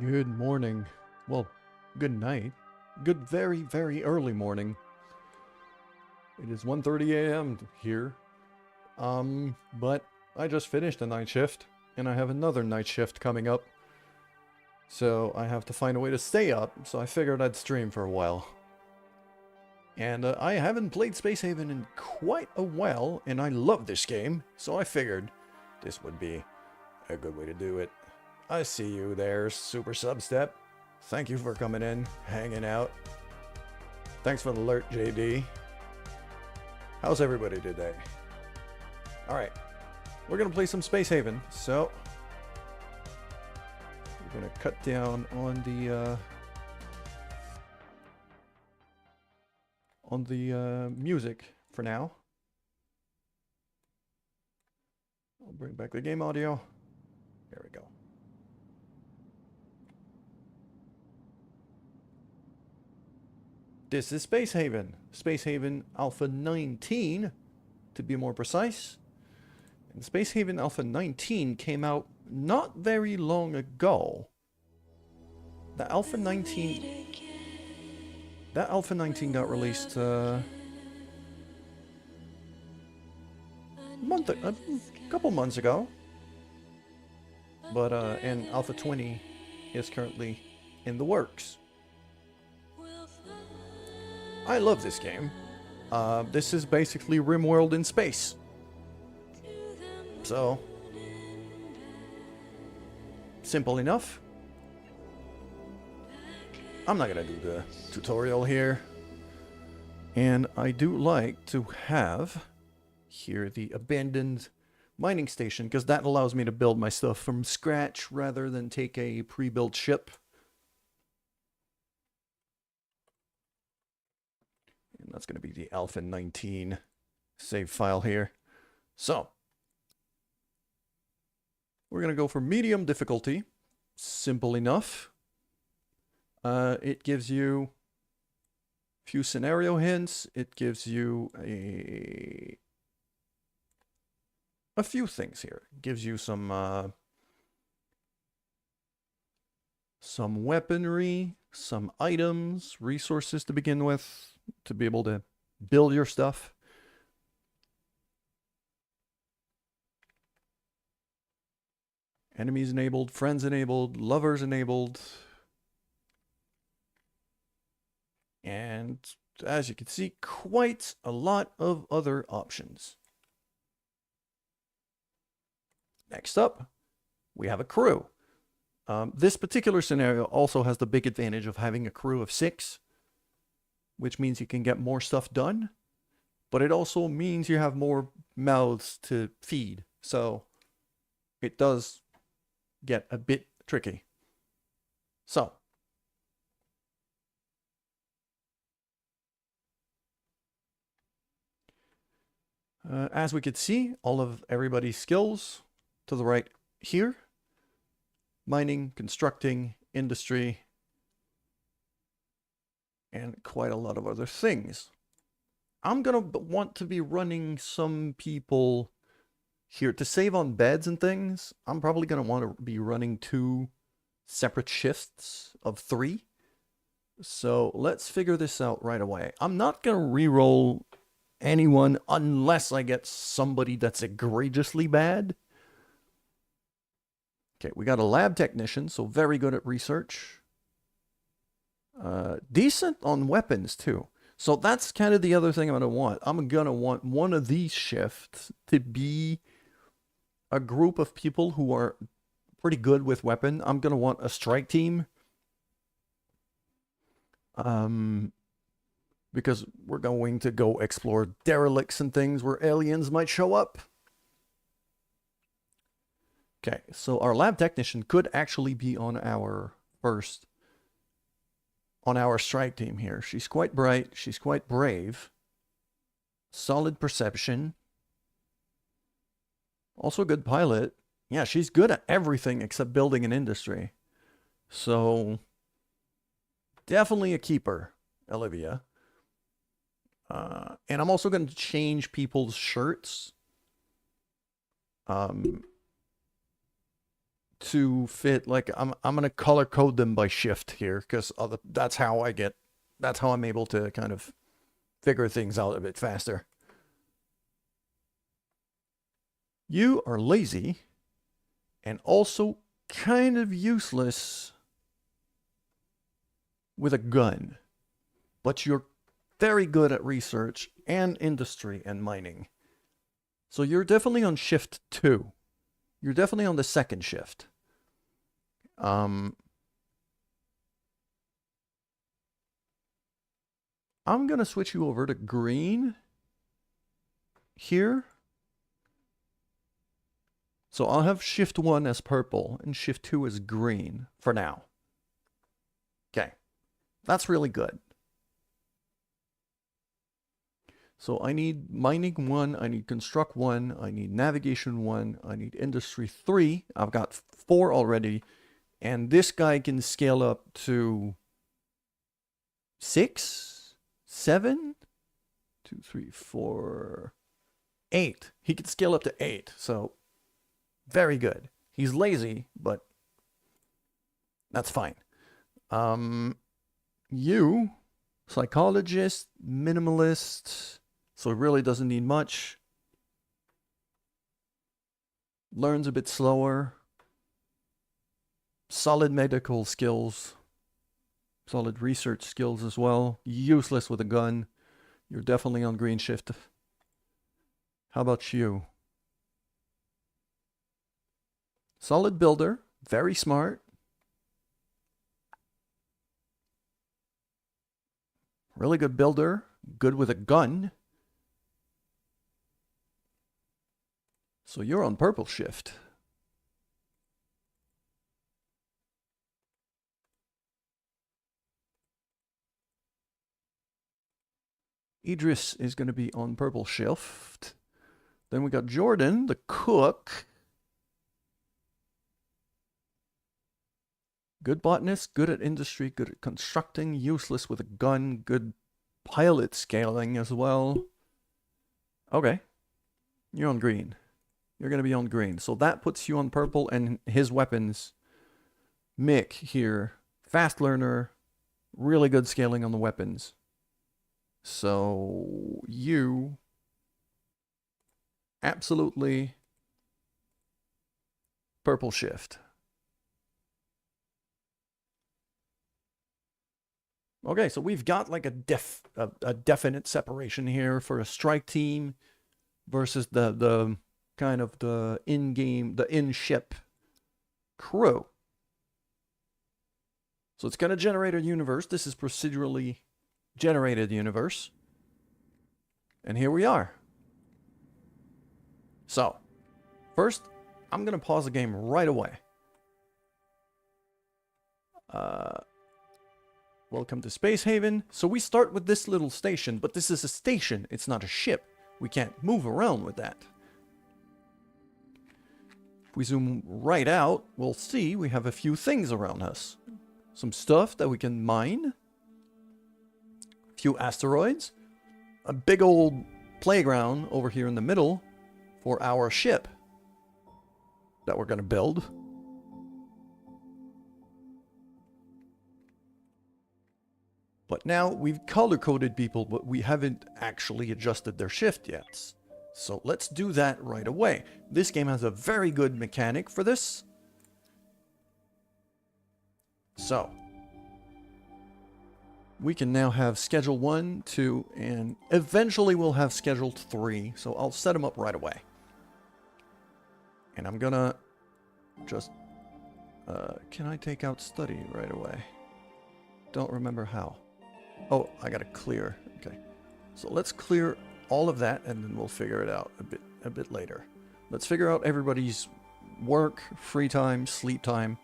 Good morning. Well, good night. Good very, very early morning. It is 1:30 a.m. here. But I just finished a night shift, and I have another night shift coming up. So I have to find a way to stay up, so I figured I'd stream for a while. And I haven't played Space Haven in quite a while, and I love this game, so I figured this would be a good way to do it. I see you there, Super Substep. Thank you for coming in, hanging out. Thanks for the alert, JD. How's everybody today? Alright, we're gonna play some Space Haven, so we're gonna cut down on the music for now. I'll bring back the game audio. There we go. This is Space Haven. Space Haven Alpha 19, to be more precise. And Space Haven Alpha 19 came out not very long ago. The Alpha 19... That Alpha 19 got released a couple months ago. But, and Alpha 20 is currently in the works. I love this game. This is basically RimWorld in space. So, simple enough. I'm not gonna do the tutorial here. And I do like to have here the abandoned mining station, because that allows me to build my stuff from scratch rather than take a pre-built ship. And that's going to be the Alpha 19 save file here. So, we're going to go for medium difficulty. Simple enough. It gives you a few scenario hints. It gives you a few things here. It gives you some weaponry, some items, resources to begin with, to be able to build your stuff. Enemies enabled, friends enabled, lovers enabled. And as you can see, quite a lot of other options. Next up, we have a crew. This particular scenario also has the big advantage of having a crew of 6, which means you can get more stuff done, but it also means you have more mouths to feed. So it does get a bit tricky. So, as we could see, all of everybody's skills to the right here. Mining, constructing, industry, and quite a lot of other things. I'm gonna want to be running some people here to save on beds and things. I'm probably gonna want to be running 2 separate shifts of 3. So let's figure this out right away. I'm not gonna re-roll anyone unless I get somebody that's egregiously bad. Okay, we got a lab technician, so very good at research. Decent on weapons, too. So that's kind of the other thing I'm going to want. I'm going to want one of these shifts to be a group of people who are pretty good with weapon. I'm going to want a strike team. Because we're going to go explore derelicts and things where aliens might show up. Okay, so our lab technician could actually be on our strike team here. She's quite bright, she's quite brave. Solid perception. Also a good pilot. Yeah, she's good at everything except building an industry. So, definitely a keeper, Olivia. And I'm also going to change people's shirts. to fit, like, I'm gonna color code them by shift here, because that's how I'm able to kind of figure things out a bit faster. You are lazy and also kind of useless with a gun, but you're very good at research and industry and mining. So you're definitely on shift 2. You're definitely on the second shift. I'm gonna switch you over to green here. So I'll have shift 1 as purple and shift 2 as green for now. Okay, that's really good. So I need mining 1, I need construct 1, I need navigation 1, I need industry 3. I've got 4 already, and this guy can scale up to 6, 7, 2, 3, 4, 8. He can scale up to 8, so very good. He's lazy, but that's fine. You, psychologist, minimalist, so he really doesn't need much. Learns a bit slower. Solid medical skills. Solid research skills as well. Useless with a gun. You're definitely on green shift. How about you? Solid builder. Very smart. Really good builder. Good with a gun. So you're on purple shift. Idris is going to be on purple shift. Then we got Jordan, the cook. Good botanist, good at industry, good at constructing, useless with a gun, good pilot scaling as well. Okay. You're on green. You're going to be on green. So that puts you on purple, and his weapons. Mick here. Fast learner. Really good scaling on the weapons. So you absolutely purple shift. Okay, so we've got like a definite separation here for a strike team versus the kind of the in-game, the in-ship crew. So it's going to generate a universe. This is procedurally generated universe. And here we are. So, first, I'm going to pause the game right away. Welcome to Space Haven. So we start with this little station, but this is a station. It's not a ship. We can't move around with that. If we zoom right out, we'll see we have a few things around us. Some stuff that we can mine. A few asteroids. A big old playground over here in the middle for our ship that we're going to build. But now we've color-coded people, but we haven't actually adjusted their shift yet. So let's do that right away. This game has a very good mechanic for this. So we can now have schedule 1, 2, and eventually we'll have scheduled 3. So I'll set them up right away. And I'm gonna just... can I take out study right away? Don't remember how. Oh, I gotta clear. Okay. So let's clear all of that, and then we'll figure it out a bit later. Let's figure out everybody's work, free time, sleep time.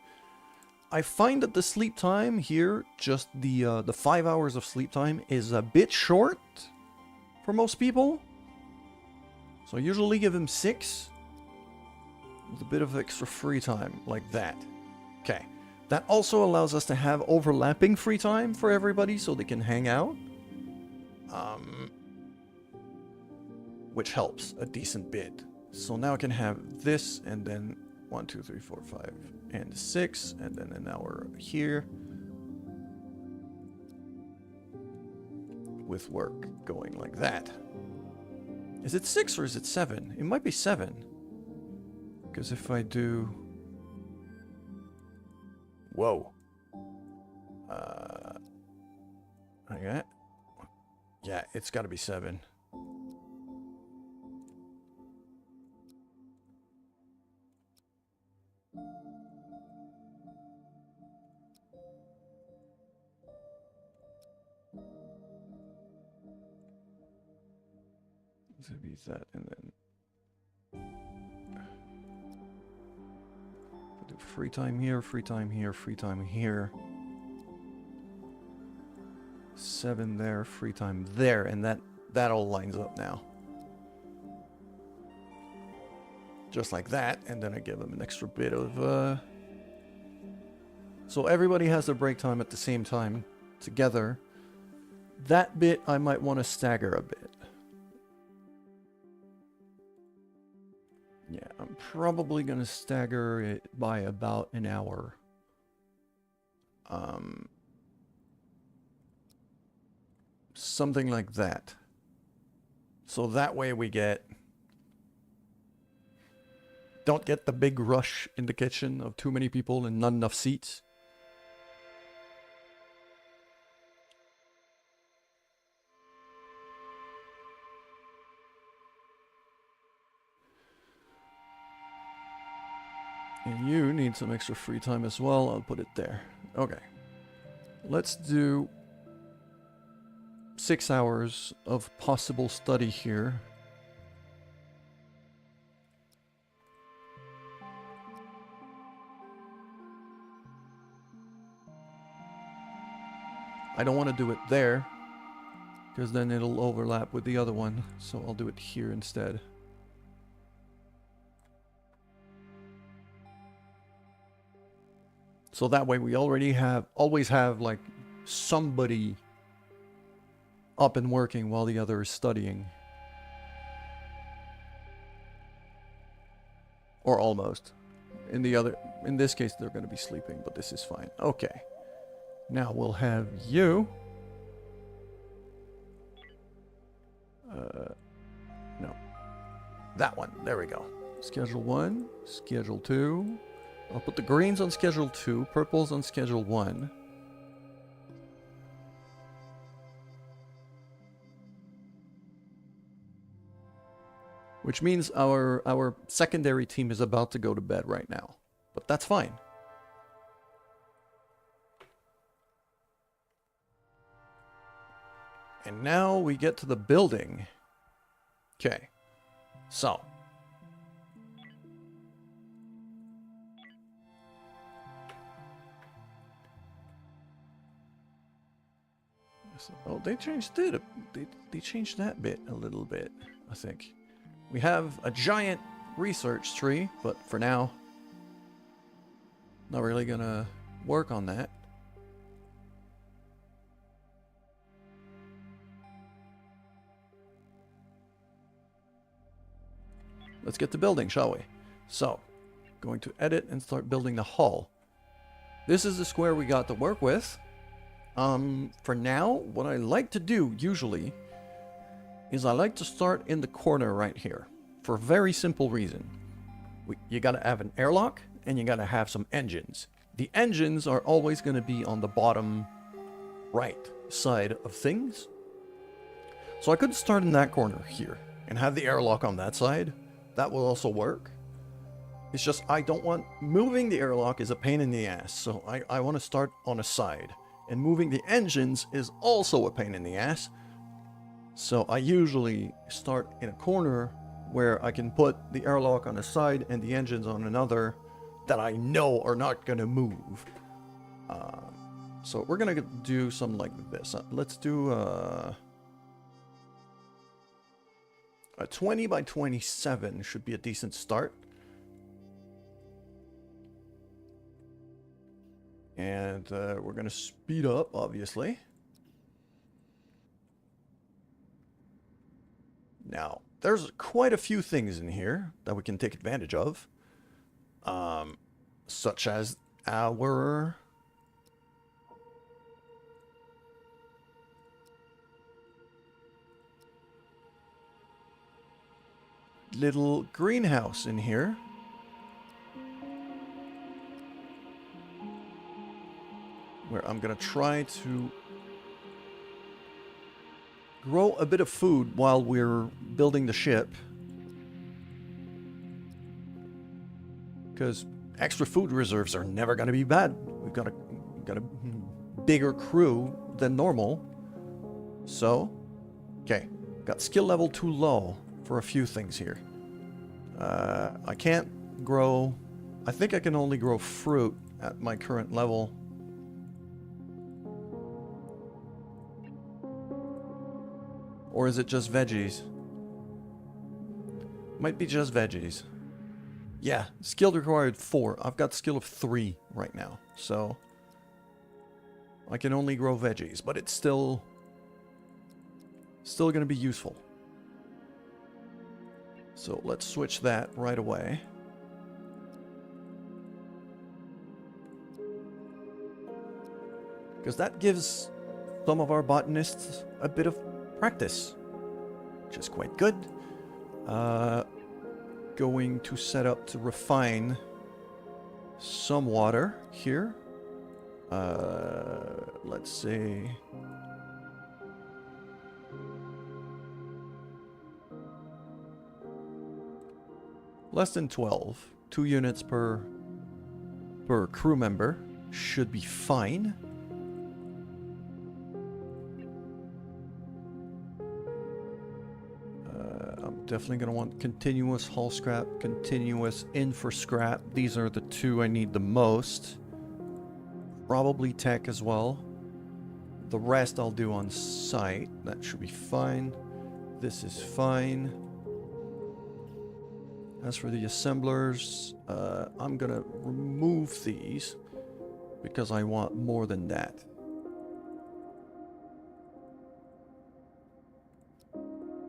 I find that the sleep time here, just the 5 hours of sleep time, is a bit short for most people. So I usually give them 6 with a bit of extra free time like that. Okay. That also allows us to have overlapping free time for everybody so they can hang out. Which helps a decent bit. So now I can have this and then 1, 2, 3, 4, 5, and 6, and then an hour here. With work going like that. Is it 6 or is it 7? It might be 7. Because if I do... Whoa. Okay. Yeah, it's got to be 7. So be that, and then do free time here, free time here, free time here. 7 there, free time there, and that all lines up now. Just like that, and then I give them an extra bit of so everybody has their break time at the same time together. That bit I might want to stagger a bit. Yeah, I'm probably going to stagger it by about an hour. Something like that. So that way we don't get the big rush in the kitchen of too many people and not enough seats. And you need some extra free time as well. I'll put it there. Okay. Let's do 6 hours of possible study here. I don't want to do it there, because then it'll overlap with the other one. So I'll do it here instead. So that way we always have like somebody up and working while the other is studying. Or almost. In this case they're going to be sleeping, but this is fine. Okay. Now we'll have you. No. That one. There we go. Schedule 1, Schedule 2. I'll put the greens on Schedule 2, purples on Schedule 1. Which means our secondary team is about to go to bed right now. But that's fine. And now we get to the building. Okay. So. Oh, they changed it. They changed that bit a little bit, I think. We have a giant research tree, but for now, not really gonna work on that. Let's get to building, shall we? So, going to edit and start building the hall. This is the square we got to work with. For now, what I like to do, usually, is I like to start in the corner right here. For a very simple reason. You gotta have an airlock, and you gotta have some engines. The engines are always gonna be on the bottom right side of things. So I could start in that corner here, and have the airlock on that side. That will also work. It's just, I don't want... Moving the airlock is a pain in the ass, so I want to start on a side. And moving the engines is also a pain in the ass. So I usually start in a corner where I can put the airlock on a side and the engines on another that I know are not going to move. So we're going to do something like this. Let's do a 20 by 27 should be a decent start. And we're going to speed up, obviously. Now, there's quite a few things in here that we can take advantage of. Such as our little greenhouse in here. Where I'm gonna try to grow a bit of food while we're building the ship. Because extra food reserves are never gonna be bad. We've got a bigger crew than normal. So, okay. Got skill level too low for a few things here. I can't grow... I think I can only grow fruit at my current level. Or is it just veggies? Might be just veggies. Yeah, skill required 4. I've got skill of 3 right now. So, I can only grow veggies, but it's still going to be useful. So let's switch that right away. Because that gives some of our botanists a bit of practice, which is quite good. Going to set up to refine some water here. Let's see. Less than 12. 2 units per crew member should be fine. I'm definitely going to want continuous hull scrap, continuous infra scrap. These are the 2 I need the most. Probably tech as well. The rest I'll do on site. That should be fine. This is fine. As for the assemblers, I'm gonna remove these because I want more than that.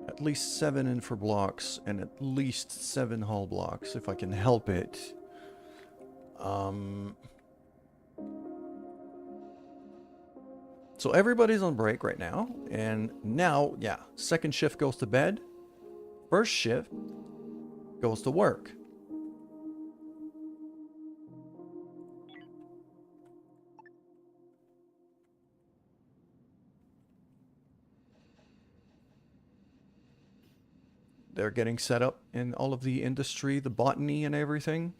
At least 7 infra blocks and at least 7 hull blocks if I can help it. So everybody's on break right now, and now, yeah, second shift goes to bed, first shift goes to work. They're getting set up in all of the industry, the botany and everything.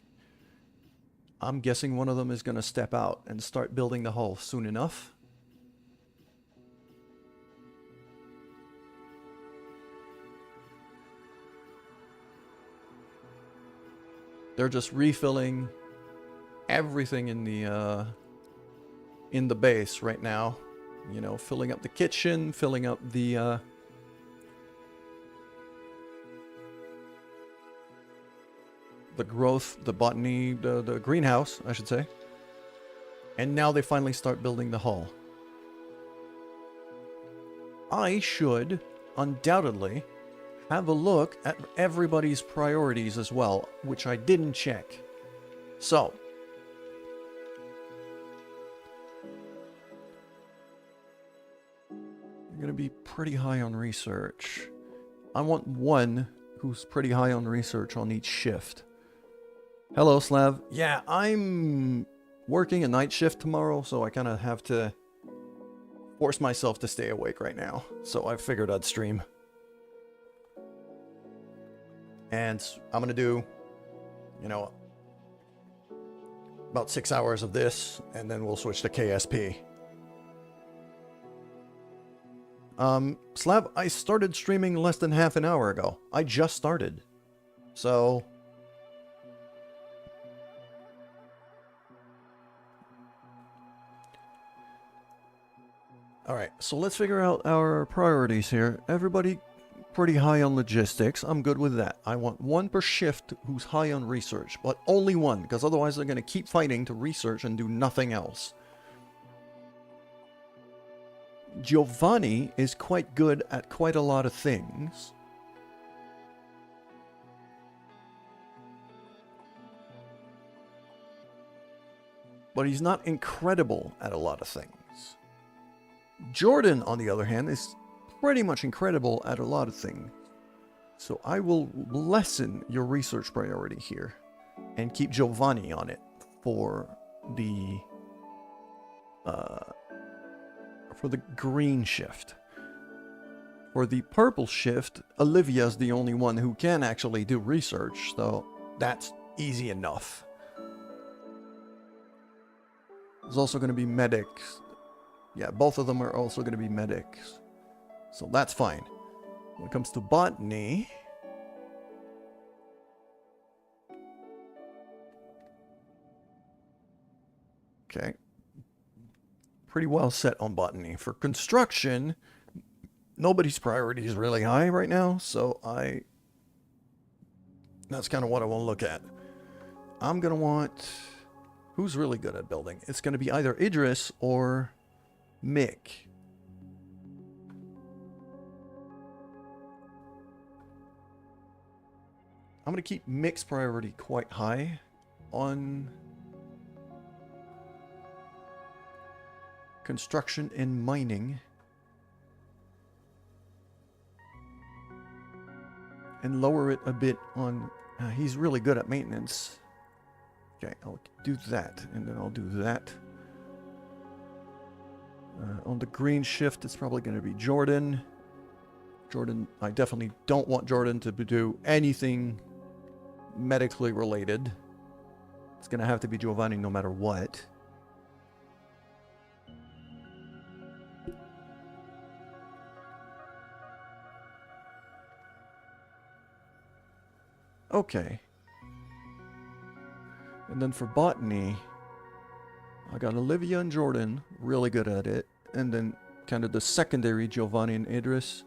I'm guessing one of them is going to step out and start building the hull soon enough. They're just refilling everything in the base right now. You know, filling up the kitchen, filling up the growth, the botany, the greenhouse, I should say. And now they finally start building the hull. I should undoubtedly have a look at everybody's priorities as well, which I didn't check. So, you're gonna be pretty high on research. I want one who's pretty high on research on each shift. Hello, Slav. Yeah, I'm working a night shift tomorrow, so I kind of have to force myself to stay awake right now. So I figured I'd stream. And I'm gonna do, you know, about 6 hours of this, and then we'll switch to KSP. Slav, I started streaming less than half an hour ago. I just started. So... Alright, so let's figure out our priorities here. Everybody pretty high on logistics. I'm good with that. I want one per shift who's high on research, but only one, because otherwise they're going to keep fighting to research and do nothing else. Giovanni is quite good at quite a lot of things. but he's not incredible at a lot of things. Jordan, on the other hand, is pretty much incredible at a lot of things. So I will lessen your research priority here and keep Giovanni on it for the green shift. For the purple shift, Olivia's the only one who can actually do research, so that's easy enough. There's also going to be medics. Yeah, both of them are also going to be medics. So that's fine. When it comes to botany... Okay. Pretty well set on botany. For construction, nobody's priority is really high right now, so that's kind of what I want to look at. I'm going to want... Who's really good at building? It's going to be either Idris or Mick. I'm going to keep Mick's priority quite high on construction and mining. And lower it a bit on... he's really good at maintenance. Okay, I'll do that, and then I'll do that. On the green shift, it's probably going to be Jordan. Jordan, I definitely don't want Jordan to do anything medically related. It's going to have to be Giovanni no matter what. Okay. And then for botany, I got Olivia and Jordan, really good at it. And then kind of the secondary, Giovanni and Idris.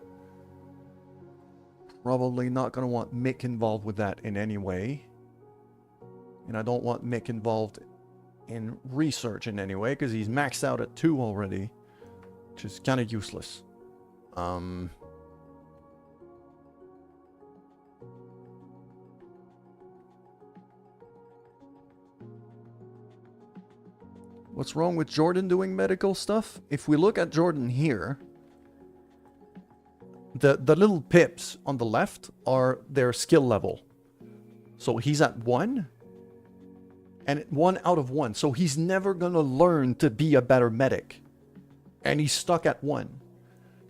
Probably not going to want Mick involved with that in any way. And I don't want Mick involved in research in any way, because he's maxed out at 2 already. Which is kind of useless. What's wrong with Jordan doing medical stuff? If we look at Jordan here, the little pips on the left are their skill level. So he's at 1, and 1 out of 1. So he's never going to learn to be a better medic. And he's stuck at 1.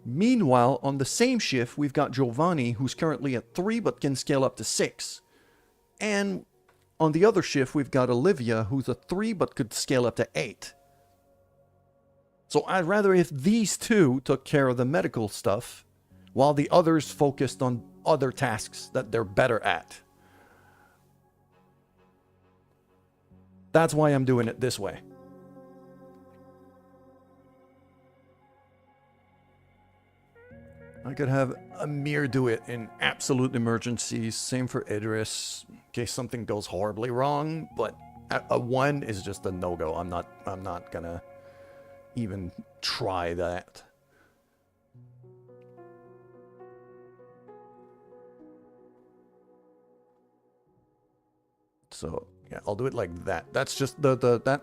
Meanwhile, on the same shift, we've got Giovanni, who's currently at 3, but can scale up to 6. And on the other shift, we've got Olivia, who's a 3, but could scale up to 8. So I'd rather if these two took care of the medical stuff, while the others focused on other tasks that they're better at. That's why I'm doing it this way. I could have Amir do it in absolute emergencies. Same for Idris, in case something goes horribly wrong. But a 1 is just a no-go. I'm not gonna even try that. So yeah, I'll do it like that. That's just that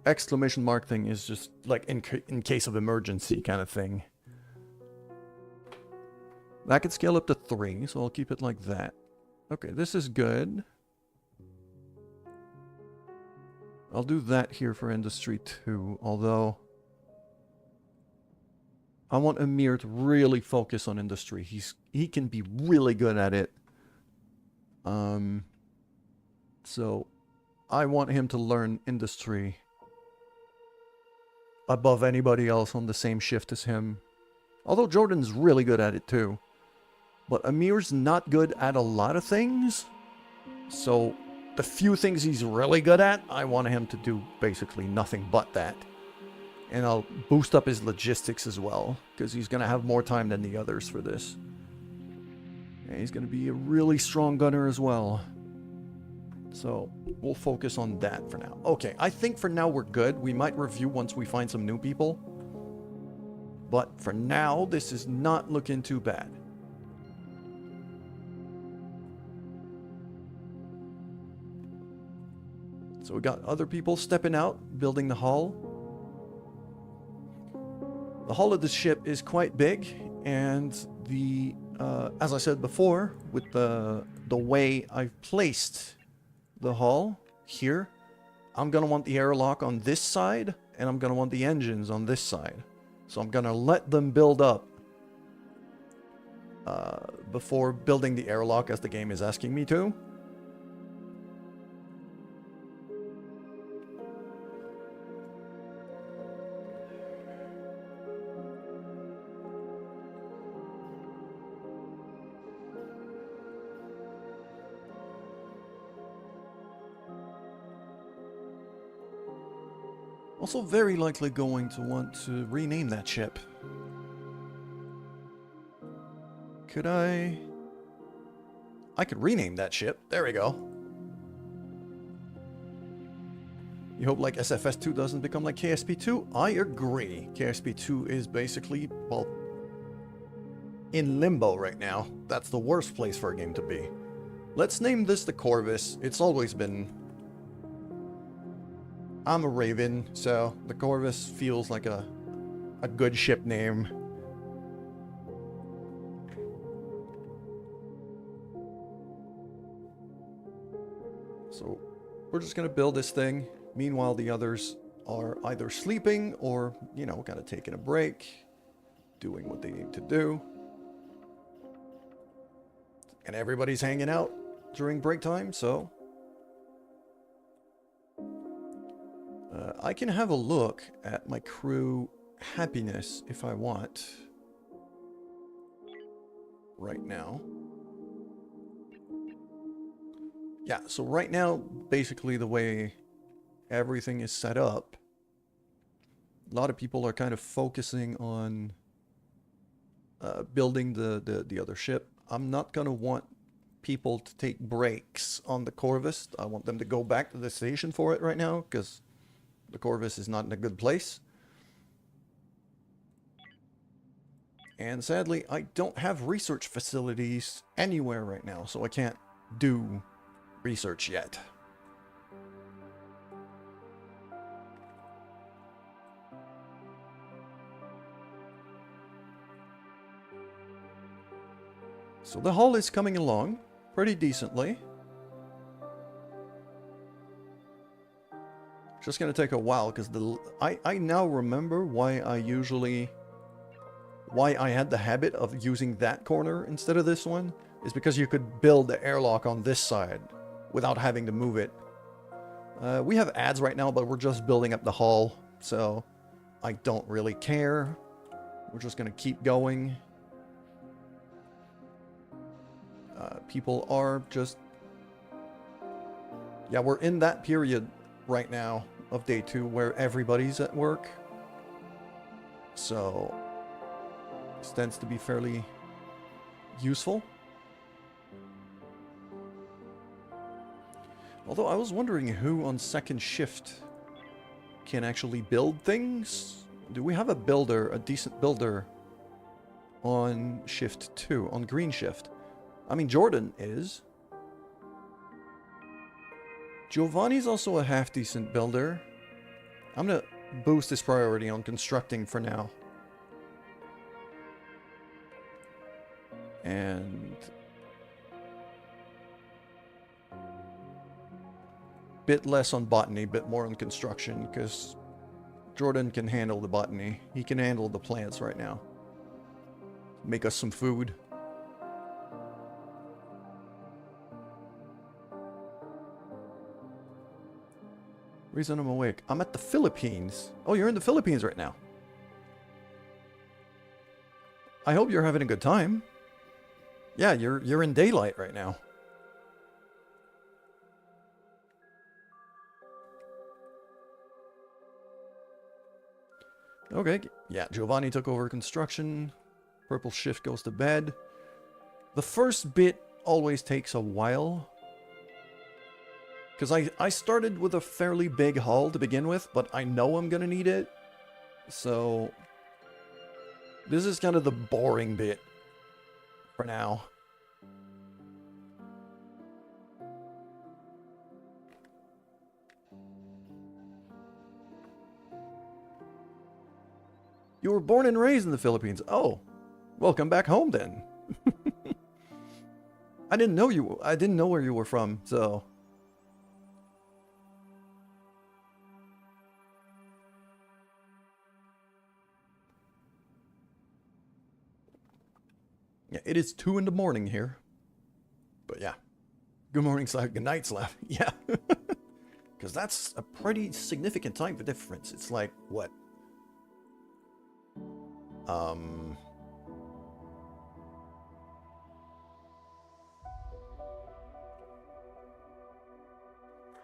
exclamation mark thing is just like in case of emergency kind of thing. That could scale up to 3, so I'll keep it like that. Okay, this is good. I'll do that here for industry too, although I want Amir to really focus on industry. He can be really good at it. So I want him to learn industry above anybody else on the same shift as him. Although Jordan's really good at it too. But Amir's not good at a lot of things. So the few things he's really good at, I want him to do basically nothing but that. And I'll boost up his logistics as well, because he's going to have more time than the others for this. And he's going to be a really strong gunner as well. So we'll focus on that for now. Okay, I think for now we're good. We might review once we find some new people. But for now, this is not looking too bad. So we got other people stepping out, building the hull. The hull of the ship is quite big, and the as I said before, with the way I've placed the hull here, I'm gonna want the airlock on this side, and I'm gonna want the engines on this side. So I'm gonna let them build up before building the airlock as the game is asking me to. Also very likely going to want to rename that ship. Could I could rename that ship. There we go. You hope like SFS2 doesn't become like KSP2? I agree. KSP2 is basically, well, in limbo right now. That's the worst place for a game to be. Let's name this the Corvus. It's always been... I'm a Raven, so the Corvus feels like a good ship name. So we're just gonna build this thing. Meanwhile, the others are either sleeping or, you know, kind of taking a break, doing what they need to do. And everybody's hanging out during break time, so... I can have a look at my crew happiness if I want. Right now. Yeah, so right now, basically the way everything is set up, a lot of people are kind of focusing on building the other ship. I'm not going to want people to take breaks on the Corvus. I want them to go back to the station for it right now, because the Corvus is not in a good place. And sadly, I don't have research facilities anywhere right now, so I can't do research yet. So the hull is coming along pretty decently. Just gonna take a while because I now remember why I had the habit of using that corner instead of this one, is because you could build the airlock on this side without having to move it. We have ads right now, but we're just building up the hull, so I don't really care. We're just gonna keep going. People are just... Yeah, we're in that period right now of day 2 where everybody's at work. So this tends to be fairly useful. Although I was wondering who on second shift can actually build things. Do we have a builder, a decent builder on shift 2, on green shift? I mean, Jordan is. Giovanni's also a half-decent builder. I'm gonna boost his priority on constructing for now. And... bit less on botany, bit more on construction, because Jordan can handle the botany. He can handle the plants right now. Make us some food. Reason I'm awake. I'm at the Philippines. Oh, you're in the Philippines right now. I hope you're having a good time. Yeah, you're in daylight right now. Okay, yeah, Giovanni took over construction. Purple shift goes to bed. The first bit always takes a while. Because I started with a fairly big hull to begin with, but I know I'm going to need it. So, this is kind of the boring bit for now. You were born and raised in the Philippines. Oh, welcome back home then. I didn't know where you were from, so. Yeah, it is 2 in the morning here. But yeah. Good morning, good night, Slav. Yeah. Because that's a pretty significant time difference. It's like, what?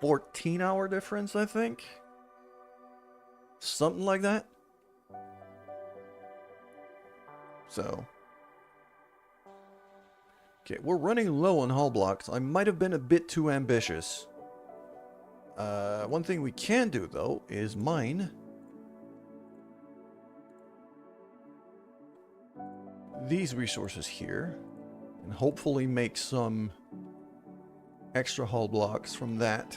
14-hour difference, I think? Something like that. So. Okay, we're running low on hull blocks. I might have been a bit too ambitious. One thing we can do, though, is mine these resources here. And hopefully make some extra hull blocks from that.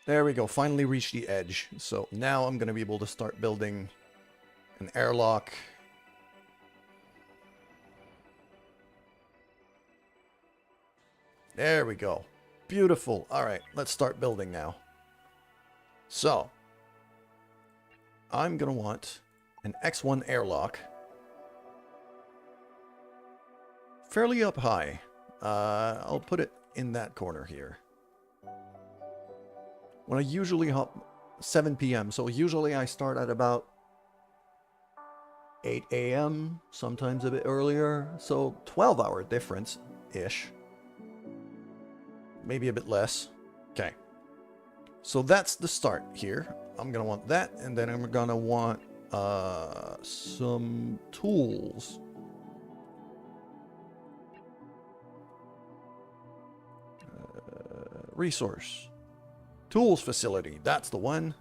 There we go, finally reached the edge. So now I'm going to be able to start building an airlock. There we go. Beautiful. Alright, let's start building now. So, I'm going to want an X1 airlock. Fairly up high. I'll put it in that corner here. When I usually hop 7 p.m. So usually I start at about 8 a.m. Sometimes a bit earlier. So 12-hour difference-ish. Maybe a bit less. Okay. So that's the start here. I'm going to want that. And then I'm going to want some tools. Resource. Tools facility, that's the one.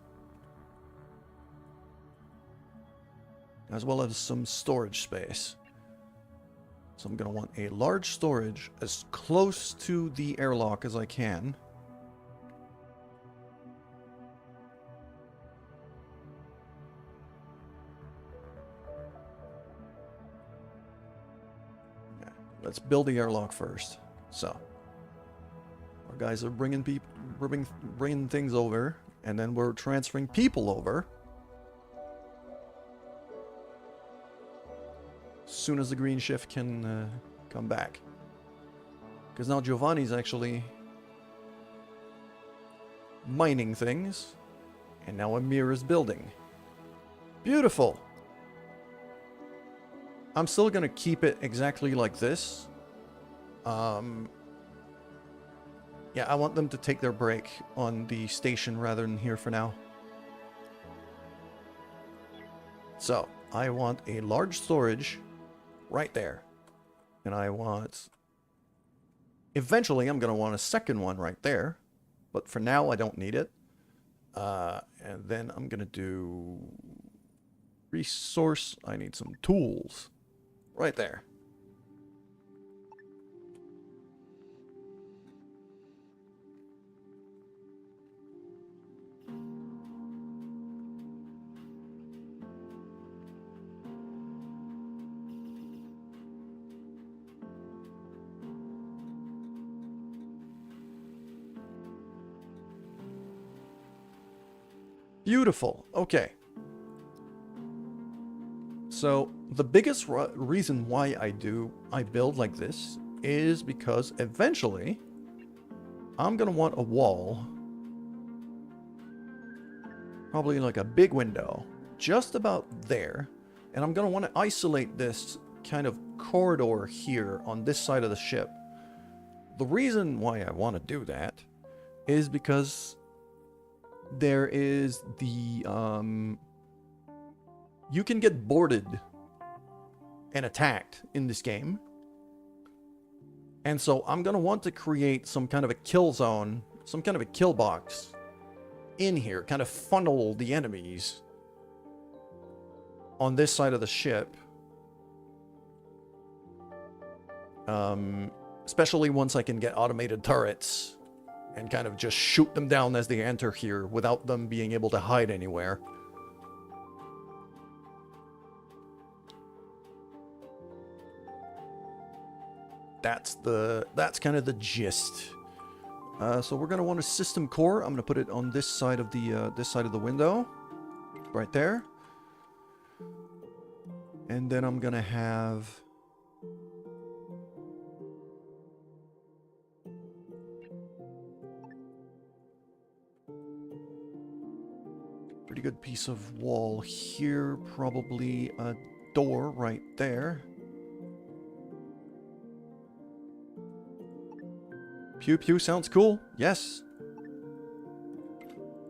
As well as some storage space. So I'm going to want a large storage as close to the airlock as I can. Yeah, let's build the airlock first. So. Our guys are bringing things over, and then we're transferring people over. As soon as the green shift can come back. Because now Giovanni's actually mining things, and now Amir is building. Beautiful! I'm still going to keep it exactly like this. Yeah, I want them to take their break on the station rather than here for now. So, I want a large storage right there. And I want... Eventually, I'm going to want a second one right there. But for now, I don't need it. And then I'm going to do... Resource. I need some tools. Right there. Beautiful. Okay. So the biggest reason why I build like this is because eventually I'm going to want a wall. Probably like a big window just about there. And I'm going to want to isolate this kind of corridor here on this side of the ship. The reason why I want to do that is because there is the, you can get boarded and attacked in this game. And so I'm going to want to create some kind of a kill zone, some kind of a kill box in here, kind of funnel the enemies on this side of the ship. Especially once I can get automated turrets and kind of just shoot them down as they enter here without them being able to hide anywhere. That's kind of the gist. So we're gonna want a system core. I'm gonna put it on this side of the window, right there. And then I'm gonna have pretty good piece of wall here, probably a door right there. Pew pew sounds cool. Yes.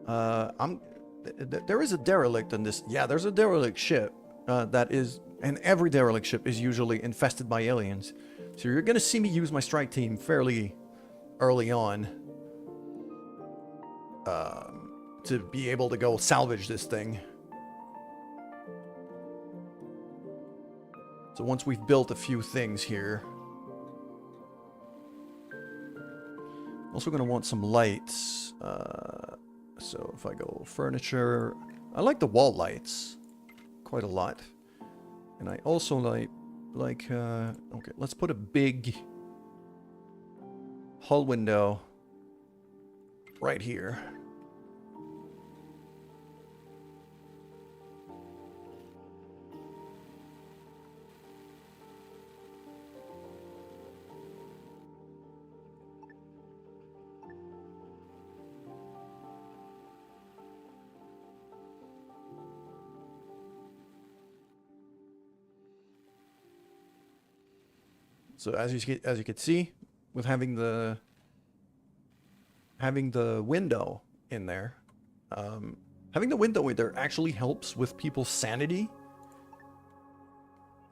There is a derelict in this. Yeah, there's a derelict ship that is, and every derelict ship is usually infested by aliens. So you're gonna see me use my strike team fairly early on to be able to go salvage this thing. So once we've built a few things here. Also going to want some lights. So if I go furniture, I like the wall lights quite a lot. And I also like okay, let's put a big hull window right here. So as you can see, with having the window in there, having the window in there actually helps with people's sanity.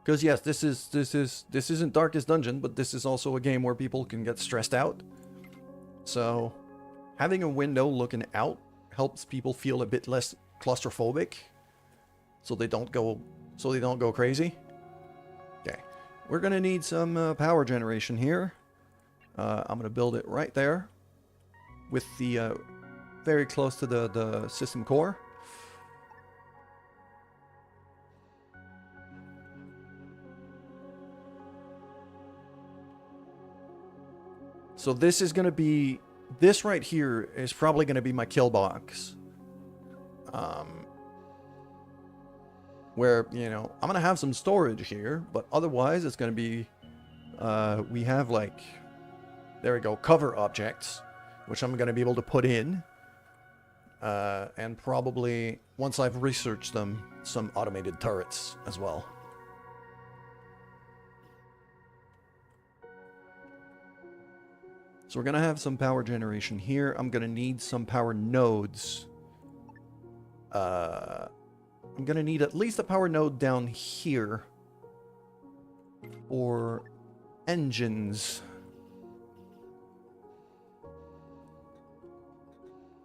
Because yes, this isn't Darkest Dungeon, but this is also a game where people can get stressed out. So having a window looking out helps people feel a bit less claustrophobic, so they don't go crazy. Okay. We're going to need some power generation here. I'm going to build it right there with the very close to the system core. So this is going to be, this right here is probably going to be my kill box. Where, you know, I'm going to have some storage here, but otherwise it's going to be, we have like, there we go, cover objects, which I'm going to be able to put in. And probably, once I've researched them, some automated turrets as well. So we're going to have some power generation here. I'm going to need some power nodes. I'm going to need at least a power node down here for engines.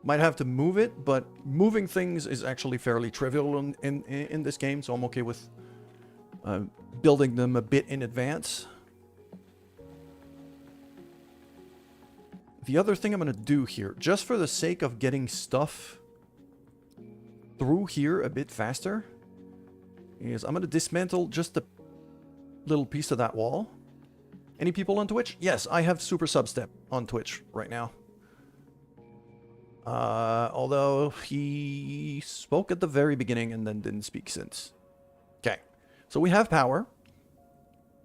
Might have to move it, but moving things is actually fairly trivial in this game, so I'm okay with building them a bit in advance. The other thing I'm going to do here, just for the sake of getting stuff through here a bit faster, is I'm going to dismantle just a little piece of that wall. Any people on Twitch? Yes, I have Super Substep on Twitch right now. Although he spoke at the very beginning and then didn't speak since. Okay, so we have power.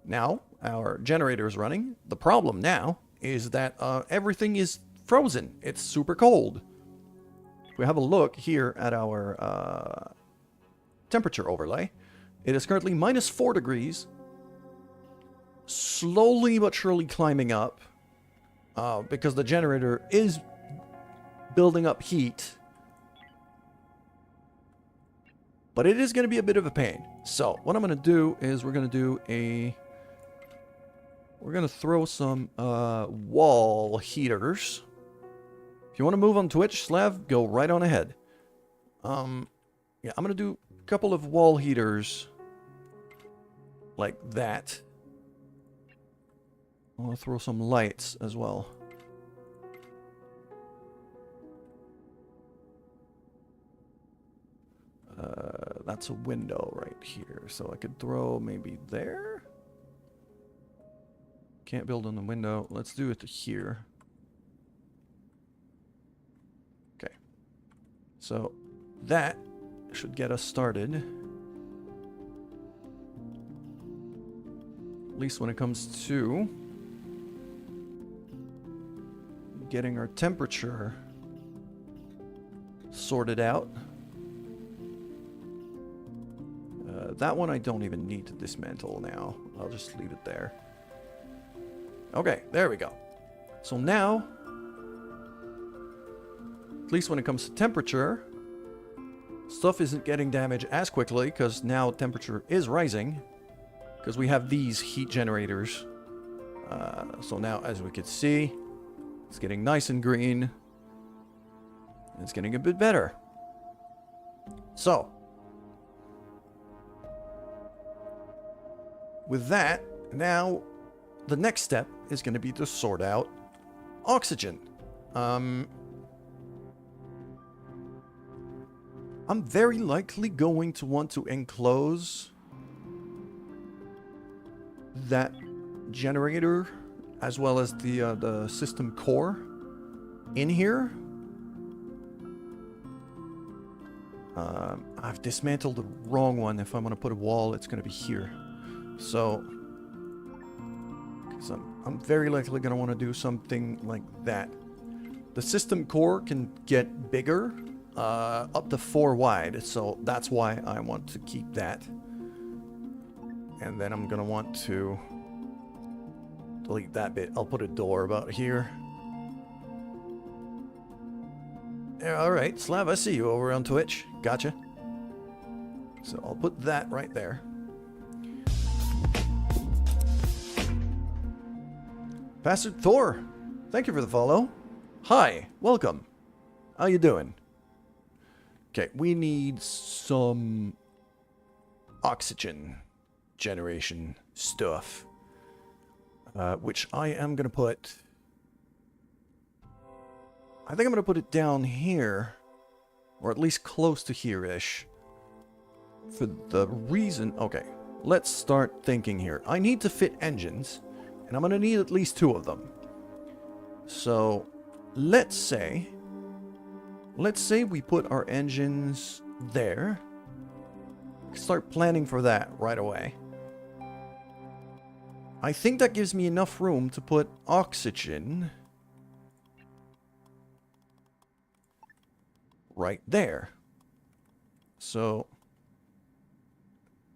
Now, our generator is running. The problem now is that everything is frozen. It's super cold. If we have a look here at our temperature overlay, it is currently -4 degrees, slowly but surely climbing up, because the generator is building up heat. But it is going to be a bit of a pain. So what I'm going to do is we're going to throw some wall heaters. If you want to move on Twitch, Slav, go right on ahead. Yeah, I'm going to do a couple of wall heaters like that. I want to throw some lights as well. That's a window right here. So I could throw maybe there. Can't build on the window. Let's do it to here. Okay. So that should get us started. At least when it comes to getting our temperature sorted out. That one I don't even need to dismantle now. I'll just leave it there. Okay, there we go. So now, at least when it comes to temperature, stuff isn't getting damaged as quickly because now temperature is rising because we have these heat generators. So now, as we can see, it's getting nice and green. It's getting a bit better. So, with that, now the next step is going to be to sort out oxygen. I'm very likely going to want to enclose that generator as well as the system core in here. I've dismantled the wrong one. If I'm going to put a wall, it's going to be here. So, I'm very likely going to want to do something like that. The system core can get bigger, up to 4 wide, so that's why I want to keep that. And then I'm going to want to delete that bit. I'll put a door about here. Yeah, alright, Slav, I see you over on Twitch. Gotcha. So I'll put that right there. Pastor Thor, thank you for the follow. Hi, welcome. How you doing? Okay, we need some oxygen generation stuff. Which I am going to put... I think I'm going to put it down here. Or at least close to here-ish. For the reason... Okay, let's start thinking here. I need to fit engines. And I'm going to need at least 2 of them. So, let's say we put our engines there. Start planning for that right away. I think that gives me enough room to put oxygen right there. So,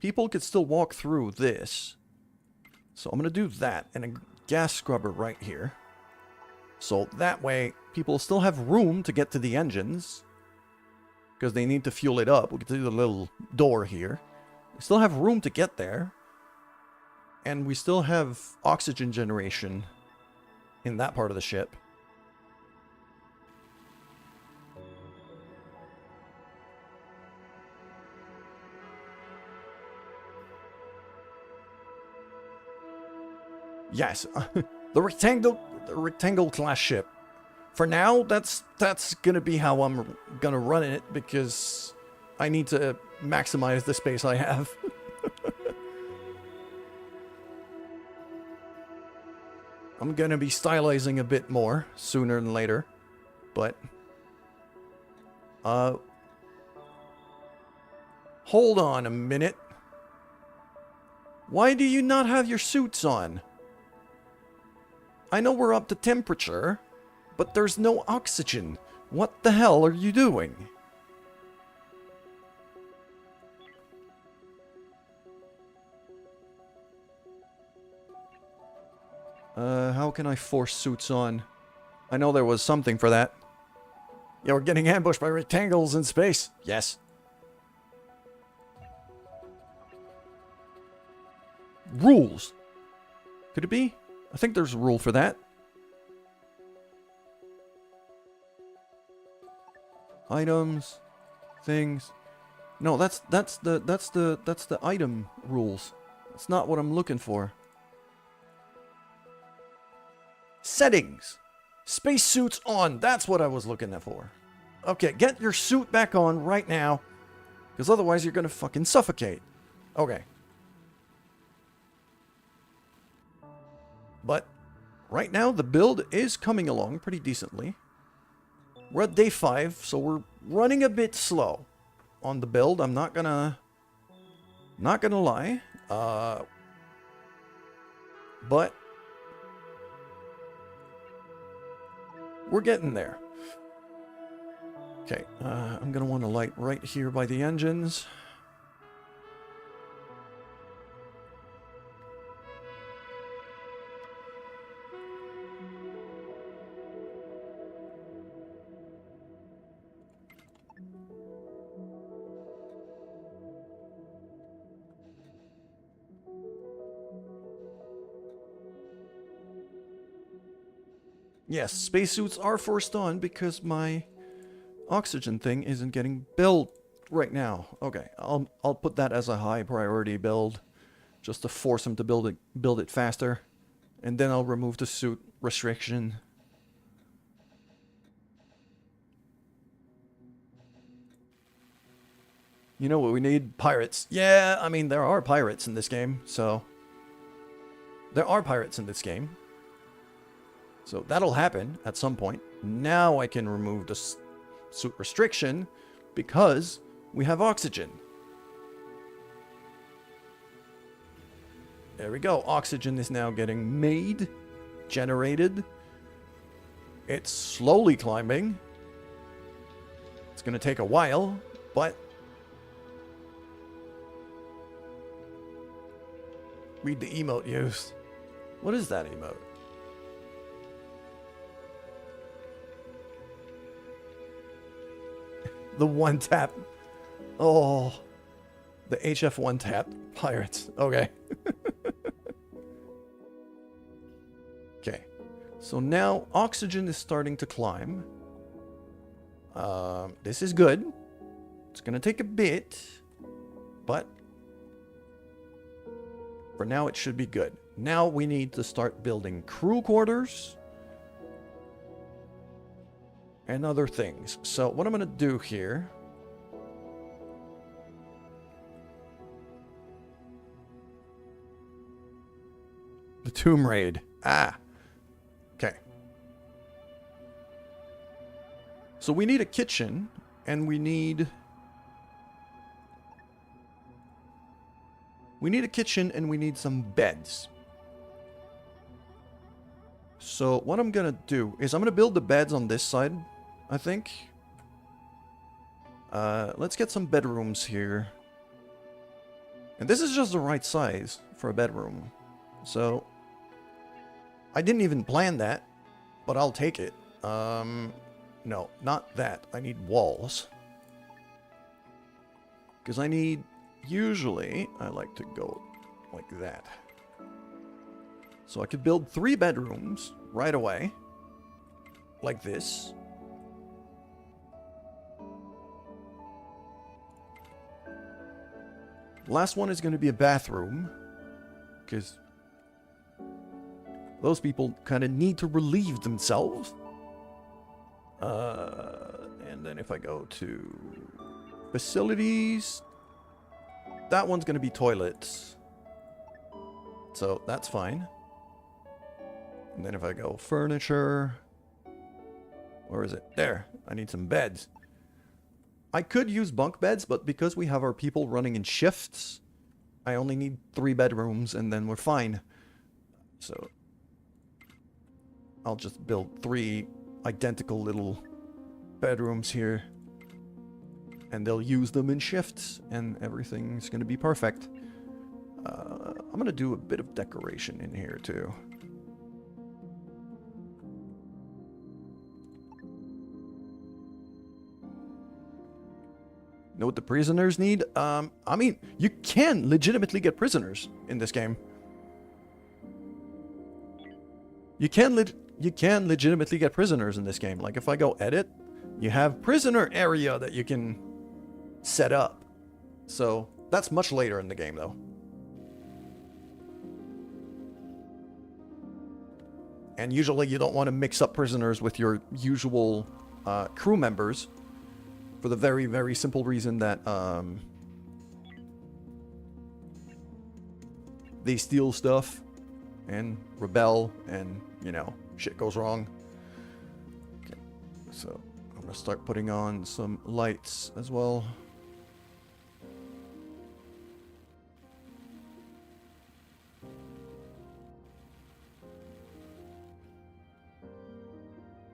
people could still walk through this. So I'm going to do that, and a gas scrubber right here. So that way, people still have room to get to the engines. Because they need to fuel it up. We can do the little door here. We still have room to get there. And we still have oxygen generation in that part of the ship. Yes, the rectangle class ship. For now, that's gonna be how I'm gonna run it because I need to maximize the space I have. I'm gonna be stylizing a bit more sooner than later, but hold on a minute. Why do you not have your suits on? I know we're up to temperature, but there's no oxygen. What the hell are you doing? How can I force suits on? I know there was something for that. Yeah, we're getting ambushed by rectangles in space. Yes. Rules. Could it be? I think there's a rule for that. Items, things. No, that's the item rules. That's not what I'm looking for. Settings. Spacesuits on. That's what I was looking for. Okay, get your suit back on right now. Because otherwise you're gonna fucking suffocate. Okay. But right now the build is coming along pretty decently. We're at day 5, so we're running a bit slow on the build. I'm not gonna lie. But we're getting there. Okay, I'm gonna want to light right here by the engines. Yes, spacesuits are forced on because my oxygen thing isn't getting built right now. Okay, I'll put that as a high priority build, just to force him to build it faster, and then I'll remove the suit restriction. You know what we need? Pirates. Yeah, I mean there are pirates in this game, so there are pirates in this game. So that'll happen at some point. Now I can remove the suit restriction because we have oxygen. There we go. Oxygen is now getting made, generated. It's slowly climbing. It's going to take a while, but read the emote used. What is that emote? The one tap. Oh. The HF one tap pirates. Okay. Okay. So now oxygen is starting to climb. This is good. It's gonna take a bit, but for now it should be good. Now we need to start building crew quarters and other things. So what I'm going to do here, the tomb raid. Ah, okay. So we need a kitchen, and we need a kitchen, and we need some beds. So what I'm gonna do is I'm gonna build the beds on this side, I think. Let's get some bedrooms here. And this is just the right size for a bedroom. So I didn't even plan that, but I'll take it. No, not that. I need walls. Because I need... Usually, I like to go like that. So I could build 3 bedrooms right away. Like this. Last one is going to be a bathroom. Because those people kind of need to relieve themselves. And then if I go to facilities, that one's going to be toilets. So that's fine. And then if I go furniture, where is it? There. I need some beds. I could use bunk beds, but because we have our people running in shifts, I only need 3 bedrooms and then we're fine. So I'll just build 3 identical little bedrooms here. And they'll use them in shifts and everything's going to be perfect. I'm going to do a bit of decoration in here too. Know what the prisoners need? I mean, you can legitimately get prisoners in this game. You can legitimately get prisoners in this game. Like if I go edit, you have prisoner area that you can set up. So that's much later in the game though. And usually you don't want to mix up prisoners with your usual crew members. For the very, very simple reason that they steal stuff and rebel and, you know, shit goes wrong. Okay, so I'm gonna start putting on some lights as well.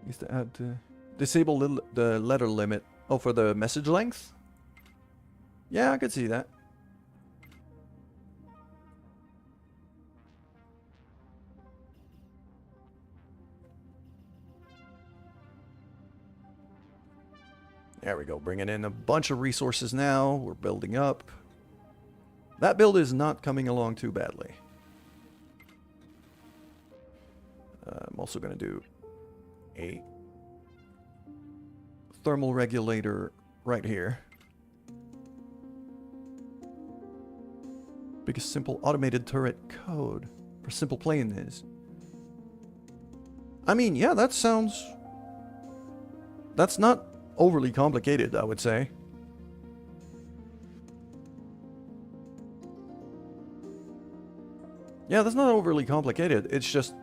Used to add to disable the letter limit. Oh, for the message length? Yeah, I could see that. There we go, bringing in a bunch of resources now. We're building up. That build is not coming along too badly. I'm also going to do a thermal regulator right here. Biggest simple automated turret code for simple playing is. I mean, yeah, that sounds... That's not overly complicated, I would say. Yeah, that's not overly complicated. It's just...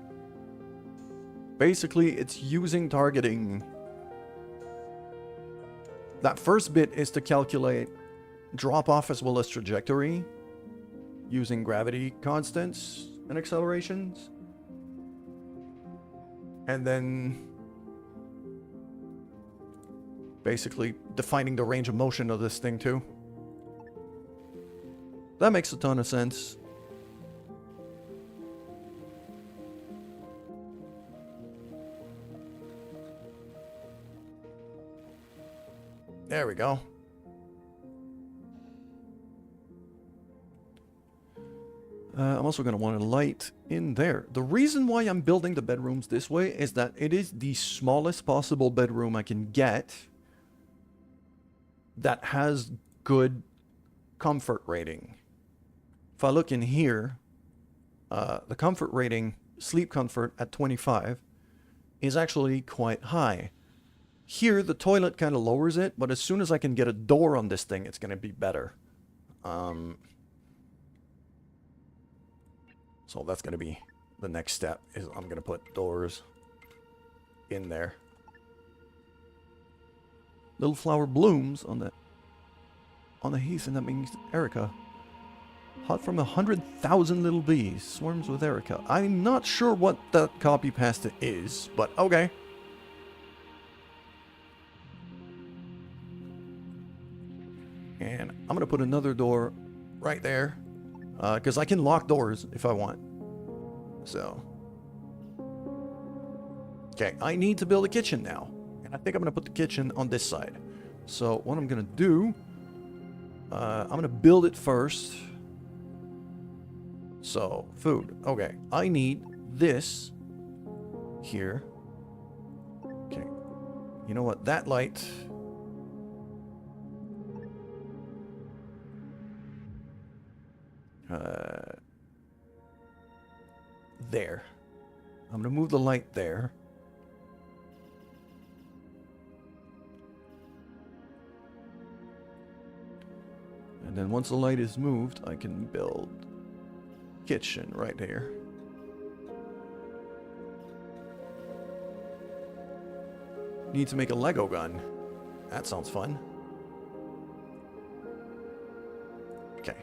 Basically, it's using targeting. That first bit is to calculate drop-off as well as trajectory using gravity constants and accelerations. And then basically defining the range of motion of this thing too. That makes a ton of sense. There we go. I'm also going to want a light in there. The reason why I'm building the bedrooms this way is that it is the smallest possible bedroom I can get that has good comfort rating. If I look in here, the comfort rating, sleep comfort at 25, is actually quite high. Here, the toilet kind of lowers it, but as soon as I can get a door on this thing, it's going to be better. So that's going to be the next step, is I'm going to put doors in there. Little flower blooms on the heath, and that means Erica. Hot from 100,000 little bees, swarms with Erica. I'm not sure what that copy pasta is, but okay. And I'm going to put another door right there. Because I can lock doors if I want. So. Okay, I need to build a kitchen now. And I think I'm going to put the kitchen on this side. So what I'm going to do. I'm going to build it first. So, food. Okay, I need this here. Okay. You know what? That light... there. I'm going to move the light there. And then once the light is moved, I can build kitchen right here. Need to make a Lego gun. That sounds fun. Okay.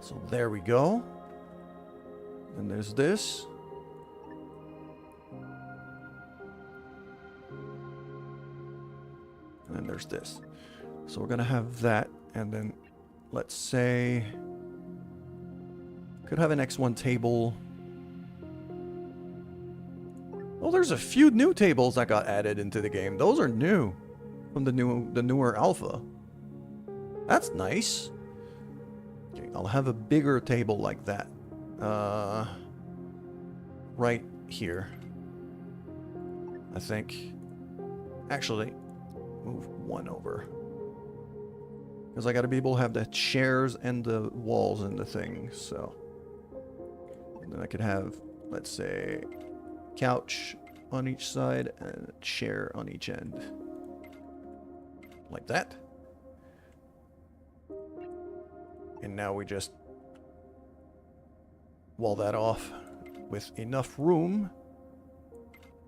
So there we go. And there's this. And then there's this. So we're going to have that. And then let's say... Could have an X1 table. Oh, there's a few new tables that got added into the game. Those are new. From the newer alpha. That's nice. Okay, I'll have a bigger table like that. Right here. I think. Actually, move one over. Because I gotta be able to have the chairs and the walls and the thing, so. And then I could have, let's say, couch on each side and a chair on each end. like that. And now we just wall that off with enough room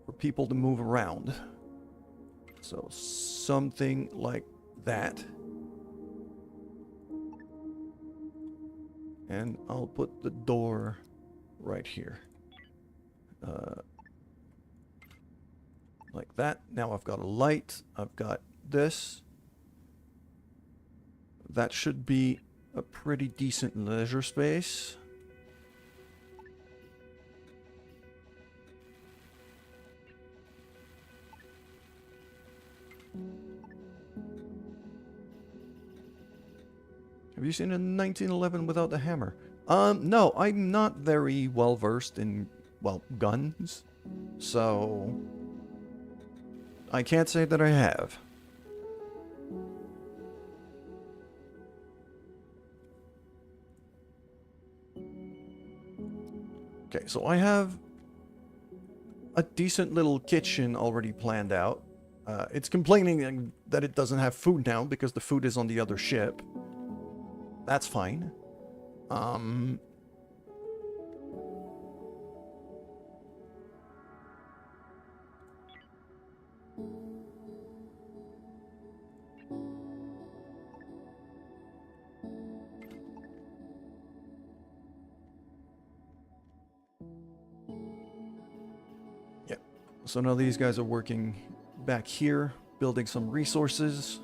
for people to move around. So something like that. And I'll put the door right here. Like that. Now I've got a light. I've got this. That should be a pretty decent leisure space. Have you seen a 1911 without the hammer? No, I'm not very well versed in, well, guns. So I can't say that I have. Okay, so I have a decent little kitchen already planned out. It's complaining that it doesn't have food now because the food is on the other ship. That's fine. Yeah. So now these guys are working back here, building some resources.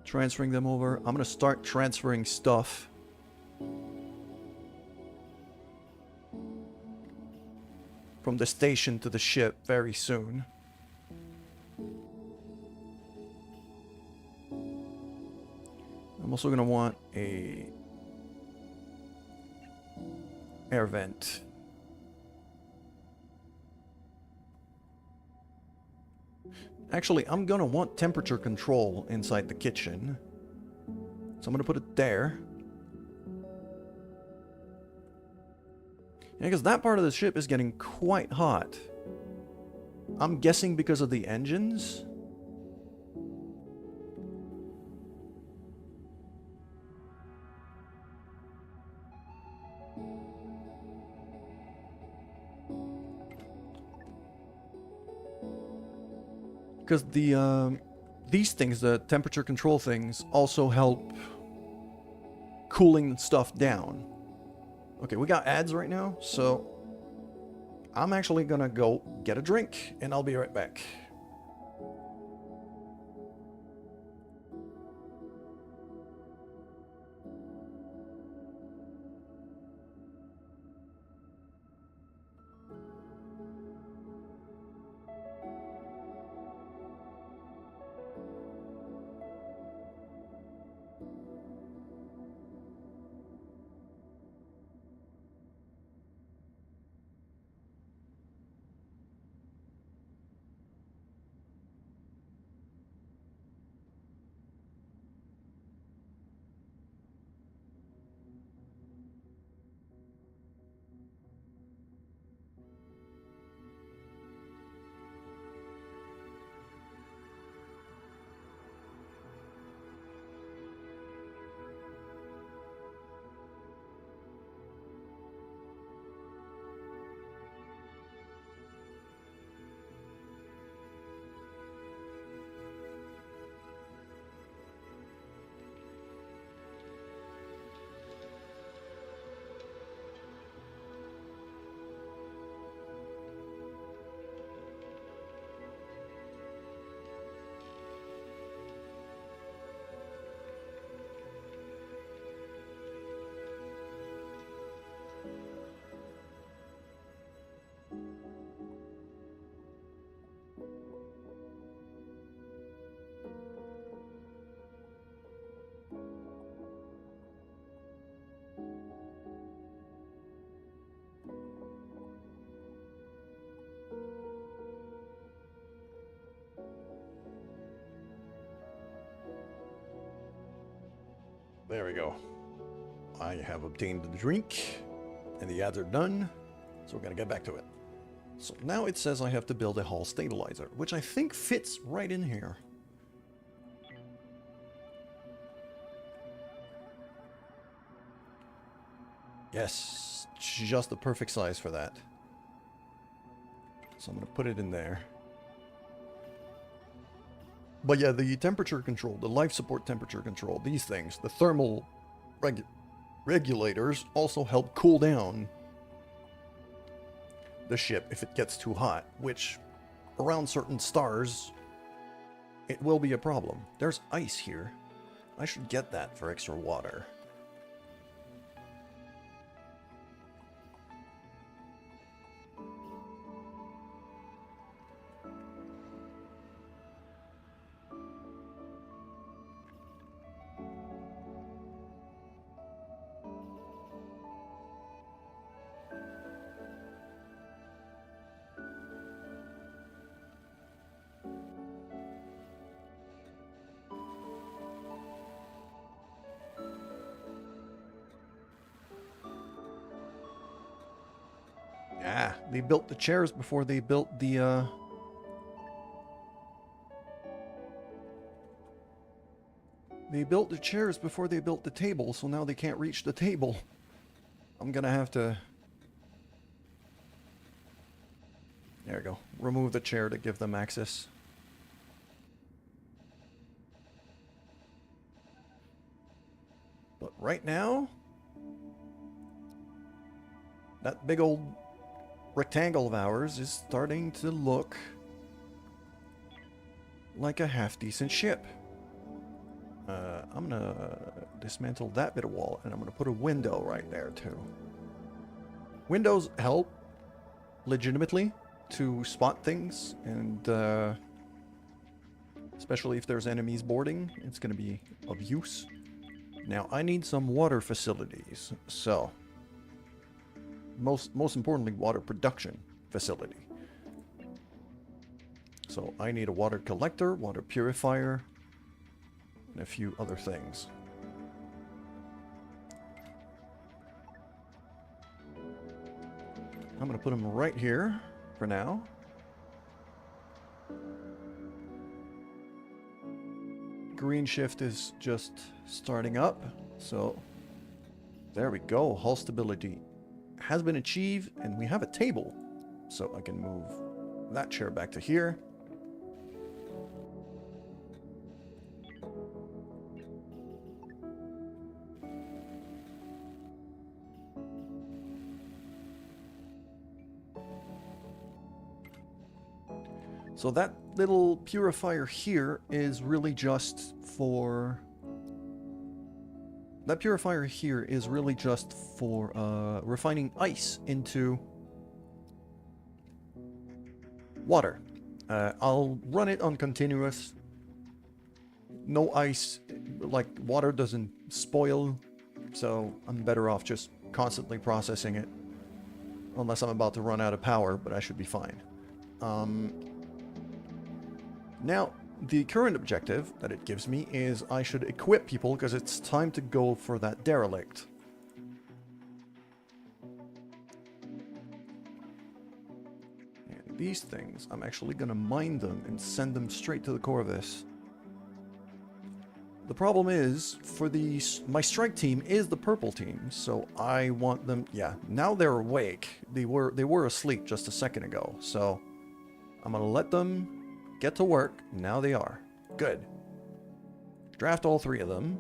Transferring them over. I'm going to start transferring stuff. From the station to the ship very soon. I'm also going to want a air vent. Actually, I'm going to want temperature control inside the kitchen. So I'm going to put it there. Yeah, because that part of the ship is getting quite hot. I'm guessing because of the engines. Because these things, the temperature control things, also help cooling stuff down. Okay, we got ads right now, so I'm actually gonna go get a drink, and I'll be right back. There we go. I have obtained the drink, and the ads are done, so we're gonna get back to it. So now it says I have to build a hull stabilizer, which I think fits right in here. Yes, just the perfect size for that. So I'm going to put it in there. But yeah, the temperature control, the life support temperature control, these things, the thermal regulators also help cool down the ship if it gets too hot, which around certain stars, it will be a problem. There's ice here. I should get that for extra water. Ah, they built the chairs before they built the, They built the chairs before they built the table, so now they can't reach the table. I'm gonna have to... There we go. Remove the chair to give them access. But right now... that big old rectangle of ours is starting to look like a half-decent ship. I'm gonna dismantle that bit of wall, and I'm gonna put a window right there too. Windows help legitimately to spot things, and especially if there's enemies boarding, it's gonna be of use. Now I need some water facilities, so most importantly, water production facility. So I need a water collector, water purifier, and a few other things. I'm gonna put them right here for now. Green shift is just starting up, so there we go. Hull stability has been achieved, and we have a table, so I can move that chair back to here. So that little purifier here is really just for... that purifier here is really just for refining ice into water. I'll run it on continuous. No ice, like water doesn't spoil, so I'm better off just constantly processing it. Unless I'm about to run out of power, but I should be fine. Now, the current objective that it gives me is I should equip people because it's time to go for that derelict. And these things, I'm actually going to mine them and send them straight to the Corvus. The problem is, for these, my strike team is the purple team, so I want them... yeah, now they're awake. They were asleep just a second ago, so I'm going to let them get to work. Now they are. Good. Draft all three of them.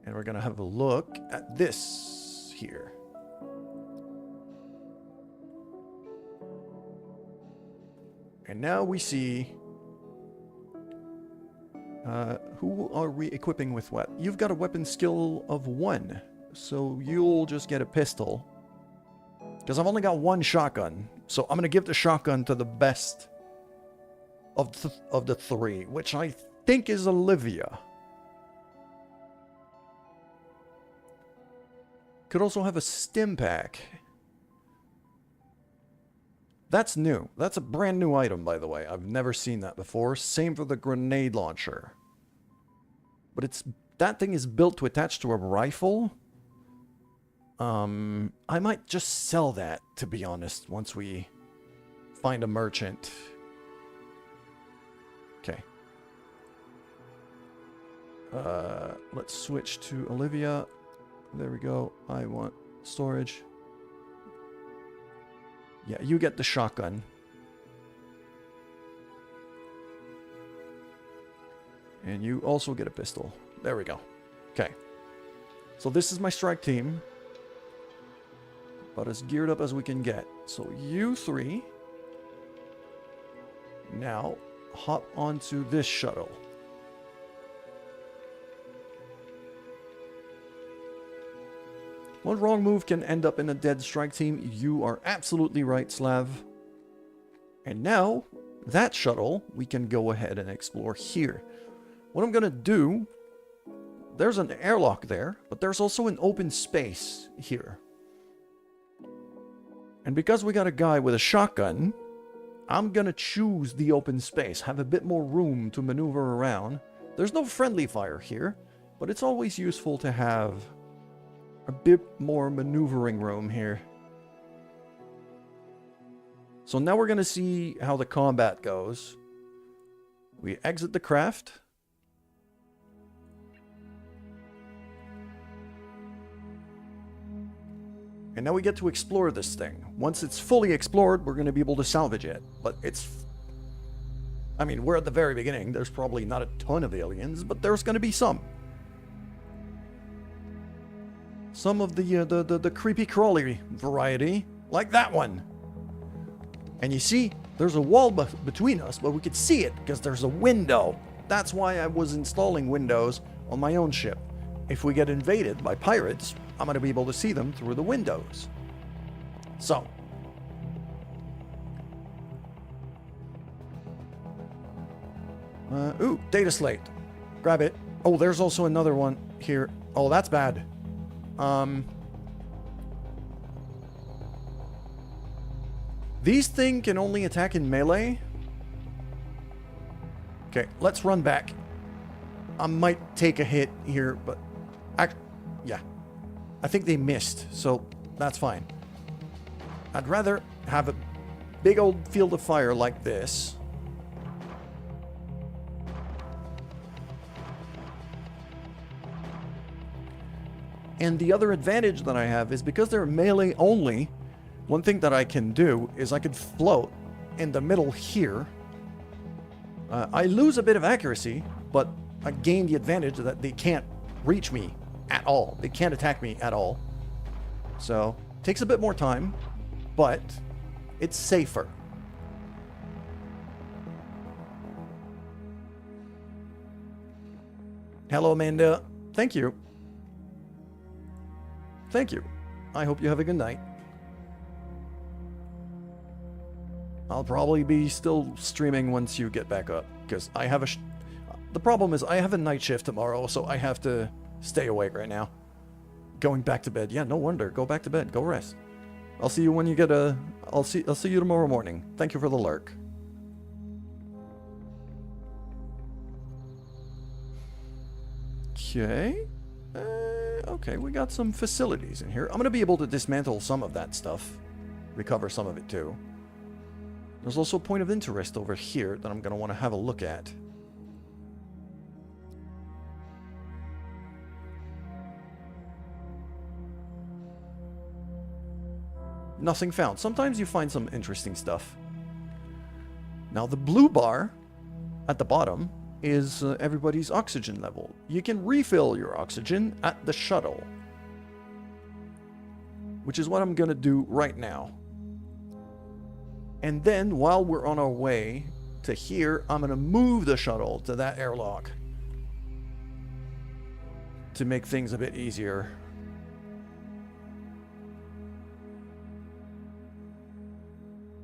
And we're going to have a look at this here. And now we see... who are we equipping with what? You've got a weapon skill of 1. So you'll just get a pistol. Because I've only got one shotgun. So I'm going to give the shotgun to the best of the three, which I think is Olivia. Could also have a stim pack. That's new. That's a brand new item, by the way. I've never seen that before. Same for the grenade launcher. But that thing is built to attach to a rifle. I might just sell that, to be honest, once we find a merchant. Okay. Let's switch to Olivia. There we go. I want storage. Yeah, you get the shotgun. And you also get a pistol. There we go. Okay. So this is my strike team. About as geared up as we can get. So you three now hop onto this shuttle. One wrong move can end up in a dead strike team. You are absolutely right, Slav. And now, that shuttle, we can go ahead and explore here. What I'm going to do, there's an airlock there, but there's also an open space here. And because we got a guy with a shotgun, I'm going to choose the open space, have a bit more room to maneuver around. There's no friendly fire here, but it's always useful to have a bit more maneuvering room here. So now we're going to see how the combat goes. We exit the craft. And now we get to explore this thing. Once it's fully explored, we're going to be able to salvage it. But it's... I mean, we're at the very beginning. There's probably not a ton of aliens, but there's going to be some. Some of the creepy crawly variety, like that one. And you see, there's a wall between us, but we could see it because there's a window. That's why I was installing windows on my own ship. If we get invaded by pirates, I'm going to be able to see them through the windows. So. Ooh, data slate. Grab it. Oh, there's also another one here. Oh, that's bad. These things can only attack in melee. Okay, let's run back. I might take a hit here, but... yeah. I think they missed, so that's fine. I'd rather have a big old field of fire like this. And the other advantage that I have is because they're melee only, one thing that I can do is I could float in the middle here. I lose a bit of accuracy, but I gain the advantage that they can't reach me at all. They can't attack me at all. So, takes a bit more time, but it's safer. Hello, Amanda. Thank you. Thank you. I hope you have a good night. I'll probably be still streaming once you get back up, because I have the problem is I have a night shift tomorrow, so I have to stay awake right now. Going back to bed. Yeah, no wonder. Go back to bed. Go rest. I'll see you when you get a... I'll see you tomorrow morning. Thank you for the lurk. Okay. Okay, we got some facilities in here. I'm going to be able to dismantle some of that stuff. Recover some of it too. There's also a point of interest over here that I'm going to want to have a look at. Nothing found. Sometimes you find some interesting stuff. Now the blue bar at the bottom is everybody's oxygen level. You can refill your oxygen at the shuttle, which is what I'm going to do right now. And then while we're on our way to here, I'm going to move the shuttle to that airlock to make things a bit easier.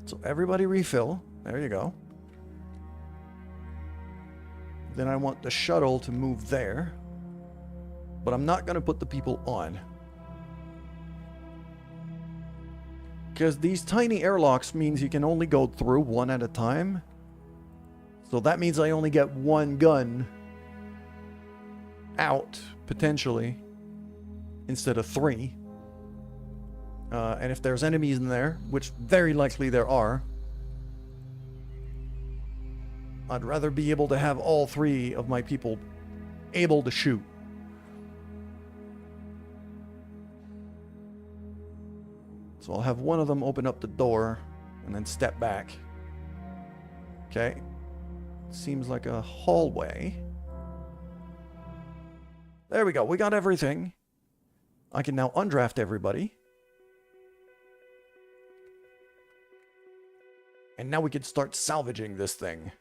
So everybody refill. There you go. Then I want the shuttle to move there. But I'm not going to put the people on. Because these tiny airlocks means you can only go through one at a time. So that means I only get one gun out, potentially, instead of 3. And if there's enemies in there, which very likely there are, I'd rather be able to have all 3 of my people able to shoot. So I'll have one of them open up the door and then step back. Okay. Seems like a hallway. There we go. We got everything. I can now undraft everybody. And now we can start salvaging this thing.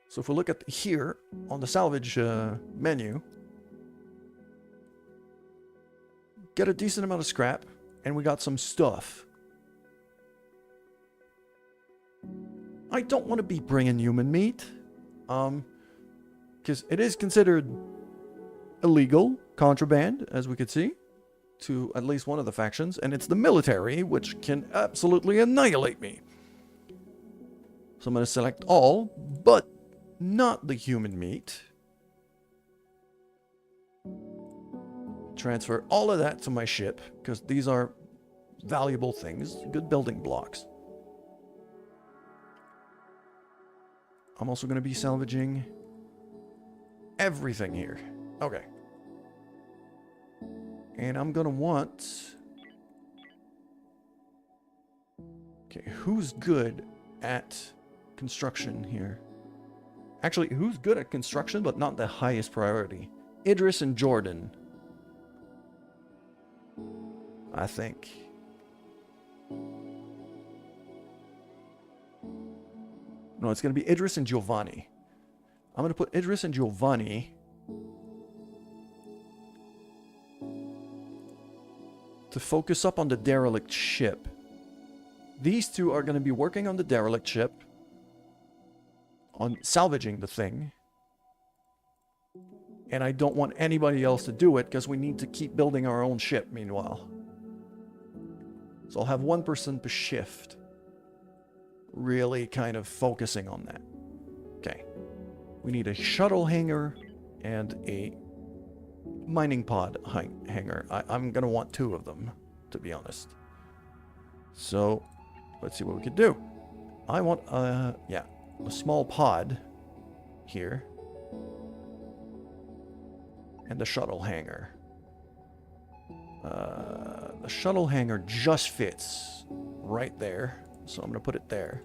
So if we look at here on the salvage menu, get a decent amount of scrap, and we got some stuff. I don't want to be bringing human meat, because it is considered illegal, contraband, as we could see, to at least one of the factions, and it's the military, which can absolutely annihilate me. So I'm going to select all, but not the human meat. Transfer all of that to my ship, because these are valuable things, good building blocks. I'm also going to be salvaging everything here. Okay. And I'm going to want... Okay, who's good at construction here? Actually, who's good at construction, but not the highest priority? Idris and Jordan. I think. No, it's going to be Idris and Giovanni. I'm going to put Idris and Giovanni to focus up on the derelict ship. These 2 are going to be working on the derelict ship, on salvaging the thing. And I don't want anybody else to do it, because we need to keep building our own ship meanwhile. So I'll have one person per shift, really kind of focusing on that. Okay. We need a shuttle hangar and a mining pod hangar. I'm going to want 2 of them, to be honest. So, let's see what we can do. I want, a small pod here. And the shuttle hangar. The shuttle hangar just fits right there. So I'm going to put it there.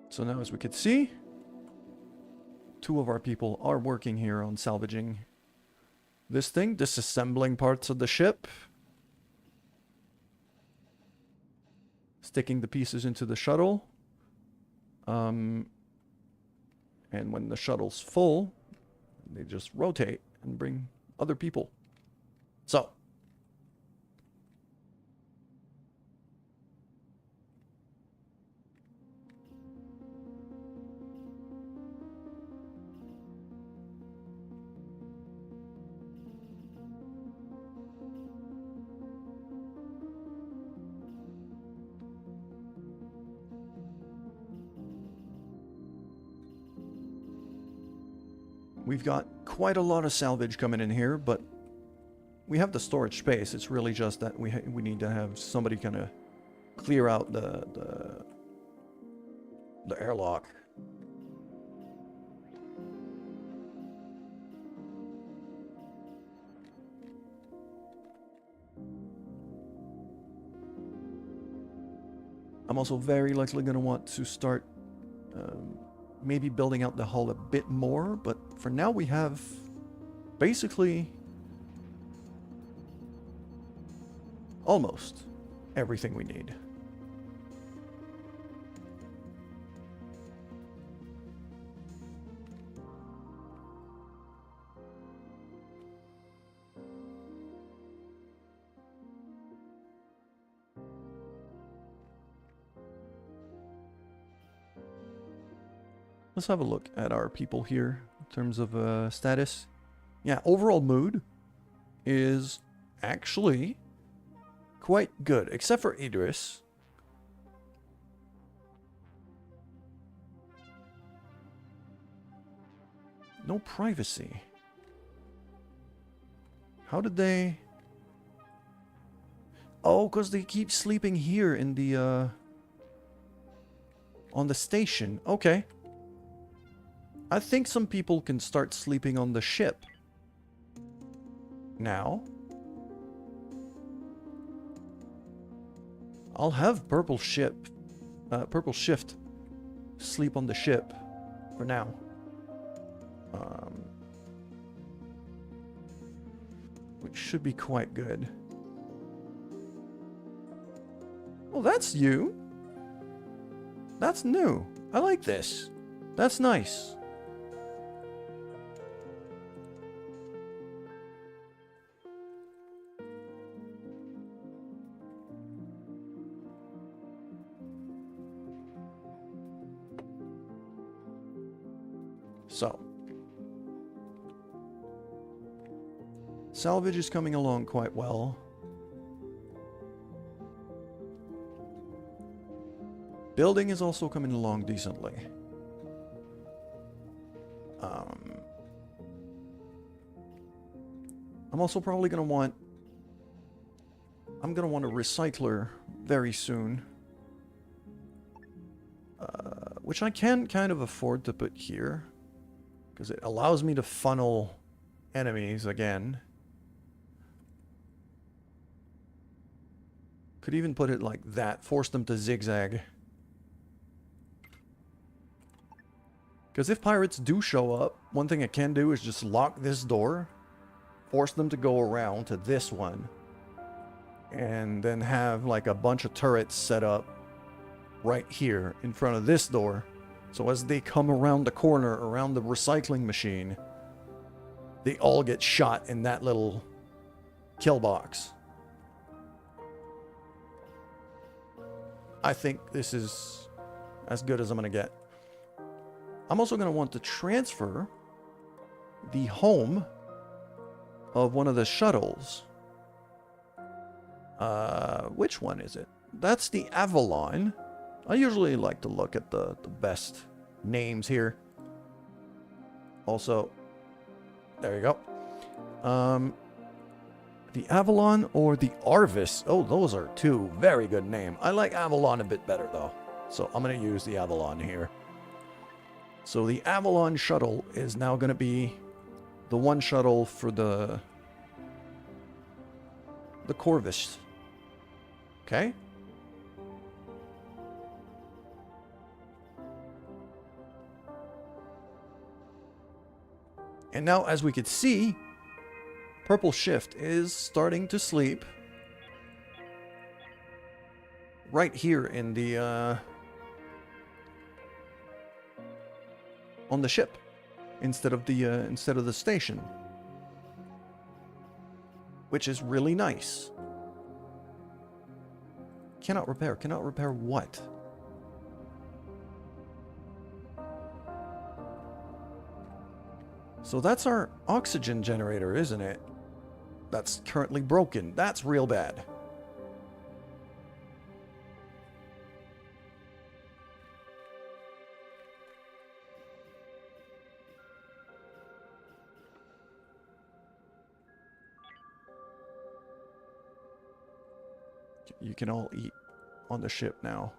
So now, as we can see, 2 of our people are working here on salvaging this thing, disassembling parts of the ship, sticking the pieces into the shuttle, and when the shuttle's full, they just rotate and bring other people. So, we've got quite a lot of salvage coming in here, but we have the storage space. It's really just that we need to have somebody kind of clear out the airlock. I'm also very likely going to want to start maybe building out the hull a bit more, but for now we have basically almost everything we need. Let's have a look at our people here in terms of status. Yeah, overall mood is actually quite good, except for Idris. No privacy. How did they... Oh, because they keep sleeping here in the, on the station. Okay. I think some people can start sleeping on the ship. Now. I'll have Purple Shift sleep on the ship for now. Which should be quite good. Well, that's you. That's new. I like this. That's nice. So. Salvage is coming along quite well. Building is also coming along decently. I'm also probably going to want... I'm going to want a recycler very soon. Which I can kind of afford to put here. Because it allows me to funnel enemies again. Could even put it like that. Force them to zigzag. Because if pirates do show up, one thing I can do is just lock this door. Force them to go around to this one. And then have like a bunch of turrets set up right here in front of this door. So as they come around the corner, around the recycling machine, they all get shot in that little kill box. I think this is as good as I'm going to get. I'm also going to want to transfer the home of one of the shuttles. Which one is it? That's the Avalon. I usually like to look at the best names here. Also, there you go. The Avalon or the Arvis. Oh, those are two very good names. I like Avalon a bit better, though. So I'm going to use the Avalon here. So the Avalon shuttle is now going to be the one shuttle for the Corvus. Okay? And now, as we could see, Purple Shift is starting to sleep right here in the on the ship instead of the station, which is really nice. Cannot repair what? So that's our oxygen generator, isn't it? That's currently broken. That's real bad. You can all eat on the ship now.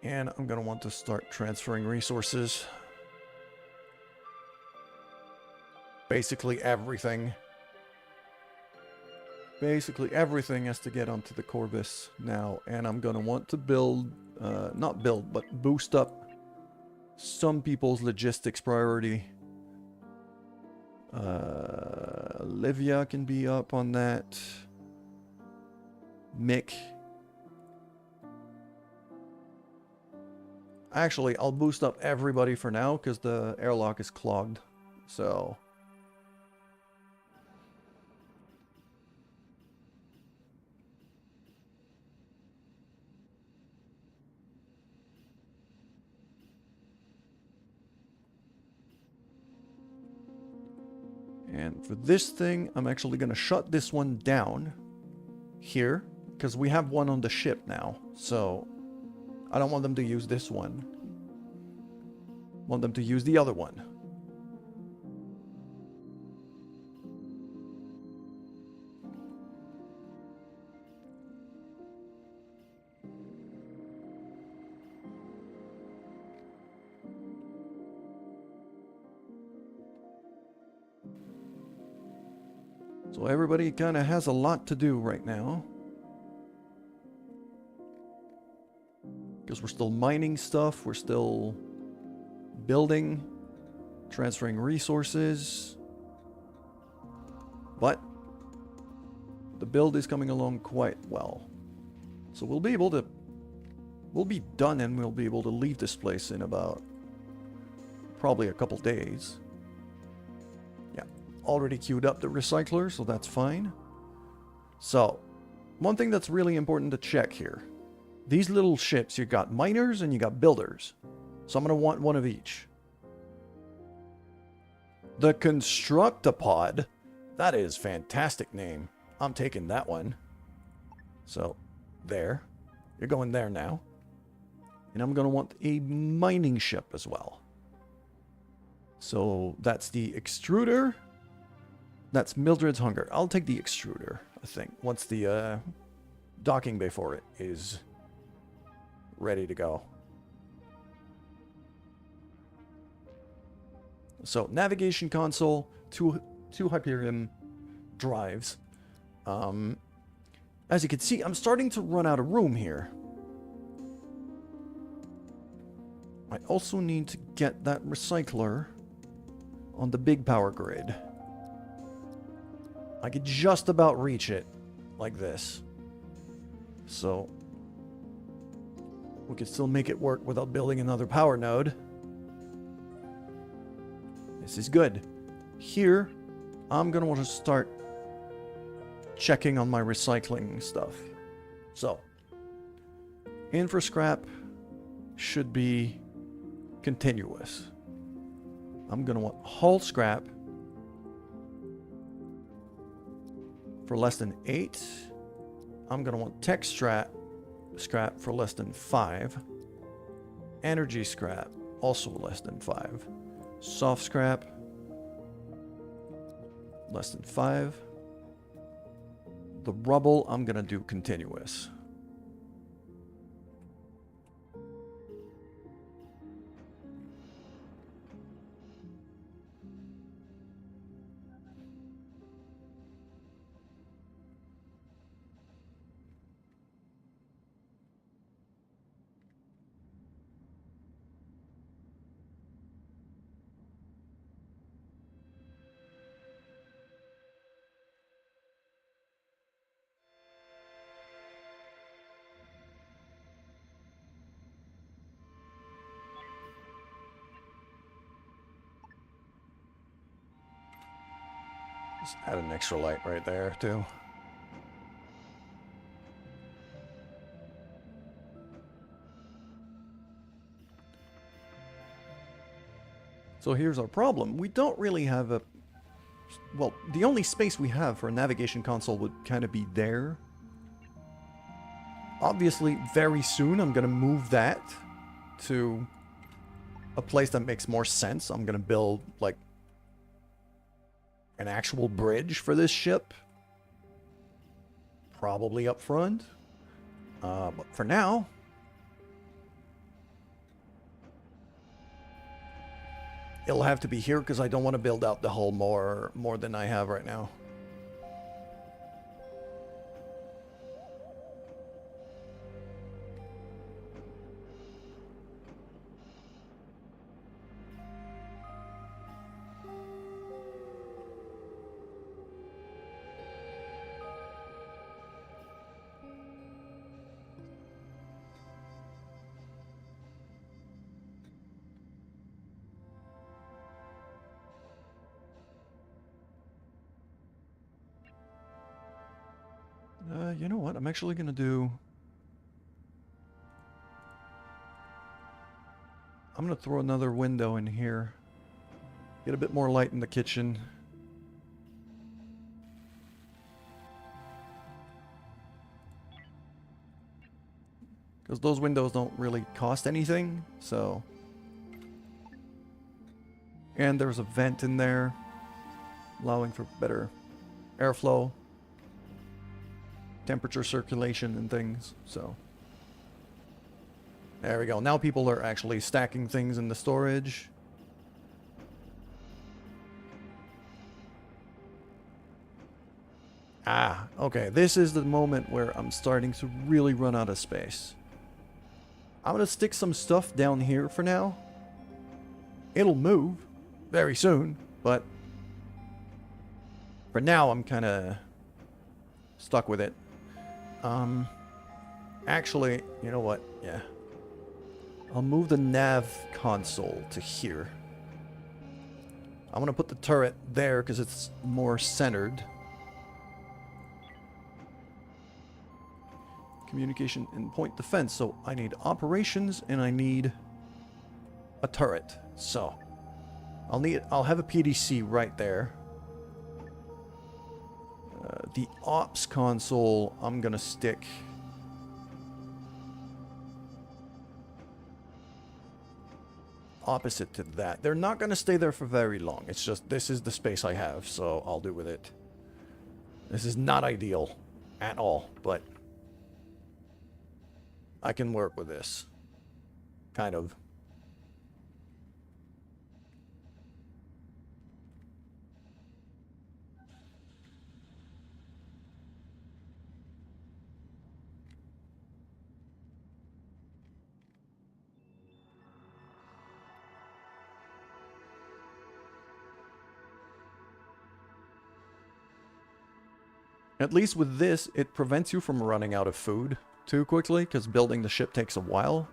And I'm going to want to start transferring resources. Basically everything. Basically everything has to get onto the Corvus now. And I'm going to want to build, not build, but boost up some people's logistics priority. Olivia can be up on that. Mick. Actually, I'll boost up everybody for now because the airlock is clogged. So. For this thing, I'm actually going to shut this one down here, because we have one on the ship now, so I don't want them to use this one. I want them to use the other one. So everybody kind of has a lot to do right now. Because we're still mining stuff, we're still building, transferring resources. But the build is coming along quite well. So we'll be done and we'll be able to leave this place in about probably a couple days. Yeah, already queued up the recycler, so that's fine. So, one thing that's really important to check here. These little ships, you got miners and you got builders. So I'm going to want one of each. The Constructopod. That is a fantastic name. I'm taking that one. So, there. You're going there now. And I'm going to want a mining ship as well. So, that's the extruder. That's Mildred's Hunger. I'll take the extruder, I think, once the docking bay for it is ready to go. So, navigation console, two Hyperion drives. As you can see, I'm starting to run out of room here. I also need to get that recycler on the big power grid. I could just about reach it like this. So, we could still make it work without building another power node. This is good. Here, I'm going to want to start checking on my recycling stuff. So, infra scrap should be continuous. I'm going to want hull scrap for less than 8. I'm going to want tech scrap for less than 5. Energy scrap, also less than 5. Soft scrap, less than 5. The rubble, I'm going to do continuous. Just add an extra light right there, too. So here's our problem. We don't really have a... Well, the only space we have for a navigation console would kind of be there. Obviously, very soon I'm going to move that to a place that makes more sense. I'm going to build, like, an actual bridge for this ship. Probably up front. But for now... it'll have to be here because I don't want to build out the hull more than I have right now. You know what? I'm actually going to do... I'm going to throw another window in here. Get a bit more light in the kitchen. Because those windows don't really cost anything, so... And there's a vent in there, allowing for better airflow, temperature circulation and things, so... There we go. Now people are actually stacking things in the storage. Ah, okay. This is the moment where I'm starting to really run out of space. I'm gonna stick some stuff down here for now. It'll move very soon, but for now I'm kind of stuck with it. Actually, you know what? Yeah. I'll move the nav console to here. I'm gonna put the turret there because it's more centered. Communication and point defense. So I need operations and I need a turret. So I'll have a PDC right there. The ops console I'm gonna stick opposite to that. They're not gonna stay there for very long. It's just this is the space I have, so I'll do with it. This is not ideal at all, but I can work with this. Kind of. At least with this, it prevents you from running out of food too quickly, because building the ship takes a while.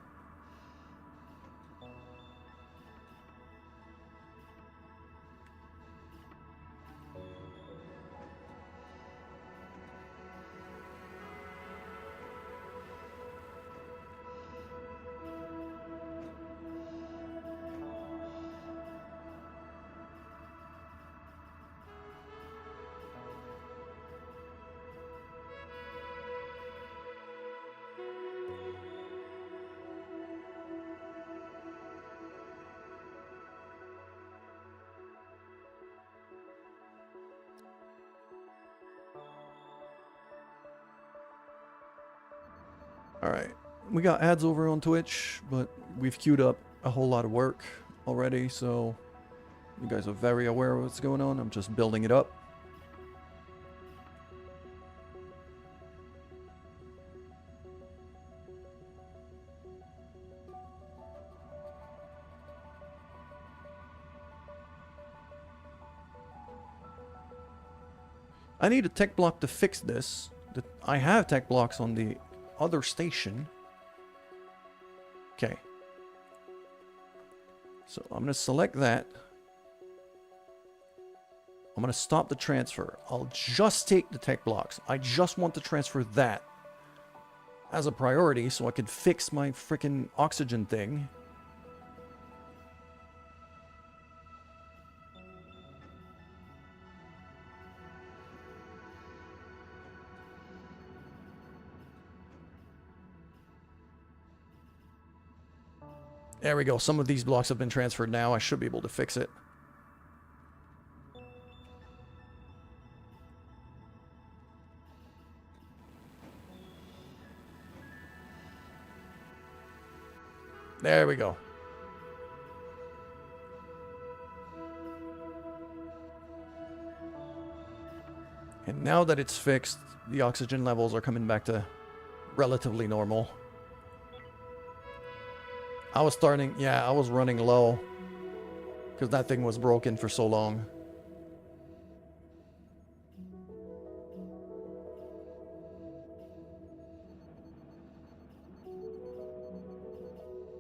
Alright, we got ads over on Twitch, but we've queued up a whole lot of work already, so you guys are very aware of what's going on. I'm just building it up. I need a tech block to fix this. I have tech blocks on the other station. Okay. So I'm going to select that. I'm going to stop the transfer. I'll just take the tech blocks. I just want to transfer that as a priority so I can fix my freaking oxygen thing. There we go. Some of these blocks have been transferred now. I should be able to fix it. There we go. And now that it's fixed, the oxygen levels are coming back to relatively normal. I was running low because that thing was broken for so long.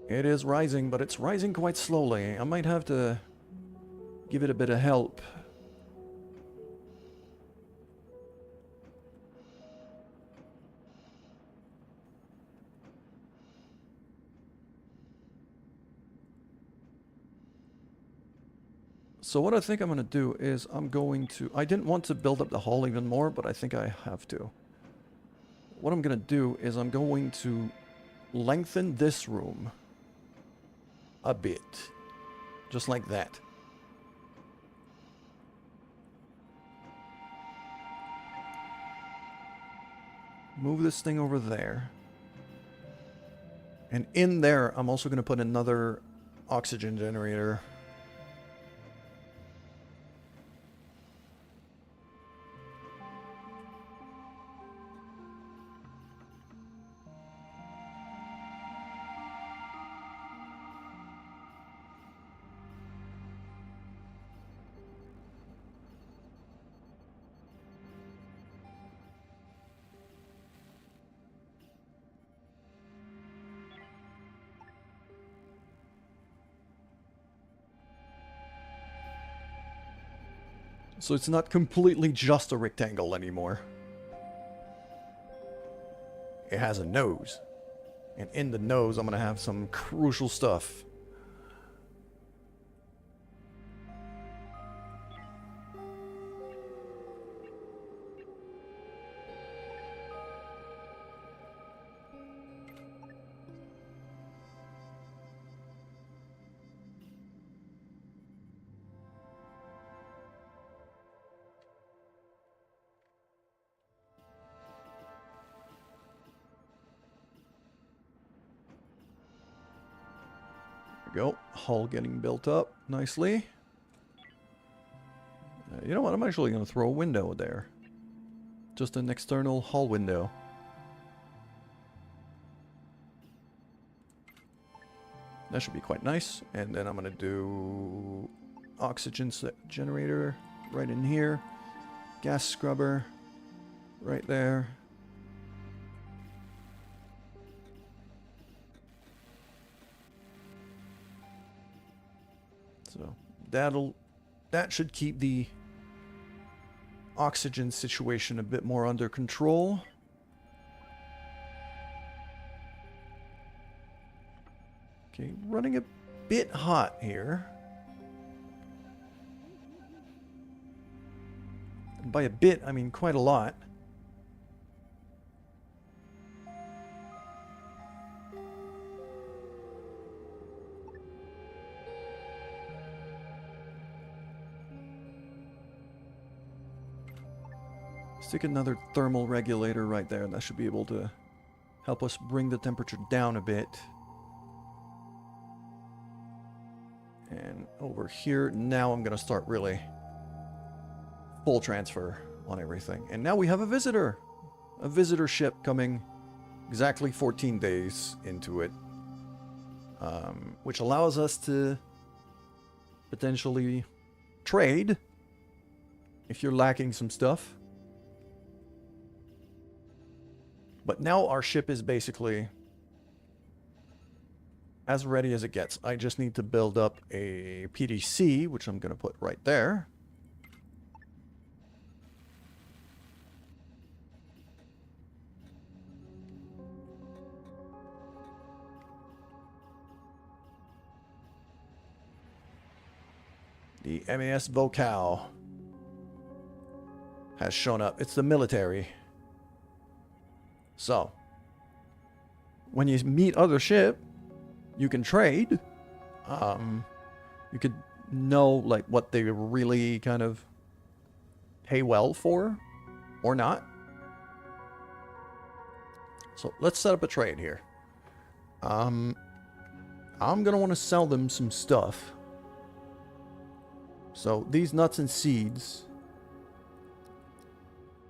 It is rising, but it's rising quite slowly. I might have to give it a bit of help. So what I think I'm going to do is I didn't want to build up the hull even more, but I think I have to. What I'm going to do is I'm going to lengthen this room a bit. Just like that. Move this thing over there. And in there, I'm also going to put another oxygen generator. So it's not completely just a rectangle anymore. It has a nose. And in the nose, I'm going to have some crucial stuff. Go. Hull getting built up nicely. You know what? I'm actually going to throw a window there. Just an external hull window. That should be quite nice. And then I'm going to do oxygen generator right in here. Gas scrubber right there. So that should keep the oxygen situation a bit more under control. Okay, running a bit hot here. And by a bit, I mean quite a lot. Stick another thermal regulator right there. That should be able to help us bring the temperature down a bit. And over here, now I'm going to start really full transfer on everything. And now we have a visitor ship coming exactly 14 days into it, which allows us to potentially trade if you're lacking some stuff. But now our ship is basically as ready as it gets. I just need to build up a PDC, which I'm going to put right there. The MAS Vocal has shown up. It's the military. So, when you meet other ship, you can trade. You could know like what they really kind of pay well for or not. So let's set up a trade here. I'm gonna want to sell them some stuff. So these nuts and seeds,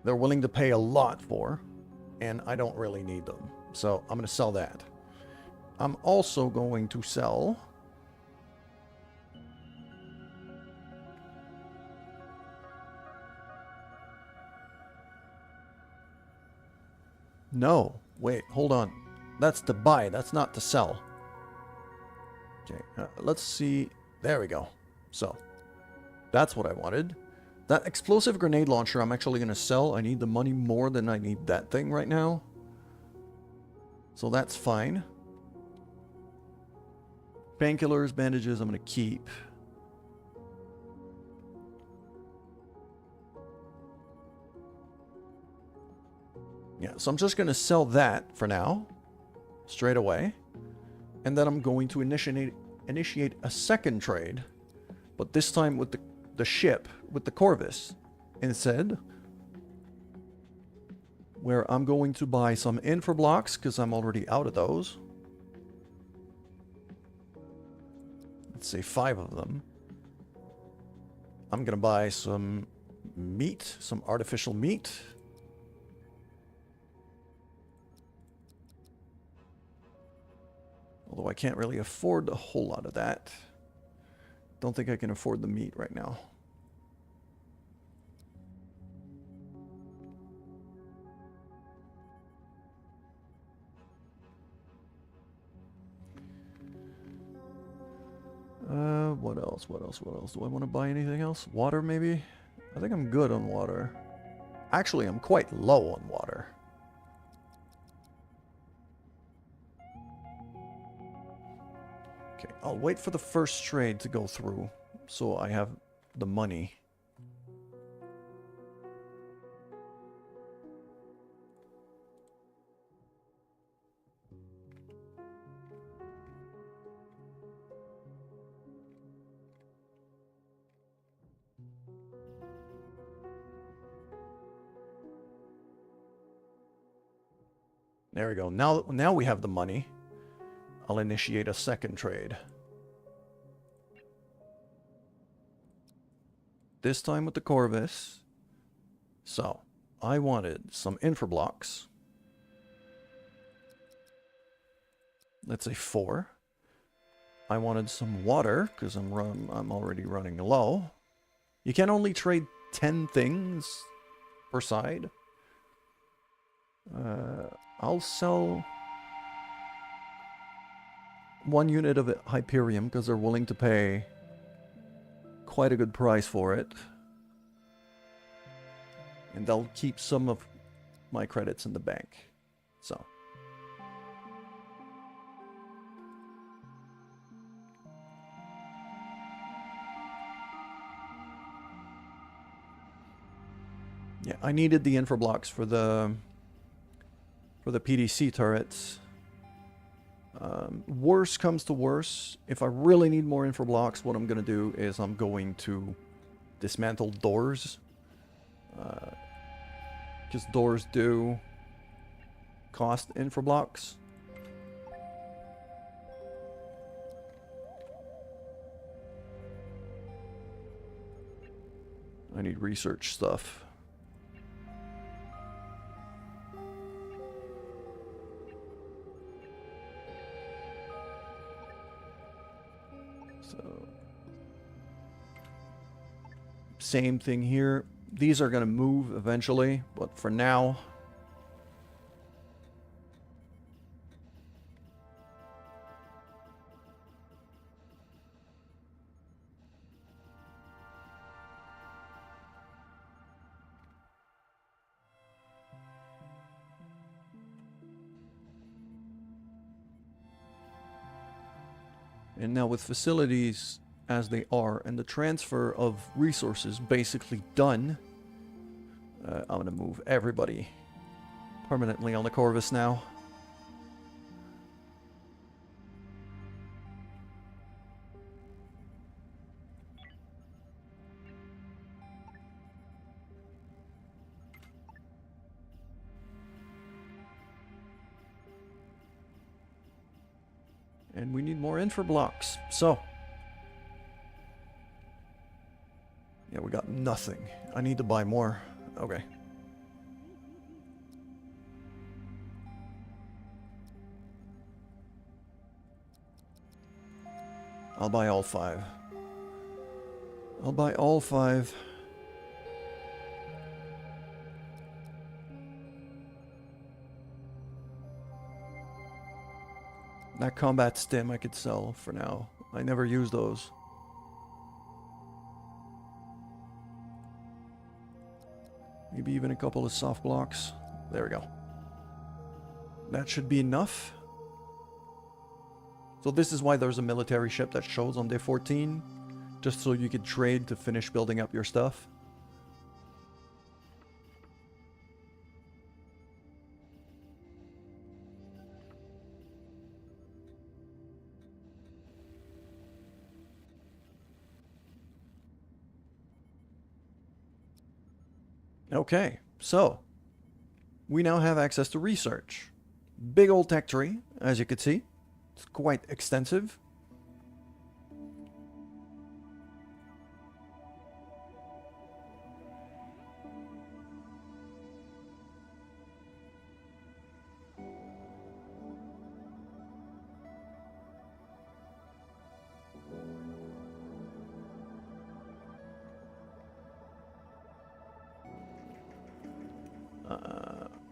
they're willing to pay a lot for. And I don't really need them. So I'm going to sell that. I'm also going to sell no, wait, hold on. That's to buy, that's not to sell. Okay, let's see. There we go. So that's what I wanted. That explosive grenade launcher I'm actually going to sell. I need the money more than I need that thing right now. So that's fine. Painkillers, bandages, I'm going to keep. Yeah, so I'm just going to sell that for now. straight away. And then I'm going to initiate a second trade, but this time with the ship, with the Corvus instead, where I'm going to buy some infra blocks because I'm already out of those. Let's say 5 of them. I'm gonna buy some meat, some artificial meat. Although I can't really afford a whole lot of that. Don't think I can afford the meat right now. What else? What else? What else? Do I want to buy anything else? Water, maybe? I think I'm good on water. Actually, I'm quite low on water. Okay, I'll wait for the first trade to go through, so I have the money. There we go. Now we have the money. I'll initiate a second trade. This time with the Corvus. So, I wanted some infra blocks. Let's say 4. I wanted some water, because I'm already running low. You can only trade 10 things per side. I'll sell 1 unit of Hyperium because they're willing to pay quite a good price for it. And they'll keep some of my credits in the bank. So. Yeah, I needed the infra blocks for the PDC turrets. Worst comes to worst, if I really need more infra blocks, what I'm going to do is I'm going to dismantle doors. Because doors do cost infra blocks. I need research stuff. So, same thing here. These are going to move eventually, but for now, and now with facilities as they are and the transfer of resources basically done, I'm going to move everybody permanently on the Corvus now. And we need more infra blocks. So, yeah, we got nothing. I need to buy more. Okay. I'll buy all 5. I'll buy all 5. That combat stim I could sell for now. I never use those. Maybe even a couple of soft blocks. There we go. That should be enough. So this is why there's a military ship that shows on day 14. Just so you could trade to finish building up your stuff. Okay, so we now have access to research. Big old tech tree, as you can see. It's quite extensive.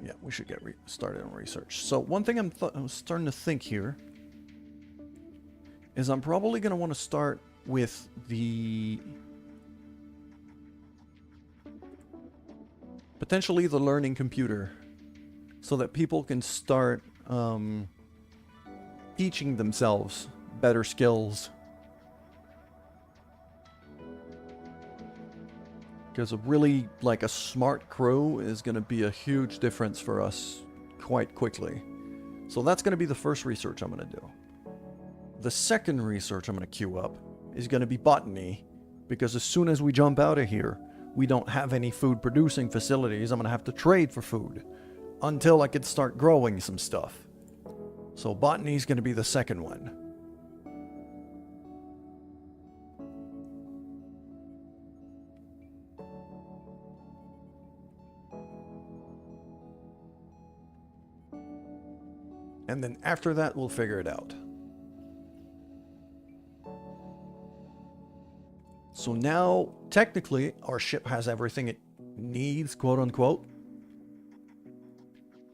Yeah, we should get started on research. So one thing I'm starting to think here is I'm probably going to want to start with potentially the learning computer, so that people can start teaching themselves better skills. Because really, like, a smart crew is going to be a huge difference for us quite quickly. So that's going to be the first research I'm going to do. The second research I'm going to queue up is going to be botany. Because as soon as we jump out of here, we don't have any food producing facilities. I'm going to have to trade for food until I can start growing some stuff. So botany is going to be the second one. And then after that, we'll figure it out. So now, technically, our ship has everything it needs, quote unquote,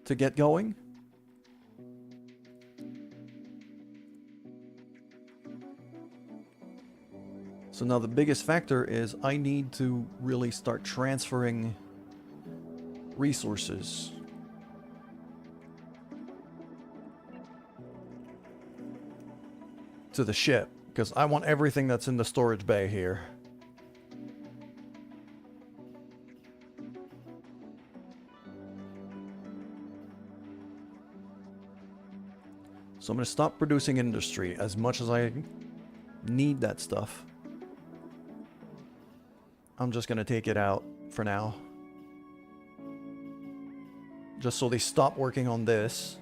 to get going. So now the biggest factor is I need to really start transferring resources. To the ship, because I want everything that's in the storage bay here. So I'm going to stop producing industry as much as I need that stuff. I'm just going to take it out for now. Just so they stop working on this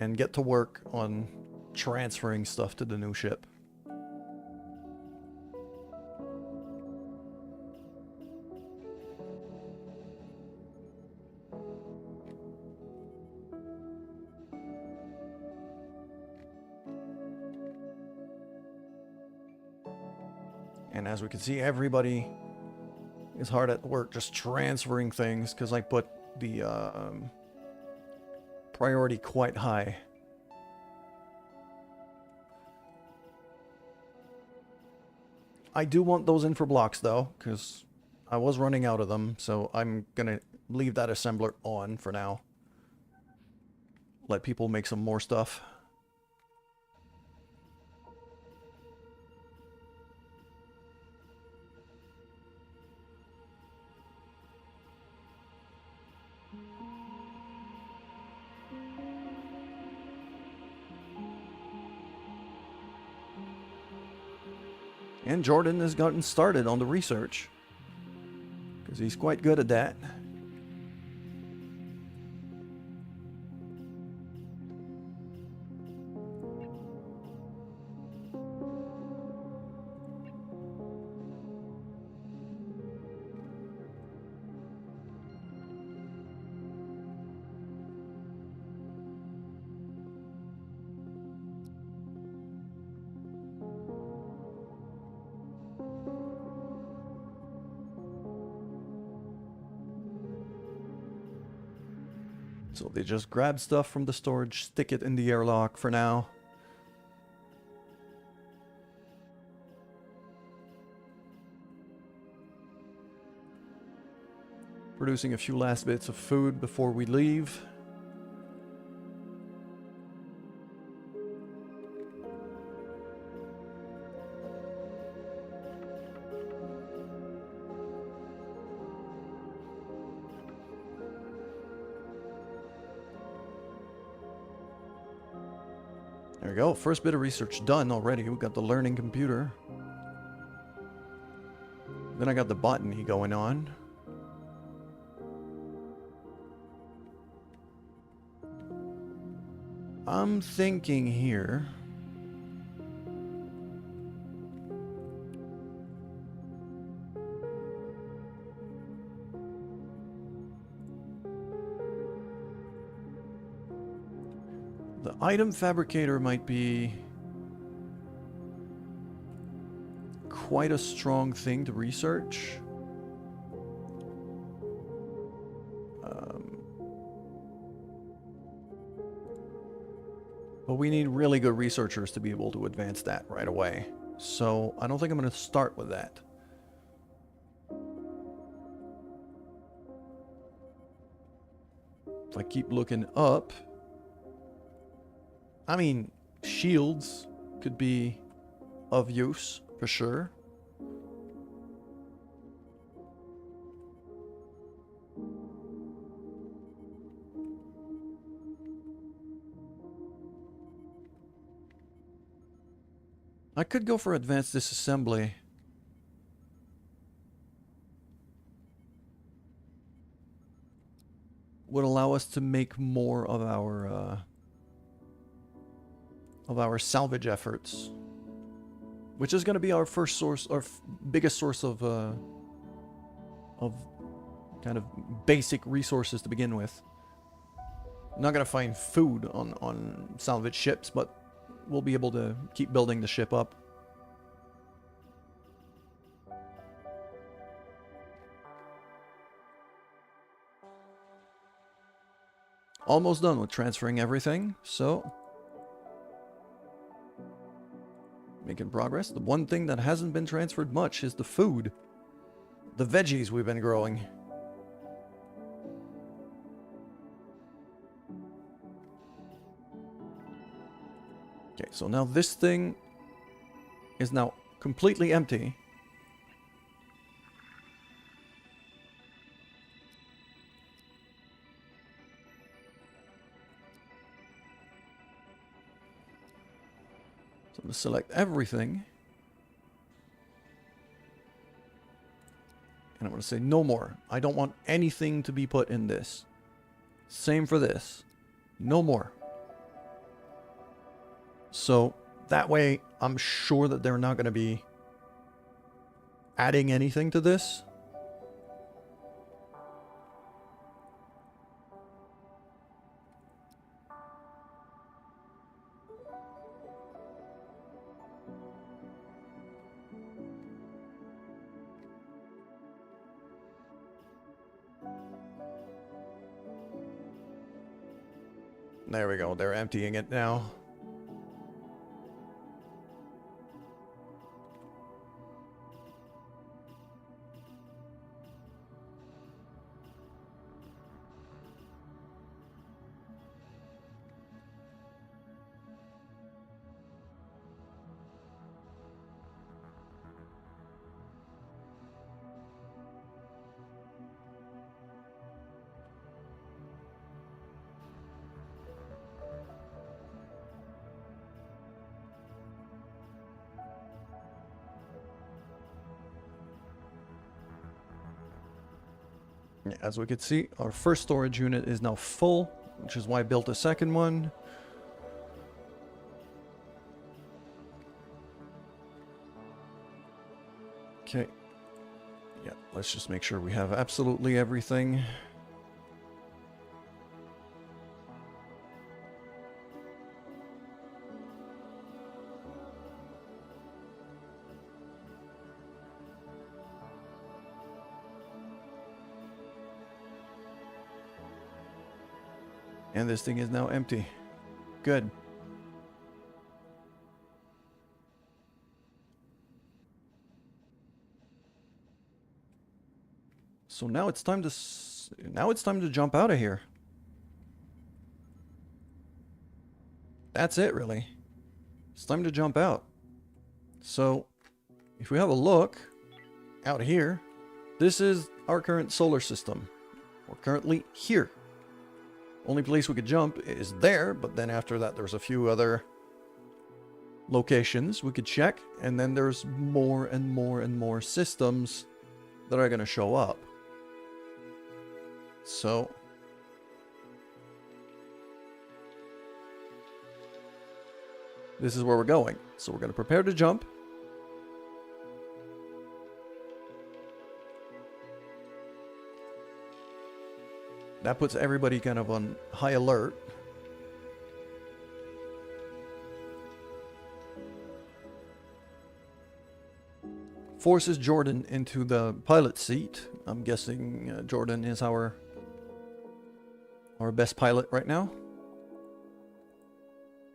and get to work on transferring stuff to the new ship. And as we can see, everybody is hard at work just transferring things, because I put the priority quite high. I do want those infra blocks though, because I was running out of them, so I'm gonna leave that assembler on for now. Let people make some more stuff. And Jordan has gotten started on the research, because he's quite good at that. So they just grab stuff from the storage, stick it in the airlock for now. Producing a few last bits of food before we leave. There we go. First bit of research done already. We got the learning computer. Then I got the botany going on. I'm thinking here. The item fabricator might be quite a strong thing to research. But we need really good researchers to be able to advance that right away. So I don't think I'm going to start with that. If I keep looking up, I mean, shields could be of use for sure. I could go for advanced disassembly. Would allow us to make more of our salvage efforts, which is going to be our first source, our biggest source of kind of basic resources to begin with. I'm not going to find food on salvage ships, but we'll be able to keep building the ship up. Almost done with transferring everything, so making progress. The one thing that hasn't been transferred much is the food. The veggies we've been growing. Okay, so now this thing is now completely empty. So I'm going to select everything. And I'm going to say no more. I don't want anything to be put in this. Same for this. No more. So that way I'm sure that they're not going to be adding anything to this. There we go. They're emptying it now. As we can see, our first storage unit is now full, which is why I built a second one. Okay. Yeah, let's just make sure we have absolutely everything. And this thing is now empty. Good. So now it's time to jump out of here. That's it, really. It's time to jump out. So if we have a look out here, this is our current solar system. We're currently here. Only place we could jump is there, but then after that there's a few other locations we could check, and then there's more and more and more systems that are going to show up. So this is where we're going. So we're going to prepare to jump. That puts everybody kind of on high alert. Forces Jordan into the pilot seat. I'm guessing Jordan is our best pilot right now.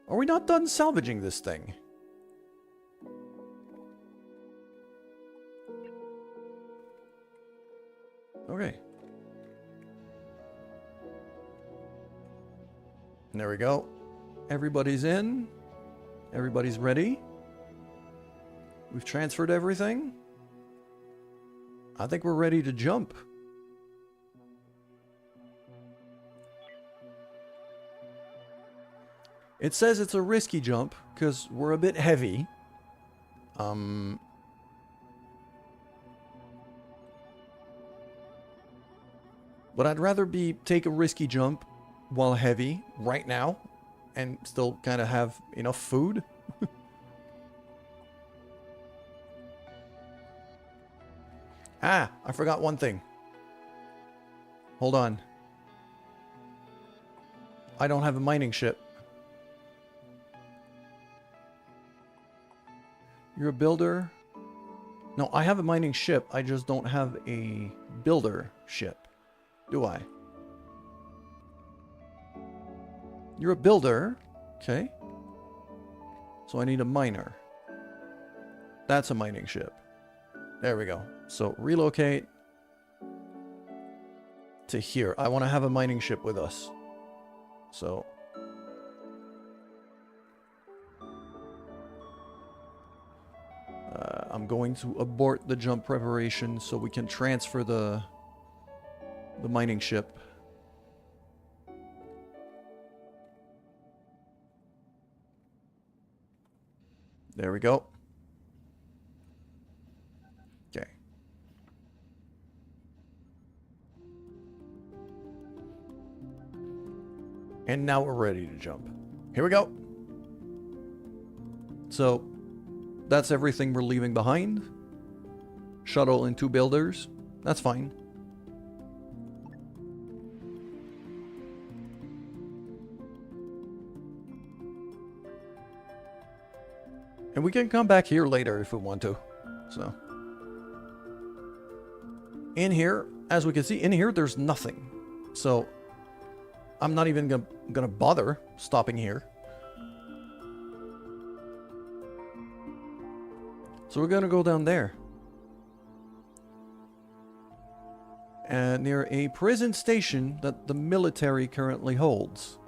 Are we not done salvaging this thing? Okay. There we go. Everybody's in. Everybody's ready. We've transferred everything. I think we're ready to jump. It says it's a risky jump because we're a bit heavy. But I'd rather take a risky jump while heavy right now and still kind of have enough food. Ah, I forgot one thing. Hold on. I don't have a mining ship. You're a builder? No, I have a mining ship. I just don't have a builder ship. Do I? You're a builder. Okay. So I need a miner. That's a mining ship. There we go. So relocate to here. I want to have a mining ship with us. So I'm going to abort the jump preparation so we can transfer the mining ship. There we go. Okay. And now we're ready to jump. Here we go. So that's everything we're leaving behind. Shuttle and 2 builders. That's fine. And we can come back here later if we want to. So in here, as we can see, in here there's nothing. So I'm not even gonna bother stopping here. So we're gonna go down there. And near a prison station that the military currently holds.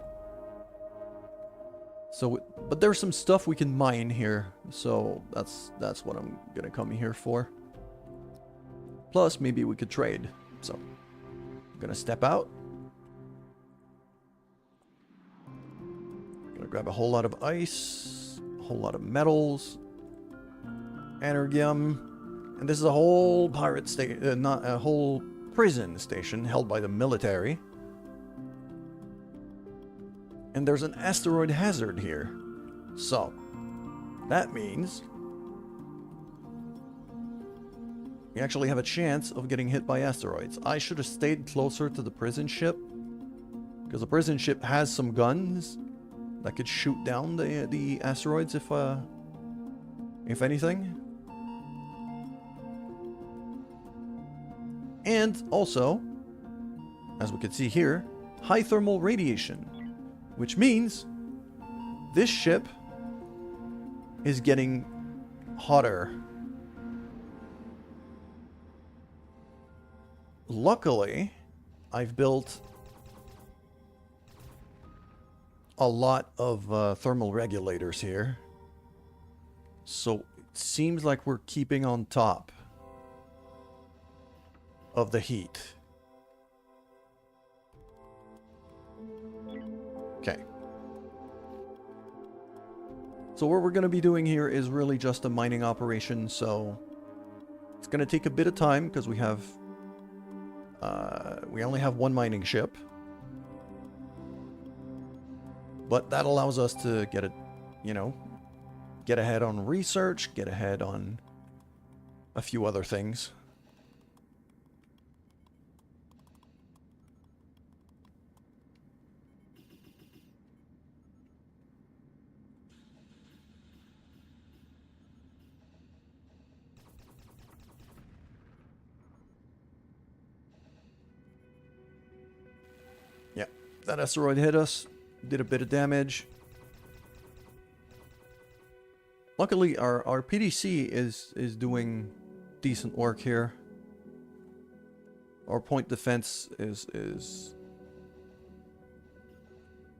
So, but there's some stuff we can mine here. So that's what I'm gonna come here for. Plus, maybe we could trade. So I'm gonna step out. Gonna grab a whole lot of ice, a whole lot of metals. Energium, and this is a whole pirate station, not a whole prison station held by the military. And there's an asteroid hazard here, so that means we actually have a chance of getting hit by asteroids. I should have stayed closer to the prison ship because the prison ship has some guns that could shoot down the asteroids if anything. And also, as we can see here, high thermal radiation, which means this ship is getting hotter. Luckily, I've built a lot of thermal regulators here. So it seems like we're keeping on top of the heat. Okay. So what we're going to be doing here is really just a mining operation, so it's going to take a bit of time because we only have 1 mining ship. But that allows us to get get ahead on research, get ahead on a few other things. Yeah, that asteroid hit us, did a bit of damage. Luckily, our PDC is doing decent work here. Our point defense is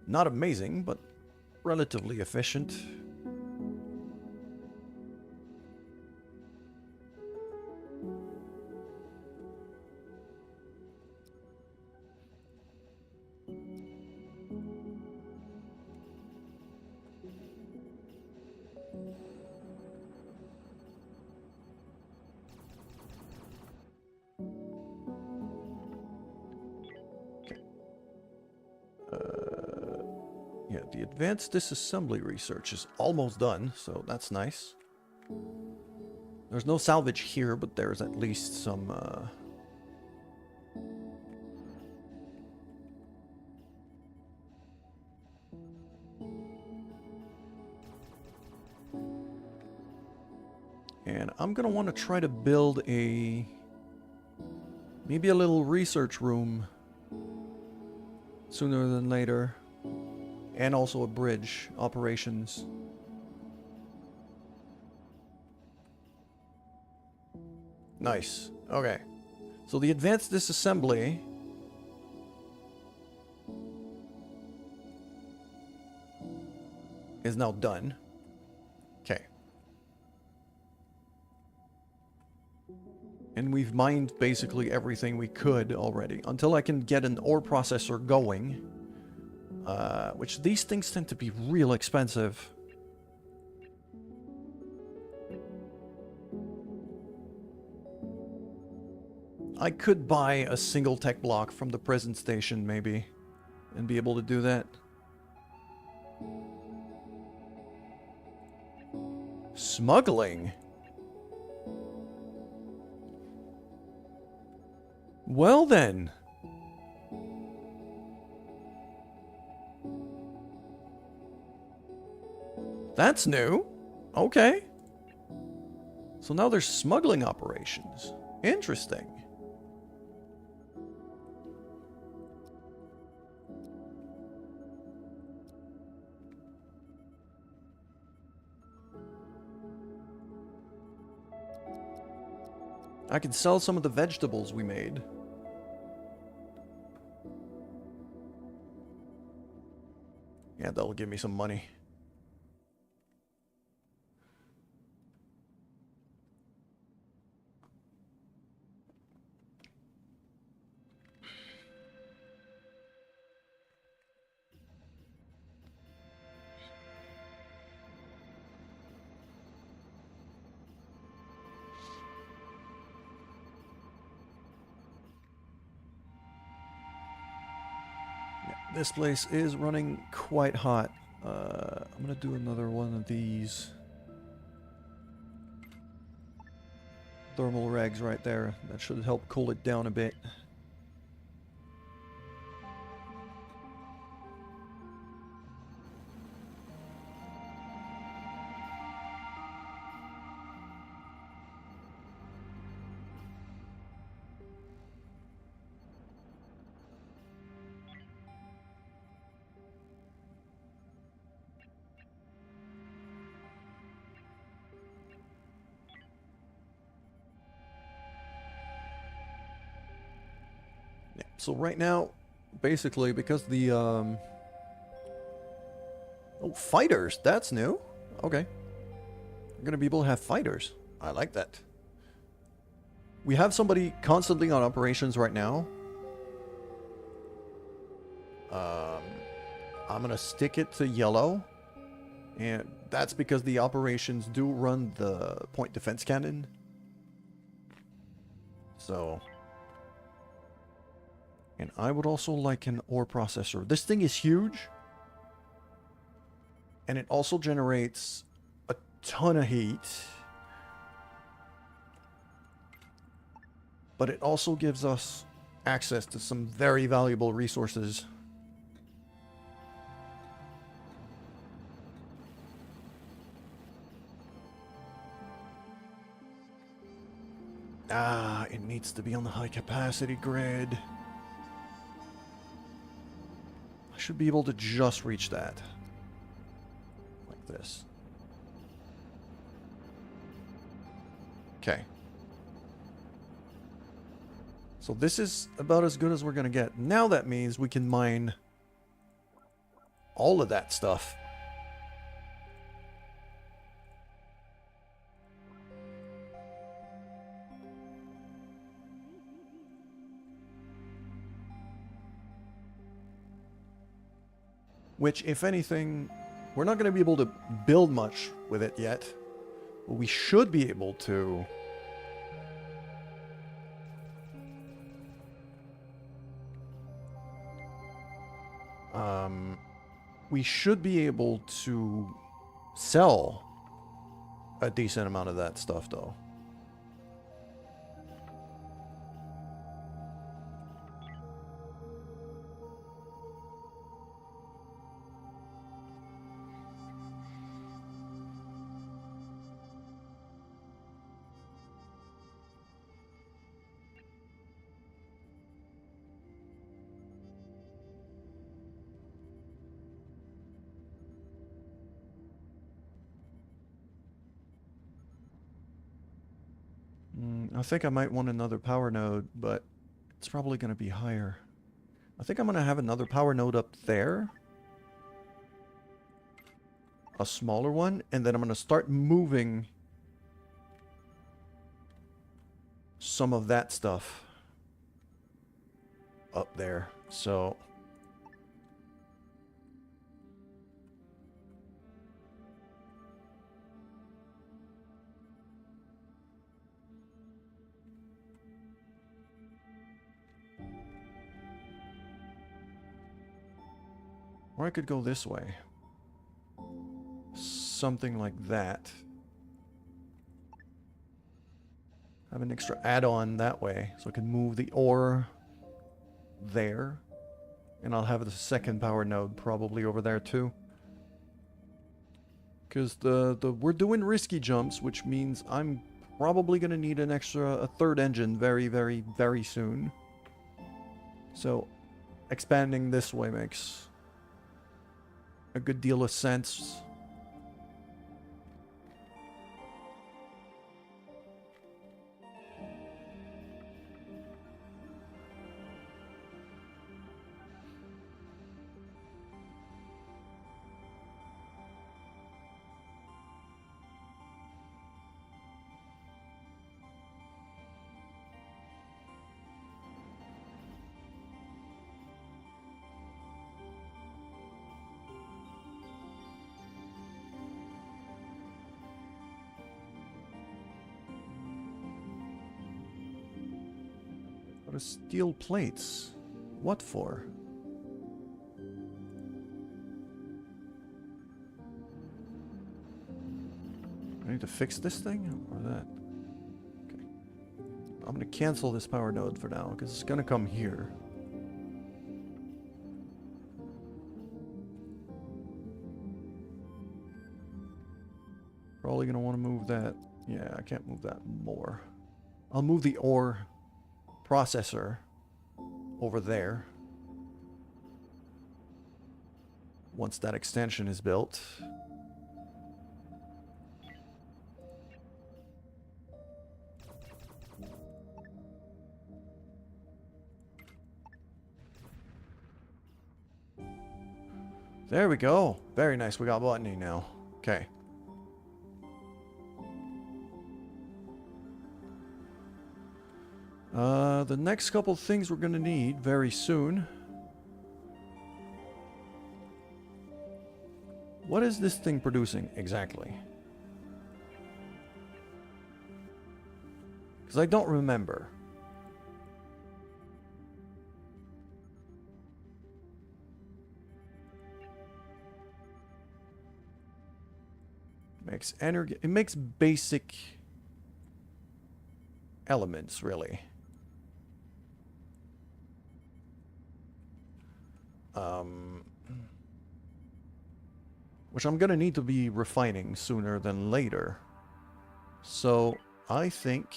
not amazing, but relatively efficient. Yeah, the advanced disassembly research is almost done, so that's nice. There's no salvage here, but there's at least some... And I'm gonna want to try to build maybe a little research room sooner than later. And also a bridge operations. Nice. Okay. So the advanced disassembly is now done. Okay. And we've mined basically everything we could already. Until I can get an ore processor going. Which these things tend to be real expensive. I could buy a single tech block from the prison station, maybe, and be able to do that. Smuggling? Well then. That's new. Okay. So now there's smuggling operations. Interesting. I can sell some of the vegetables we made. Yeah, that'll give me some money. This place is running quite hot. I'm gonna do another one of these thermal rags right there. That should help cool it down a bit. So right now, basically, because the, Oh, fighters! That's new! Okay. We're gonna be able to have fighters. I like that. We have somebody constantly on operations right now. I'm gonna stick it to yellow. And that's because the operations do run the point defense cannon. So... And I would also like an ore processor. This thing is huge. And it also generates a ton of heat. But it also gives us access to some very valuable resources. Ah, it needs to be on the high capacity grid. I should be able to just reach that. Like this. Okay. So this is about as good as we're going to get. Now that means we can mine all of that stuff. Which, if anything, we're not going to be able to build much with it yet. But we should be able to... we should be able to sell a decent amount of that stuff, though. I think I might want another power node, but it's probably going to be higher. I think I'm going to have another power node up there. A smaller one. And then I'm going to start moving some of that stuff up there. So... or I could go this way. Something like that. Have an extra add-on that way. So I can move the ore there. And I'll have the second power node probably over there too. Because we're doing risky jumps, which means I'm probably going to need a third engine very, very, very soon. So expanding this way makes a good deal of sense. Steel plates. What for? I need to fix this thing or that? Okay. I'm going to cancel this power node for now because it's going to come here. Probably going to want to move that. Yeah, I can't move that more. I'll move the ore processor over there once that extension is built. There we go. Very nice. We got botany now. Okay. The next couple things we're going to need very soon. What is this thing producing exactly? Because I don't remember. Makes energy. It makes basic elements, really. Which I'm gonna need to be refining sooner than later. So I think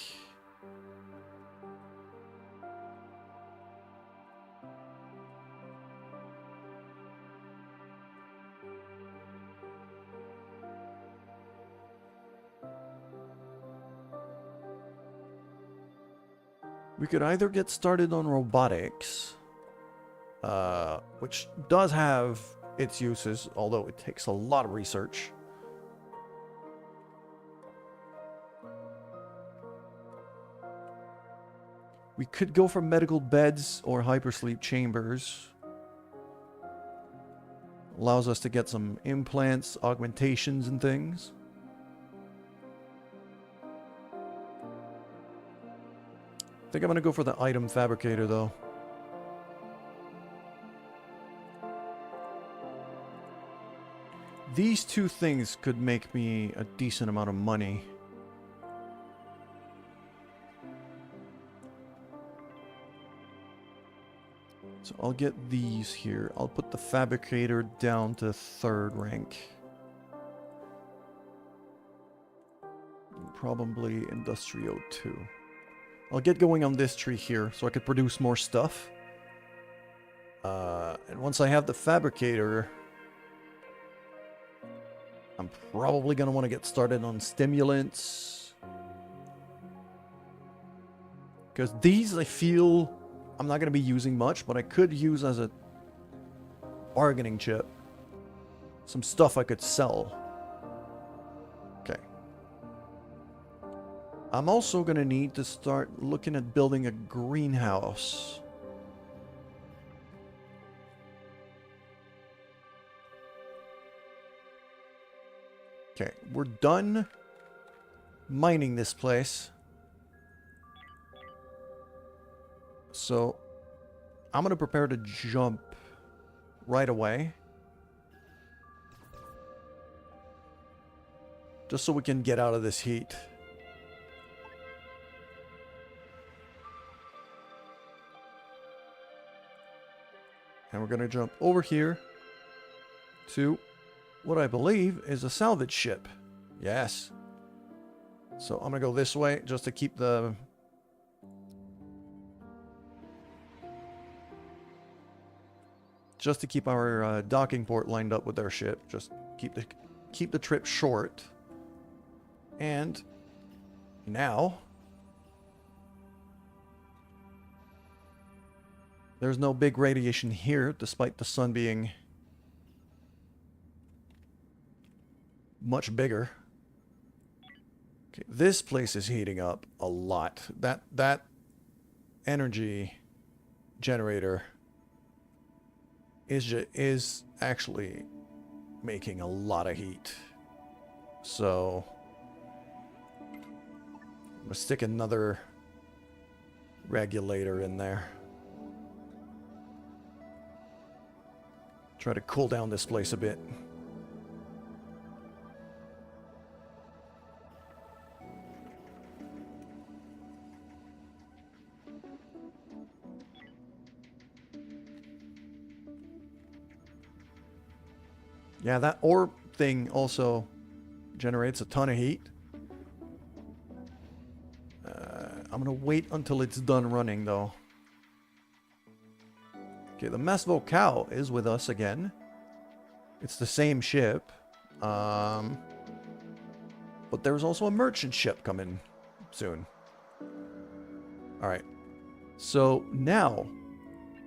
we could either get started on robotics, which does have its uses, although it takes a lot of research. We could go for medical beds or hypersleep chambers. Allows us to get some implants, augmentations, and things. I think I'm gonna go for the item fabricator, though. These two things could make me a decent amount of money. So I'll get these here. I'll put the fabricator down to 3rd rank. Probably Industrio 2. I'll get going on this tree here so I could produce more stuff. And once I have the fabricator, I'm probably going to want to get started on stimulants. Because these, I feel, I'm not going to be using much, but I could use as a bargaining chip. Some stuff I could sell. Okay. I'm also going to need to start looking at building a greenhouse. Okay, we're done mining this place. So, I'm going to prepare to jump right away. Just so we can get out of this heat. And we're going to jump over here to what I believe is a salvage ship. Yes. So I'm going to go this way just to keep the... Just to keep our docking port lined up with their ship. Just keep the trip short. And now... There's no big radiation here, despite the sun being much bigger. Okay, this place is heating up a lot. That energy generator is actually making a lot of heat. So I'm gonna stick another regulator in there. Try to cool down this place a bit. Yeah, that orb thing also generates a ton of heat. I'm gonna wait until it's done running, though. Okay, the Mass Vocal is with us again. It's the same ship. But there's also a merchant ship coming soon. Alright. So now,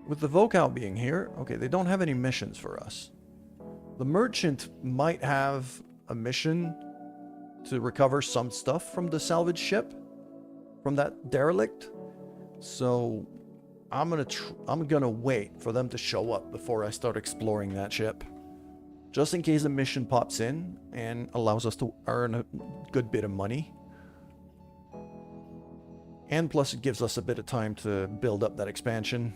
with the Vocal being here, okay, they don't have any missions for us. The merchant might have a mission to recover some stuff from the salvage ship, from that derelict. So I'm gonna wait for them to show up before I start exploring that ship, just in case a mission pops in and allows us to earn a good bit of money. And plus it gives us a bit of time to build up that expansion.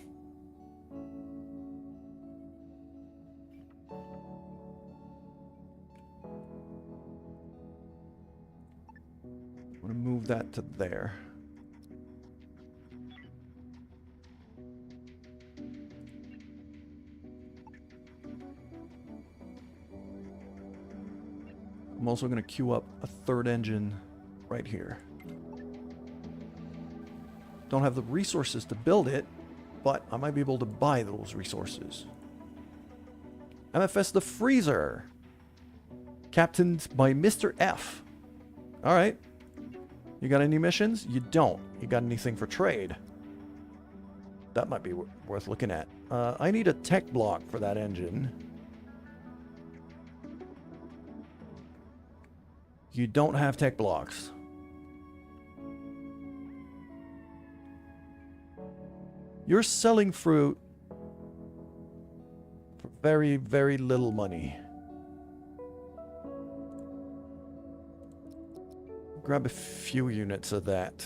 I'm going to move that to there. I'm also going to queue up a third engine right here. Don't have the resources to build it, but I might be able to buy those resources. MFS the Freezer. Captained by Mr. F. Alright. You got any missions? You don't. You got anything for trade? That might be worth looking at. I need a tech block for that engine. You don't have tech blocks. You're selling fruit for very, very little money. Grab a few units of that.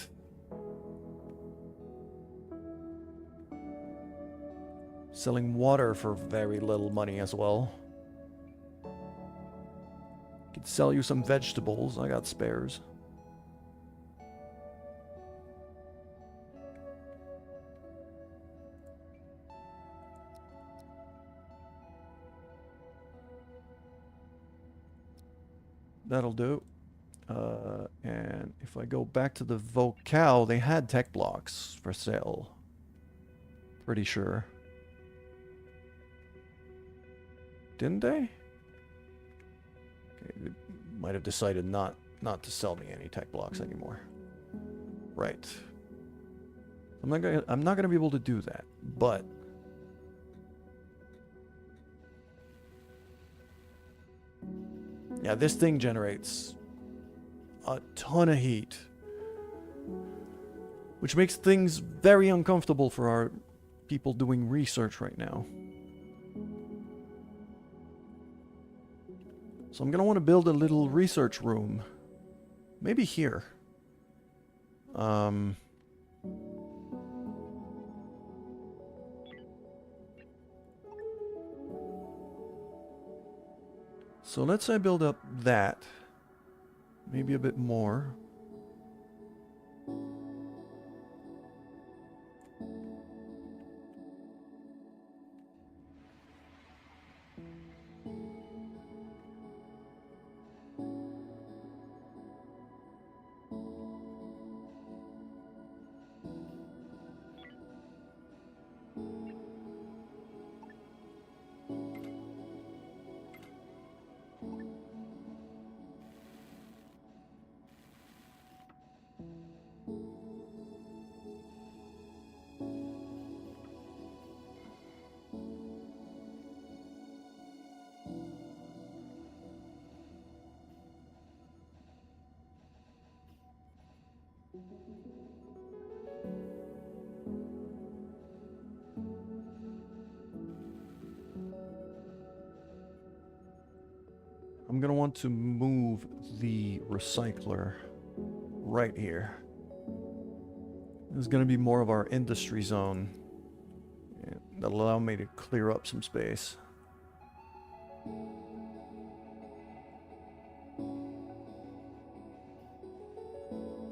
Selling water for very little money as well. Could sell you some vegetables. I got spares. That'll do. And if I go back to the Vocal, they had tech blocks for sale. Pretty sure. Didn't they? Okay, they might have decided not to sell me any tech blocks anymore. Right. I'm not gonna be able to do that, but yeah, this thing generates a ton of heat, which makes things very uncomfortable for our people doing research right now. So I'm gonna want to build a little research room, maybe here. So let's say I build up that. Maybe a bit more. I'm gonna want to move the recycler right here. This is gonna be more of our industry zone. Yeah, that'll allow me to clear up some space.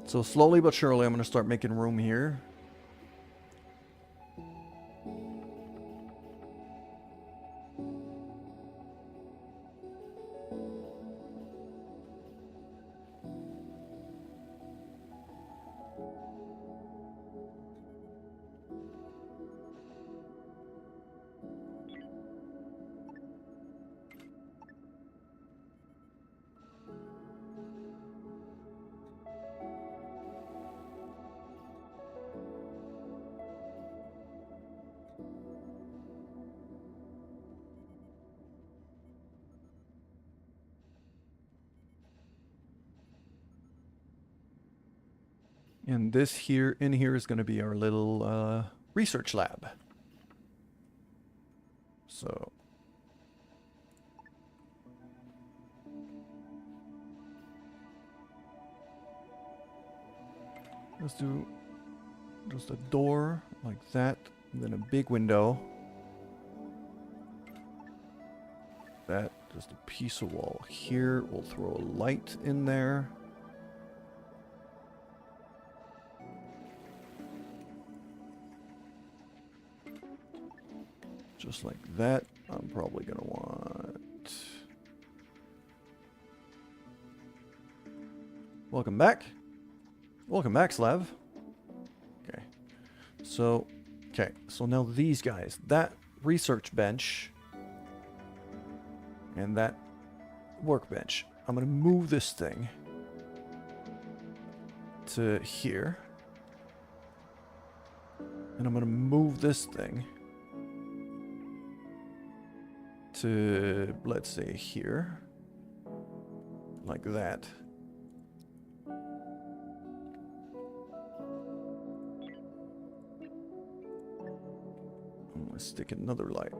So slowly but surely I'm gonna start making room here. And this here, in here is going to be our little research lab. So let's do just a door like that, and then a big window. That, just a piece of wall here. We'll throw a light in there. Just like that. I'm probably gonna want... Welcome back. Welcome back, Slav. Okay. So now these guys. That research bench and that workbench. I'm gonna move this thing to here. And I'm gonna move this thing to, let's say, here. Like that. I'm gonna stick another light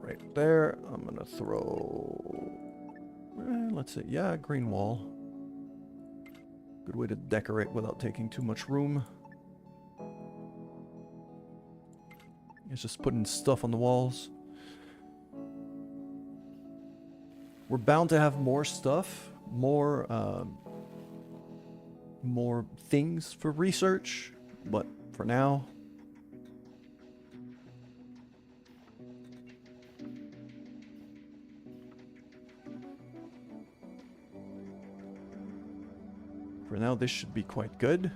right there. I'm gonna throw, let's say, yeah, green wall. Good way to decorate without taking too much room. It's just putting stuff on the walls. We're bound to have more stuff, more things for research, but for now, this should be quite good.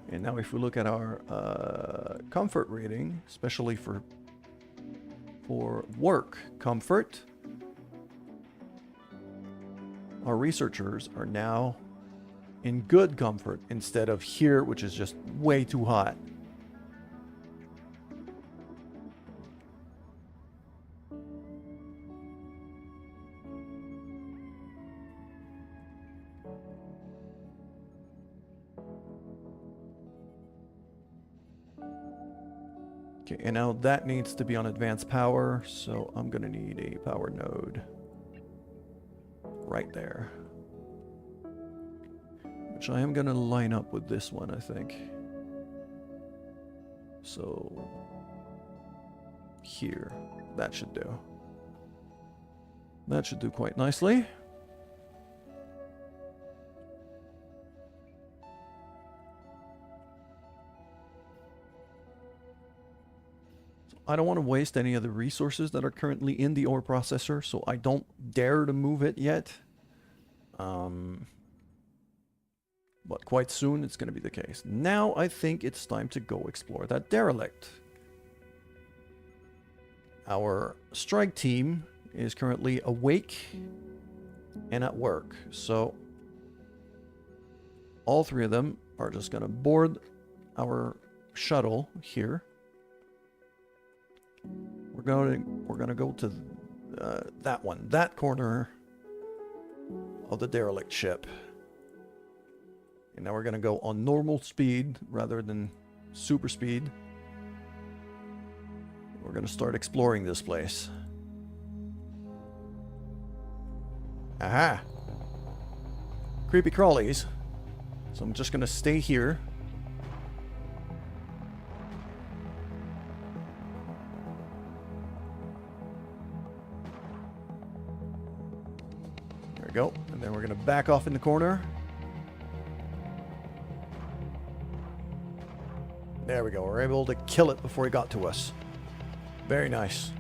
And now if we look at our comfort rating, especially for work comfort, our researchers are now in good comfort instead of here, which is just way too hot. Okay, and now that needs to be on advanced power, so I'm gonna need a power node right there. Which I am gonna line up with this one, I think. So here, that should do. That should do quite nicely. I don't want to waste any of the resources that are currently in the ore processor, so I don't dare to move it yet. But quite soon it's going to be the case. Now I think it's time to go explore that derelict. Our strike team is currently awake and at work, so all three of them are just going to board our shuttle here. We're gonna go to that one, that corner of the derelict ship, and now we're gonna go on normal speed rather than super speed. We're gonna start exploring this place. Aha! Creepy crawlies. So I'm just gonna stay here. Go, and then we're gonna back off in the corner. There we go. We're able to kill it before it got to us. Very nice.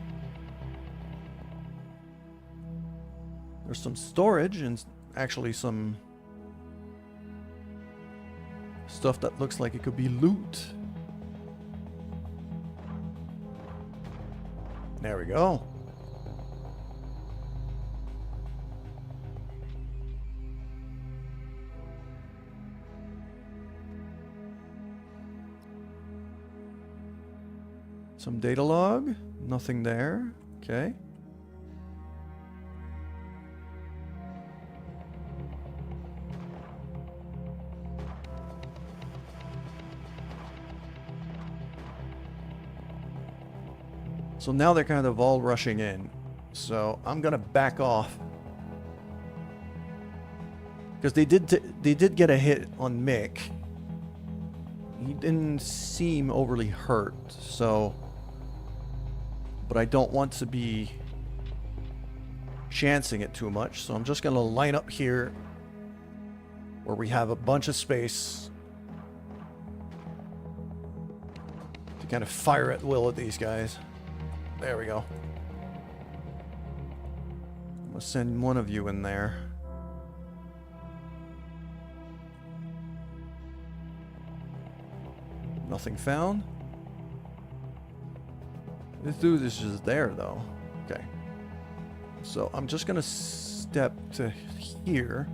There's some storage and actually some stuff that looks like it could be loot. There we go. Some data log, nothing there. Okay. So now they're kind of all rushing in. So I'm gonna back off because they did get a hit on Mick. He didn't seem overly hurt, so. But I don't want to be chancing it too much, so I'm just going to line up here where we have a bunch of space to kind of fire at will at these guys. There we go. I'm gonna send one of you in there. Nothing found. This dude is just there, though. Okay. So I'm just gonna step to here.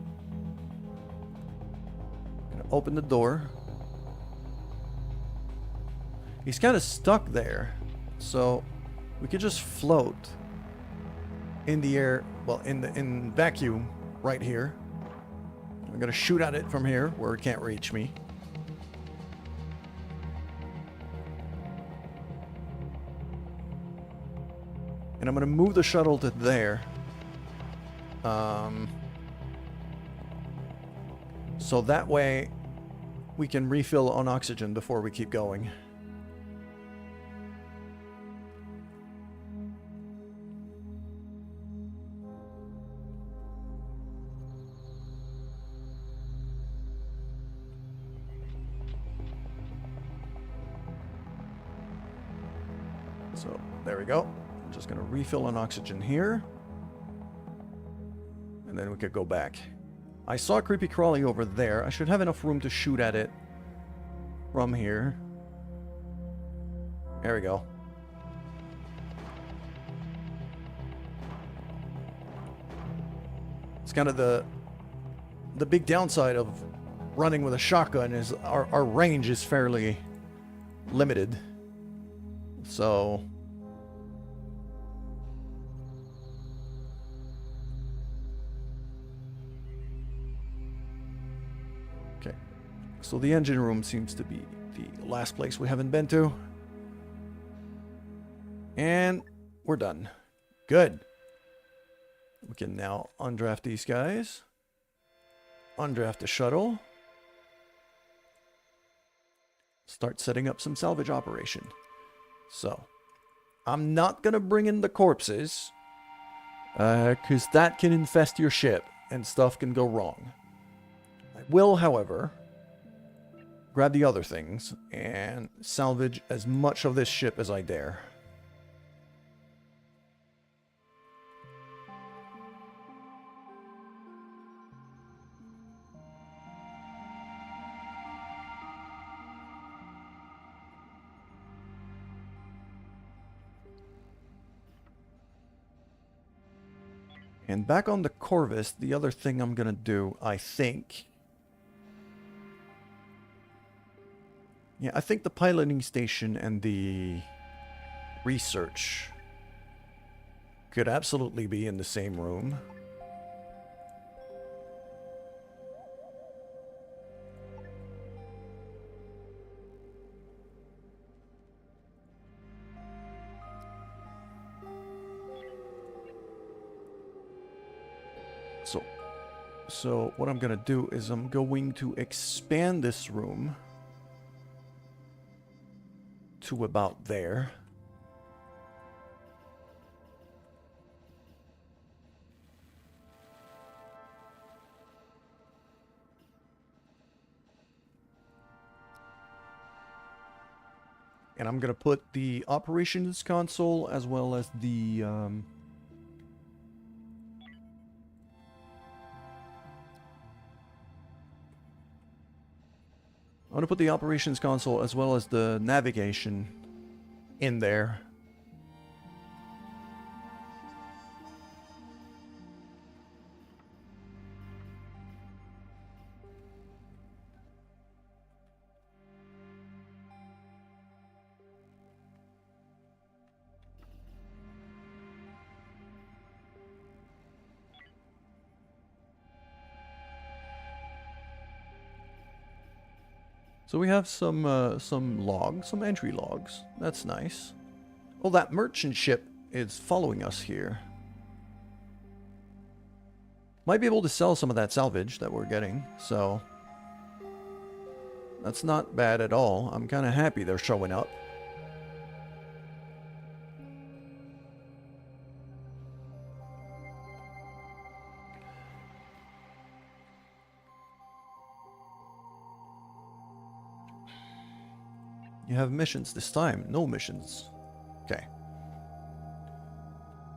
Gonna open the door. He's kind of stuck there, so we could just float in the air. Well, in vacuum right here. I'm gonna shoot at it from here where it can't reach me. And I'm going to move the shuttle to there. So that way we can refill on oxygen before we keep going. So there we go. I'm just going to refill on oxygen here. And then we could go back. I saw Creepy Crawly over there. I should have enough room to shoot at it from here. There we go. It's kind of the big downside of running with a shotgun is our range is fairly limited. So okay. So the engine room seems to be the last place we haven't been to. And we're done. Good. We can now undraft these guys. Undraft the shuttle. Start setting up some salvage operation. So, I'm not going to bring in the corpses. Because that can infest your ship and stuff can go wrong. I will, however, grab the other things and salvage as much of this ship as I dare. And back on the Corvus, the other thing I'm going to do, I think... Yeah, I think the piloting station and the research could absolutely be in the same room. So what I'm going to do is I'm going to expand this room to about there. And I'm going to put the operations console as well as the... I'm going to put the operations console as well as the navigation in there. So we have some logs, some entry logs. That's nice. Oh, that merchant ship is following us here. Might be able to sell some of that salvage that we're getting, so... That's not bad at all. I'm kind of happy they're showing up. You have missions this time. No missions. Okay.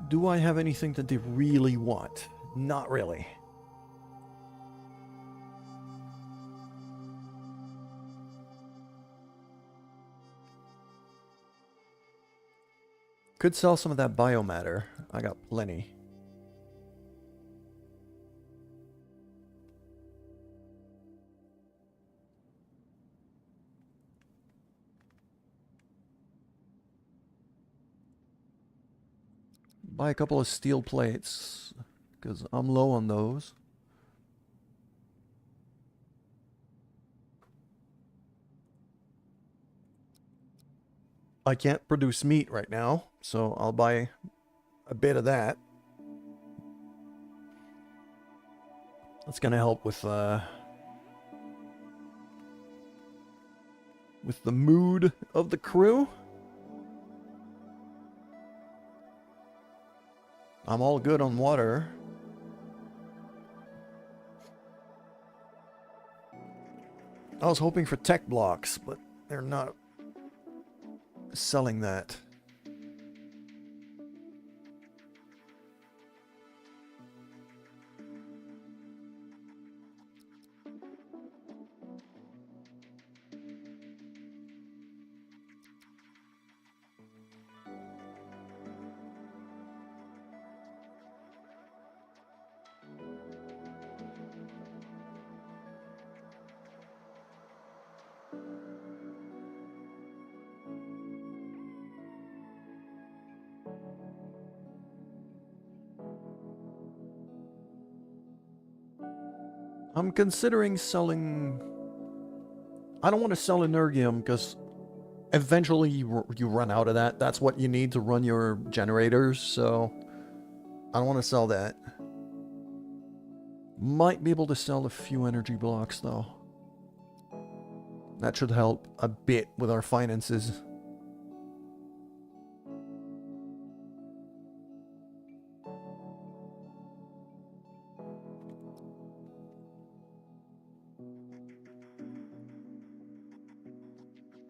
Do I have anything that they really want? Not really. Could sell some of that biomatter. I got plenty. Buy a couple of steel plates, because I'm low on those. I can't produce meat right now, so I'll buy a bit of that. That's gonna help with the mood of the crew. I'm all good on water. I was hoping for tech blocks, but they're not selling that. I'm considering selling... I don't want to sell Energium because eventually you run out of that. That's what you need to run your generators, so I don't want to sell that. Might be able to sell a few energy blocks though. That should help a bit with our finances.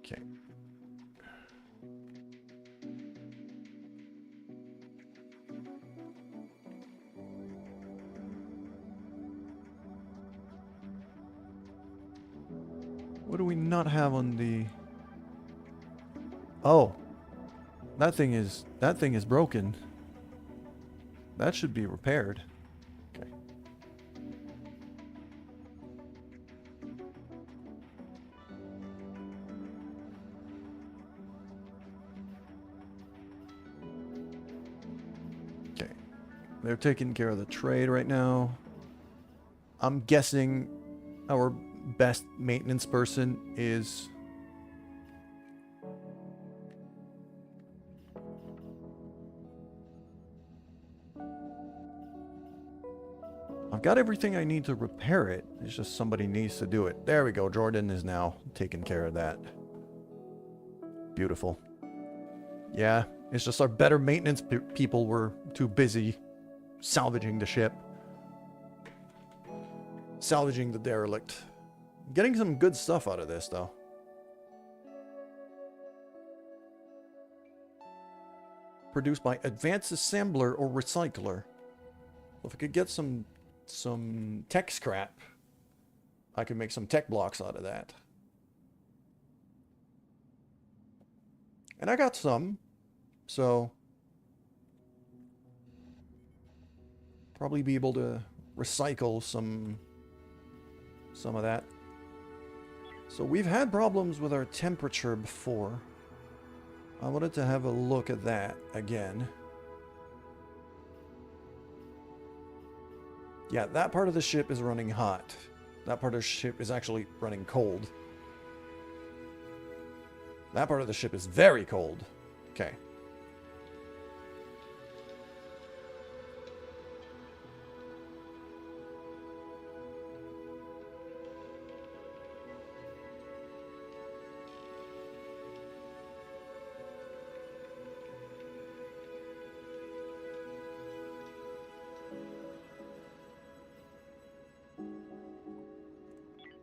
Okay. What do we not have on the... Oh. That thing is broken. That should be repaired. Okay. Okay. They're taking care of the trade right now. I'm guessing our best maintenance person is... I've got everything I need to repair it. It's just somebody needs to do it. There we go. Jordan is now taking care of that. Beautiful. Yeah, it's just our better maintenance people were too busy salvaging the ship. Salvaging the derelict. Getting some good stuff out of this, though. Produced by advanced assembler or recycler. If I could get some tech scrap, I could make some tech blocks out of that. And I got some, so probably be able to recycle some of that. So we've had problems with our temperature before. I wanted to have a look at that again. Yeah, that part of the ship is running hot. That part of the ship is actually running cold. That part of the ship is very cold. Okay.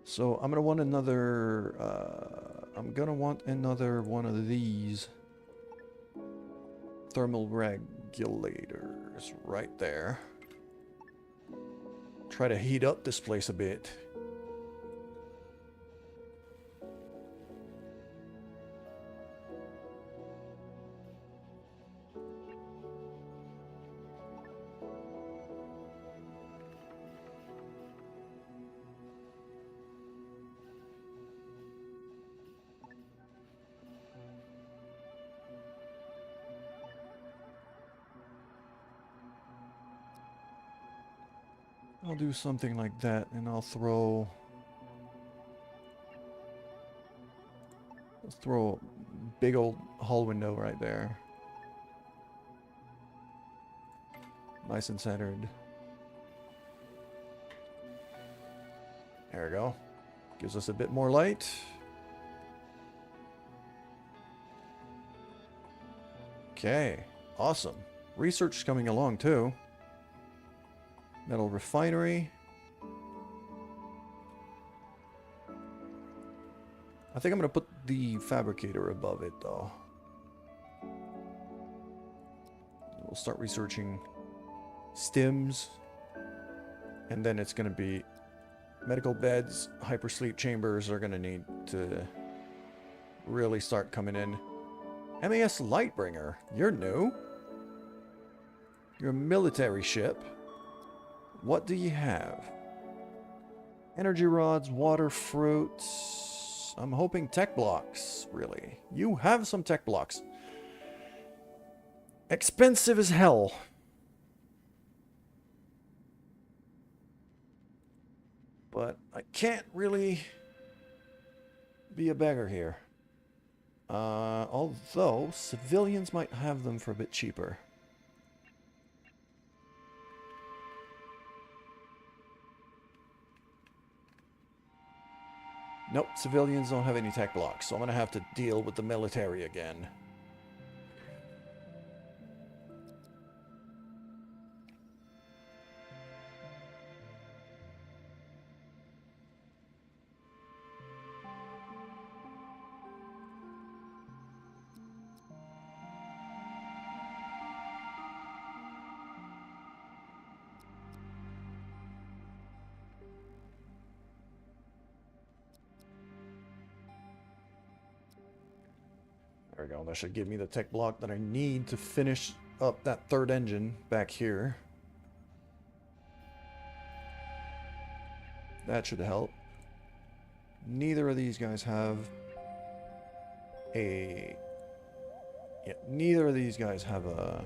So I'm going to want another I'm gonna want another one of these thermal regulators right there. Try to heat up this place a bit. I'll do something like that, and let's throw a big old hull window right there. Nice and centered. There we go. Gives us a bit more light. Okay, awesome. Research is coming along too. Metal refinery. I think I'm going to put the fabricator above it though. We'll start researching stims. And then it's going to be medical beds, hypersleep chambers are going to need to really start coming in. MAS Lightbringer, you're new. You're a military ship. What do you have? Energy rods, water fruits. I'm hoping tech blocks, really. You have some tech blocks. Expensive as hell. But I can't really be a beggar here. Although civilians might have them for a bit cheaper. Nope, civilians don't have any tech blocks, so I'm gonna have to deal with the military again. There we go. That should give me the tech block that I need to finish up that third engine back here. That should help. Neither of these guys have a... Yeah, neither of these guys have a...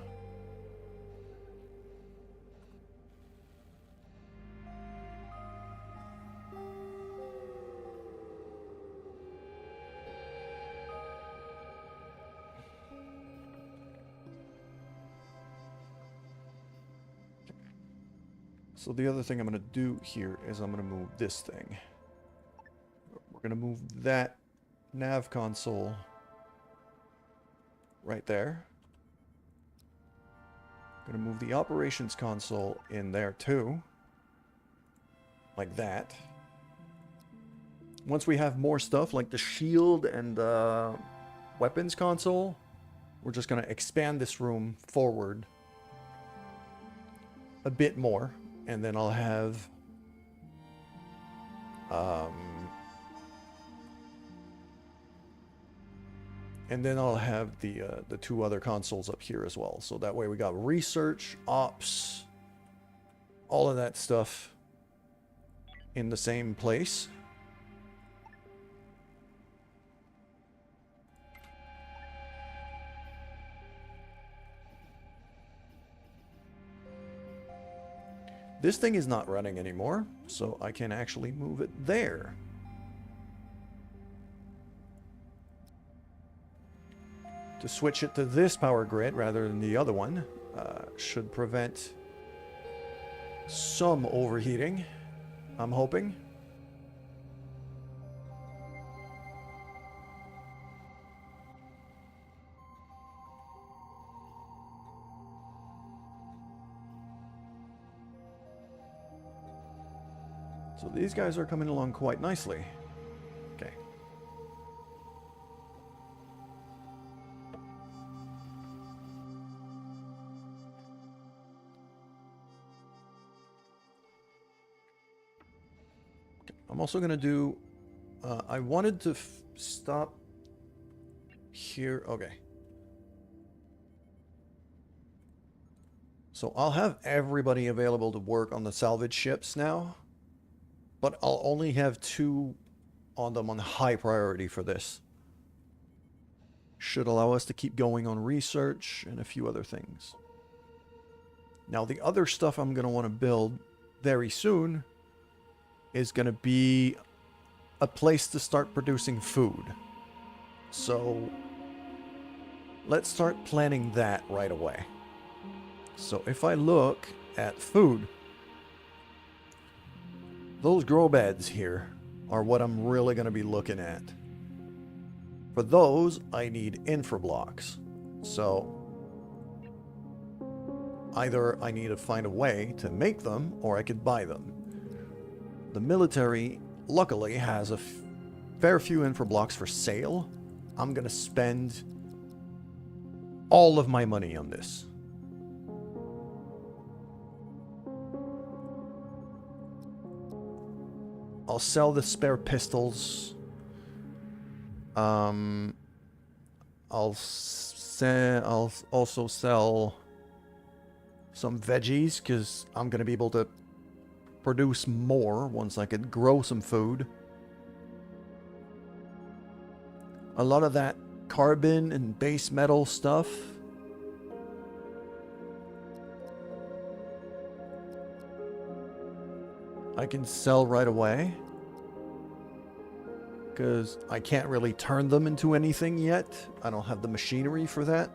So the other thing I'm going to do here is I'm going to move this thing. We're going to move that nav console right there. Going to move the operations console in there too. Like that. Once we have more stuff like the shield and the weapons console, we're just going to expand this room forward a bit more. And then I'll have the two other consoles up here as well. So that way we got research, ops, all of that stuff in the same place. This thing is not running anymore, so I can actually move it there. To switch it to this power grid rather than the other one should prevent some overheating, I'm hoping. So these guys are coming along quite nicely. Okay. also going to do... I wanted to stop here. Okay. So I'll have everybody available to work on the salvage ships now. But I'll only have 2 on them on high priority for this. Should allow us to keep going on research and a few other things. Now the other stuff I'm going to want to build very soon is going to be a place to start producing food. So let's start planning that right away. So if I look at food, those grow beds here are what I'm really going to be looking at. For those, I need infra blocks. So either I need to find a way to make them, or I could buy them. The military, luckily, has a fair few infra blocks for sale. I'm going to spend all of my money on this. I'll sell the spare pistols. I'll also sell some veggies, because I'm going to be able to produce more once I could grow some food. A lot of that carbon and base metal stuff I can sell right away, because I can't really turn them into anything yet. I don't have the machinery for that.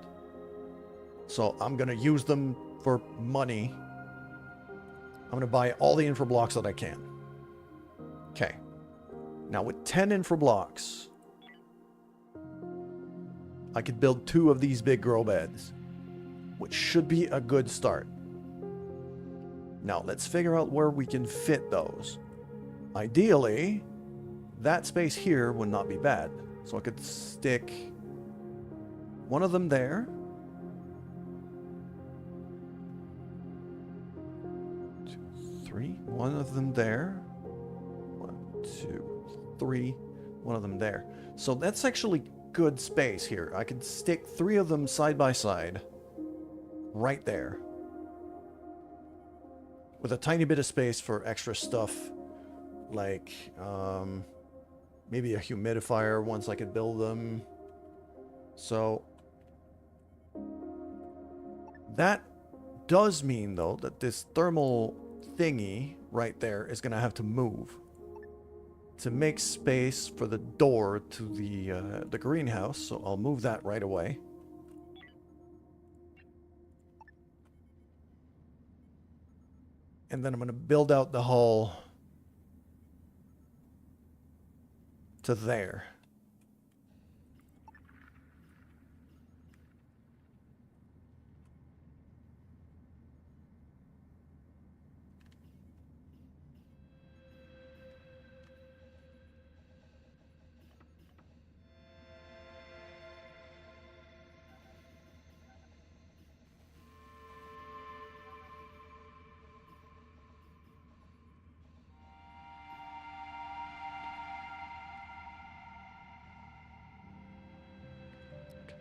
So I'm going to use them for money. I'm going to buy all the infra blocks that I can. Okay. Now with 10 infra blocks, I could build 2 of these big grow beds, which should be a good start. Now let's figure out where we can fit those. Ideally, that space here would not be bad. So I could stick one of them there. 2, 3. One of them there. 1, 2, 3. One of them there. So that's actually good space here. I could stick 3 of them side by side. Right there. With a tiny bit of space for extra stuff. Like, maybe a humidifier once I could build them. So that does mean, though, that this thermal thingy right there is going to have to move to make space for the door to the greenhouse. So I'll move that right away. And then I'm going to build out the hall to there.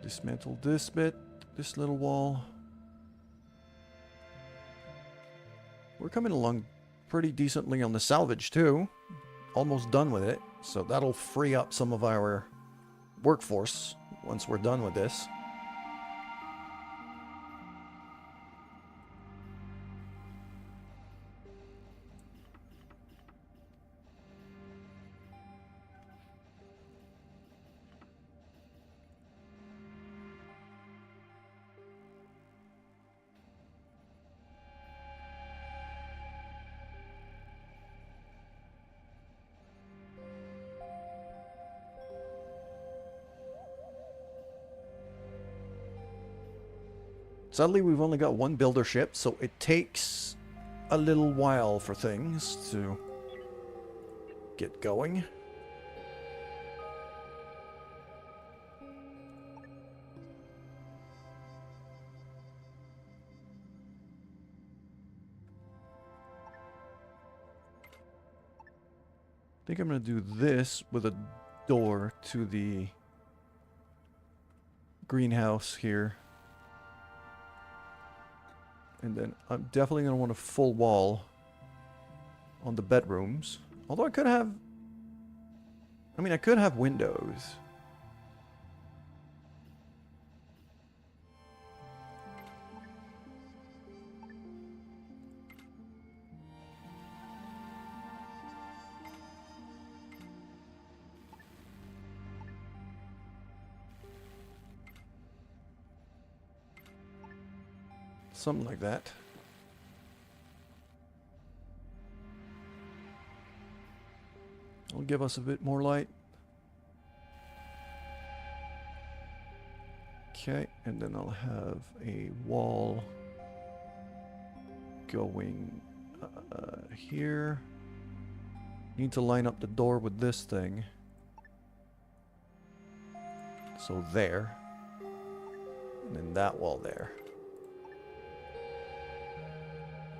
Dismantle this bit, this little wall. We're coming along pretty decently on the salvage too. Almost done with it. So that'll free up some of our workforce once we're done with this. Sadly, we've only got 1 builder ship, so it takes a little while for things to get going. think I'm going to do this with a door to the greenhouse here. And then I'm definitely going to want a full wall on the bedrooms. Although I could have... I mean, I could have windows. Something like that. It'll give us a bit more light. Okay, and then I'll have a wall going here. Need to line up the door with this thing. So there. And then that wall there.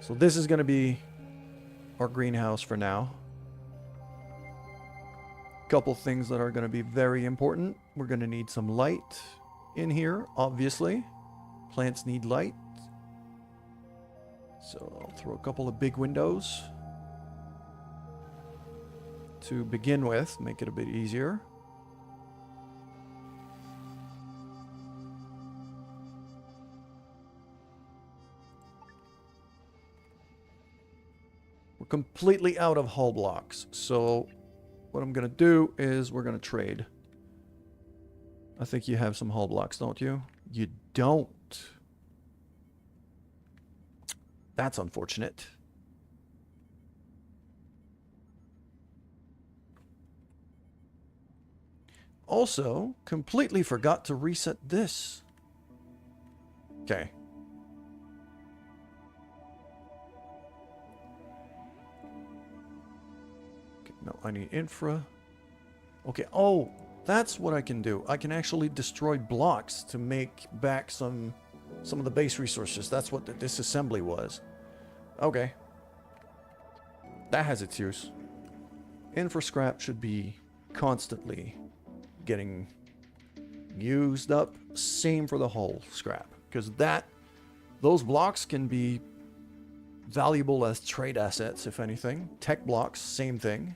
So this is going to be our greenhouse for now. Couple things that are going to be very important. We're going to need some light in here, obviously. Plants need light. So I'll throw a couple of big windows to begin with, make it a bit easier. We're completely out of hull blocks, so what I'm going to do is we're going to trade. I think you have some hull blocks, don't you? You don't. That's unfortunate. Also, completely forgot to reset this. Okay. No, I need infra. Okay, oh, that's what I can do. I can actually destroy blocks to make back some of the base resources. That's what the disassembly was. Okay. That has its use. Infra scrap should be constantly getting used up. Same for the hull scrap. Because those blocks can be valuable as trade assets, if anything. Tech blocks, same thing.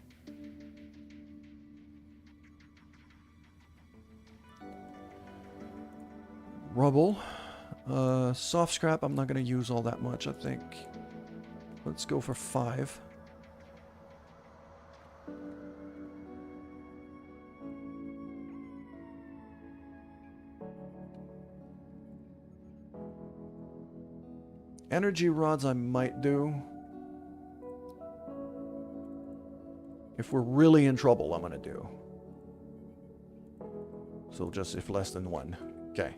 Rubble. Soft scrap, I'm not going to use all that much, I think. Let's go for 5. Energy rods I might do. If we're really in trouble, I'm going to do. So just if less than 1. Okay.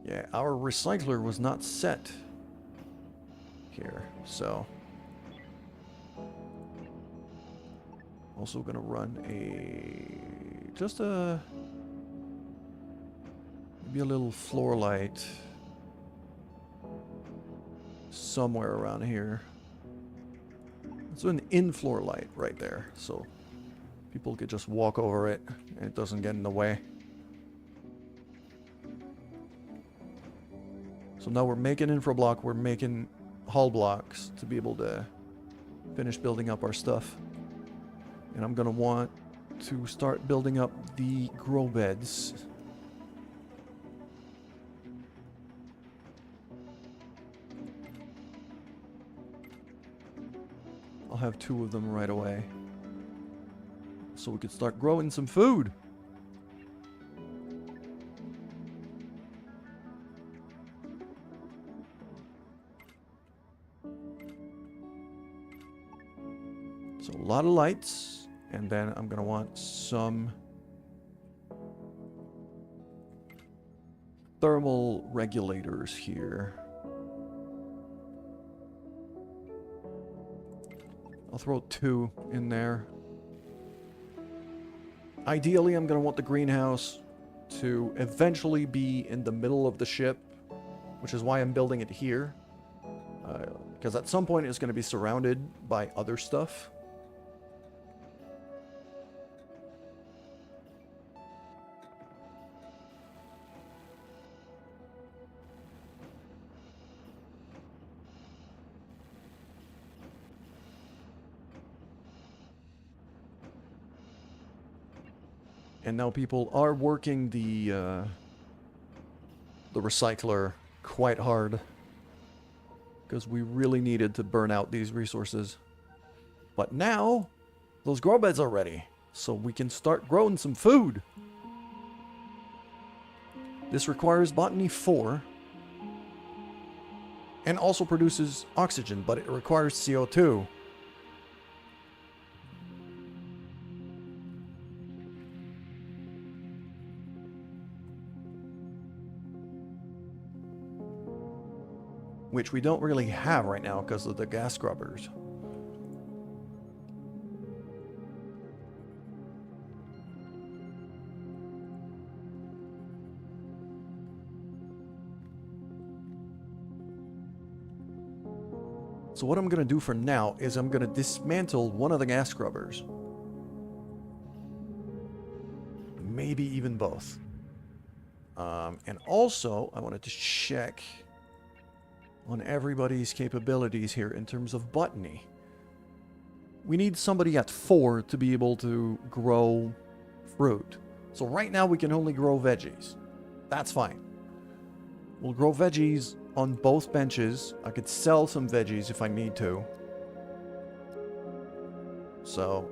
Yeah, our recycler was not set here, so also gonna run maybe a little floor light somewhere around here. It's an in-floor light right there, so people could just walk over it and it doesn't get in the way. So now we're making infra block, we're making hull blocks to be able to finish building up our stuff. And I'm going to want to start building up the grow beds. I'll have 2 of them right away. So we could start growing some food. So a lot of lights, and then I'm gonna want some thermal regulators here. I'll throw 2 in there. Ideally, I'm gonna want the greenhouse to eventually be in the middle of the ship, which is why I'm building it here. Because at some point it's gonna be surrounded by other stuff. And now people are working the recycler quite hard. Because we really needed to burn out these resources. But now, those grow beds are ready. So we can start growing some food. This requires botany 4. And also produces oxygen, but it requires CO2. Which we don't really have right now because of the gas scrubbers. So what I'm going to do for now is I'm going to dismantle one of the gas scrubbers. Maybe even both. And also, I wanted to check on everybody's capabilities here in terms of botany. We need somebody at 4 to be able to grow fruit. So right now we can only grow veggies. That's fine. We'll grow veggies on both benches. I could sell some veggies if I need to. So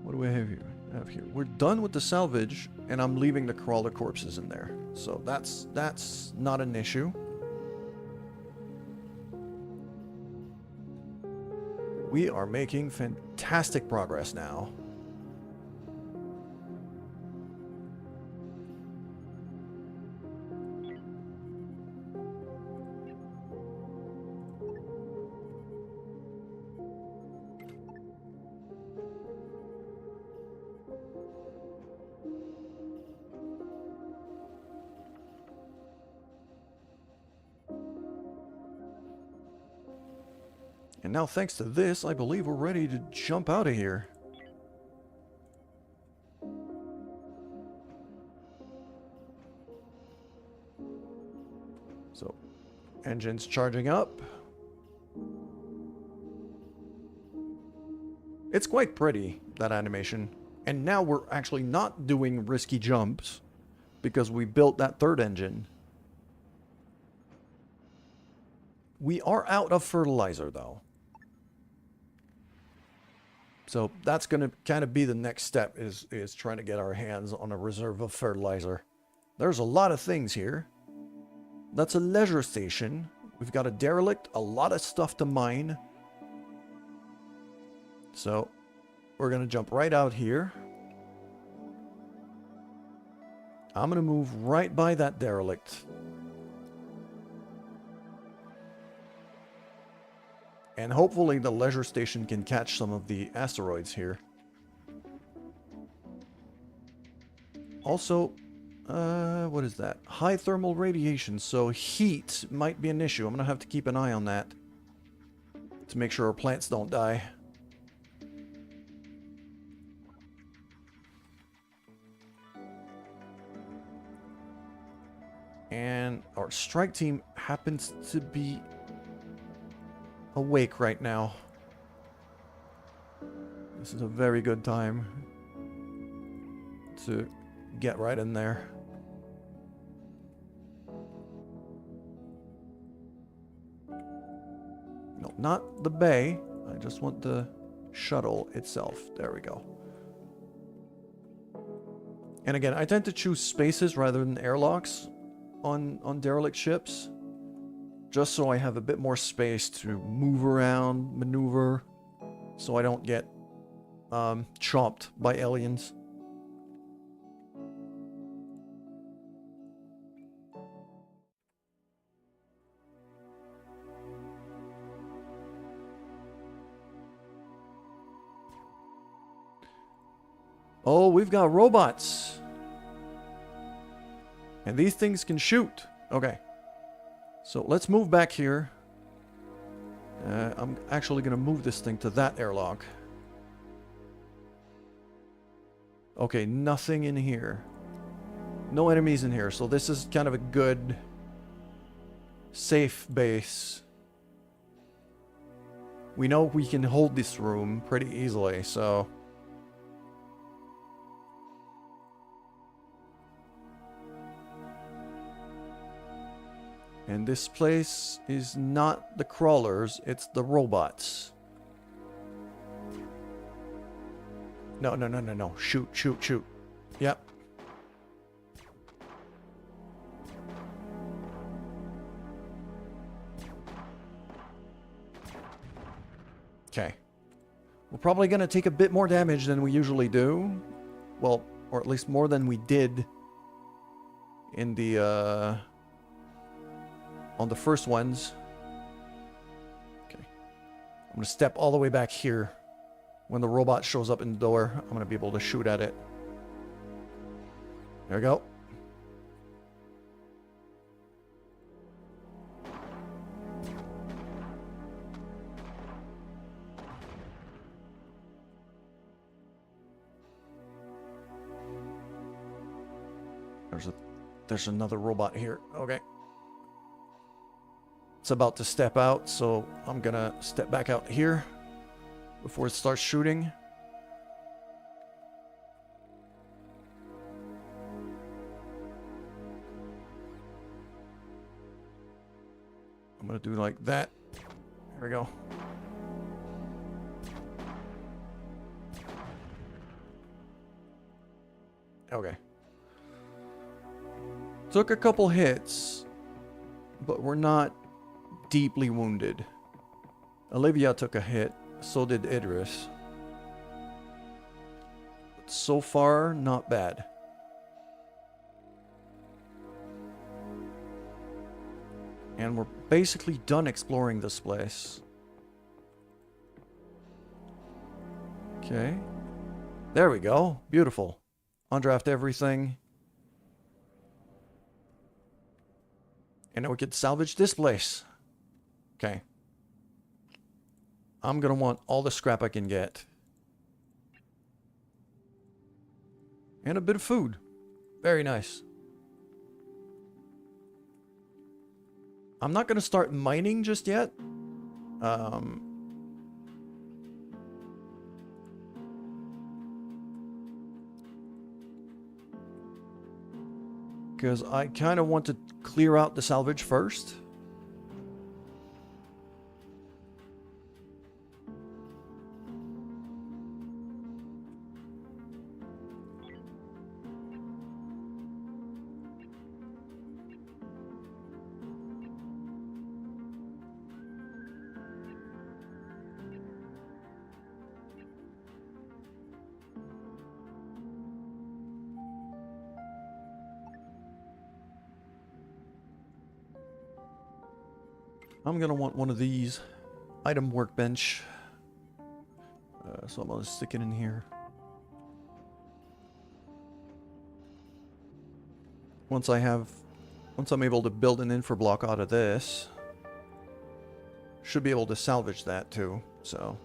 what do we have here? We're done with the salvage, and I'm leaving the crawler corpses in there. So that's not an issue. We are making fantastic progress now. And now, thanks to this, I believe we're ready to jump out of here. So, engine's charging up. It's quite pretty, that animation. And now we're actually not doing risky jumps because we built that third engine. We are out of fertilizer, though. So that's going to kind of be the next step, is trying to get our hands on a reserve of fertilizer. There's a lot of things here. That's a leisure station. We've got a derelict, a lot of stuff to mine. So we're going to jump right out here. I'm going to move right by that derelict. And hopefully the leisure station can catch some of the asteroids here. Also, what is that? High thermal radiation, so heat might be an issue. I'm going to have to keep an eye on that to make sure our plants don't die. And our strike team happens to be awake right now. This is a very good time to get right in there. No, not the bay. I just want the shuttle itself. There we go. And again, I tend to choose spaces rather than airlocks on derelict ships, just so I have a bit more space to move around, maneuver, so I don't get chopped by aliens. Oh, we've got robots. And these things can shoot. Okay. So let's move back here. I'm actually gonna move this thing to that airlock. Okay, nothing in here. No enemies in here, so this is kind of a good, safe base. We know we can hold this room pretty easily, so... And this place is not the crawlers, it's the robots. No, no, no, no, no. Shoot, shoot, shoot. Yep. Okay. We're probably going to take a bit more damage than we usually do. Well, or at least more than we did in the, on the first ones. Okay. I'm going to step all the way back here. When the robot shows up in the door, I'm going to be able to shoot at it. There we go. There's another robot here. Okay. It's about to step out, so I'm going to step back out here before it starts shooting. I'm going to do like that. There we go. Okay. Took a couple hits, but we're not deeply wounded. Olivia took a hit. So did Idris. But so far, not bad. And we're basically done exploring this place. Okay. There we go. Beautiful. Undraft everything. And now we can salvage this place. Okay. I'm going to want all the scrap I can get. And a bit of food. Very nice. I'm not going to start mining just yet. Because I kind of want to clear out the salvage first. I'm going to want one of these. Item workbench. So I'm going to stick it in here. Once I'm able to build an infra block out of this, should be able to salvage that too, so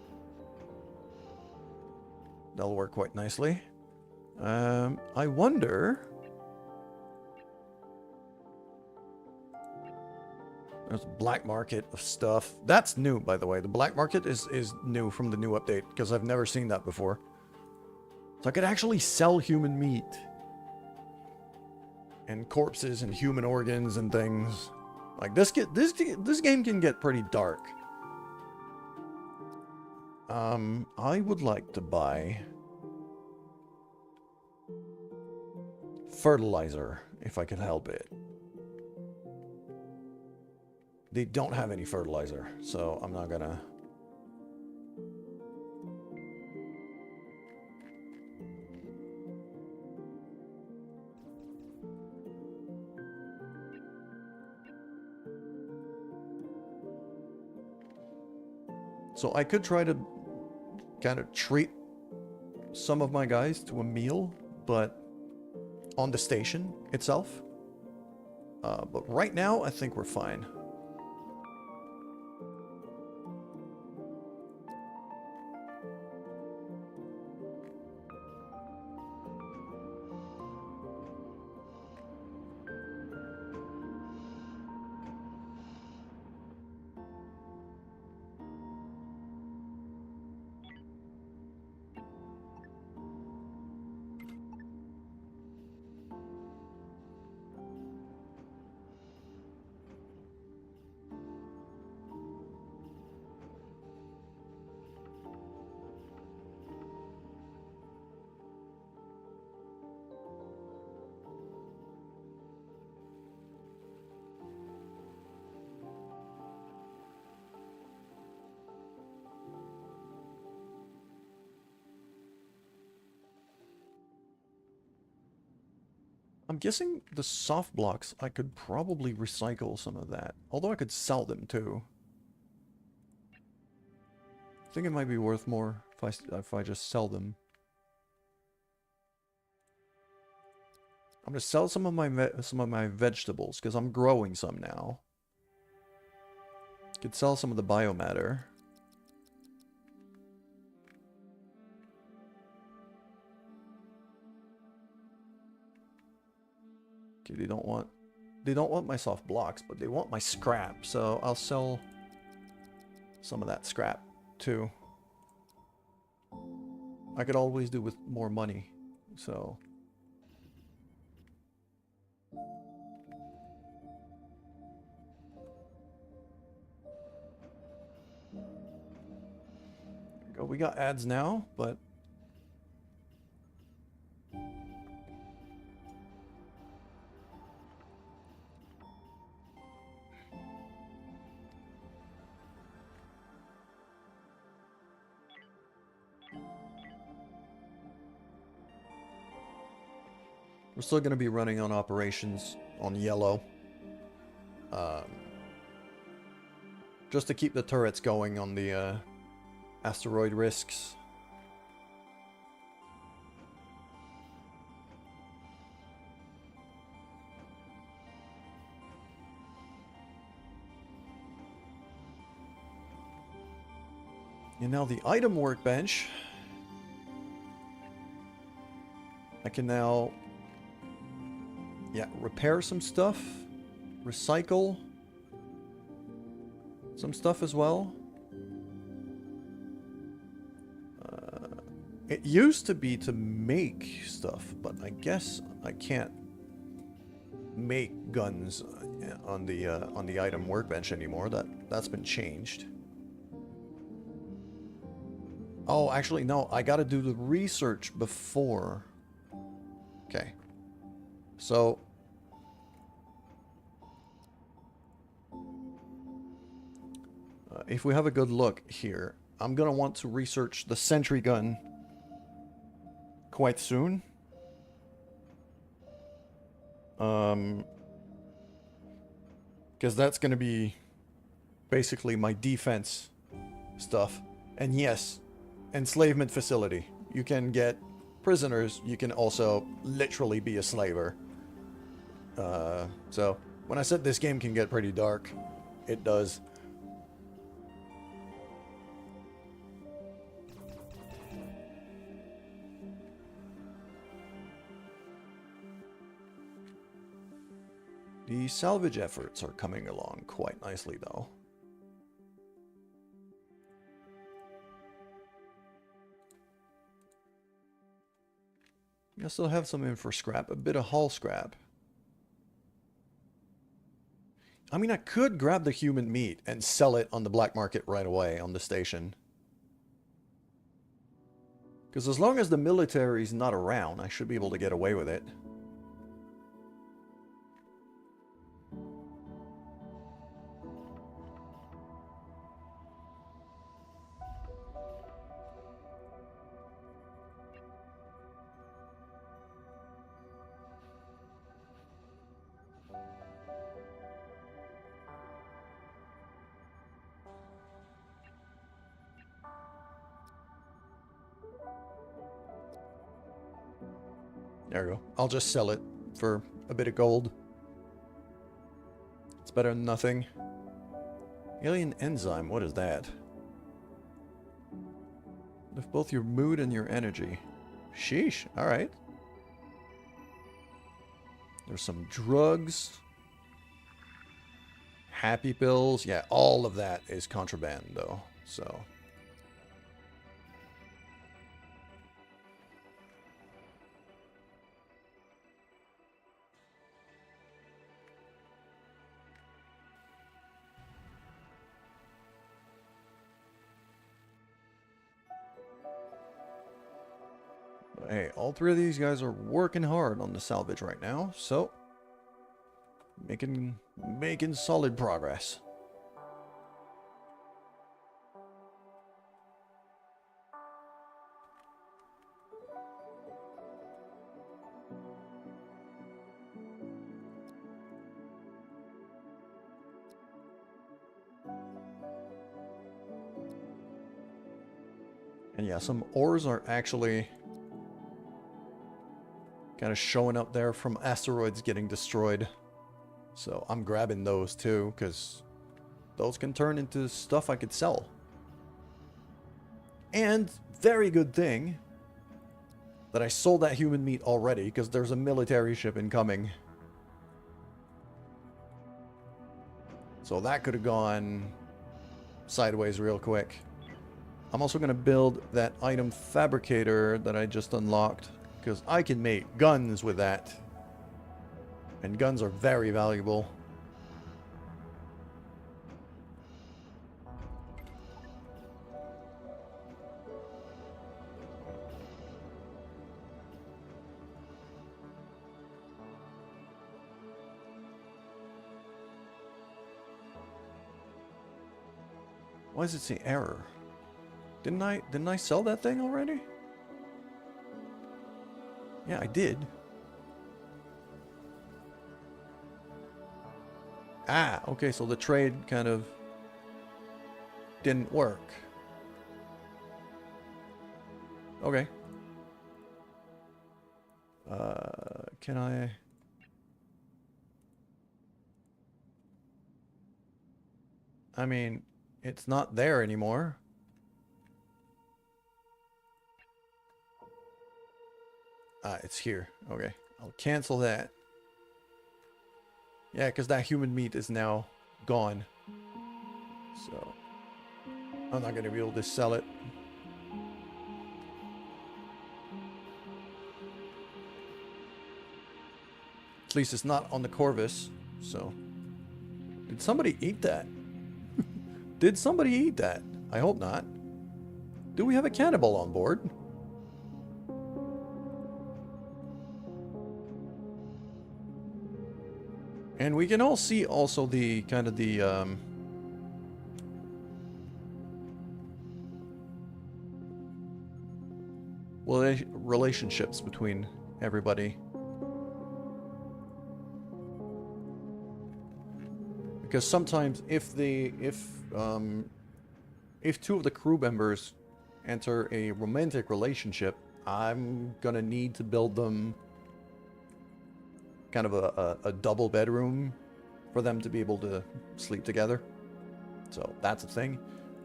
that'll work quite nicely. I wonder... There's a black market of stuff. That's new, by the way. The black market is new from the new update, because I've never seen that before. So I could actually sell human meat. And corpses and human organs and things. Like, this game can get pretty dark. I would like to buy... fertilizer, if I could help it. They don't have any fertilizer, so I'm not gonna... So I could try to kind of treat some of my guys to a meal, but on the station itself. But right now, I think we're fine. I'm guessing the soft blocks, I could probably recycle some of that. Although I could sell them too. I think it might be worth more if I just sell them. I'm gonna sell some of my vegetables because I'm growing some now. Could sell some of the biomatter. Okay, they don't want my soft blocks, but they want my scrap, so I'll sell some of that scrap too. I could always do with more money, so go. We got ads now, but we're still going to be running on operations on yellow. Just to keep the turrets going on the asteroid risks. And now the item workbench. I can now, yeah, repair some stuff, recycle some stuff as well. It used to be to make stuff, but I guess I can't make guns on the item workbench anymore. That's been changed. Oh, actually, no. I got to do the research before. Okay. So if we have a good look here, I'm gonna want to research the sentry gun quite soon. Because that's gonna be basically my defense stuff. And yes, enslavement facility. You can get prisoners. You can also literally be a slaver. So when I said this game can get pretty dark, it does. The salvage efforts are coming along quite nicely, though. I still have some in for scrap, a bit of hull scrap. I mean, I could grab the human meat and sell it on the black market right away on the station. Because as long as the military's not around, I should be able to get away with it. There we go. I'll just sell it for a bit of gold. It's better than nothing. Alien enzyme, what is that? Lift both your mood and your energy. Sheesh, alright. There's some drugs. Happy pills. Yeah, all of that is contraband though, so... Hey, all three of these guys are working hard on the salvage right now, so making solid progress. And yeah, some ores are actually kind of showing up there from asteroids getting destroyed. So I'm grabbing those too, because those can turn into stuff I could sell. And very good thing that I sold that human meat already, because there's a military ship incoming. So that could have gone sideways real quick. I'm also going to build that item fabricator that I just unlocked, because I can make guns with that. And guns are very valuable. Why does it say error? Didn't I sell that thing already? Yeah, I did. Ah, okay, so the trade kind of didn't work. Okay. Can I... I mean, it's not there anymore. Ah, it's here. Okay. I'll cancel that. Yeah, because that human meat is now gone. So, I'm not going to be able to sell it. At least it's not on the Corvus, so... Did somebody eat that? Did somebody eat that? I hope not. Do we have a cannibal on board? And we can all see also the kind of the relationships between everybody. Because sometimes if two of the crew members enter a romantic relationship, I'm gonna need to build them kind of a double bedroom for them to be able to sleep together. So that's a thing.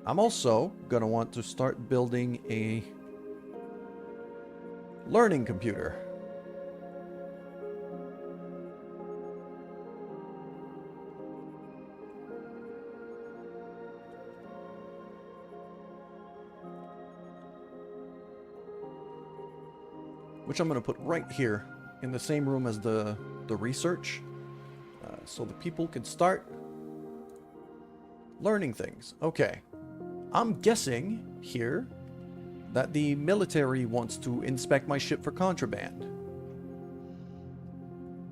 I'm also gonna want to start building a learning computer. Which I'm going to put right here in the same room as the research. So the people can start learning things. Okay. I'm guessing here that the military wants to inspect my ship for contraband.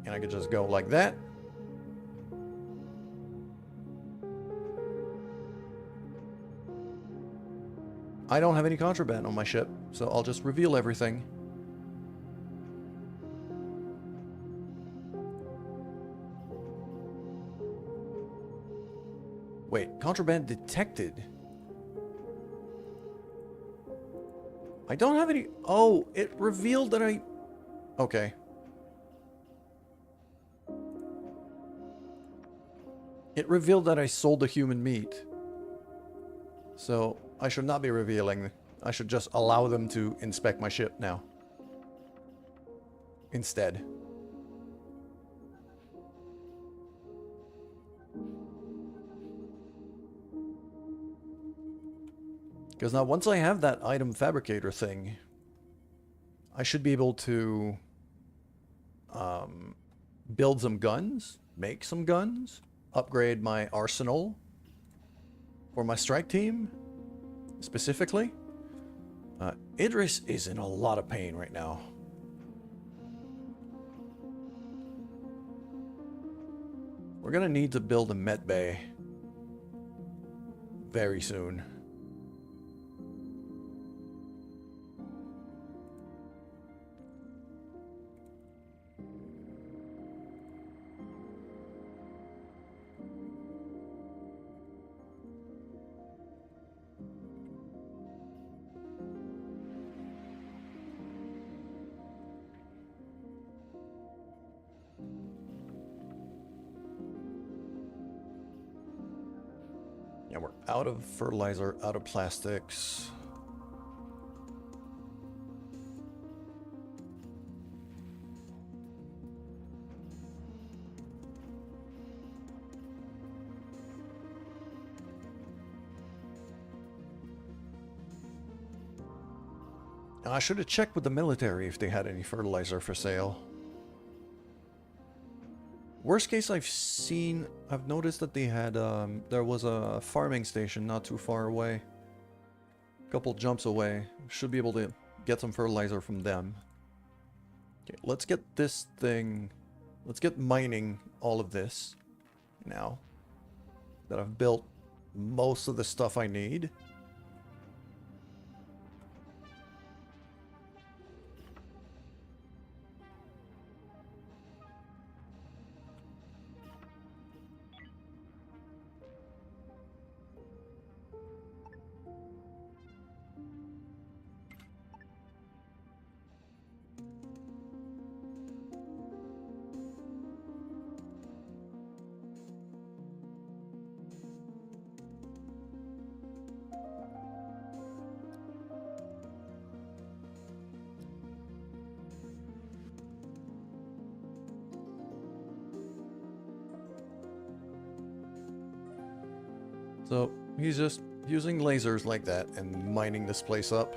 And I could just go like that. I don't have any contraband on my ship, so I'll just reveal everything. Wait, contraband detected. I don't have any... Oh, it revealed that I... Okay. It revealed that I sold the human meat. So, I should not be revealing. I should just allow them to inspect my ship now. Instead. Because now once I have that item fabricator thing, I should be able to build some guns, make some guns, upgrade my arsenal for my strike team, specifically. Idris is in a lot of pain right now. We're gonna need to build a med bay very soon. Yeah, we're out of fertilizer, out of plastics. I should have checked with the military if they had any fertilizer for sale. Worst case I've noticed that they had, there was a farming station not too far away. A couple jumps away. Should be able to get some fertilizer from them. Okay, let's get this thing, let's get mining all of this now that I've built most of the stuff I need. So he's just using lasers like that and mining this place up.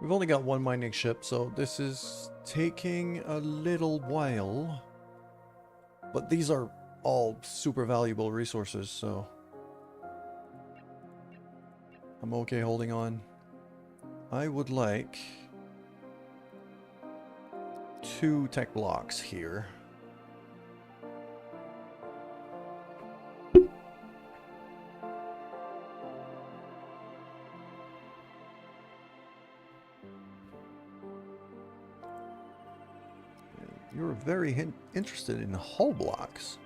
We've only got one mining ship, so this is taking a little while. But these are all super valuable resources, so I'm okay holding on. I would like 2 tech blocks here. You're very interested in hull blocks,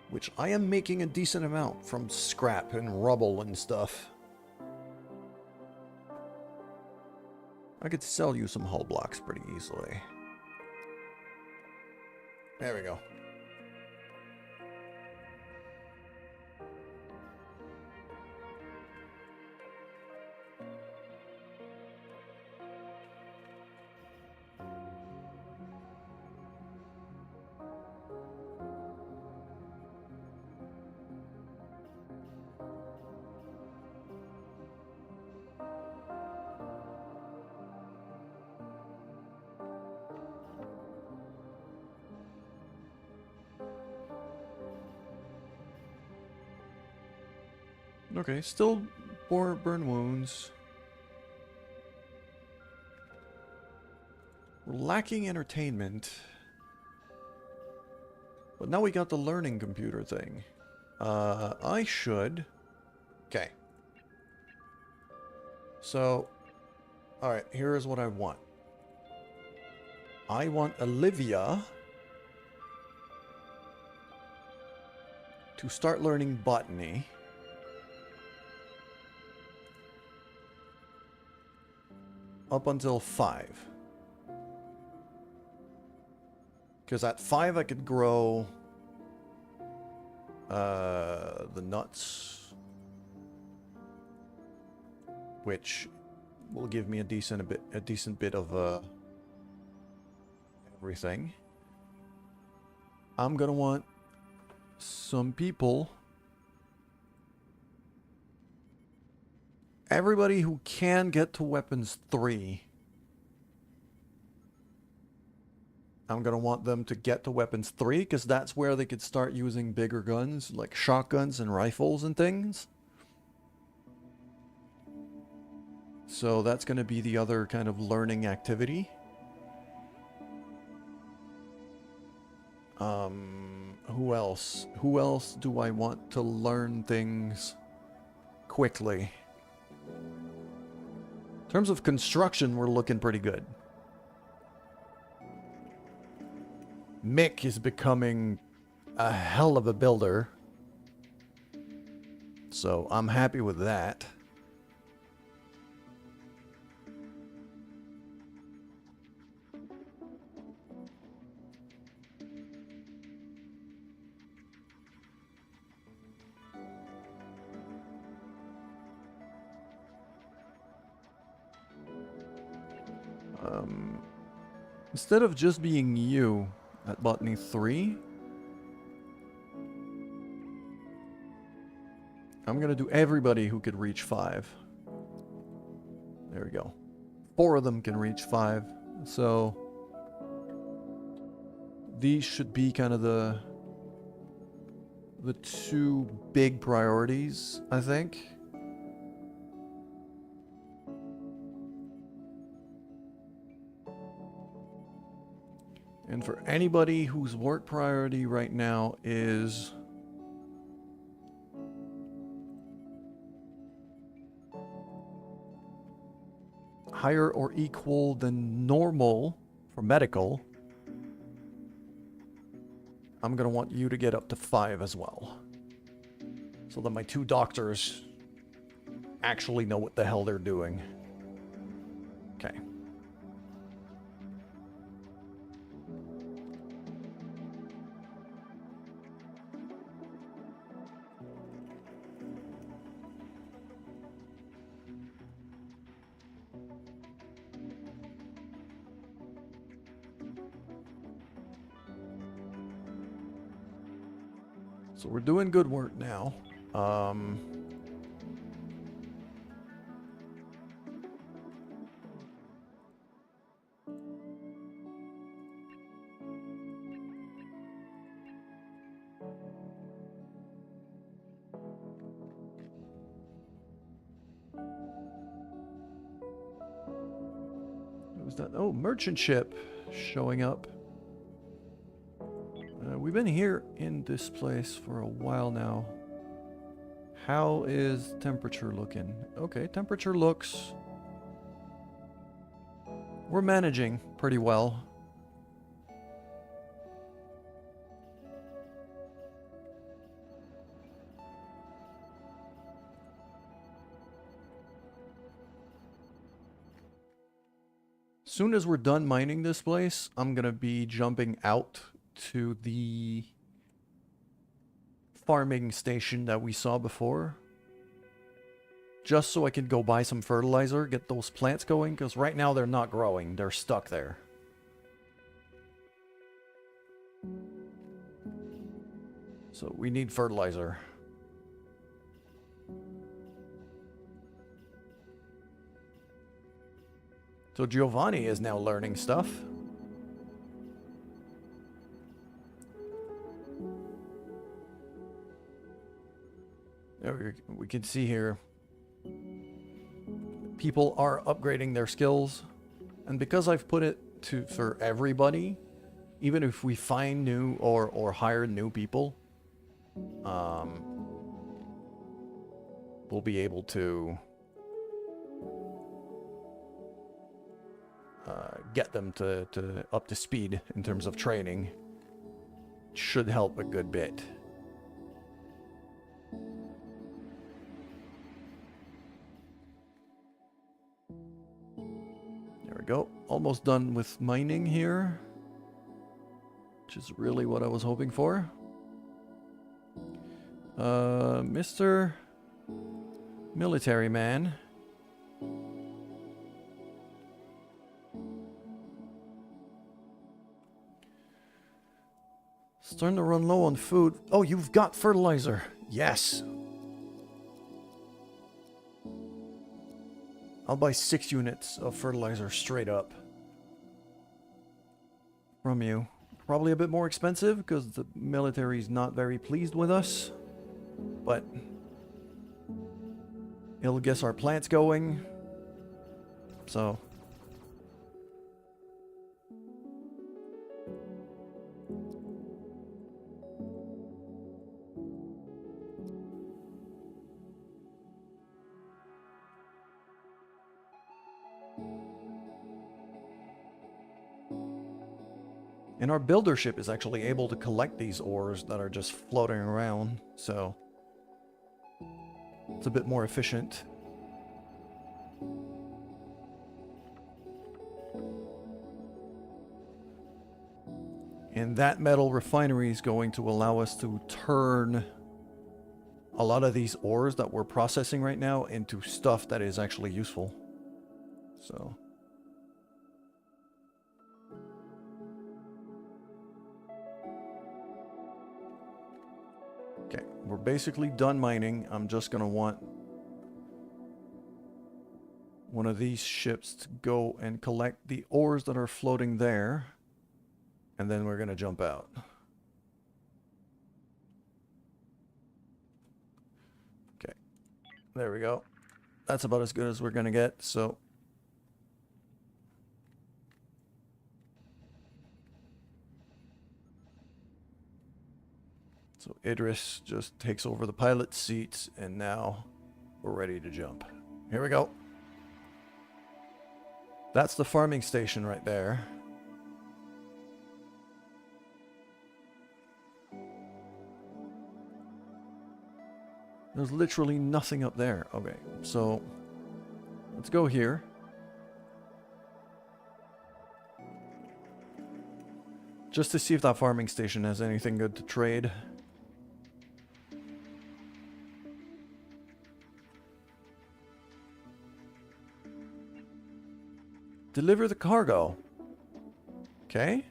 which I am making a decent amount from scrap and rubble and stuff. I could sell you some hull blocks pretty easily. There we go. Okay, still burn wounds. We're lacking entertainment. But now we got the learning computer thing. I should... Okay. So, alright, here is what I want. I want Olivia to start learning botany. up until 5. Because at 5 I could grow the nuts, which will give me a decent bit of everything. I'm gonna want some people. Everybody who can get to weapons 3. I'm gonna want them to get to weapons 3, because that's where they could start using bigger guns, like shotguns and rifles and things. So that's gonna be the other kind of learning activity. Who else? Who else do I want to learn things quickly? In terms of construction, we're looking pretty good. Mick is becoming a hell of a builder. So I'm happy with that. Instead of just being you at Botany 3, I'm gonna do everybody who could reach 5. There we go. 4 of them can reach 5. So these should be kind of the 2 big priorities, I think. And for anybody whose work priority right now is higher or equal than normal for medical, I'm going to want you to get up to 5 as well. So that my 2 doctors actually know what the hell they're doing. Okay. So we're doing good work now. What was that? Oh, merchant ship showing up. We've been here in this place for a while now. How is temperature looking? Okay, temperature looks... We're managing pretty well. Soon as we're done mining this place, I'm gonna be jumping out to the farming station that we saw before, just so I can go buy some fertilizer, get those plants going, because right now they're not growing, they're stuck there. So we need fertilizer. So Giovanni is now learning stuff. We can see here people are upgrading their skills, and because I've put it for everybody, even if we find new or hire new people, we'll be able to get them to up to speed in terms of training. Should help a good bit. go. Almost done with mining here, which is really what I was hoping for. Mr. Military Man. Starting to run low on food. Oh, you've got fertilizer. Yes. I'll buy 6 units of fertilizer straight up from you. Probably a bit more expensive because the military's not very pleased with us. But it'll get our plants going. So and our builder ship is actually able to collect these ores that are just floating around, so it's a bit more efficient. And that metal refinery is going to allow us to turn a lot of these ores that we're processing right now into stuff that is actually useful. So okay, we're basically done mining. I'm just gonna want one of these ships to go and collect the ores that are floating there, and then we're gonna jump out. Okay, there we go. That's about as good as we're gonna get, so Idris just takes over the pilot seat, and now we're ready to jump. Here we go. That's the farming station right there. There's literally nothing up there. Okay, so let's go here. Just to see if that farming station has anything good to trade. Deliver the cargo. Okay.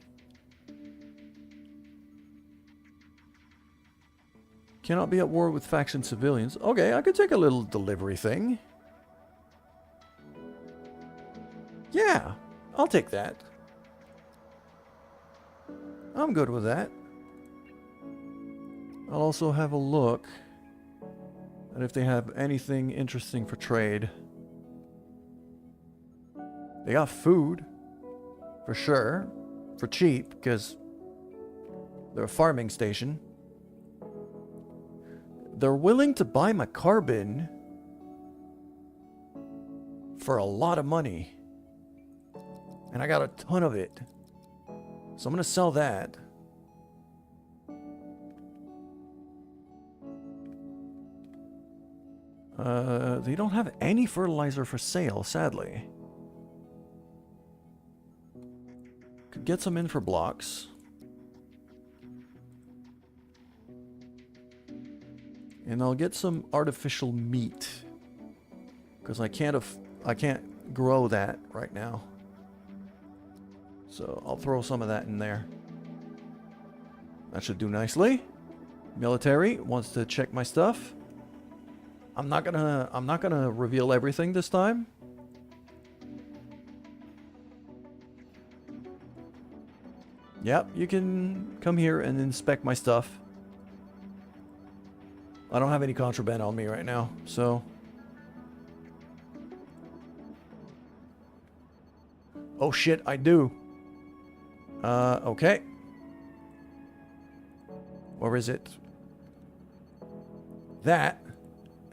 Cannot be at war with faction civilians. Okay, I could take a little delivery thing. Yeah, I'll take that. I'm good with that. I'll also have a look at if they have anything interesting for trade. They got food, for sure, for cheap, because they're a farming station. They're willing to buy my carbon for a lot of money. And I got a ton of it. So I'm going to sell that. They don't have any fertilizer for sale, sadly. Could get some in for blocks. And I'll get some artificial meat. Because I can't grow that right now. So I'll throw some of that in there. That should do nicely. Military wants to check my stuff. I'm not gonna reveal everything this time. Yep, you can come here and inspect my stuff. I don't have any contraband on me right now, so... Oh shit, I do. Okay. Where is it? That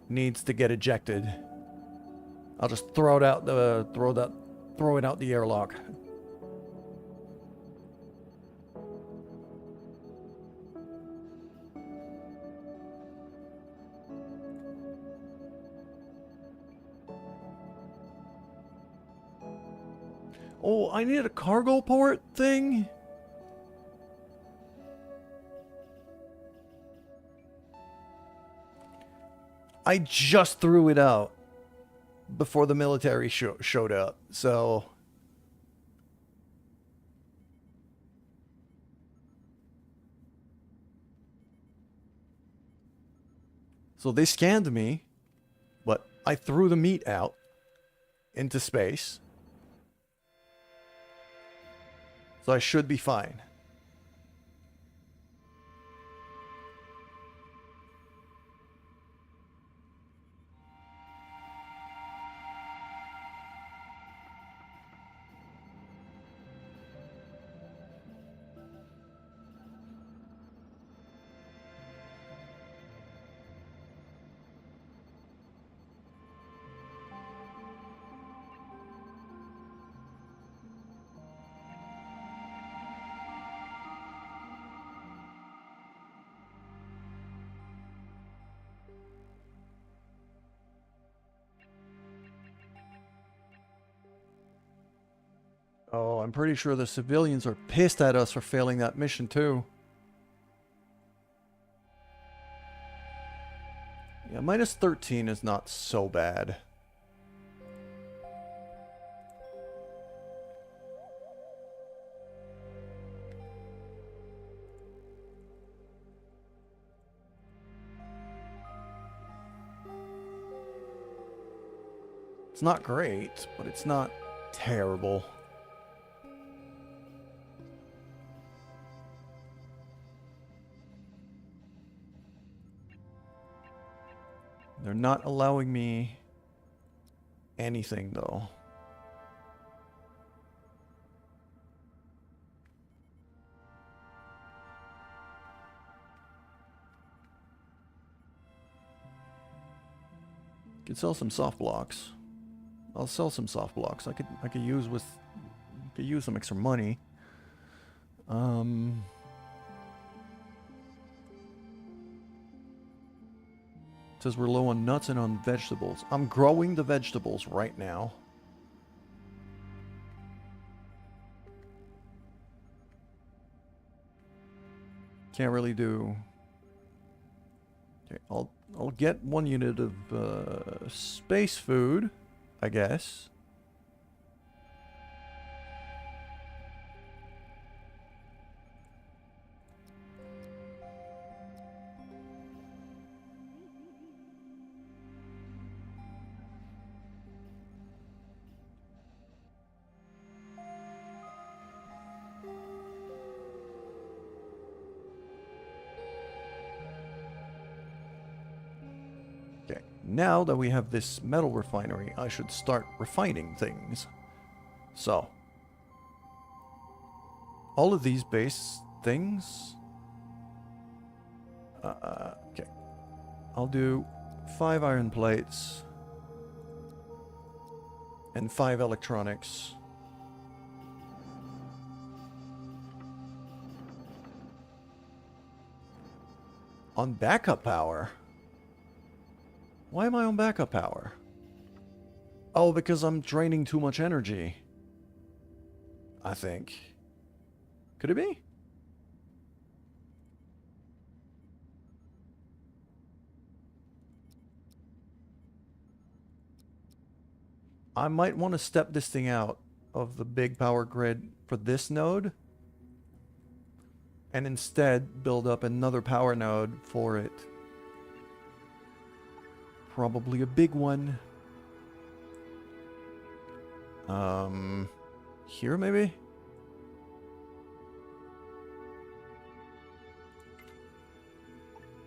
needs to get ejected. I'll just throw it out the throw it out the airlock. Oh, I need a cargo port thing? I just threw it out before the military showed up, so... So they scanned me, but I threw the meat out into space. So I should be fine. Oh, I'm pretty sure the civilians are pissed at us for failing that mission too. Yeah, minus 13 is not so bad. It's not great, but it's not terrible. They're not allowing me anything, though. Could sell some soft blocks. I'll sell some soft blocks. I could use some extra money. Says we're low on nuts and on vegetables. I'm growing the vegetables right now. Can't really do... Okay, I'll get 1 unit of space food, I guess. Now that we have this metal refinery, I should start refining things. So, all of these base things... okay. I'll do 5 iron plates and 5 electronics. On backup power? Why am I on backup power? Oh, because I'm draining too much energy. I think. Could it be? I might want to step this thing out of the big power grid for this node. And instead build up another power node for it. Probably a big one. Here maybe?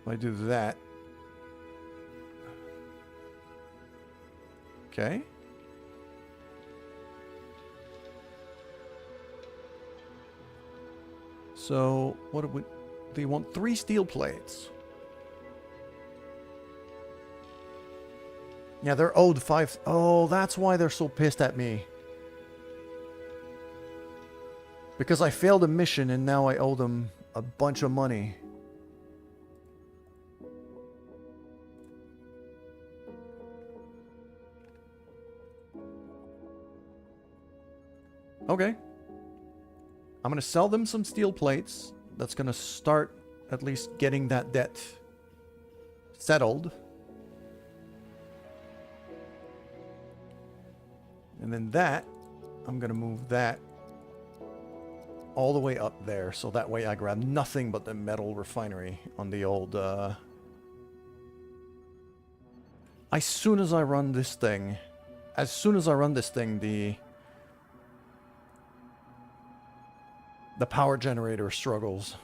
If I do that. Okay. So, what do they want? 3 steel plates. Yeah, they're owed 5. Oh, that's why they're so pissed at me. Because I failed a mission and now I owe them a bunch of money. Okay. I'm gonna sell them some steel plates. That's gonna start at least getting that debt settled. And then that, I'm gonna move that all the way up there, so that way I grab nothing but the metal refinery on the old, as soon as I run this thing, the power generator struggles.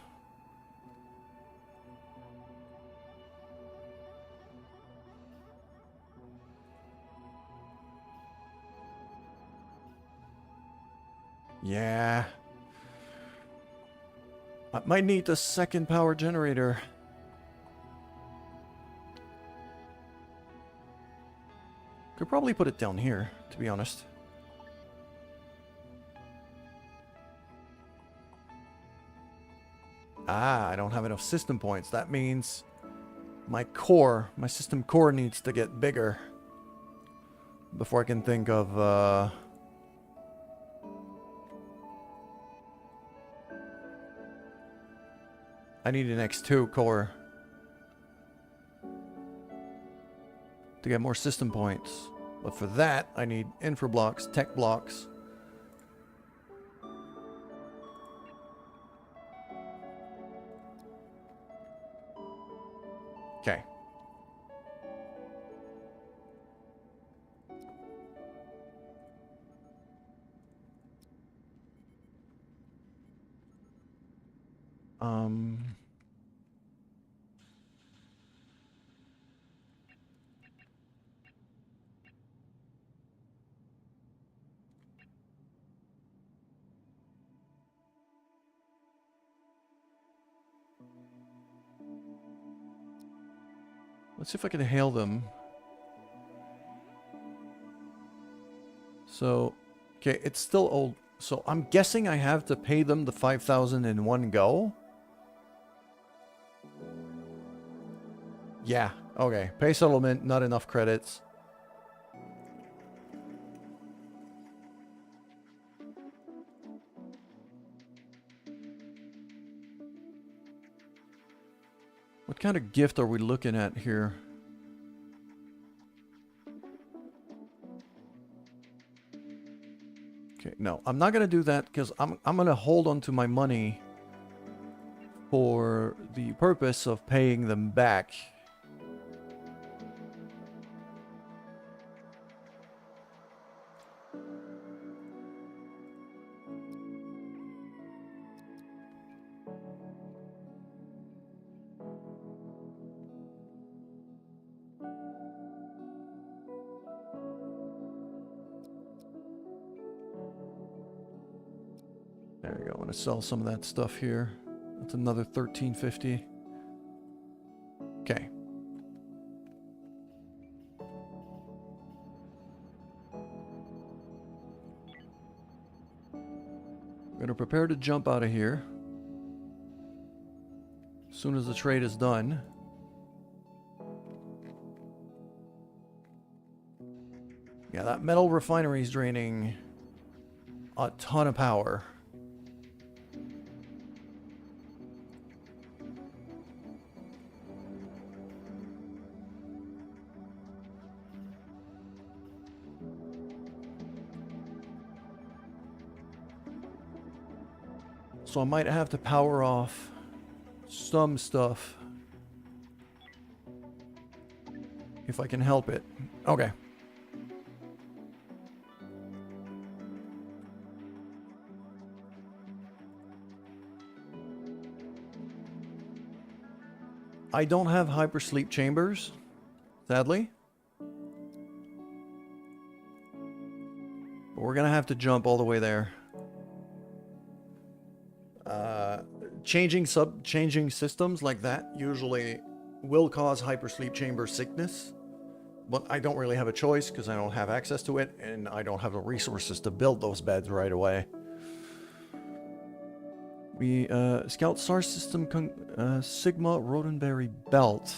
Yeah. I might need the second power generator. Could probably put it down here, to be honest. Ah, I don't have enough system points. That means my system core needs to get bigger before I can think of, I need an X2 core to get more system points. But for that, I need infra blocks, tech blocks. Okay. Let's see if I can hail them. So, okay, it's still old. So I'm guessing I have to pay them the 5,000 in one go. Yeah, okay. Pay settlement, not enough credits. What kind of gift are we looking at here? Okay, no, I'm not gonna do that because I'm gonna hold on to my money for the purpose of paying them back. There we go. I'm gonna sell some of that stuff here. That's another 1350. Okay. I'm gonna prepare to jump out of here as soon as the trade is done. Yeah, that metal refinery is draining a ton of power. So I might have to power off some stuff if I can help it. Okay. I don't have hypersleep chambers, sadly. But we're gonna have to jump all the way there. Changing systems like that usually will cause hypersleep chamber sickness, but I don't really have a choice because I don't have access to it and I don't have the resources to build those beds right away. We scout SAR system Sigma Roddenberry belt.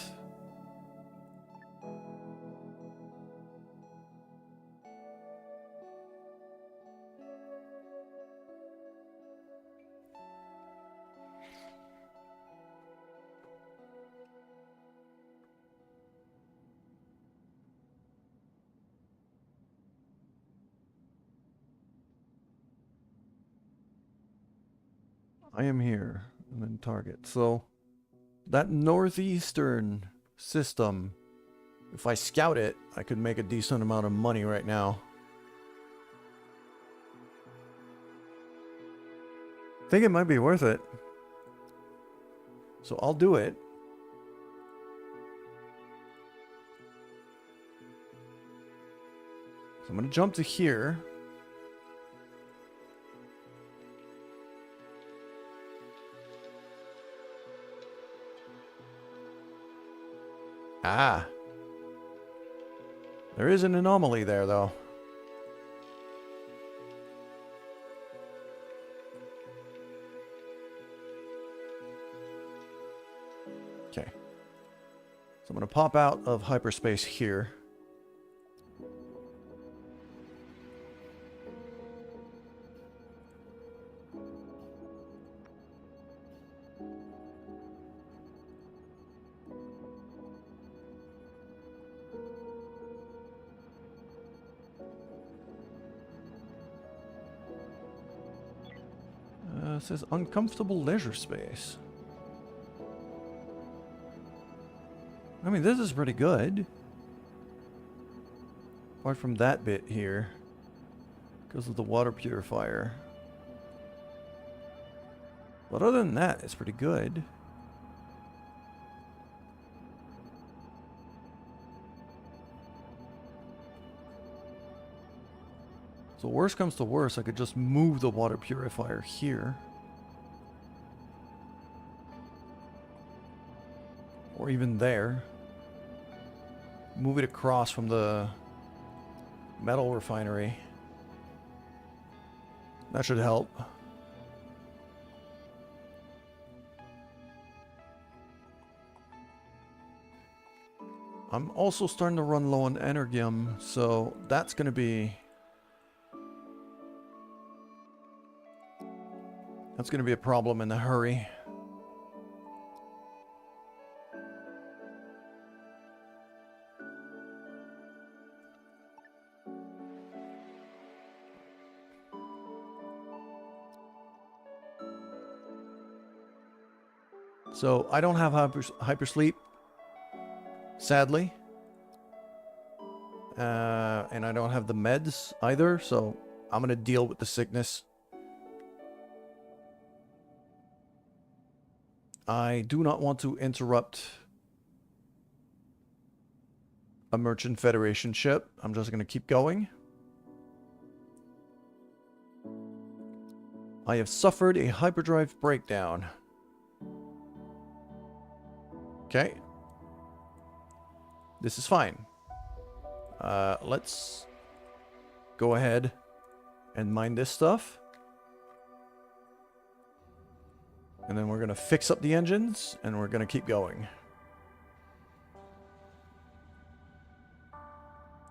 I am here. And then target. So, that northeastern system, if I scout it, I could make a decent amount of money right now. I think it might be worth it. So I'll do it. So I'm going to jump to here. Ah. There is an anomaly there, though. Okay. So I'm going to pop out of hyperspace here. It says uncomfortable leisure space. I mean, this is pretty good. Apart from that bit here. Because of the water purifier. But other than that, it's pretty good. So worst comes to worst, I could just move the water purifier here. Or even there. Move it across from the metal refinery. That should help. I'm also starting to run low on energium, so that's going to be... That's going to be a problem in a hurry. So, I don't have hypersleep, sadly. And I don't have the meds either, so I'm going to deal with the sickness. I do not want to interrupt a Merchant Federation ship. I'm just going to keep going. I have suffered a hyperdrive breakdown. Okay. This is fine. Let's go ahead and mine this stuff. And then we're going to fix up the engines, and we're going to keep going.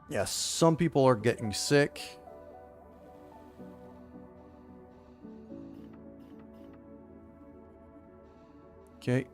Yes, some people are getting sick. Okay.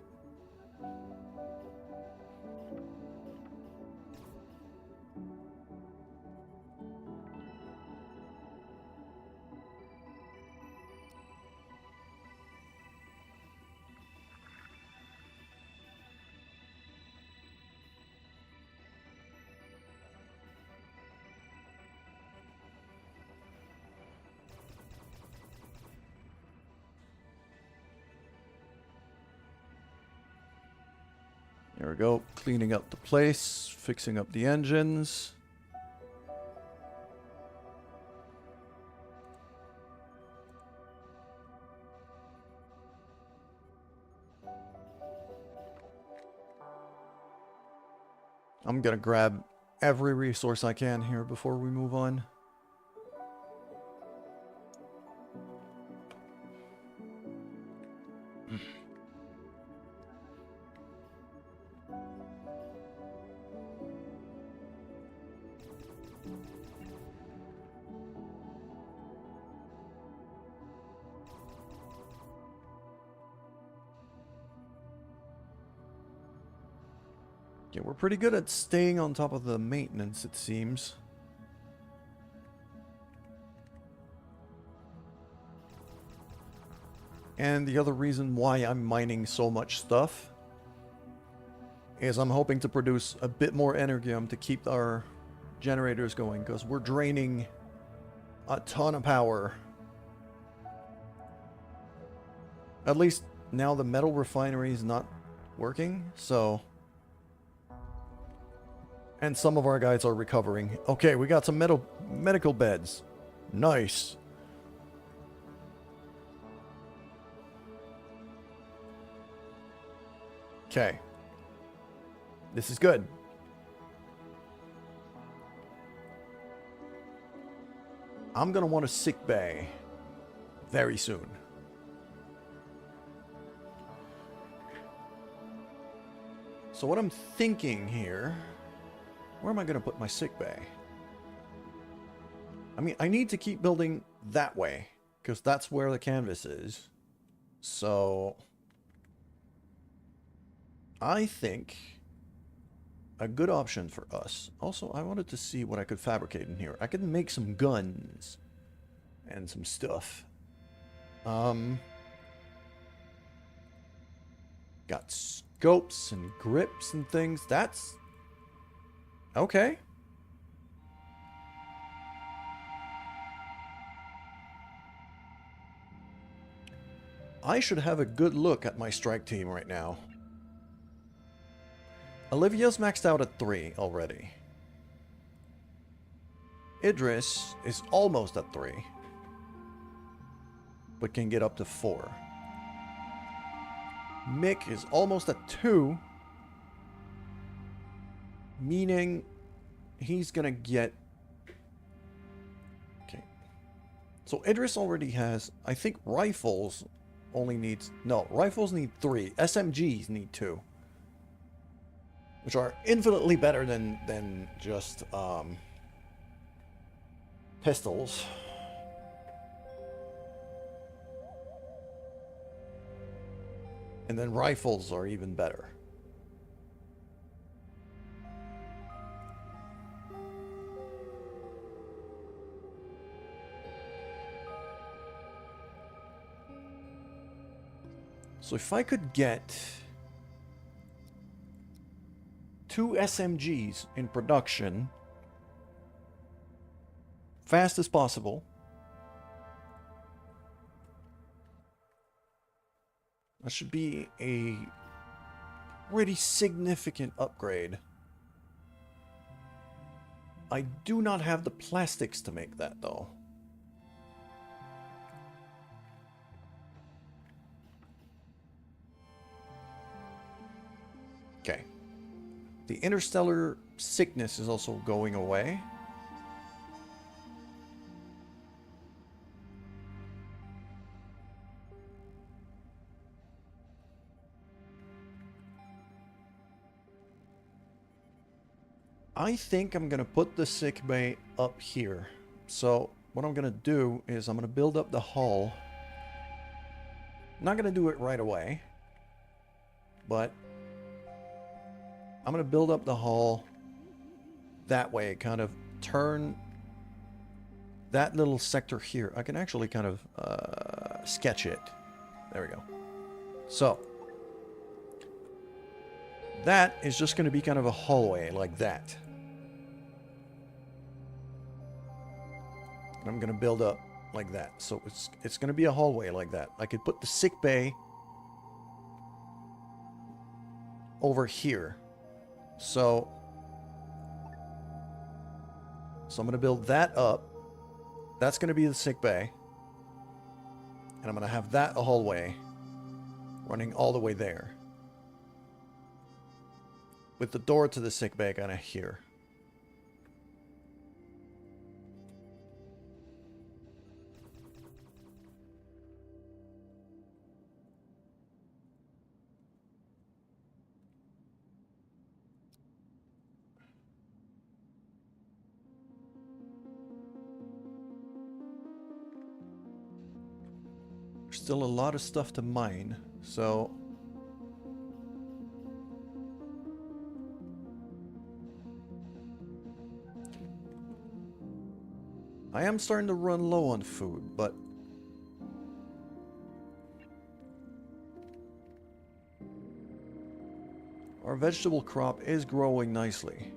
There we go, cleaning up the place, fixing up the engines. I'm gonna grab every resource I can here before we move on. Yeah, we're pretty good at staying on top of the maintenance, it seems. And the other reason why I'm mining so much stuff is I'm hoping to produce a bit more energium to keep our generators going, because we're draining a ton of power. At least now the metal refinery is not working, so... And some of our guys are recovering. Okay, we got some medical beds. Nice. Okay. This is good. I'm gonna want a sick bay very soon. So what I'm thinking here, where am I gonna put my sick bay? I mean, I need to keep building that way, because that's where the canvas is. So I think a good option for us. Also, I wanted to see what I could fabricate in here. I could make some guns and some stuff. Got scopes and grips and things. That's okay. I should have a good look at my strike team right now. Olivia's maxed out at 3 already. Idris is almost at 3, but can get up to 4. Mick is almost at 2, meaning he's gonna get... Okay. So Idris already has, I think rifles only needs... No, rifles need 3. SMGs need 2. Which are infinitely better than just pistols. And then rifles are even better. So if I could get 2 SMGs in production fast as possible, that should be a pretty significant upgrade. I do not have the plastics to make that though. Okay. The interstellar sickness is also going away. I think I'm gonna put the sick bay up here. So what I'm gonna do is I'm gonna build up the hall. I'm not gonna do it right away, but I'm going to build up the hall that way, kind of turn that little sector here. I can actually kind of sketch it. There we go. So that is just going to be kind of a hallway like that. And I'm going to build up like that. So it's going to be a hallway like that. I could put the sick bay over here. So I'm going to build that up. That's going to be the sick bay. And I'm going to have that a hallway running all the way there, with the door to the sick bay kind of here. Still a lot of stuff to mine, so I am starting to run low on food, but Our vegetable crop is growing nicely.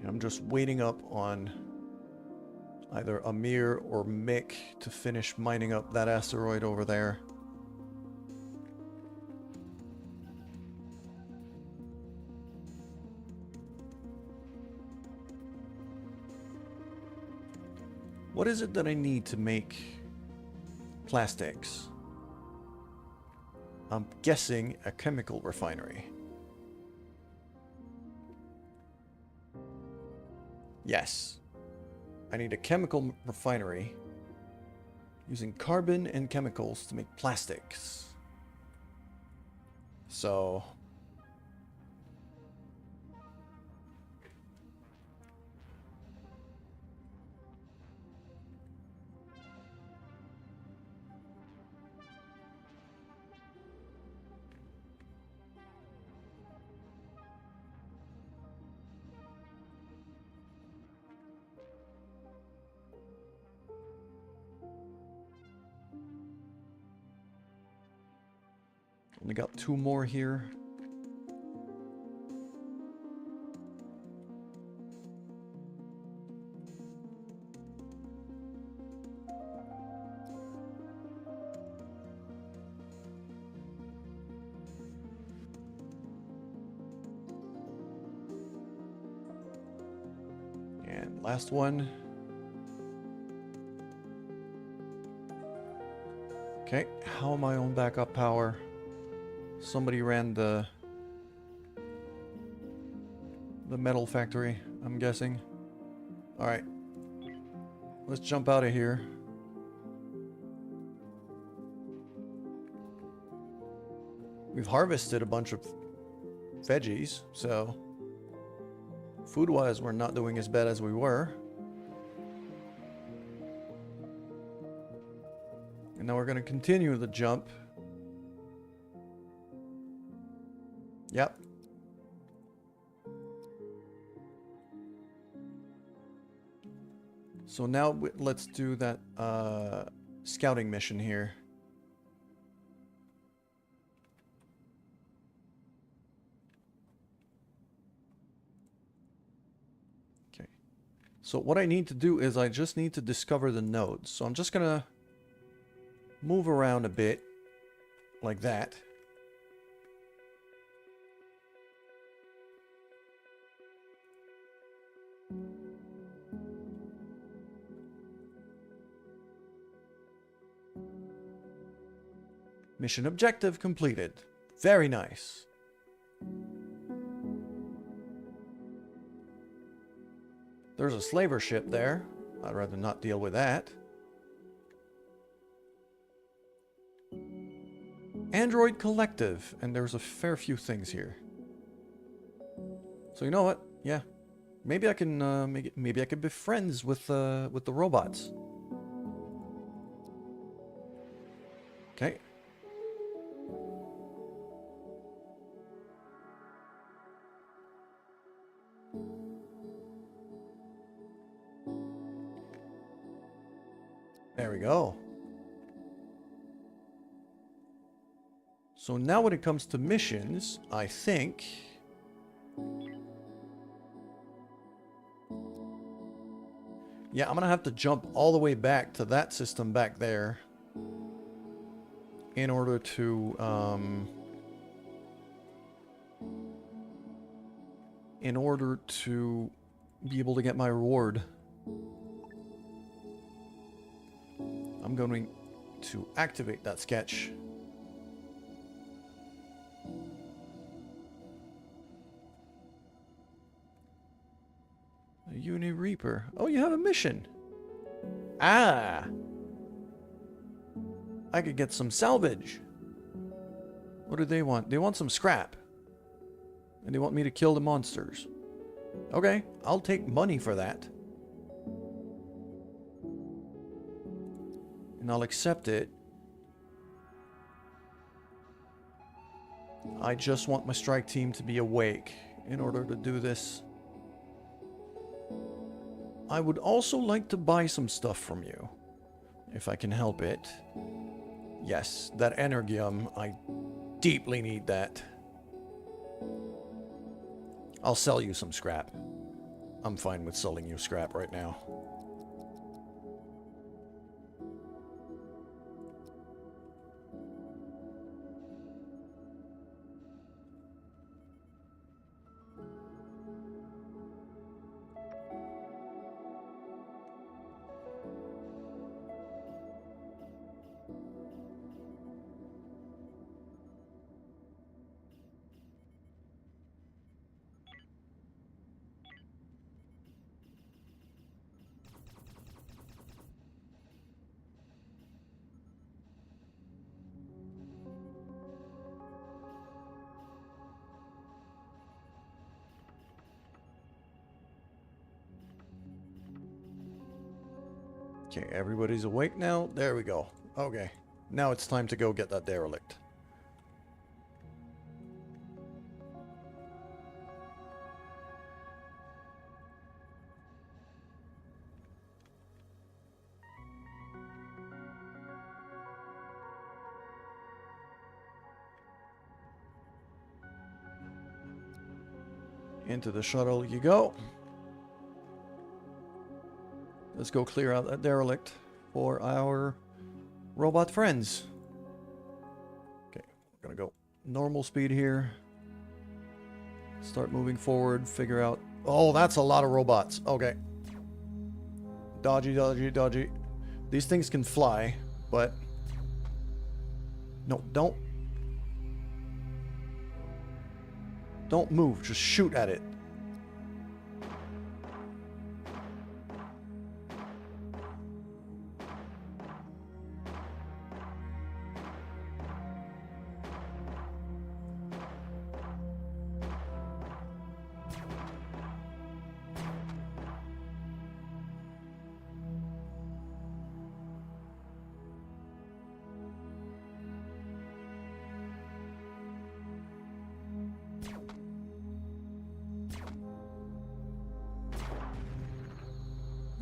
I'm just waiting up on either Amir or Mick to finish mining up that asteroid over there. What is it that I need to make plastics? I'm guessing a chemical refinery. Yes. I need a chemical refinery using carbon and chemicals to make plastics. So... only got 2 more here. And last one. Okay, how am I on backup power? Somebody ran the metal factory, I'm guessing. Alright. Let's jump out of here. We've harvested a bunch of veggies, so food-wise we're not doing as bad as we were. And now we're going to continue the jump. Yep. So now let's do that scouting mission here. Okay. So what I need to do is I just need to discover the nodes. So I'm just gonna move around a bit like that. Mission objective completed. Very nice. There's a slaver ship there. I'd rather not deal with that. Android Collective, and there's a fair few things here. So you know what? Yeah, maybe I can maybe I can be friends with the robots. Okay. There we go. So now when it comes to missions, I think... yeah, I'm gonna have to jump all the way back to that system back there in order to be able to get my reward. I'm going to activate that sketch. A Uni Reaper. Oh, you have a mission. Ah! I could get some salvage. What do they want? They want some scrap. And they want me to kill the monsters. Okay, I'll take money for that. And I'll accept it. I just want my strike team to be awake in order to do this. I would also like to buy some stuff from you, if I can help it. Yes, that energium, I deeply need that. I'll sell you some scrap. I'm fine with selling you scrap right now. Okay, everybody's awake now. There we go. Okay, now it's time to go get that derelict. Into the shuttle you go. Let's go clear out that derelict for our robot friends. Okay, we're gonna go normal speed here. Start moving forward, figure out... Oh, that's a lot of robots. Okay. Dodgy, dodgy, dodgy. These things can fly, but... No, don't move, just shoot at it.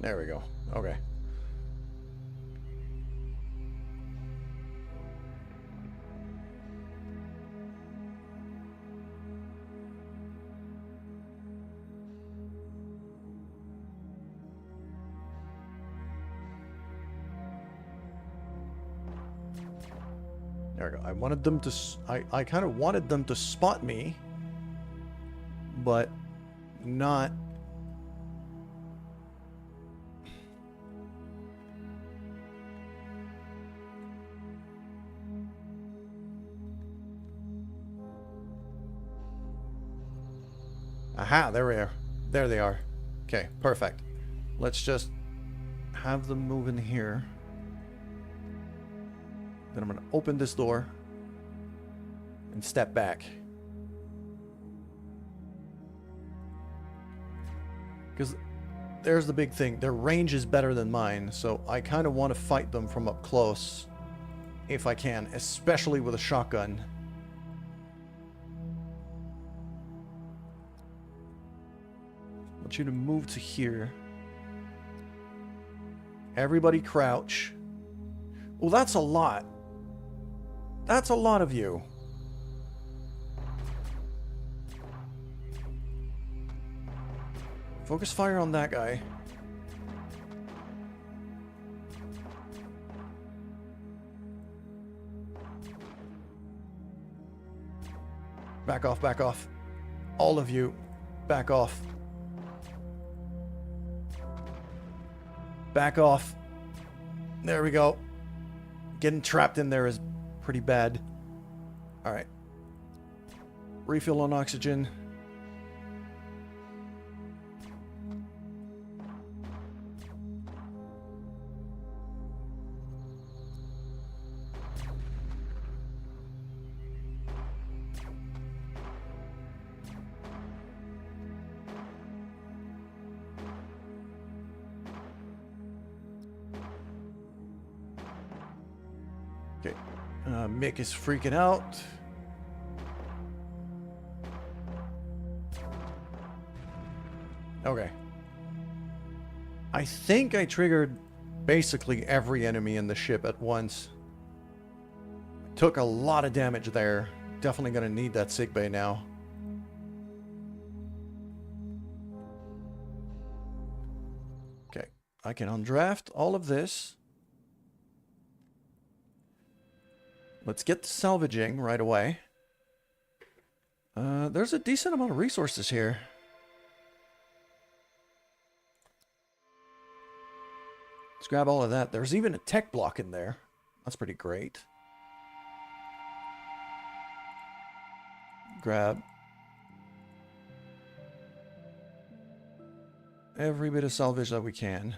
There we go. Okay. There we go. I wanted them to... I kind of wanted them to spot me, but not... Aha, there we are. There they are. Okay, perfect. Let's just have them move in here. Then I'm going to open this door and step back. Because there's the big thing. Their range is better than mine, so I kind of want to fight them from up close if I can, especially with a shotgun. I want you to move to here. Everybody crouch. Well, that's a lot. That's a lot of you. Focus fire on that guy. Back off, back off. All of you, back off. Back off. There we go. Getting trapped in there is pretty bad. Alright. Refill on oxygen. Okay. Mick is freaking out. Okay. I think I triggered basically every enemy in the ship at once. Took a lot of damage there. Definitely gonna need that sickbay now. Okay, I can undraft all of this. Let's get to salvaging right away. There's a decent amount of resources here. Let's grab all of that. There's even a tech block in there. That's pretty great. Grab every bit of salvage that we can.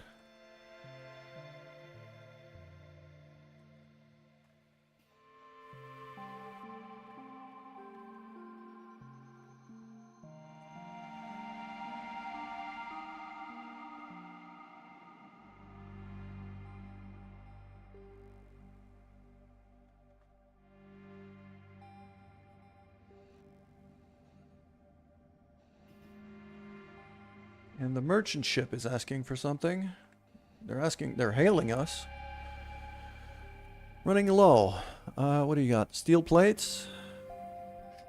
And the merchant ship is asking for something. They're hailing us. Running low. What do you got? Steel plates?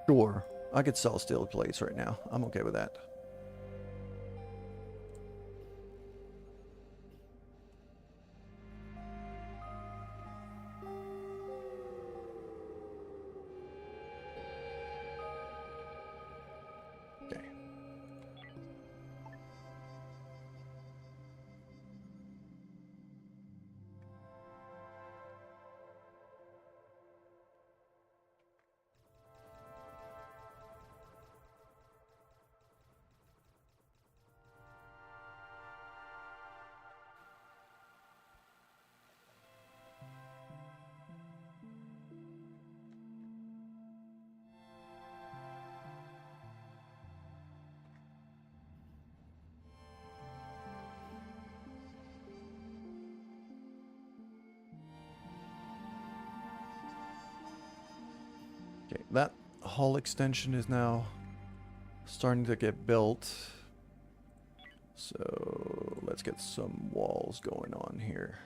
Sure. I could sell steel plates right now. I'm okay with that. Okay. Okay, that hull extension is now starting to get built. So let's get some walls going on here.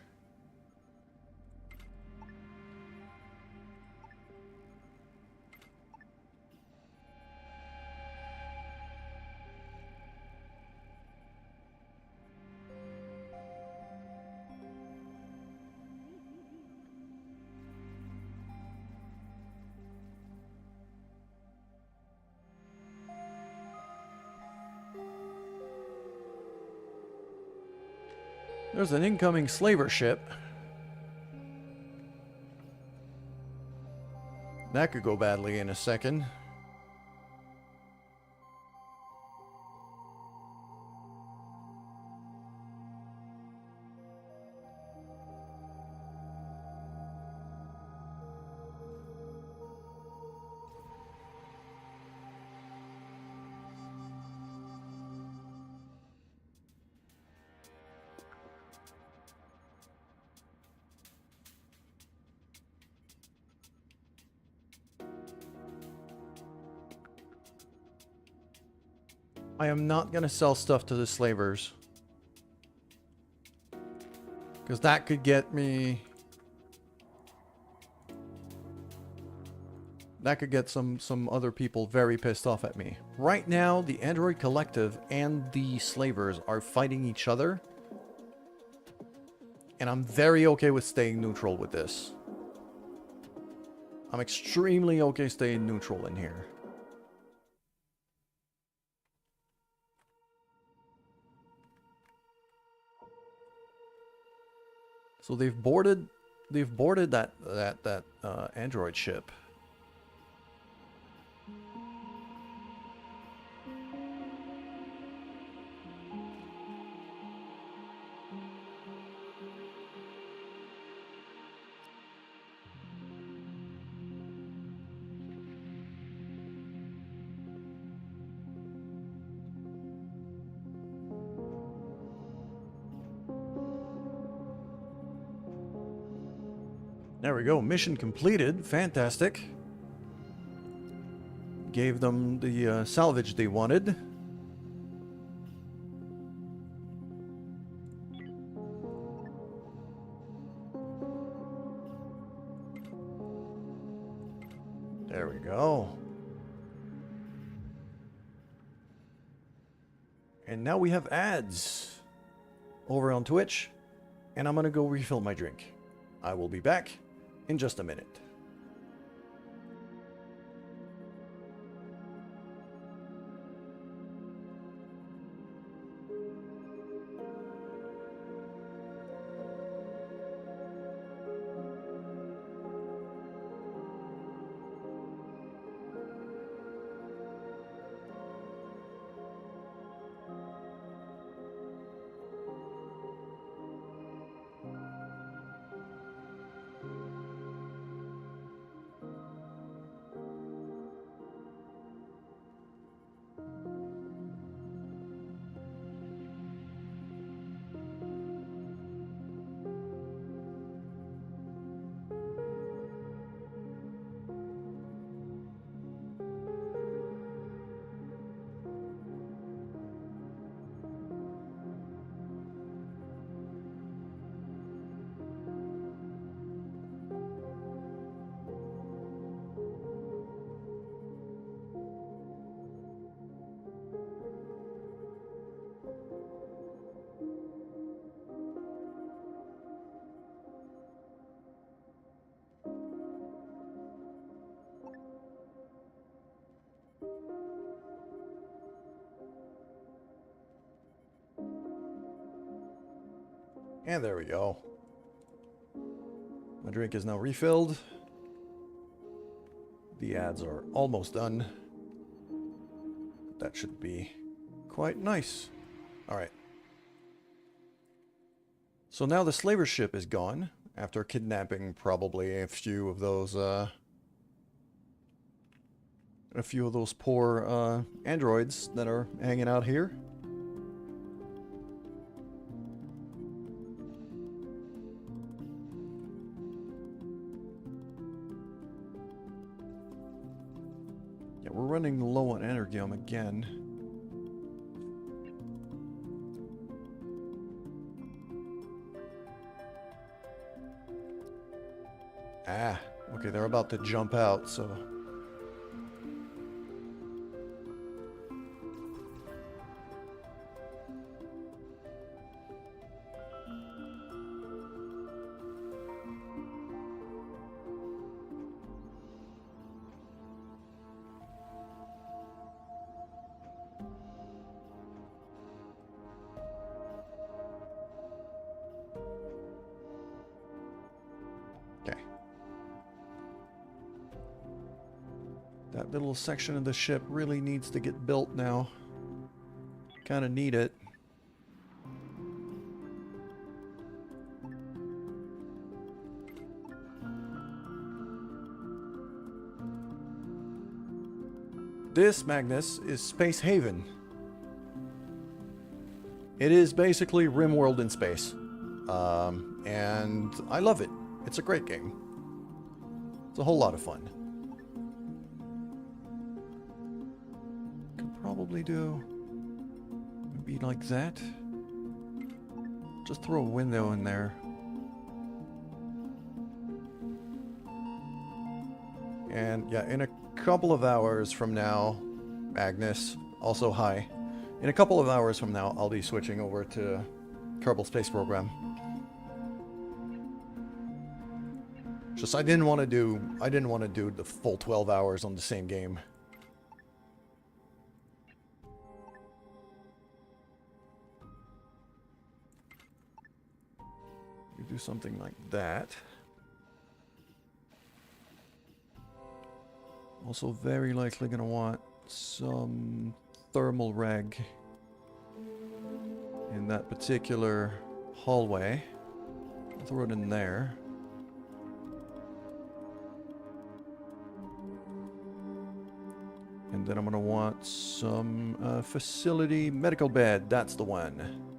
There's an incoming slaver ship. That could go badly in a second. I am not going to sell stuff to the slavers. Because that could get me... That could get some other people very pissed off at me. Right now, the Android Collective and the slavers are fighting each other. And I'm very okay with staying neutral with this. I'm extremely okay staying neutral in here. So they've boarded that android ship. There we go. Mission completed. Fantastic. Gave them the salvage they wanted. There we go. And now we have ads over on Twitch. And I'm going to go refill my drink. I will be back in just a minute. And there we go. My drink is now refilled. The ads are almost done. That should be quite nice. Alright. So now the slaver ship is gone, after kidnapping probably a few of those poor androids that are hanging out here. Yeah, we're running low on energium again. Ah, okay, they're about to jump out, so... That little section of the ship really needs to get built now. Kind of need it. This, Magnus, is Space Haven. It is basically RimWorld in space. And I love it. It's a great game. It's a whole lot of fun. Probably do maybe like that. Just throw a window in there. And yeah, in a couple of hours from now, Agnes, also hi. In a couple of hours from now, I'll be switching over to Kerbal Space Program. Just I didn't want to do the full 12 hours on the same game. Do something like that. Also very likely gonna want some thermal reg in that particular hallway. I'll throw it in there. And then I'm gonna want some facility medical bed. That's the one.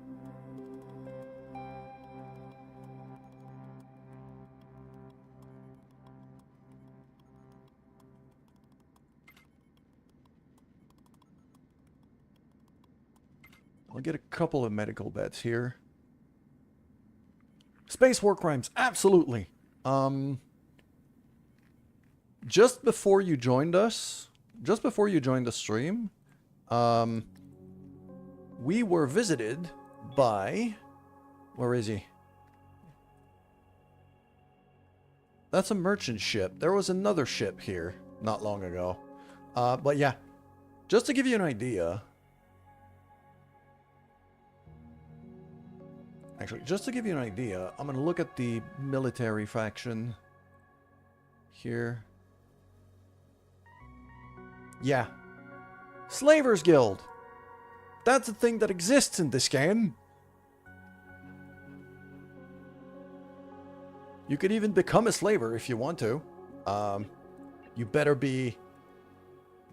I'll get a couple of medical beds here. Space war crimes, absolutely. just before you joined us, just before you joined the stream, we were visited by... Where is he? That's a merchant ship. There was another ship here not long ago. But yeah, just to give you an idea... Actually, just to give you an idea, I'm going to look at the military faction here. Yeah. Slavers Guild. That's a thing that exists in this game. You could even become a slaver if you want to. You better be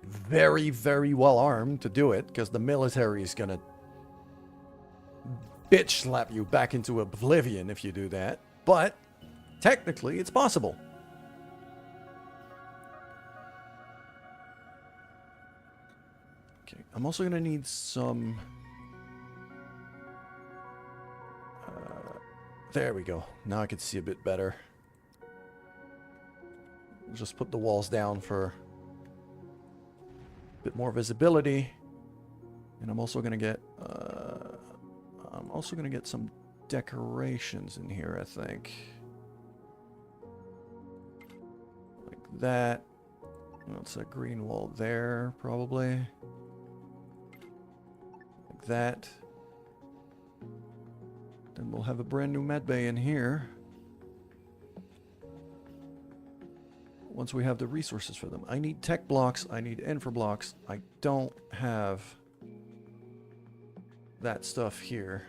very, very well armed to do it, because the military is going to bitch slap you back into oblivion if you do that. But technically, it's possible. Okay, I'm also going to need some... there we go. Now I can see a bit better. Just put the walls down for a bit more visibility. And I'm also going to get... I'm also going to get some decorations in here, I think. Like that. That's a green wall there, probably. Like that. Then we'll have a brand new med bay in here. Once we have the resources for them. I need tech blocks. I need infra blocks. I don't have that stuff here.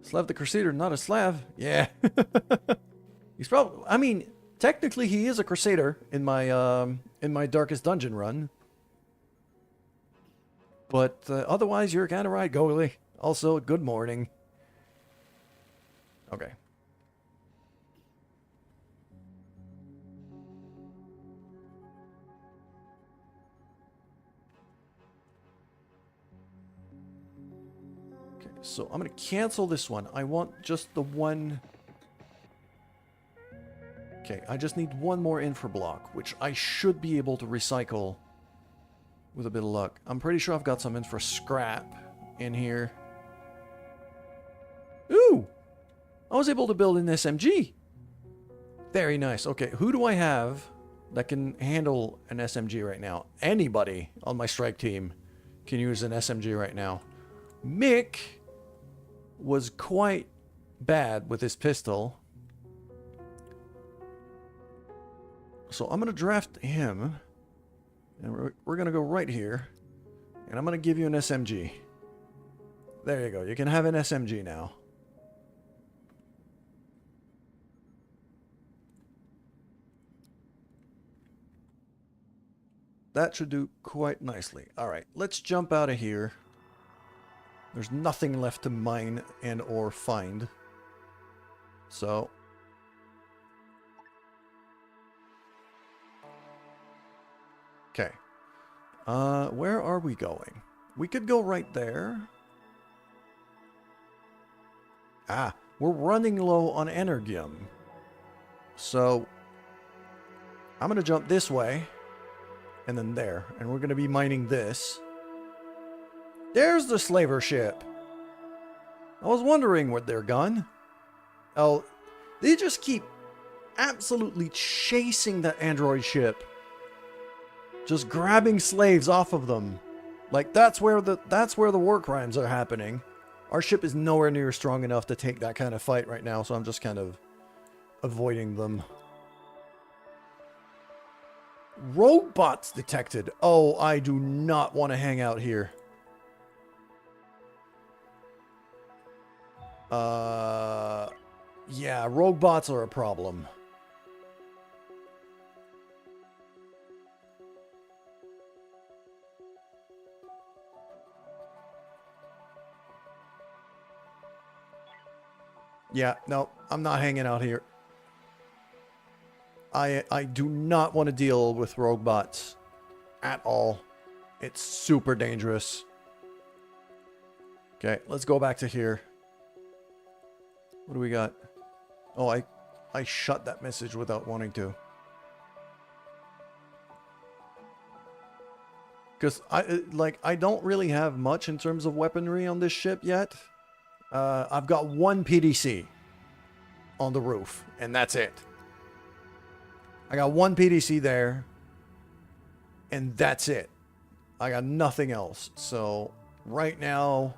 Slav the Crusader, not a Slav. Yeah. He's probably... I mean, technically he is a Crusader in my Darkest Dungeon run. But otherwise, you're kind of right, Goalie. Also, good morning. Okay. So I'm going to cancel this one. I want just the one... Okay, I just need one more infra block, which I should be able to recycle with a bit of luck. I'm pretty sure I've got some infra scrap in here. Ooh! I was able to build an SMG! Very nice. Okay, who do I have that can handle an SMG right now? Anybody on my strike team can use an SMG right now. Mick was quite bad with his pistol. So I'm going to draft him. And we're going to go right here. And I'm going to give you an SMG. There you go. You can have an SMG now. That should do quite nicely. Alright, let's jump out of here. There's nothing left to mine and or find. So... okay. Where are we going? We could go right there. Ah, we're running low on energium. So... I'm going to jump this way. And then there. And we're going to be mining this. There's the slaver ship. I was wondering where they're gone. Oh, they just keep absolutely chasing that android ship. Just grabbing slaves off of them. Like that's where the war crimes are happening. Our ship is nowhere near strong enough to take that kind of fight right now, so I'm just kind of avoiding them. Rogue bots detected. Oh, I do not want to hang out here. Yeah, rogue bots are a problem. Yeah, no, I'm not hanging out here. I do not want to deal with rogue bots at all. It's super dangerous. Okay, let's go back to here. What do we got? Oh, I shut that message without wanting to. Because I don't really have much in terms of weaponry on this ship yet. I've got one PDC on the roof, and that's it. I got one PDC there, and that's it. I got nothing else. So right now,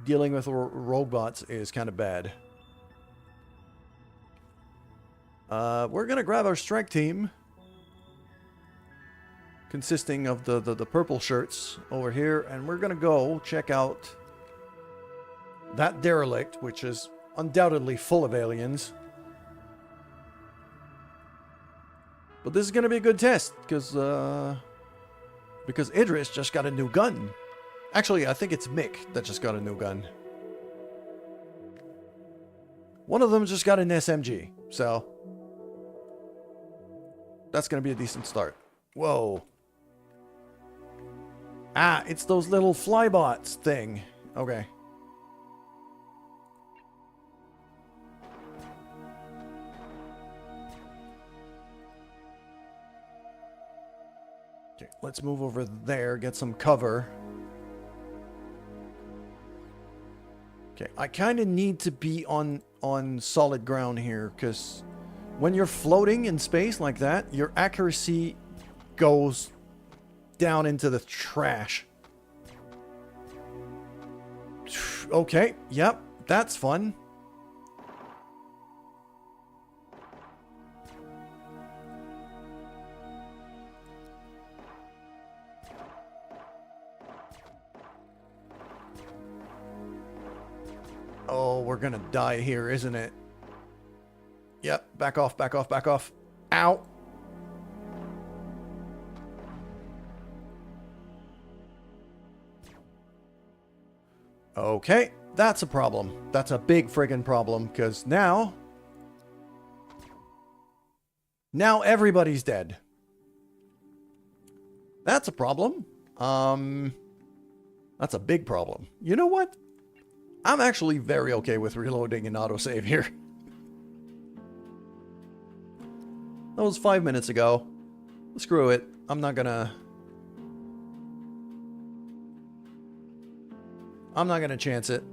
dealing with robots is kind of bad. We're gonna grab our strike team, consisting of the purple shirts over here, and we're gonna go check out that derelict, which is undoubtedly full of aliens. But this is gonna be a good test, because Idris just got a new gun. Actually, I think it's Mick that just got a new gun. One of them just got an SMG, so that's gonna be a decent start. Whoa. Ah, it's those little flybots thing. Okay. Okay, let's move over there, get some cover. Okay, I kind of need to be on solid ground here, because when you're floating in space like that, your accuracy goes down into the trash. Okay, yep, that's fun. Oh, we're gonna die here, isn't it? Yep, back off, back off, back off. Ow! Okay, that's a problem. That's a big friggin' problem, because now everybody's dead. That's a problem. That's a big problem. You know what? I'm actually very okay with reloading and autosave here. That was 5 minutes ago. Screw it. I'm not gonna chance it.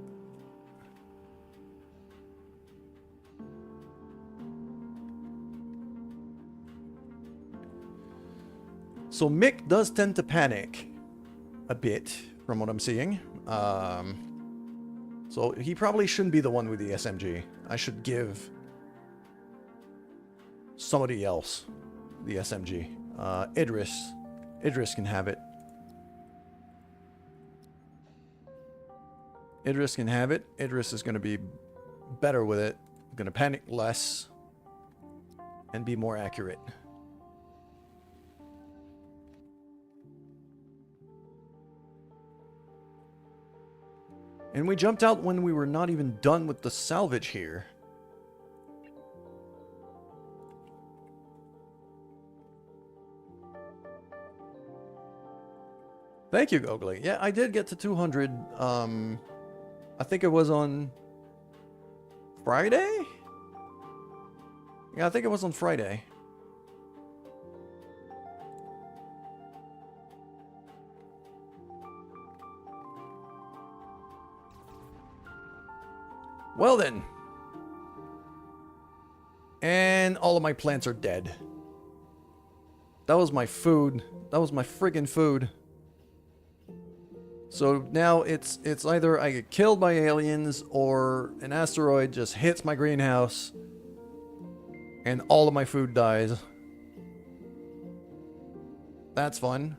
So Mick does tend to panic a bit, from what I'm seeing. So he probably shouldn't be the one with the SMG. I should give somebody else the SMG. Idris can have it. Idris can have it. Idris is going to be better with it. Going to panic less and be more accurate. And we jumped out when we were not even done with the salvage here. Thank you, Gogly. Yeah, I did get to 200. I think it was on Friday? Yeah, I think it was on Friday. Well then. And all of my plants are dead. That was my food. That was my friggin' food. So now it's either I get killed by aliens or an asteroid just hits my greenhouse and all of my food dies. That's fun.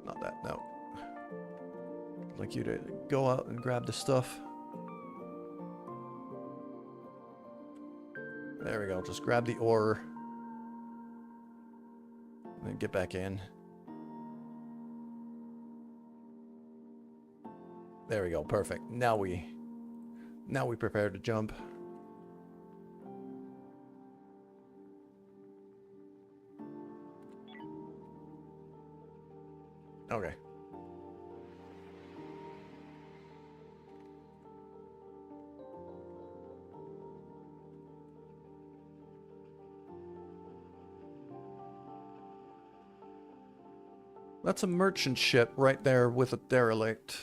Not that, no. I'd like you to go out and grab the stuff. There we go, just grab the ore. And then get back in. There we go. Perfect. Now we prepare to jump. Okay. That's a merchant ship right there with a derelict.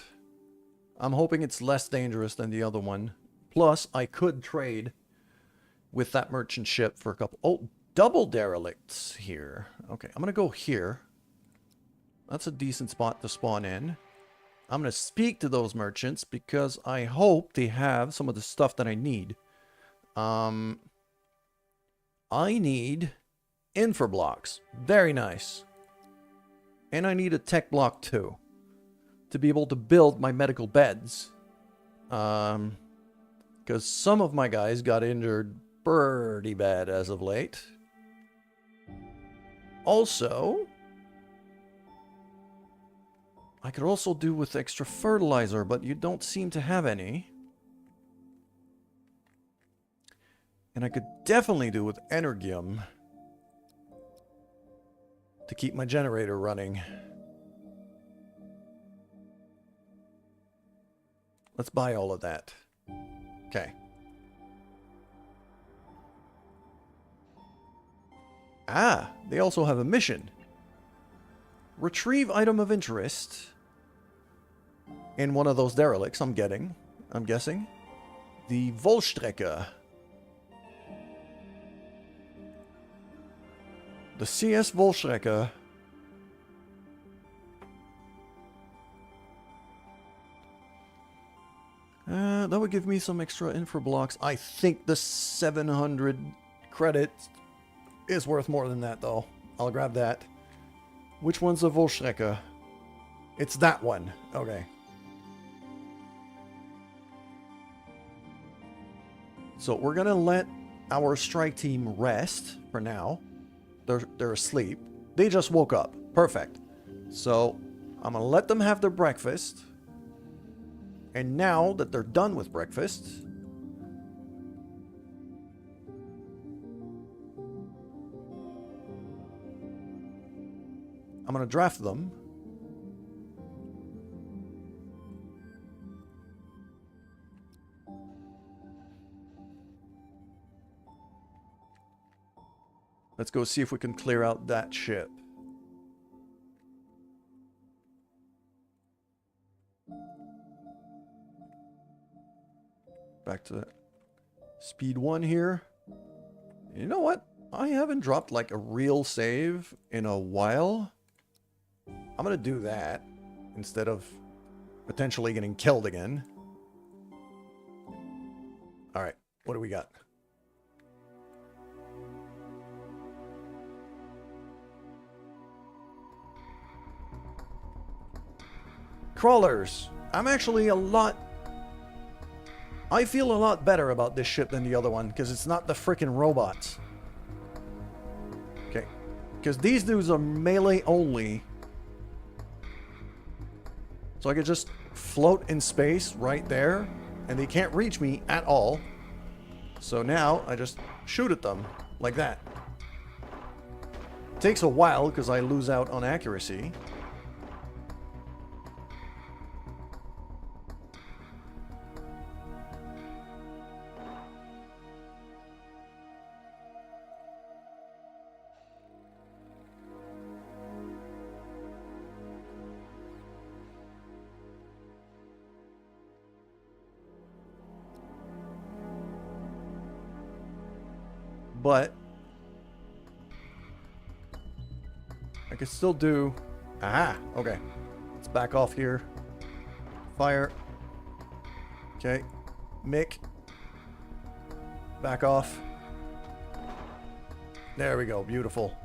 I'm hoping it's less dangerous than the other one. Plus, I could trade with that merchant ship for a couple... Oh, double derelicts here. Okay, I'm going to go here. That's a decent spot to spawn in. I'm going to speak to those merchants because I hope they have some of the stuff that I need. I need infra blocks. Very nice. And I need a tech block too, to be able to build my medical beds. Because some of my guys got injured pretty bad as of late. Also, I could also do with extra fertilizer, but you don't seem to have any. And I could definitely do with energium to keep my generator running. Let's buy all of that. Okay. Ah, they also have a mission. Retrieve item of interest in one of those derelicts I'm guessing. The Vollstrecke. The CS Vollstrecke. That would give me some extra infra blocks. I think the 700 credits is worth more than that, though. I'll grab that. Which one's the Vollstrecke? It's that one. Okay. So we're gonna let our strike team rest for now. They're asleep. They just woke up. Perfect. So I'm gonna let them have their breakfast. And now that they're done with breakfast, I'm gonna draft them. Let's go see if we can clear out that ship. Back to speed 1 here. You know what? I haven't dropped like a real save in a while. I'm gonna do that instead of potentially getting killed again. Alright, what do we got? Crawlers. I'm actually I feel a lot better about this ship than the other one, because it's not the frickin' robots. Okay. Because these dudes are melee only. So I could just float in space right there, and they can't reach me at all. So now I just shoot at them, like that. It takes a while, because I lose out on accuracy. But I can still do... Aha! Okay. Let's back off here. Fire. Okay. Mick. Back off. There we go. Beautiful.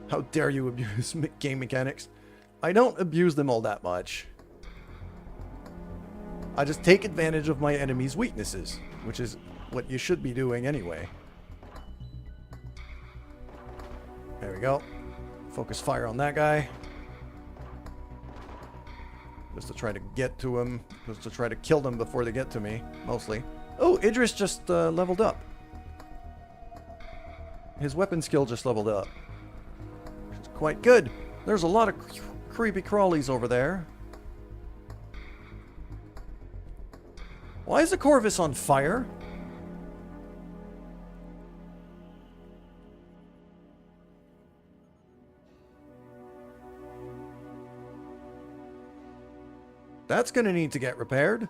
How dare you abuse game mechanics? I don't abuse them all that much. I just take advantage of my enemy's weaknesses, which is what you should be doing anyway. There we go. Focus fire on that guy. Just to try to get to him. Just to try to kill them before they get to me, mostly. Oh, Idris just leveled up. His weapon skill just leveled up. Which is quite good. There's a lot of creepy crawlies over there. Why is the Corvus on fire? That's gonna need to get repaired.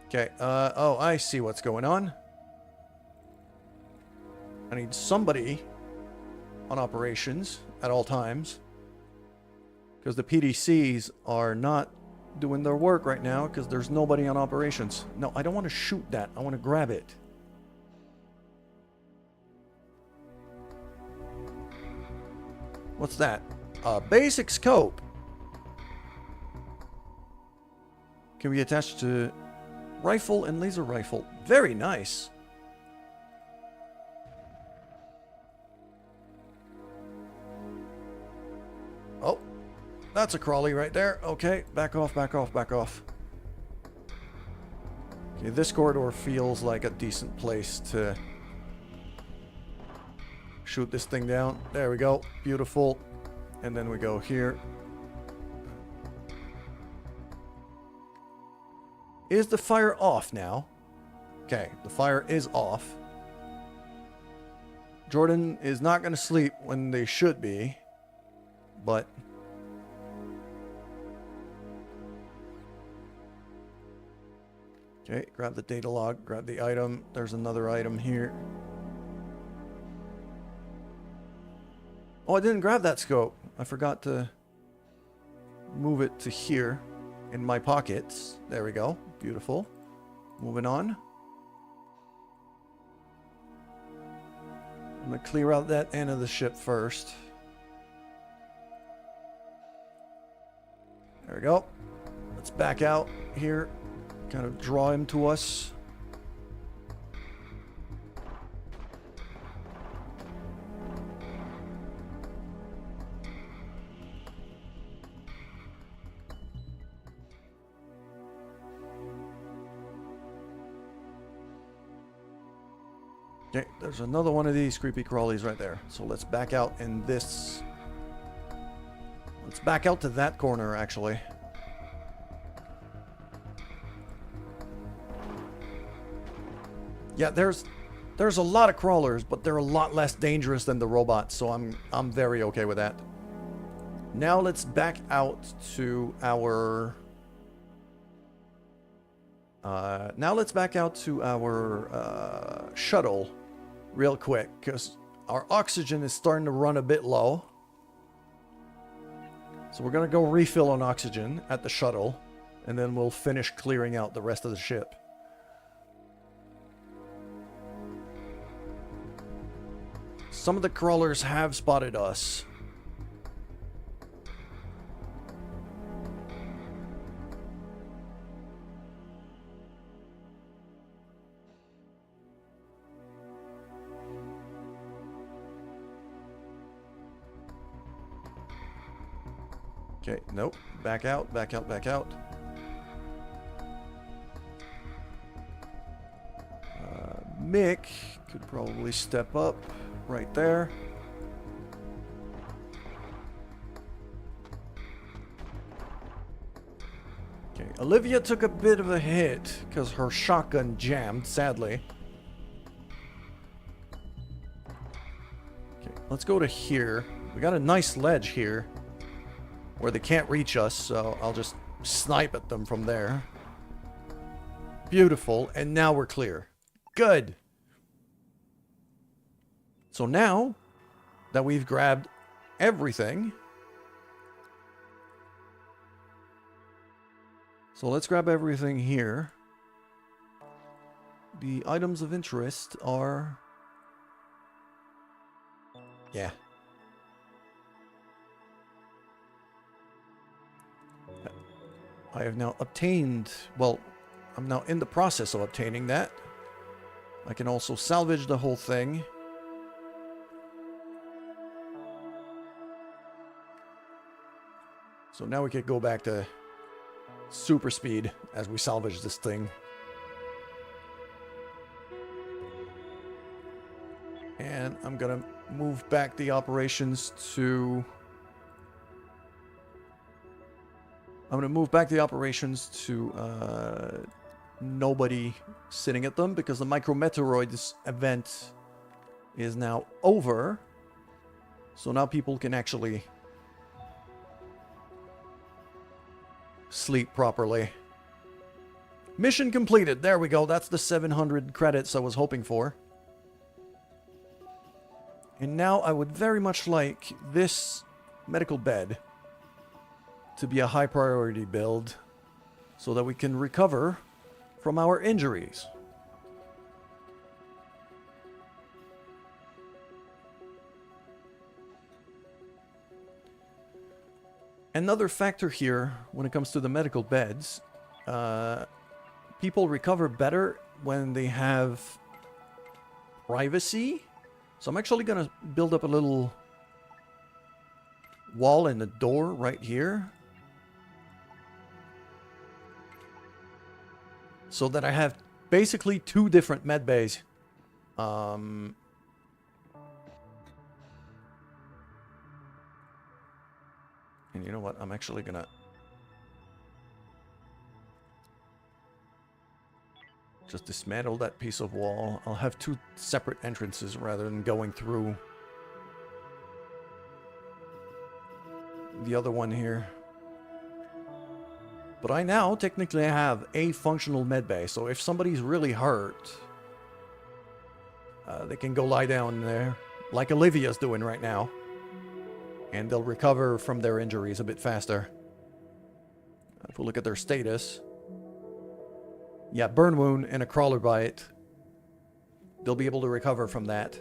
Okay, oh, I see what's going on. I need somebody on operations at all times. Because the PDCs are not doing their work right now because there's nobody on operations. No, I don't want to shoot that. I want to grab it. What's that? A basic scope. Can be attached to rifle and laser rifle. Very nice. Oh, that's a crawly right there. Okay, back off, back off, back off. Okay, this corridor feels like a decent place to shoot this thing down. There we go. Beautiful. And then we go here. Is the fire off now? Okay, the fire is off. Jordan is not going to sleep when they should be, but okay, grab the data log, grab the item. There's another item here. Oh, I didn't grab that scope. I forgot to move it to here in my pockets. There we go. Beautiful. Moving on. I'm going to clear out that end of the ship first. There we go. Let's back out here. Kind of draw him to us. Okay, there's another one of these creepy crawlies right there. So let's back out in this. Let's back out to that corner, actually. Yeah, there's a lot of crawlers, but they're a lot less dangerous than the robots, so I'm very okay with that. Now let's back out to our shuttle real quick, because our oxygen is starting to run a bit low. So we're going to go refill on oxygen at the shuttle, and then we'll finish clearing out the rest of the ship. Some of the crawlers have spotted us. Okay, nope. Back out, back out, back out. Mick could probably step up right there. Okay, Olivia took a bit of a hit because her shotgun jammed, sadly. Okay, let's go to here. We got a nice ledge here where they can't reach us, so I'll just snipe at them from there. Beautiful, and now we're clear. Good. So now that we've grabbed everything, so let's grab everything here. The items of interest are, yeah. I have now obtained, well, I'm now in the process of obtaining that. I can also salvage the whole thing. So now we can go back to super speed as we salvage this thing. And I'm gonna move back the operations to... nobody sitting at them, because the Micrometeoroids event is now over. So now people can actually sleep properly. Mission completed. There we go. That's the 700 credits I was hoping for. And now I would very much like this medical bed to be a high priority build so that we can recover from our injuries. Another factor here when it comes to the medical beds, people recover better when they have privacy. So I'm actually going to build up a little wall and a door right here, so that I have basically two different med bays. And you know what? I'm actually gonna just dismantle that piece of wall. I'll have two separate entrances rather than going through the other one here. But I now technically have a functional med bay, so if somebody's really hurt, they can go lie down there, like Olivia's doing right now, and they'll recover from their injuries a bit faster. If we look at their status, yeah, burn wound and a crawler bite, they'll be able to recover from that.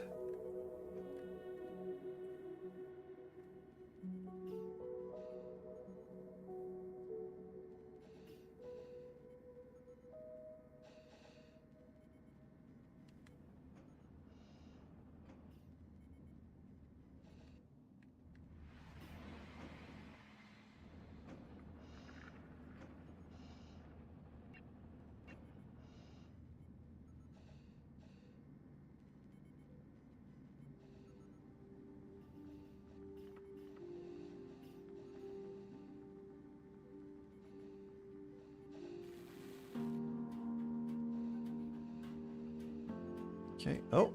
Okay, oh,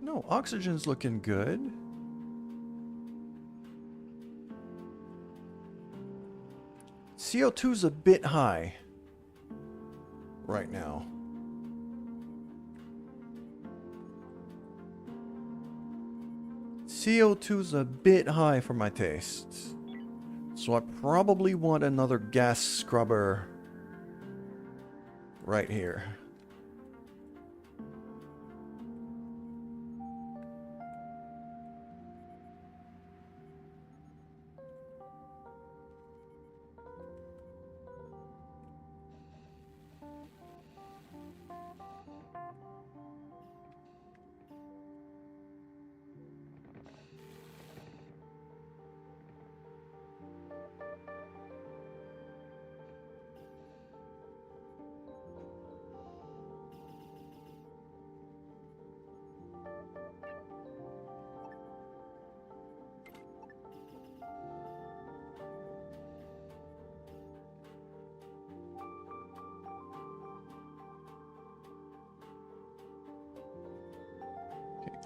no, oxygen's looking good. CO2's a bit high right now. CO2's a bit high for my tastes. So I probably want another gas scrubber right here.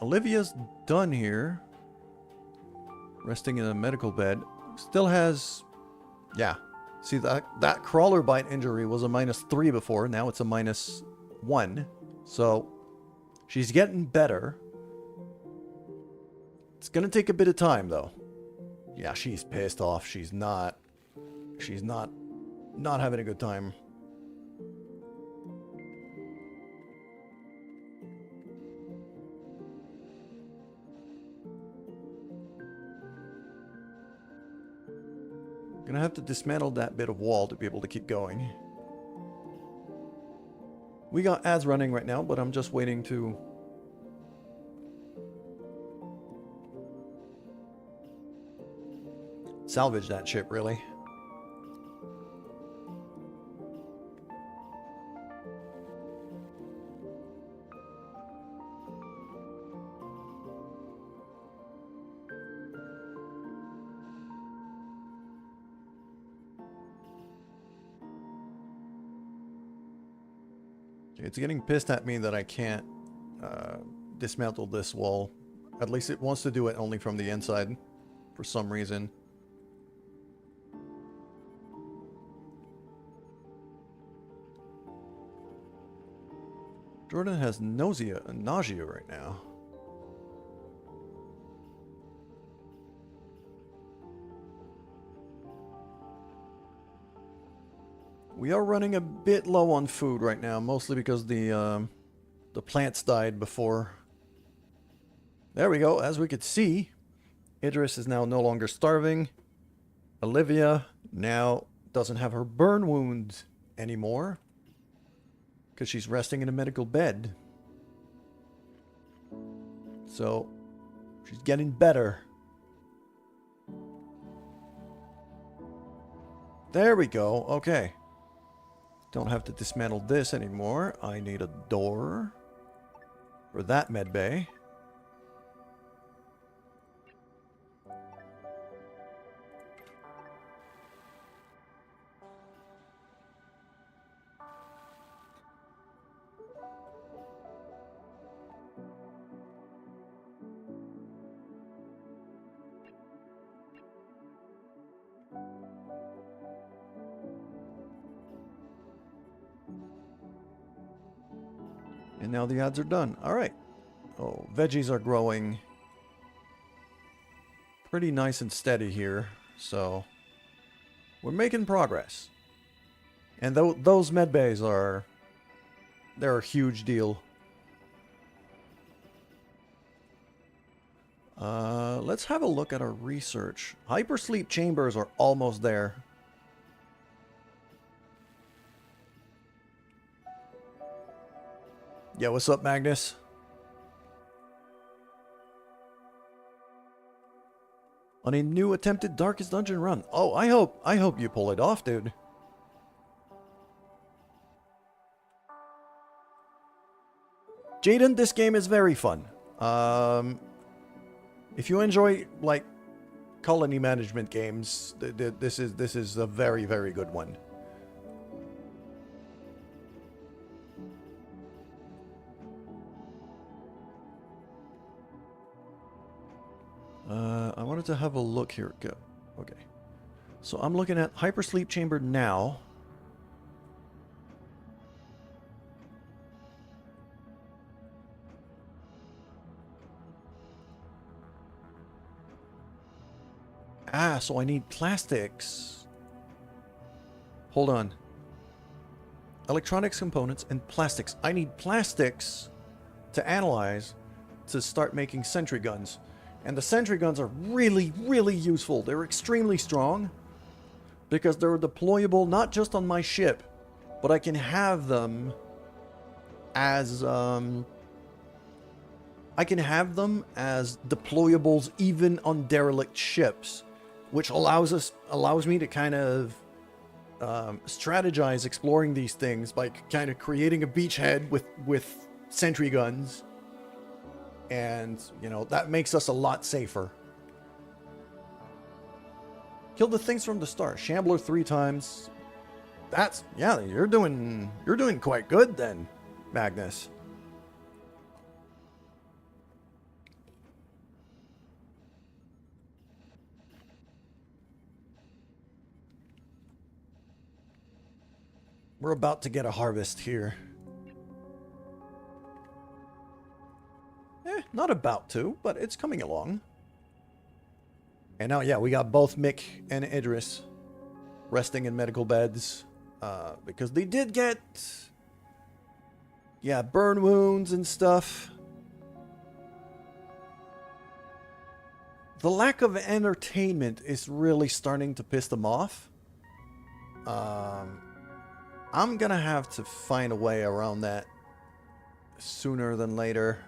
Olivia's done here. Resting in a medical bed. Still has... Yeah. See, that crawler bite injury was a -3 before. Now it's a -1. So, she's getting better. It's gonna take a bit of time, though. Yeah, she's pissed off. She's not having a good time. Gonna have to dismantle that bit of wall to be able to keep going. We got ads running right now, but I'm just waiting to... salvage that ship, really. It's getting pissed at me that I can't dismantle this wall. At least it wants to do it only from the inside for some reason. Jordan has nausea right now. We are running a bit low on food right now, mostly because the plants died before. There we go. As we could see, Idris is now no longer starving. Olivia now doesn't have her burn wounds anymore because she's resting in a medical bed. So she's getting better. There we go. Okay. Don't have to dismantle this anymore. I need a door for that med bay. And now the ads are done. All right. Oh, veggies are growing pretty nice and steady here. So we're making progress. And those med bays are... they're a huge deal. Let's have a look at our research. Hypersleep chambers are almost there. Yeah, what's up, Magnus? On a new attempted Darkest Dungeon run. Oh, I hope you pull it off, dude. Jaden, this game is very fun. If you enjoy like colony management games, this is a very, very good one. I wanted to have a look here. Go. Okay. So I'm looking at Hypersleep Chamber now. Ah, so I need plastics. Hold on. Electronics components and plastics. I need plastics to analyze to start making sentry guns. And the sentry guns are really, really useful. They're extremely strong because they're deployable not just on my ship, but I can have them as deployables even on derelict ships, which allows me to kind of strategize exploring these things by kind of creating a beachhead with sentry guns. And, you know, that makes us a lot safer. Kill the things from the start. Shambler 3 times. That's, yeah, you're doing quite good then, Magnus. We're about to get a harvest here. Not about to, but it's coming along. And now, yeah, we got both Mick and Idris resting in medical beds. Because they did get... yeah, burn wounds and stuff. The lack of entertainment is really starting to piss them off. I'm gonna have to find a way around that sooner than later.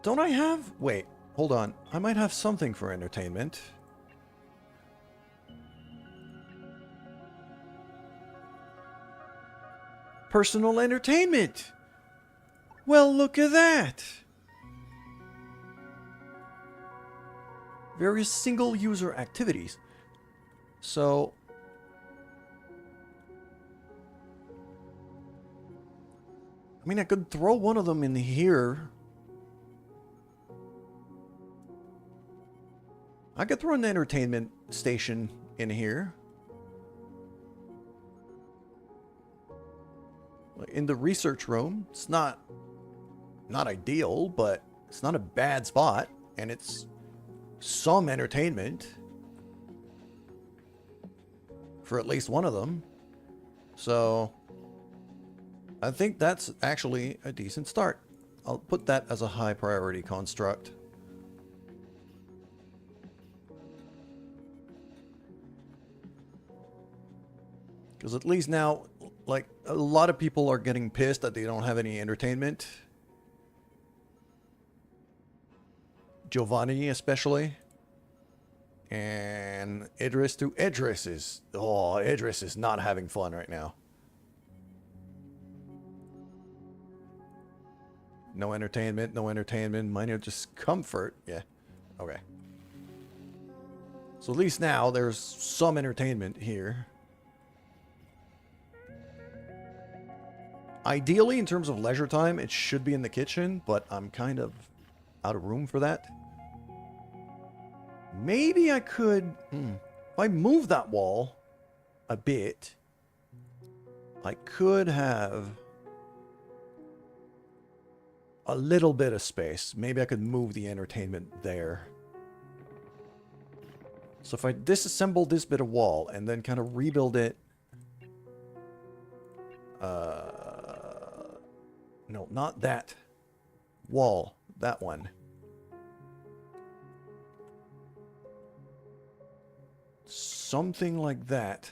Don't I have... Wait, hold on. I might have something for entertainment. Personal entertainment! Well, look at that! Various single-user activities. So... I mean, I could throw one of them in here. I could throw an entertainment station in here. In the research room. It's not ideal, but it's not a bad spot. And it's some entertainment. For at least one of them. So... I think that's actually a decent start. I'll put that as a high priority construct. Because at least now, like, a lot of people are getting pissed that they don't have any entertainment. Giovanni especially. And Idris too. Idris is not having fun right now. No entertainment, no entertainment. Minor discomfort. Yeah. Okay. So at least now there's some entertainment here. Ideally, in terms of leisure time, it should be in the kitchen, but I'm kind of out of room for that. Maybe I could... if I move that wall a bit, I could have a little bit of space. Maybe I could move the entertainment there. So if I disassemble this bit of wall and then kind of rebuild it... no, not that wall. That one. Something like that.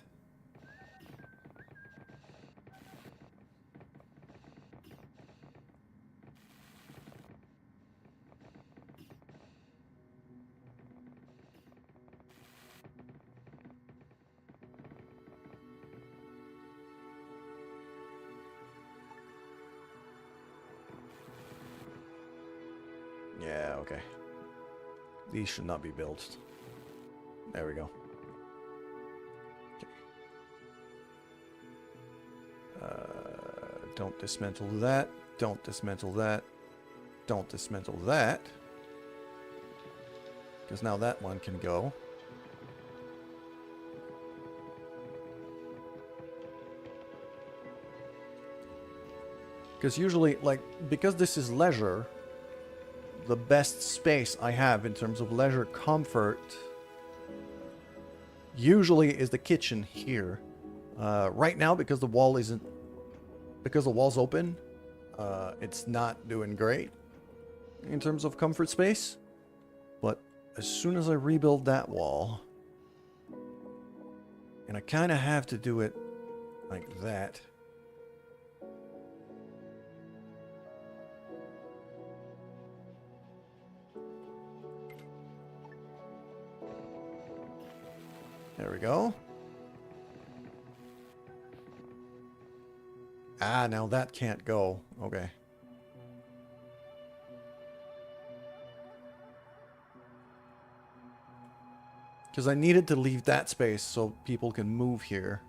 Yeah, okay. These should not be built. There we go. Okay. Don't dismantle that. Don't dismantle that. Don't dismantle that. Because now that one can go. Because usually, like, because this is leisure... the best space I have in terms of leisure comfort usually is the kitchen here. Right now, because the wall's open, it's not doing great in terms of comfort space. But as soon as I rebuild that wall, and I kind of have to do it like that. There we go. Ah, now that can't go. Okay. Because I needed to leave that space so people can move here.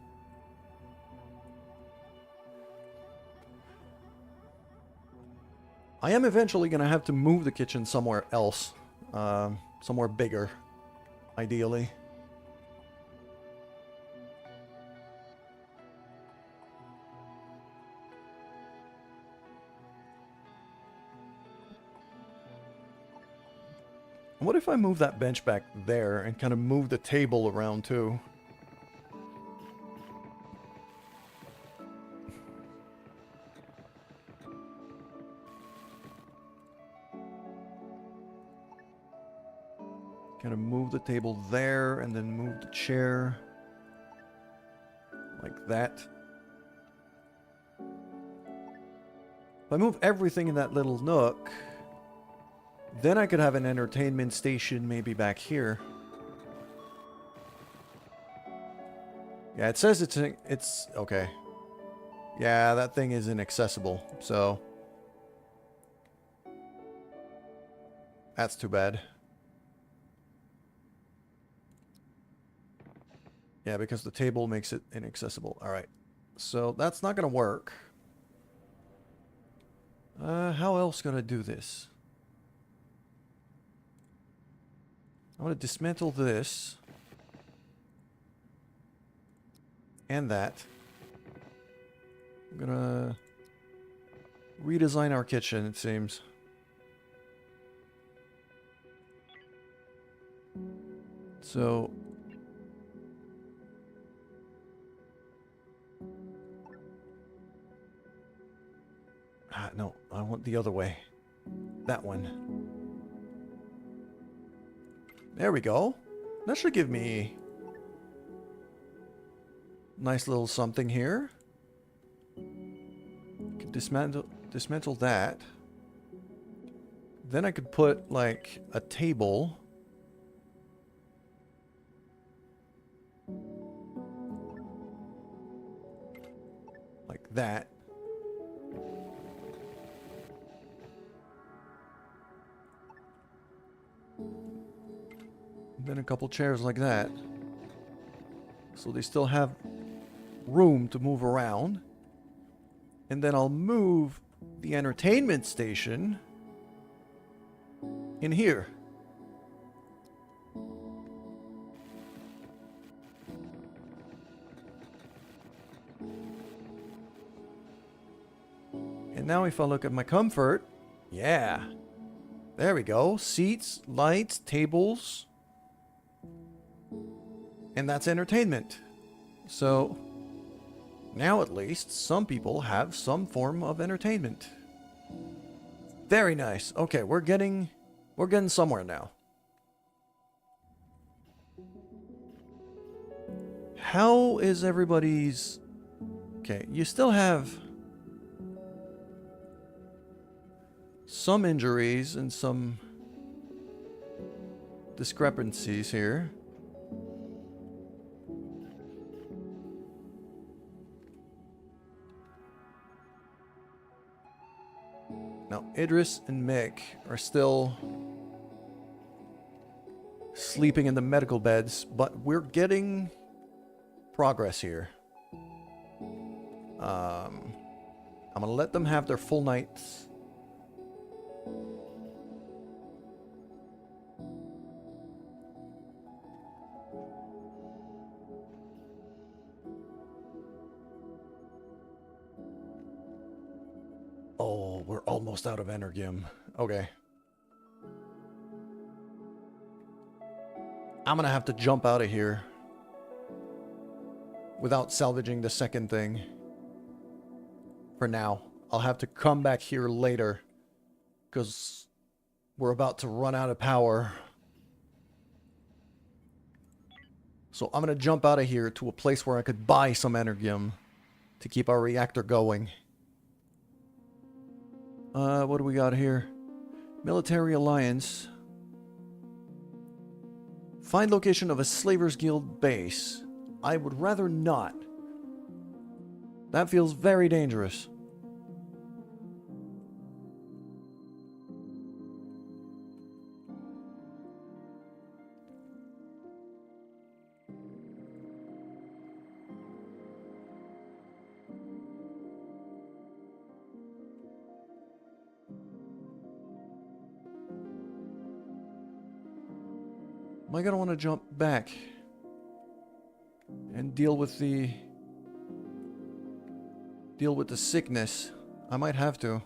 I am eventually going to have to move the kitchen somewhere else. Somewhere bigger, ideally. What if I move that bench back there and kind of move the table around too? Kind of move the table there and then move the chair like that. If I move everything in that little nook, then I could have an entertainment station maybe back here. Yeah, it says it's okay. Yeah, that thing is inaccessible, so that's too bad. Yeah, because the table makes it inaccessible. Alright, so that's not gonna work. How else gonna do this? I'm gonna dismantle this. And that. I'm gonna redesign our kitchen, it seems. So... no, I want the other way. That one. There we go. That should give me nice little something here. Could dismantle that. Then I could put like a table. Like that. Then a couple chairs like that. So they still have room to move around. And then I'll move the entertainment station in here. And now if I look at my comfort, yeah. There we go. Seats, lights, tables. And that's entertainment. So, now at least, some people have some form of entertainment. Very nice. Okay, we're getting somewhere now. How is everybody's... Okay, you still have some injuries and some discrepancies here. Now, Idris and Mick are still sleeping in the medical beds, but we're getting progress here. I'm gonna let them have their full nights. Oh, we're almost out of energem. Okay. I'm gonna have to jump out of here without salvaging the second thing. For now. I'll have to come back here later because we're about to run out of power. So I'm gonna jump out of here to a place where I could buy some energem to keep our reactor going. What do we got here? Military Alliance. Find location of a Slavers Guild base. I would rather not. That feels very dangerous. Am I gonna want to jump back and deal with the sickness? I might have to.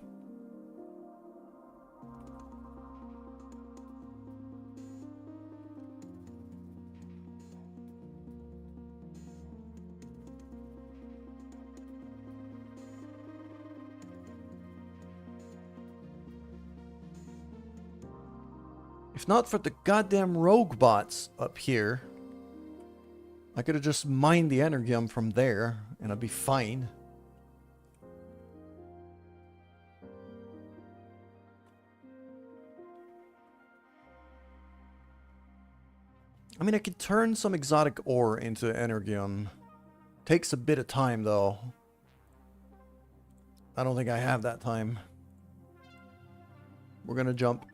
If not for the goddamn rogue bots up here, I could have just mined the energium from there, and I'd be fine. I mean, I could turn some exotic ore into energium. Takes a bit of time, though. I don't think I have that time. We're gonna jump.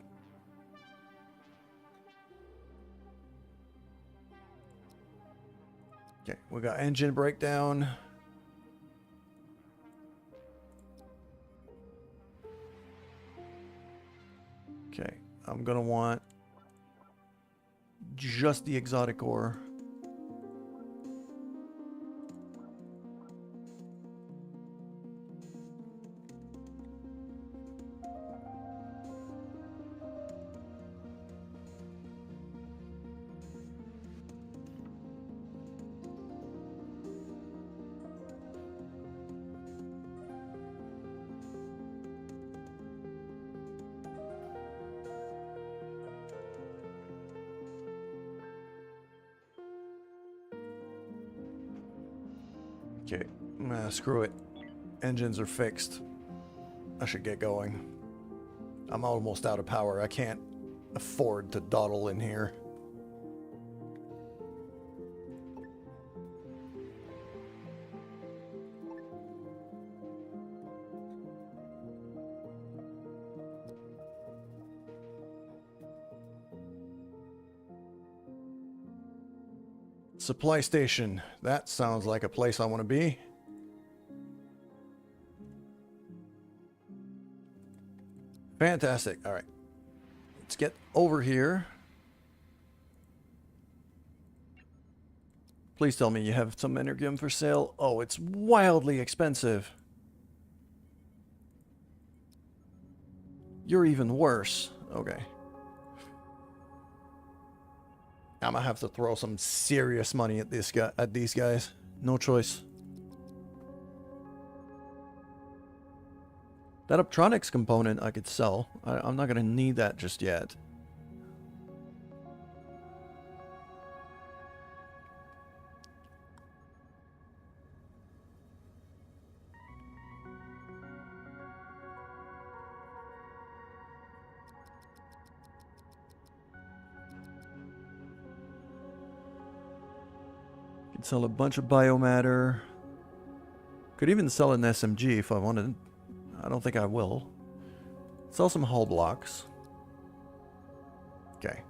Okay, we got engine breakdown. Okay, I'm gonna want just the exotic ore. Okay, screw it. Engines are fixed. I should get going. I'm almost out of power. I can't afford to dawdle in here. Supply station. That sounds like a place I want to be. Fantastic. All right. Let's get over here. Please tell me you have some energium for sale. Oh, it's wildly expensive. You're even worse. Okay. I'm gonna have to throw some serious money at these guys. No choice. That optronics component I could sell. I'm not gonna need that just yet. Could sell a bunch of biomatter. Could even sell an SMG if I wanted. I don't think I will. Sell some hull blocks. Okay.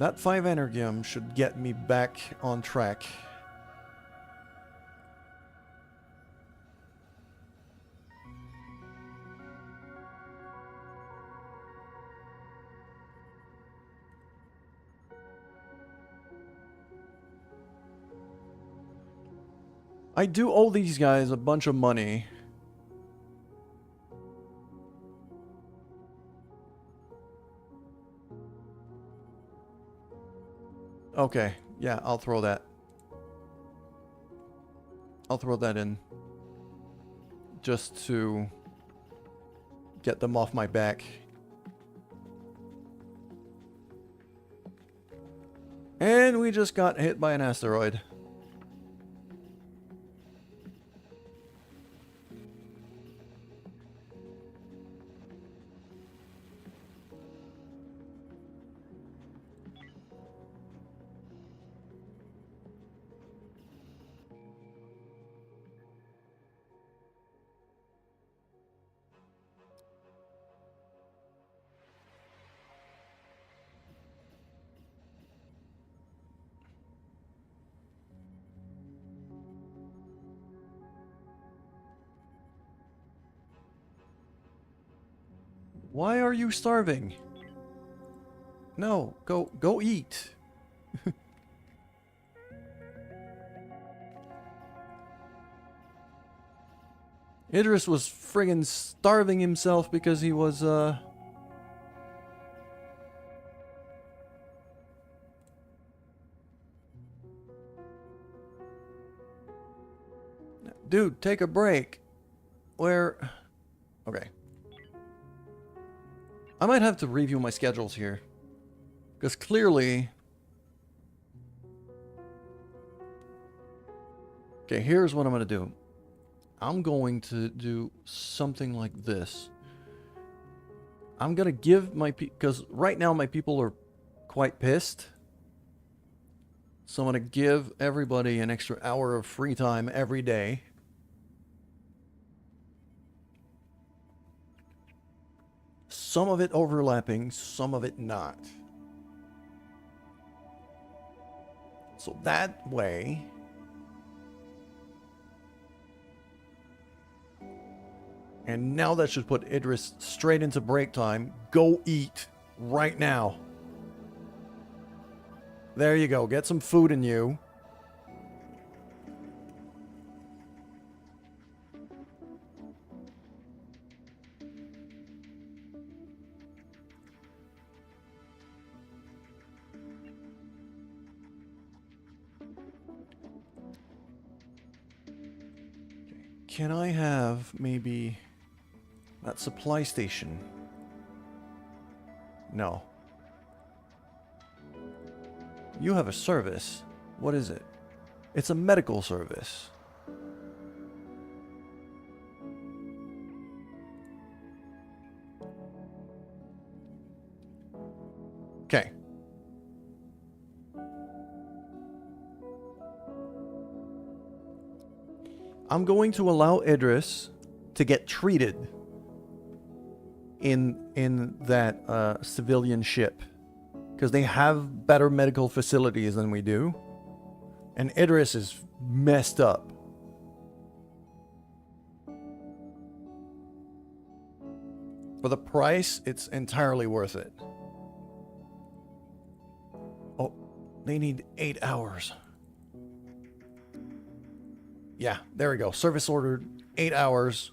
That 5 energium should get me back on track. I do owe these guys a bunch of money. Okay, yeah, I'll throw that. I'll throw that in. Just to get them off my back. And we just got hit by an asteroid. Why are you starving? No, go eat. Idris was friggin' starving himself because he was, Dude, take a break. Where... Okay. I might have to review my schedules here. Because clearly... Okay, here's what I'm going to do. I'm going to do something like this. I'm going to give my people... Because right now my people are quite pissed. So I'm going to give everybody an extra hour of free time every day. Some of it overlapping, some of it not. So that way... And now that should put Idris straight into break time. Go eat right now. There you go. Get some food in you. Can I have maybe that supply station? No. You have a service. What is it? It's a medical service. Okay. I'm going to allow Idris to get treated in that civilian ship. Because they have better medical facilities than we do. And Idris is messed up. For the price, it's entirely worth it. Oh, they need 8 hours. Yeah, there we go. Service ordered, 8 hours.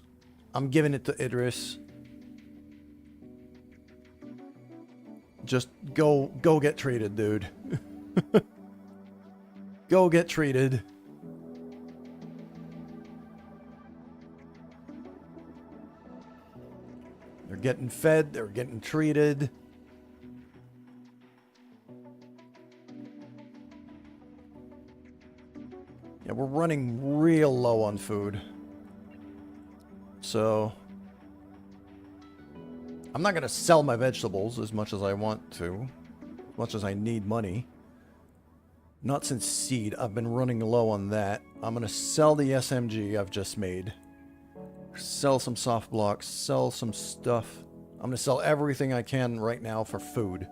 I'm giving it to Idris. Just go get treated, dude. Go get treated. They're getting fed, they're getting treated. Yeah, we're running real low on food. So... I'm not going to sell my vegetables as much as I want to. As much as I need money. Not since seed. I've been running low on that. I'm going to sell the SMG I've just made. Sell some soft blocks. Sell some stuff. I'm going to sell everything I can right now for food.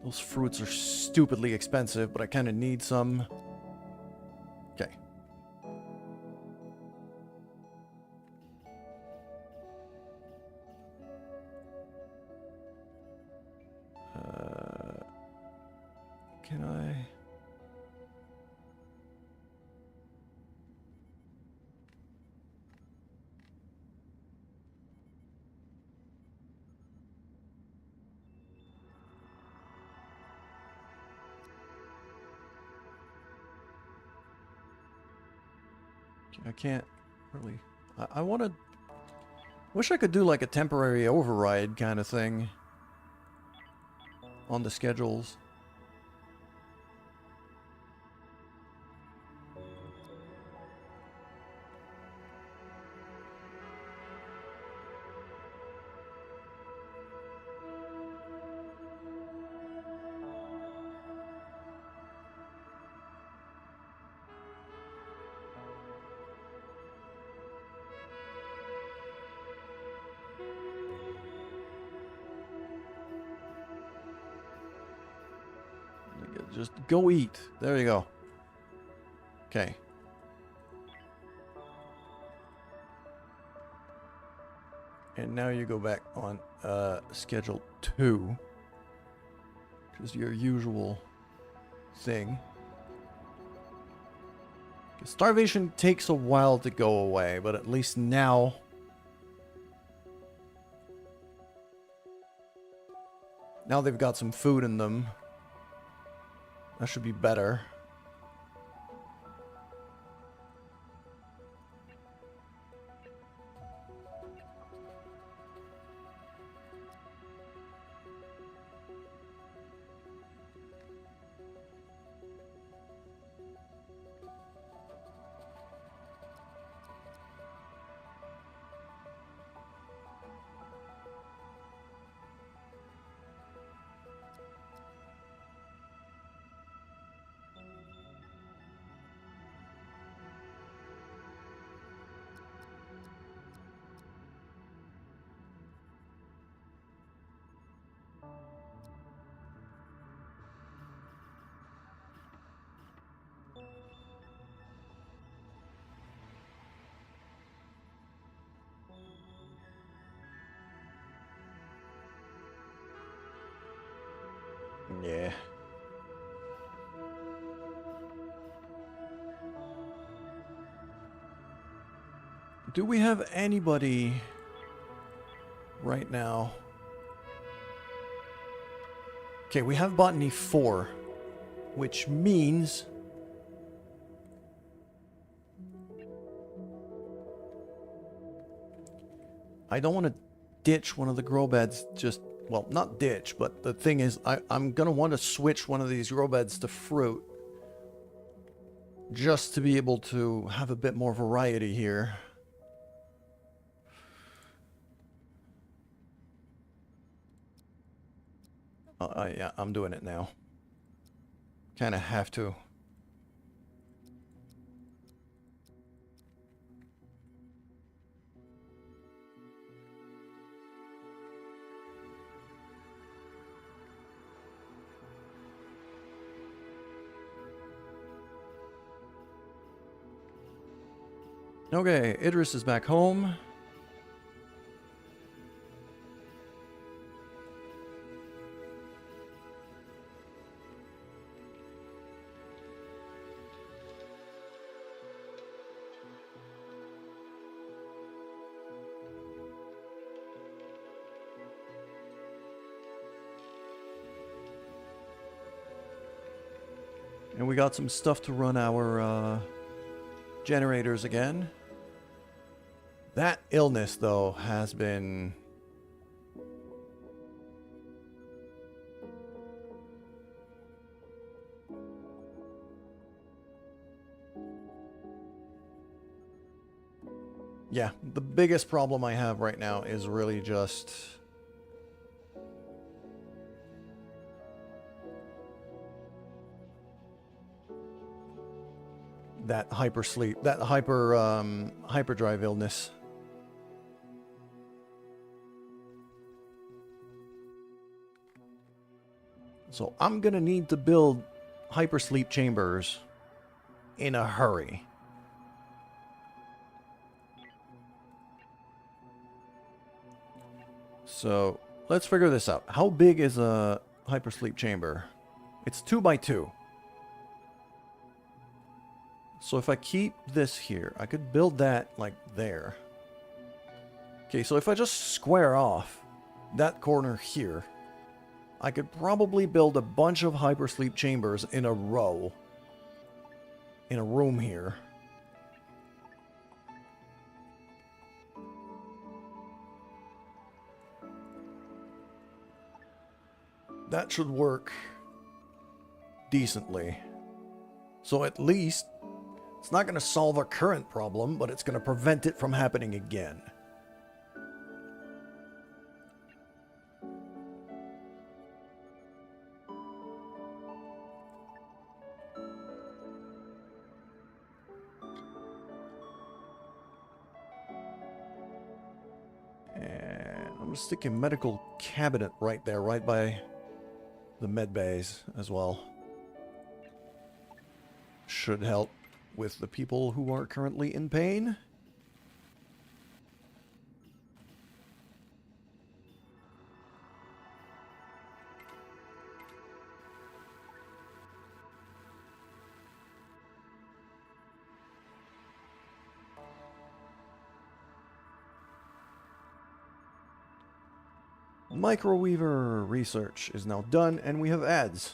Those fruits are stupidly expensive, but I kind of need some. Okay. Can I... I can't really... I want to... Wish I could do like a temporary override kind of thing on the schedules. Just go eat. There you go. Okay. And now you go back on schedule 2. Which is your usual thing. Starvation takes a while to go away, but at least now... Now they've got some food in them. That should be better. Yeah. Do we have anybody right now? Okay, we have botany 4, which means I don't want to ditch one of the grow beds. Just, well, not ditch, but the thing is, I'm gonna want to switch one of these grow beds to fruit just to be able to have a bit more variety here. Yeah, I'm doing it now. Kind of have to. Okay, Idris is back home. And we got some stuff to run our generators again. That illness, though, has been... Yeah, the biggest problem I have right now is really just... that hypersleep, that hyperdrive illness. So I'm gonna need to build hypersleep chambers in a hurry. So let's figure this out. How big is a hypersleep chamber? It's 2 by 2. So if I keep this here, I could build that like there. Okay, so if I just square off that corner here, I could probably build a bunch of hypersleep chambers in a row in a room here. That should work decently. So at least it's not going to solve our current problem, but it's going to prevent it from happening again. And I'm going to stick a medical cabinet right there, right by the med bays as well. Should help with the people who are currently in pain. Microweaver research is now done, and we have ads.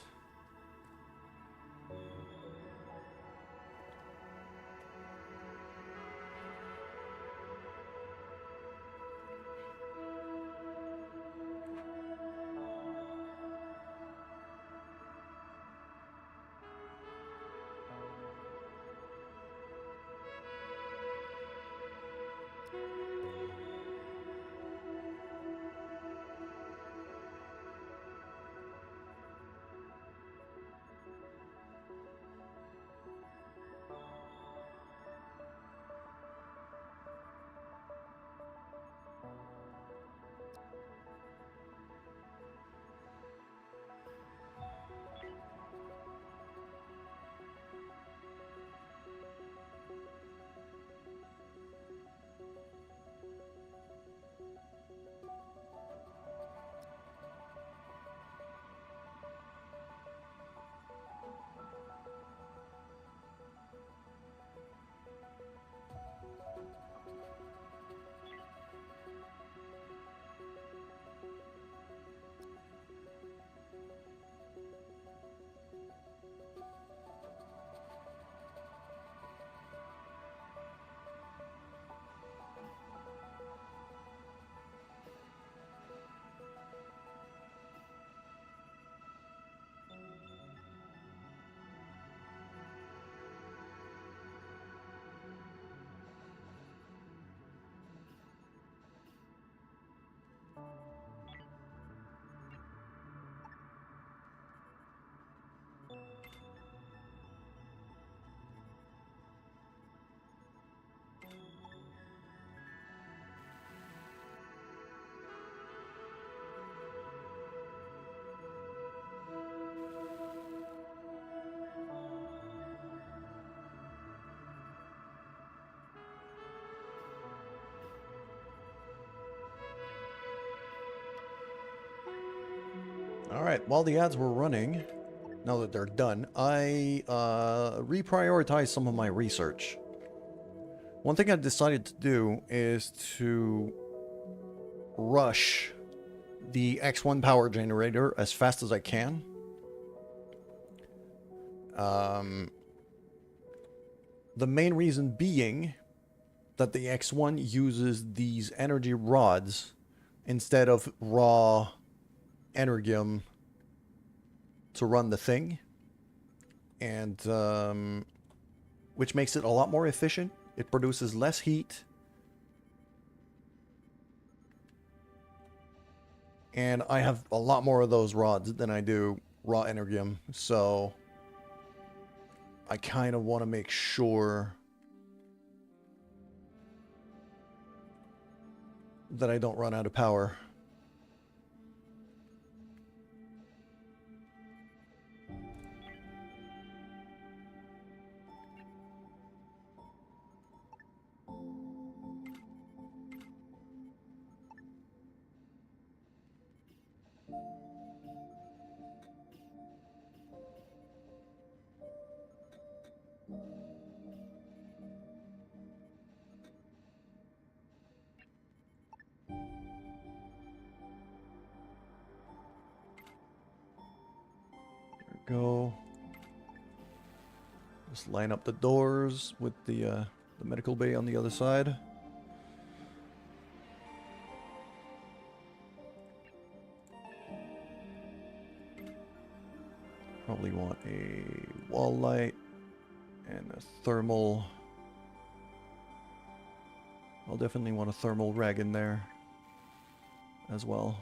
Alright, while the ads were running, now that they're done, I reprioritized some of my research. One thing I decided to do is to rush the X1 power generator as fast as I can. The main reason being that the X1 uses these energy rods instead of raw energium to run the thing, and which makes it a lot more efficient. It produces less heat, and I have a lot more of those rods than I do raw energium, so I kind of want to make sure that I don't run out of power. Go. Just line up the doors with the medical bay on the other side. Probably want a wall light and a thermal. I'll definitely want a thermal rag in there as well.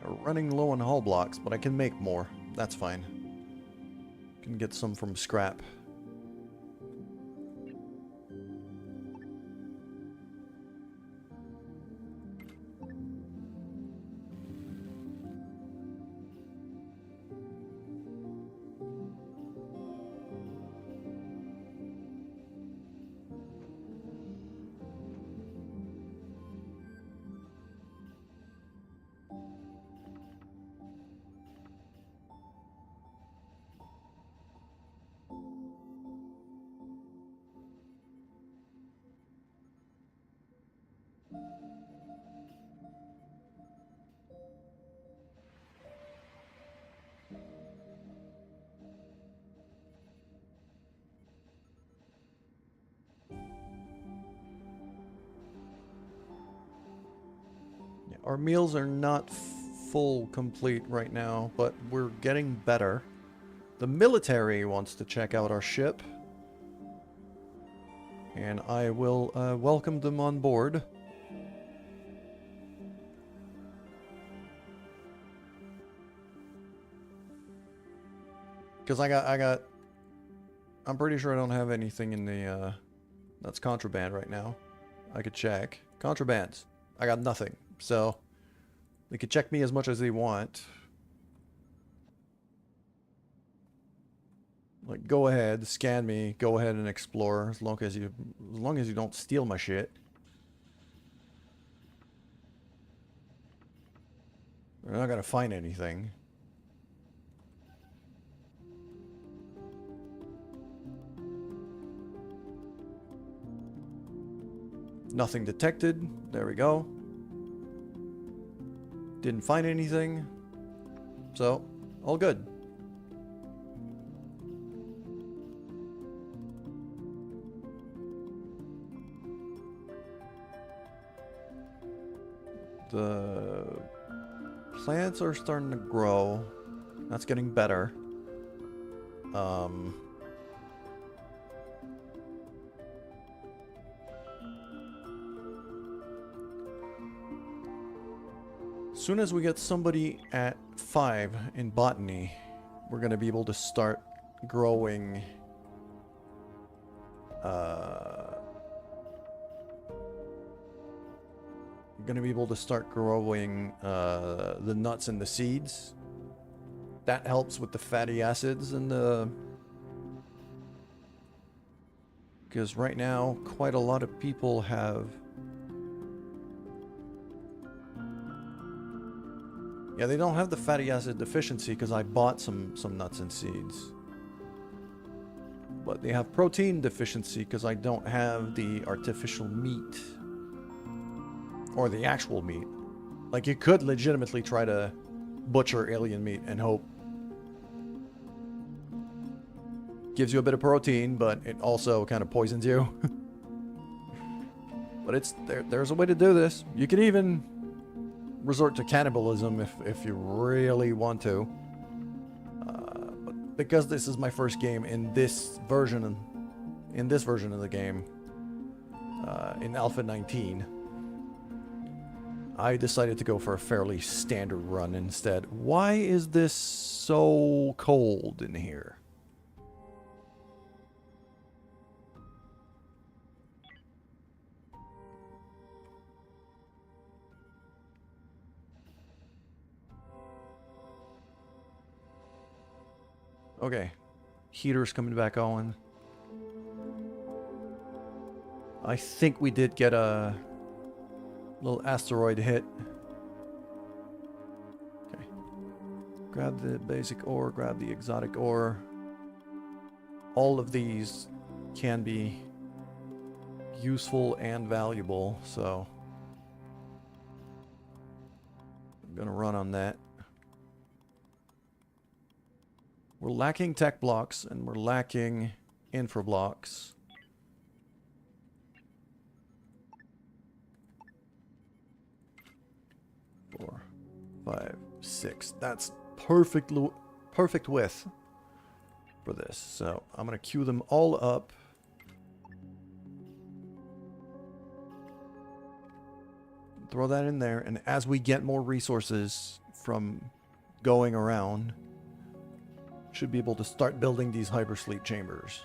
We're running low on hull blocks, but I can make more. That's fine. Can get some from scrap. Our meals are not full complete right now, but we're getting better. The military wants to check out our ship, and I will welcome them on board. Because I'm pretty sure I don't have anything in the, that's contraband right now. I could check. Contrabands. I got nothing. So, they could check me as much as they want. Like, go ahead, scan me, go ahead and explore, as long as you don't steal my shit. We're not gonna find anything. Nothing detected. There we go. Didn't find anything. So, all good. The plants are starting to grow. That's getting better. As soon as we get somebody at 5 in botany, we're going to be able to start growing the nuts and the seeds. That helps with the fatty acids and the... Because right now, quite a lot of people have... Yeah, they don't have the fatty acid deficiency because I bought some nuts and seeds. But they have protein deficiency because I don't have the artificial meat. Or the actual meat. Like, you could legitimately try to butcher alien meat and hope. Gives you a bit of protein, but it also kind of poisons you. But it's there's a way to do this. You can even resort to cannibalism if you really want to. But because this is my first game in this version of the game, in Alpha 19, I decided to go for a fairly standard run instead. Why is this so cold in here? Okay, heater's coming back on. I think we did get a little asteroid hit. Okay. Grab the basic ore, grab the exotic ore. All of these can be useful and valuable, so I'm gonna run on that. We're lacking tech blocks and we're lacking infra blocks. 4, 5, 6. That's perfect width for this. So I'm gonna queue them all up. Throw that in there, and as we get more resources from going around, should be able to start building these hypersleep chambers.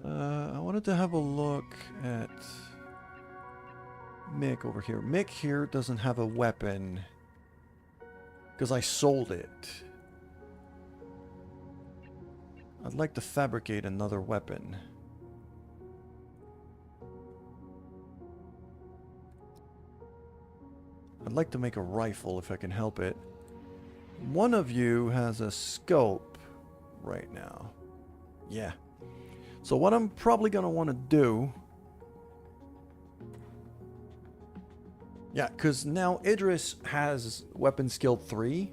I wanted to have a look at Mick over here. Mick here doesn't have a weapon because I sold it. I'd like to fabricate another weapon. I'd like to make a rifle if I can help it. One of you has a scope right now. Yeah. So what I'm probably going to want to do... Yeah, because now Idris has weapon skill 3.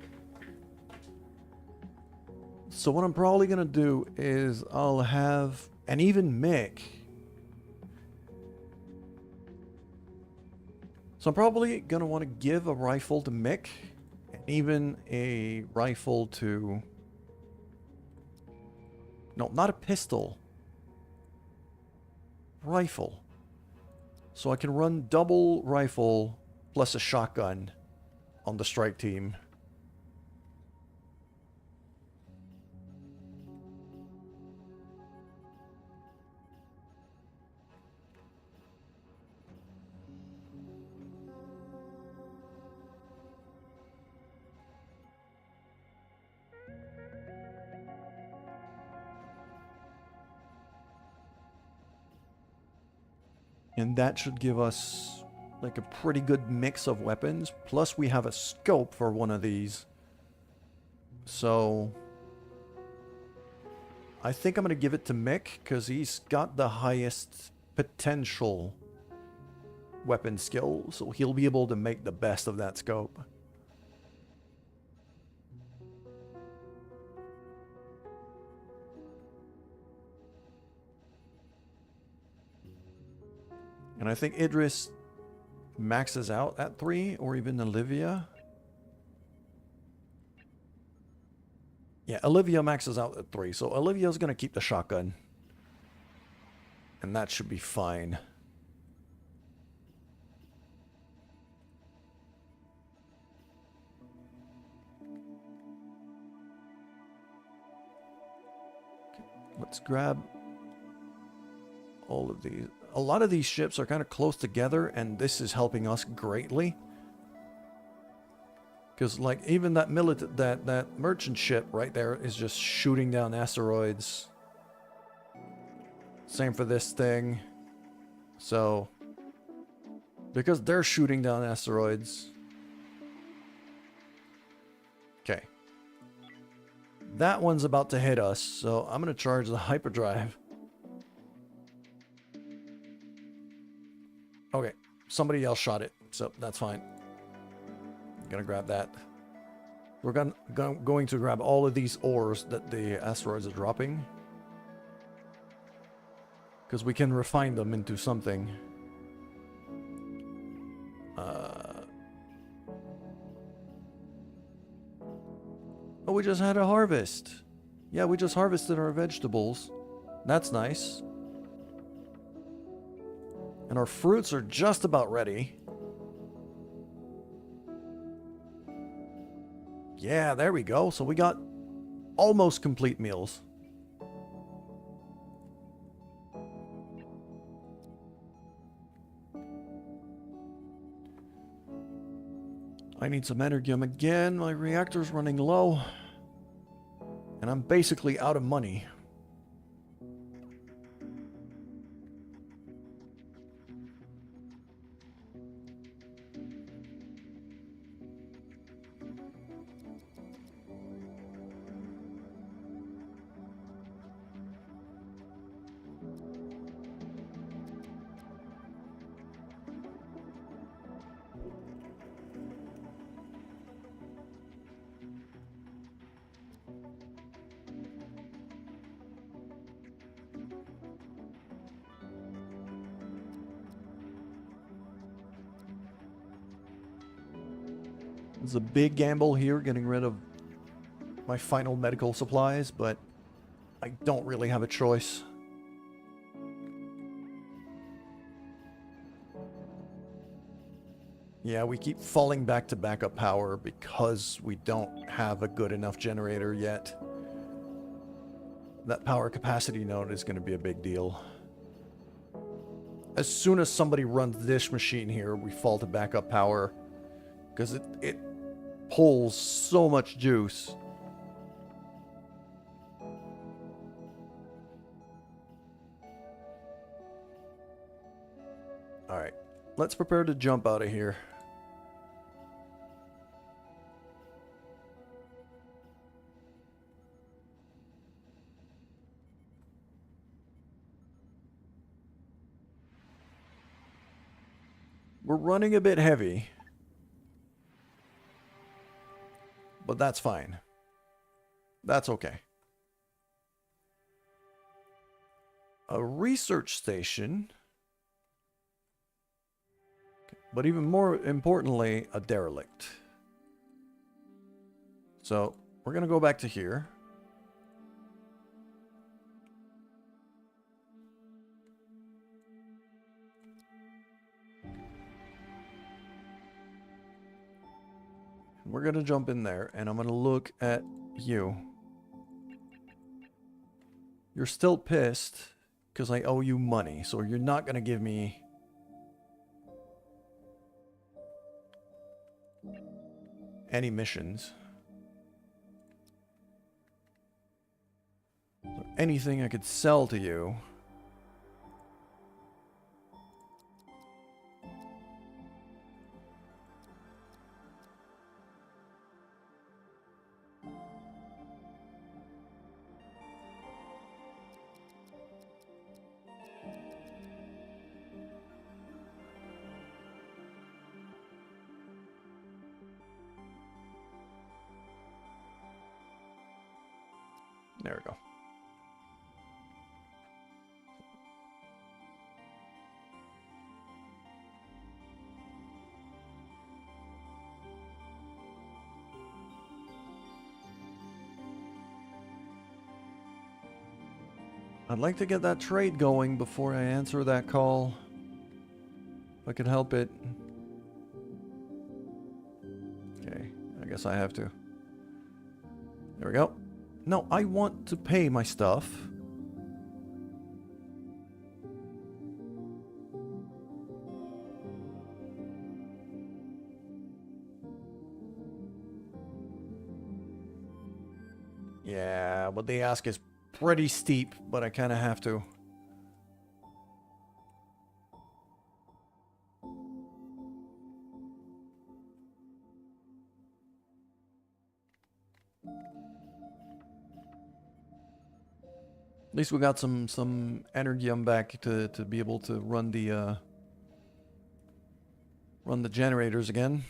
So what I'm probably going to do is I'll have... And even Mick. So I'm probably going to want to give a rifle to Mick. And even a rifle to... No, not a pistol. Rifle. So I can run double rifle plus a shotgun on the strike team. And that should give us like a pretty good mix of weapons. Plus we have a scope for one of these. So I think I'm going to give it to Mick because he's got the highest potential weapon skill. So he'll be able to make the best of that scope. And I think Idris maxes out at 3, or even Olivia. Yeah, Olivia maxes out at 3, so Olivia's going to keep the shotgun. And that should be fine. Let's grab all of these. A lot of these ships are kind of close together, and this is helping us greatly. Because, like, even that that merchant ship right there is just shooting down asteroids. Same for this thing. So, because they're shooting down asteroids. Okay. That one's about to hit us, so I'm going to charge the hyperdrive. Okay, somebody else shot it, so that's fine. I'm going to grab that. We're going to grab all of these ores that the asteroids are dropping. Because we can refine them into something. Oh, we just had a harvest. Yeah, we just harvested our vegetables. That's nice. And our fruits are just about ready. Yeah, there we go. So we got almost complete meals. I need some energium again. My reactor's running low. And I'm basically out of money. It's a big gamble here, getting rid of my final medical supplies, but I don't really have a choice. Yeah, we keep falling back to backup power because we don't have a good enough generator yet. That power capacity node is going to be a big deal. As soon as somebody runs this machine here, we fall to backup power because it pulls so much juice. Alright, let's prepare to jump out of here. We're running a bit heavy, but that's fine. That's okay. A research station, but even more importantly, a derelict. So we're going to go back to here. We're going to jump in there, and I'm going to look at you. You're still pissed because I owe you money, so you're not going to give me any missions. So anything I could sell to you. There we go. I'd like to get that trade going before I answer that call. If I could help it. Okay, I guess I have to. There we go. No, I want to pay my stuff. Yeah, what they ask is pretty steep, but I kind of have to. At least we got some energy on back to be able to run the generators again.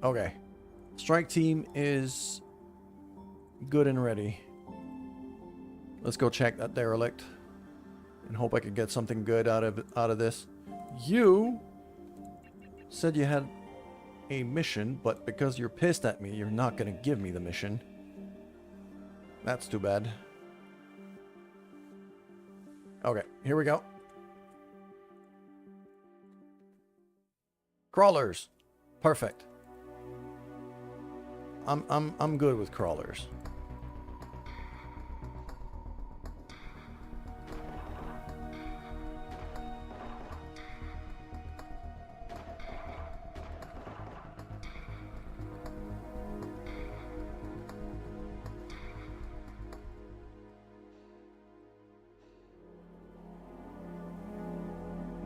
Okay. Strike team is good and ready. Let's go check that derelict and hope I can get something good out of this. You said you had a mission, but because you're pissed at me, you're not gonna give me the mission. That's too bad. Okay, here we go. Crawlers. Perfect. I'm good with crawlers.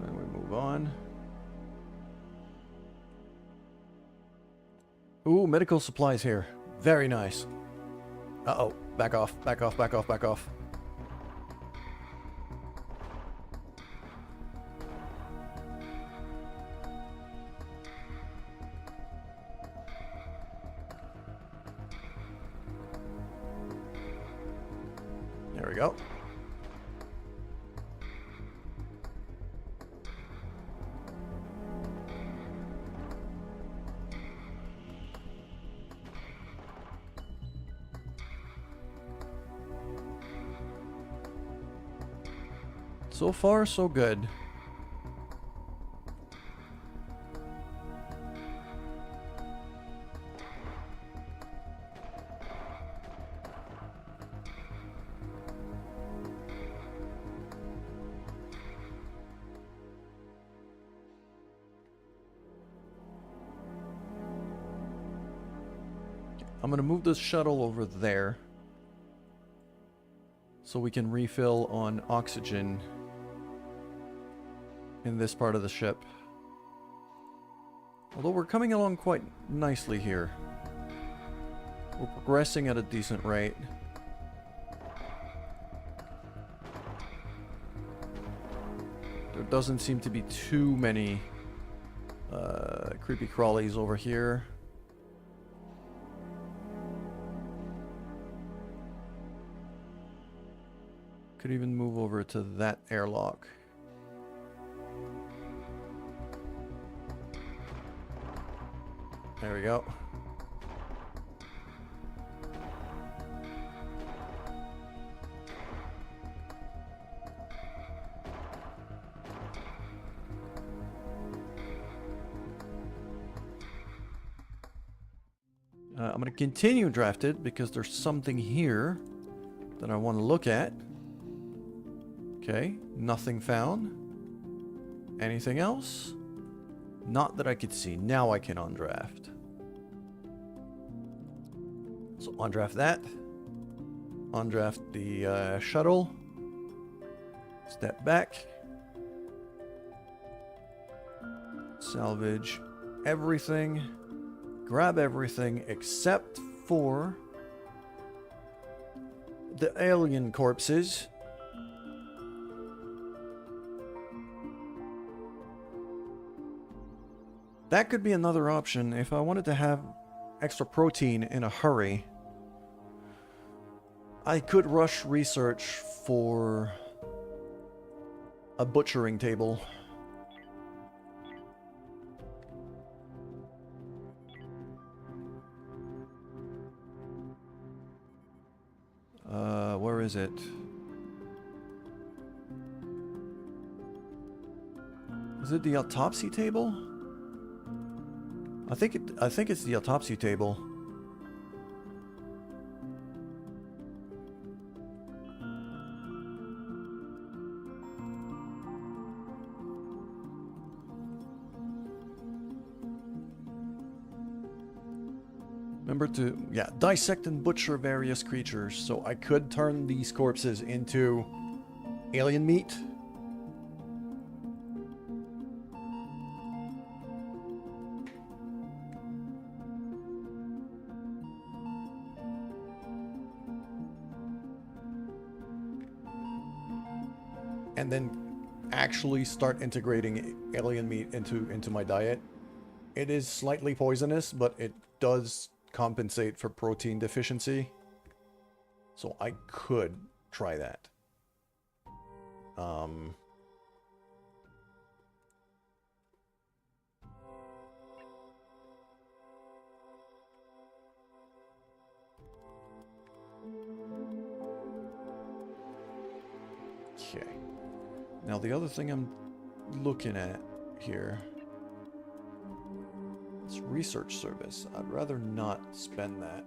Then we move on. Ooh, medical supplies here. Very nice. Uh-oh. Back off, back off, back off, back off. There we go. So far, so good. I'm going to move this shuttle over there so we can refill on oxygen in this part of the ship. Although we're coming along quite nicely here. We're progressing at a decent rate. There doesn't seem to be too many creepy crawlies over here. Could even move over to that airlock. There we go. I'm going to continue drafted because there's something here that I want to look at. Okay, nothing found. Anything else? Not that I could see. Now I can undraft. So undraft that. Undraft the shuttle. Step back. Salvage everything. Grab everything except for the alien corpses. That could be another option if I wanted to have extra protein in a hurry. I could rush research for a butchering table. Where is it? Is it the autopsy table? I think it's the autopsy table. Remember to, yeah, dissect and butcher various creatures. So I could turn these corpses into alien meat. And then actually start integrating alien meat into my diet. It is slightly poisonous, but it does compensate for protein deficiency. So I could try that. Okay. Now the other thing I'm looking at here, it's research service. I'd rather not spend that.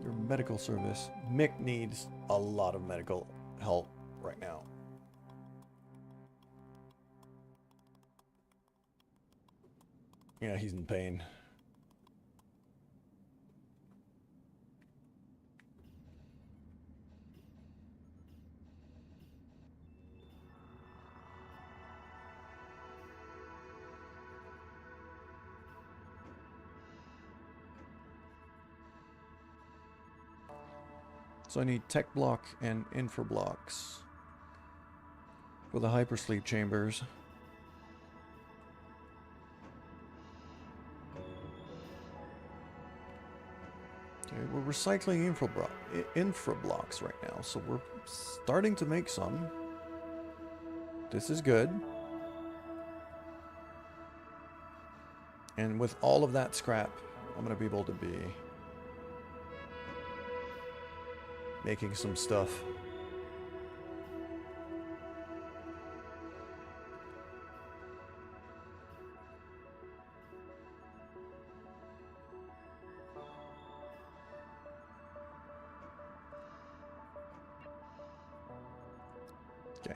Your medical service. Mick needs a lot of medical help right now. Yeah, he's in pain. So I need tech block and infra blocks for the hypersleep chambers. Okay, we're recycling infra blocks right now, so we're starting to make some. This is good. And with all of that scrap, I'm going to be able to be making some stuff. Okay.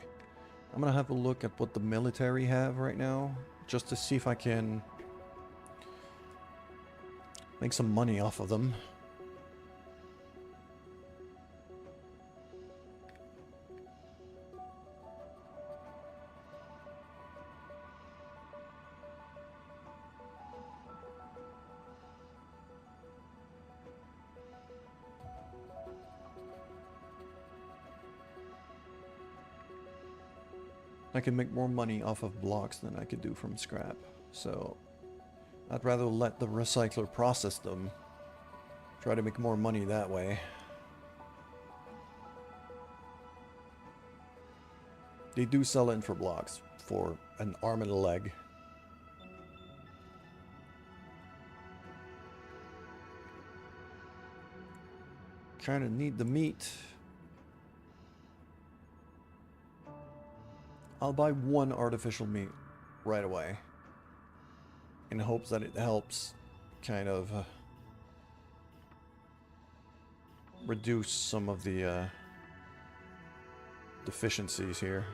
I'm going to have a look at what the military have right now, just to see if I can make some money off of them. I can make more money off of blocks than I could do from scrap. So I'd rather let the recycler process them. Try to make more money that way. They do sell infra blocks for an arm and a leg. Kinda need the meat. I'll buy one artificial meat right away, in hopes that it helps kind of reduce some of the deficiencies here.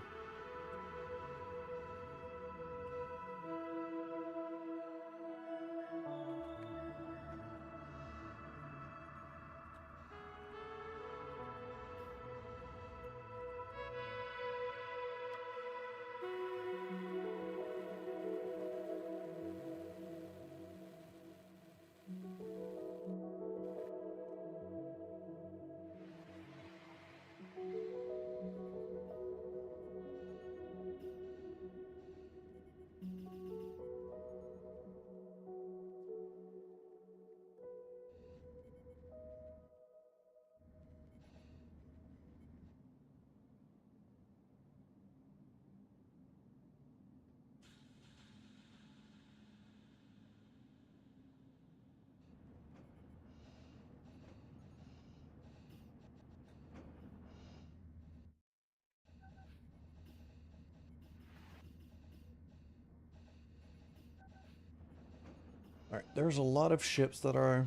Alright, there's a lot of ships that are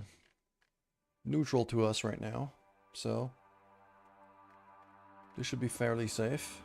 neutral to us right now, so this should be fairly safe.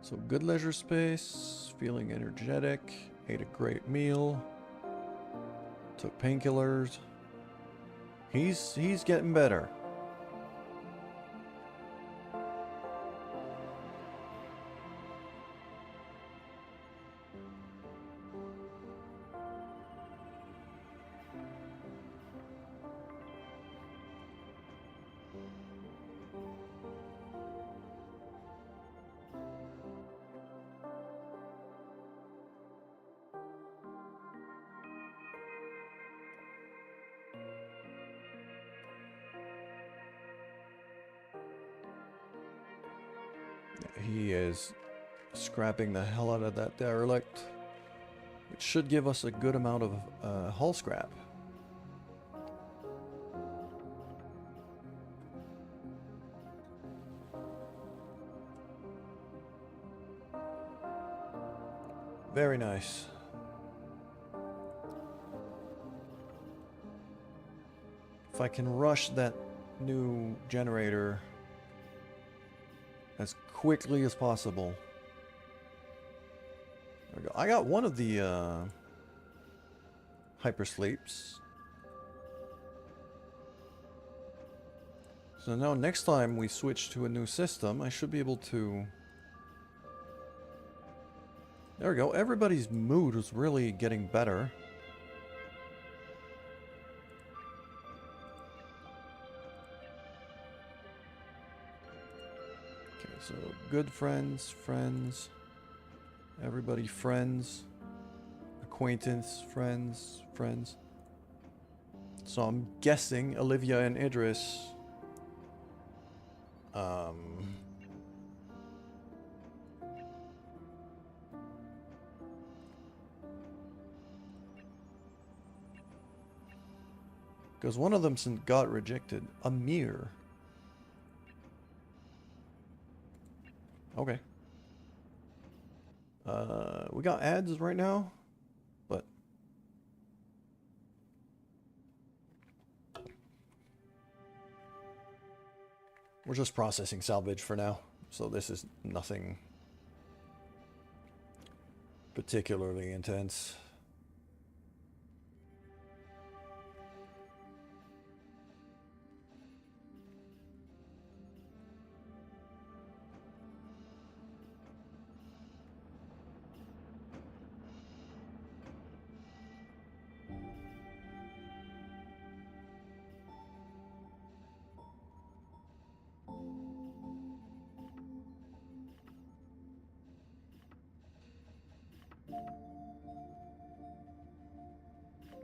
So good leisure space, feeling energetic, ate a great meal, took painkillers. He's getting better. He is scrapping the hell out of that derelict, which should give us a good amount of hull scrap. Very nice. If I can rush that new generator as quickly as possible. There we go. I got one of the hypersleeps. So now next time we switch to a new system, I should be able to... There we go. Everybody's mood was really getting better. So, good friends, everybody friends, acquaintance, friends. So I'm guessing Olivia and Idris, because one of them got rejected. Amir. Okay. We got ads right now, but we're just processing salvage for now, so this is nothing particularly intense.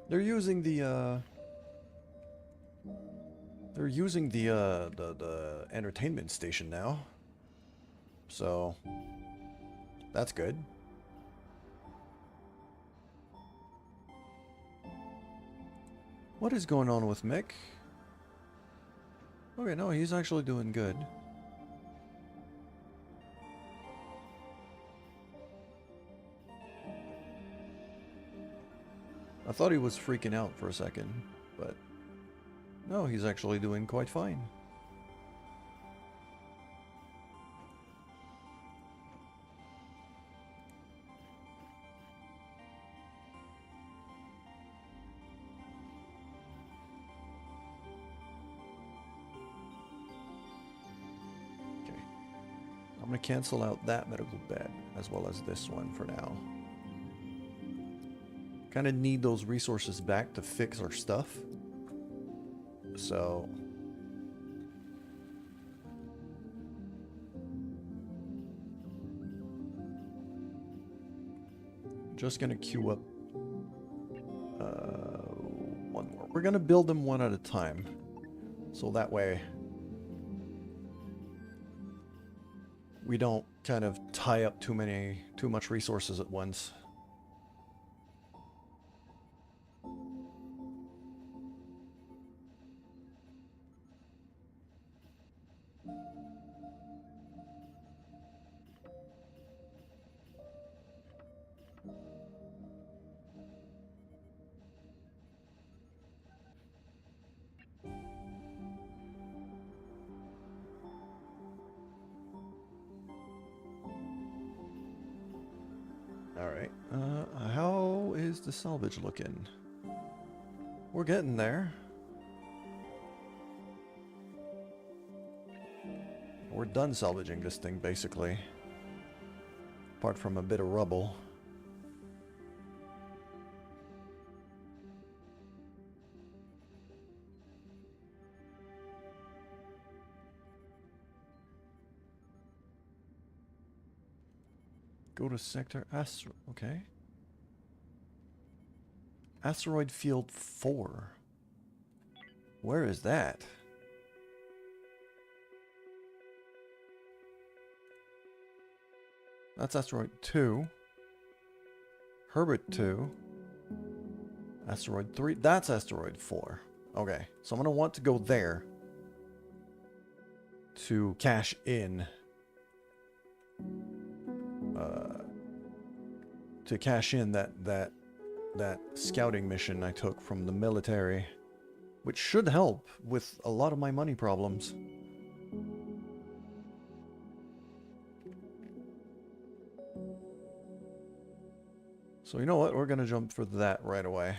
They're using the the entertainment station now. So that's good. What is going on with Mick? Okay, no, he's actually doing good. I thought he was freaking out for a second, but no, he's actually doing quite fine. Okay. I'm going to cancel out that medical bed as well as this one for now. Kind of need those resources back to fix our stuff. So just gonna queue up one more. We're gonna build them one at a time, so that way we don't kind of tie up too much resources at once. Alright, how is the salvage looking? We're getting there. We're done salvaging this thing, basically. Apart from a bit of rubble. Go to sector okay. Asteroid field 4. Where is that? That's asteroid 2. Herbert 2. Asteroid 3. That's asteroid 4. Okay, so I'm going to want to go there to cash in. That scouting mission I took from the military, which should help with a lot of my money problems. So you know what? We're gonna jump for that right away.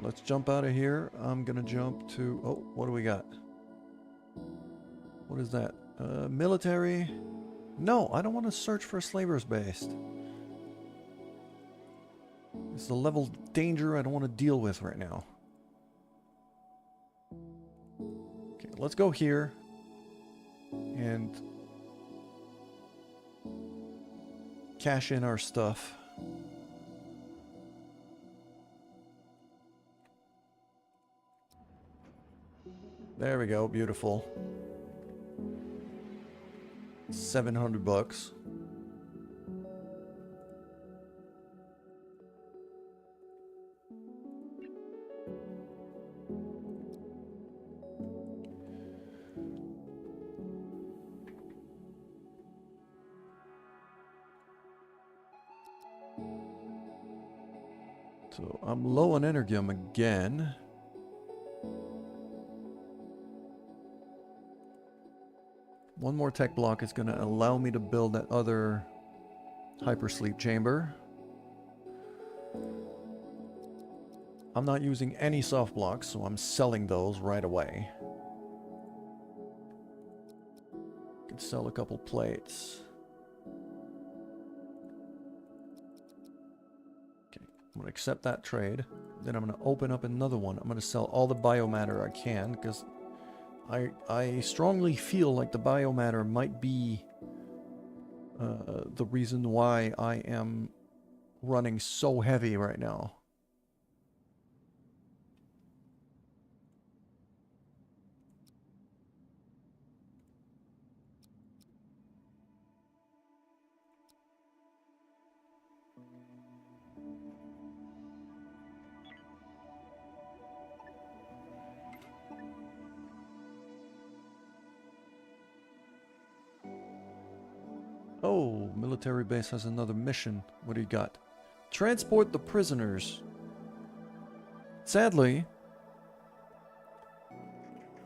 Let's jump out of here. I'm gonna jump to... Oh, what do we got? What is that? Military? No, I don't want to search for a slaver's base. It's the level of danger I don't want to deal with right now. Okay, let's go here. And... cash in our stuff. There we go, beautiful. 700 bucks. So I'm low on energium again. One more tech block is going to allow me to build that other hypersleep chamber. I'm not using any soft blocks, so I'm selling those right away. Could sell a couple plates. Okay, I'm going to accept that trade. Then I'm going to open up another one. I'm going to sell all the biomatter I can, because I strongly feel like the biomatter might be the reason why I am running so heavy right now. Oh, military base has another mission. What do you got? Transport the prisoners. Sadly,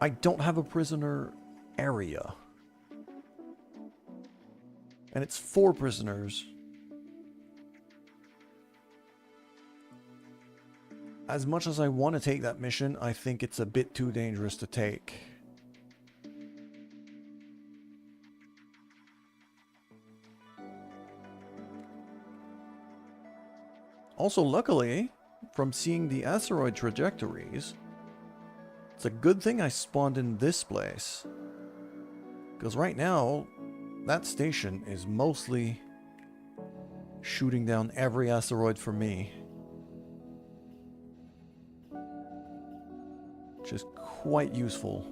I don't have a prisoner area. And it's 4 prisoners. as much as I want to take that mission, I think it's a bit too dangerous to take. Also, luckily, from seeing the asteroid trajectories, it's a good thing I spawned in this place. Because right now, that station is mostly shooting down every asteroid for me. Which is quite useful.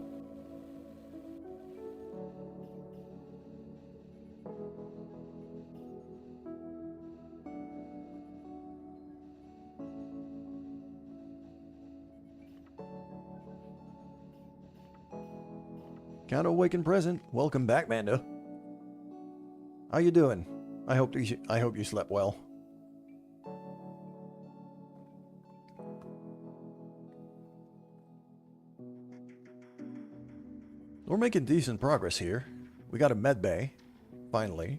Count awakened present. Welcome back, Mando. How you doing? I hope you slept well. We're making decent progress here. We got a med bay, finally.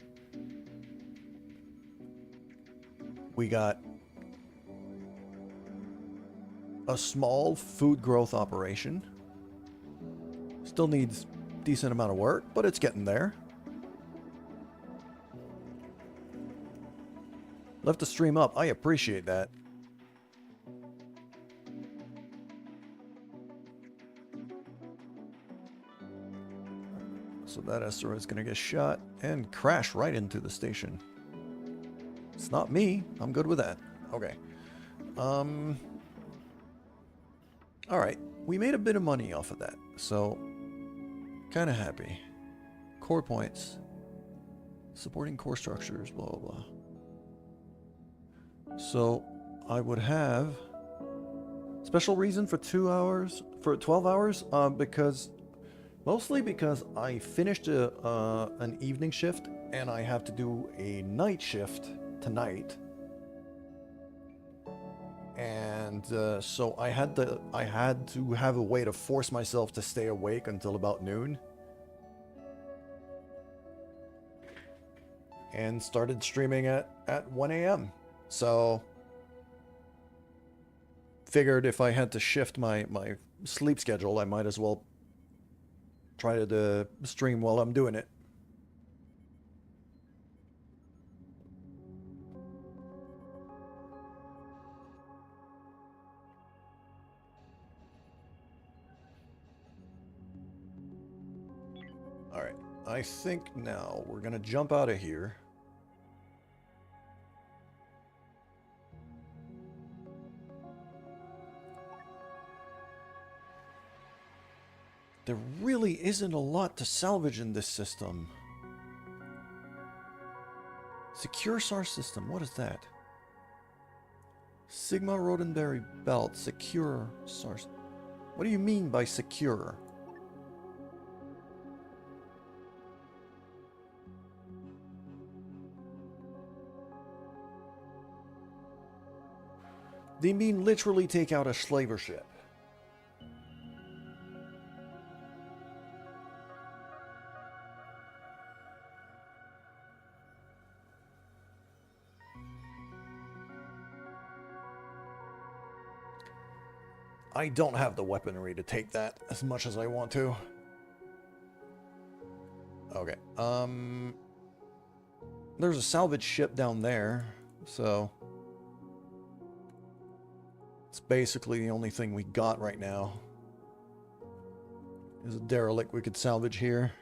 We got a small food growth operation. Still needs decent amount of work, but it's getting there. Left the stream up. I appreciate that. So that asteroid's gonna get shot and crash right into the station. It's not me. I'm good with that. Okay. Alright. We made a bit of money off of that. So, kind of happy. Core points. Supporting core structures, blah, blah, blah. So, I would have special reason for 2 hours, for 12 hours, mostly because I finished an evening shift and I have to do a night shift tonight. And so I had to have a way to force myself to stay awake until about noon. And started streaming at 1 a.m. So figured if I had to shift my sleep schedule, I might as well try to stream while I'm doing it. Alright, I think now we're gonna jump out of here. There really isn't a lot to salvage in this system. Secure SAR system, what is that? Sigma Roddenberry belt, secure SAR. What do you mean by secure? They mean literally take out a slaver ship. I don't have the weaponry to take that as much as I want to. Okay, there's a salvage ship down there, so it's basically the only thing we got right now. Is a derelict we could salvage here.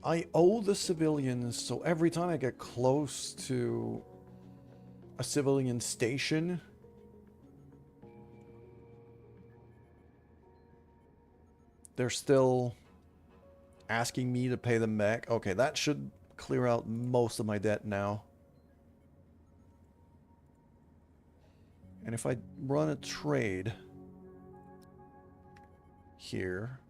I owe the civilians, so every time I get close to a civilian station, they're still asking me to pay them back. Okay, that should clear out most of my debt now. And if I run a trade here,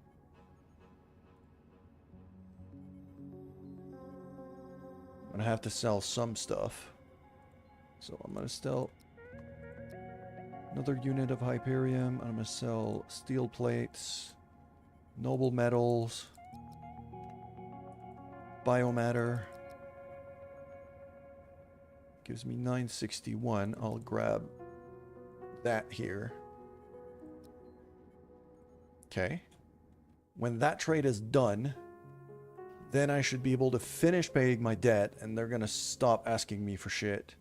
gonna have to sell some stuff. So I'm gonna sell another unit of Hyperium. I'm gonna sell steel plates, noble metals, biomatter. Gives me 961. I'll grab that here. Okay. When that trade is done, then I should be able to finish paying my debt, and they're gonna stop asking me for shit.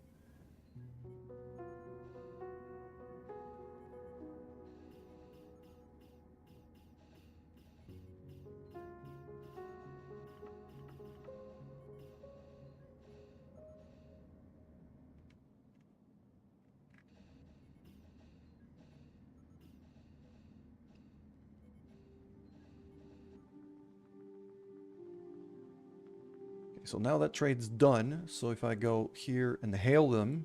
So now that trade's done. So if I go here and hail them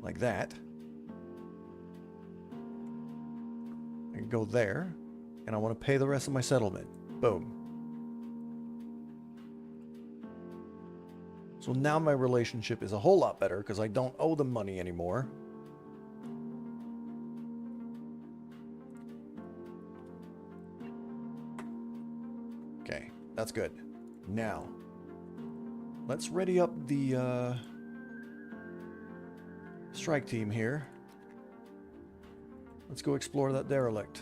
like that, I can go there, and I want to pay the rest of my settlement. Boom. So now my relationship is a whole lot better because I don't owe them money anymore. Okay, that's good. Now, let's ready up the strike team here. Let's go explore that derelict.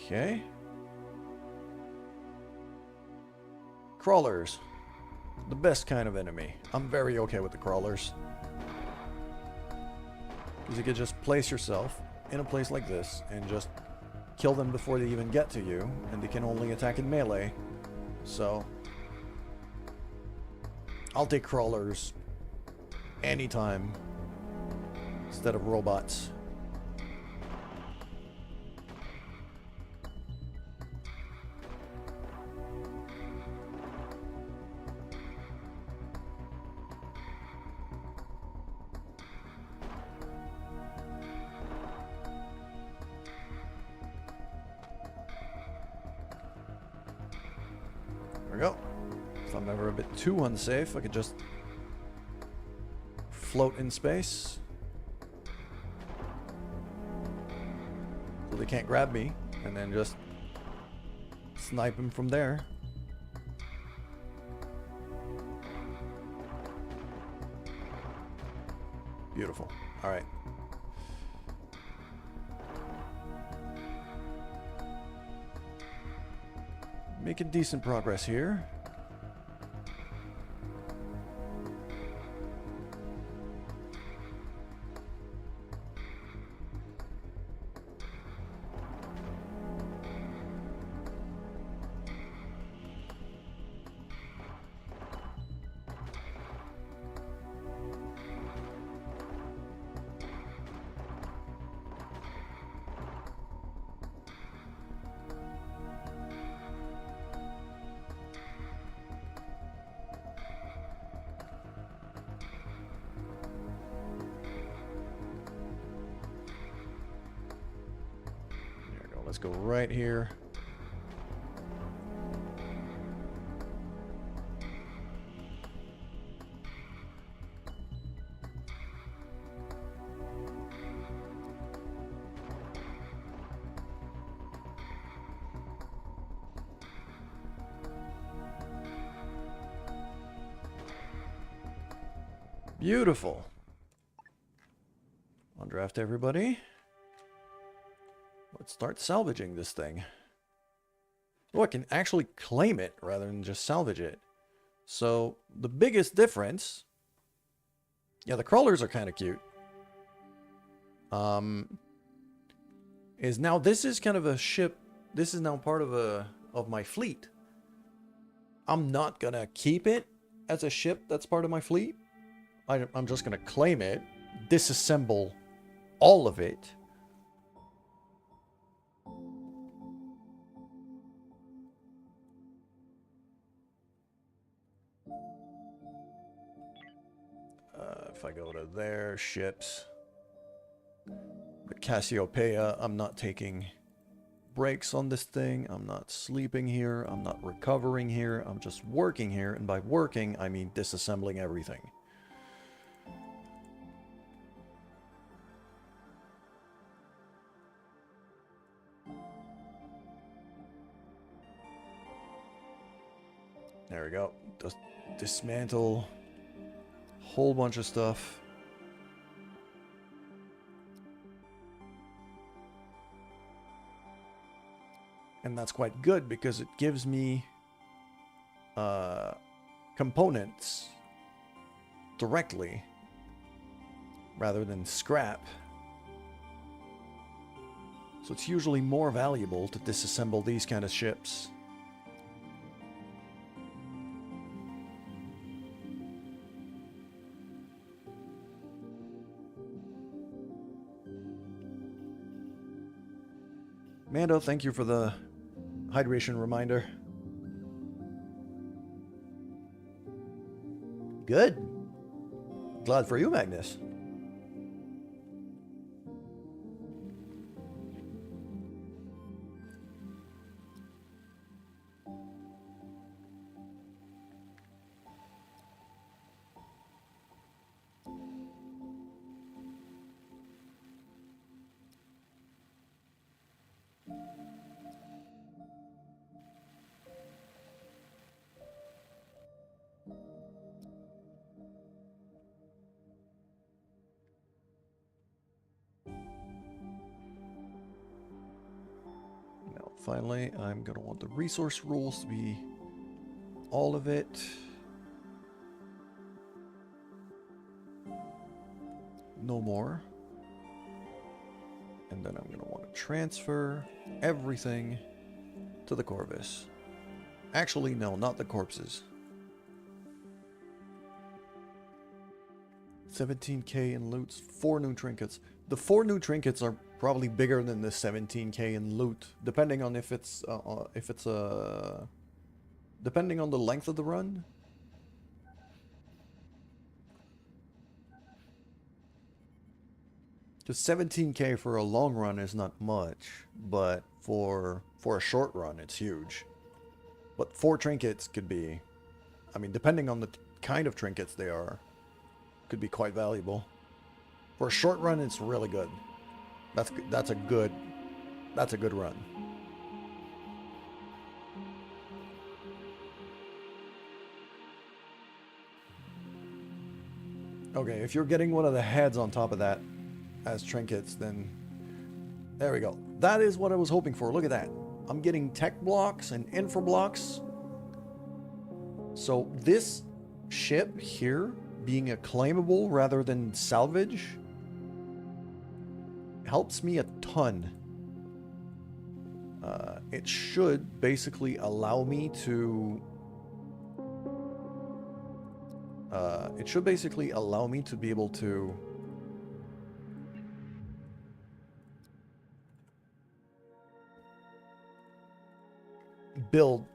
Okay. Crawlers. The best kind of enemy. I'm very okay with the crawlers. Because you could just place yourself in a place like this and just kill them before they even get to you. And they can only attack in melee. So I'll take crawlers anytime instead of robots. There we go. If I'm ever a bit too unsafe, I could just float in space. So they can't grab me, and then just snipe him from there. Beautiful. All right. Making decent progress here. Let's go right here. Beautiful. I'll draft everybody. Let's start salvaging this thing. Oh, I can actually claim it rather than just salvage it. So, the biggest difference... Yeah, the crawlers are kind of cute. Is now this is kind of a ship... This is now part of my fleet. I'm not gonna keep it as a ship that's part of my fleet. I'm just gonna claim it, disassemble all of it, if I go to their ships, the Cassiopeia, I'm not taking breaks on this thing. I'm not sleeping here. I'm not recovering here. I'm just working here. And by working, I mean disassembling everything. There we go. Just dismantle a whole bunch of stuff. And that's quite good because it gives me components directly rather than scrap. So it's usually more valuable to disassemble these kind of ships. Mando, thank you for the hydration reminder. Good. Glad for you, Magnus. Finally, I'm going to want the resource rules to be all of it. No more. And then I'm going to want to transfer everything to the Corvus. Actually, no, not the corpses. 17k in loots, 4 new trinkets. The 4 new trinkets are probably bigger than the 17k in loot, depending on if it's depending on the length of the run. Because 17k for a long run is not much, but for a short run, it's huge. But 4 trinkets could be, I mean, depending on the kind of trinkets they are, could be quite valuable. For a short run, it's really good. That's a good run. Okay, if you're getting one of the heads on top of that as trinkets, then there we go. That is what I was hoping for. Look at that. I'm getting tech blocks and infra blocks. So this ship here being a claimable rather than salvage helps me a ton. It should basically allow me to be able to build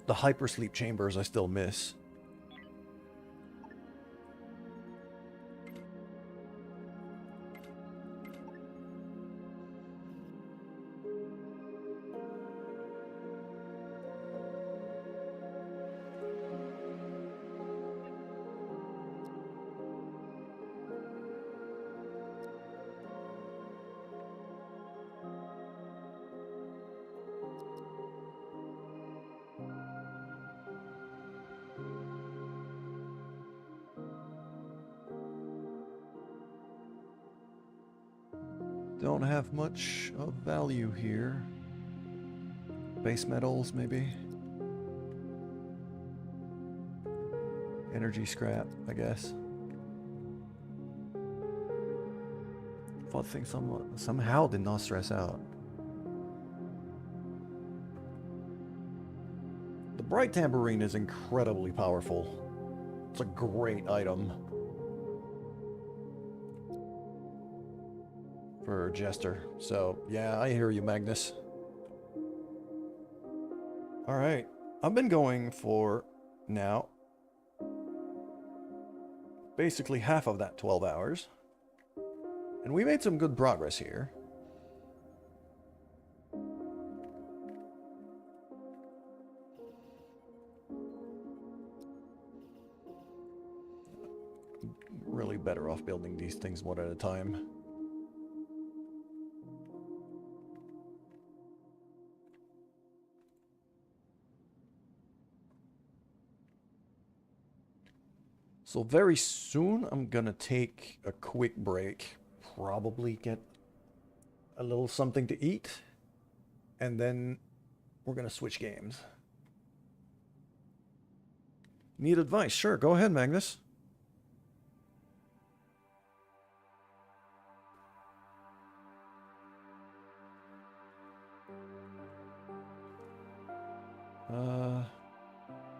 the hypersleep chambers I still miss. Don't have much of value here. Base metals, maybe. Energy scrap, I guess. Thought things somehow did not stress out. The bright tambourine is incredibly powerful. It's a great item for Jester. So, yeah, I hear you, Magnus. Alright, I've been going for now basically half of that 12 hours. And we made some good progress here. Really better off building these things one at a time. So very soon I'm gonna take a quick break, probably get a little something to eat, and then we're gonna switch games. Need advice? Sure, go ahead, Magnus.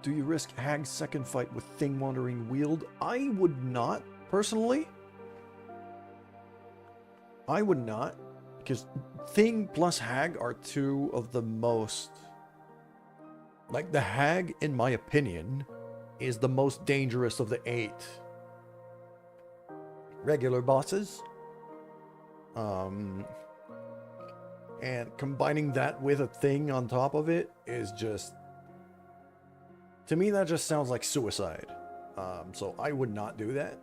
Do you risk Hag's second fight with Thing Wandering Wield? I would not, personally. I would not, because Thing plus Hag are two of the most... Like, the Hag, in my opinion, is the most dangerous of the 8 regular bosses. And combining that with a Thing on top of it is just... To me, that just sounds like suicide. So I would not do that.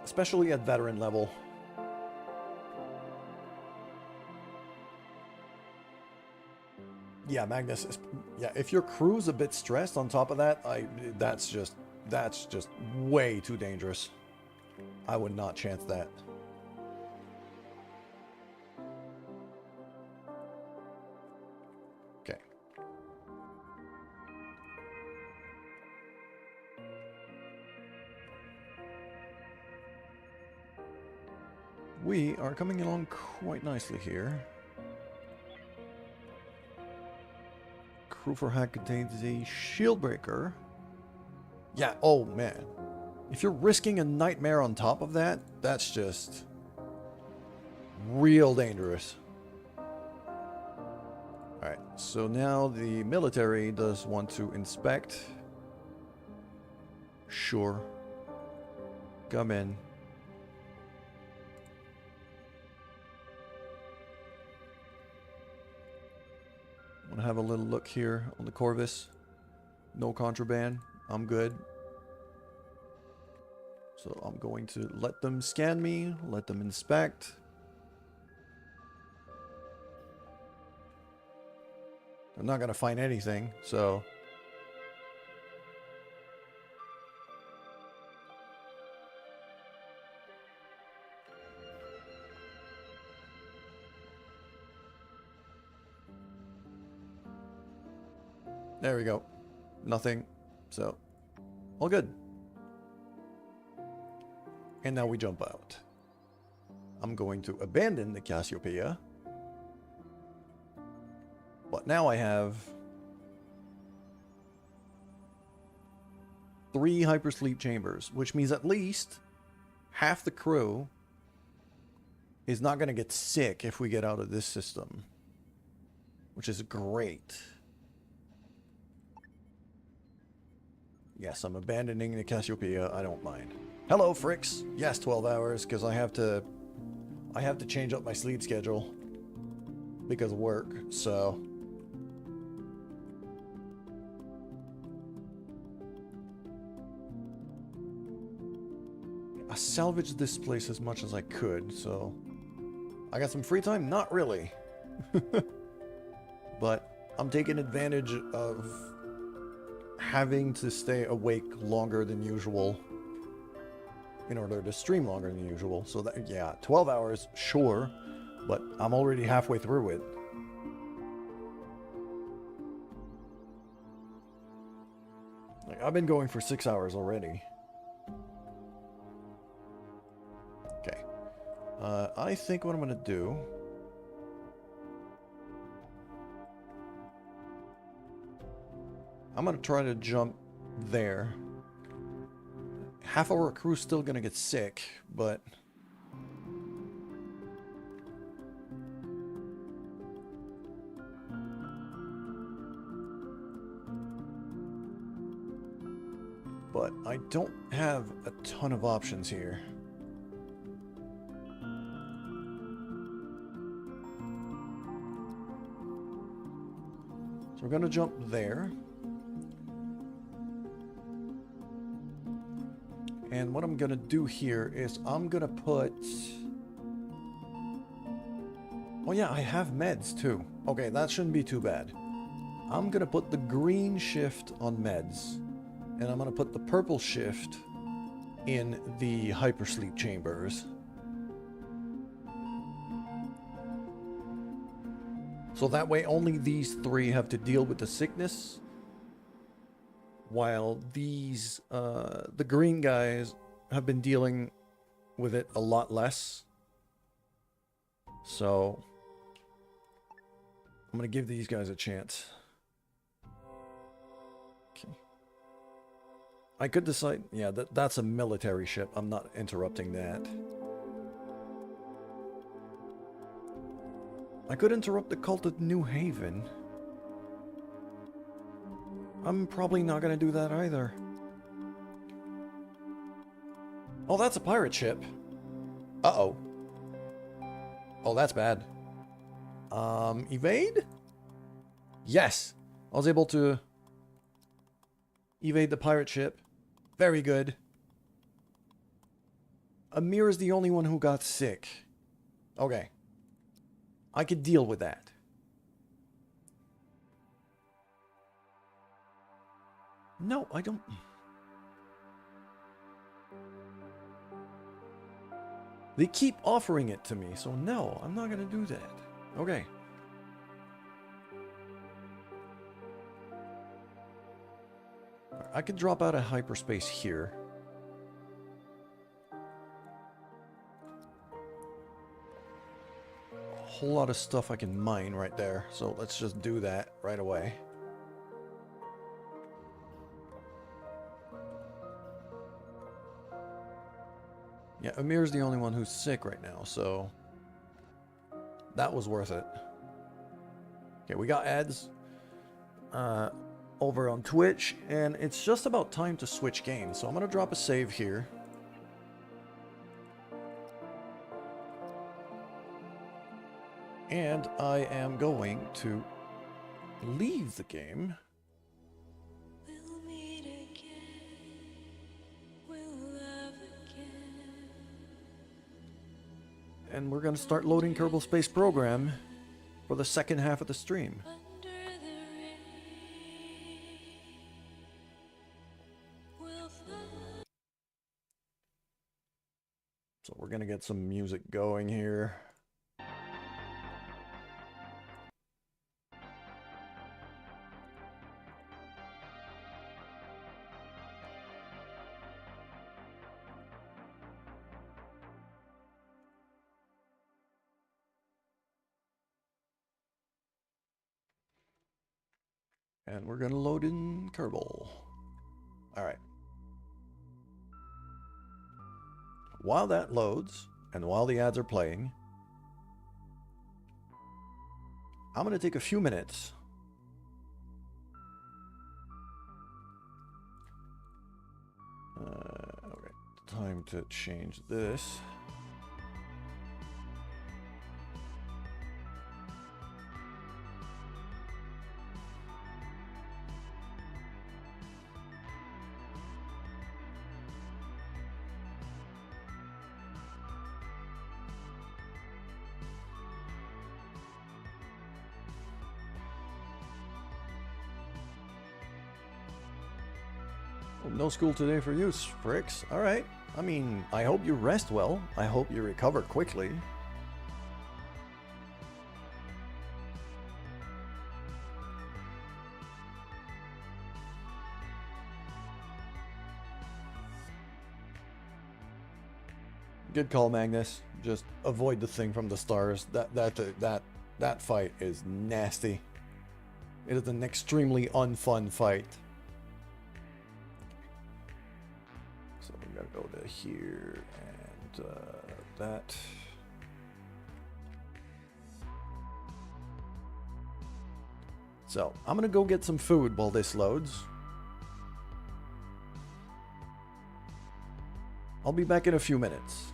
Especially at veteran level. Yeah, Magnus, yeah, if your crew's a bit stressed on top of that, that's just way too dangerous. I would not chance that. Okay. We are coming along quite nicely here. Crew for Hag contains a shield breaker. Yeah, oh man. If you're risking a nightmare on top of that, that's just real dangerous. Alright, so now the military does want to inspect. Sure. Come in. Want to have a little look here on the Corvus. No contraband. I'm good. So I'm going to let them scan me, let them inspect. I'm not going to find anything, so... There we go. Nothing. So, all good. And now we jump out. I'm going to abandon the Cassiopeia. But now I have 3 hypersleep chambers, which means at least half the crew is not going to get sick if we get out of this system, which is great. Yes, I'm abandoning the Cassiopeia. I don't mind. Hello, Fricks. Yes, 12 hours, because I have to change up my sleep schedule because of work, so... I salvaged this place as much as I could, so... I got some free time? Not really. But I'm taking advantage of having to stay awake longer than usual in order to stream longer than usual. So that, yeah, 12 hours, sure, but I'm already halfway through it. Like, I've been going for 6 hours already. Okay. I think what I'm gonna do... I'm gonna try to jump there. Half of our crew's still gonna get sick, but... but I don't have a ton of options here. So we're gonna jump there. And what I'm gonna do here is I'm gonna put... Oh yeah, I have meds too. Okay, that shouldn't be too bad. I'm gonna put the green shift on meds. And I'm gonna put the purple shift in the hypersleep chambers. So that way only these three have to deal with the sickness. While these, the green guys have been dealing with it a lot less. So I'm gonna give these guys a chance. Okay. I could decide, yeah, that's a military ship. I'm not interrupting that. I could interrupt the cult at New Haven. I'm probably not gonna do that either. Oh, that's a pirate ship. Uh-oh. Oh, that's bad. Evade? Yes. I was able to evade the pirate ship. Very good. Amir is the only one who got sick. Okay. I could deal with that. No, I don't... They keep offering it to me, so no, I'm not gonna do that. Okay. I could drop out of hyperspace here. A whole lot of stuff I can mine right there, so let's just do that right away. Yeah, Amir's the only one who's sick right now, so that was worth it. Okay, we got ads over on Twitch, and it's just about time to switch games. So I'm gonna drop a save here. And I am going to leave the game. And we're going to start loading Kerbal Space Program for the second half of the stream. So we're going to get some music going here. And we're going to load in Kerbal. Alright. While that loads, and while the ads are playing, I'm going to take a few minutes okay, time to change this. No school today for you, Sprix. Alright. I mean, I hope you rest well. I hope you recover quickly. Good call, Magnus. Just avoid the thing from the stars. That fight is nasty. It is an extremely unfun fight. So we gotta go to here and that. So I'm gonna go get some food while this loads. I'll be back in a few minutes.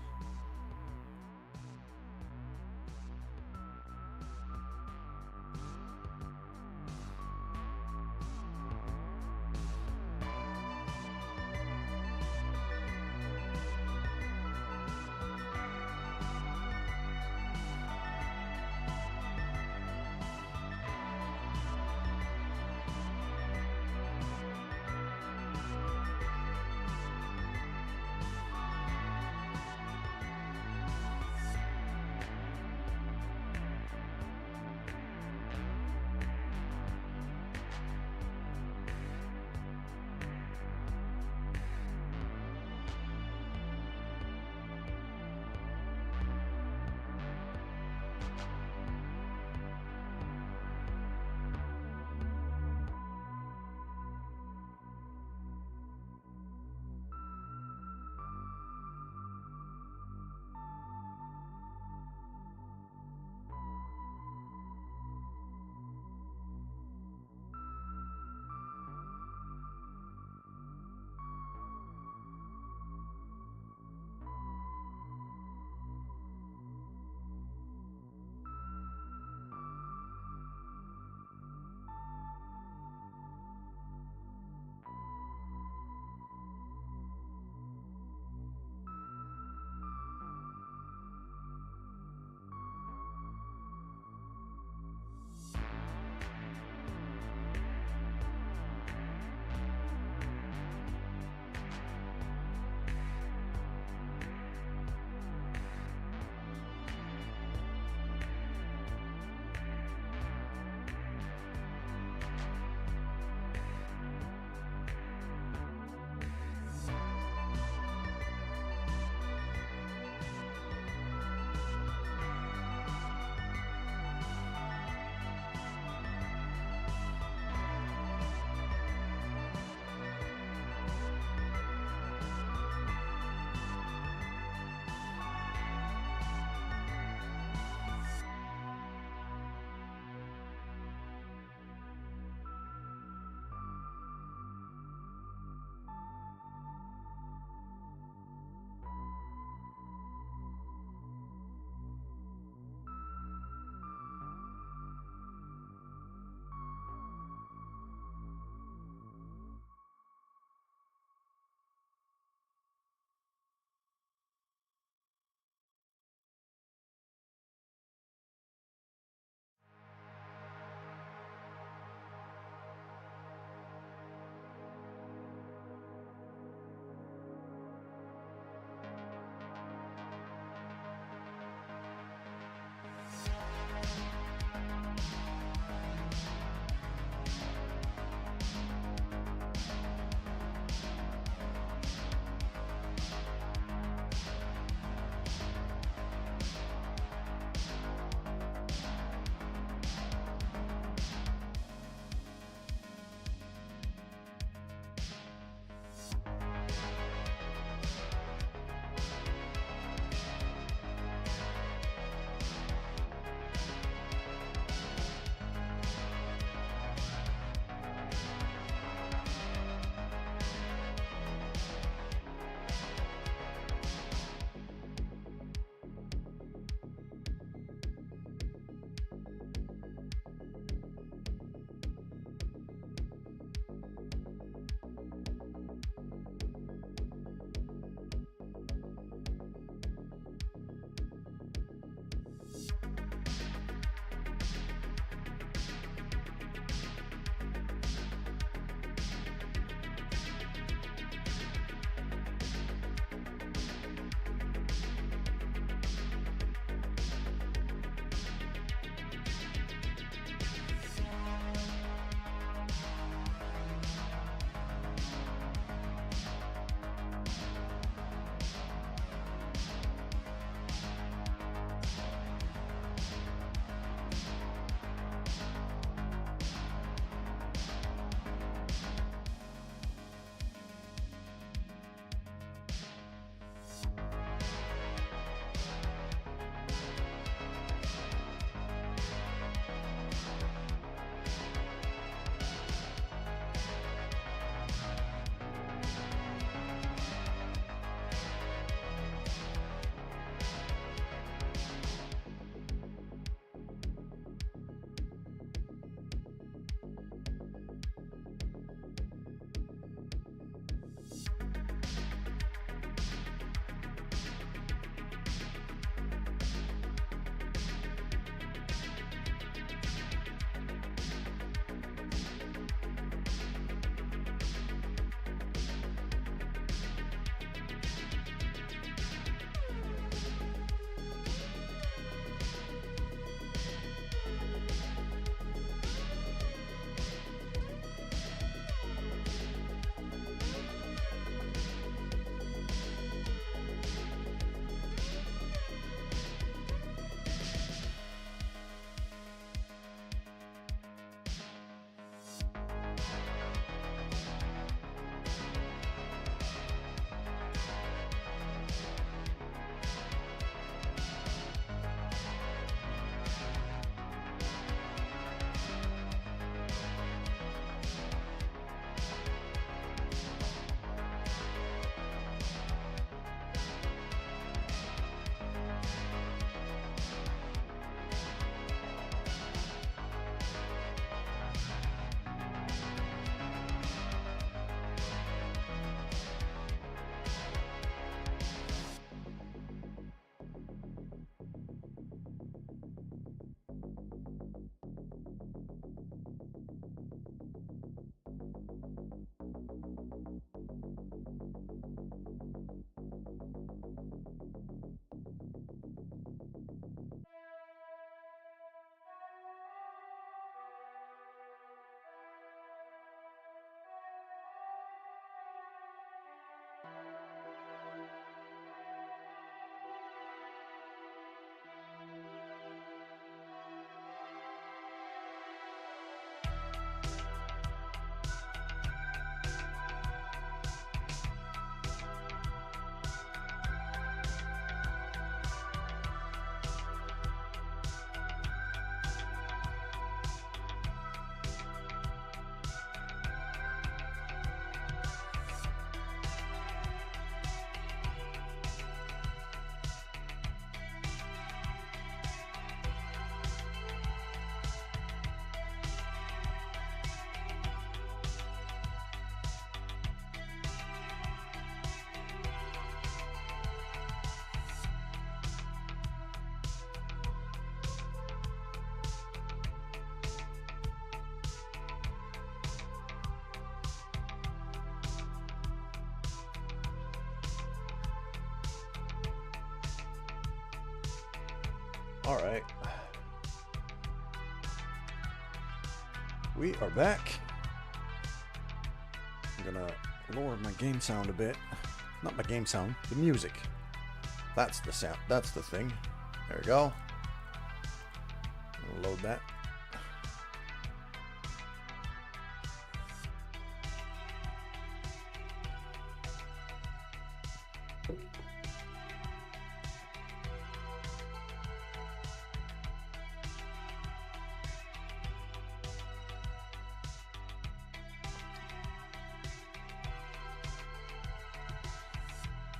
All right. We are back. I'm gonna lower my game sound a bit. Not my game sound, the music. That's the sound. That's the thing. There we go. I'll load that.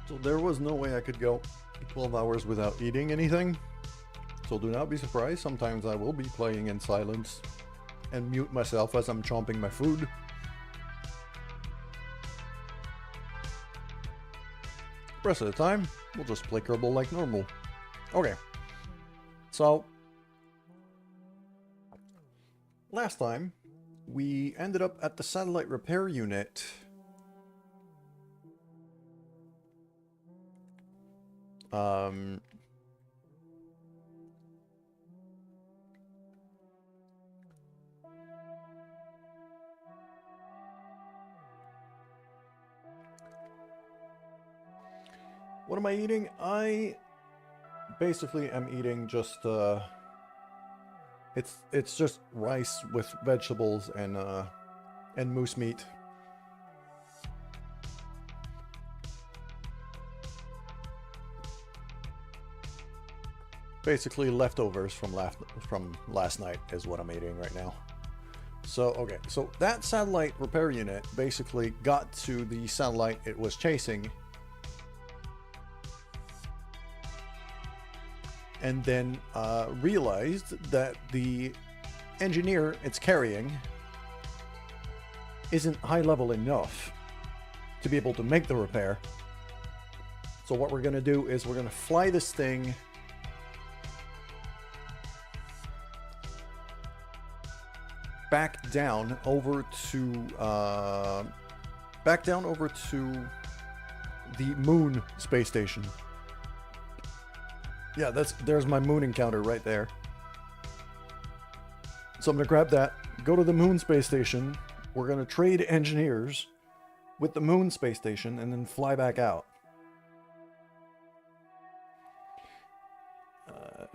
So there was no way I could go 12 hours without eating anything. So do not be surprised. Sometimes I will be playing in silence and mute myself as I'm chomping my food. The rest of the time, we'll just play Kerbal like normal. Okay. So, last time, we ended up at the satellite repair unit. What am I eating? I basically am eating just it's just rice with vegetables and moose meat. Basically leftovers from last night is what I'm eating right now. So, okay, so that satellite repair unit basically got to the satellite it was chasing, and then realized that the engineer it's carrying isn't high level enough to be able to make the repair. So what we're going to do is we're going to fly this thing back down over to the moon space station. Yeah, there's my moon encounter right there. So I'm gonna grab that, go to the moon space station. We're gonna trade engineers with the moon space station and then fly back out.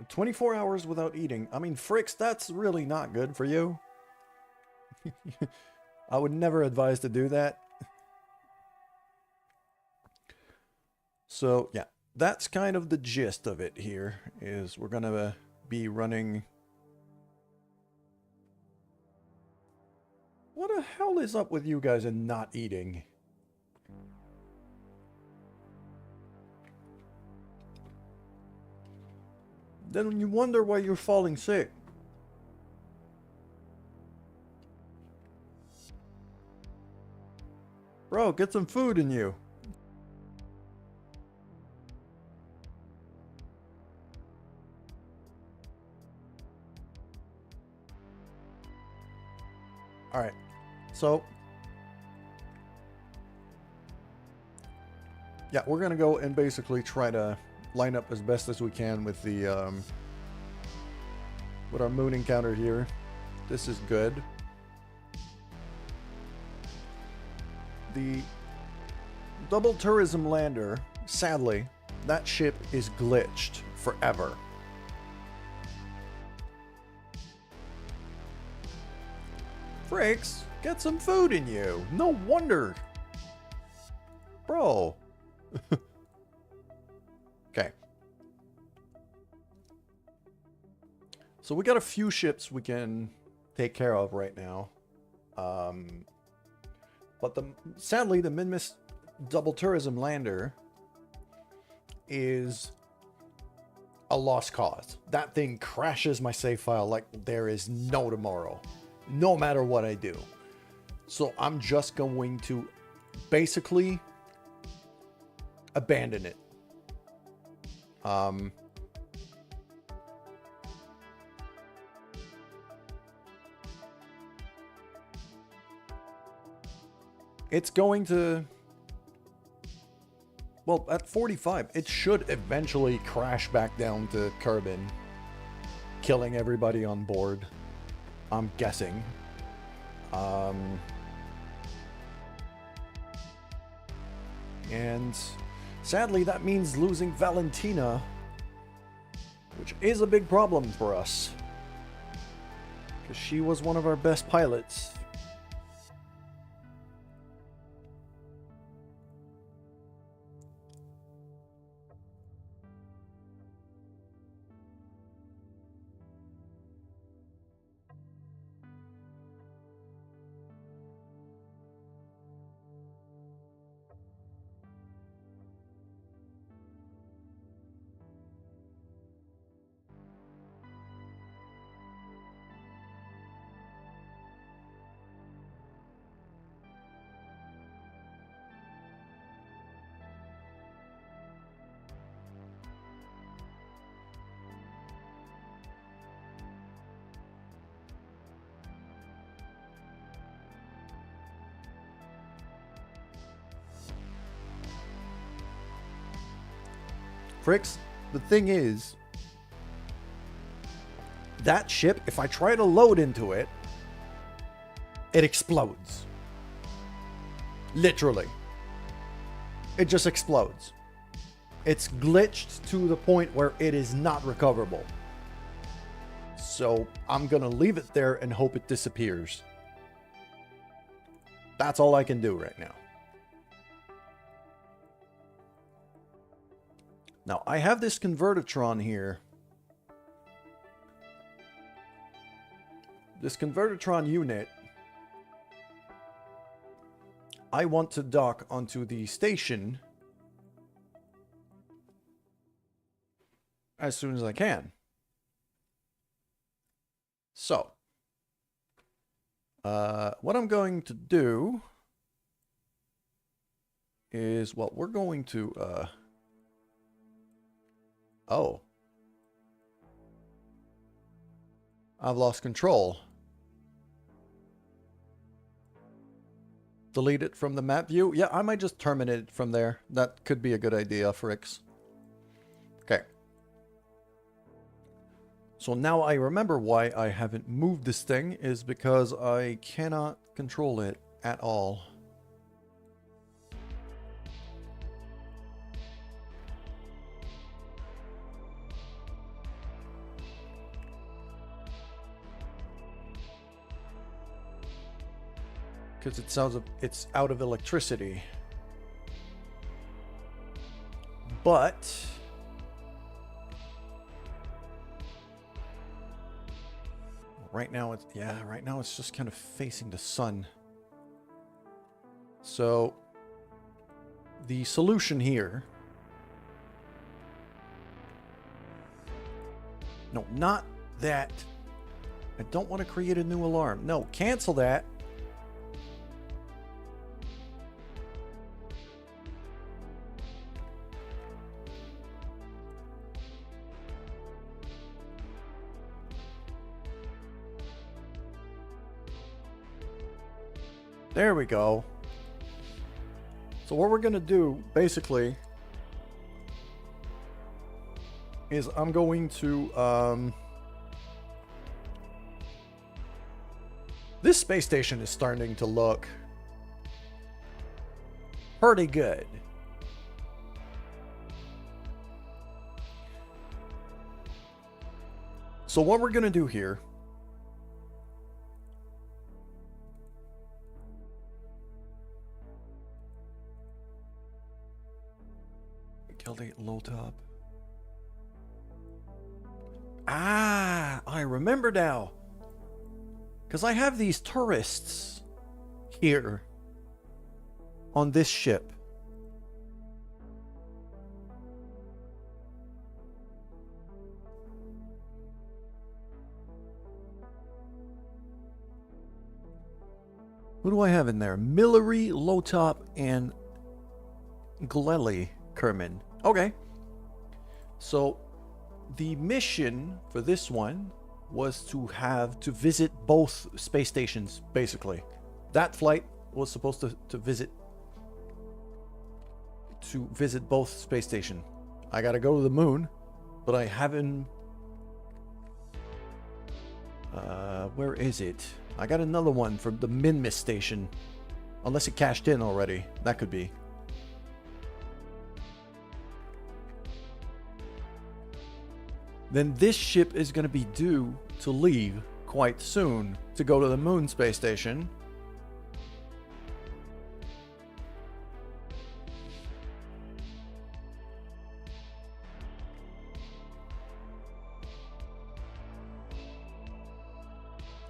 24 hours without eating. I mean, fricks, that's really not good for you. I would never advise to do that. So, yeah, that's kind of the gist of it here, is we're going to be running... What the hell is up with you guys and not eating? Then you wonder why you're falling sick. Bro, get some food in you. Alright, so... yeah, we're gonna go and basically try to line up as best as we can with the, with our moon encounter here. This is good. The double tourism lander, sadly, that ship is glitched forever. Frakes, get some food in you. No wonder. Bro. Okay. So we got a few ships we can take care of right now. But sadly, the Minmus double tourism lander is a lost cause. That thing crashes my save file like there is no tomorrow, no matter what I do. So I'm just going to basically abandon it. It's going to... well, at 45, it should eventually crash back down to Kerbin. killing everybody on board. I'm guessing. And sadly, that means losing Valentina, which is a big problem for us, because she was one of our best pilots. Fricks, the thing is, that ship, if I try to load into it, it explodes. Literally. It just explodes. It's glitched to the point where it is not recoverable. So I'm gonna leave it there and hope it disappears. That's all I can do right now. Now, I have this Convertitron here. This Convertitron unit, I want to dock onto the station as soon as I can. So, what I'm going to do is, well, we're going to, oh. I've lost control. Delete it from the map view? Yeah, I might just terminate it from there. That could be a good idea, Fricks. Okay. So now I remember why I haven't moved this thing is because I cannot control it at all. Because it's out of electricity. But right now it's just kind of facing the sun. So the solution here, no, not that. I don't want to create a new alarm. No, cancel that. There we go. So what we're going to do, basically, is I'm going to... this space station is starting to look pretty good. So what we're going to do here... low top. Ah, I remember now. Because I have these tourists here on this ship. Who do I have in there? Millery, low top, and Glelly Kerman. Okay. So the mission for this one was to visit both space stations, basically. That flight was supposed to visit both space stations. I gotta go to the moon, but I haven't Where is it? I got another one from the Minmus station. Unless it cashed in already. That could be. Then this ship is going to be due to leave quite soon to go to the moon space station.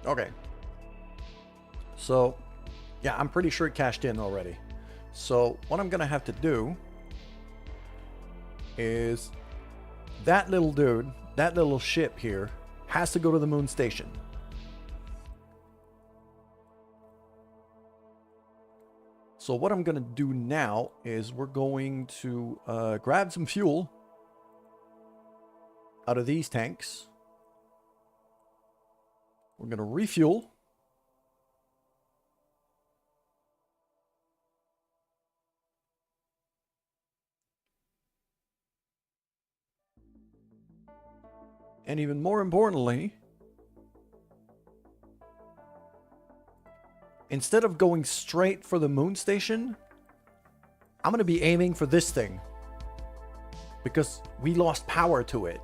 Okay. So, yeah, I'm pretty sure it cashed in already. So, what I'm going to have to do is that little dude, that little ship here, has to go to the moon station. So what I'm going to do now is we're going to grab some fuel out of these tanks. We're going to refuel. And even more importantly, instead of going straight for the moon station, I'm going to be aiming for this thing. Because we lost power to it.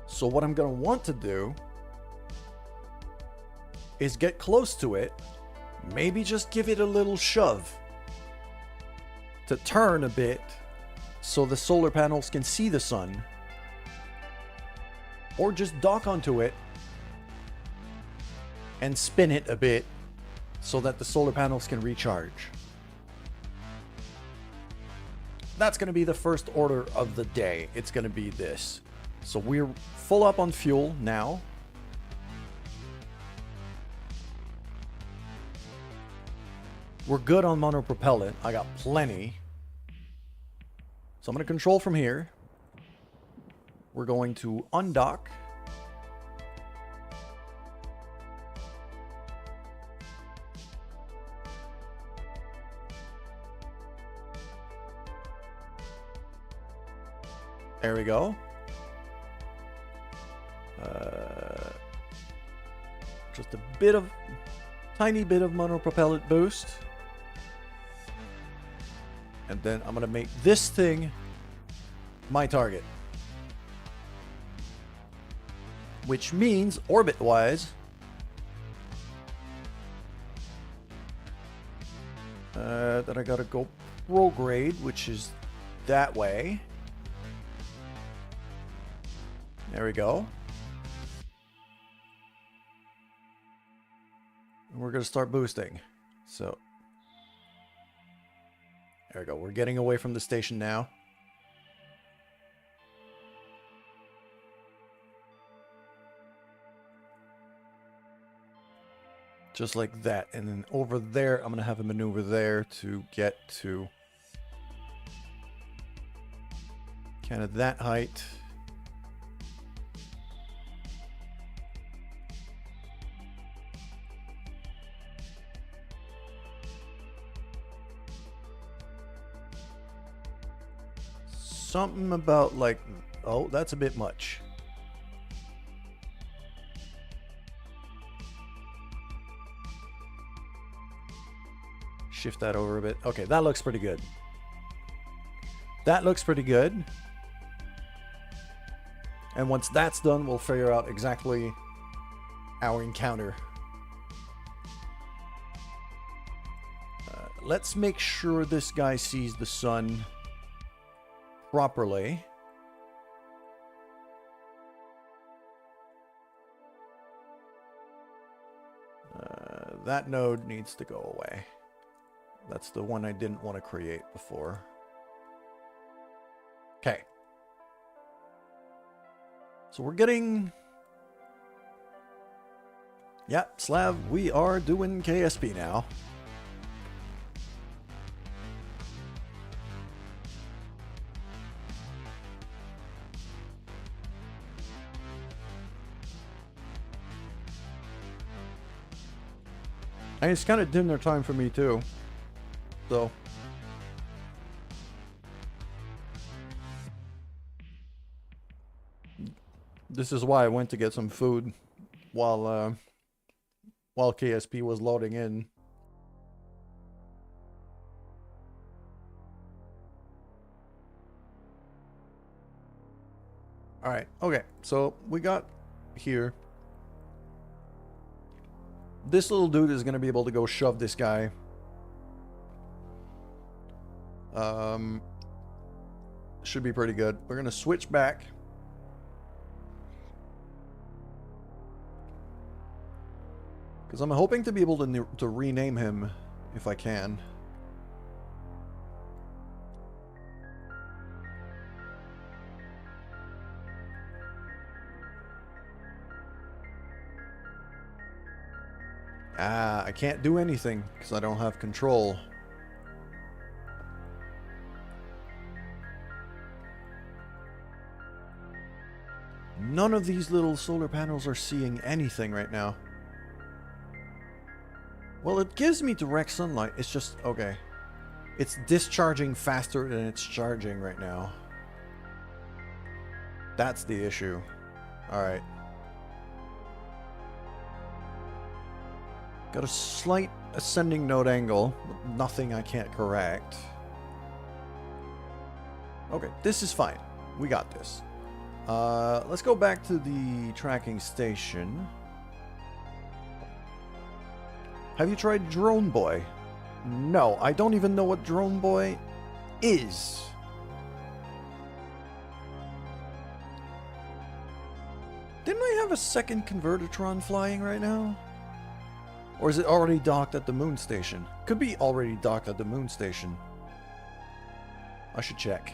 So what I'm going to want to do is get close to it. Maybe just give it a little shove to turn a bit so the solar panels can see the sun. Or just dock onto it and spin it a bit so that the solar panels can recharge. That's going to be the first order of the day. It's going to be this. So we're full up on fuel now. We're good on monopropellant. I got plenty. So I'm going to control from here. We're going to undock. There we go. Just a bit of, tiny bit of monopropellant boost. And then I'm going to make this thing my target. Which means, orbit-wise, that I got to go prograde, which is that way. There we go. And we're going to start boosting. So, there we go. We're getting away from the station now. Just like that. And then over there, I'm going to have a maneuver there to get to kind of that height. Something about like, oh, that's a bit much. Shift that over a bit. Okay, that looks pretty good. That looks pretty good. And once that's done, we'll figure out exactly our encounter. Let's make sure this guy sees the sun properly. That node needs to go away. That's the one I didn't want to create before. Okay. So we're getting... Yeah, Slav, we are doing KSP now. And it's kind of dinner time for me too. So. This is why I went to get some food while KSP was loading in. Alright, okay, so we got here. This little dude is going to be able to go shove this guy. Should be pretty good. We're going to switch back. Because I'm hoping to be able to rename him if I can. I can't do anything because I don't have control. None of these little solar panels are seeing anything right now. Well, it gives me direct sunlight. It's just, okay. It's discharging faster than it's charging right now. That's the issue. Alright. Got a slight ascending node angle. Nothing I can't correct. Okay, this is fine. We got this. Let's go back to the tracking station. Have you tried Drone Boy? No, I don't even know what Drone Boy is. Didn't I have a second Convertitron flying right now? Or is it already docked at the moon station? Could be already docked at the moon station. I should check.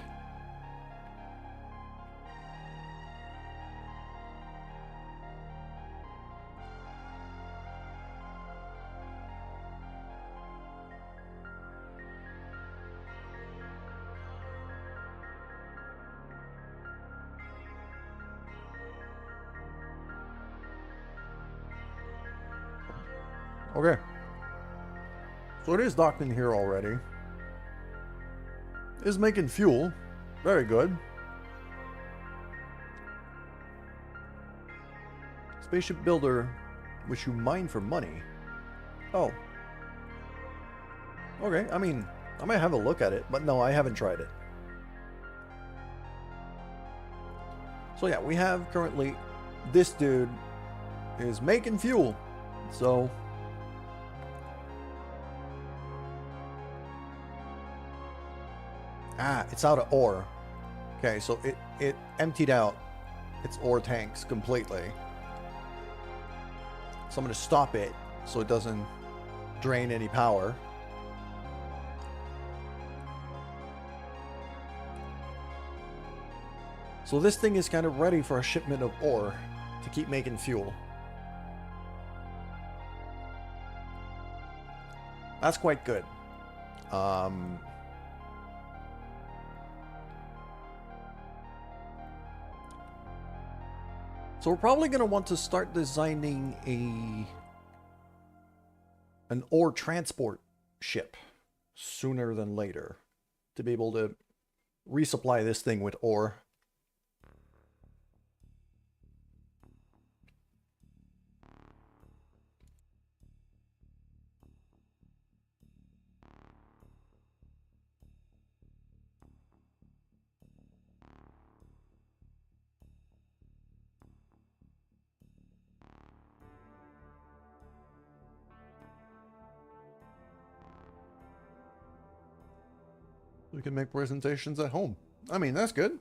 Okay. So it is docked in here already. Is making fuel. Very good. Spaceship builder, which you mine for money. Oh. Okay, I mean, I might have a look at it, but no, I haven't tried it. So yeah, we have currently, this dude is making fuel. So it's out of ore. Okay, so it emptied out its ore tanks completely. So I'm going to stop it so it doesn't drain any power. So this thing is kind of ready for a shipment of ore to keep making fuel. That's quite good. So we're probably going to want to start designing an ore transport ship sooner than later to be able to resupply this thing with ore. We can make presentations at home. I mean, that's good.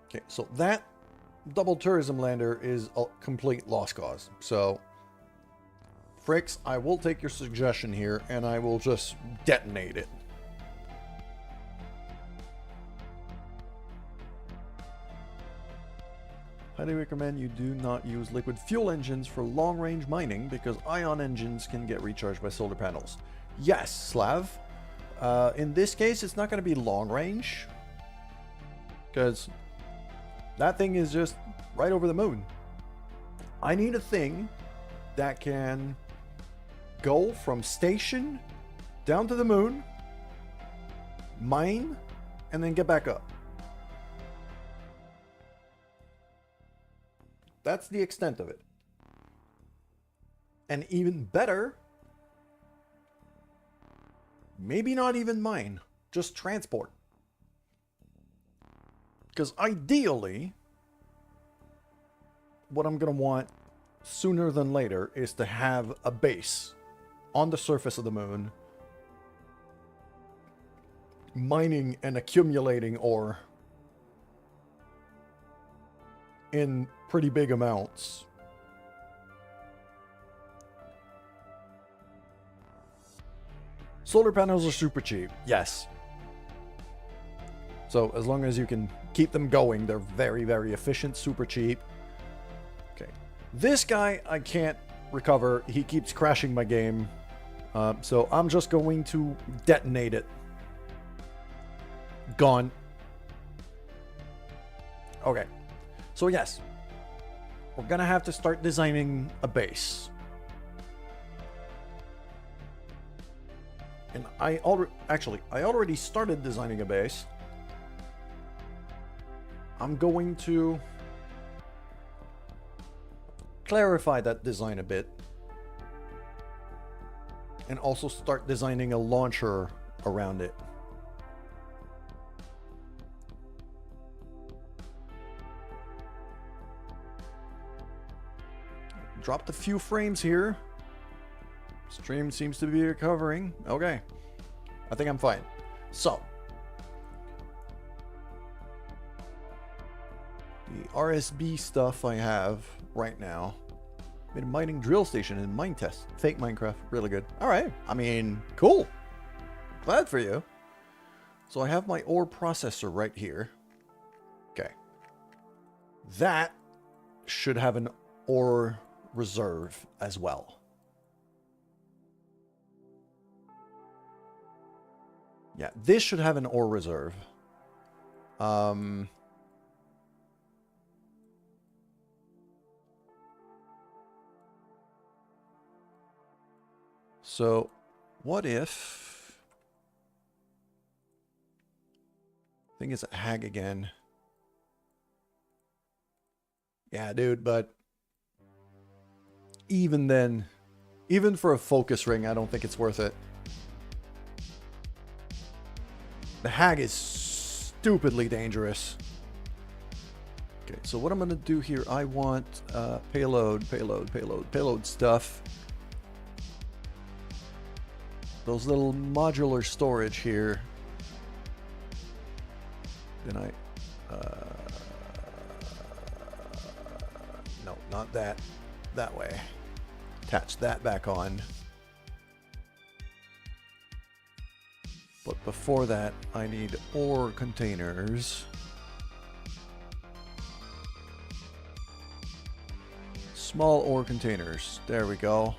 Okay, so that double tourism lander is a complete lost cause. So, Fricks, I will take your suggestion here, and I will just detonate it. Highly recommend you do not use liquid fuel engines for long-range mining because ion engines can get recharged by solar panels. Yes, Slav. In this case, it's not going to be long range. Because that thing is just right over the moon. I need a thing that can go from station down to the moon, mine, and then get back up. That's the extent of it. And even better, maybe not even mine, just transport. Because ideally, what I'm going to want sooner than later is to have a base on the surface of the moon, mining and accumulating ore in pretty big amounts. Solar panels are super cheap, yes. So as long as you can keep them going, they're very, very efficient, super cheap. Okay. This guy, I can't recover. He keeps crashing my game. So I'm just going to detonate it. Gone. Okay. So yes, we're gonna have to start designing a base. And I already started designing a base. I'm going to clarify that design a bit. And also start designing a launcher around it. Dropped a few frames here. Stream seems to be recovering. Okay. I think I'm fine. So. The RSB stuff I have right now. Made a mining drill station in mine test. Fake Minecraft. Really good. Alright. I mean, cool. Glad for you. So I have my ore processor right here. Okay. That should have an ore reserve as well. Yeah, this should have an ore reserve. So, what if... I think it's a hag again. Yeah, dude, but... even then, even for a focus ring, I don't think it's worth it. The hag is stupidly dangerous. Okay, so what I'm going to do here, I want payload stuff. Those little modular storage here. Then no, not that. That way. Attach that back on. But before that, I need ore containers. Small ore containers. There we go.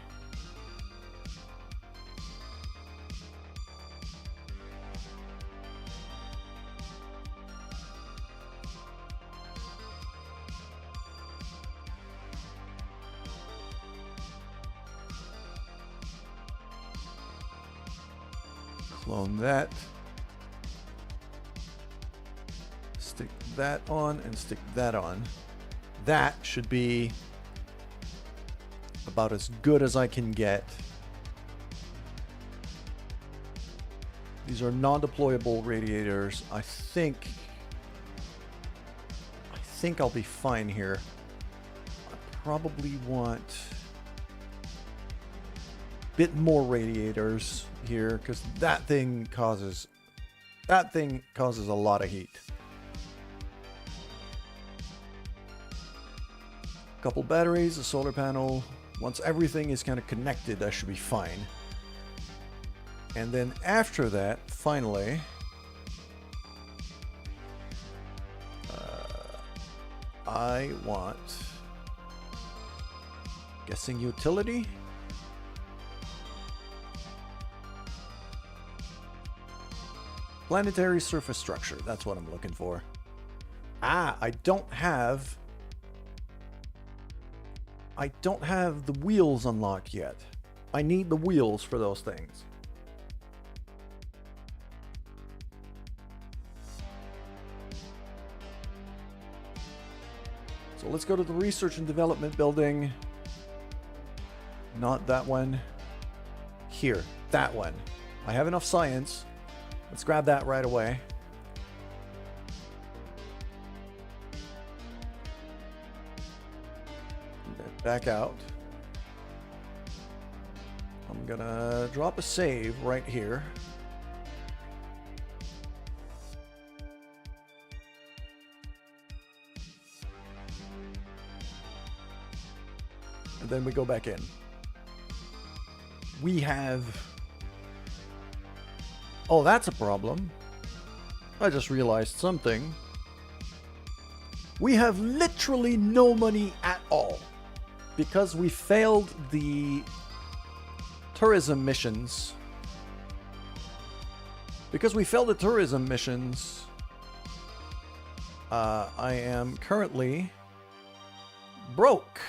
Clone that. Stick that on and stick that on. That should be about as good as I can get. These are non-deployable radiators. I think I'll be fine here. I probably want a bit more radiators here because that thing causes a lot of heat. Couple batteries, a solar panel. Once everything is kind of connected, I should be fine. And then after that, finally, I want, guessing utility. Planetary surface structure, that's what I'm looking for. Ah, I don't have the wheels unlocked yet. I need the wheels for those things. So So let's go to the research and development building. Not that one. Here, that one. I have enough science. Let's grab that right away. Back out. I'm gonna drop a save right here. And then we go back in. We have... Oh, that's a problem. I just realized something. We have literally no money at all. Because we failed the tourism missions. I am currently broke.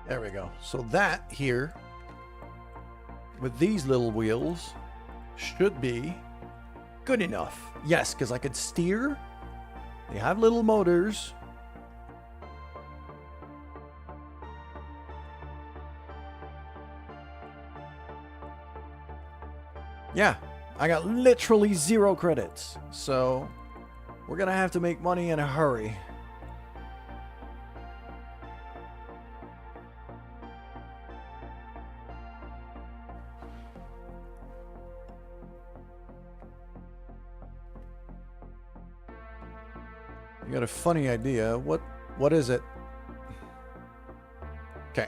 There we go. So that here, with these little wheels, should be good enough. Yes, because I could steer. They have little motors. Yeah, I got literally 0 credits. So we're going to have to make money in a hurry. I got a funny idea. What is it? Okay.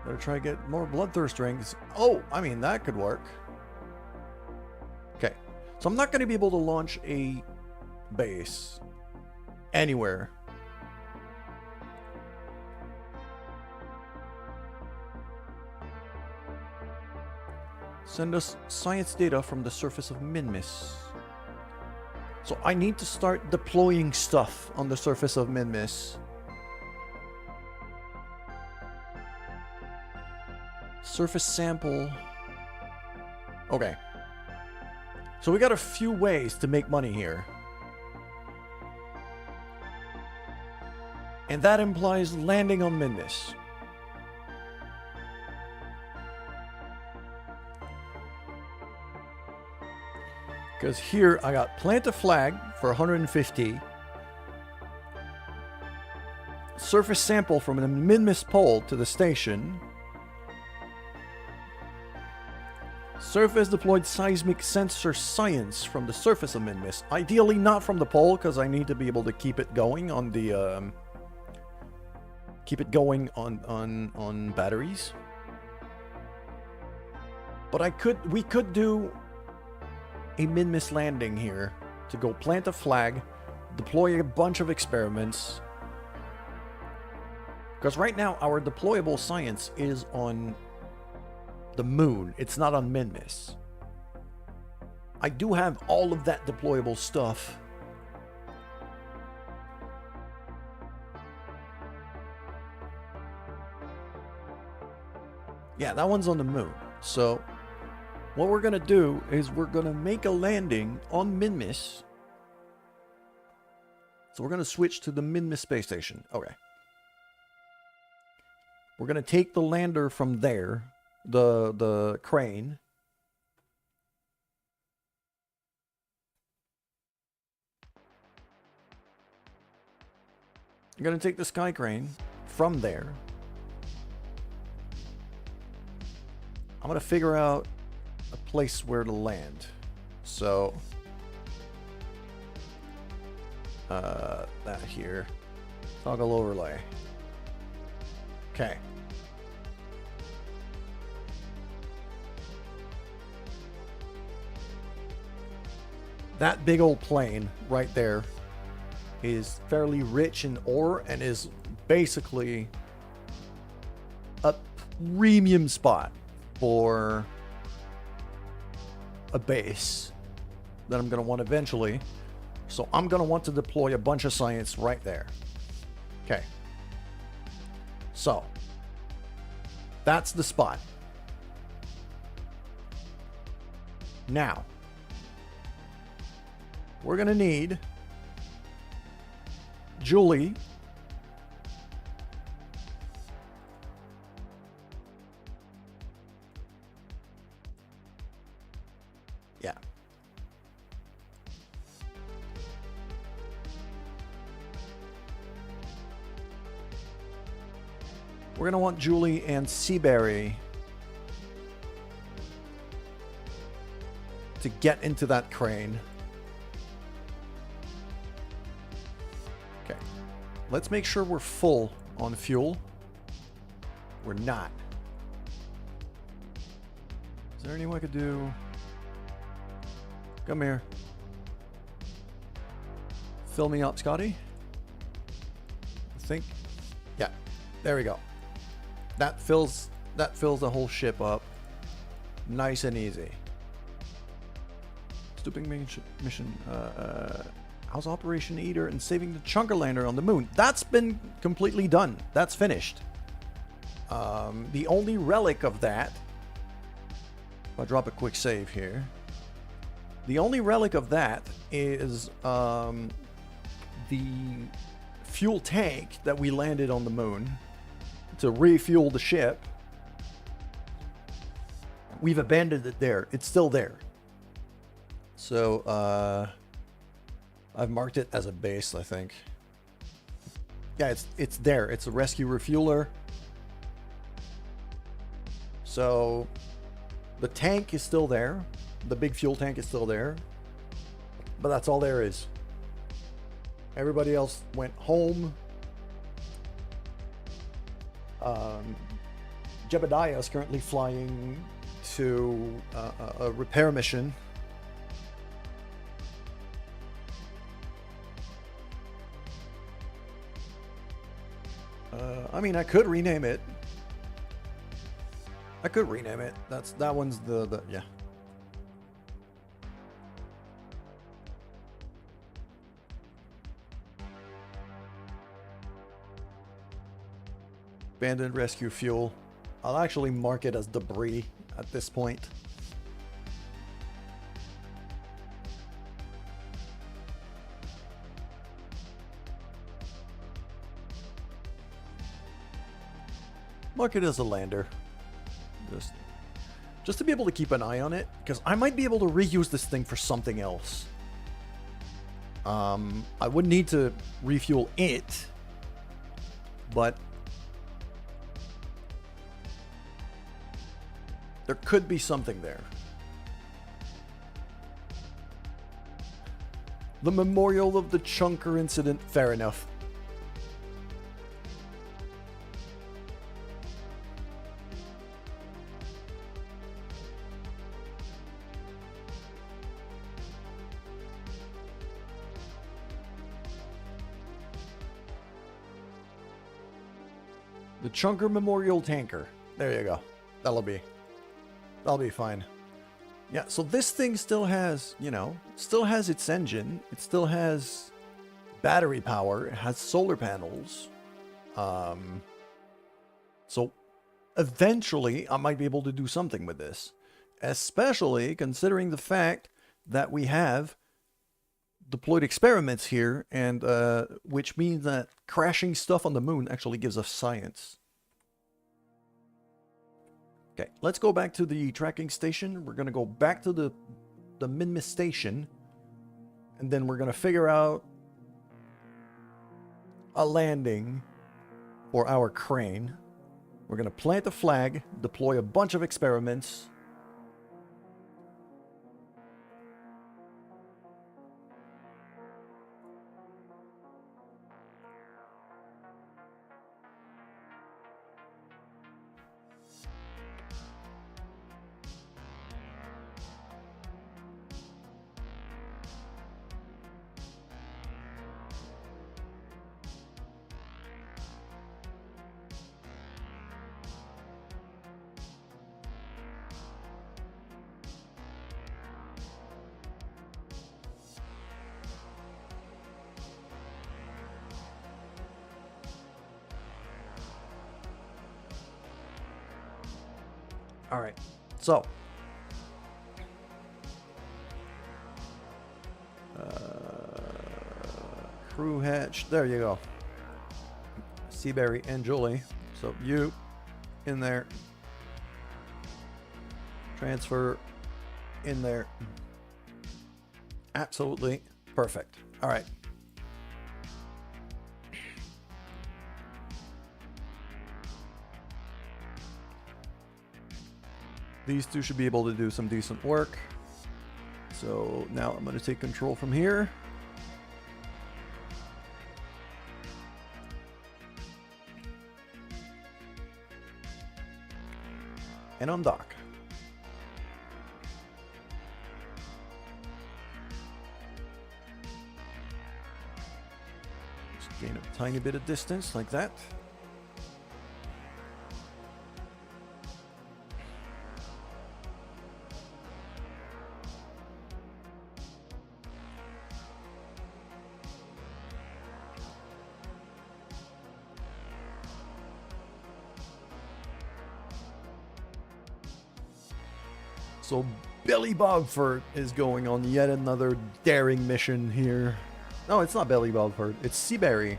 Better try to get more bloodthirst rings. Oh, I mean, that could work. Okay. So I'm not going to be able to launch a base anywhere. Send us science data from the surface of Minmus. So I need to start deploying stuff on the surface of Minmus. Surface sample. Okay. So we got a few ways to make money here. And that implies landing on Minmus. Because here I got plant a flag for 150. Surface sample from a Minmus pole to the station. Surface deployed seismic sensor science from the surface of Minmus. Ideally not from the pole, because I need to be able to keep it going on the on batteries. But we could do a Minmus landing here to go plant a flag, deploy a bunch of experiments. Because right now our deployable science is on the moon. It's not on Minmus. I do have all of that deployable stuff. Yeah, that one's on the moon. So what we're going to do is we're going to make a landing on Minmus. So we're going to switch to the Minmus space station. Okay. We're going to take the lander from there, the crane. I'm going to take the sky crane from there. I'm going to figure out a place where to land. So that here. Toggle overlay. Okay. That big old plane right there is fairly rich in ore and is basically a premium spot for a base that I'm going to want eventually. So I'm going to want to deploy a bunch of science right there. Okay. So that's the spot. Now, we're going to need Julie yeah. We're going to want Julie and Seaberry to get into that crane. Okay. Let's make sure we're full on fuel. We're not. Is there anything I could do? Come here. Fill me up, Scotty. I think. Yeah. There we go. That fills the whole ship up. Nice and easy. Stooping mission. How's Operation Eater and saving the Chunkerlander on the moon? That's been completely done. That's finished. The only relic of that. I'll drop a quick save here. The only relic of that is the fuel tank that we landed on the moon to refuel the ship. We've abandoned it there. It's still there. So I've marked it as a base, I think. Yeah, it's there. It's a rescue refueler. So the tank is still there. The big fuel tank is still there. But that's all there is. Everybody else went home. Jebediah is currently flying to a repair mission. I mean, I could rename it. That one's the yeah. Abandoned rescue fuel. I'll actually mark it as debris at this point. Mark it as a lander. Just to be able to keep an eye on it, because I might be able to reuse this thing for something else. I wouldn't need to refuel it, but there could be something there. The memorial of the Chunker incident, fair enough. The Chunker Memorial Tanker. There you go. That'll be fine. Yeah, so this thing still has, still has its engine. It still has battery power. It has solar panels. So eventually I might be able to do something with this. Especially considering the fact that we have deployed experiments here, and which means that crashing stuff on the moon actually gives us science. Okay, let's go back to the tracking station. We're going to go back to the Minmus station, and then we're going to figure out a landing for our crane. We're going to plant the flag, deploy a bunch of experiments. All right, so crew hatch. There you go. Seaberry and Julie. So you in there. Transfer in there. Absolutely perfect. All right. These two should be able to do some decent work. So now I'm going to take control from here. And undock. Just gain a tiny bit of distance like that. So Billy Bogford is going on yet another daring mission here. No, it's not Billy Bogford. It's Seaberry.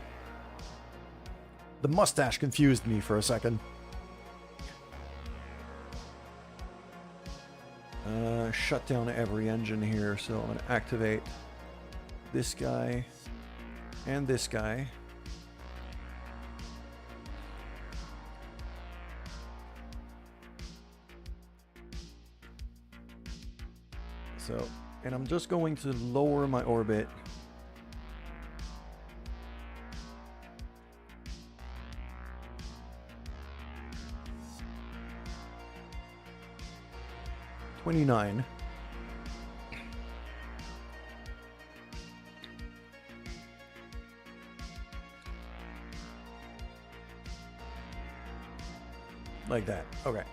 The mustache confused me for a second. Shut down every engine here. So I'm going to activate this guy and this guy. So, and I'm just going to lower my orbit. $29. Like that. Okay.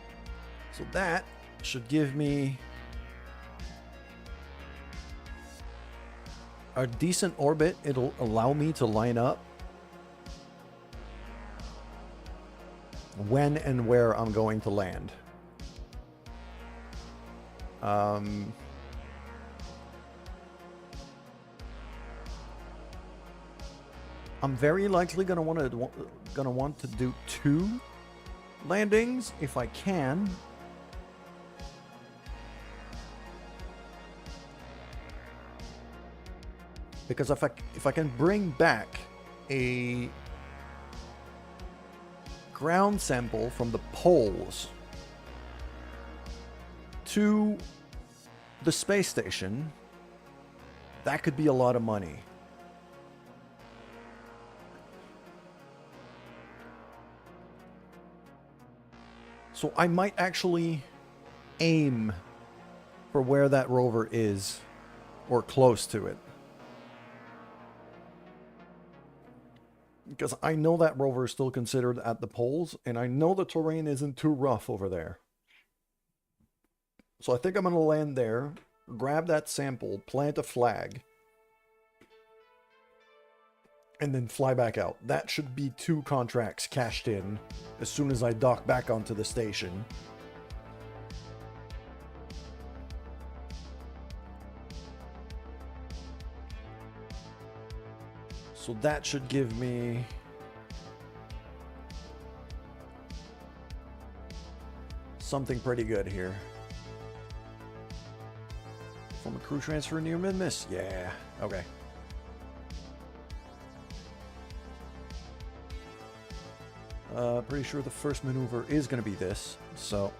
So that should give me a decent orbit. It'll allow me to line up when and where I'm going to land. I'm very likely gonna want to do 2 landings if I can. Because if I can bring back a ground sample from the poles to the space station, that could be a lot of money. So I might actually aim for where that rover is, or close to it. Because I know that rover is still considered at the poles, and I know the terrain isn't too rough over there. So I think I'm going to land there, grab that sample, plant a flag, and then fly back out. That should be 2 contracts cashed in as soon as I dock back onto the station. So that should give me something pretty good here. From a crew transfer near mid-miss? Yeah, okay. Pretty sure the first maneuver is going to be this, so...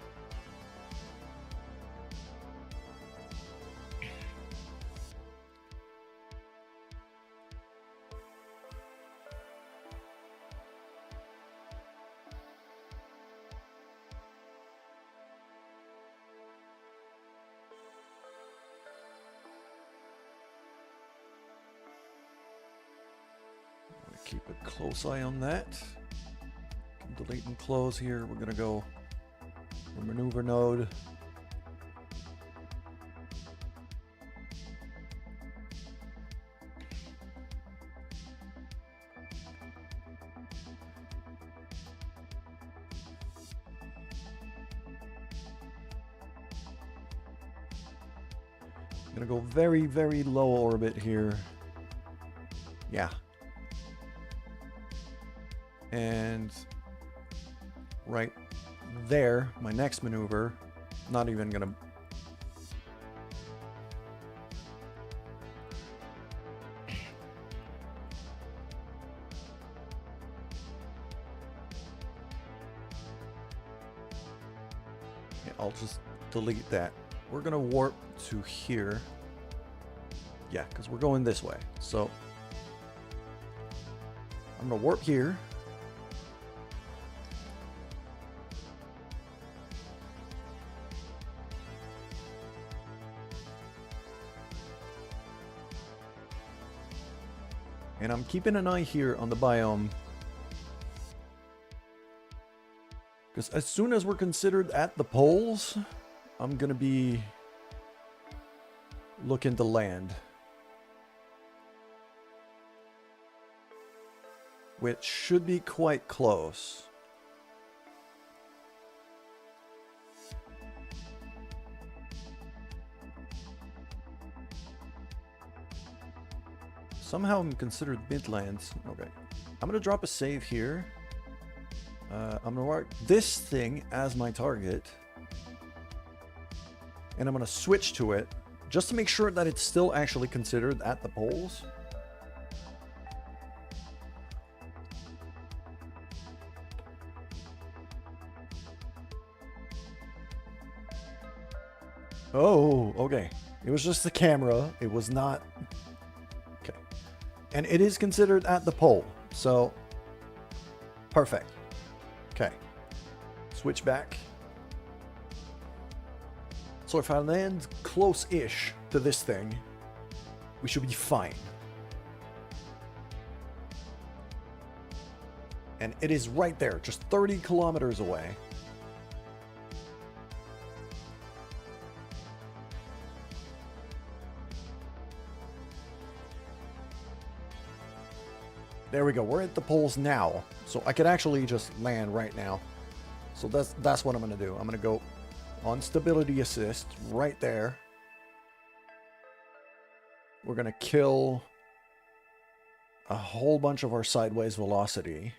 keep a close eye on that. Delete and close here. We're going to go for maneuver node. Gonna go very, very low orbit here. Yeah. And right there, my next maneuver, not even gonna... Yeah, I'll just delete that. We're gonna warp to here. Yeah, because we're going this way. So I'm gonna warp here. And I'm keeping an eye here on the biome. Because as soon as we're considered at the poles, I'm gonna be looking to land. Which should be quite close. Somehow I'm considered Midlands. Okay. I'm gonna drop a save here. I'm gonna mark this thing as my target. And I'm gonna switch to it just to make sure that it's still actually considered at the poles. Oh, okay. It was just the camera. It was not... Okay. And it is considered at the pole. So, perfect. Okay. Switch back. So if I land close-ish to this thing, we should be fine. And it is right there, just 30 kilometers away. There we go. We're at the poles now. So I could actually just land right now. So that's what I'm going to do. I'm going to go on stability assist right there. We're going to kill a whole bunch of our sideways velocity.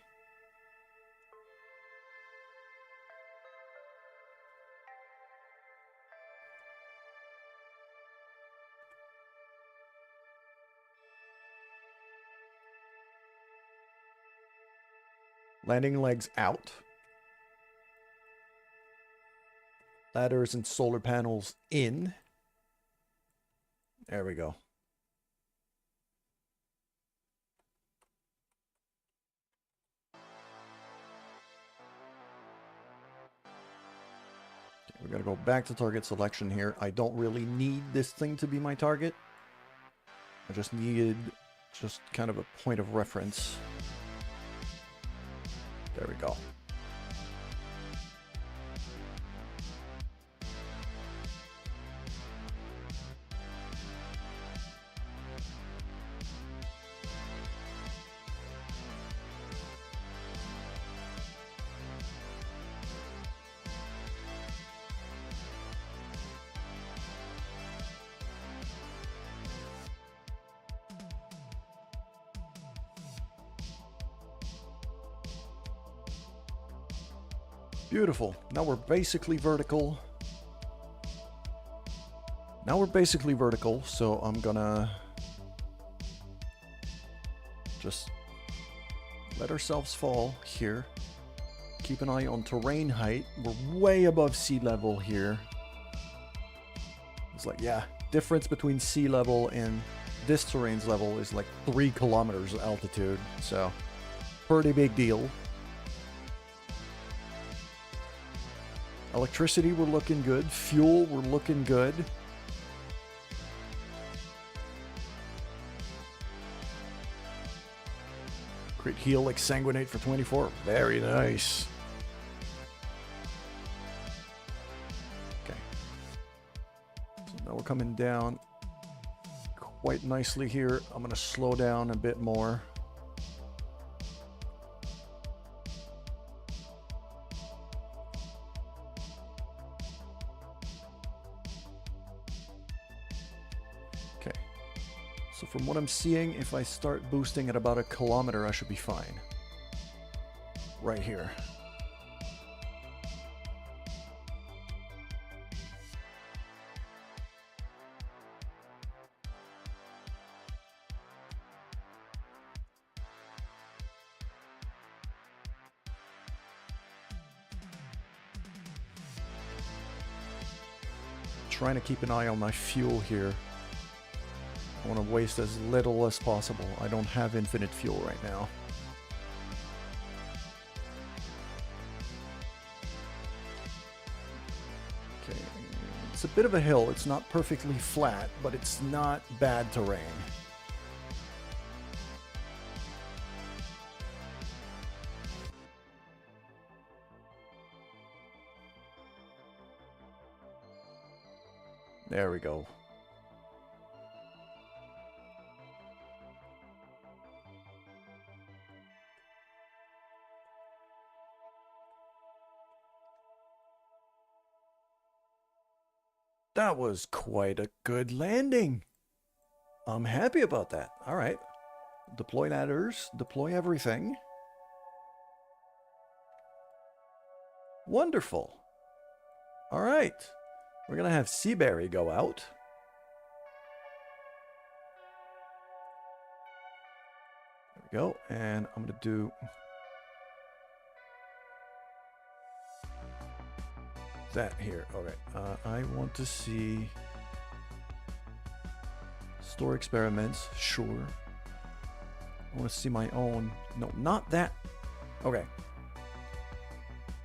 Landing legs out. Ladders and solar panels in. There we go. Okay, we're going to go back to target selection here. I don't really need this thing to be my target. I just needed just kind of a point of reference. There we go. Beautiful. Now we're basically vertical. So I'm gonna just let ourselves fall here. Keep an eye on terrain height. We're way above sea level here. It's like, yeah, difference between sea level and this terrain's level is like 3 kilometers altitude. So, pretty big deal. Electricity, we're looking good. Fuel, we're looking good. Crit heal, exsanguinate for 24. Very nice. Okay. So now we're coming down quite nicely here. I'm going to slow down a bit more. So from what I'm seeing, if I start boosting at about 1 kilometer, I should be fine. Right here. Trying to keep an eye on my fuel here. I want to waste as little as possible. I don't have infinite fuel right now. Okay, it's a bit of a hill. It's not perfectly flat, but it's not bad terrain. There we go. That was quite a good landing. I'm happy about that. All right. Deploy ladders. Deploy everything. Wonderful. All right. We're going to have Seaberry go out. There we go. And I'm going to do... that here. Okay. I want to see... store experiments. Sure. I want to see my own... no, not that. Okay.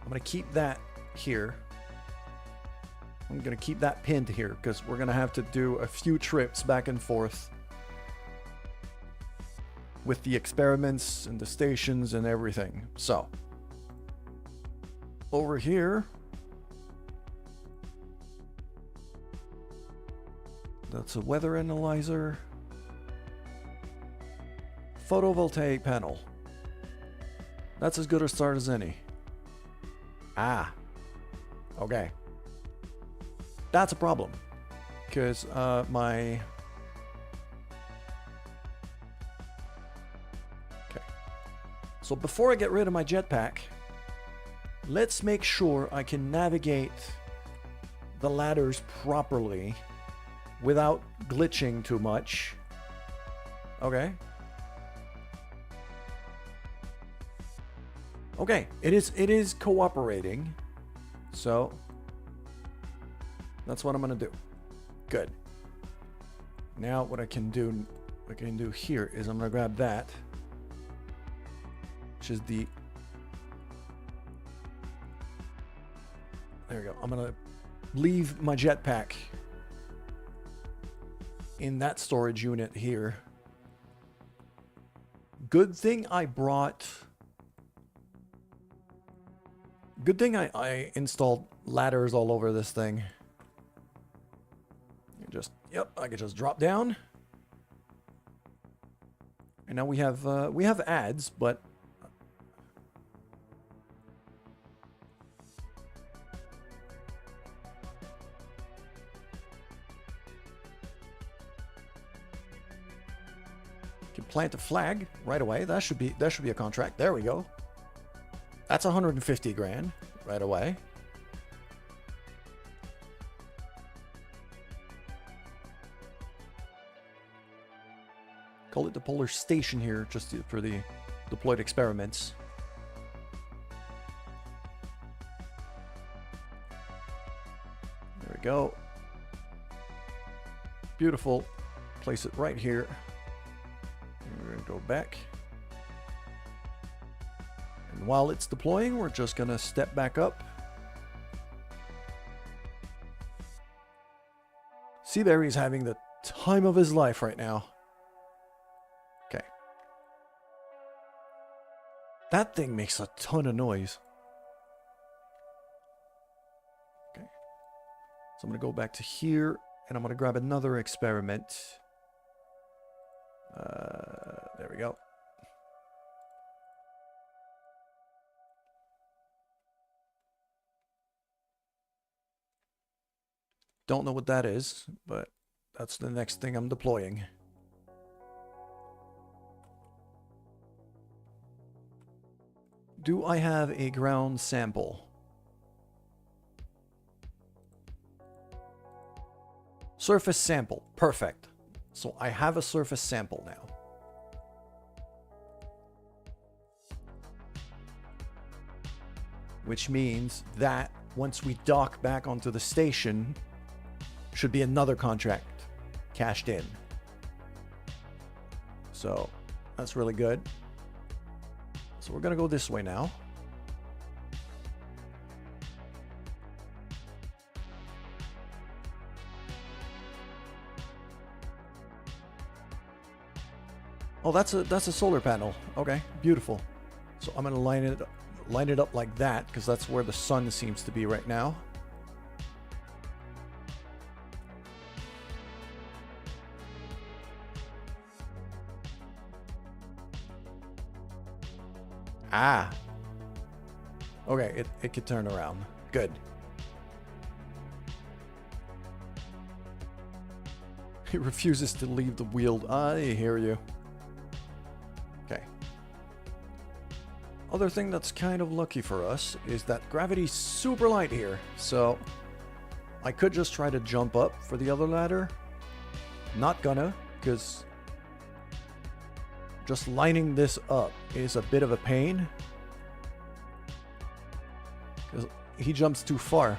I'm going to keep that here. I'm going to keep that pinned here because we're going to have to do a few trips back and forth with the experiments and the stations and everything. So, over here, that's a weather analyzer, photovoltaic panel. That's as good a start as any. Ah, okay. That's a problem, because my... okay. So before I get rid of my jetpack, let's make sure I can navigate the ladders properly without glitching too much. Okay. Okay, it is cooperating, so... that's what I'm gonna do. Good. Now what I can do here is I'm gonna grab that, which is the... there we go. I'm gonna leave my jetpack in that storage unit here. Good thing I brought... good thing I installed ladders all over this thing. Just, yep, I can just drop down. And now we have ads, but can plant a flag right away. That should be a contract. There we go. That's 150 grand right away. Call it the polar station here, just for the deployed experiments. There we go. Beautiful. Place it right here. We're going to go back. And while it's deploying, we're just going to step back up. Seaberry's having the time of his life right now. Okay. That thing makes a ton of noise. Okay. So I'm going to go back to here, and I'm going to grab another experiment. There we go. Don't know what that is, but that's the next thing I'm deploying. Do I have a ground sample? Surface sample. Perfect. So I have a surface sample now. Which means that once we dock back onto the station, should be another contract cashed in. So that's really good. So we're going to go this way now. Oh, that's a solar panel. Okay, beautiful. So I'm going to line it up like that because that's where the sun seems to be right now. Ah. Okay, it could turn around. Good. He refuses to leave the wheel. I hear you. Okay. Other thing that's kind of lucky for us is that gravity's super light here. So I could just try to jump up for the other ladder. Not gonna, because just lining this up is a bit of a pain. Because he jumps too far.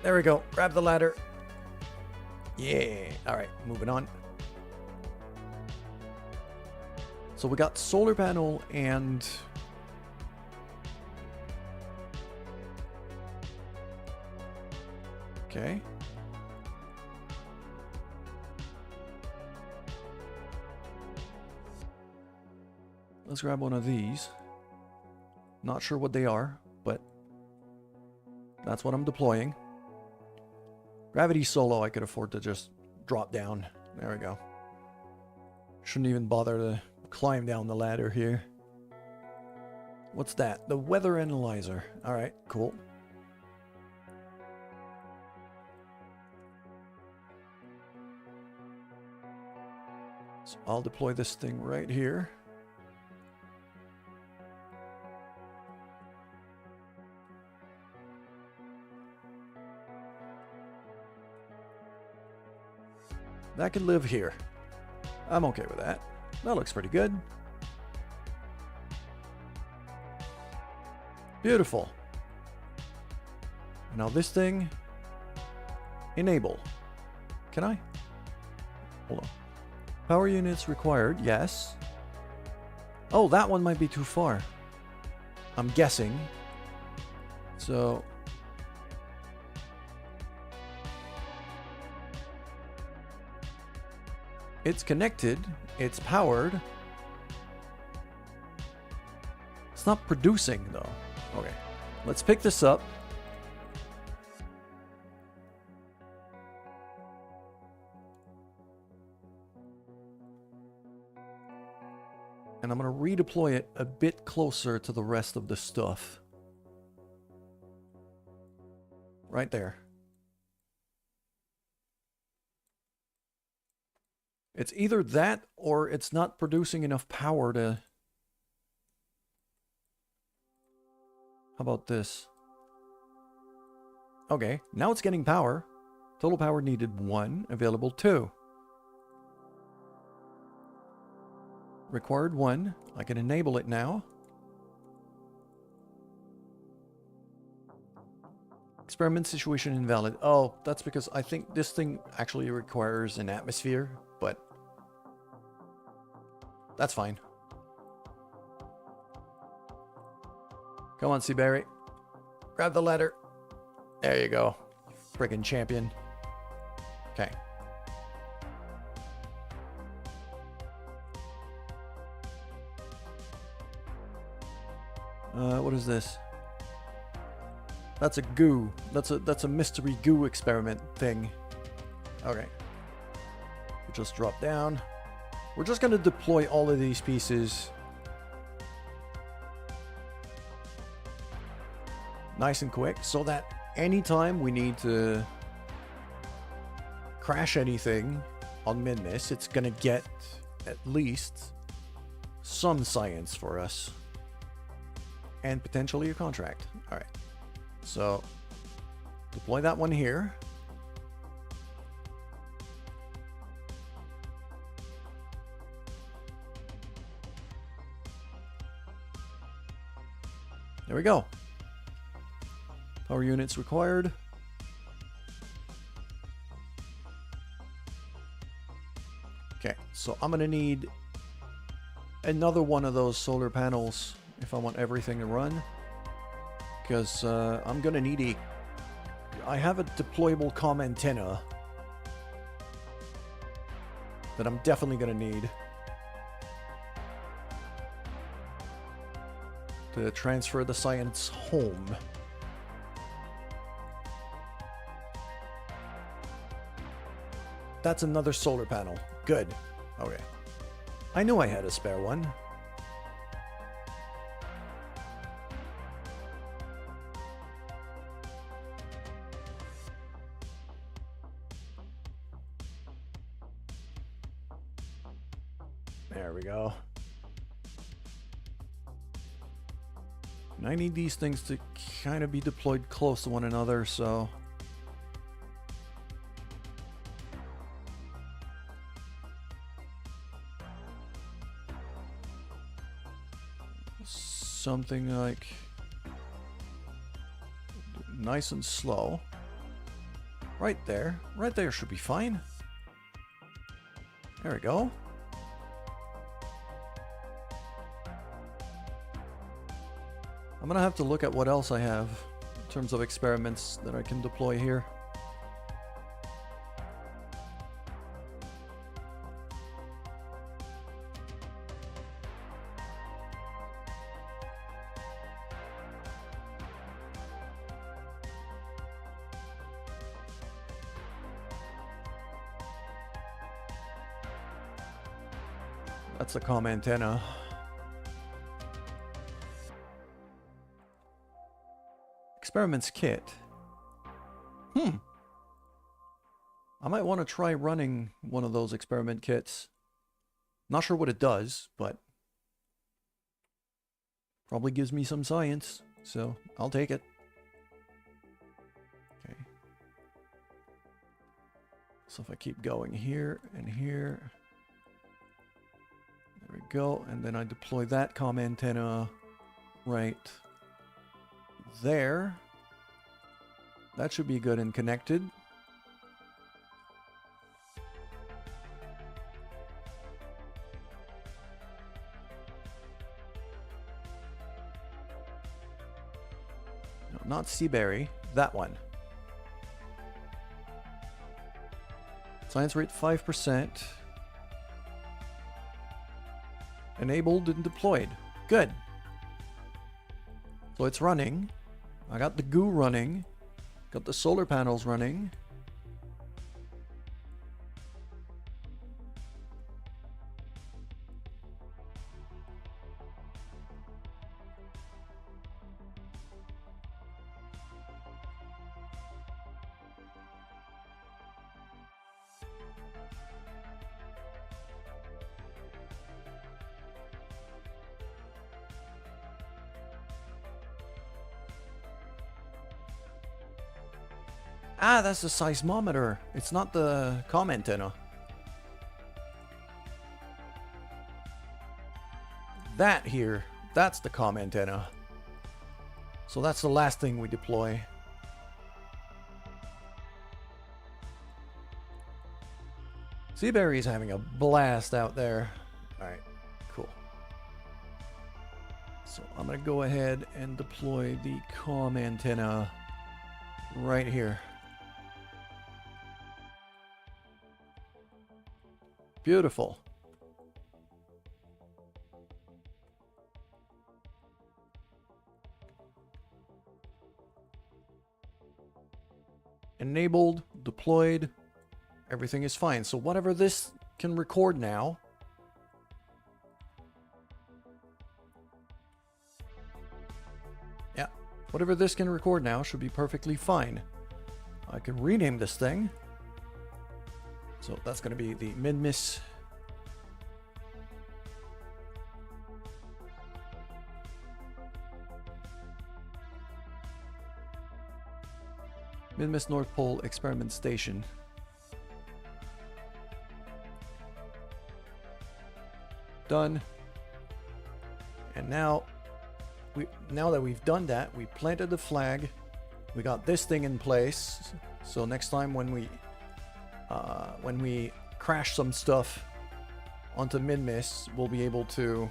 There we go. Grab the ladder. Yeah. Alright, moving on. So we got solar panel and... Okay. Let's grab one of these. Not sure what they are, but that's what I'm deploying. Gravity solo, I could afford to just drop down. There we go. Shouldn't even bother to climb down the ladder here. What's that? The weather analyzer. Alright, cool. So I'll deploy this thing right here. That could live here. I'm okay with that. That looks pretty good. Beautiful. Now this thing, enable. Can I? Hold on. Power units required, yes. Oh, that one might be too far. I'm guessing. So... It's connected. It's powered. It's not producing, though. Okay. Let's pick this up. And I'm going to redeploy it a bit closer to the rest of the stuff. Right there. It's either that or it's not producing enough power to... How about this? Okay, now it's getting power. Total power needed 1, available 2. Required 1. I can enable it now. Experiment situation invalid. Oh, that's because I think this thing actually requires an atmosphere, but that's fine. Come on, Seaberry. Grab the ladder. There you go. Friggin' champion. Okay. What is this? That's a goo. That's a mystery goo experiment thing. Okay. We'll just drop down. We're just going to deploy all of these pieces. Nice and quick, so that anytime we need to crash anything on Minmus, it's going to get at least some science for us. and potentially a contract. All right. So deploy that one here. There we go. Power units required. Okay, so I'm gonna need another one of those solar panels if I want everything to run, because I'm gonna need I have a deployable comm antenna that I'm definitely gonna need to transfer the science home. That's another solar panel. Good. Okay. I knew I had a spare one. There we go. And I need these things to kind of be deployed close to one another, so... something like... nice and slow. Right there. Right there should be fine. There we go. I'm gonna have to look at what else I have in terms of experiments that I can deploy here. That's the comm antenna. Experiments kit. I might want to try running one of those experiment kits. Not sure what it does, but probably gives me some science, so I'll take it. Okay. So if I keep going here and here, there we go, and then I deploy that comm antenna right there. That should be good and connected. No, not Seaberry, that one. Science rate 5%. Enabled and deployed. Good. So it's running. I got the goo running. Got the solar panels running. Ah, that's the seismometer. It's not the comm antenna. That here, that's the comm antenna. So that's the last thing we deploy. Seaberry's having a blast out there. Alright, cool. So I'm going to go ahead and deploy the comm antenna right here. Beautiful. Enabled, deployed, everything is fine. So whatever this can record now, yeah, whatever this can record now should be perfectly fine. I can rename this thing. So that's going to be the Minmus. Mid-Miss North Pole Experiment Station. Done. And now that we've done that, we planted the flag. We got this thing in place. So next time when we crash some stuff onto Mid-Miss, we'll be able to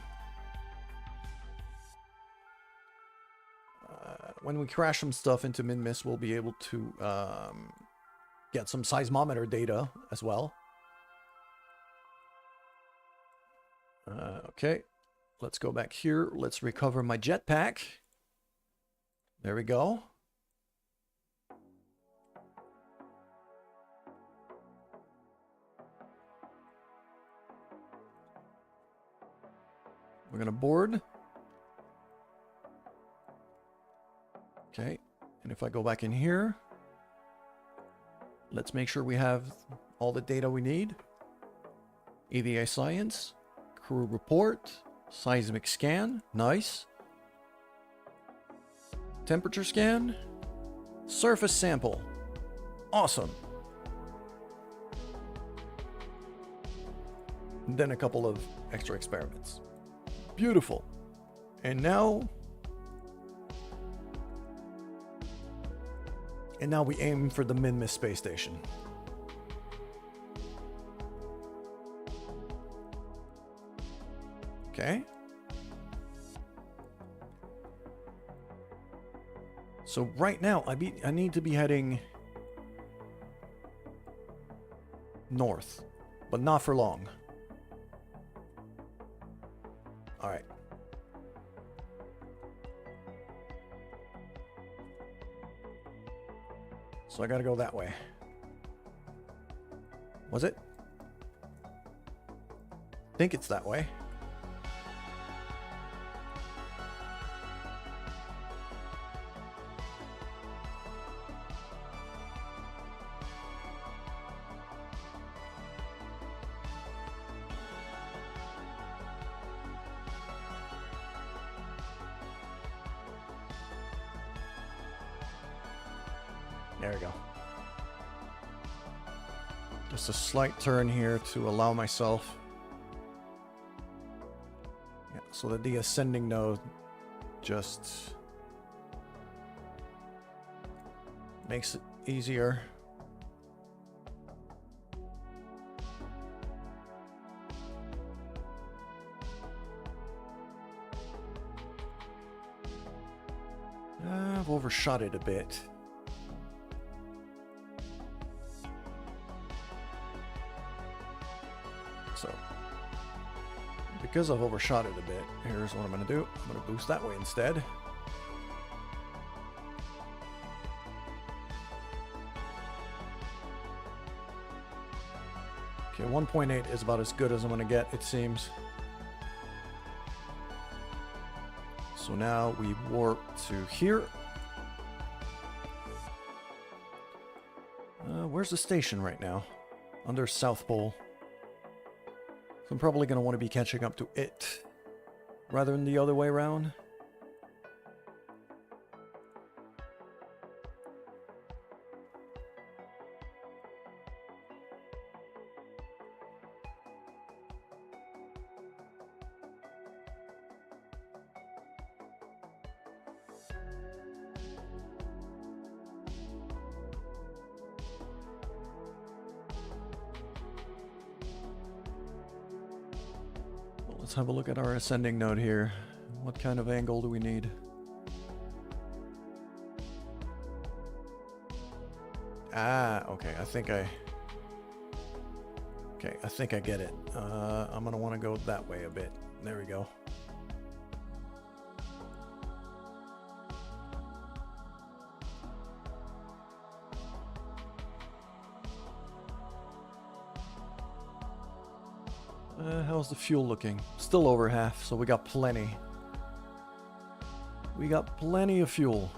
get some seismometer data as well. Okay, let's go back here. Let's recover my jetpack. There we go. We're gonna board. Okay, and if I go back in here, let's make sure we have all the data we need. EVA science, crew report, seismic scan, nice. Temperature scan, surface sample, awesome. And then a couple of extra experiments. Beautiful. And now we aim for the Mid-Miss space station. Okay. So right now I need to be heading north, but not for long. All right. So I gotta go that way. Was it? I think it's that way. There we go. Just a slight turn here to allow myself. Yeah, so that the ascending node just makes it easier. I've overshot it a bit. So, because I've overshot it a bit, here's what I'm going to do. I'm going to boost that way instead. Okay, 1.8 is about as good as I'm going to get, it seems. So now we warp to here. Where's the station right now? Under South Pole. I'm probably going to want to be catching up to it rather than the other way around. Let's have a look at our ascending node here. What kind of angle do we need? Ah, okay, I think I get it. I'm gonna want to go that way a bit. There we go. How's the fuel looking? Still over half, so we got plenty. We got plenty of fuel.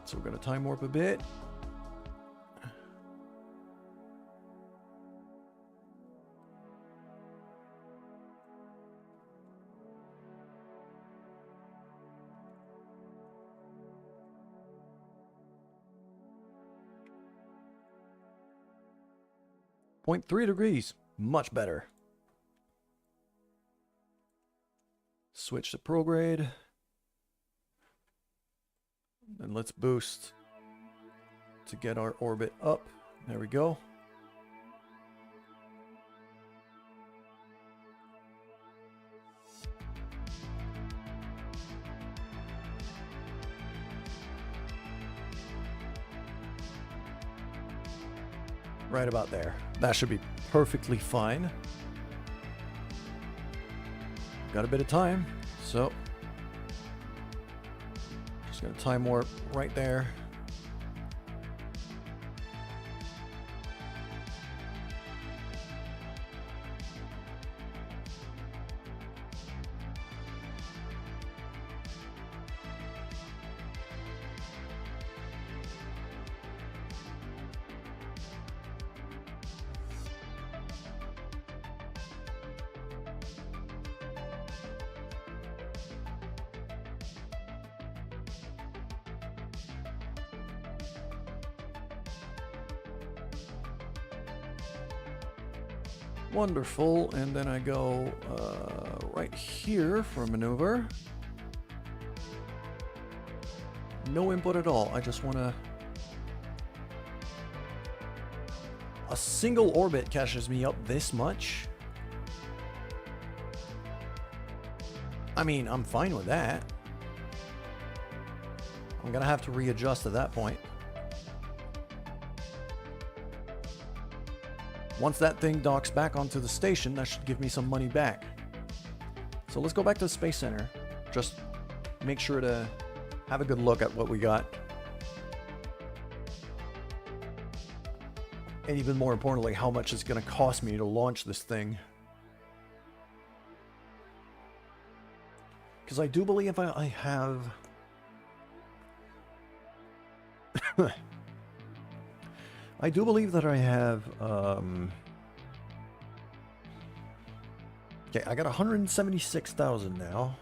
So we're gonna time warp a bit. 0.3 degrees. Much better. Switch to prograde. And let's boost to get our orbit up. There we go. Right about there. That should be perfectly fine. Got a bit of time, so just gonna time warp right there. Wonderful, and then I go right here for maneuver. No input at all. I just want to... A single orbit catches me up this much. I mean, I'm fine with that. I'm gonna have to readjust at that point. Once that thing docks back onto the station, that should give me some money back. So let's go back to the Space Center. Just make sure to have a good look at what we got. And even more importantly, how much it's going to cost me to launch this thing. Because I do believe I have... I do believe that I have, okay, I got 176,000 now.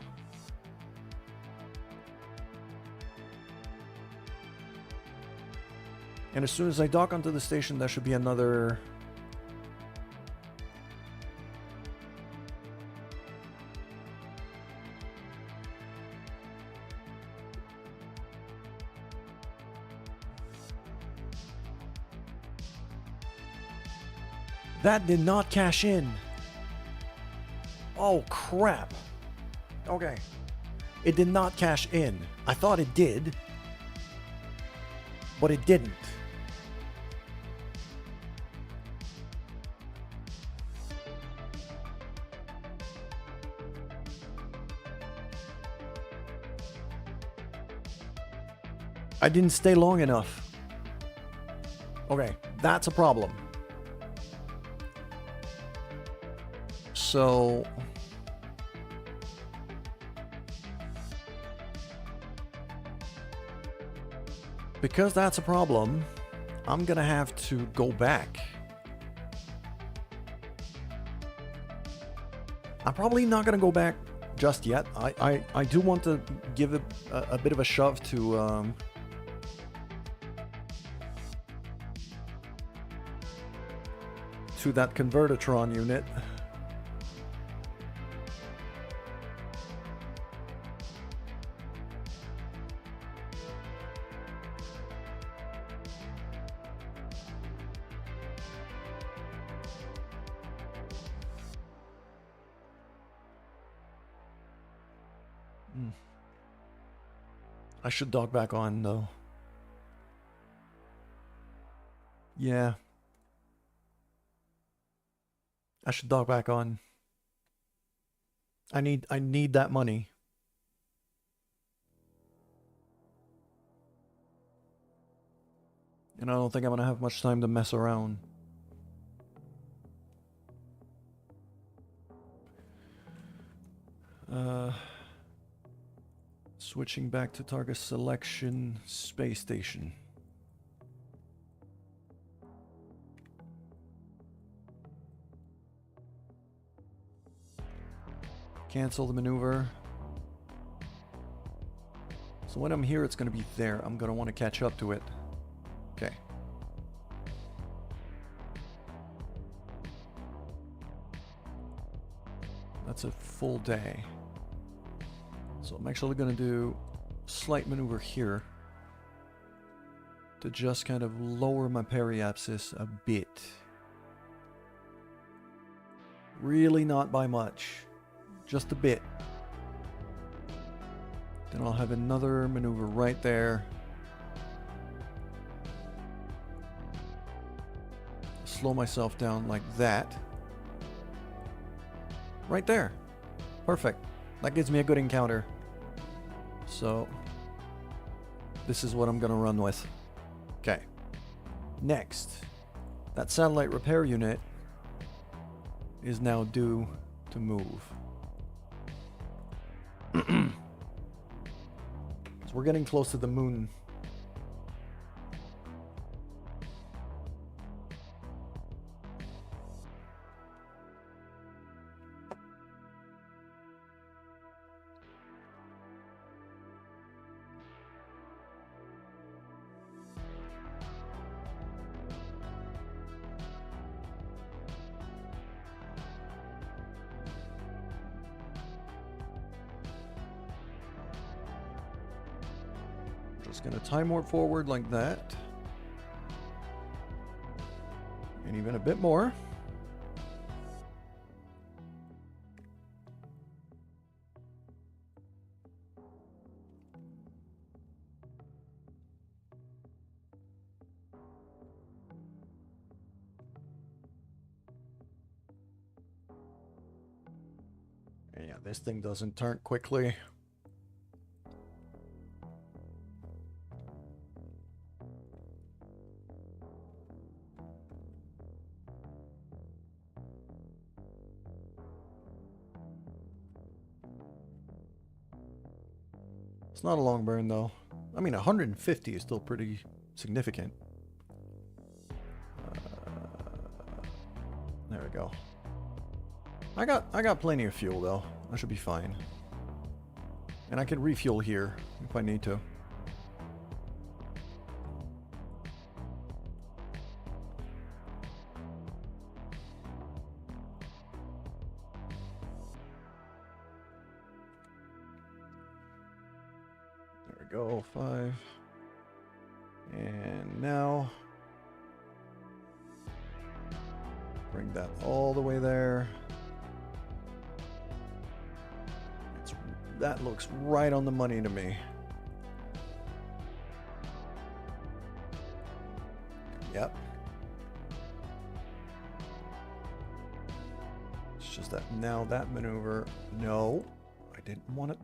And as soon as I dock onto the station, that should be another... That did not cash in. Oh, crap. Okay. It did not cash in. I thought it did, but it didn't. I didn't stay long enough. Okay, that's a problem. So because that's a problem, I'm gonna have to go back. I'm probably not gonna go back just yet. I do want to give it a bit of a shove to that Convertitron unit. I should dock back on, though. Yeah. I should dock back on. I need that money. And I don't think I'm gonna have much time to mess around. Switching back to target selection, space station. Cancel the maneuver. So when I'm here, it's going to be there. I'm going to want to catch up to it. Okay. that's a full day. So I'm actually going to do a slight maneuver here to just kind of lower my periapsis a bit. Really not by much, just a bit. Then I'll have another maneuver right there. Slow myself down like that. Right there. Perfect. That gives me a good encounter. So, this is what I'm going to run with. Okay. Next, that satellite repair unit is now due to move. So we're getting close to the moon. Just gonna time warp forward like that. And even a bit more. And yeah, this thing doesn't turn quickly. It's not a long burn though. I mean, 150 is still pretty significant. There we go. I got plenty of fuel though. I should be fine. And I can refuel here if I need to. Go 5, and now bring that all the way there. That looks right on the money to me. Yep. It's just that now that maneuver, no, I didn't want it.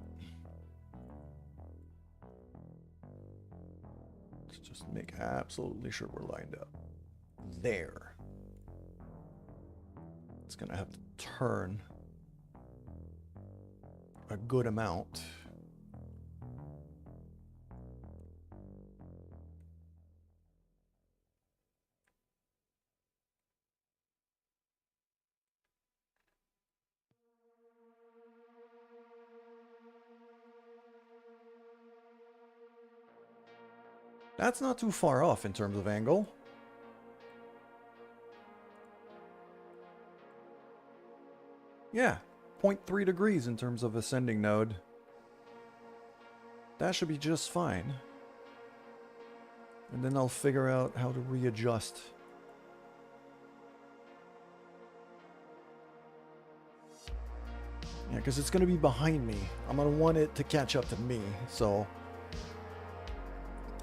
Just make absolutely sure we're lined up. There. It's gonna have to turn a good amount. That's not too far off in terms of angle. Yeah, 0.3 degrees in terms of ascending node. That should be just fine. And then I'll figure out how to readjust. Yeah, because it's going to be behind me. I'm going to want it to catch up to me, so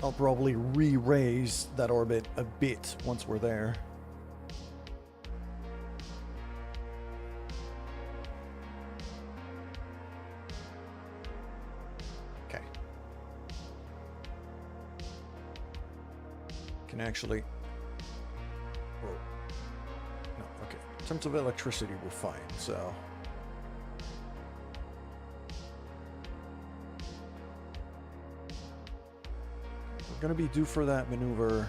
I'll probably re-raise that orbit a bit once we're there. Okay. Can actually... Whoa. No, okay. In terms of electricity, we're fine, so... Gonna be due for that maneuver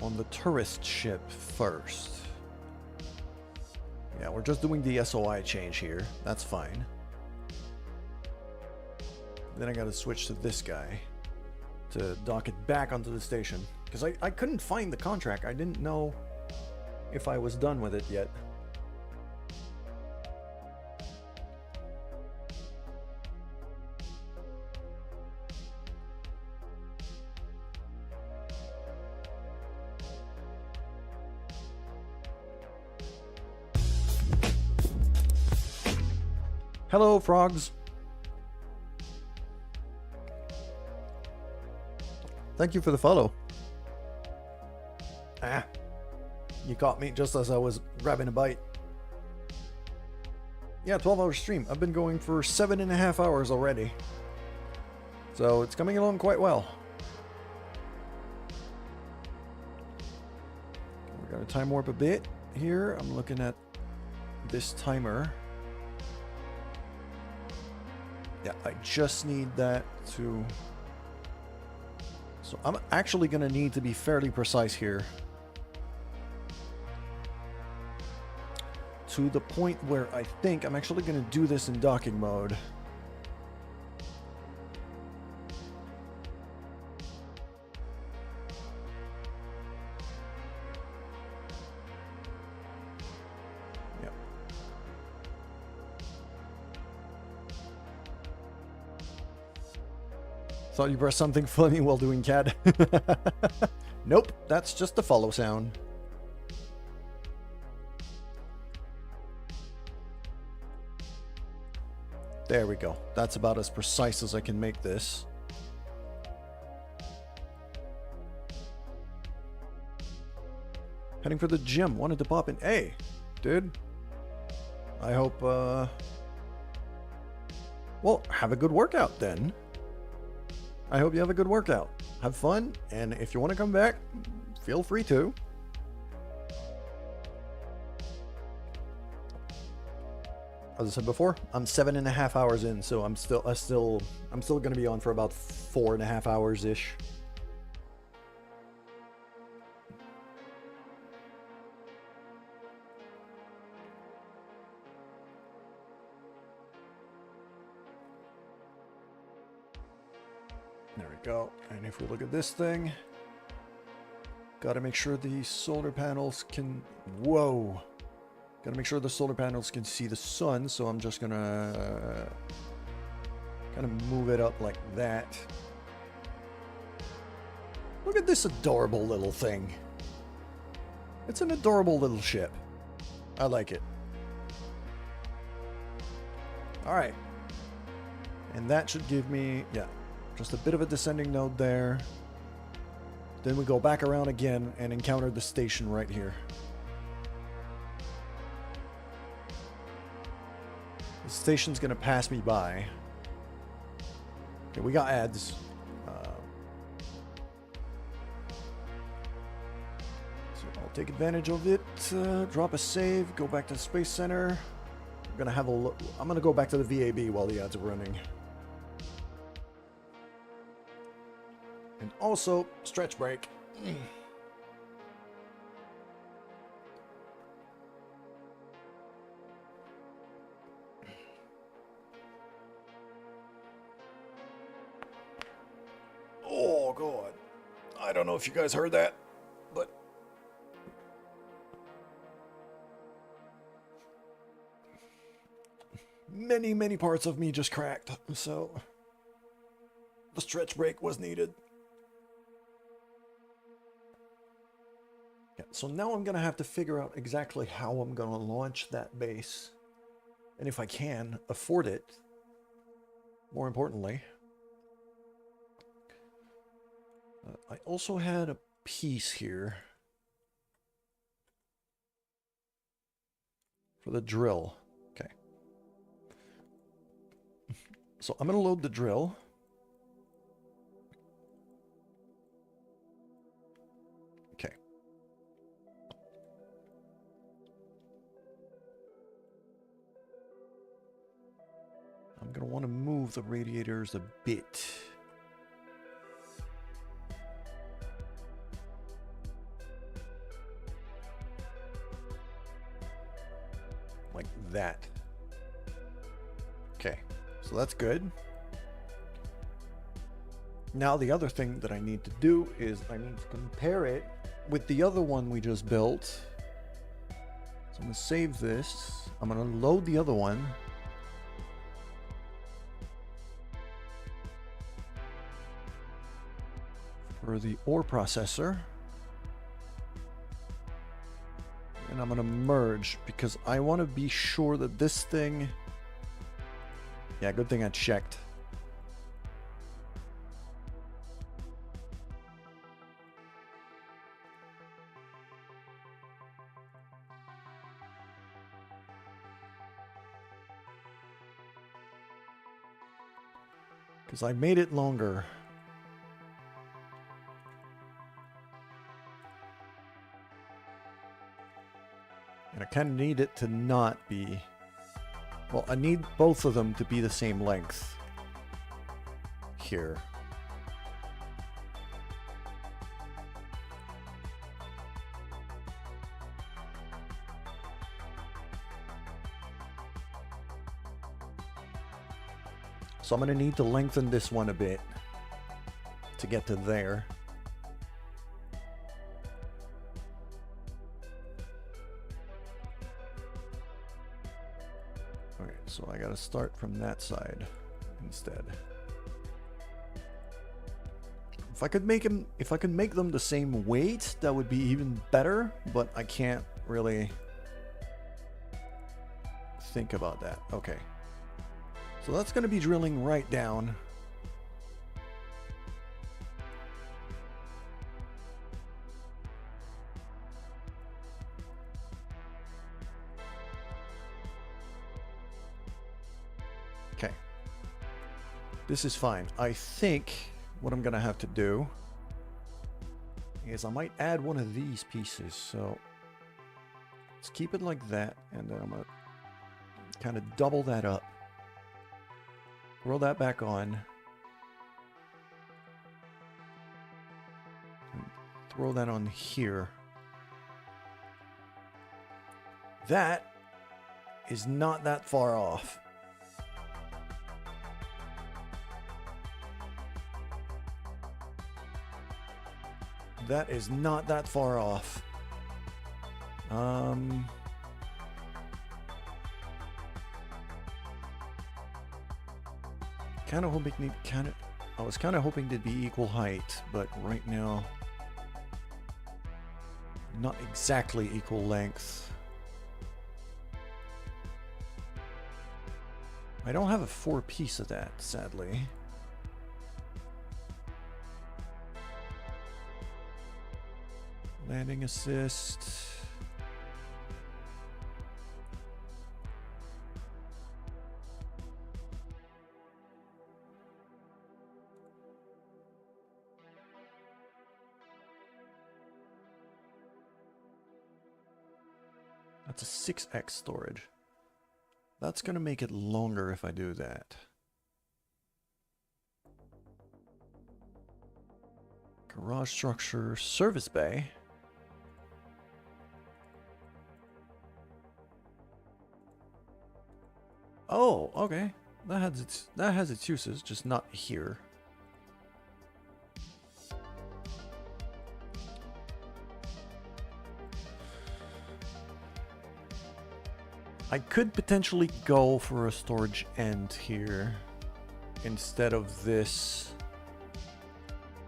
on the tourist ship first. Yeah, we're just doing the SOI change here. That's fine. Then I gotta switch to this guy to dock it back onto the station. Because I couldn't find the contract. I didn't know if I was done with it yet. Hello, frogs. Thank you for the follow. Ah, you caught me just as I was grabbing a bite. Yeah, 12-hour stream. I've been going for 7.5 hours already. So it's coming along quite well. We're gonna time warp a bit here. I'm looking at this timer. Yeah, I just need that to... So I'm actually going to need to be fairly precise here. To the point where I think I'm actually going to do this in docking mode. Thought you pressed something funny while doing CAD. Nope, that's just the follow sound. There we go. That's about as precise as I can make this. Heading for the gym. Wanted to pop in. Hey, dude. I hope, well, have a good workout then. I hope you have a good workout. Have fun, and if you want to come back, feel free to. As I said before, I'm 7.5 hours in, so I'm still going to be on for about 4.5 hours ish. There we go. And if we look at this thing, got to make sure the solar panels can... Whoa! Got to make sure the solar panels can see the sun, so I'm just going to kind of move it up like that. Look at this adorable little thing. It's an adorable little ship. I like it. Alright. And that should give me... yeah. Just a bit of a descending node there. Then we go back around again and encounter the station right here. The station's going to pass me by. Okay, we got ads. So I'll take advantage of it. Drop a save. Go back to the Space Center. I'm going to have a look. I'm going to go back to the VAB while the ads are running. And also, stretch break. Oh, God. I don't know if you guys heard that, but... many parts of me just cracked, so... the stretch break was needed. So now I'm going to have to figure out exactly how I'm going to launch that base. And if I can, afford it. More importantly. I also had a piece here. For the drill. Okay. So I'm going to load the drill. I'm going to want to move the radiators a bit. Like that. Okay, so that's good. Now the other thing that I need to do is I need to compare it with the other one we just built I'm gonna save this. I'm gonna load the other one. For the ore processor. And I'm gonna merge because I want to be sure that this thing... Yeah, good thing I checked. Because I made it longer. And I kind of need it to not be... Well, I need both of them to be the same length. Here. So I'm going to need to lengthen this one a bit to get to there. Okay, so I got to start from that side instead. If I could make them the same weight, that would be even better, but I can't really think about that. Okay. So that's going to be drilling right down. Okay. This is fine. I think what I'm going to have to do is I might add one of these pieces. So let's keep it like that, and then I'm going to kind of double that up. Roll that back on. And throw that on here. That is not that far off. That is not that far off. I was kind of hoping to be equal height, but right now, not exactly equal length. I don't have a 4-piece of that, sadly. Landing assist. That's a 6x storage. That's going to make it longer if I do that. Garage structure, service bay. Oh, okay. That has its uses, just not here. I could potentially go for a storage end here instead of this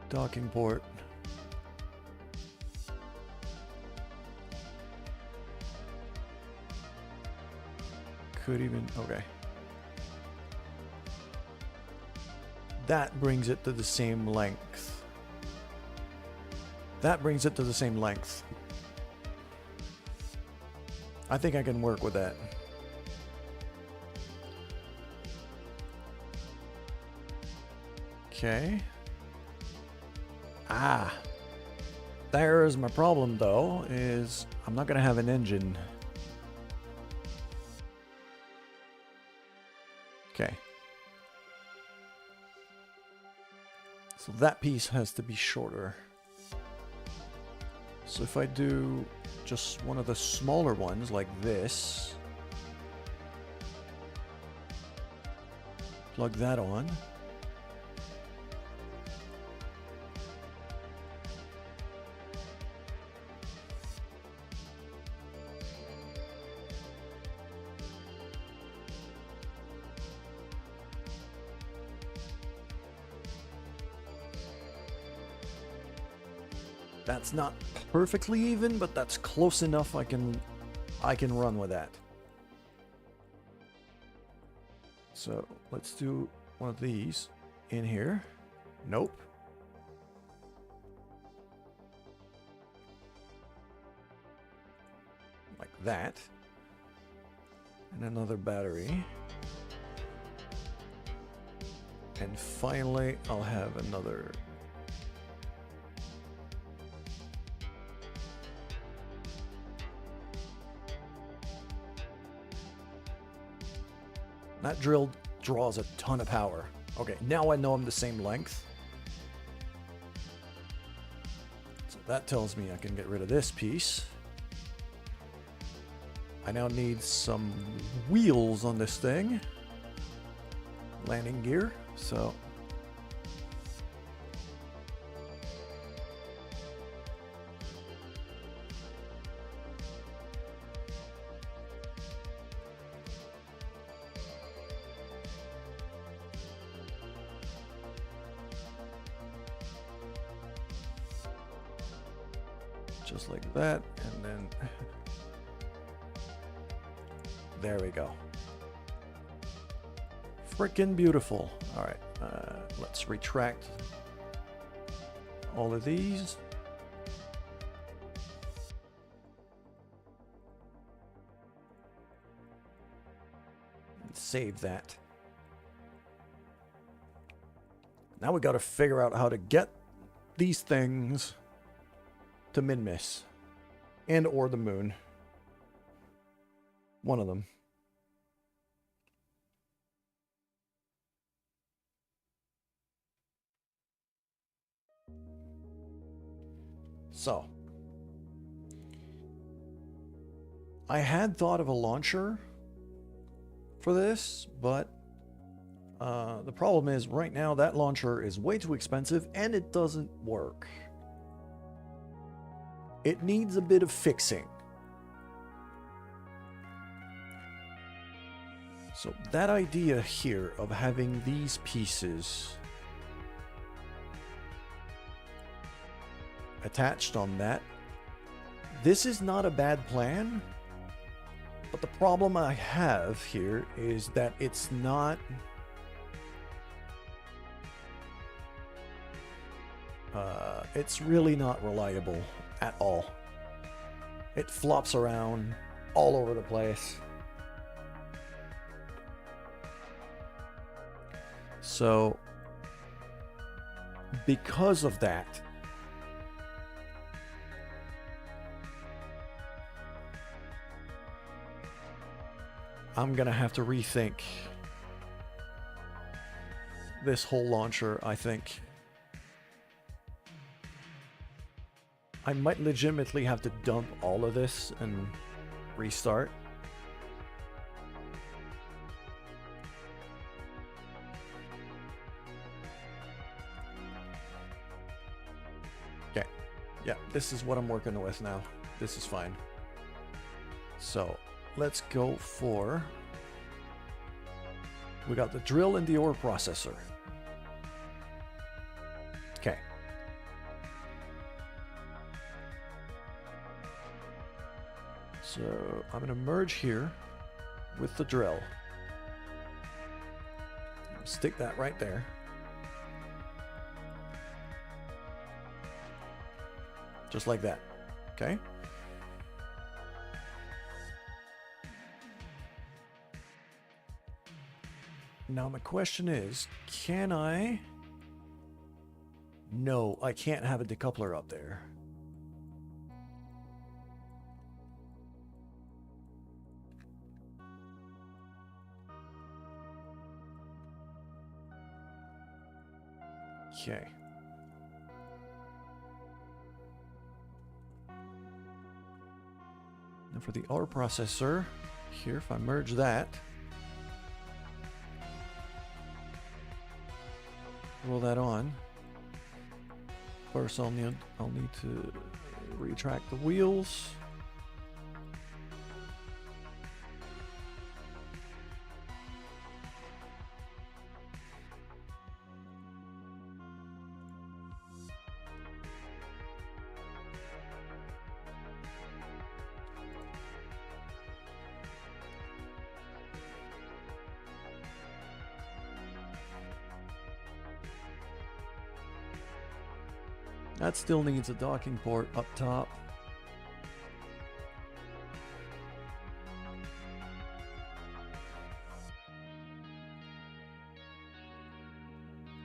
docking port. Could even, okay. That brings it to the same length. That brings it to the same length. I think I can work with that. Okay. Ah. There's my problem though, is I'm not gonna have an engine. Okay. So that piece has to be shorter. So if I do just one of the smaller ones like this, plug that on. That's not perfectly even, but that's close enough. I can run with that. So let's do one of these in here. Nope. Like that. And another battery. And finally, I'll have another. That drill draws a ton of power. Okay, now I know I'm the same length. So that tells me I can get rid of this piece. I now need some wheels on this thing. Landing gear, so. Just like that, and then there we go. Frickin' beautiful. All right, let's retract all of these. And save that. Now we got to figure out how to get these things to Minmus and or the moon. One of them. So, I had thought of a launcher for this, but the problem is right now that launcher is way too expensive and it doesn't work. It needs a bit of fixing. So that idea here of having these pieces attached on that, this is not a bad plan, but the problem I have here is that it's not it's really not reliable at all. It flops around all over the place. So because of that, I'm gonna have to rethink this whole launcher, I think. I might legitimately have to dump all of this and restart. Okay. Yeah, this is what I'm working with now. This is fine. So, let's go for... We got the drill and the ore processor. Okay. So I'm going to merge here with the drill. Stick that right there. Just like that. Okay. Now my question is, can I... No, I can't have a decoupler up there. Okay. Now for the ore processor, here if I merge that, roll that on. First I'll need to retract the wheels. That still needs a docking port up top.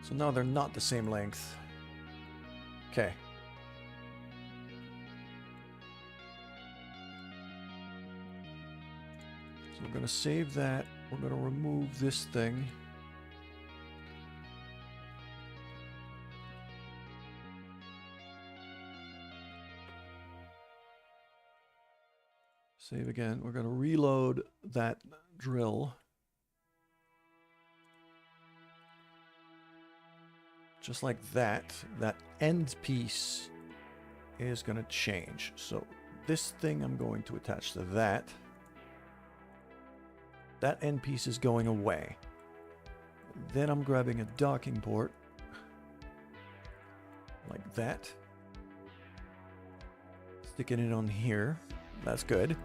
So now they're not the same length. Okay. So we're going to save that. We're going to remove this thing. Save again. We're going to reload that drill. Just like that. That end piece is going to change. So this thing I'm going to attach to that. That end piece is going away. Then I'm grabbing a docking port. Like that. Sticking it on here. That's good.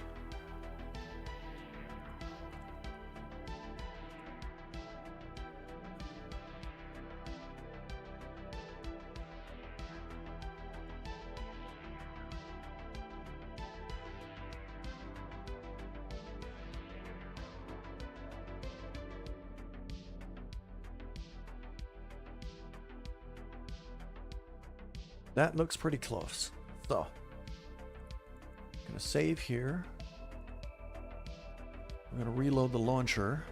That looks pretty close. So, I'm gonna save here. I'm gonna reload the launcher.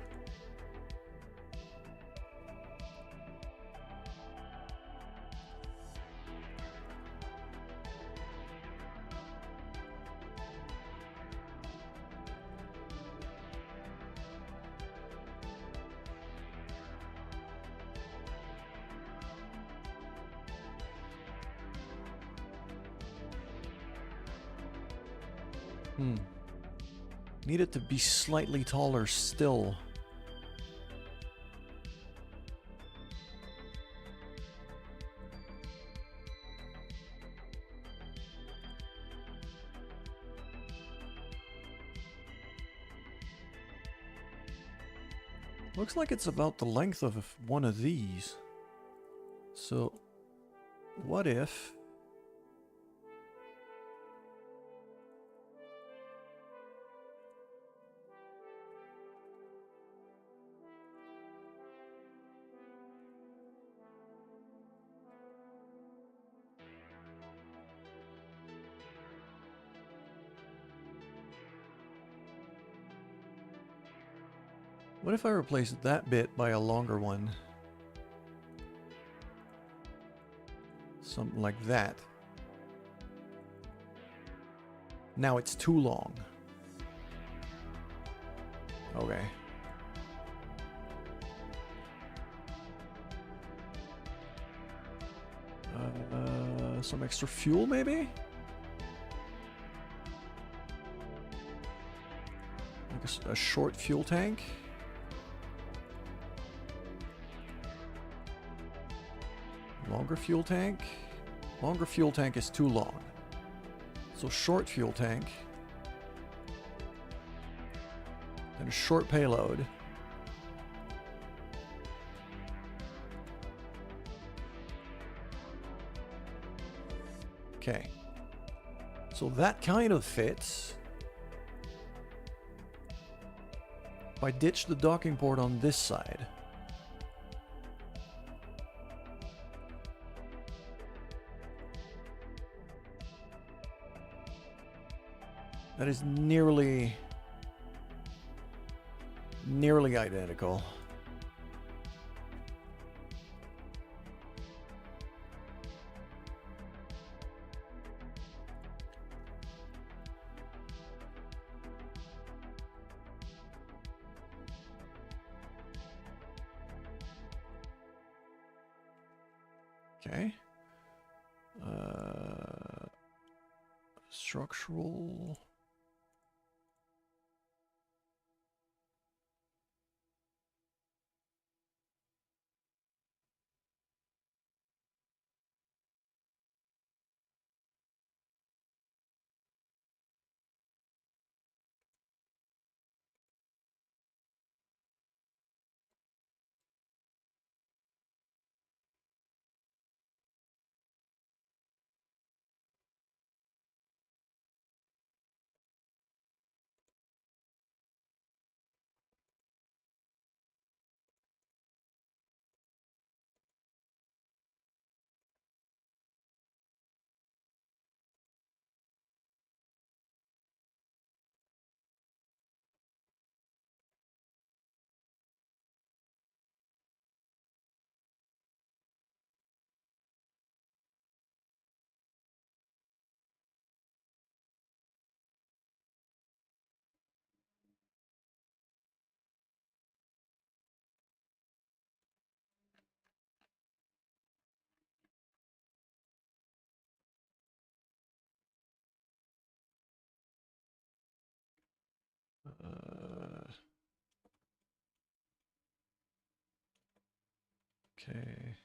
Need it to be slightly taller still. Looks like it's about the length of one of these. So, what if... What if I replaced that bit by a longer one? Something like that. Now it's too long. Okay. Some extra fuel, maybe? Like a short fuel tank? Longer fuel tank? Longer fuel tank is too long. So short fuel tank. And a short payload. Okay. So that kind of fits. If I ditch the docking port on this side. That is nearly identical. Okay. Structural. Okay.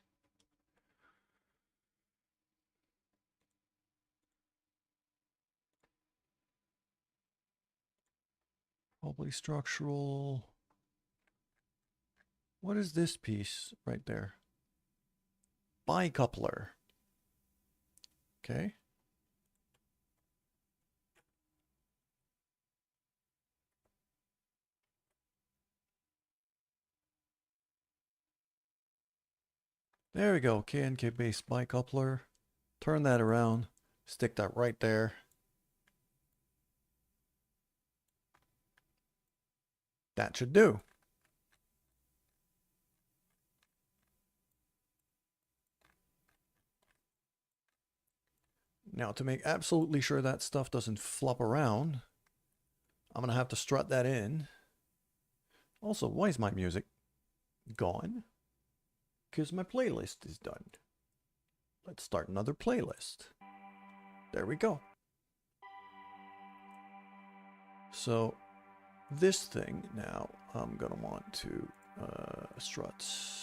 Probably structural. What is this piece right there? Bicoupler. Okay. There we go. KNK based bicoupler. Turn that around. Stick that right there. That should do. Now, to make absolutely sure that stuff doesn't flop around, I'm going to have to strut that in. Also, why is my music gone? Because my playlist is done. Let's start another playlist. There we go. So, this thing now, I'm going to want to struts.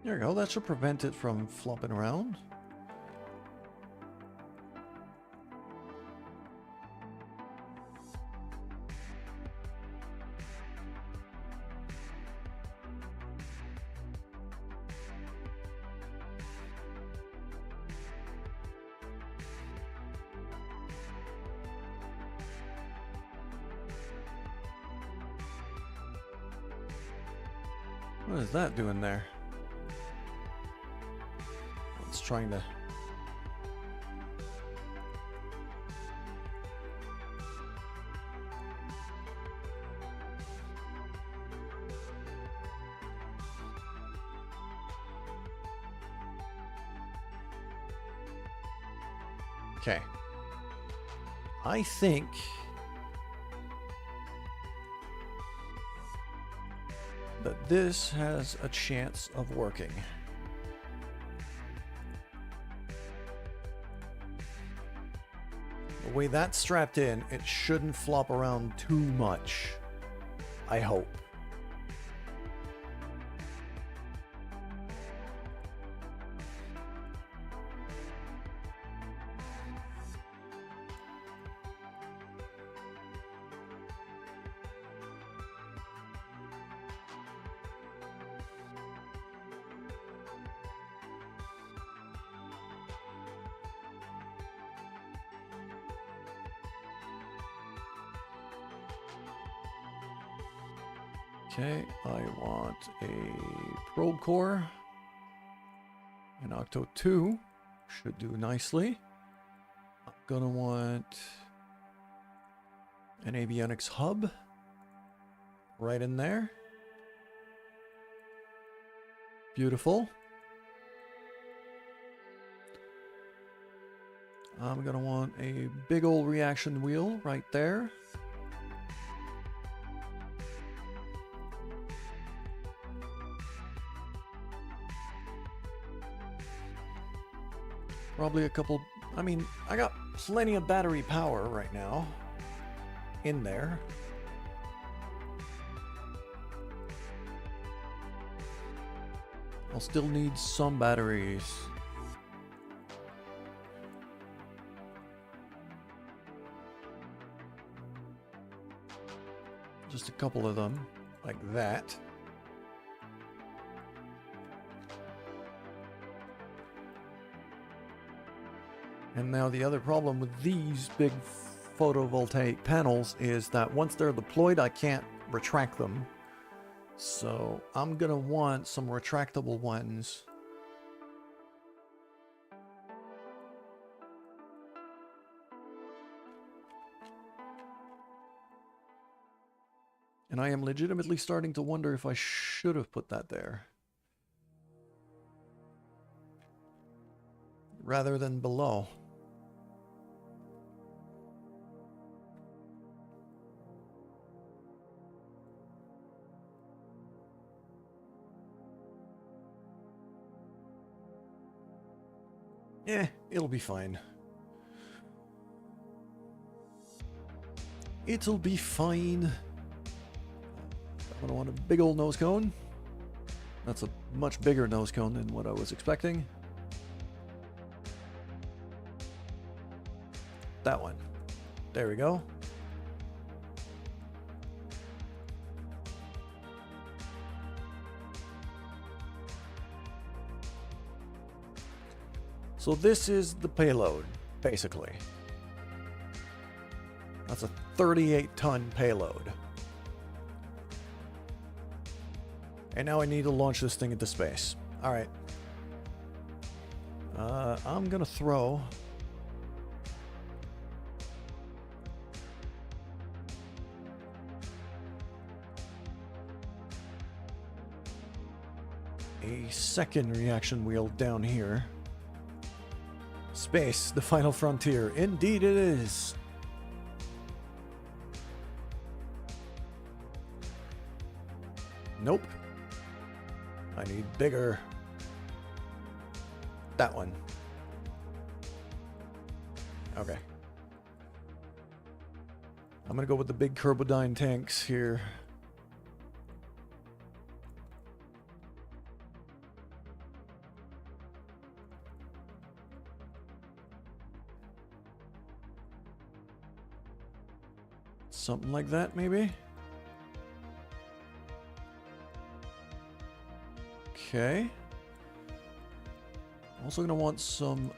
There you go. That should prevent it from flopping around. What is that doing there? It's trying to... Okay. I think... that this has a chance of working. The way that's strapped in, it shouldn't flop around too much. I hope. Okay, I want a probe core. An Octo 2 should do nicely. I'm gonna want an avionics hub right in there. Beautiful. I'm gonna want a big old reaction wheel right there. Probably a couple, I mean, I got plenty of battery power right now in there. I'll still need some batteries. Just a couple of them, like that. And now the other problem with these big photovoltaic panels is that once they're deployed, I can't retract them. So I'm gonna want some retractable ones. And I am legitimately starting to wonder if I should have put that there, rather than below. It'll be fine. It'll be fine. I'm gonna want a big old nose cone. That's a much bigger nose cone than what I was expecting. That one. There we go. So this is the payload, basically. That's a 38-ton payload. And now I need to launch this thing into space. Alright. I'm gonna throw... a second reaction wheel down here. Space, the final frontier. Indeed it is. Nope. I need bigger. That one. Okay. I'm gonna go with the big Kerbodyne tanks here. Something like that, maybe? Okay. Also gonna want some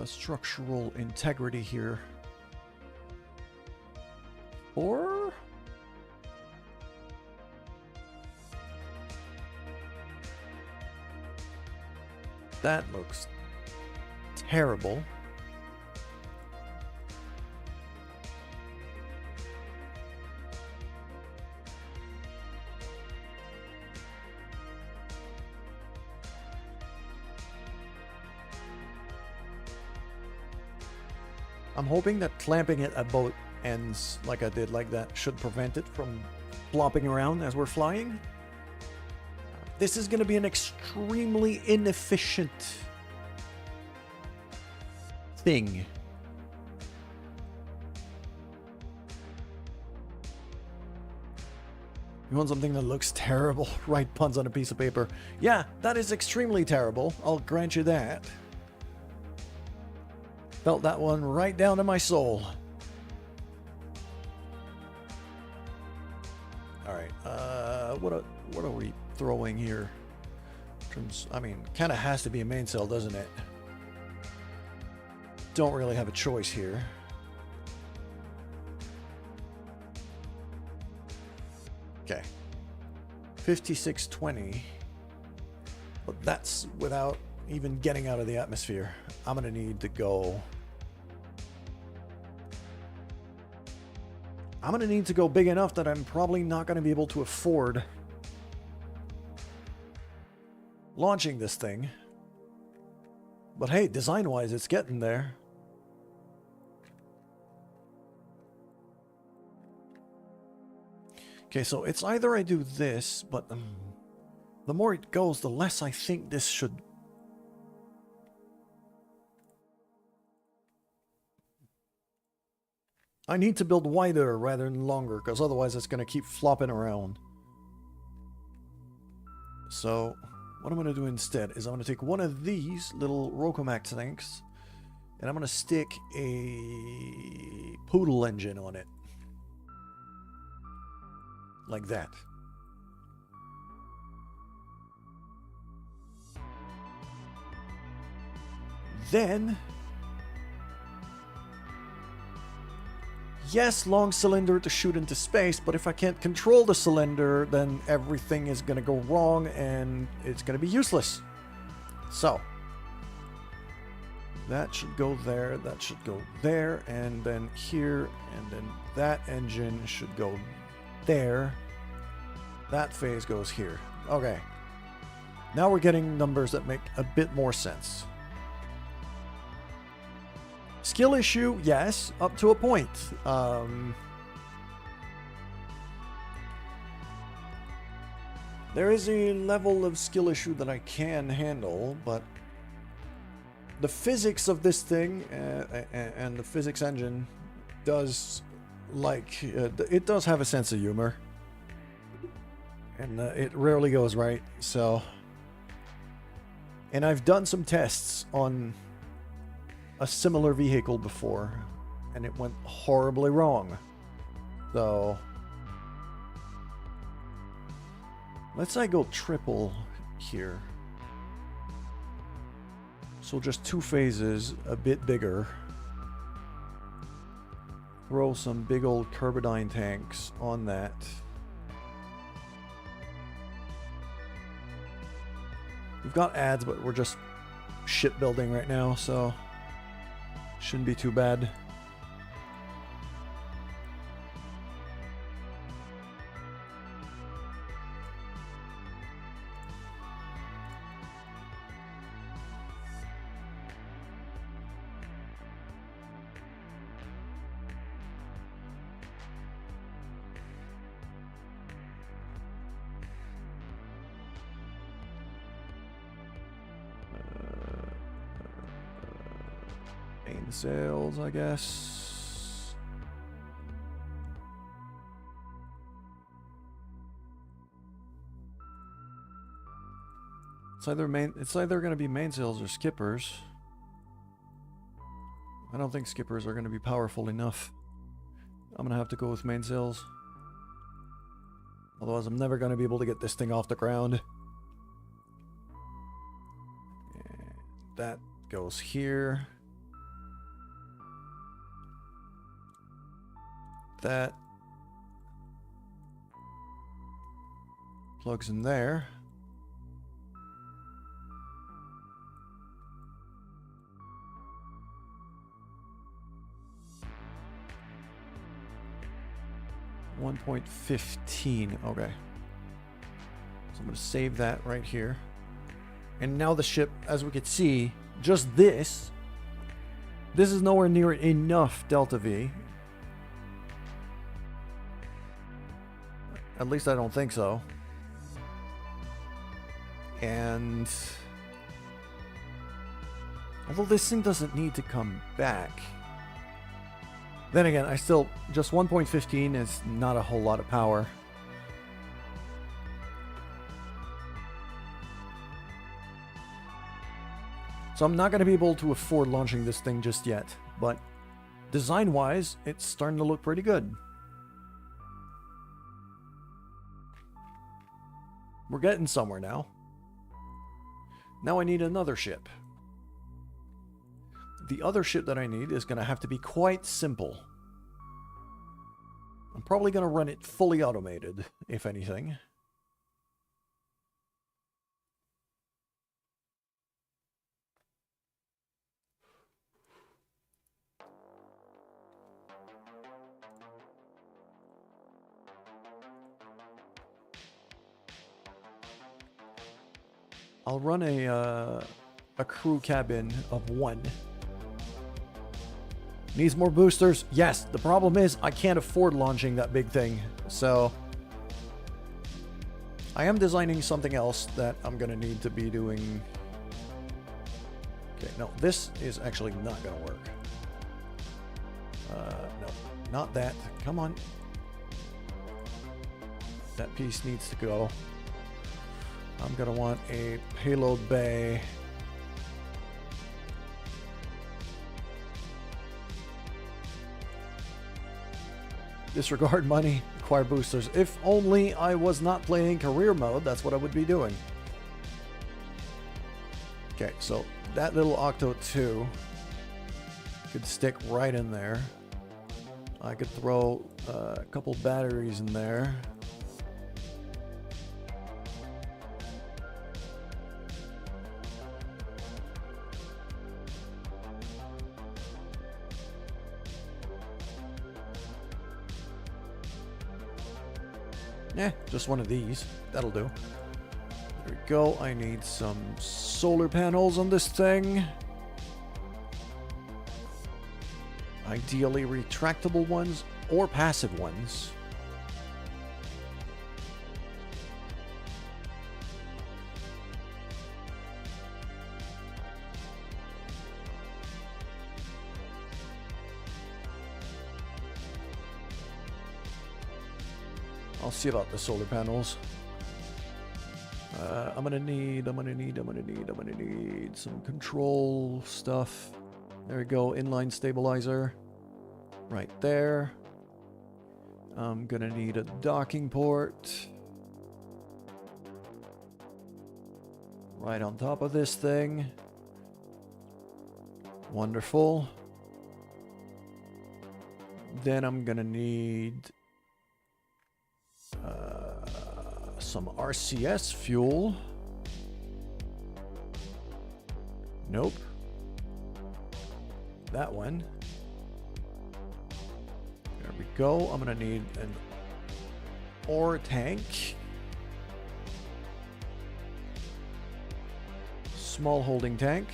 structural integrity here. Or... that looks terrible. I'm hoping that clamping it at both ends like I did like that should prevent it from flopping around as we're flying. This is going to be an extremely inefficient thing. You want something that looks terrible? Write puns on a piece of paper. Yeah, that is extremely terrible. I'll grant you that. Felt that one right down to my soul. Alright, what are we throwing here? I mean, kind of has to be a main cell, doesn't it? Don't really have a choice here. Okay. 5620. But that's without even getting out of the atmosphere. I'm gonna need to go... I'm gonna need to go big enough that I'm probably not gonna be able to afford launching this thing. But hey, design-wise, it's getting there. Okay, so it's either I do this, but the more it goes, the less I think this should... I need to build wider rather than longer, because otherwise it's going to keep flopping around. So, what I'm going to do instead is I'm going to take one of these little Rokomak tanks, and I'm going to stick a Poodle engine on it. Like that. Then... yes, long cylinder to shoot into space, but if I can't control the cylinder, then everything is going to go wrong and it's going to be useless. So, that should go there, that should go there, and then here, and then that engine should go there. That phase goes here. Okay. Now we're getting numbers that make a bit more sense. Skill issue, yes, up to a point. There is a level of skill issue that I can handle, but the physics of this thing and the physics engine does it does have a sense of humor, and it rarely goes right. So, and I've done some tests on a similar vehicle before, and it went horribly wrong. So let's say go triple here. So just 2 phases, a bit bigger. Throw some big old Carbodyne tanks on that. We've got ads, but we're just shipbuilding right now, so shouldn't be too bad. Sales, I guess. It's either going to be mainsails or skippers. I don't think skippers are going to be powerful enough. I'm going to have to go with mainsails. Otherwise, I'm never going to be able to get this thing off the ground. And that goes here. That plugs in there. $1.15. Okay. So I'm going to save that right here. And now the ship, as we can see, just this is nowhere near enough Delta V. At least I don't think so. And although this thing doesn't need to come back, then again, just 1.15 is not a whole lot of power. So I'm not going to be able to afford launching this thing just yet, but design-wise, it's starting to look pretty good. We're getting somewhere now. Now I need another ship. The other ship that I need is going to have to be quite simple. I'm probably going to run it fully automated, if anything. I'll run a crew cabin of 1. Needs more boosters? Yes. The problem is I can't afford launching that big thing. So I am designing something else that I'm going to need to be doing. Okay, no, this is actually not going to work. No, not that. Come on. That piece needs to go. I'm going to want a payload bay. Disregard money, acquire boosters. If only I was not playing career mode, that's what I would be doing. Okay, so that little Octo 2 could stick right in there. I could throw a couple batteries in there. Yeah, just one of these. That'll do. There we go. I need some solar panels on this thing. Ideally retractable ones or passive ones. I'll see about the solar panels. I'm gonna need some control stuff. There we go, inline stabilizer. Right there. I'm gonna need a docking port. Right on top of this thing. Wonderful. Then I'm gonna need some RCS fuel. Nope. That one. There we go. I'm gonna need an ore tank. Small holding tank.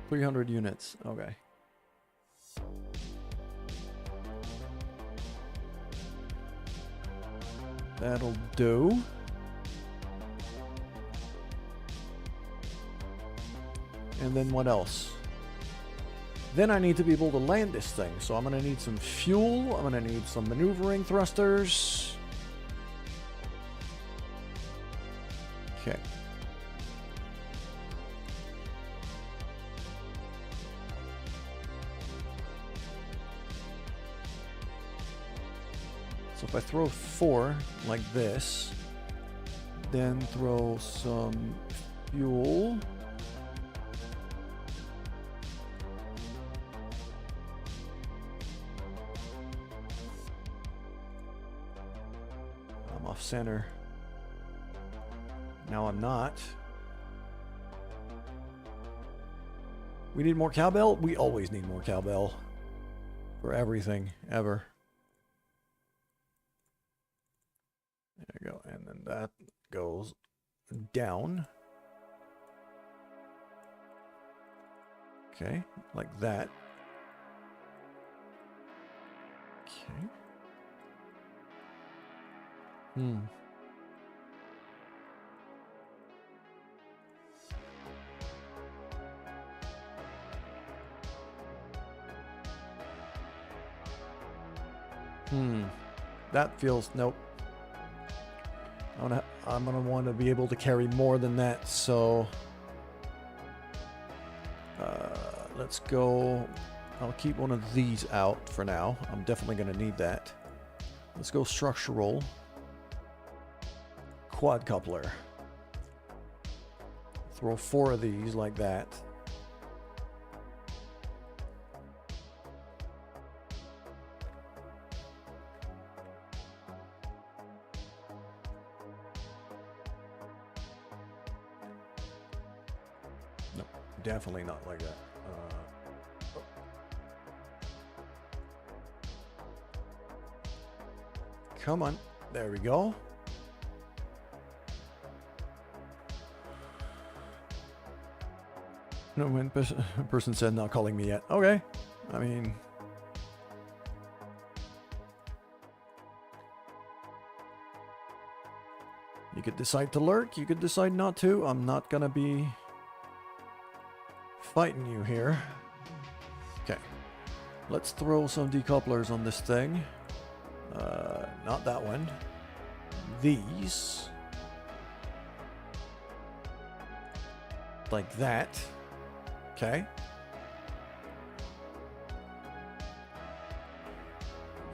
300 units. Okay. That'll do. And then what else? Then I need to be able to land this thing. So I'm going to need some fuel. I'm going to need some maneuvering thrusters. Okay. So if I throw 4 like this, then throw some fuel. I'm off center. Now I'm not. We need more cowbell? We always need more cowbell. For everything, ever. There you go, and then that goes down. Okay, like that. Okay. That feels, nope. I'm gonna want to be able to carry more than that, so let's go. I'll keep one of these out for now. I'm definitely gonna need that. Let's go structural quadcoupler. Throw 4 of these like that. Definitely not like that. Come on. There we go. No, when person said not calling me yet. Okay. I mean... You could decide to lurk. You could decide not to. I'm not gonna be... fighting you here. Okay. Let's throw some decouplers on this thing. Not that one. These. Like that. Okay.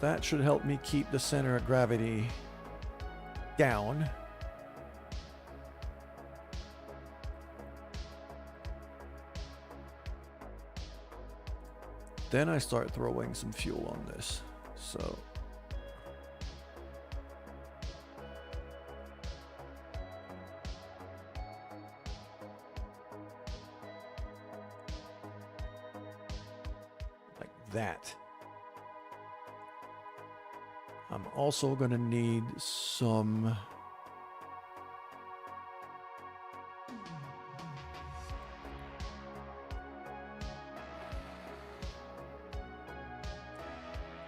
That should help me keep the center of gravity down. Then I start throwing some fuel on this. So like that. I'm also going to need some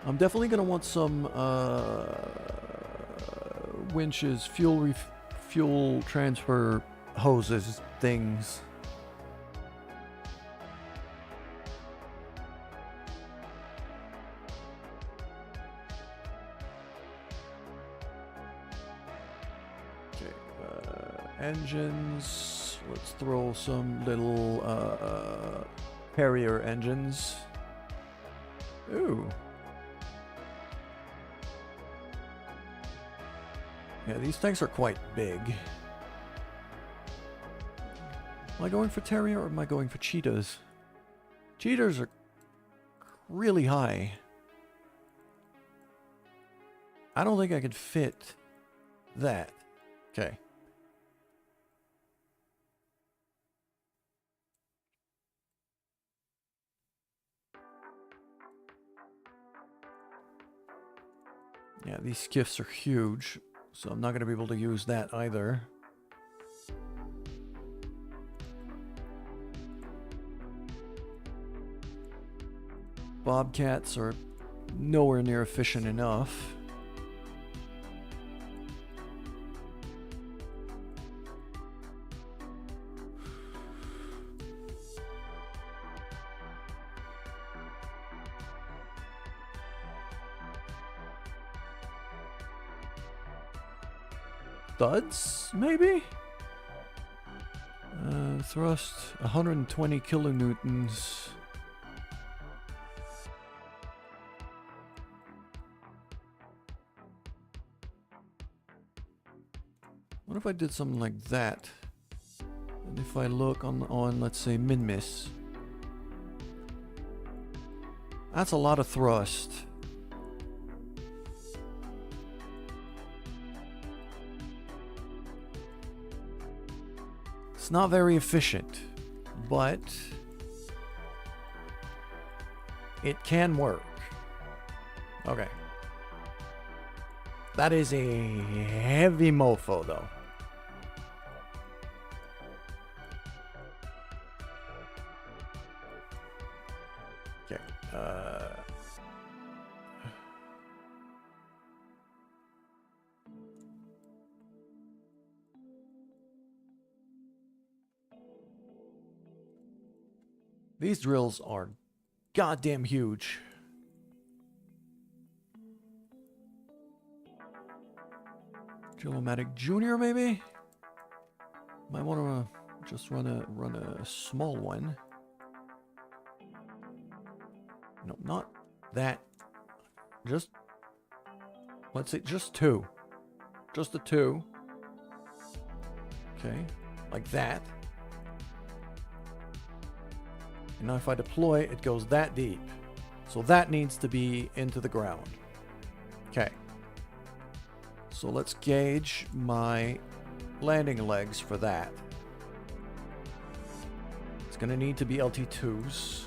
I'm definitely going to want some winches, fuel transfer hoses, things. Engines. Let's throw some little Harrier engines. Ooh. Yeah, these tanks are quite big. Am I going for Terrier or am I going for Cheetahs? Cheetahs are really high. I don't think I could fit that. Okay. Yeah, these skiffs are huge, so I'm not going to be able to use that either. Bobcats are nowhere near efficient enough. Studs, maybe? Thrust, 120 kilonewtons. What if I did something like that? And if I look on let's say, min-miss. That's a lot of thrust. It's not very efficient, but it can work. Okay. That is a heavy mofo, though. Okay. These drills are goddamn huge. Drillomatic Junior, maybe? Might want to just run a small one. No, not that. Just, let's say just two. Just the two. Okay, like that. And now if I deploy, it goes that deep. So that needs to be into the ground. Okay. So let's gauge my landing legs for that. It's going to need to be LT2s.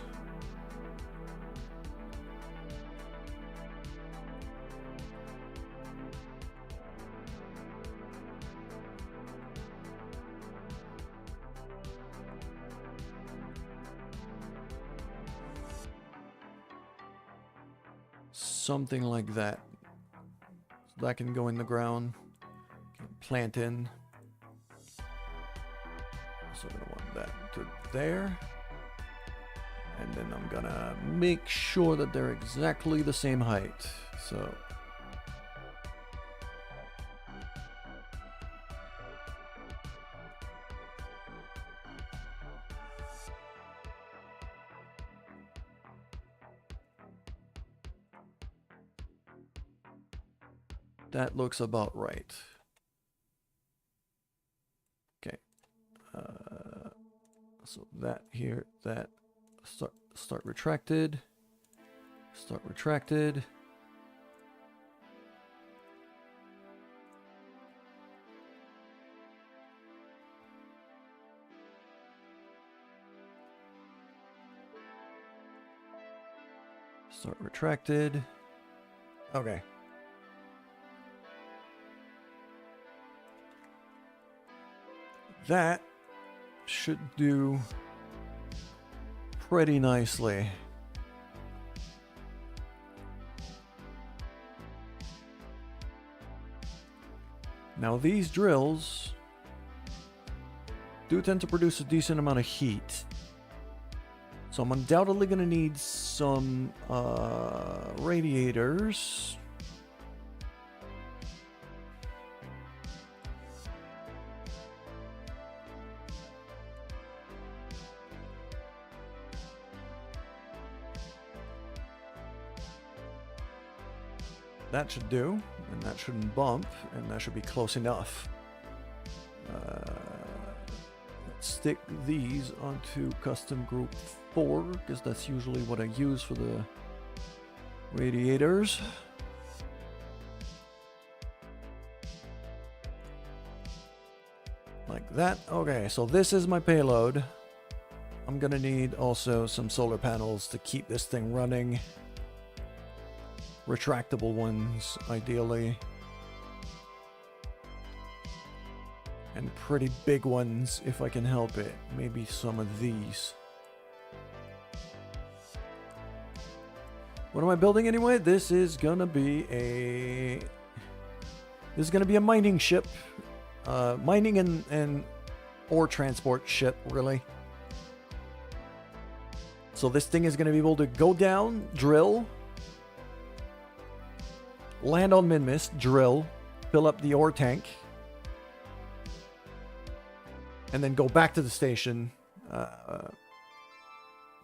Something like that. So that can go in the ground. Can plant in. So I'm gonna want that to there. And then I'm gonna make sure that they're exactly the same height. So that looks about right. Okay. So that here, that start retracted. Start retracted. Start retracted. Okay. That should do pretty nicely. Now these drills do tend to produce a decent amount of heat. So I'm undoubtedly going to need some radiators. That should do, and that shouldn't bump, and that should be close enough. Let's stick these onto custom group 4, because that's usually what I use for the radiators. Like that. Okay, so this is my payload. I'm gonna need also some solar panels to keep this thing running. Retractable ones, ideally. And pretty big ones, if I can help it. Maybe some of these. What am I building anyway? This is gonna be a mining ship. Mining and ore transport ship, really. So this thing is gonna be able to go down, drill, land on Minmus, drill, fill up the ore tank, and then go back to the station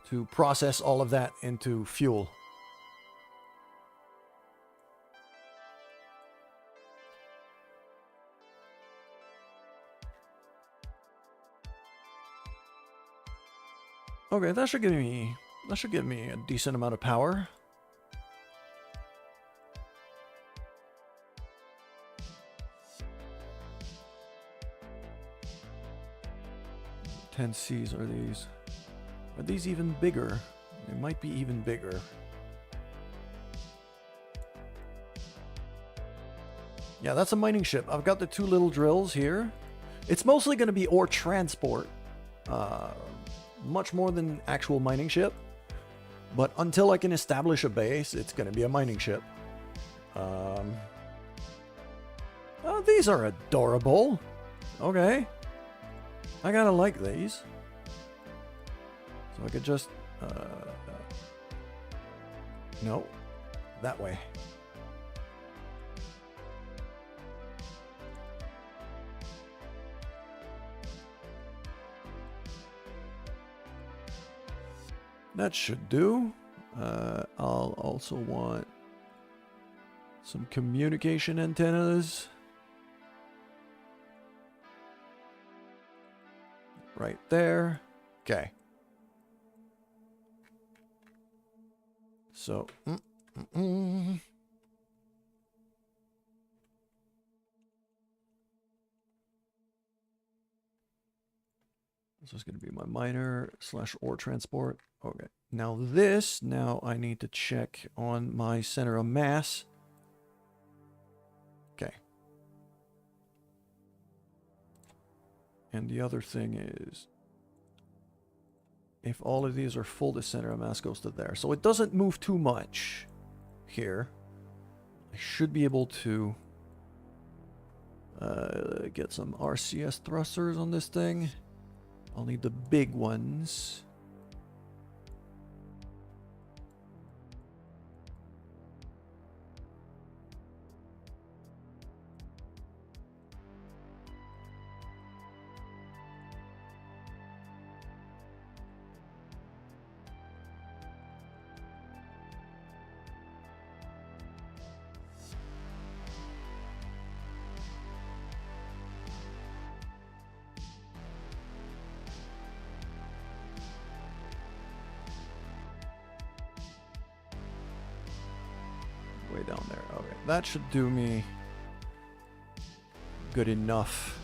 to process all of that into fuel. Okay, that should give me a decent amount of power. Cs are these? Are these even bigger? They might be even bigger. Yeah, that's a mining ship. I've got the 2 little drills here. It's mostly going to be ore transport. Much more than actual mining ship. But until I can establish a base, it's going to be a mining ship. Oh, these are adorable. Okay. I gotta like these. So I could just... no. That way. That should do. I'll also want some communication antennas. Right there. Okay. So, this is going to be my miner / ore transport. Okay. Now I need to check on my center of mass. Okay. And the other thing is, if all of these are full, the center of mass goes to there. So it doesn't move too much here. I should be able to get some RCS thrusters on this thing. I'll need the big ones. Way down there. Okay, that should do me good enough.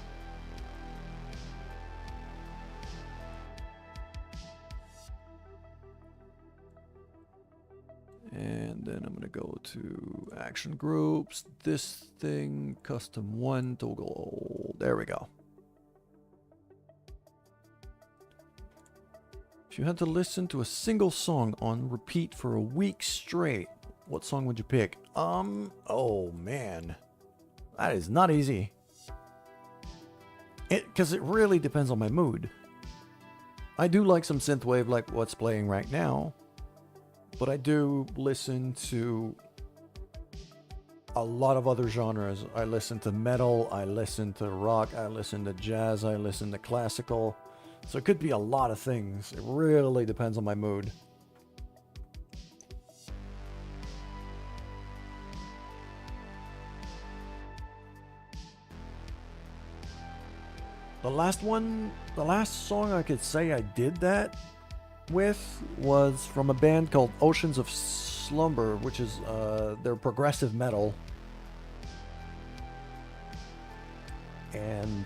And then I'm gonna go to action groups. This thing, custom 1, toggle. There we go. If you had to listen to a single song on repeat for a week straight, what song would you pick? Oh man, that is not easy. Because it really depends on my mood. I do like some synthwave like what's playing right now, but I do listen to a lot of other genres. I listen to metal, I listen to rock, I listen to jazz, I listen to classical. So it could be a lot of things. It really depends on my mood. The last song I could say I did that with was from a band called Oceans of Slumber, which is they're progressive metal. And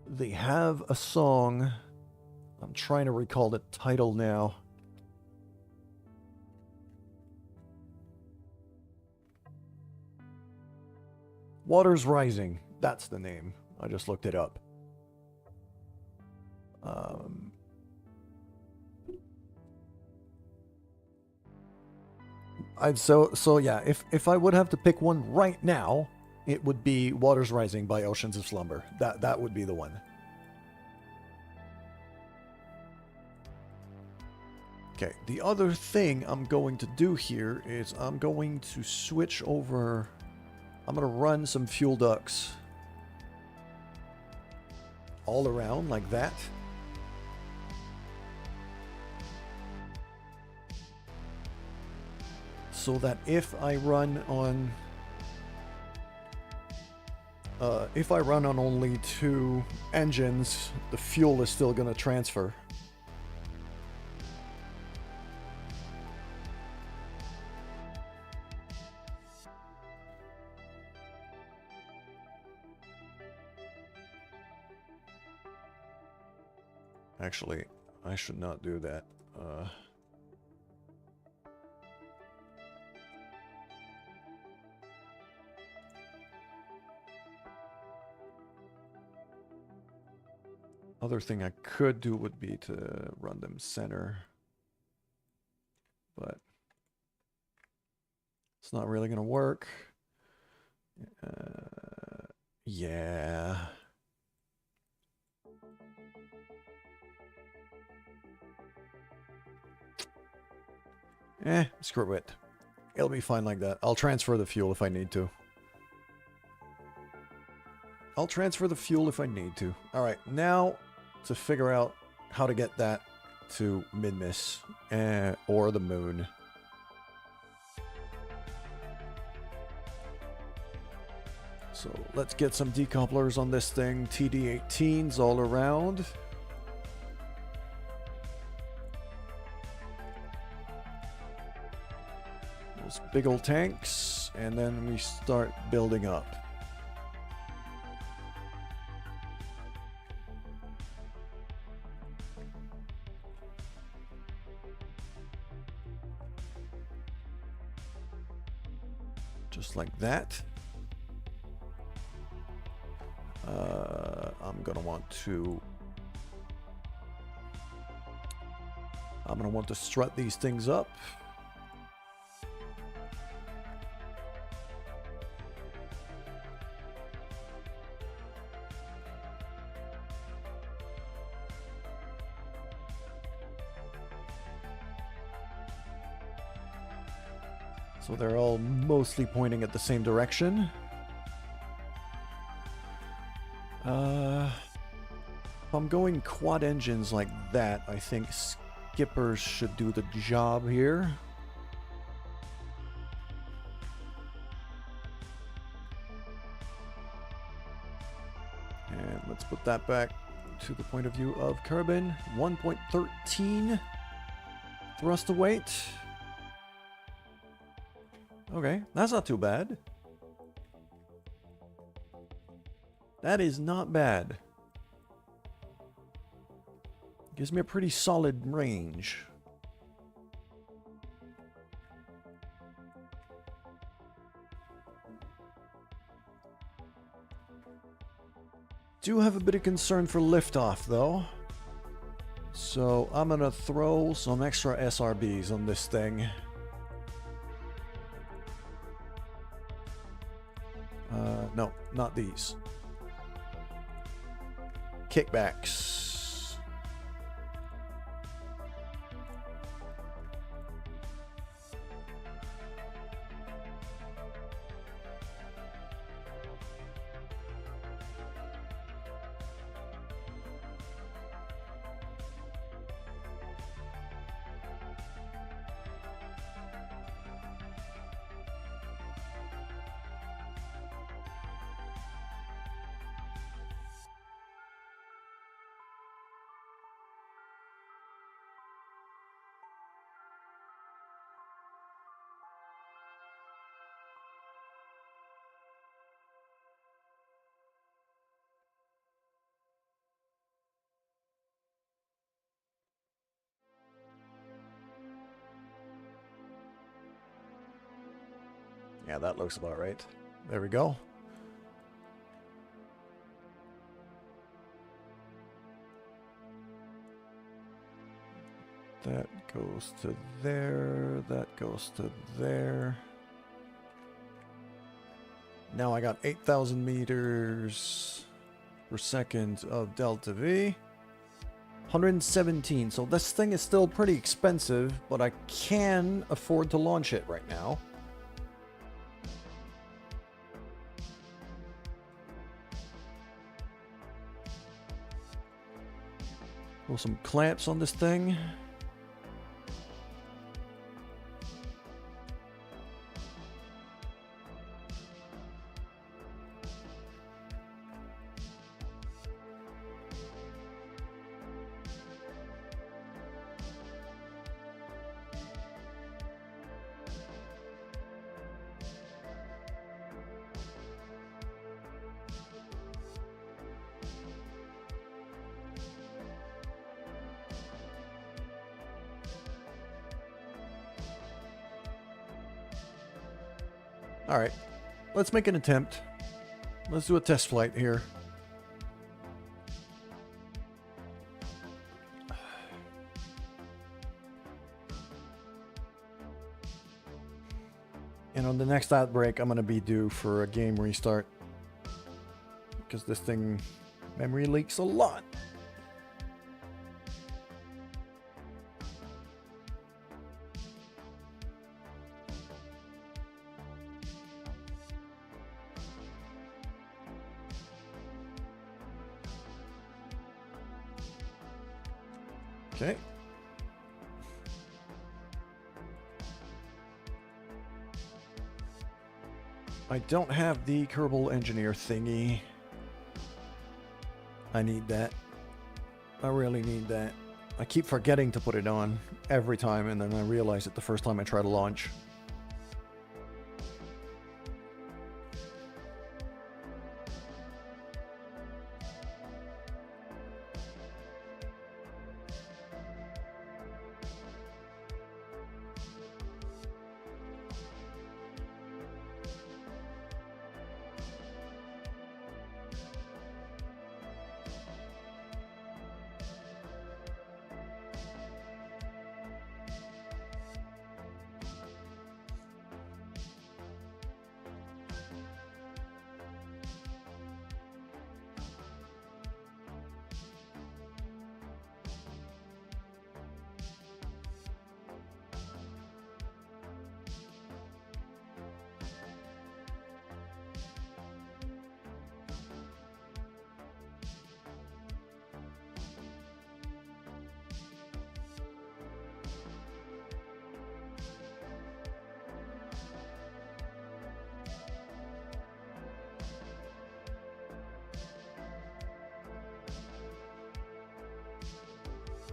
they have a song. I'm trying to recall the title now. Water's Rising. That's the name. I just looked it up. So yeah, if I would have to pick one right now, it would be Water's Rising by Oceans of Slumber. That would be the one. Okay, the other thing I'm going to do here is I'm going to switch over. I'm going to run some fuel ducts all around like that. So that if I run on only 2 engines, the fuel is still going to transfer. Actually, I should not do that. Other thing I could do would be to run them center, but it's not really going to work. Yeah. Screw it. It'll be fine like that. I'll transfer the fuel if I need to. Alright, now to figure out how to get that to Minmus or the moon. So let's get some decouplers on this thing. TD18s all around. Those big old tanks, and then we start building up. Just like that. I'm gonna want to strut these things up. So they're all mostly pointing at the same direction. If I'm going quad engines like that, I think skippers should do the job here. And let's put that back to the point of view of Kerbin. 1.13 thrust to weight. Okay, that's not too bad. That is not bad. Gives me a pretty solid range. Do have a bit of concern for liftoff though. So I'm gonna throw some extra SRBs on this thing. No, not these. Kickbacks. Yeah, that looks about right. There we go. That goes to there. That goes to there. Now I got 8,000 meters per second of delta V. 117. So this thing is still pretty expensive, but I can afford to launch it right now. Put some clamps on this thing. Alright, let's make an attempt. Let's do a test flight here. And on the next outbreak, I'm going to be due for a game restart. Because this thing memory leaks a lot. Okay. I don't have the Kerbal Engineer thingy. I need that. I really need that. I keep forgetting to put it on every time, and then I realize it the first time I try to launch.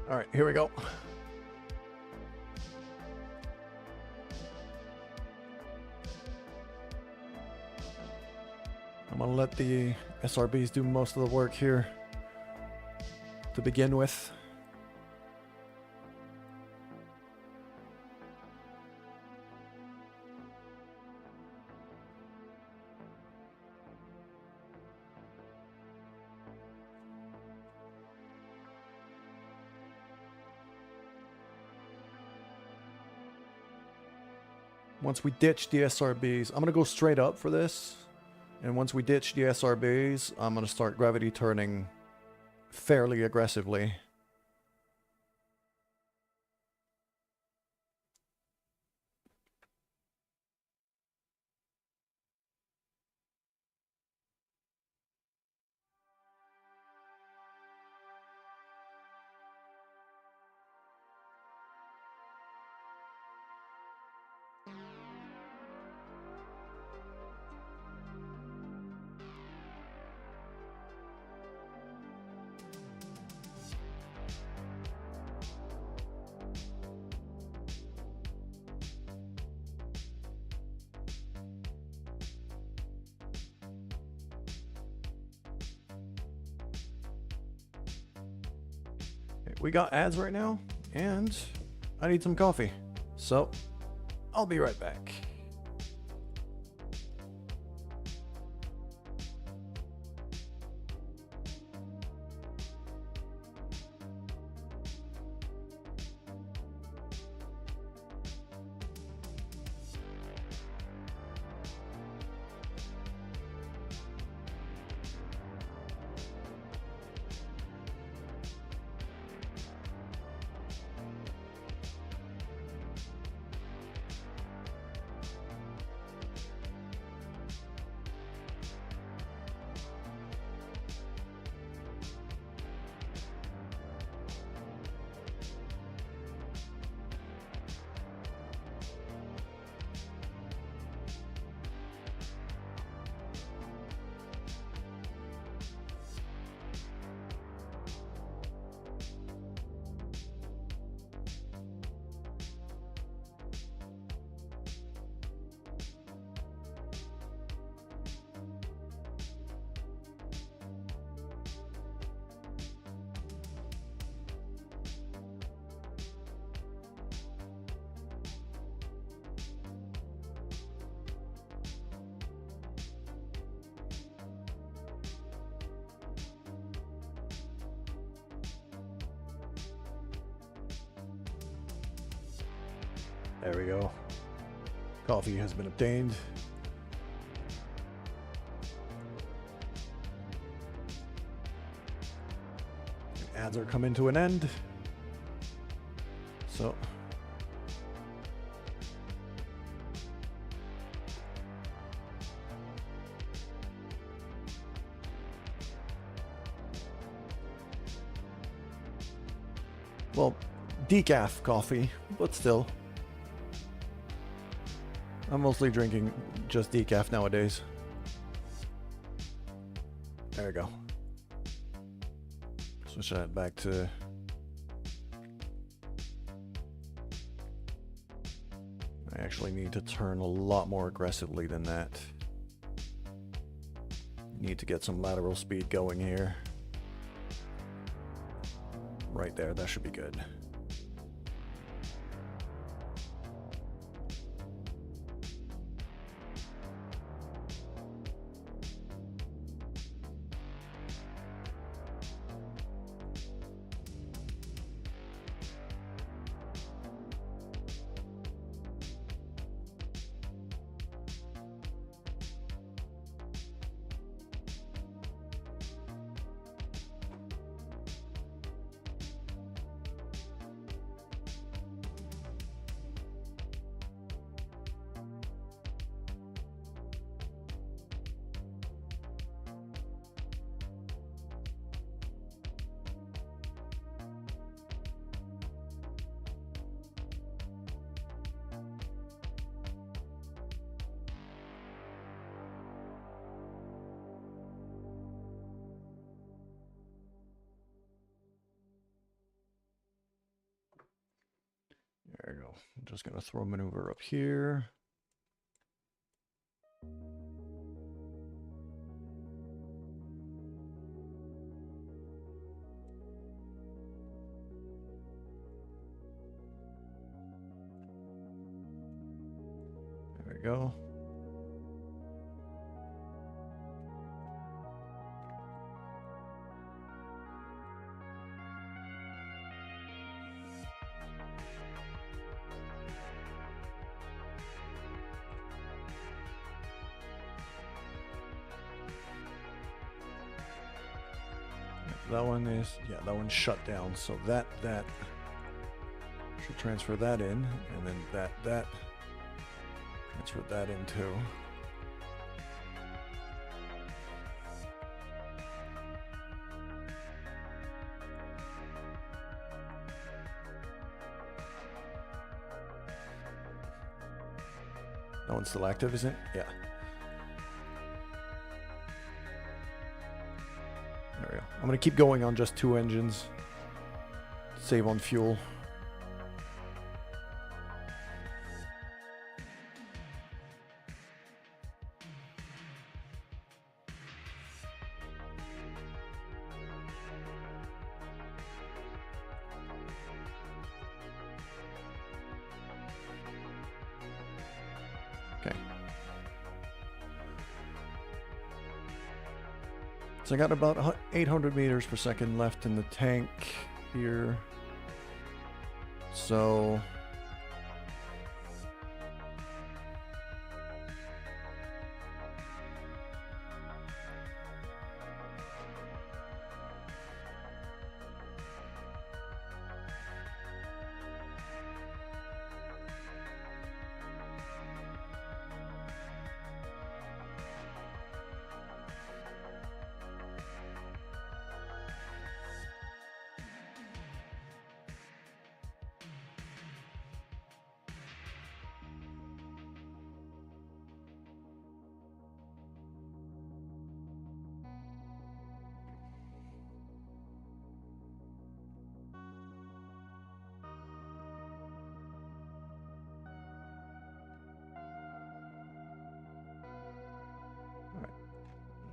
All right, here we go. I'm gonna let the SRBs do most of the work here to begin with. Once we ditch the SRBs, I'm going to go straight up for this. And once we ditch the SRBs, I'm going to start gravity turning fairly aggressively. We got ads right now, and I need some coffee. So, I'll be right back. There we go. Coffee has been obtained. Ads are coming to an end. So well, decaf coffee, but still. I'm mostly drinking just decaf nowadays. There we go. Switch that back to... I actually need to turn a lot more aggressively than that. Need to get some lateral speed going here. Right there, that should be good. There we go. I'm just going to throw a maneuver up here. There we go. That one is, yeah, that one's shut down. So that should transfer that in, and then that transfer that in too. That one's still active, isn't it? Yeah. There we go. I'm going to keep going on just 2 engines. Save on fuel. Okay. So I got about 800 meters per second left in the tank here. So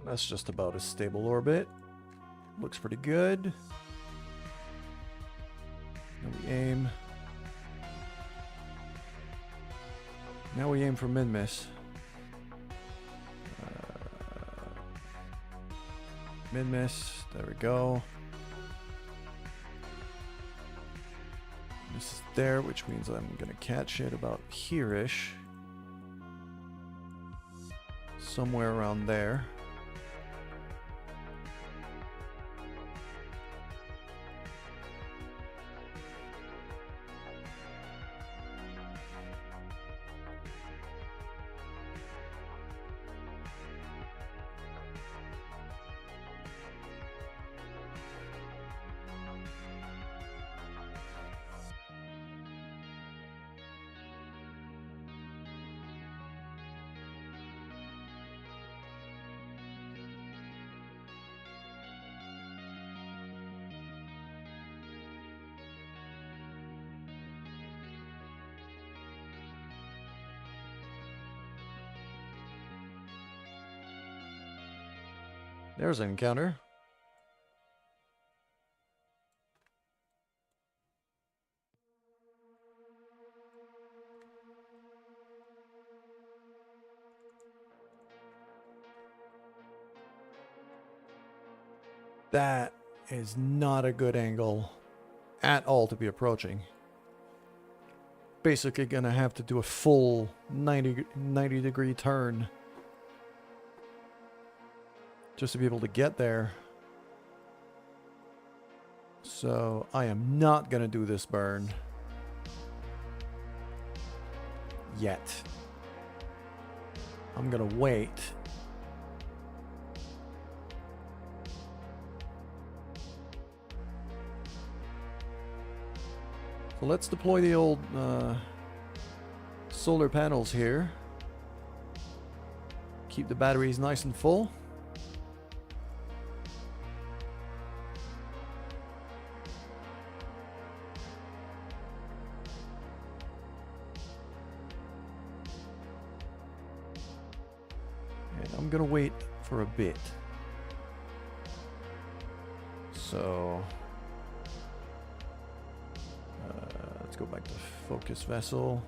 that's just about a stable orbit. Looks pretty good. Now we aim. Now we aim for min-miss. Min-miss. There we go. This is there, which means I'm gonna catch it about here-ish. Somewhere around there. There's an encounter. That is not a good angle at all to be approaching. Basically gonna have to do a full 90 degree turn just to be able to get there. So I am not gonna do this burn yet. I'm gonna wait. So let's deploy the old solar panels here. Keep the batteries nice and full. And I'm gonna wait for a bit. So let's go back to focus vessel.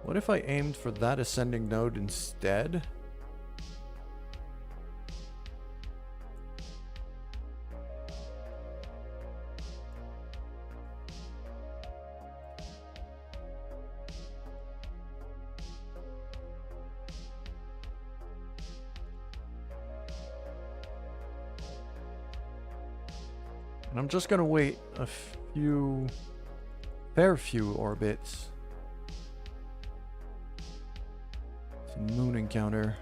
What if I aimed for that ascending node instead? And I'm just gonna wait a fair few orbits. Some moon encounter.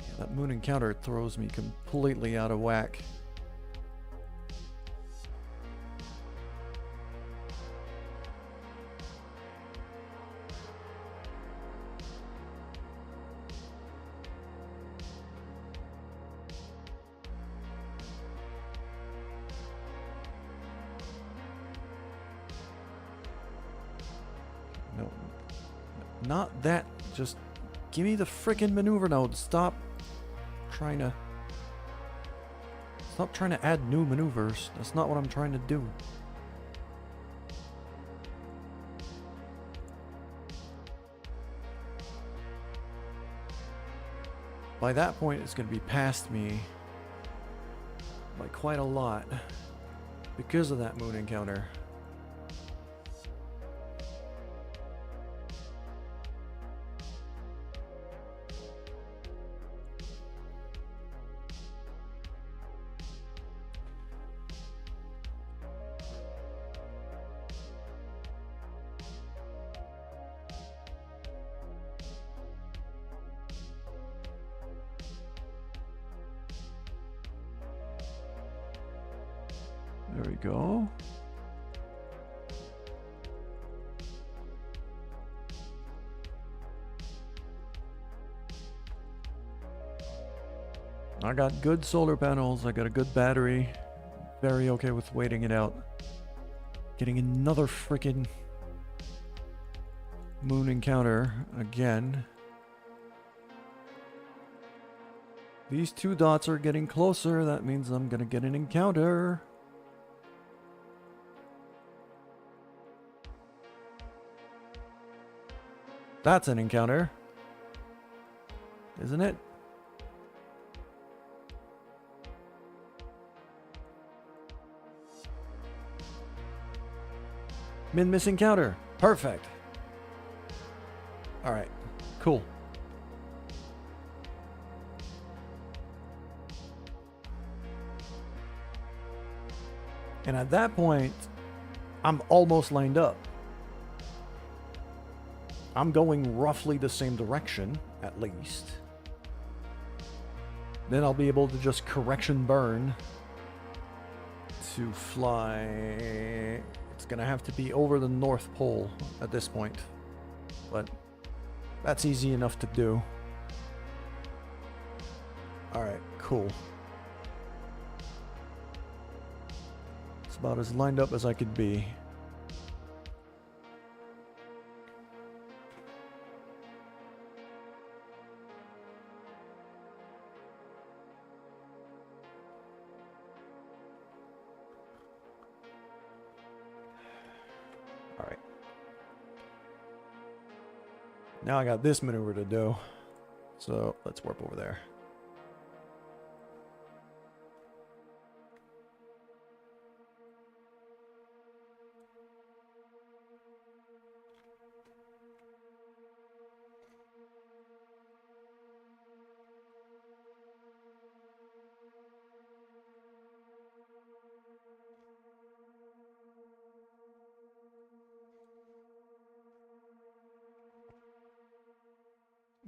Yeah, that moon encounter throws me completely out of whack. No, not that. Just give me the frickin' maneuver node. Stop trying to add new maneuvers. That's not what I'm trying to do. By that point, it's going to be past me by quite a lot because of that moon encounter. There we go. I got good solar panels. I got a good battery. Very okay with waiting it out. Getting another freaking moon encounter again. These two dots are getting closer. That means I'm gonna get an encounter. That's an encounter, isn't it? Min-miss encounter. Perfect. Alright. Cool. And at that point, I'm almost lined up. I'm going roughly the same direction, at least. Then I'll be able to just correction burn to fly. It's gonna have to be over the North Pole at this point, but that's easy enough to do. Alright, cool. It's about as lined up as I could be. Alright. Now I got this maneuver to do. So let's warp over there.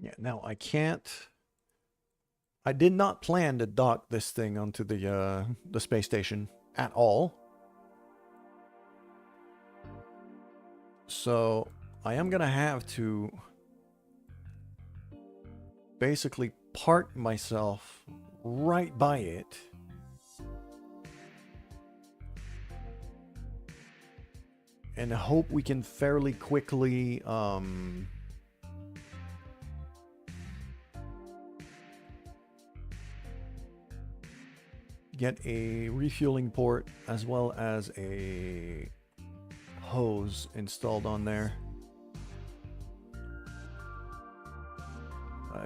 Yeah, now I can't. I did not plan to dock this thing onto the space station at all. So I am gonna have to basically park myself right by it. And hope we can fairly quickly get a refueling port as well as a hose installed on there.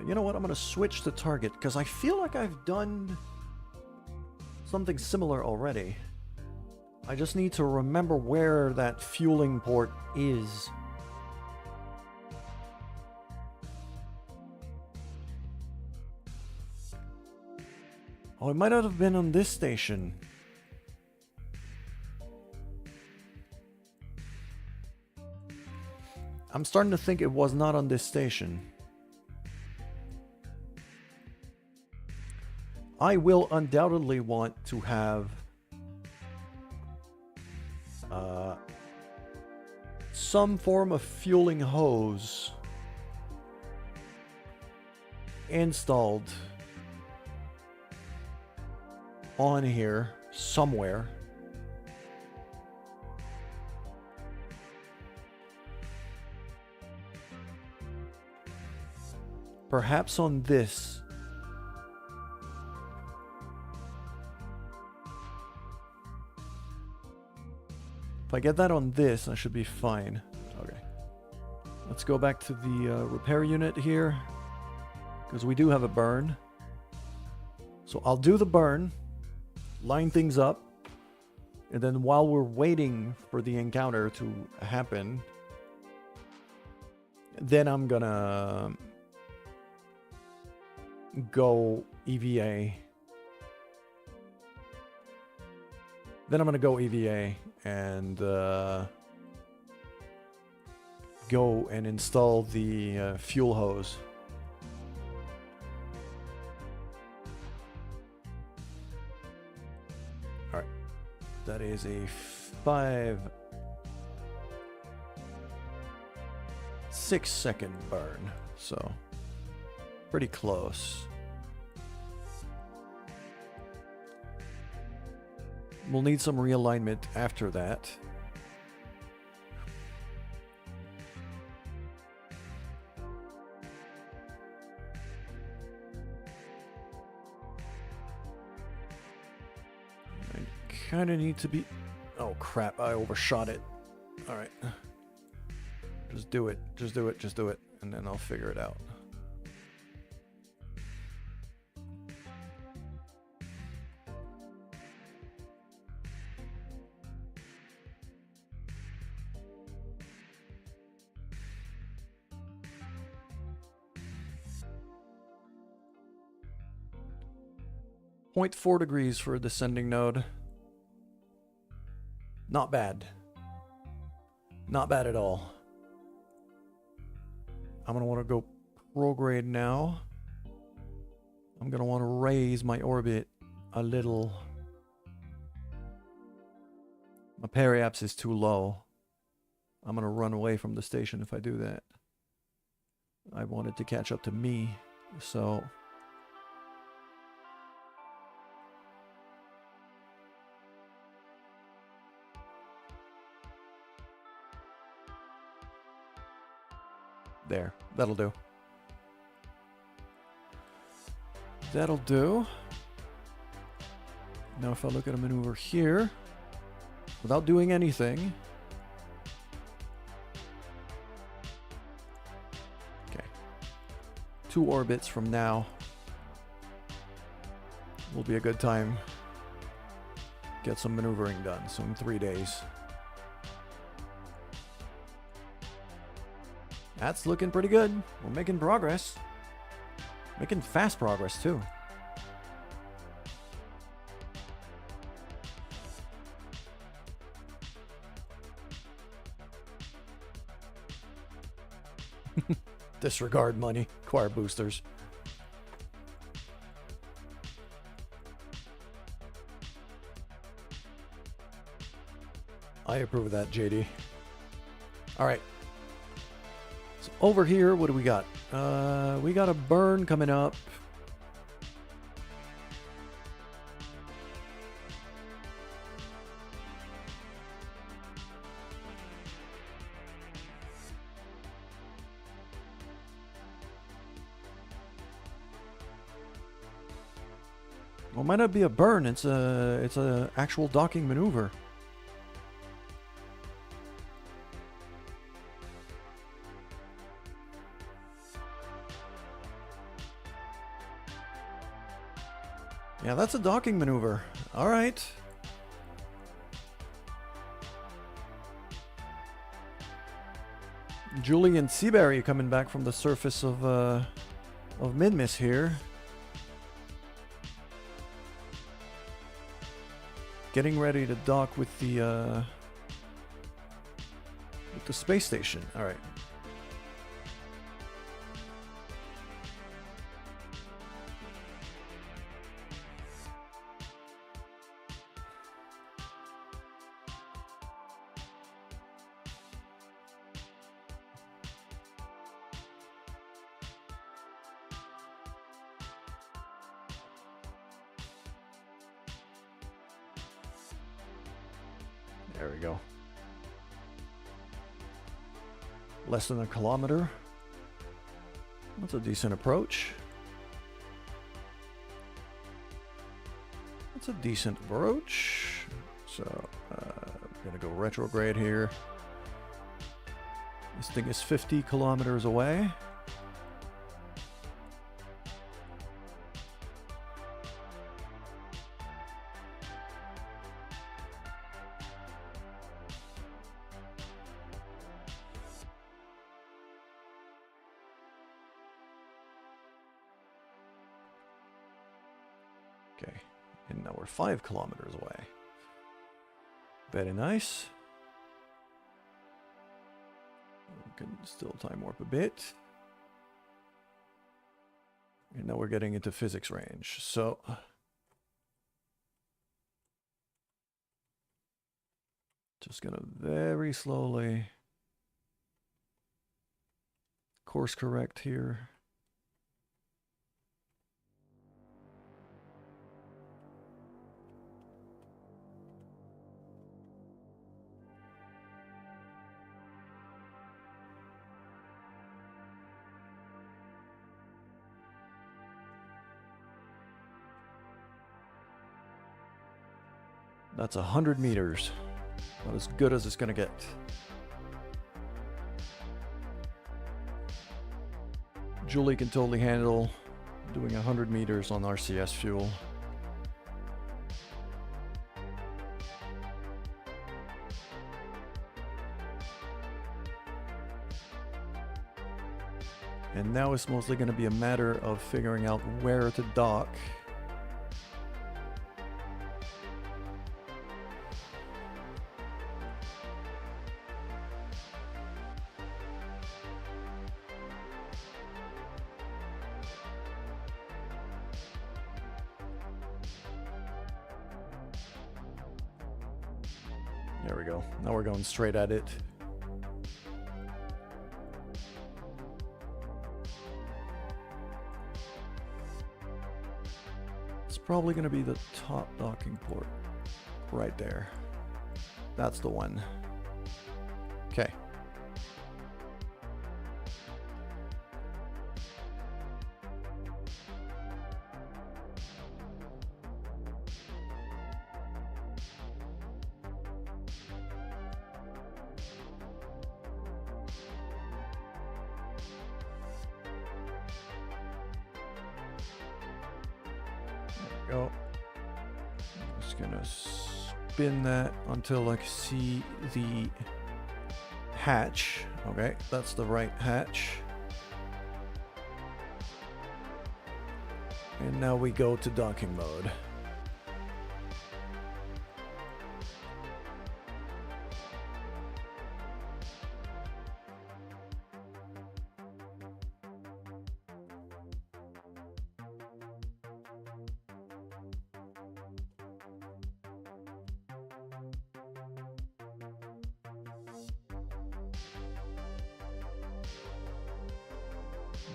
You know what? I'm going to switch the target because I feel like I've done something similar already. I just need to remember where that fueling port is. Oh, it might not have been on this station. I'm starting to think it was not on this station. I will undoubtedly want to have some form of fueling hose installed on here somewhere. Perhaps on this. If I get that on this, I should be fine. Okay. Let's go back to the repair unit here, because we do have a burn. So I'll do the burn, line things up, and then while we're waiting for the encounter to happen, then I'm gonna go EVA. Then I'm gonna go EVA and go and install the fuel hose. Alright. That is a 6 second burn. So, pretty close. We'll need some realignment after that. I kind of need to be... Oh crap, I overshot it. Alright. Just do it, just do it, just do it, and then I'll figure it out. 0.4 degrees for a descending node. Not bad. Not bad at all. I'm going to want to go prograde now. I'm going to want to raise my orbit a little. My periaps is too low. I'm going to run away from the station if I do that. I want it to catch up to me, so... There. That'll do. That'll do. Now if I look at a maneuver here, without doing anything... Okay. 2 orbits from now will be a good time. Get some maneuvering done, so in 3 days. That's looking pretty good. We're making progress. Making fast progress, too. Disregard money. Acquire boosters. I approve of that, JD. Alright. So over here, what do we got? We got a burn coming up. Well, it might not be a burn. It's a actual docking maneuver. Yeah, that's a docking maneuver. All right. Julie and Seaberry coming back from the surface of Midmiss here. Getting ready to dock with the space station. All right. There we go. Less than a kilometer. That's a decent approach. That's a decent approach. So, we're gonna go retrograde here. This thing is 50 kilometers away. Okay, and now we're 5 kilometers away. Very nice. We can still time warp a bit. And now we're getting into physics range. So just gonna very slowly course correct here. That's 100 meters. Not as good as it's gonna get. Julie can totally handle doing 100 meters on RCS fuel. And now it's mostly going to be a matter of figuring out where to dock There we go. Now we're going straight at it. It's probably going to be the top docking port. Right there. That's the one. Okay. Go. I'm just gonna spin that until I can see the hatch. Okay, that's the right hatch. And now we go to docking mode.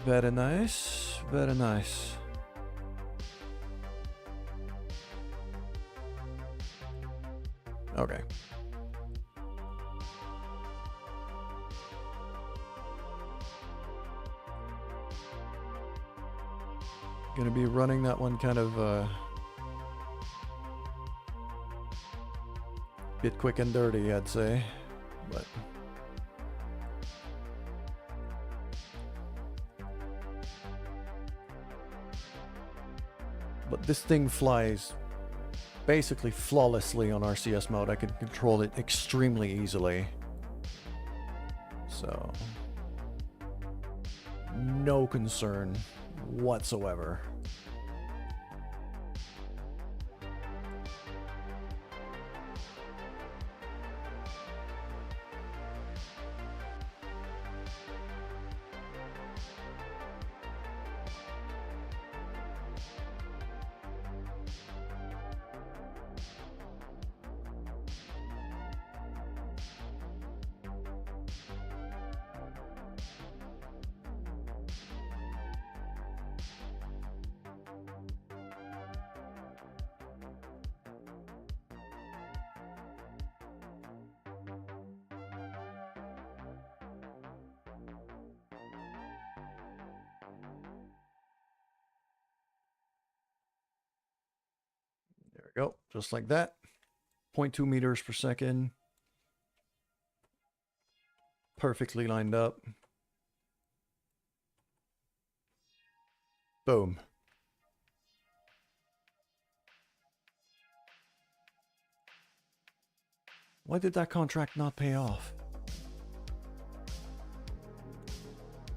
Very nice, very nice. Okay. Gonna be running that one kind of bit quick and dirty, I'd say, but this thing flies basically flawlessly on RCS mode. I can control it extremely easily. So, no concern whatsoever. There we go, just like that. 0.2 meters per second. Perfectly lined up. Boom. Why did that contract not pay off?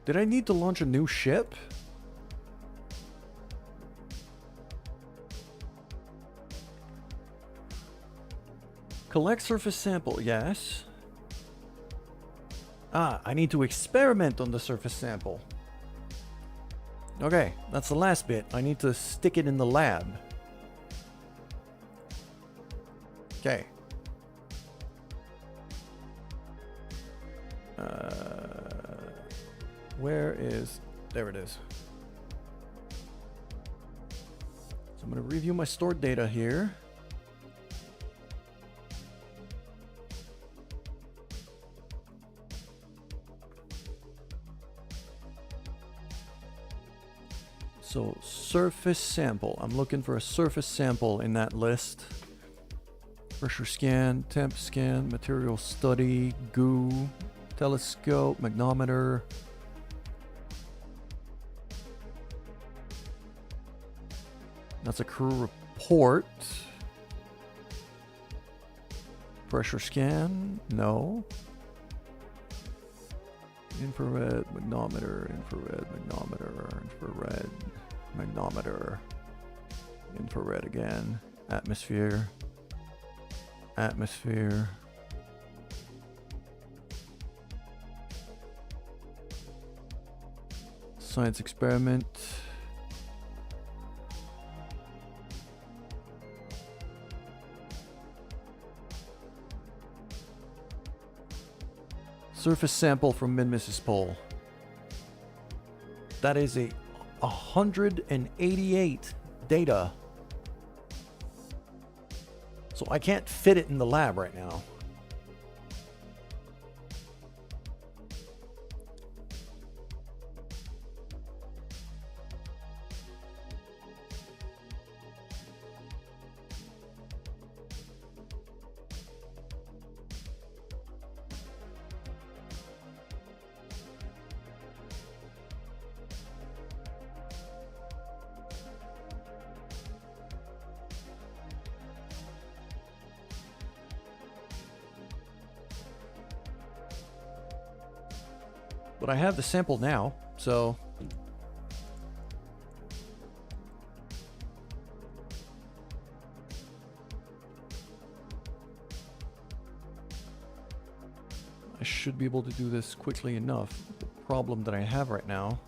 Did I need to launch a new ship? Collect surface sample, yes. Ah, I need to experiment on the surface sample. Okay, that's the last bit. I need to stick it in the lab. Okay. Where is... There it is. So I'm going to review my stored data here. So, surface sample. I'm looking for a surface sample in that list. Pressure scan, temp scan, material study, goo, telescope, magnometer. That's a crew report. Pressure scan, no. Infrared, magnometer, infrared, magnometer, infrared, magnometer, infrared again, atmosphere, atmosphere. Science experiment. Surface sample from Mid-Mrs. Pole. That is a 188 data. So I can't fit it in the lab right now. But I have the sample now, so... I should be able to do this quickly enough. The problem that I have right now...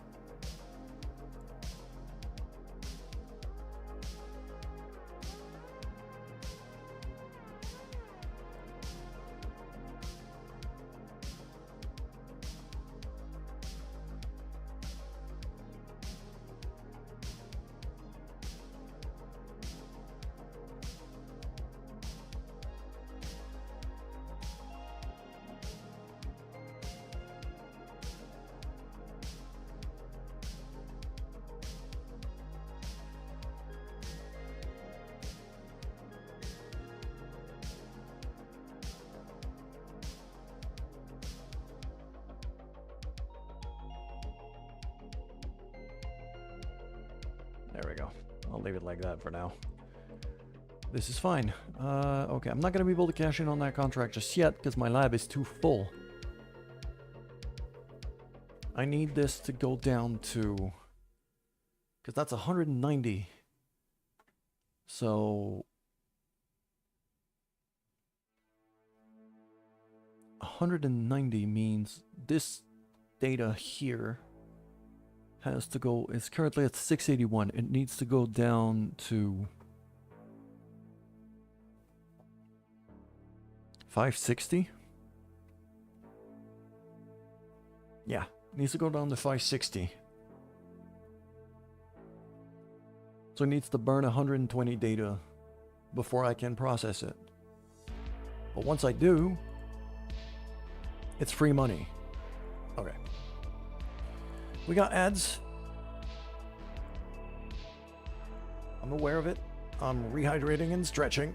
There we go. I'll leave it like that for now. This is fine. Okay, I'm not going to be able to cash in on that contract just yet because my lab is too full. I need this to go down to... because that's 190. So... 190 means this data here has to go, it's currently at 681. It needs to go down to 560. Yeah, it needs to go down to 560. So it needs to burn 120 data before I can process it. But once I do, it's free money. Okay. We got ads. I'm aware of it. I'm rehydrating and stretching,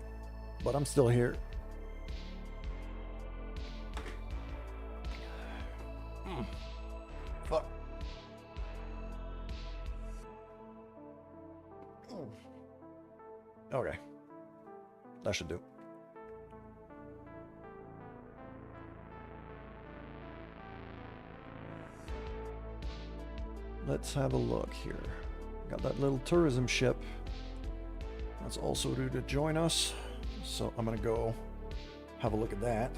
but I'm still here. Fuck. Okay. That should do. Let's have a look here. Got that little tourism ship. That's also due to join us. So I'm gonna go have a look at that.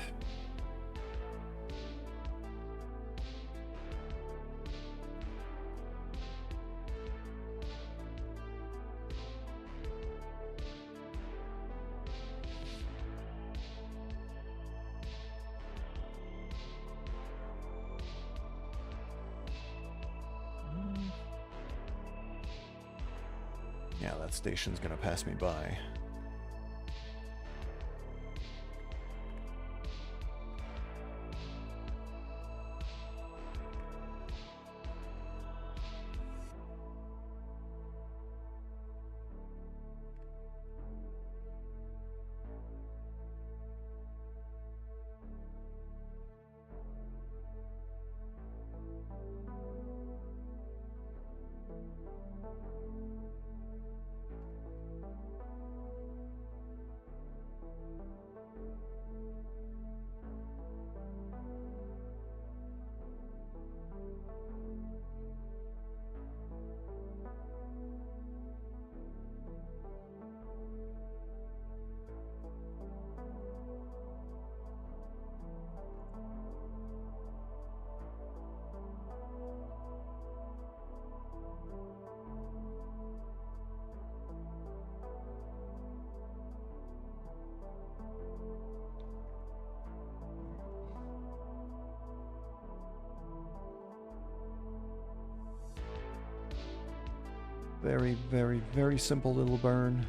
Yeah, that station's gonna pass me by. Very, very, very simple little burn.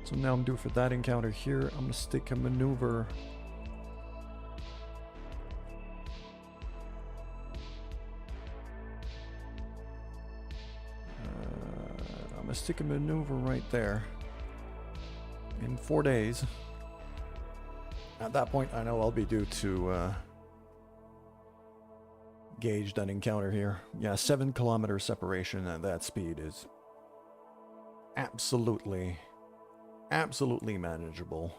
So now I'm due for that encounter here. I'm gonna stick a maneuver. I'm gonna stick a maneuver right there. In 4 days. At that point, I know I'll be due to gauge that encounter here. Yeah, 7 kilometer separation at that speed is absolutely manageable.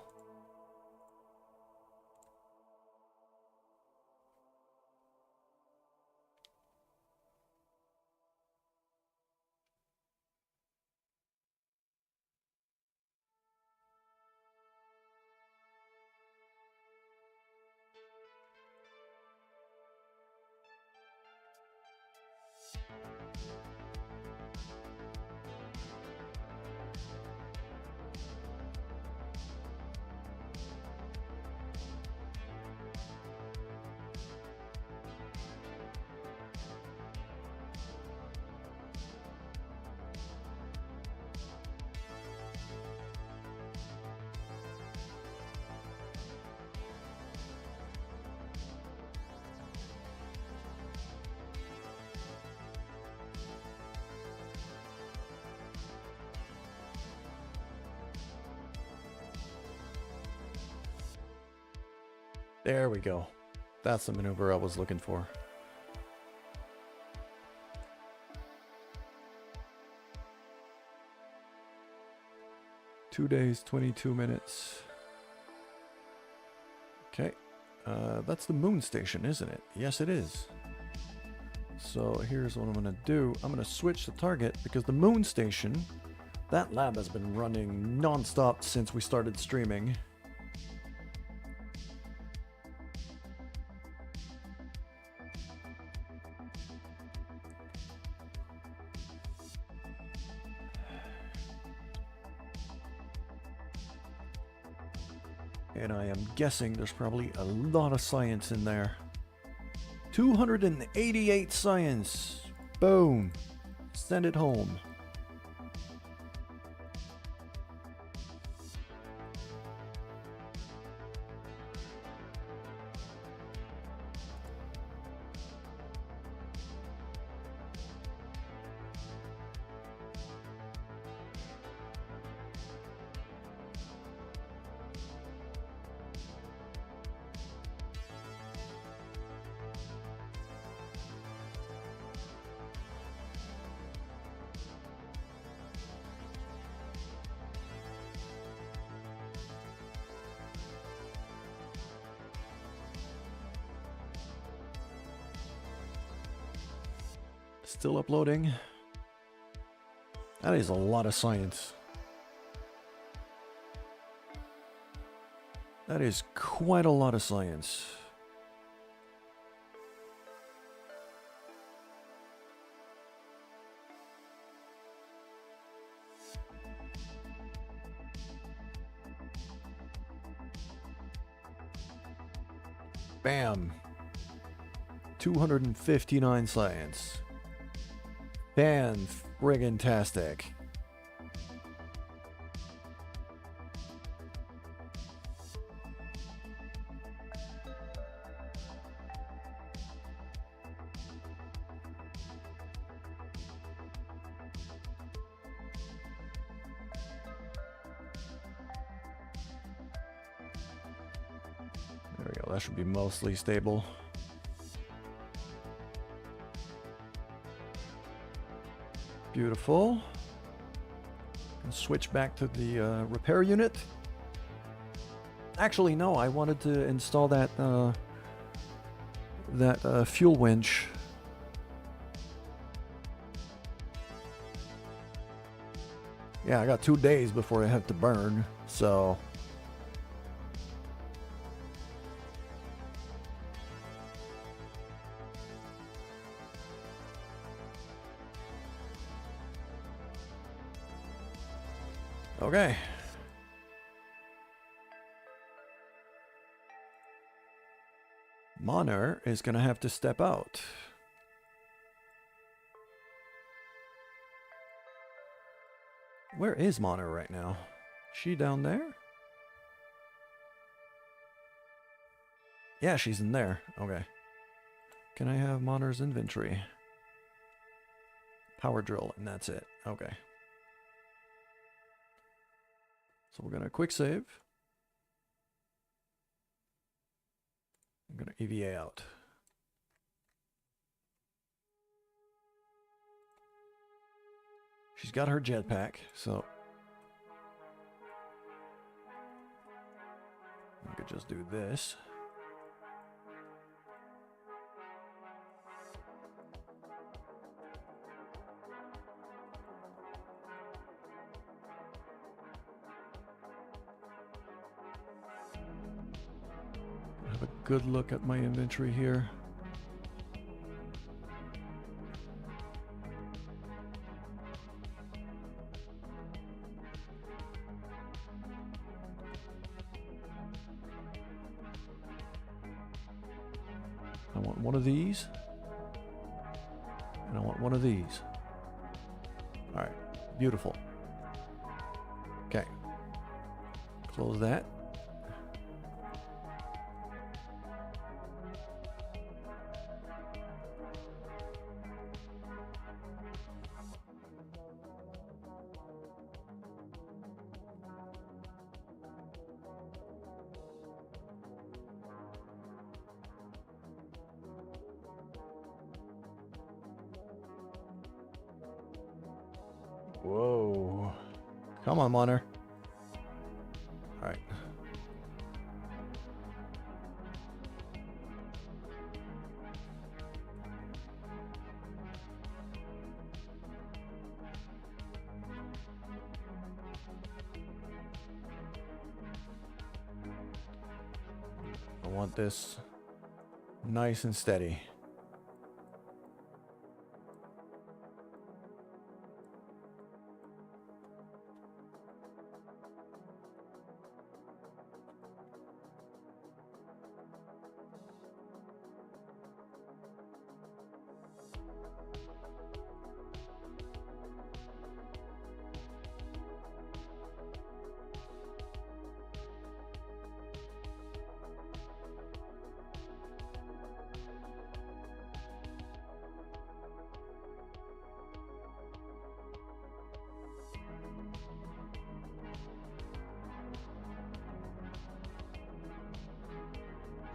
There we go. That's the maneuver I was looking for. Two days, 22 minutes. Okay. That's the moon station, isn't it? Yes, it is. So here's what I'm going to do. I'm going to switch the target because the moon station, that lab has been running non-stop since we started streaming. And I am guessing there's probably a lot of science in there. 288 science. Boom. Send it home. Still uploading. That is a lot of science. That is quite a lot of science. Bam. 259 science. Fan-friggin-tastic. There we go, that should be mostly stable. Beautiful. And switch back to the repair unit. Actually, no, I wanted to install that fuel winch. Yeah, I got 2 days before I have to burn, so Okay. Moner is gonna have to step out. Where is Moner right now? She down there? Yeah, she's in there. Okay. Can I have Moner's inventory? Power drill, and that's it. Okay. So we're gonna quick save. I'm gonna EVA out. She's got her jetpack, so I could just do this. Have a good look at my inventory here. I want one of these, and I want one of these. All right, beautiful. Okay, close that. Whoa. Come on, Moner. All right. I want this nice and steady.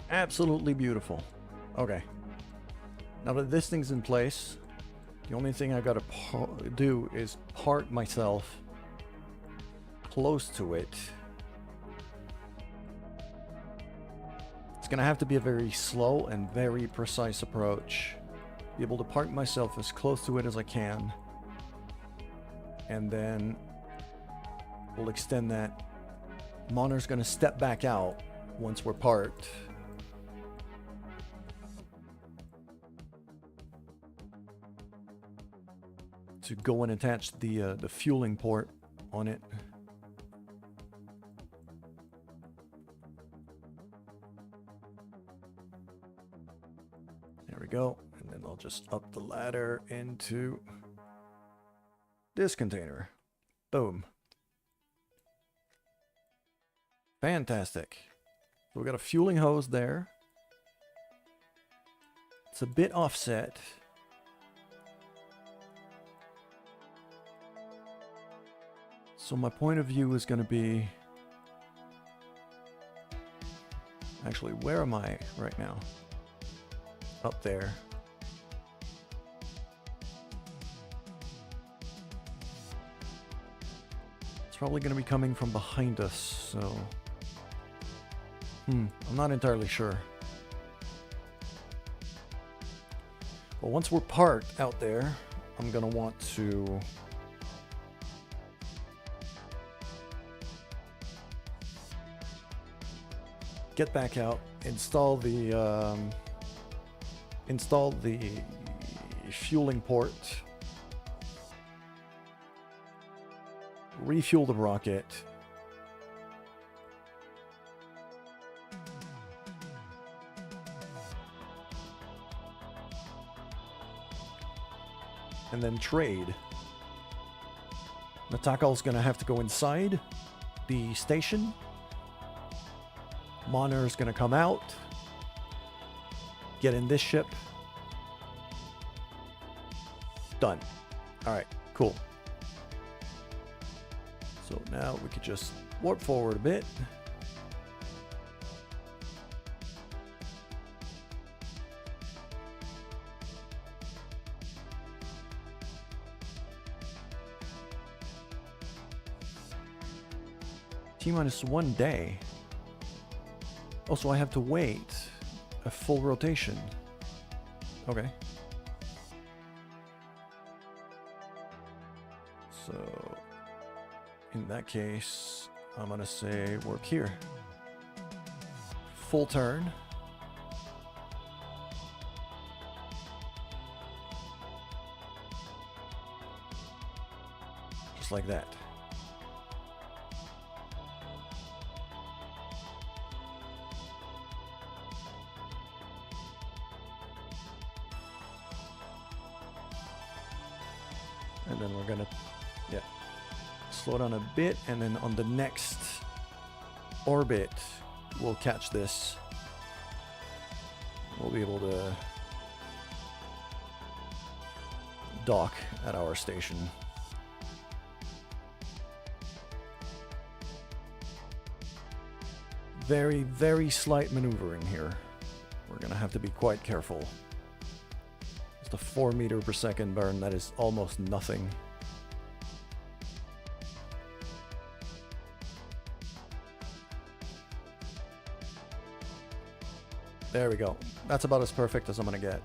Absolutely beautiful. Okay. Now that this thing's in place, the only thing I gotta do is part myself close to it. It's gonna have to be a very slow and very precise approach. Be able to park myself as close to it as I can. And then we'll extend that. Moner's gonna step back out once we're parked. To go and attach the fueling port on it. There we go. And then I'll just up the ladder into this container. Boom. Fantastic. So we got a fueling hose there. It's a bit offset. So my point of view is going to be... Actually, where am I right now? Up there. It's probably going to be coming from behind us, so... I'm not entirely sure. Well, once we're parked out there, I'm going to want to... get back out, install the fueling port refuel the rocket. And then trade. Natakal's gonna have to go inside the station. Moner's gonna come out. Get in this ship. Done. Alright, cool. So now we could just warp forward a bit. T-minus 1 day. Oh, so I have to wait a full rotation. Okay. So, in that case, I'm gonna say warp here. Full turn. Just like that. And then we're gonna, yeah, slow down a bit, and then on the next orbit, we'll catch this. We'll be able to dock at our station. Very, very slight maneuvering here. We're gonna have to be quite careful. A 4 meter per second burn, that is almost nothing. There we go. That's about as perfect as I'm gonna get.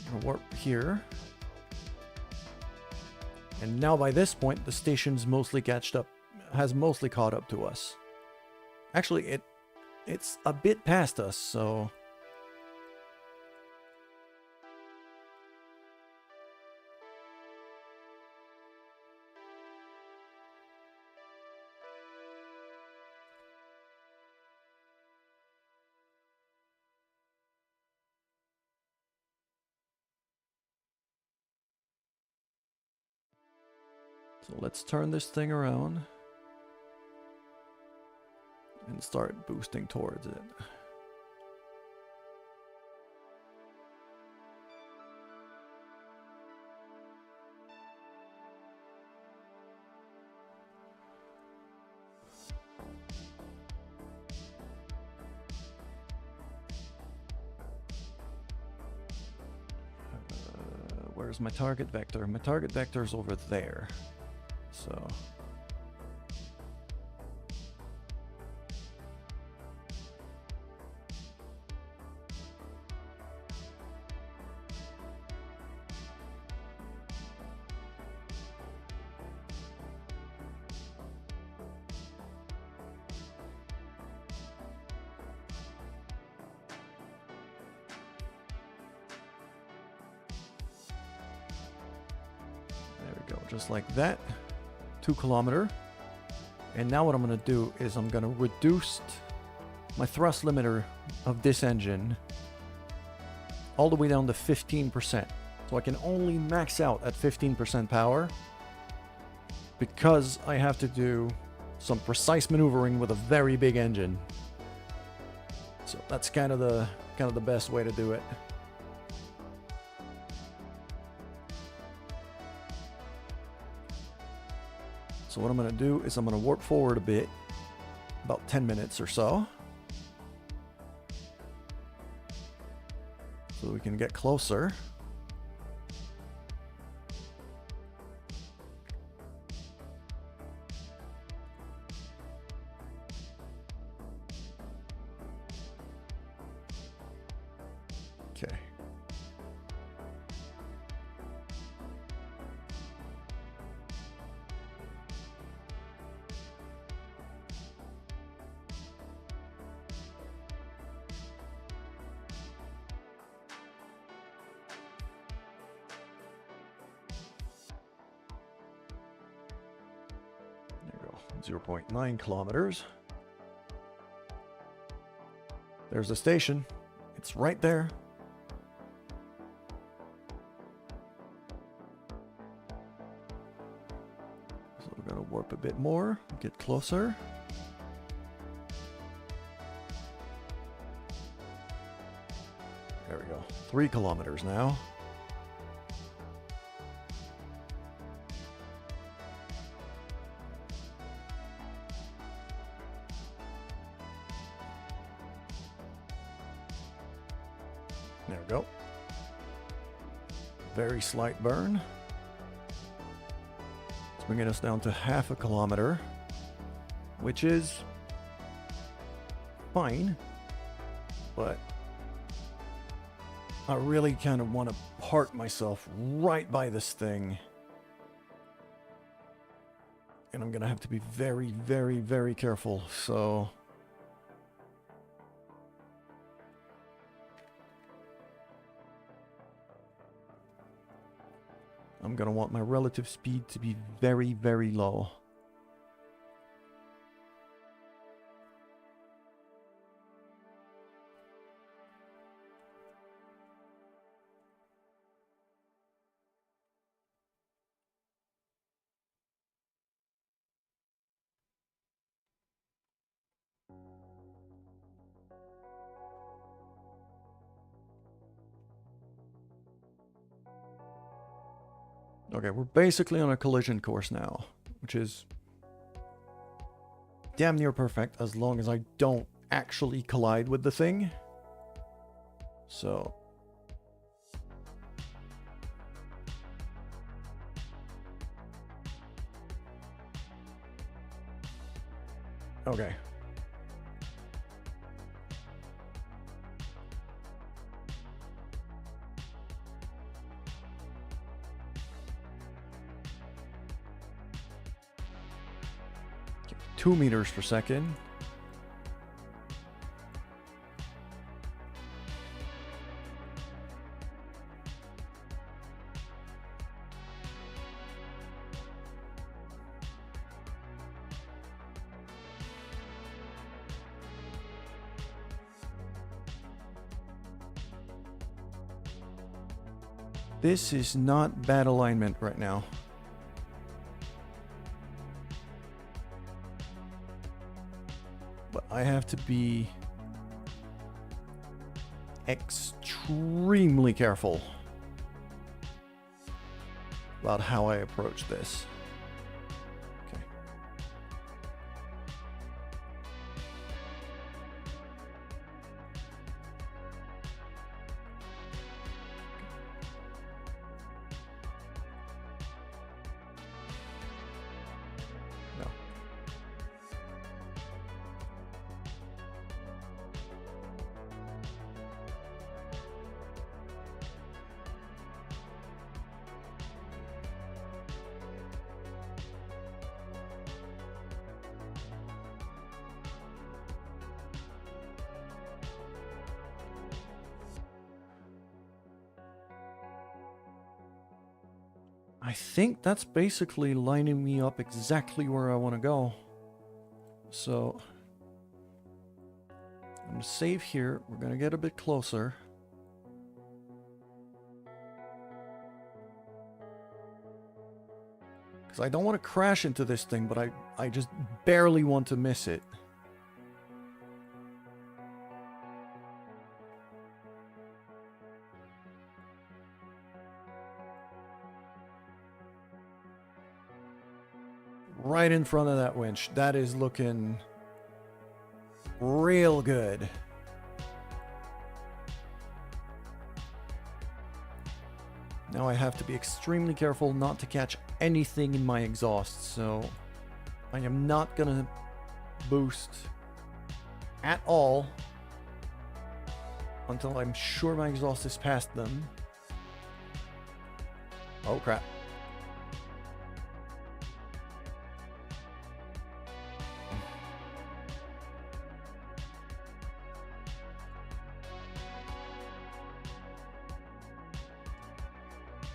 I'm gonna warp here. And now by this point, the station's mostly has mostly caught up to us. Actually, it's a bit past us, so... So let's turn this thing around and start boosting towards it. Where's my target vector? My target vector is over there. So... just like that. 2 kilometer. And now what I'm going to do is I'm going to reduce my thrust limiter of this engine all the way down to 15%. So I can only max out at 15% power because I have to do some precise maneuvering with a very big engine. So that's kind of the best way to do it. So what I'm going to do is I'm going to warp forward a bit, about 10 minutes or so, so we can get closer. Okay. 0.9 kilometers. There's the station. It's right there. So we're going to warp a bit more, get closer. There we go. 3 kilometers now. There we go. Very slight burn. It's bringing us down to 0.5 kilometer, which is fine, but I really kind of want to park myself right by this thing. And I'm going to have to be very, very, very careful, so... I'm going to want my relative speed to be very, very low. Okay, we're basically on a collision course now, which is damn near perfect as long as I don't actually collide with the thing. So... okay. Okay, 2 meters per second. This is not bad alignment right now. But I have to be extremely careful about how I approach this. Okay. No. I think that's basically lining me up exactly where I want to go. So I'm going to save here. We're going to get a bit closer. Because I don't want to crash into this thing, but I just barely want to miss it. Right in front of that winch. That is looking real good. Now I have to be extremely careful not to catch anything in my exhaust, so I am not gonna boost at all until I'm sure my exhaust is past them. Oh crap.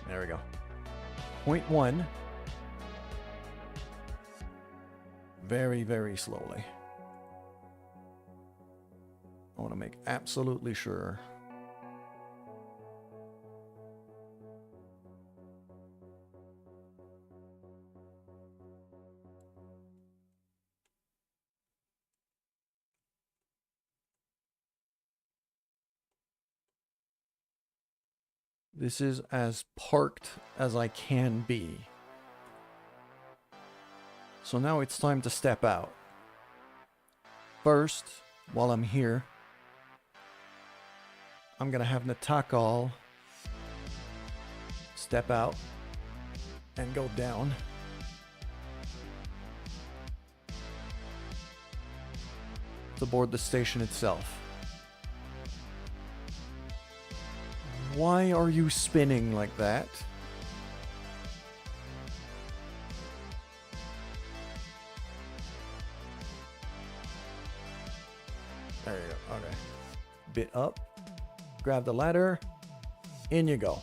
There we go. 0.1. very, very slowly. I want to make absolutely sure. This is as parked as I can be. So now it's time to step out. First, while I'm here, I'm gonna have Natakal step out and go down. To board the station itself. Why are you spinning like that? There you go. Okay. Bit up. Grab the ladder. In you go.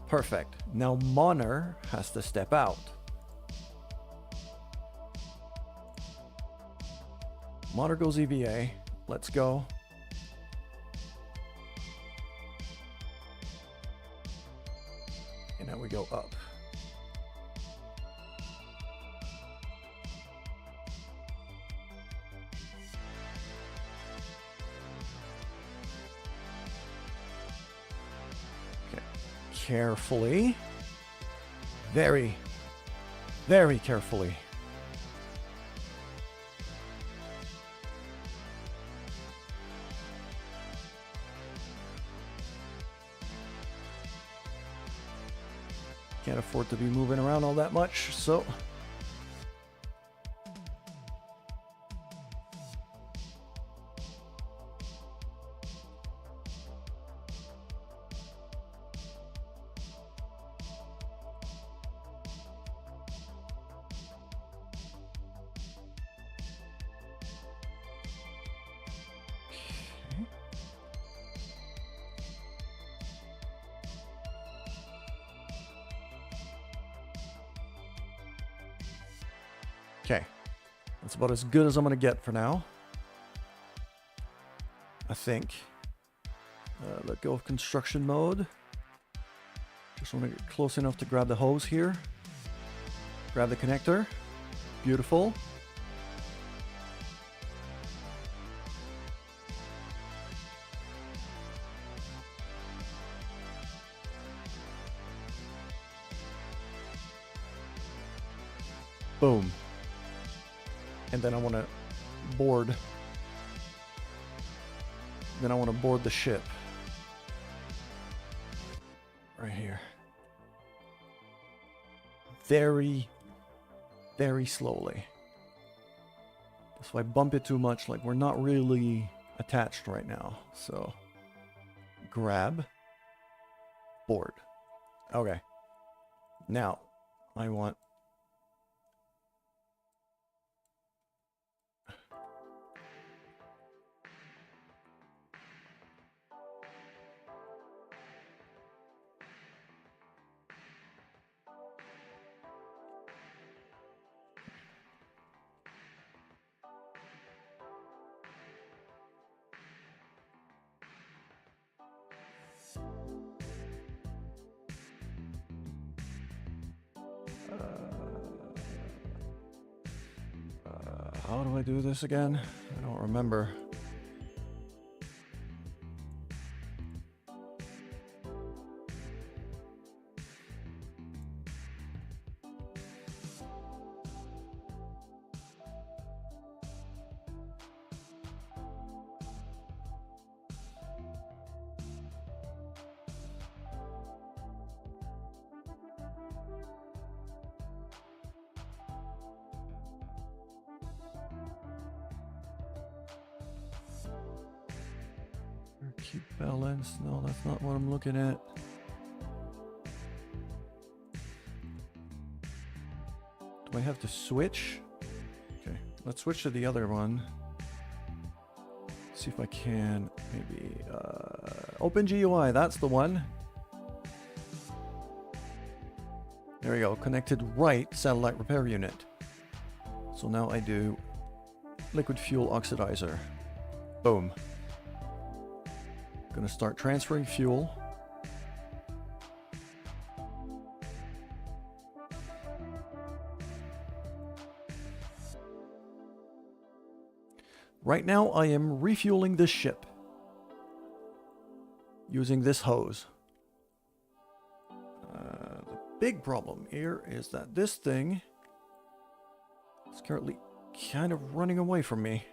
Perfect. Now Moner has to step out. Moner goes EVA. Let's go. And now we go up. Okay. Carefully. Very, very carefully. Can't afford to be moving around all that much, so okay. That's about as good as I'm going to get for now. I think. Let go of construction mode. Just want to get close enough to grab the hose here. Grab the connector. Beautiful. Boom. And then I want to board. Then I want to board the ship. Right here. Very, very slowly. So I bump it too much, like we're not really attached right now. So grab, board. Okay. Now I want how do I do this again? I don't remember. Keep balance. No, that's not what I'm looking at. Do I have to switch? Okay, let's switch to the other one. See if I can maybe open GUI. That's the one. There There you go, connected right satellite repair unit. So now I do liquid fuel oxidizer. Boom. Gonna start transferring fuel. Right now I am refueling this ship using this hose. The big problem here is that this thing is currently kind of running away from me.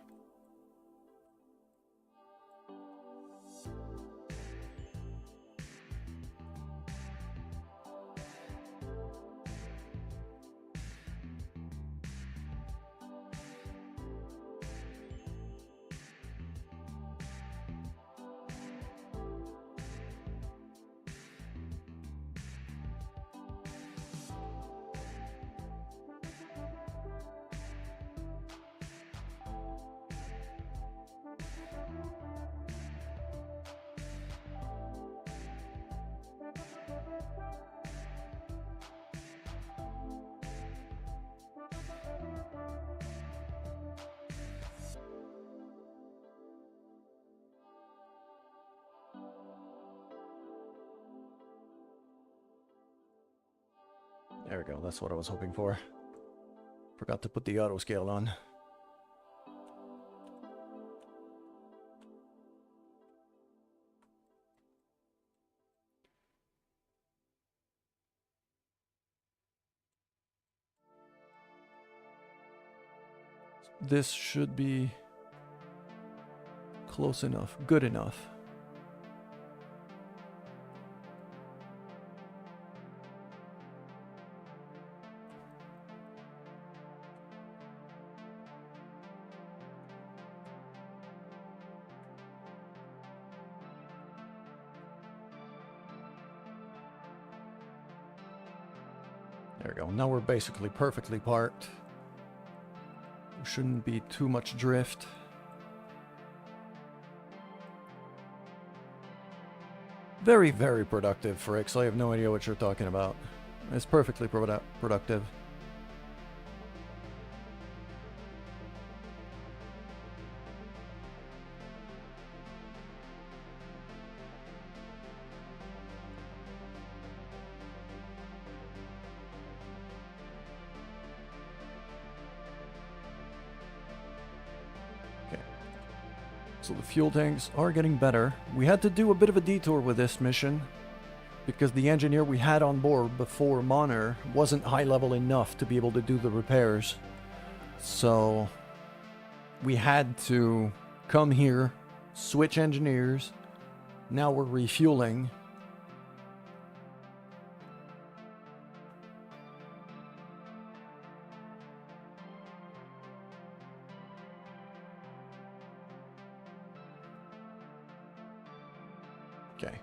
There we go, that's what I was hoping for. Forgot to put the auto scale on. This should be close enough, good enough. There we go. Now we're basically perfectly parked. There shouldn't be too much drift. Very, very productive, Fricks. I have no idea what you're talking about. It's perfectly productive. So the fuel tanks are getting better. We had to do a bit of a detour with this mission because the engineer we had on board before Monitor wasn't high level enough to be able to do the repairs. So we had to come here, switch engineers. Now we're refueling. Okay.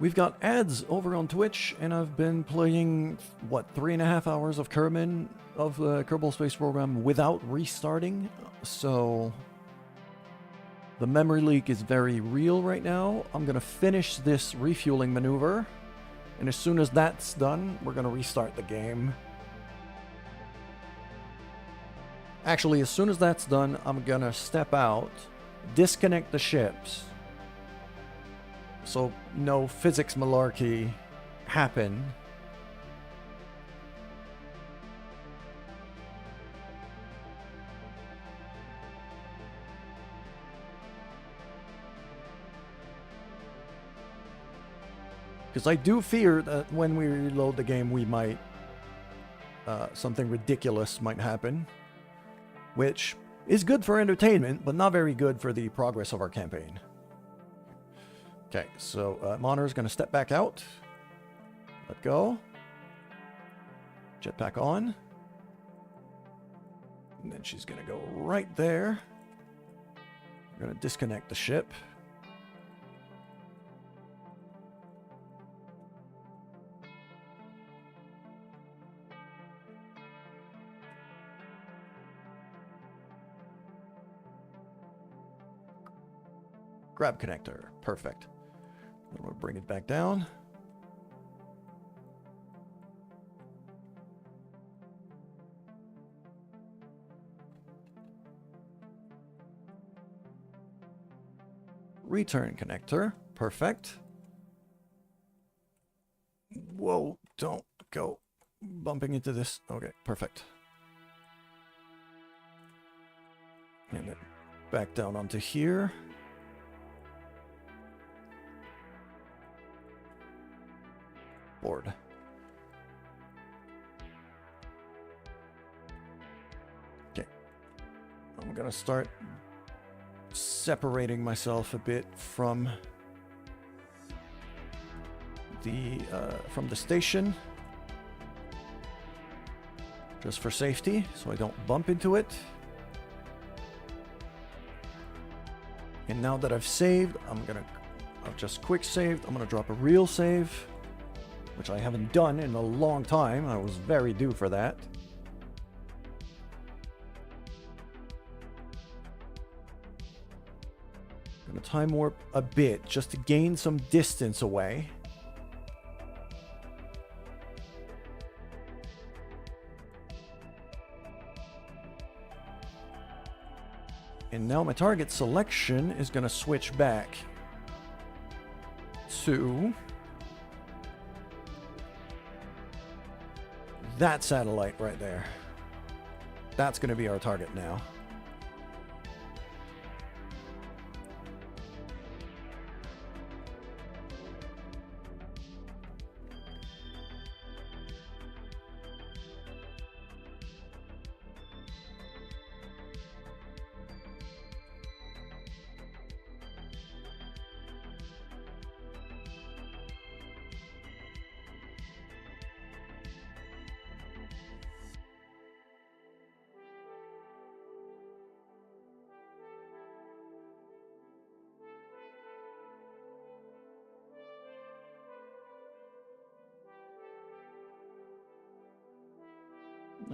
We've got ads over on Twitch, and I've been playing, what, 3.5 hours of Kerbin, of the Kerbal Space Program without restarting, so the memory leak is very real right now. I'm gonna finish this refueling maneuver, and as soon as that's done, we're gonna restart the game. Actually, as soon as that's done, I'm gonna step out, disconnect the ships, so no physics malarkey happen. Because I do fear that when we reload the game, we might... something ridiculous might happen. Which is good for entertainment, but not very good for the progress of our campaign. Okay, so Monitor's going to step back out. Let go. Jetpack on. And then she's going to go right there. We're going to disconnect the ship. Grab connector. Perfect. Then we'll bring it back down. Return connector. Perfect. Whoa, don't go bumping into this. Okay, perfect. And then back down onto here. Board. Okay. I'm gonna start separating myself a bit from the station, just for safety, so I don't bump into it. And now that I've saved, I've just quick saved. I'm gonna drop a real save, which I haven't done in a long time. I was very due for that. Gonna time warp a bit just to gain some distance away. And now my target selection is going to switch back to that satellite right there. That's going to be our target now.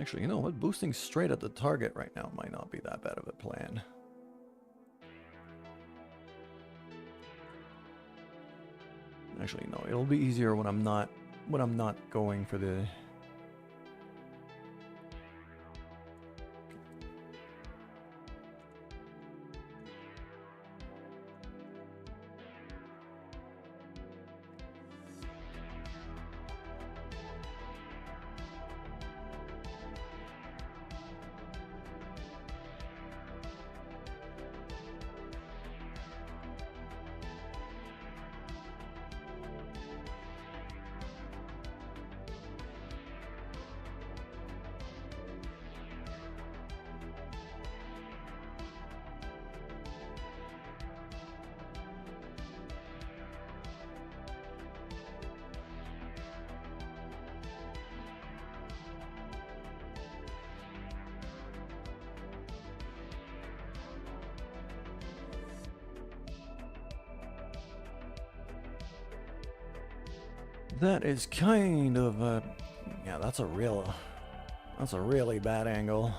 Actually, you know what? Boosting straight at the target right now might not be that bad of a plan. Actually, no. It'll be easier when I'm not going for the... That is kind of a... Yeah, that's a really bad angle.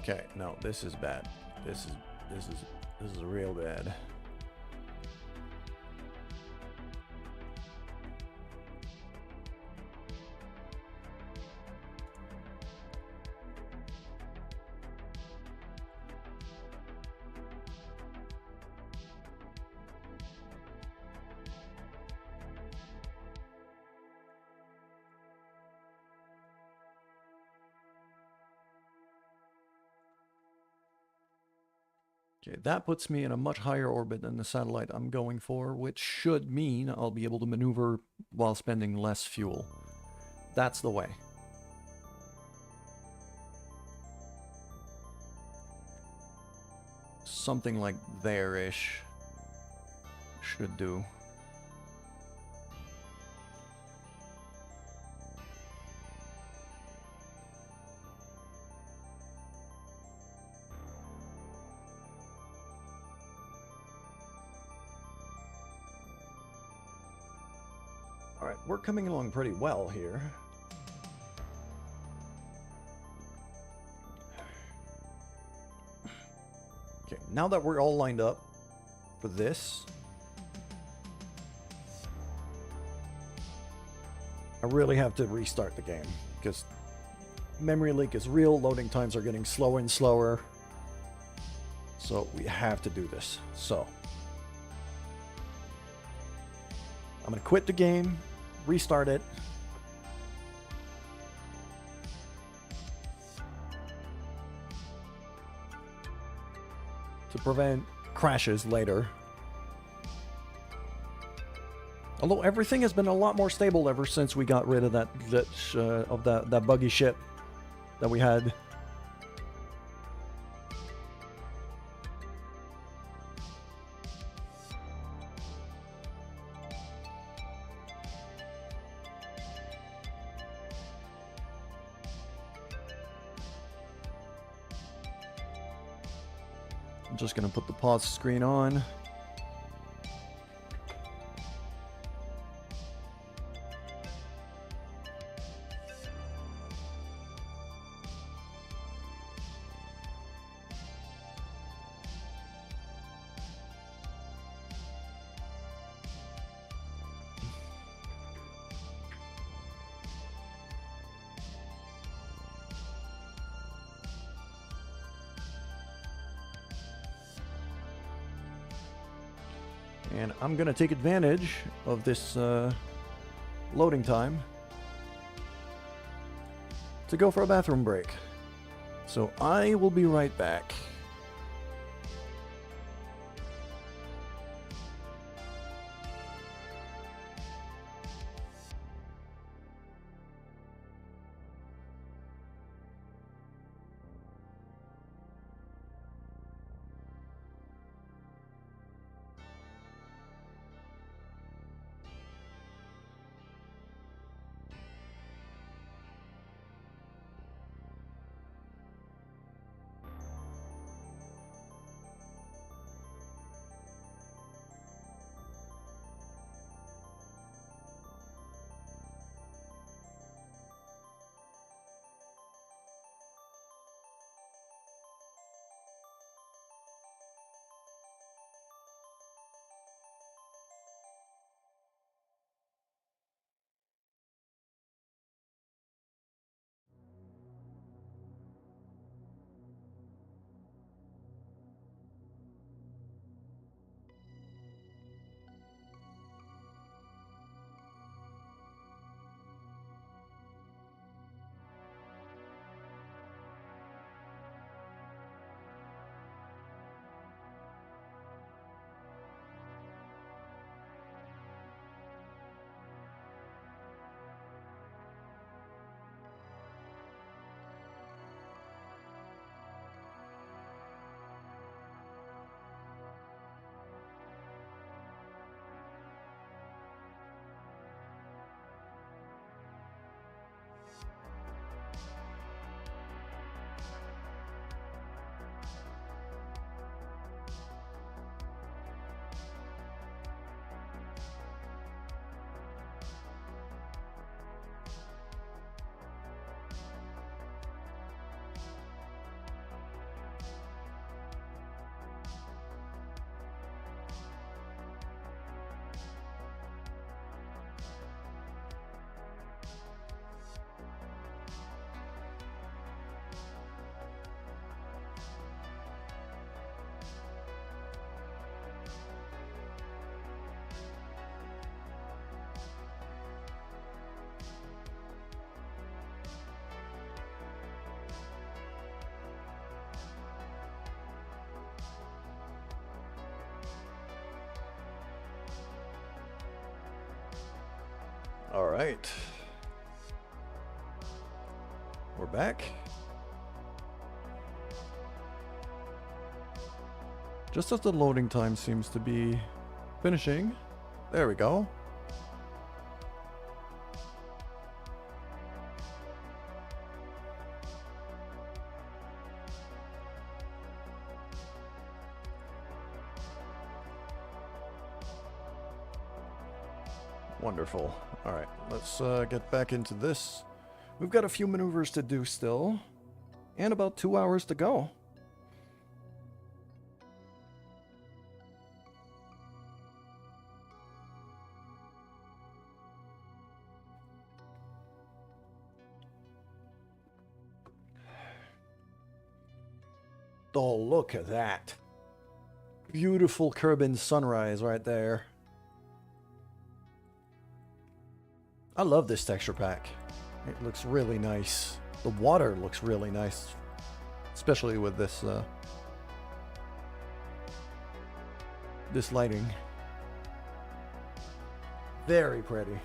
Okay, no, this is bad. This is real bad. Okay, that puts me in a much higher orbit than the satellite I'm going for, which should mean I'll be able to maneuver while spending less fuel. That's the way. Something like there-ish should do. Alright, we're coming along pretty well here. Okay, now that we're all lined up for this, I really have to restart the game, because memory leak is real. Loading times are getting slower and slower. So we have to do this. So I'm going to quit the game, restart it. To prevent crashes later. Although everything has been a lot more stable ever since we got rid of that glitch of that buggy ship that we had. I'm just going to put the pause screen on. And I'm going to take advantage of this loading time to go for a bathroom break. So I will be right back. All right. We're back. Just as the loading time seems to be finishing. There we go. Wonderful. All right, let's get back into this. We've got a few maneuvers to do still, and about 2 hours to go. Oh, look at that. Beautiful Kerbin sunrise right there. I love this texture pack. It looks really nice. The water looks really nice. Especially with this this lighting. Very pretty.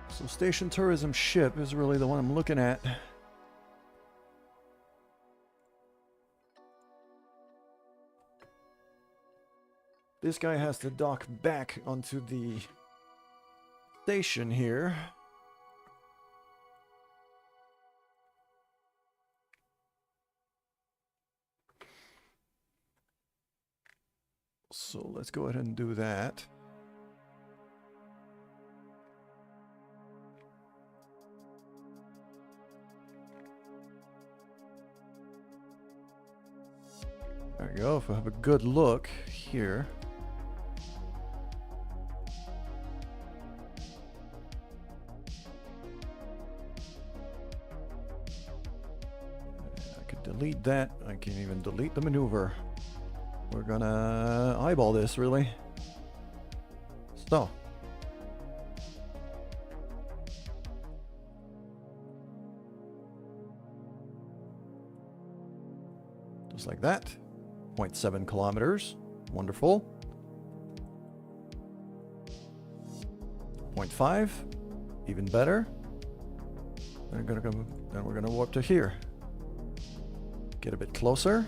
So Station Tourism Ship is really the one I'm looking at. This guy has to dock back onto the station here. So let's go ahead and do that. There we go. If we have a good look here. I could delete that. I can even delete the maneuver. We're gonna eyeball this, really. So. Just like that. 0.7 kilometers. Wonderful. 0.5. Even better. Then we're gonna warp to here. Get a bit closer.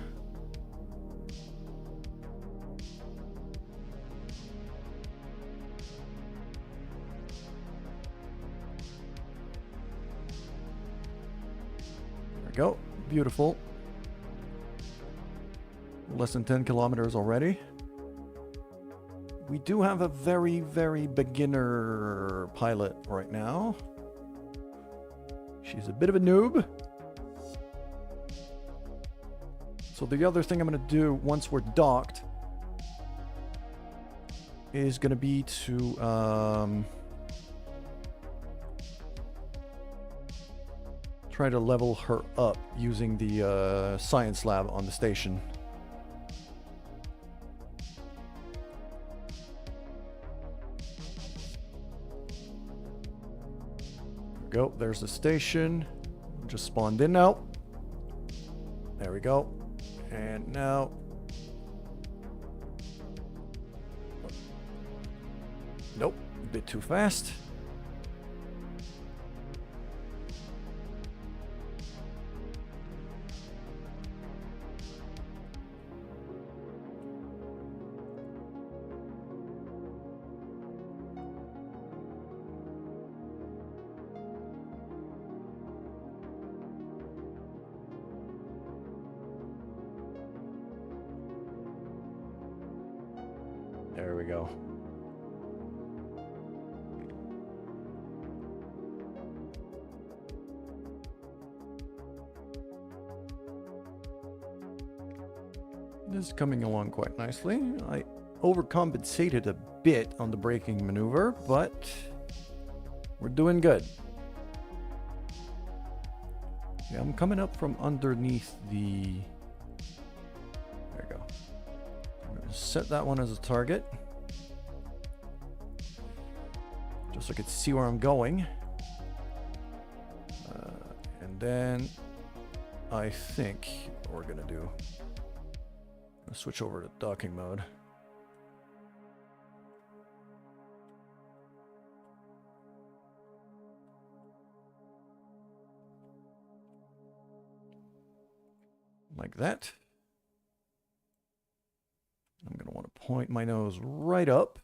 There we go. Beautiful. Less than 10 kilometers already. We do have a very, very beginner pilot right now. She's a bit of a noob. So the other thing I'm going to do once we're docked is going to be to try to level her up using the science lab on the station. Go. There's the station. Just spawned in now. There we go. And now. Nope. A bit too fast. There we go. This is coming along quite nicely. I overcompensated a bit on the braking maneuver, but we're doing good. Yeah, I'm coming up from underneath the... There we go. I'm going to set that one as a target. Just so I can see where I'm going. And then I think what we're going to do... switch over to docking mode. Like that. I'm going to want to point my nose right up.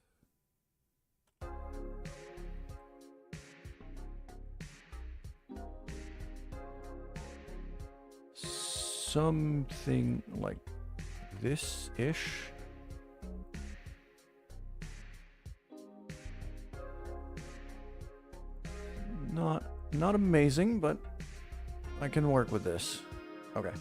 Something like this-ish. Not amazing, but I can work with this. Okay.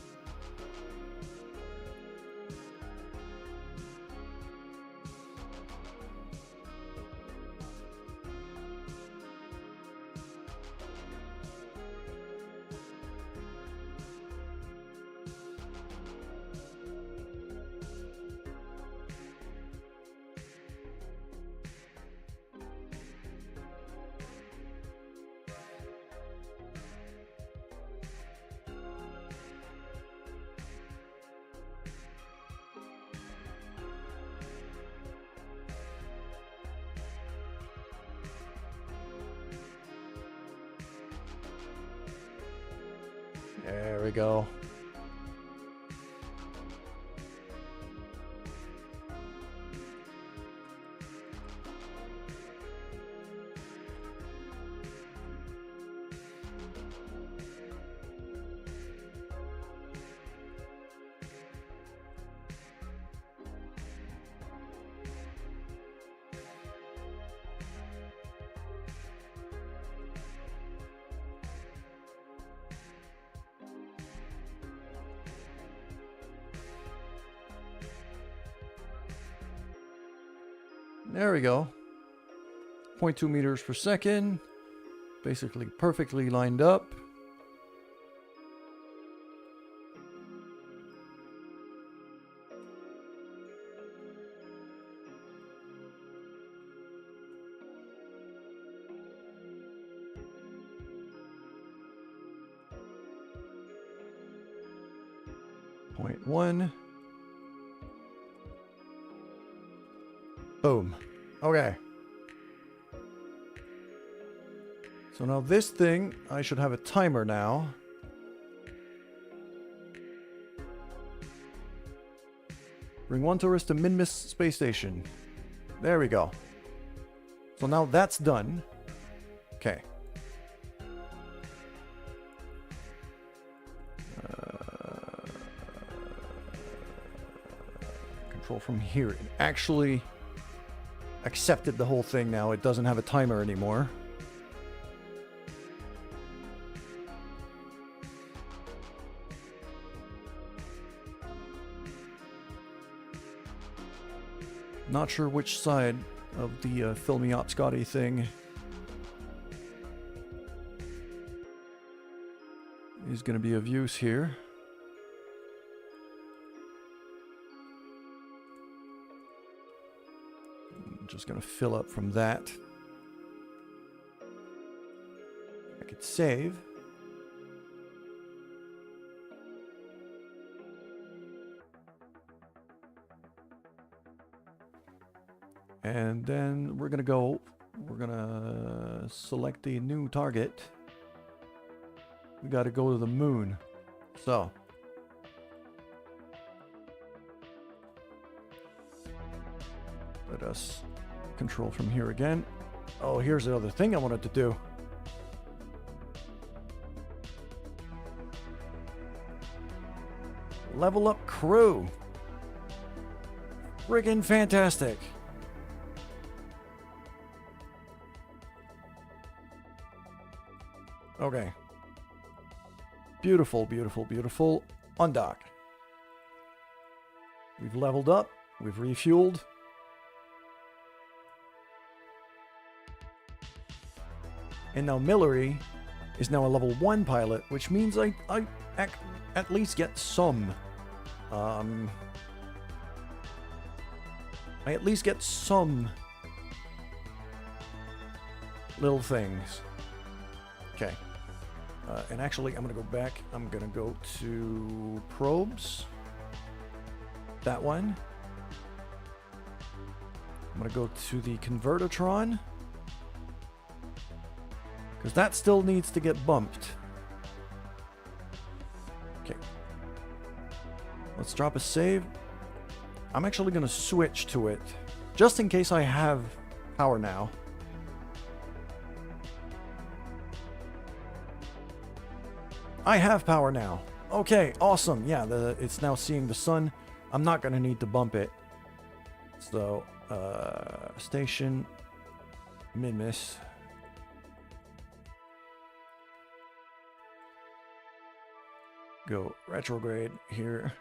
There we go. There we go. 0.2 meters per second. Basically perfectly lined up. Point one. Boom. Okay. So now this thing, I should have a timer now. Bring one tourist to Minmus space station. There we go. So now that's done. Okay. Control from here. It actually accepted the whole thing now. It doesn't have a timer anymore. Not sure which side of the Fill Me Up Scotty thing is going to be of use here. I'm just going to fill up from that. I could save. And then we're going to select the new target. We got to go to the moon. So. Let us control from here again. Oh, here's the other thing I wanted to do. Level up crew. Friggin' fantastic. Okay. Beautiful, beautiful, beautiful. Undock. We've leveled up. We've refueled. And now Millery is now a level 1 pilot, which means I at least get some. I at least get some little things. Okay. And actually, I'm going to go back. I'm going to go to probes. That one. I'm going to go to the Convertotron. Because that still needs to get bumped. Okay. Let's drop a save. I'm actually going to switch to it. Just in case I have power now. I have power now. Okay, awesome. Yeah, it's now seeing the sun. I'm not going to need to bump it. So, station, Minmus. Go retrograde here.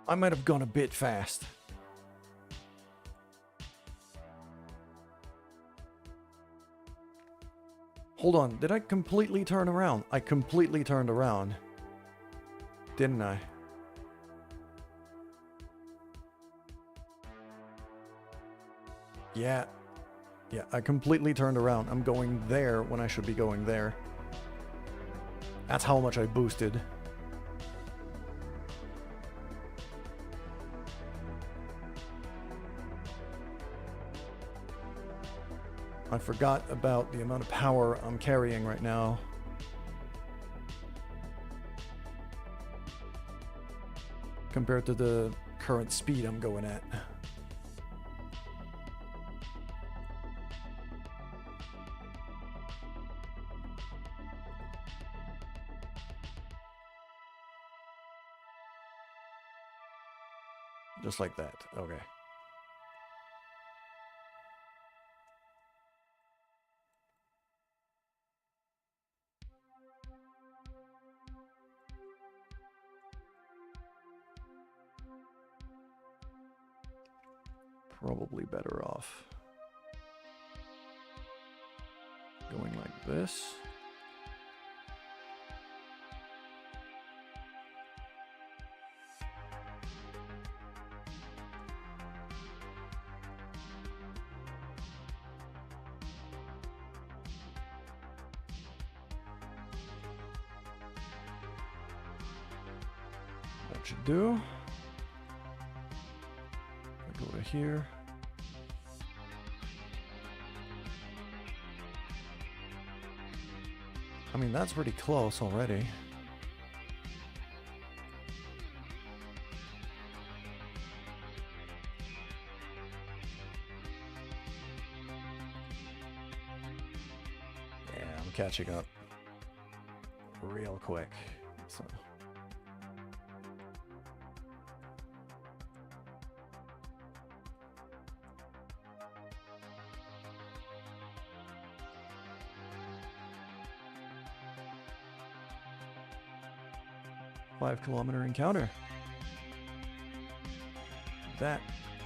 I might have gone a bit fast. Hold on, did I completely turn around? I completely turned around. Didn't I? Yeah. Yeah, I completely turned around. I'm going there when I should be going there. That's how much I boosted. I forgot about the amount of power I'm carrying right now. Compared to the current speed I'm going at. Just like that. Okay. Probably better off going like this. That should do. I go to here. I mean, that's pretty close already. Yeah, I'm catching up real quick. So. Five-kilometer encounter. That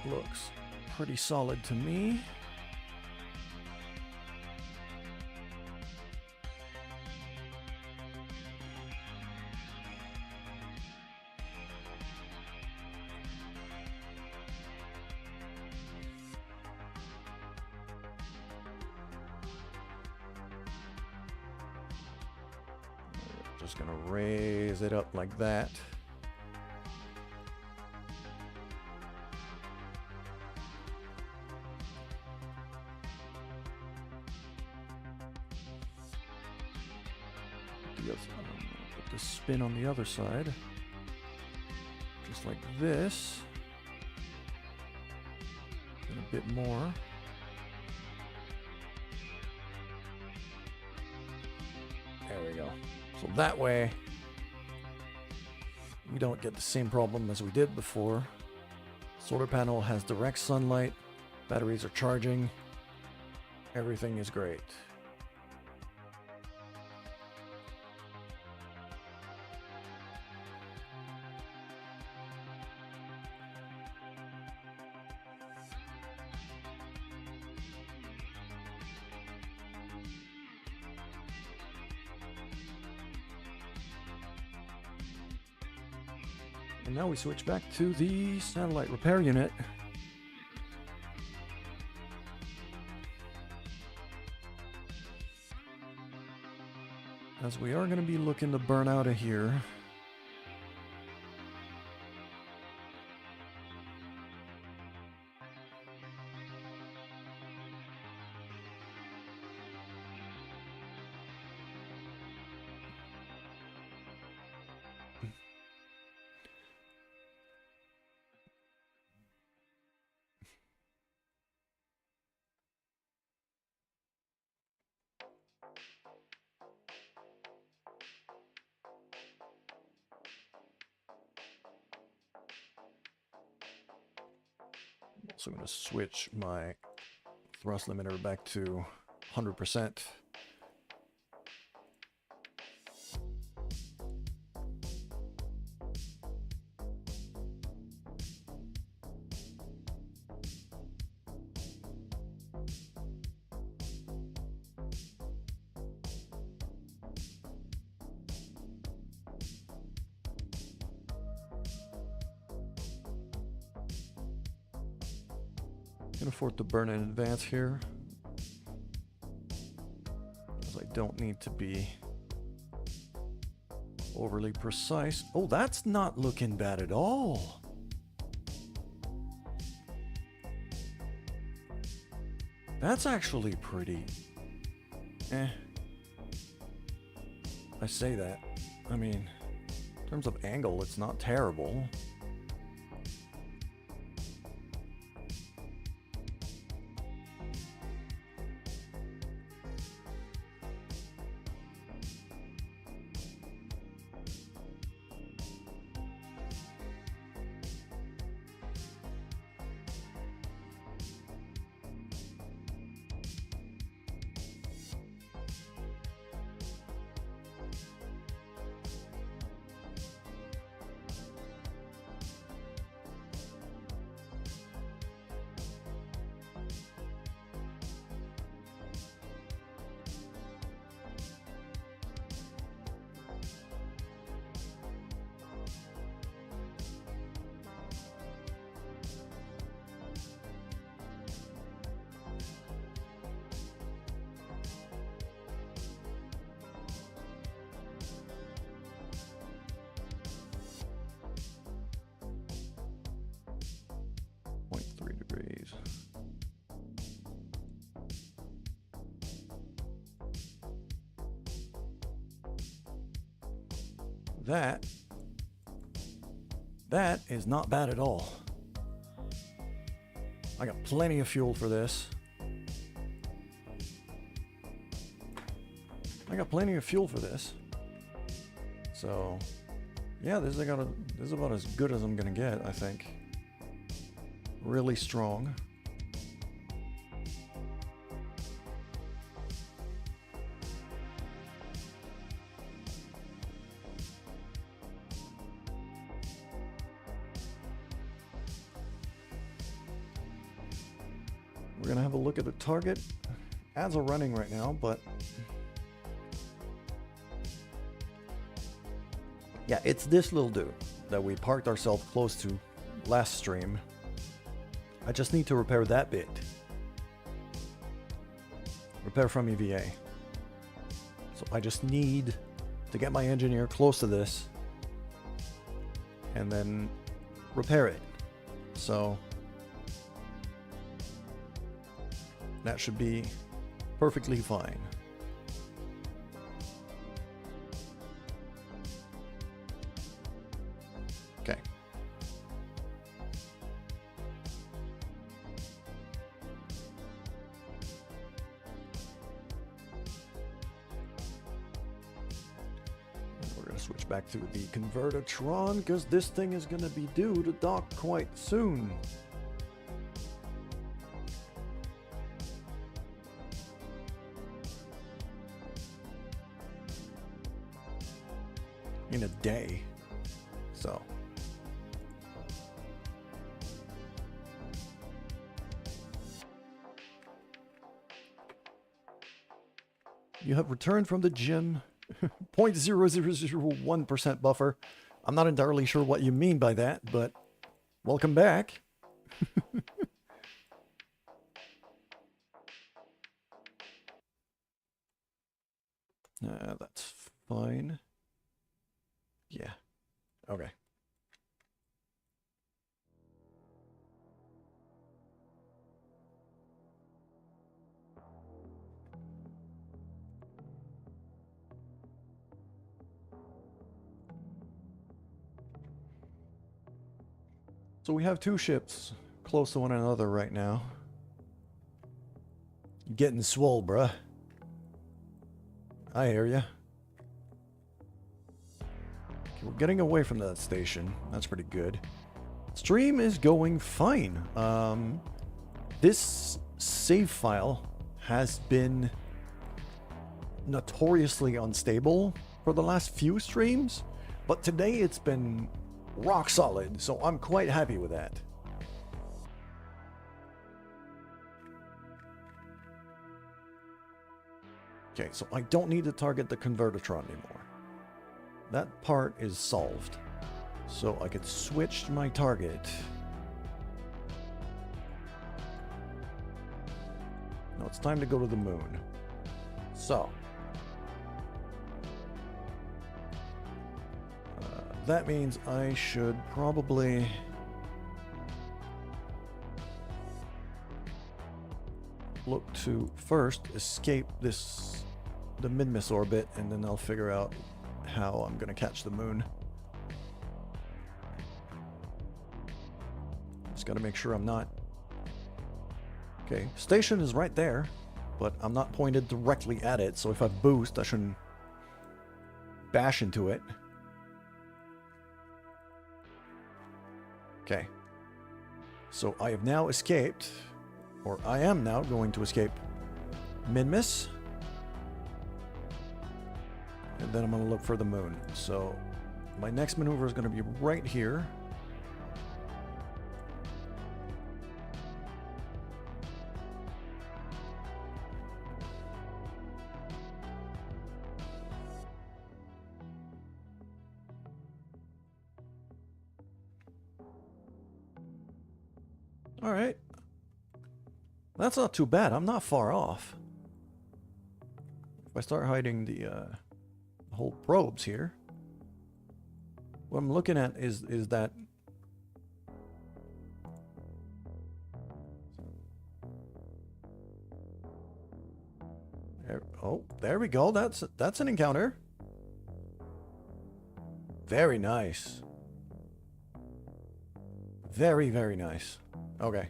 looks pretty solid to me. Just gonna raise it up like that. Put the spin on the other side, just like this, and a bit more. There we go. So that way, we don't get the same problem as we did before. Solar panel has direct sunlight, batteries are charging, everything is great. And now we switch back to the satellite repair unit. As we are going to be looking to burn out of here. Also going to switch my thrust limiter back to 100%. Can afford to burn in advance here, because I don't need to be overly precise. Oh, that's not looking bad at all. That's actually pretty. I say that. I mean, in terms of angle, it's not terrible. That is not bad at all. I got plenty of fuel for this. So, yeah, this is about as good as I'm gonna get, I think. Really strong. We're gonna have a look at the target. Ads are running right now, but yeah, it's this little dude that we parked ourselves close to last stream. I just need to repair that bit. Repair from EVA. So I just need to get my engineer close to this and then repair it. So that should be perfectly fine. Okay. We're going to switch back to the Convertatron because this thing is going to be due to dock quite soon. In a day. So you have returned from the gym. 0.0001% buffer. I'm not entirely sure what you mean by that, but welcome back. That's fine. Yeah. Okay. So we have two ships close to one another right now. Getting swole, bruh. I hear ya. We're getting away from that station. That's pretty good. Stream is going fine. This save file has been notoriously unstable for the last few streams, but today it's been rock solid, so I'm quite happy with that. Okay, so I don't need to target the Convertatron anymore. That part is solved. So I could switch my target it's time to go to the moon. So, that means I should probably look to first escape the mid-miss orbit, and then I'll figure out how I'm gonna catch the moon. Just gotta make sure I'm not... Okay, station is right there, but I'm not pointed directly at it, so if I boost, I shouldn't bash into it. Okay. So I have now escaped, or I am now going to escape mid-miss. And then I'm going to look for the moon. So my next maneuver is going to be right here. All right. That's not too bad. I'm not far off. If I start hiding the whole probes here, what I'm looking at is that there, oh, there we go. That's an encounter. Very nice. Very, very nice. Okay.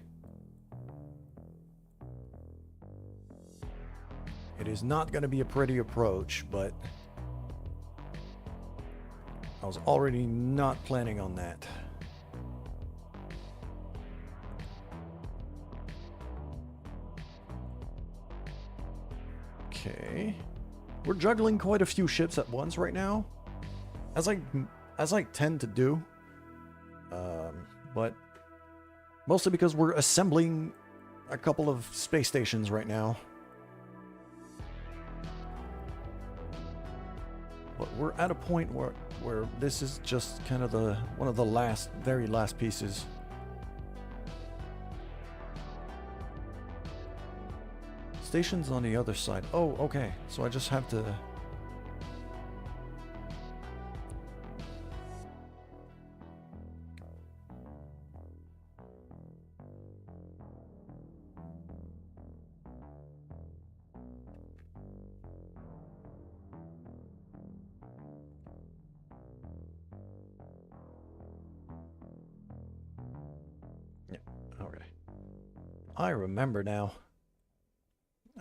It is not going to be a pretty approach, but I was already not planning on that. Okay. We're juggling quite a few ships at once right now, as I tend to do. But mostly because we're assembling a couple of space stations right now. But we're at a point where this is just kind of one of the very last pieces. Station's on the other side. Oh, okay. So I just have to... I remember now.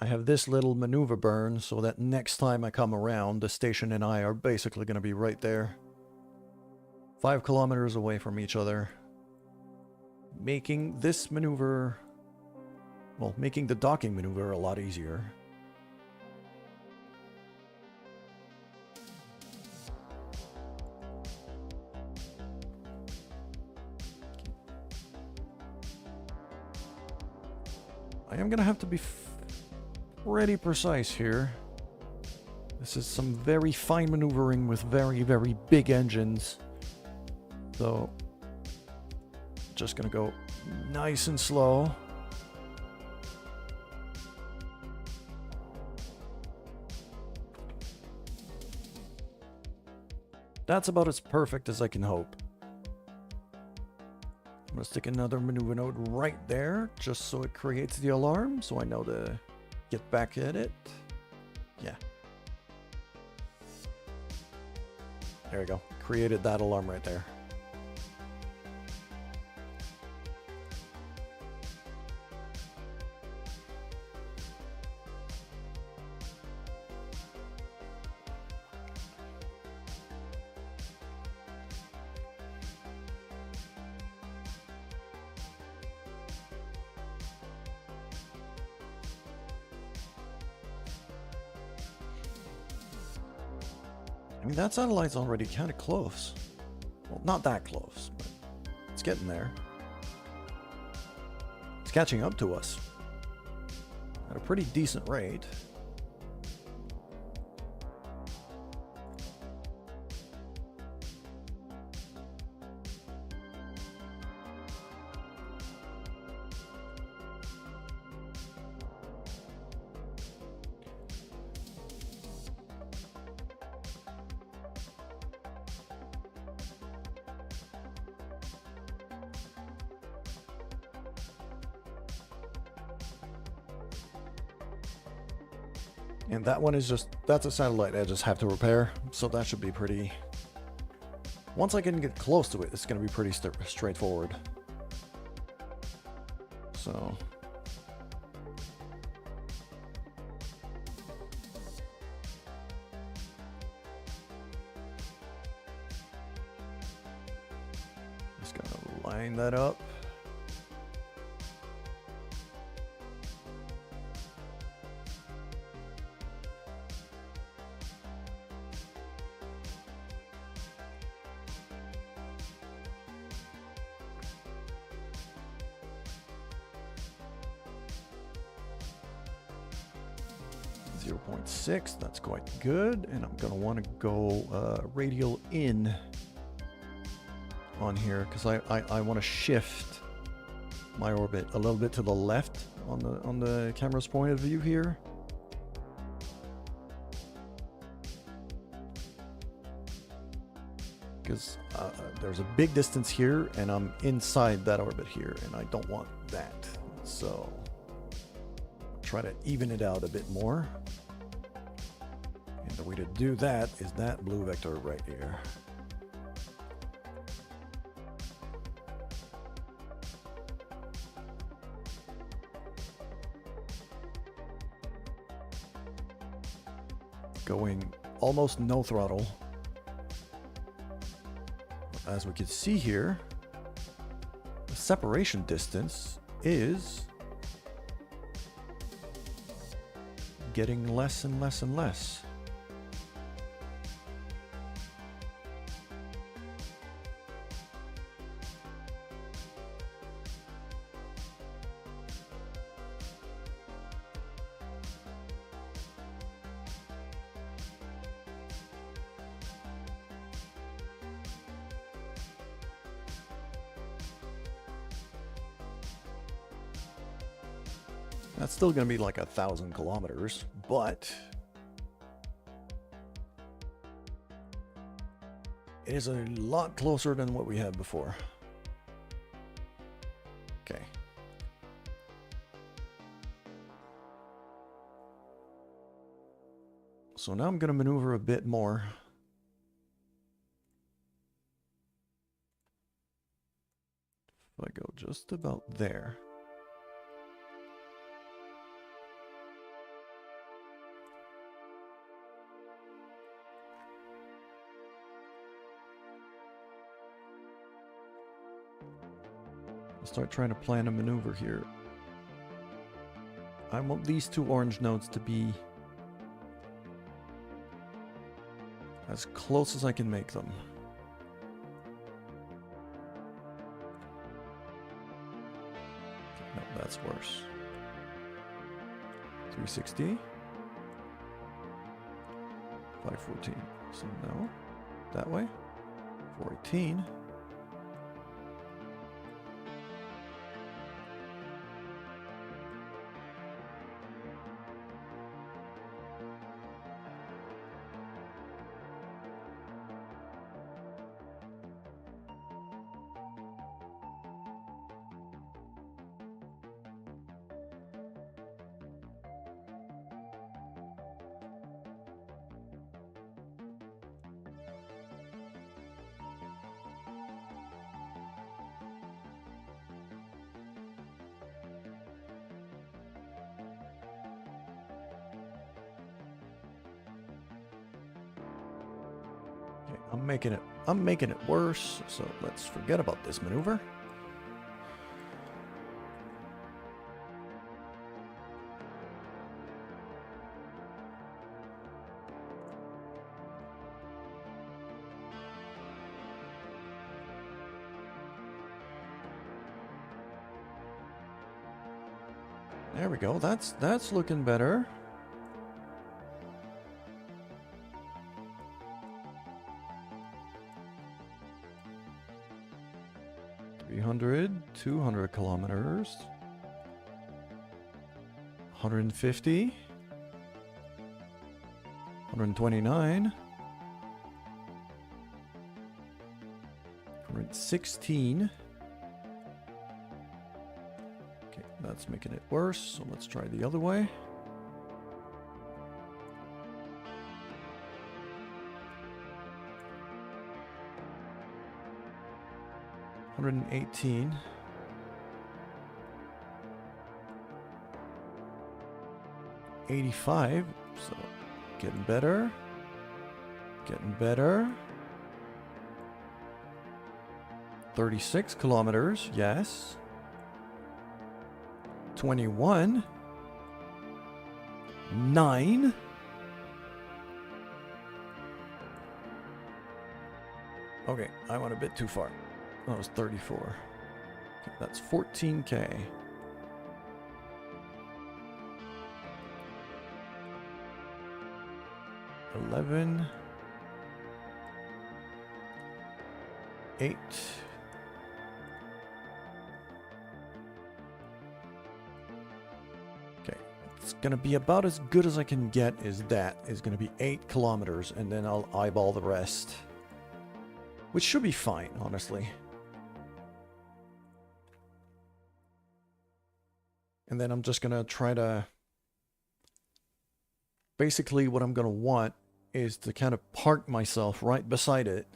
I have this little maneuver burn so that next time I come around, the station and I are basically going to be right there. 5 kilometers away from each other. Making this maneuver... well, making the docking maneuver a lot easier. I am going to have to be pretty precise here. This is some very fine maneuvering with very, very big engines. So, just going to go nice and slow. That's about as perfect as I can hope. I'm going to stick another maneuver node right there, just so it creates the alarm, so I know to get back at it. Yeah. There we go. Created that alarm right there. I mean, that satellite's already kind of close. Well, not that close, but it's getting there. It's catching up to us at a pretty decent rate. And that one is just, that's a satellite I just have to repair. So that should be pretty, once I can get close to it, it's going to be pretty straightforward. So. Just gonna line that up. .6, that's quite good, and I'm gonna want to go radial in on here because I want to shift my orbit a little bit to the left on the camera's point of view here. Because there's a big distance here, and I'm inside that orbit here, and I don't want that. So try to even it out a bit more. And the way to do that is that blue vector right here. Going almost no throttle. As we can see here, the separation distance is getting less and less and less. That's still going to be like 1,000 kilometers, but it is a lot closer than what we had before. Okay. So now I'm going to maneuver a bit more. If I go just about there. Start trying to plan a maneuver here. I want these two orange nodes to be as close as I can make them. No, that's worse. 360. 514. So no. That way. 418. I'm making it worse, so let's forget about this maneuver. There we go. That's looking better. $300, 200 kilometers, 150, 129, 116. Okay, that's making it worse, so let's try the other way. 118. $85. So getting better. Getting better. 36 kilometers, yes. 21. 9. Okay, I went a bit too far. That was 34. Okay, that's 14K. $11. 8. Okay, it's gonna be about as good as I can get. Is gonna be 8 kilometers, and then I'll eyeball the rest, which should be fine, honestly. And then I'm just gonna try to, basically what I'm gonna want is to kind of park myself right beside it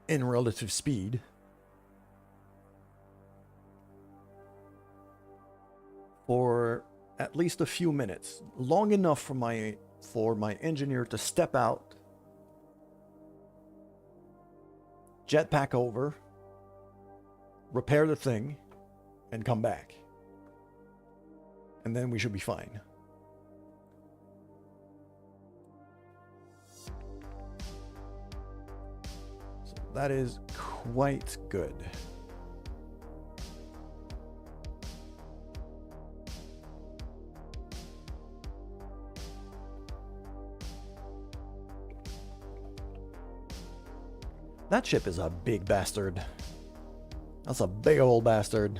in relative speed for at least a few minutes, long enough for my engineer to step out, jetpack over, repair the thing, and come back. And then we should be fine. So that is quite good. That ship is a big bastard. That's a big old bastard.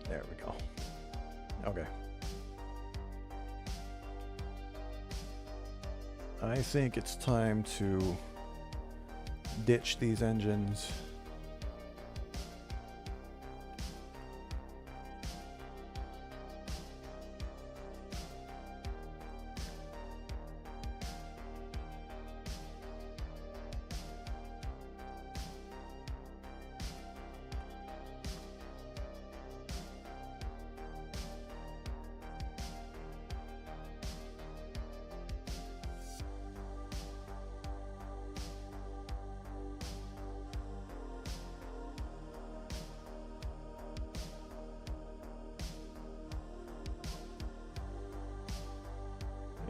There we go. Okay. I think it's time to ditch these engines.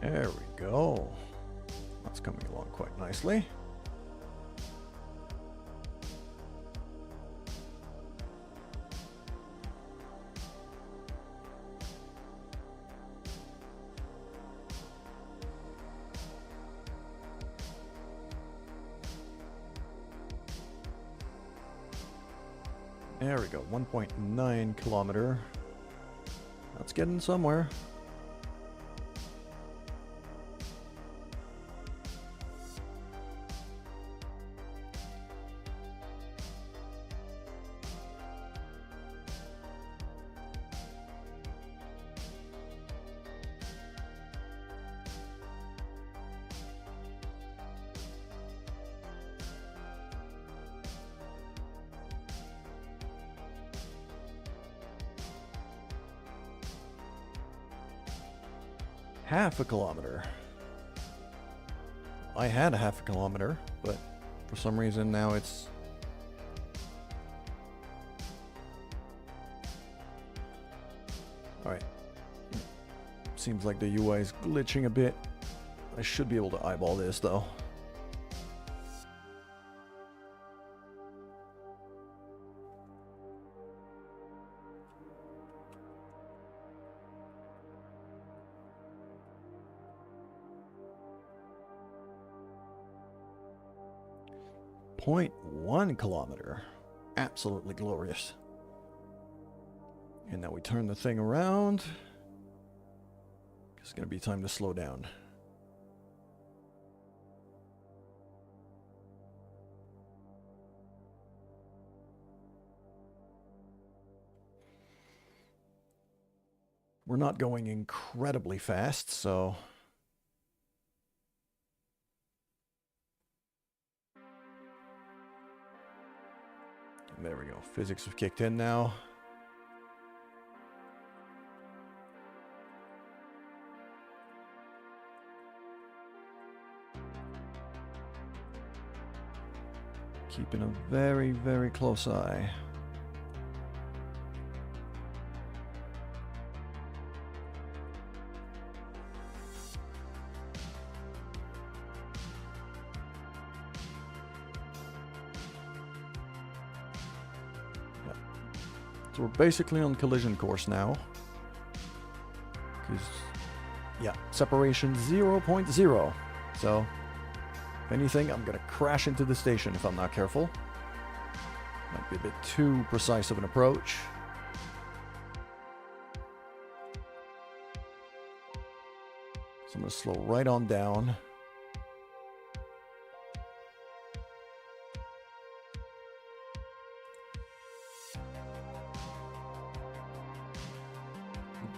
There we go. That's coming along quite nicely. There we go, 1.9 kilometer. That's getting somewhere. Half a kilometer. I had a half a kilometer, but for some reason now it's Seems like the UI is glitching a bit. I should be able to eyeball this though. .1 kilometer. Absolutely glorious. And now we turn the thing around. It's going to be time to slow down. We're not going incredibly fast, so... There we go. Physics have kicked in now. Keeping a very, very close eye. So we're basically on collision course now. Because, yeah, separation 0.0. So, if anything, I'm going to crash into the station if I'm not careful. Might be a bit too precise of an approach. So I'm going to slow right on down.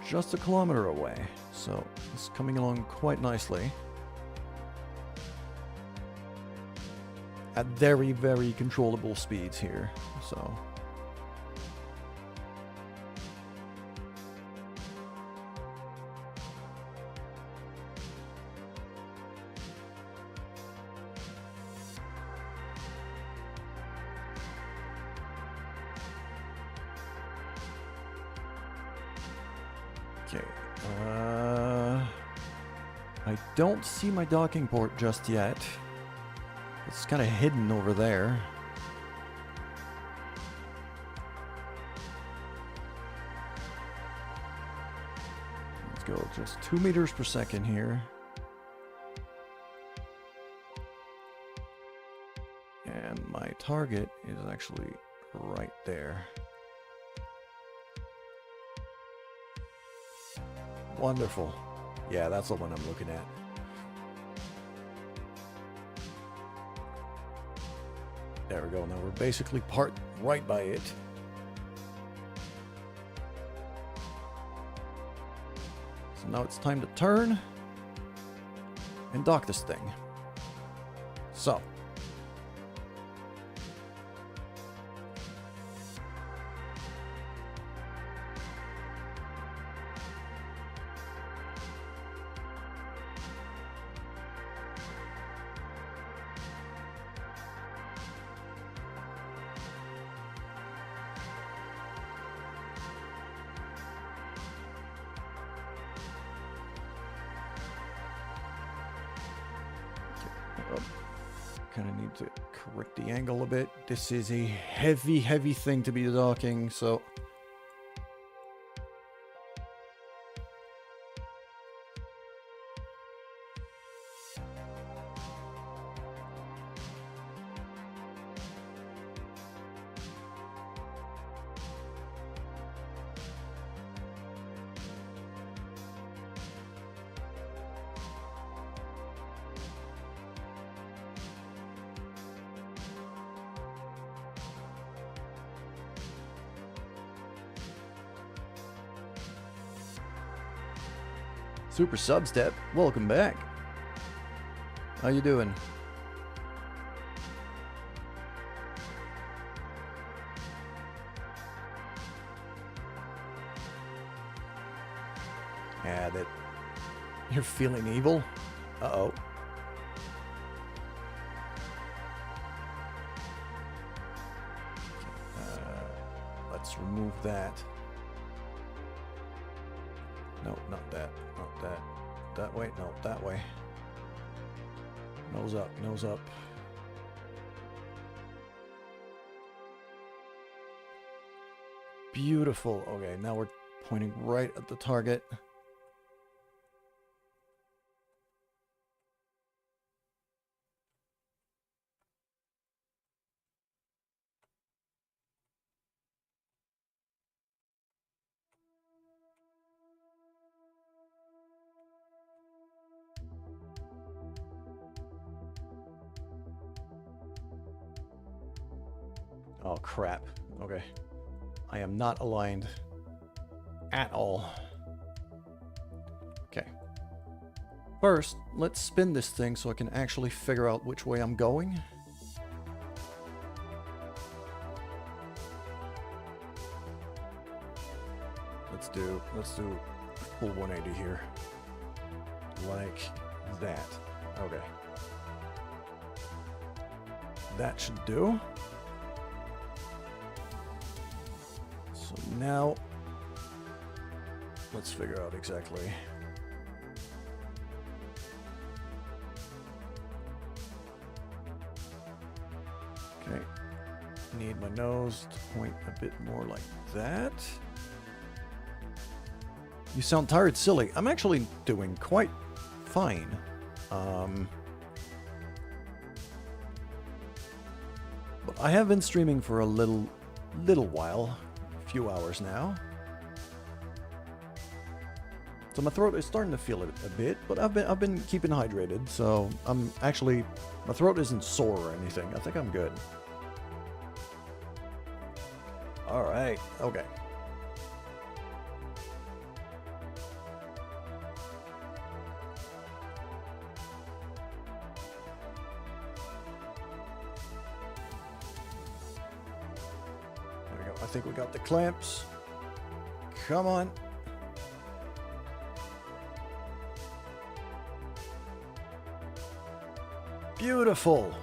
Just a kilometer away, so it's coming along quite nicely. At very, very controllable speeds here, so... Okay, I don't see my docking port just yet. It's kind of hidden over there. Let's go just 2 meters per second here. And my target is actually right there. Wonderful. Yeah, that's the one I'm looking at. There we go. Now we're basically parked right by it. So now it's time to turn and dock this thing. So. Kind of need to correct the angle a bit. This is a heavy, heavy thing to be docking, so... Super Substep, welcome back. How you doing? Yeah, that you're feeling evil? Uh-oh. Let's remove that. No, not that. Not that. That way? No, that way. Nose up, nose up. Beautiful. Okay, now we're pointing right at the target. Oh, crap. Okay. I am not aligned at all. Okay. First, let's spin this thing so I can actually figure out which way I'm going. Let's do full 180 here. Like that. Okay. That should do. So now, let's figure out exactly. Okay. Need my nose to point a bit more like that. You sound tired, silly. I'm actually doing quite fine. But I have been streaming for a little while, a few hours now. So my throat is starting to feel it a bit, but I've been keeping hydrated, so I'm actually, my throat isn't sore or anything. I think I'm good. All right. Okay. I think we got the clamps. Come on. Beautiful.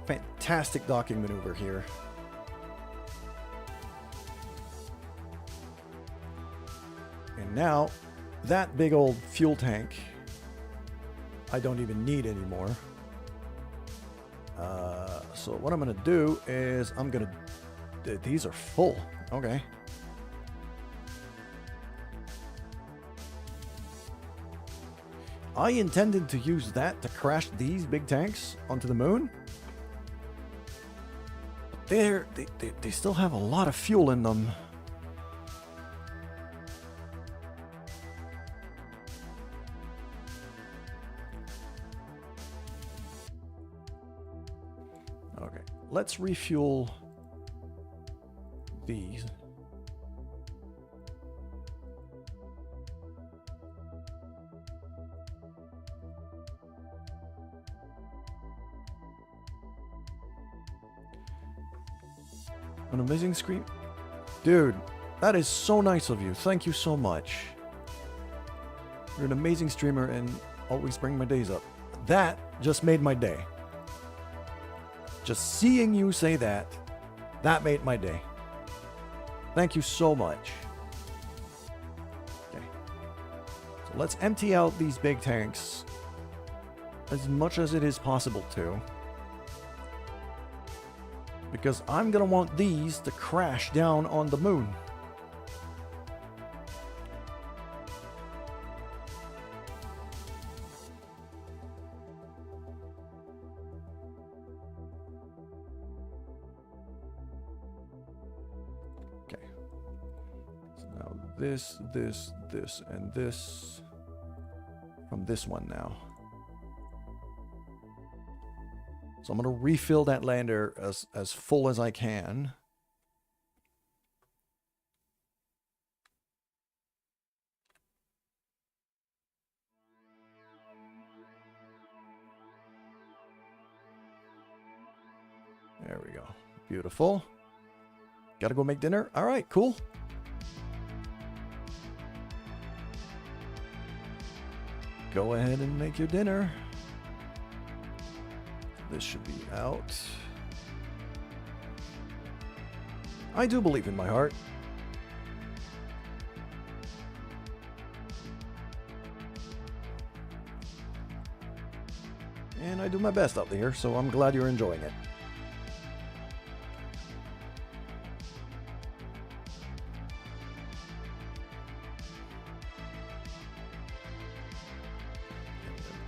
Fantastic docking maneuver here. And now, that big old fuel tank, I don't even need anymore. So what I'm going to do is I'm going to... These are full. Okay. I intended to use that to crash these big tanks onto the moon. They still have a lot of fuel in them. Okay, let's refuel these. An amazing screen. Dude, that is so nice of you. Thank you so much. You're an amazing streamer and always bring my days up. That just made my day. Just seeing you say that, that made my day. Thank you so much. Okay. So let's empty out these big tanks as much as it is possible to. Because I'm going to want these to crash down on the moon. Okay. So now this, and this from this one now. So I'm going to refill that lander as full as I can. There we go. Beautiful. Gotta go make dinner? All right, cool. Go ahead and make your dinner. This should be out. I do believe in my heart. and I do my best out there, so I'm glad you're enjoying it.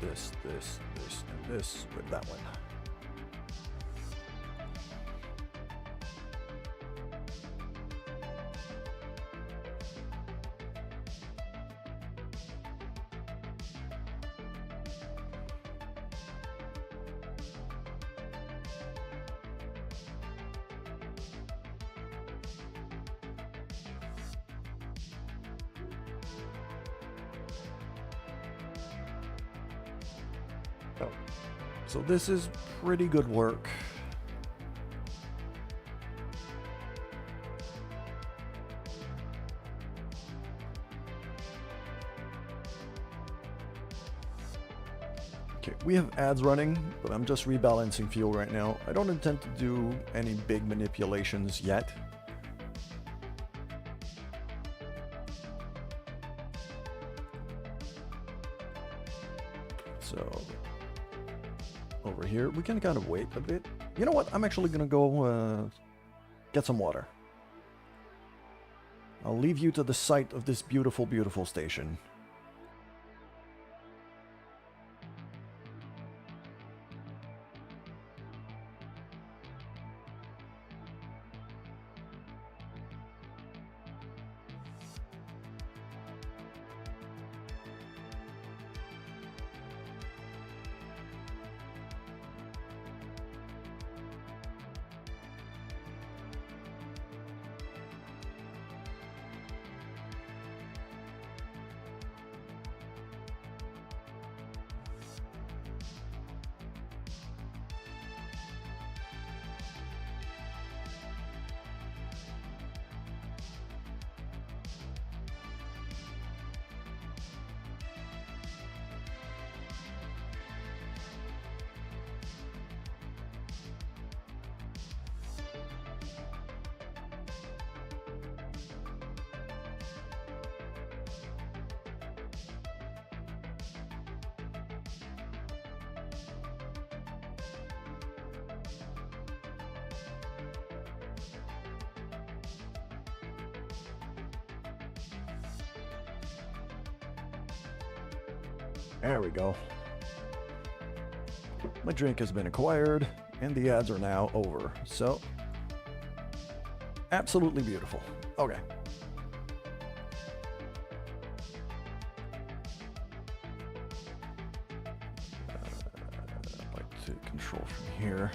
And this, and this with that one. Oh. So this is pretty good work. Okay, we have ads running, but I'm just rebalancing fuel right now. I don't intend to do any big manipulations yet. So over here, we can kind of wait a bit. You know what? I'm actually gonna go get some water. I'll leave you to the site of this beautiful, beautiful station. There we go. My drink has been acquired, and the ads are now over. So, absolutely beautiful. Okay. I'd like to control from here.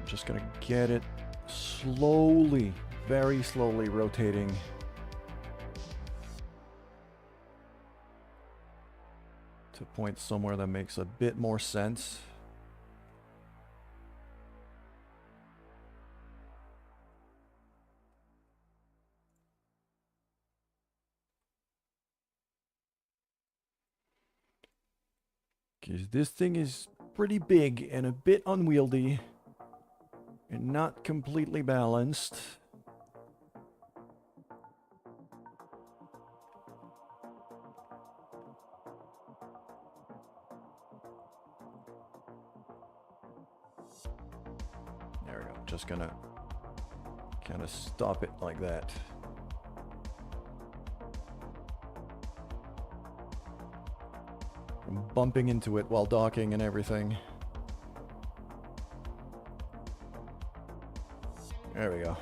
Just gonna get it slowly, very slowly rotating. To a point somewhere that makes a bit more sense. Because this thing is pretty big and a bit unwieldy. And not completely balanced. There we go. Just gonna kind of stop it like that. From bumping into it while docking and everything. There we go.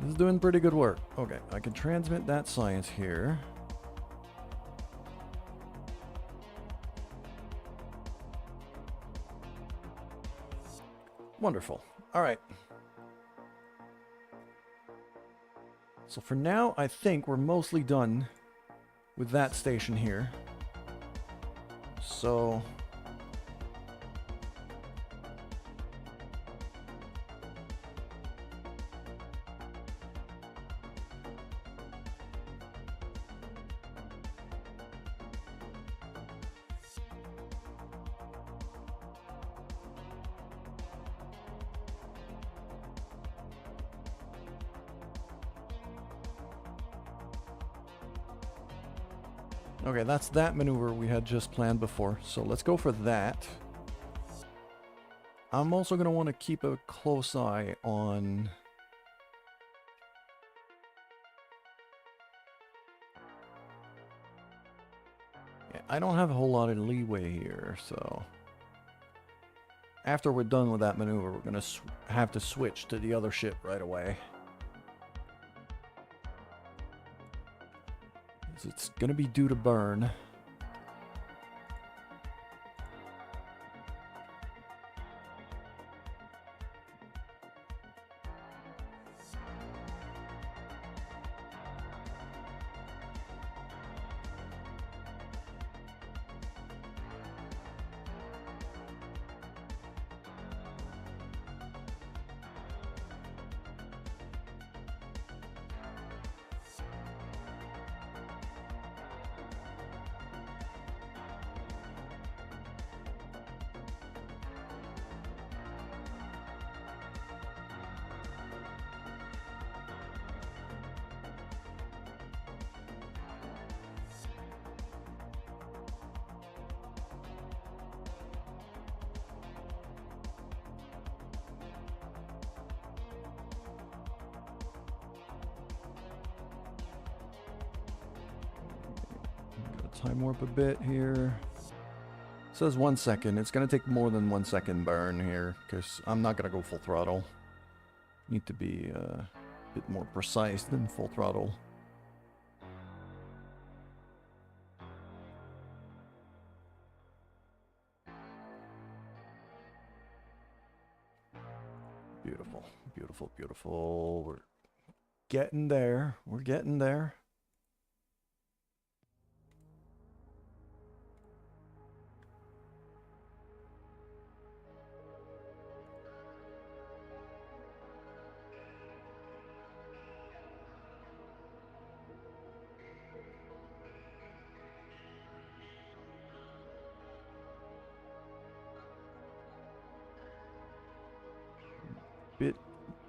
This is doing pretty good work. Okay, I can transmit that science here. Wonderful. All right. So for now, I think we're mostly done with that station here. So Okay, that's that maneuver we had just planned before. So let's go for that. I'm also going to want to keep a close eye on... Yeah, I don't have a whole lot of leeway here, so... After we're done with that maneuver, we're going to have to switch to the other ship right away. It's going to be due to burn. Time warp a bit here. It says 1 second. It's going to take more than 1 second burn here, because I'm not going to go full throttle. Need to be a bit more precise than full throttle. Beautiful, beautiful, beautiful. We're getting there. We're getting there.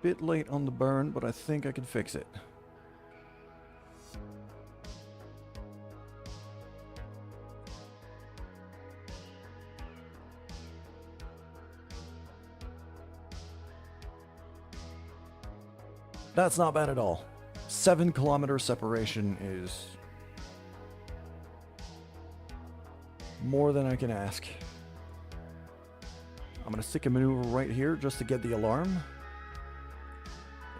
Bit late on the burn, but I think I can fix it. That's not bad at all. 7 kilometer separation is more than I can ask. I'm going to stick a maneuver right here just to get the alarm.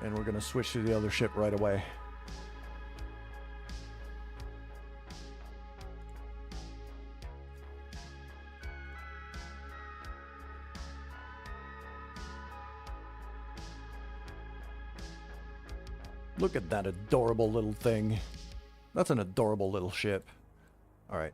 And we're going to switch to the other ship right away. Look at that adorable little thing. That's an adorable little ship. All right.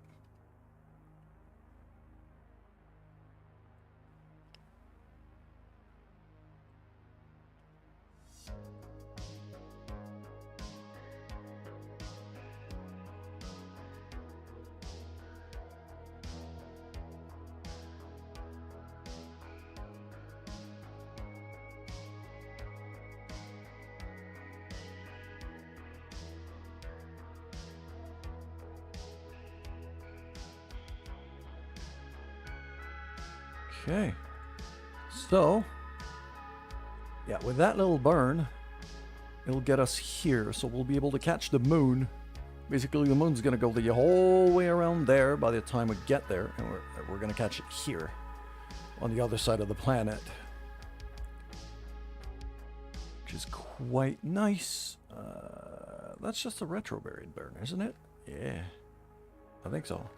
Okay, so, yeah, with that little burn, it'll get us here, so we'll be able to catch the moon. Basically, the moon's going to go the whole way around there by the time we get there, and we're going to catch it here, on the other side of the planet. Which is quite nice. That's just a retroburied burn, isn't it? Yeah, I think so.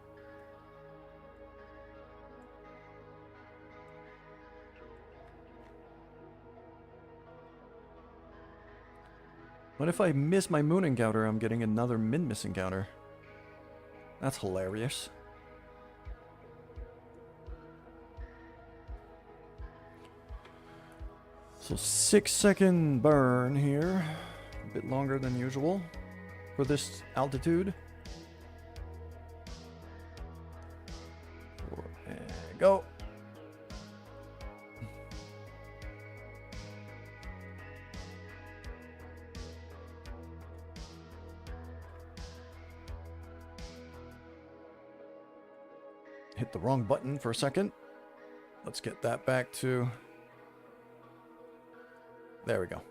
What if I miss my moon encounter? I'm getting another min-miss encounter. That's hilarious. So 6-second burn here. A bit longer than usual for this altitude. And go. hit the wrong button for a second. Let's get that back to... There we go.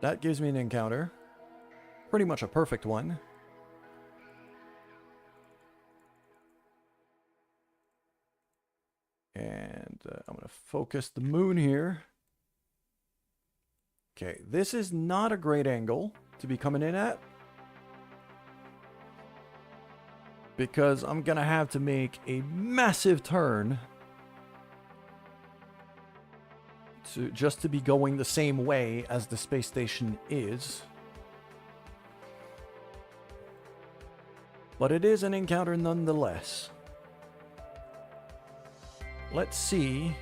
That gives me an encounter. Pretty much a perfect one. And I'm going to focus the moon here. Okay, this is not a great angle to be coming in at, because I'm going to have to make a massive turn just to be going the same way as the space station is. But it is an encounter nonetheless. Let's see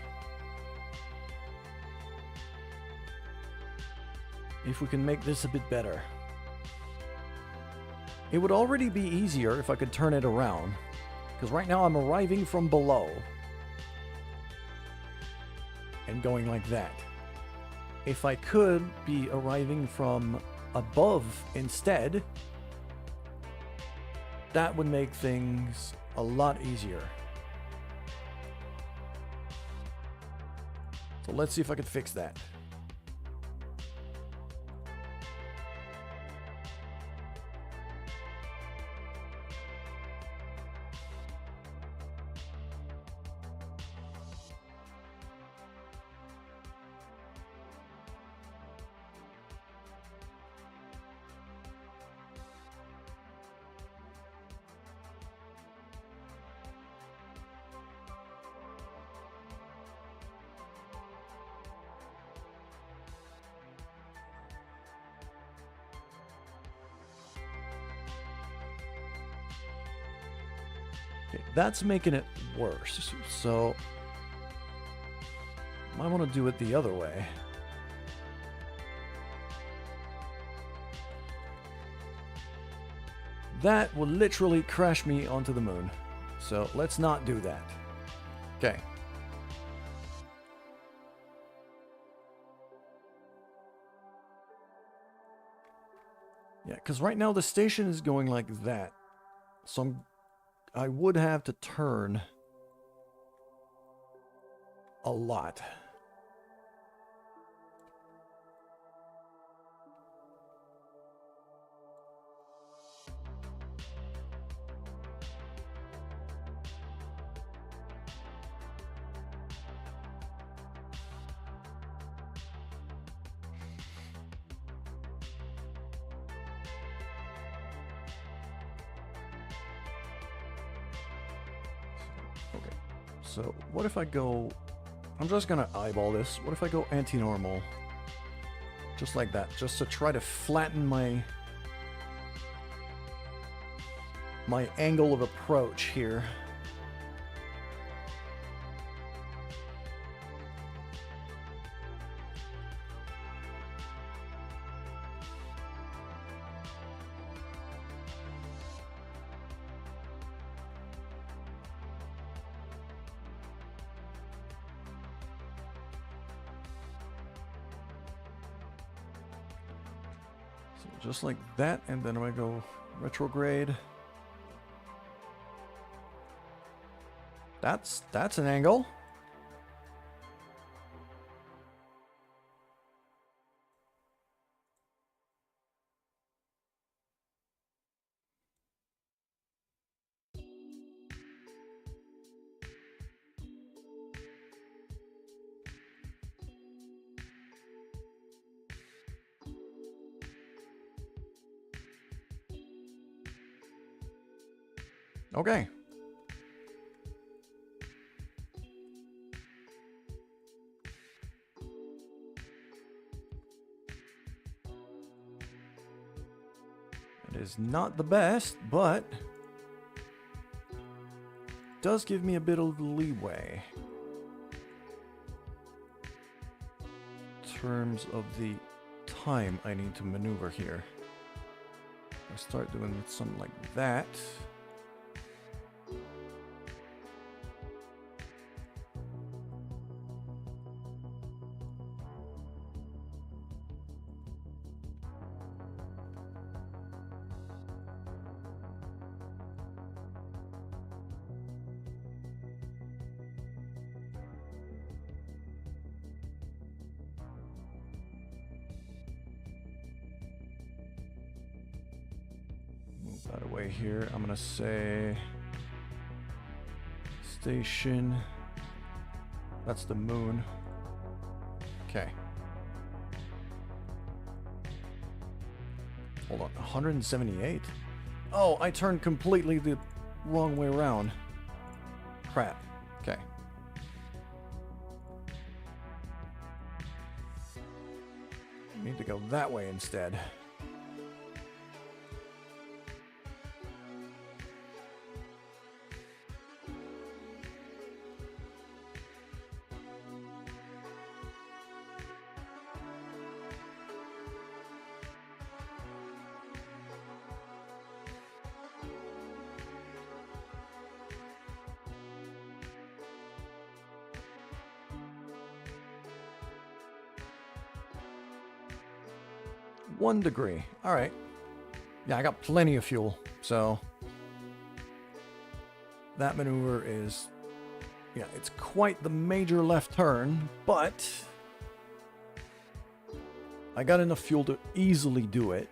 if we can make this a bit better. It would already be easier if I could turn it around, because right now I'm arriving from below and going like that. If I could be arriving from above instead, that would make things a lot easier. So let's see if I can fix that. Okay, that's making it worse, so I might want to do it the other way. That will literally crash me onto the moon, so let's not do that. Okay. Yeah, because right now the station is going like that, so I would have to turn a lot. Okay, so what if I go... I'm just gonna eyeball this. What if I go anti-normal? Just like that, just to try to flatten my angle of approach here. Just like that, and then I'm gonna go retrograde. That's an angle. Okay. It is not the best, but does give me a bit of leeway in terms of the time I need to maneuver here. I start doing something like that. That away here. I'm gonna say station. That's the moon. Okay. Hold on, 178? Oh, I turned completely the wrong way around. Crap. Okay. I need to go that way instead. One degree. All right. Yeah, I got plenty of fuel. So that maneuver is, yeah, it's quite the major left turn, but I got enough fuel to easily do it.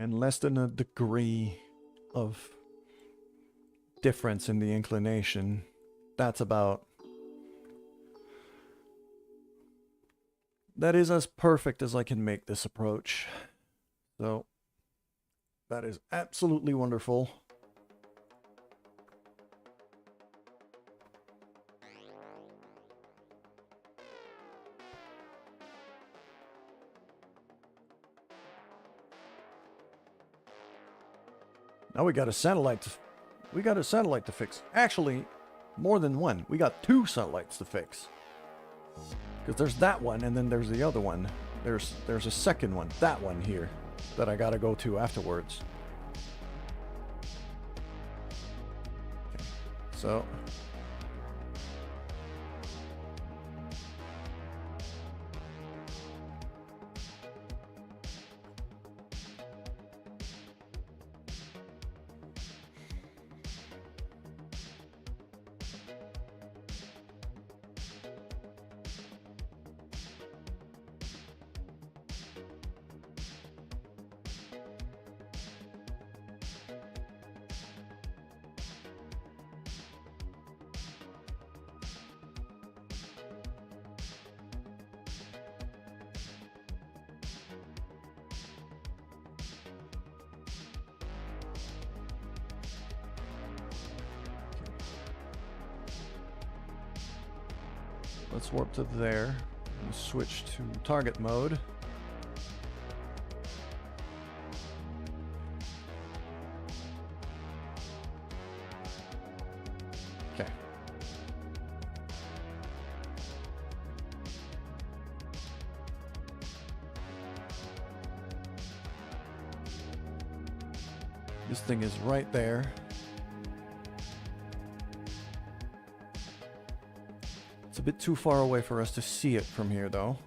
And less than a degree of difference in the inclination. That's about... That is as perfect as I can make this approach. So, that is absolutely wonderful. Now we got a satellite to fix. Actually, more than one. We got 2 satellites to fix. Because there's that one, and then there's the other one. There's a second one, that one here, that I gotta go to afterwards. Okay. So... let's warp to there and switch to target mode. Okay. This thing is right there. It's a bit too far away for us to see it from here, though.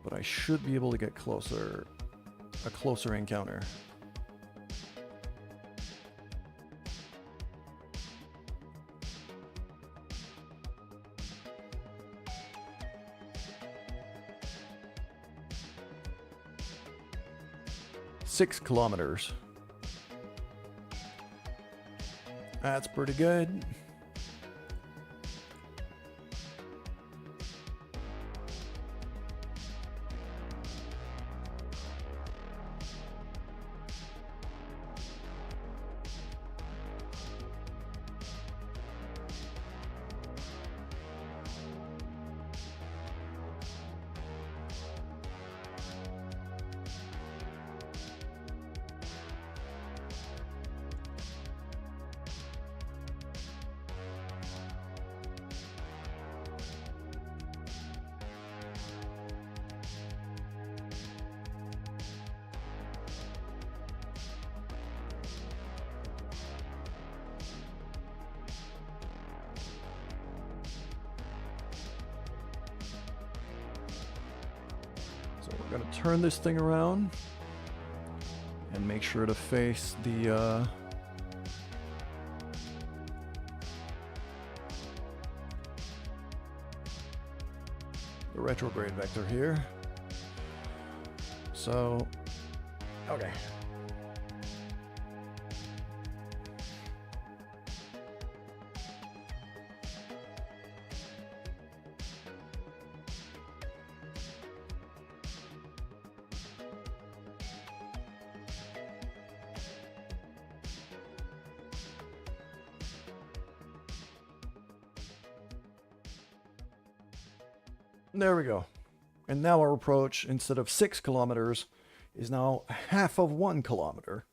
But I should be able to get closer, a closer encounter. Six kilometers. That's pretty good. Gonna turn this thing around and make sure to face the retrograde vector here. So, okay. There we go. And now our approach, instead of 6 kilometers, is now half of 1 kilometer.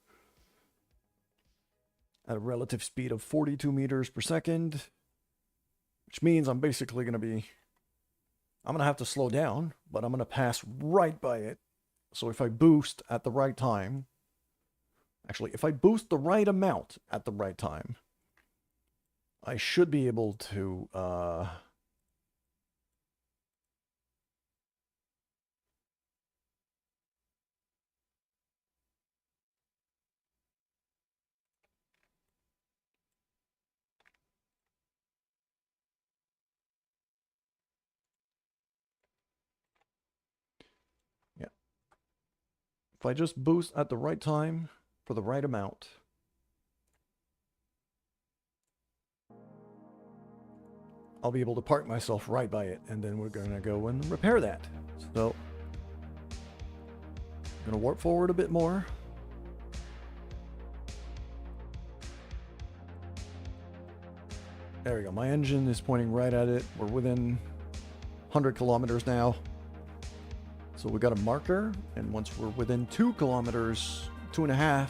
At a relative speed of 42 meters per second. Which means I'm basically going to have to slow down, but I'm going to pass right by it. So if I boost at the right time, actually, if I boost the right amount at the right time, I should be able to, if I just boost at the right time for the right amount, I'll be able to park myself right by it, and then we're going to go and repair that. So, I'm going to warp forward a bit more. There we go. My engine is pointing right at it. We're within 100 kilometers now. So we got a marker, and once we're within 2 kilometers, 2.5,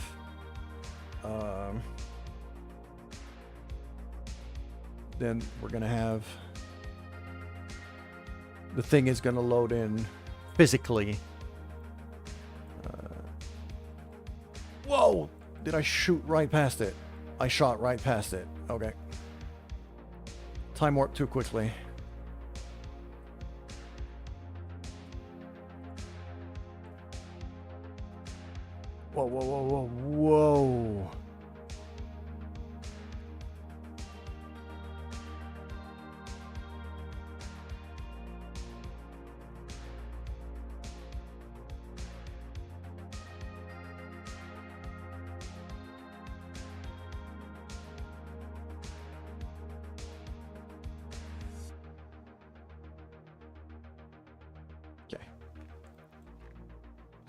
then we're gonna have, the thing is gonna load in physically. Whoa! Did I shoot right past it? I shot right past it. Okay. Time warp too quickly. Whoa, whoa, whoa, whoa, whoa. Okay.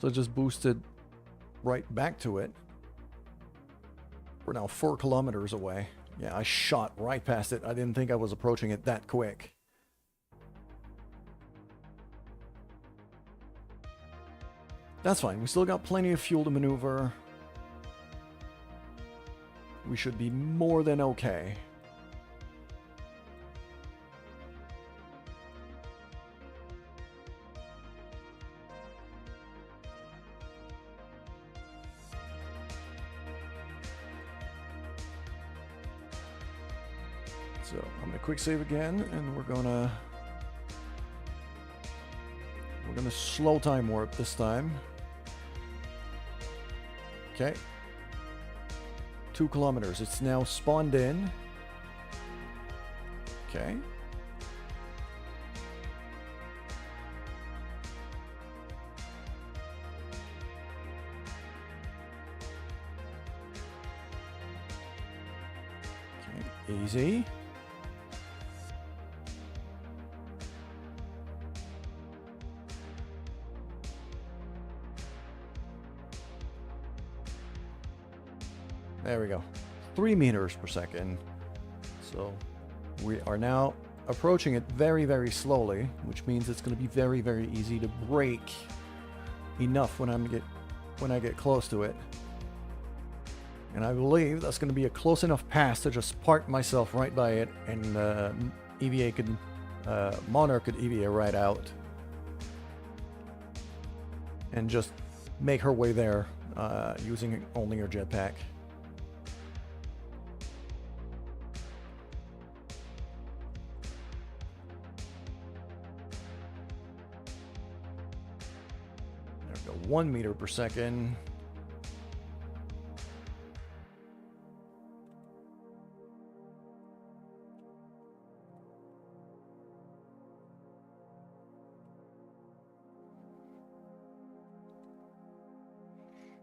So it just boosted right back to it. We're now 4 kilometers away. Yeah, I shot right past it. I didn't think I was approaching it that quick. That's fine. We still got plenty of fuel to maneuver. We should be more than okay. So I'm gonna quick save again, and we're gonna slow time warp this time. Okay. 2 kilometers. It's now spawned in. Okay. Okay. Easy. There we go. 3 meters per second. So we are now approaching it very, very slowly, which means it's going to be very, very easy to brake enough when I get close to it. And I believe that's going to be a close enough pass to just park myself right by it, and EVA could, Monarch could EVA right out and just make her way there using only her jetpack. 0.1 meter per second.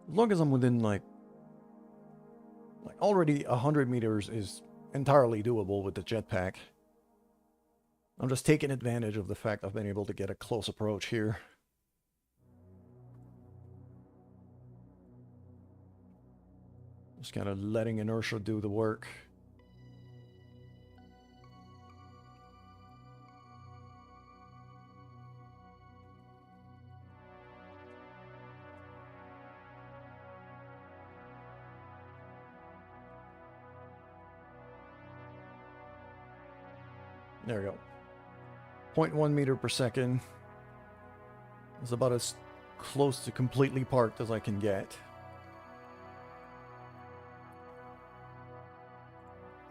As long as I'm within like already 100 meters is entirely doable with the jetpack. I'm just taking advantage of the fact I've been able to get a close approach here. Just kind of letting inertia do the work. There we go. 0.1 meter per second. It's about as close to completely parked as I can get.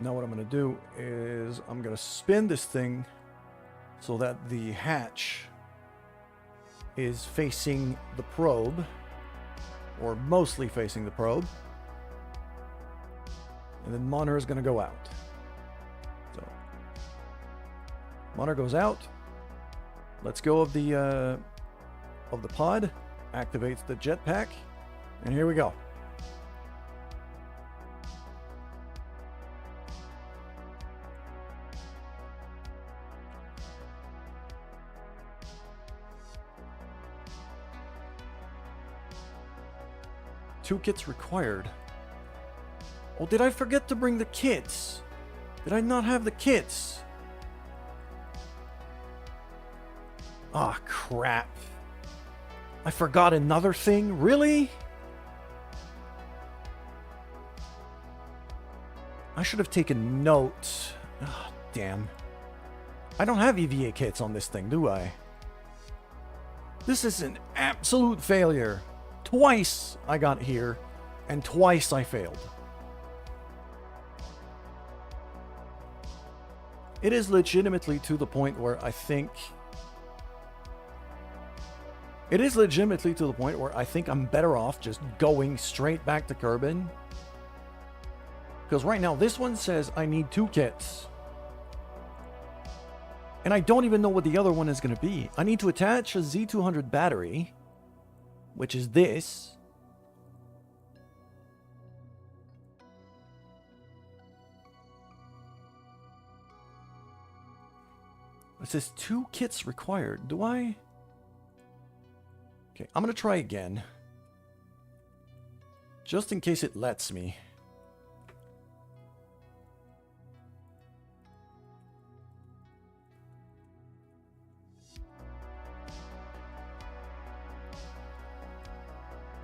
Now what I'm going to do is I'm going to spin this thing so that the hatch is facing the probe, or mostly facing the probe. And then monitor is going to go out. So monitor goes out. Let's go of the pod. Activates the jetpack. And here we go. Two kits required. Oh, did I forget to bring the kits? Did I not have the kits? Ah, crap. I forgot another thing? Really? I should have taken notes. Ah, damn. I don't have EVA kits on this thing, do I? This is an absolute failure. Twice I got here, and twice I failed. It is legitimately to the point where I think... I'm better off just going straight back to Kerbin. Because right now, this one says I need 2 kits. And I don't even know what the other one is going to be. I need to attach a Z200 battery, which is this. It says 2 kits required. Do I? Okay, I'm going to try again. Just in case it lets me.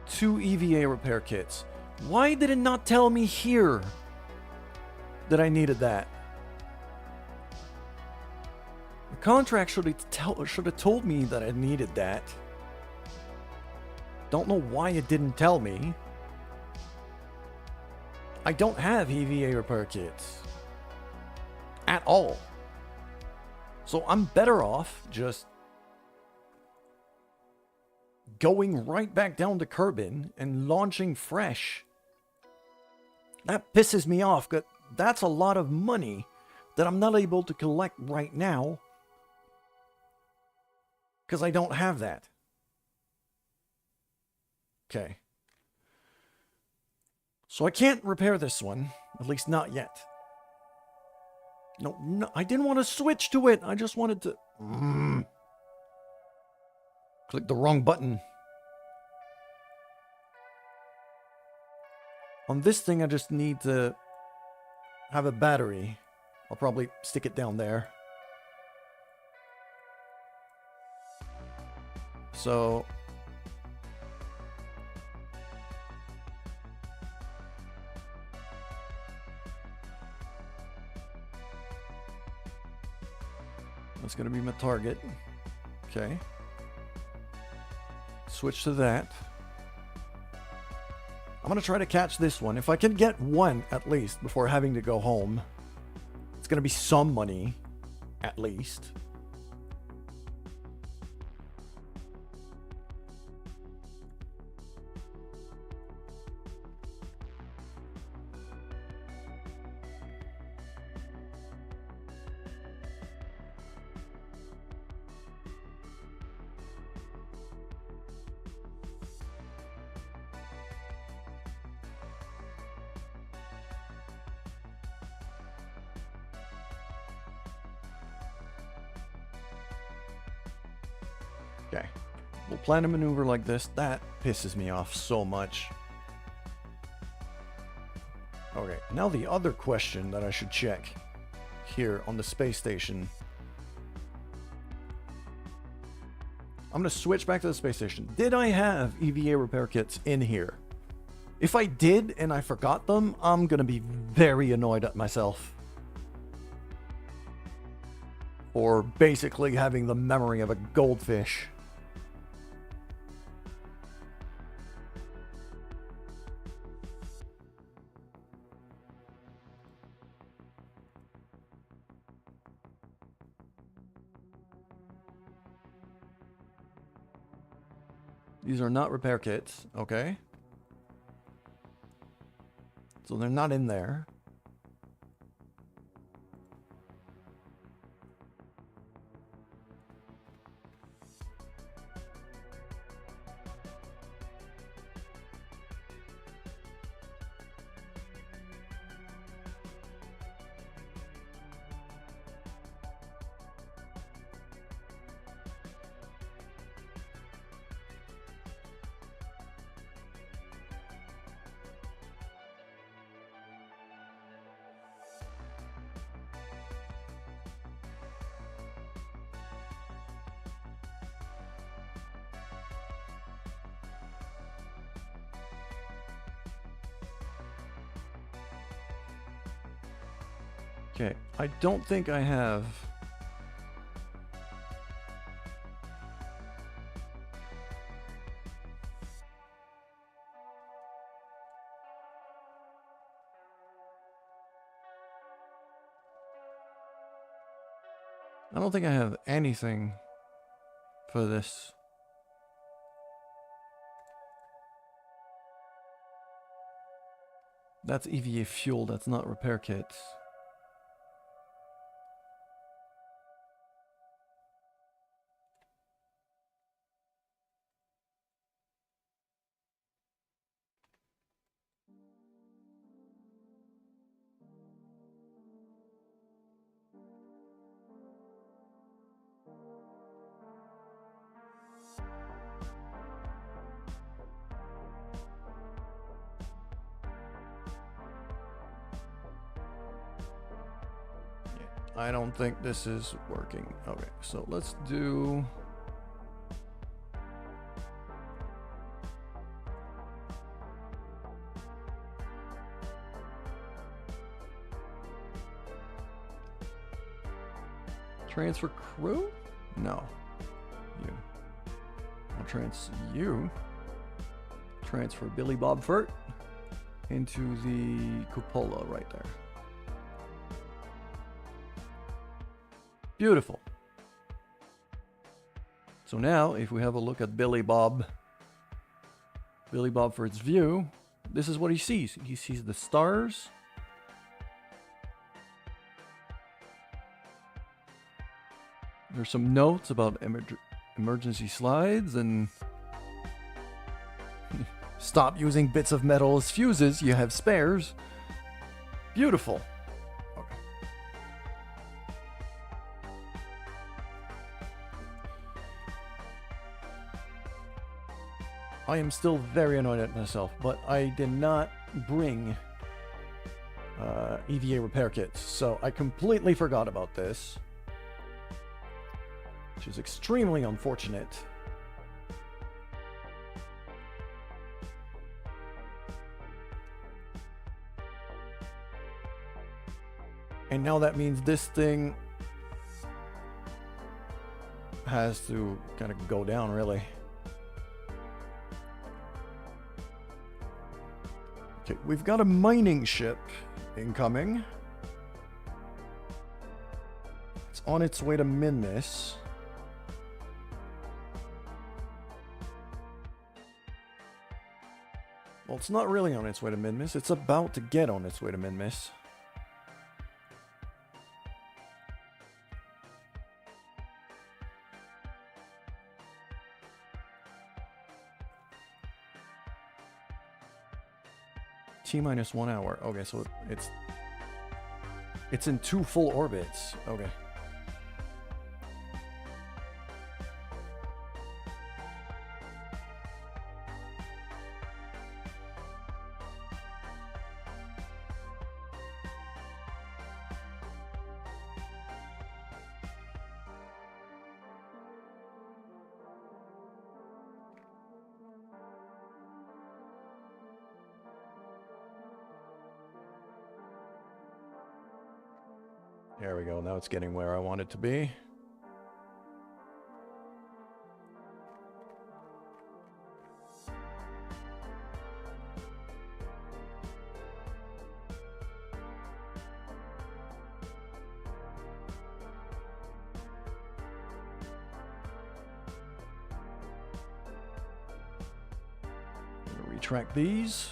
Two EVA repair kits. Why did it not tell me here that I needed that? The contract should have told me that I needed that. Don't know why it didn't tell me. I don't have EVA repair kits. At all. So I'm better off just going right back down to Kerbin and launching fresh. That pisses me off, but that's a lot of money that I'm not able to collect right now because I don't have that. Okay. So I can't repair this one, at least not yet. No, I didn't want to switch to it. I just wanted to... Click the wrong button. On this thing, I just need to have a battery. I'll probably stick it down there. So... that's going to be my target. Okay. Switch to that. I'm going to try to catch this one. If I can get one, at least, before having to go home, it's going to be some money, at least. Okay. We'll plan a maneuver like this. That pisses me off so much. Okay, now the other question that I should check here on the space station. I'm going to switch back to the space station. Did I have EVA repair kits in here? If I did and I forgot them, I'm going to be very annoyed at myself for basically having the memory of a goldfish. These are not repair kits, okay? So they're not in there. Okay, I don't think I have... I don't think I have anything for this. That's EVA fuel, that's not repair kits. I don't think this is working. Okay, so let's do... Transfer crew? No. You. I'll transfer Billy Bob Furt into the cupola right there. Beautiful. So now, if we have a look at Billy Bob Furt's view, this is what he sees. He sees the stars. There's some notes about emergency slides and stop using bits of metal as fuses. You have spares. Beautiful. Okay. I am still very annoyed at myself, but I did not bring EVA repair kits, so I completely forgot about this. Which is extremely unfortunate. And now that means this thing has to kind of go down, really. Okay, we've got a mining ship incoming. It's on its way to Minmus. Well, it's not really on its way to Minmus. It's about to get on its way to Minmus. T-minus 1 hour. Okay, so it's in 2 full orbits. Okay. There we go. Now it's getting where I want it to be. Retract these.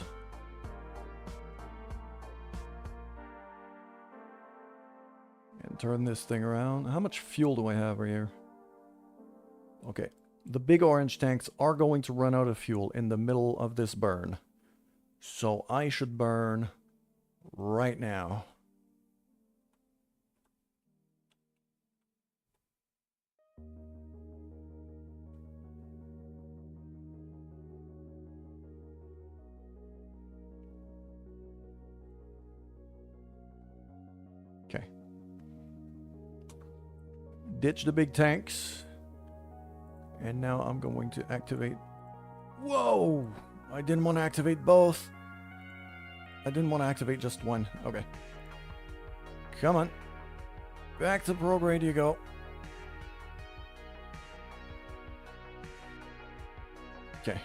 And turn this thing around. How much fuel do I have right here? Okay. The big orange tanks are going to run out of fuel in the middle of this burn. So I should burn right now. Okay. Ditch the big tanks. And now I'm going to activate... Whoa! I didn't want to activate both. I didn't want to activate just one. Okay. Come on. Back to prograde you go. Okay.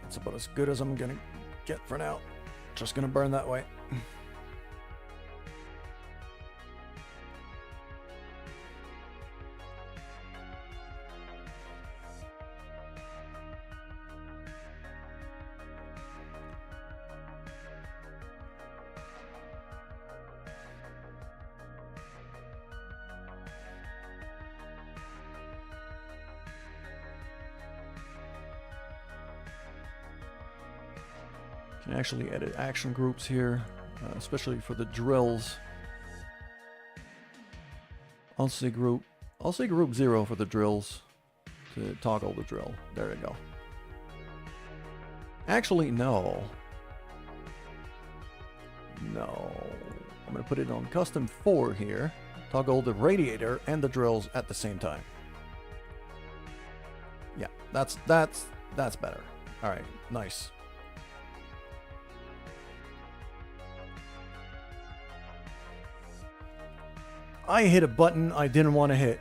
That's about as good as I'm gonna get for now. Just gonna burn that way. Can actually edit action groups here, especially for the drills. I'll say group 0 for the drills to toggle the drill. There we go. Actually, no. No. I'm going to put it on custom 4 here. Toggle the radiator and the drills at the same time. Yeah, that's better. All right, nice. I hit a button I didn't want to hit.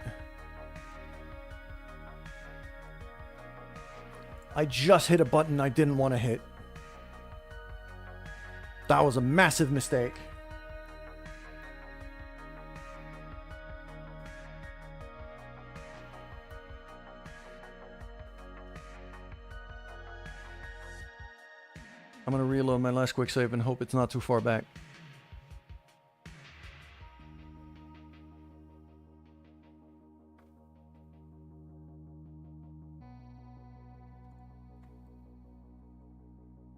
I just hit a button I didn't want to hit. That was a massive mistake. I'm gonna reload my last quick save and hope it's not too far back.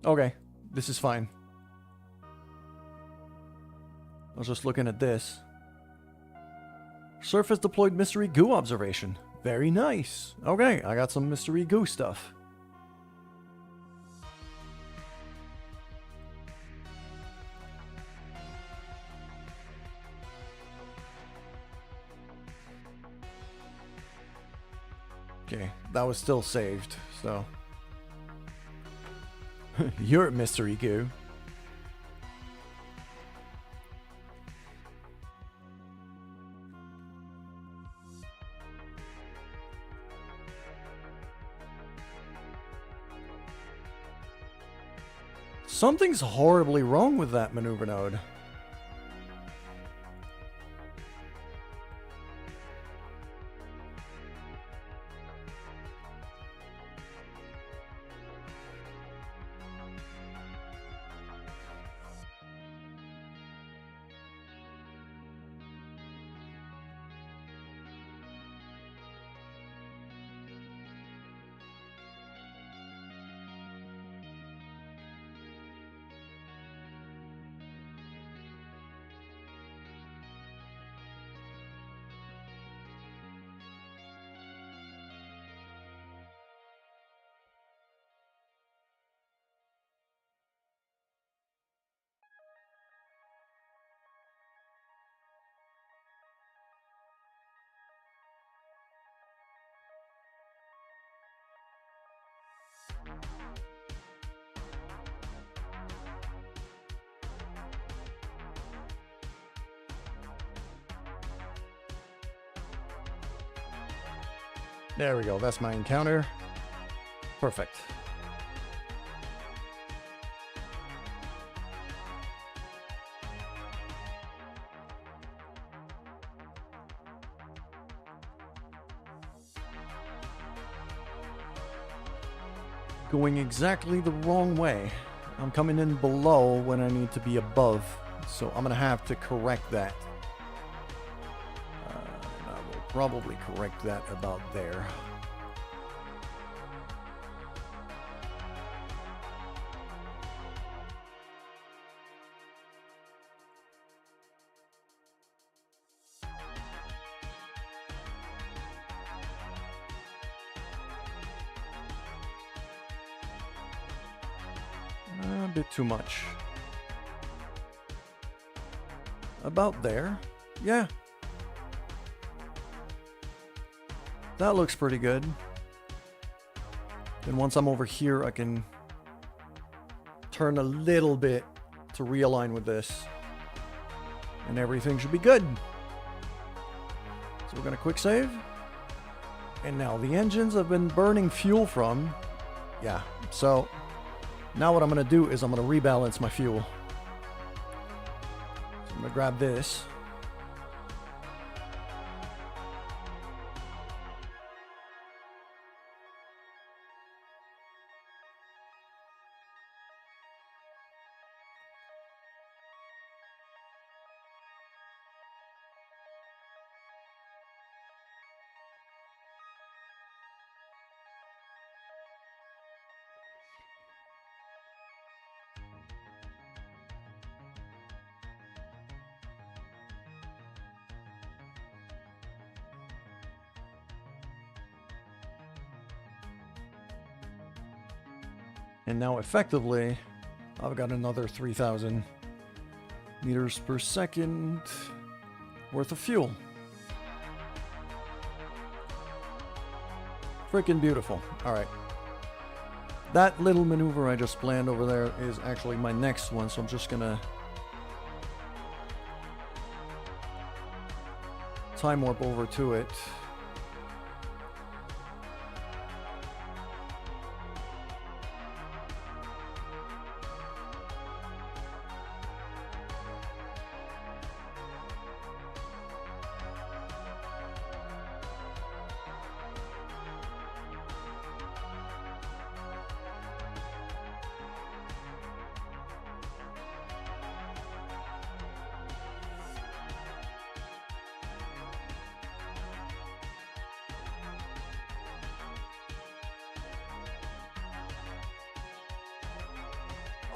Okay, this is fine. I was just looking at this. Surface deployed mystery goo observation. Very nice. Okay, I got some mystery goo stuff. Okay, that was still saved, so... You're mystery goo. Something's horribly wrong with that maneuver node. There we go. That's my encounter. Perfect. Going exactly the wrong way. I'm coming in below when I need to be above, so I'm gonna have to correct that. And I will probably correct that about there. A bit too much. About there. Yeah. That looks pretty good. Then once I'm over here, I can turn a little bit to realign with this. And everything should be good. So we're going to quick save. And now the engines have been burning fuel from. Yeah, so now what I'm going to do is I'm going to rebalance my fuel. So I'm going to grab this. And now effectively, I've got another 3,000 meters per second worth of fuel. Freaking beautiful. All right. That little maneuver I just planned over there is actually my next one, so I'm just gonna time warp over to it.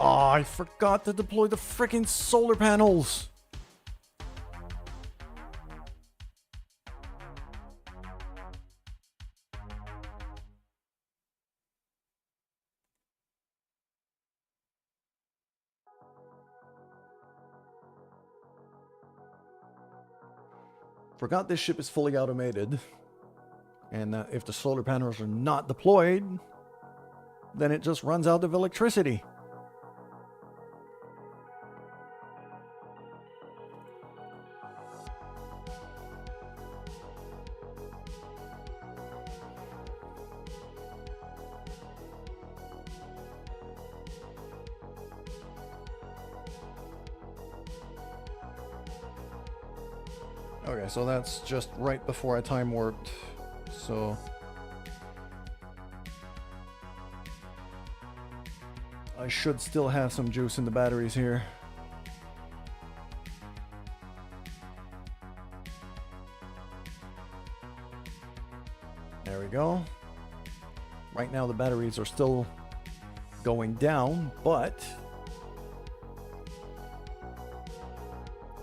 Oh, I forgot to deploy the freaking solar panels. Forgot this ship is fully automated. And that if the solar panels are not deployed, then it just runs out of electricity. Okay, so that's just right before I time warped, so I should still have some juice in the batteries here. There we go. Right now the batteries are still going down, but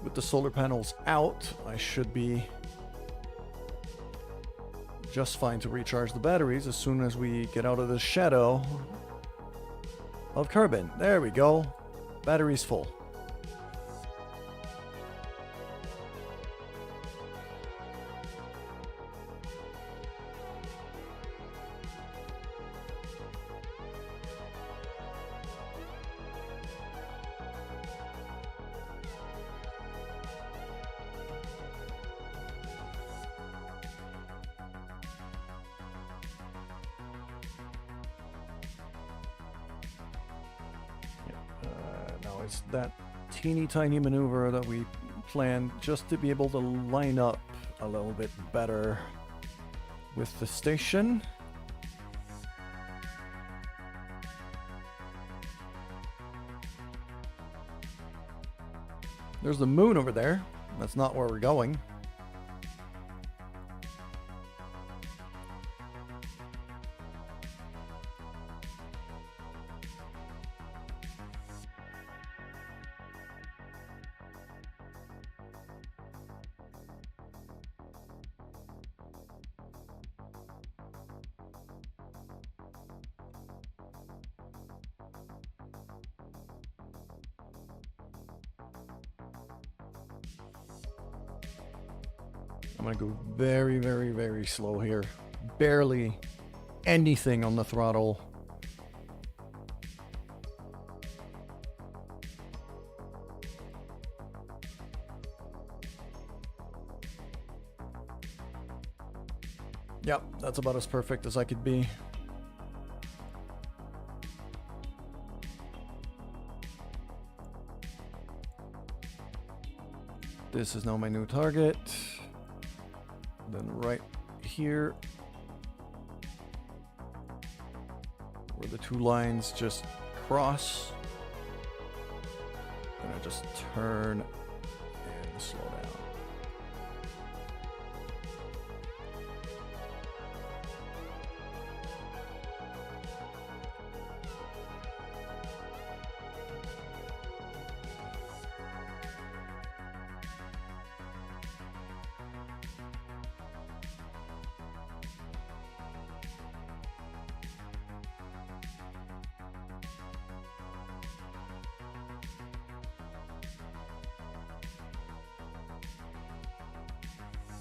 with the solar panels out, I should be just fine to recharge the batteries as soon as we get out of the shadow of carbon. There we go. Battery's full. it's that teeny tiny maneuver that we planned just to be able to line up a little bit better with the station. There's the moon over there. That's not where we're going. I'm gonna go very, very, very slow here. Barely anything on the throttle. Yep, that's about as perfect as I could be. This is now my new target. Then right here, where the two lines just cross, I'm gonna just turn and slow down.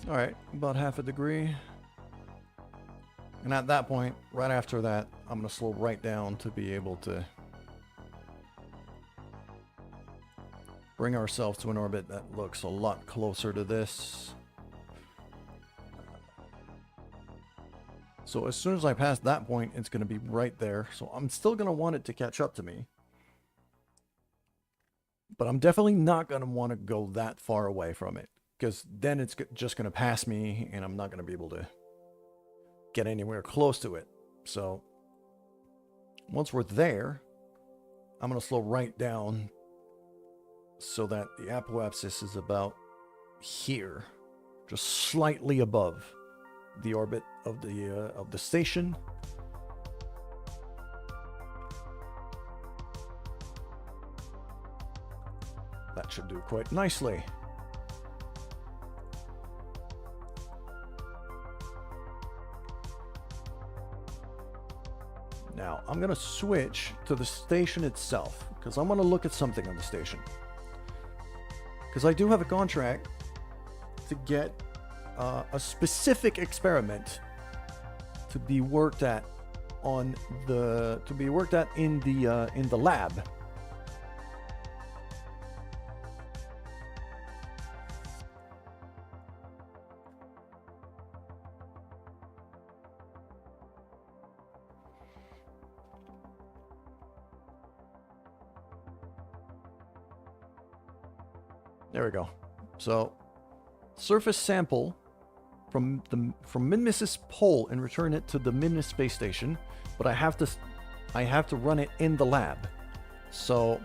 All right, about half a degree. And at that point, right after that, I'm gonna slow right down to be able to bring ourselves to an orbit that looks a lot closer to this. So as soon as I pass that point, it's gonna be right there. So I'm still gonna want it to catch up to me. But I'm definitely not gonna want to go that far away from it, because then it's just going to pass me and I'm not going to be able to get anywhere close to it. So once we're there, I'm going to slow right down so that the apoapsis is about here, just slightly above the orbit of the station. That should do quite nicely. Now, I'm going to switch to the station itself, because I want to look at something on the station. Because I do have a contract to get a specific experiment to be worked at in the lab. There we go. So, surface sample from Minmus' pole and return it to the Minmus space station, but I have to run it in the lab. So,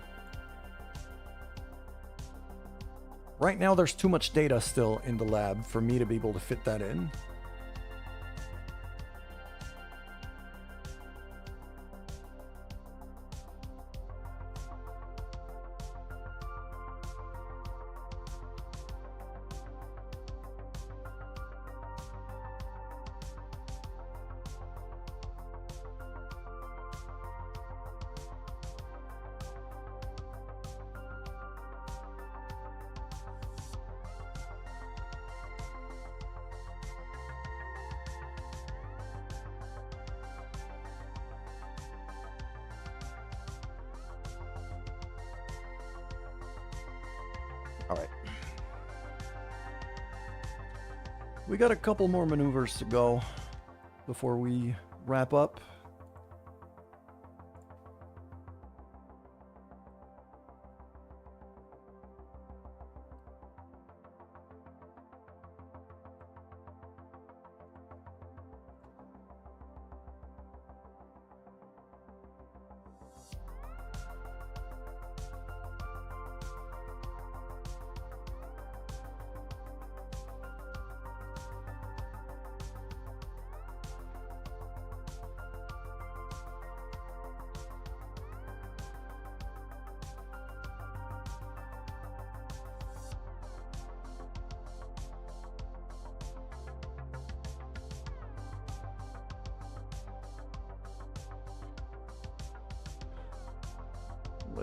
right now there's too much data still in the lab for me to be able to fit that in. All right. We got a couple more maneuvers to go before we wrap up.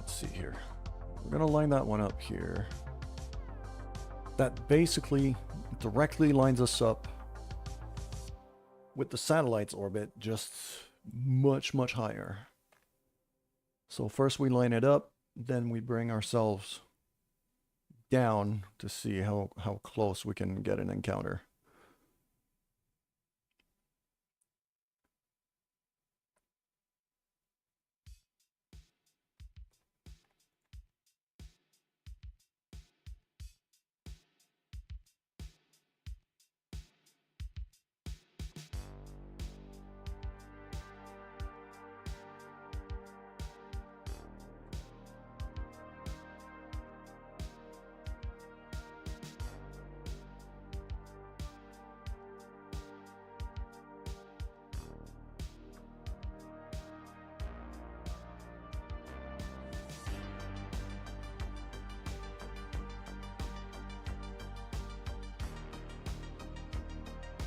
let's see here. We're gonna line that one up here. That basically directly lines us up with the satellite's orbit, just much, much higher. So first we line it up, then we bring ourselves down to see how close we can get an encounter.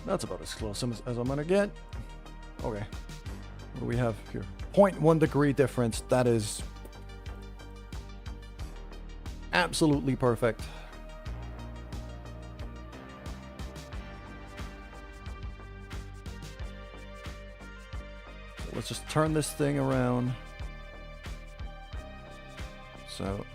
That's about as close as I'm gonna get. Okay. What do we have here? 0.1 degree difference. That is absolutely perfect. So let's just turn this thing around. So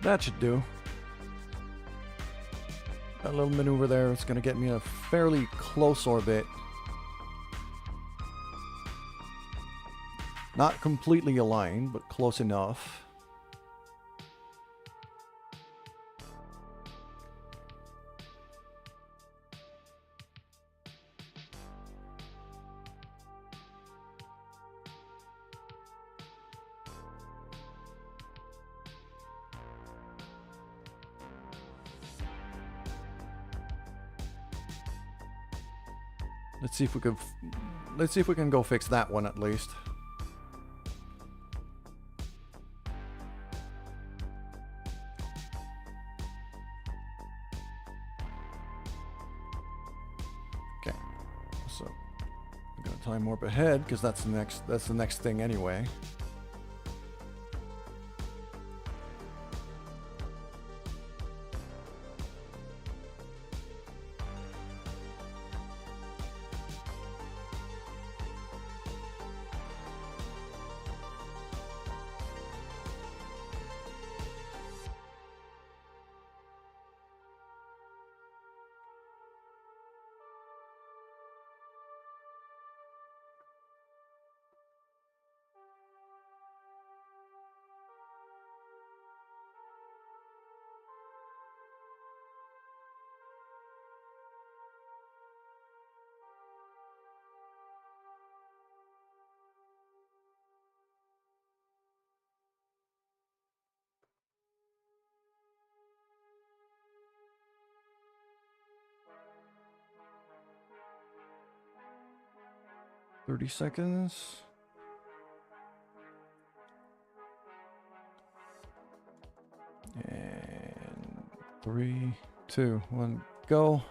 that should do. That little maneuver there, it's going to get me a fairly close orbit. Not completely aligned, but close enough. Let's see if we can go fix that one at least. Okay. So I'm gonna time warp ahead because that's the next thing anyway. "30 seconds. And 3, 2, 1, go.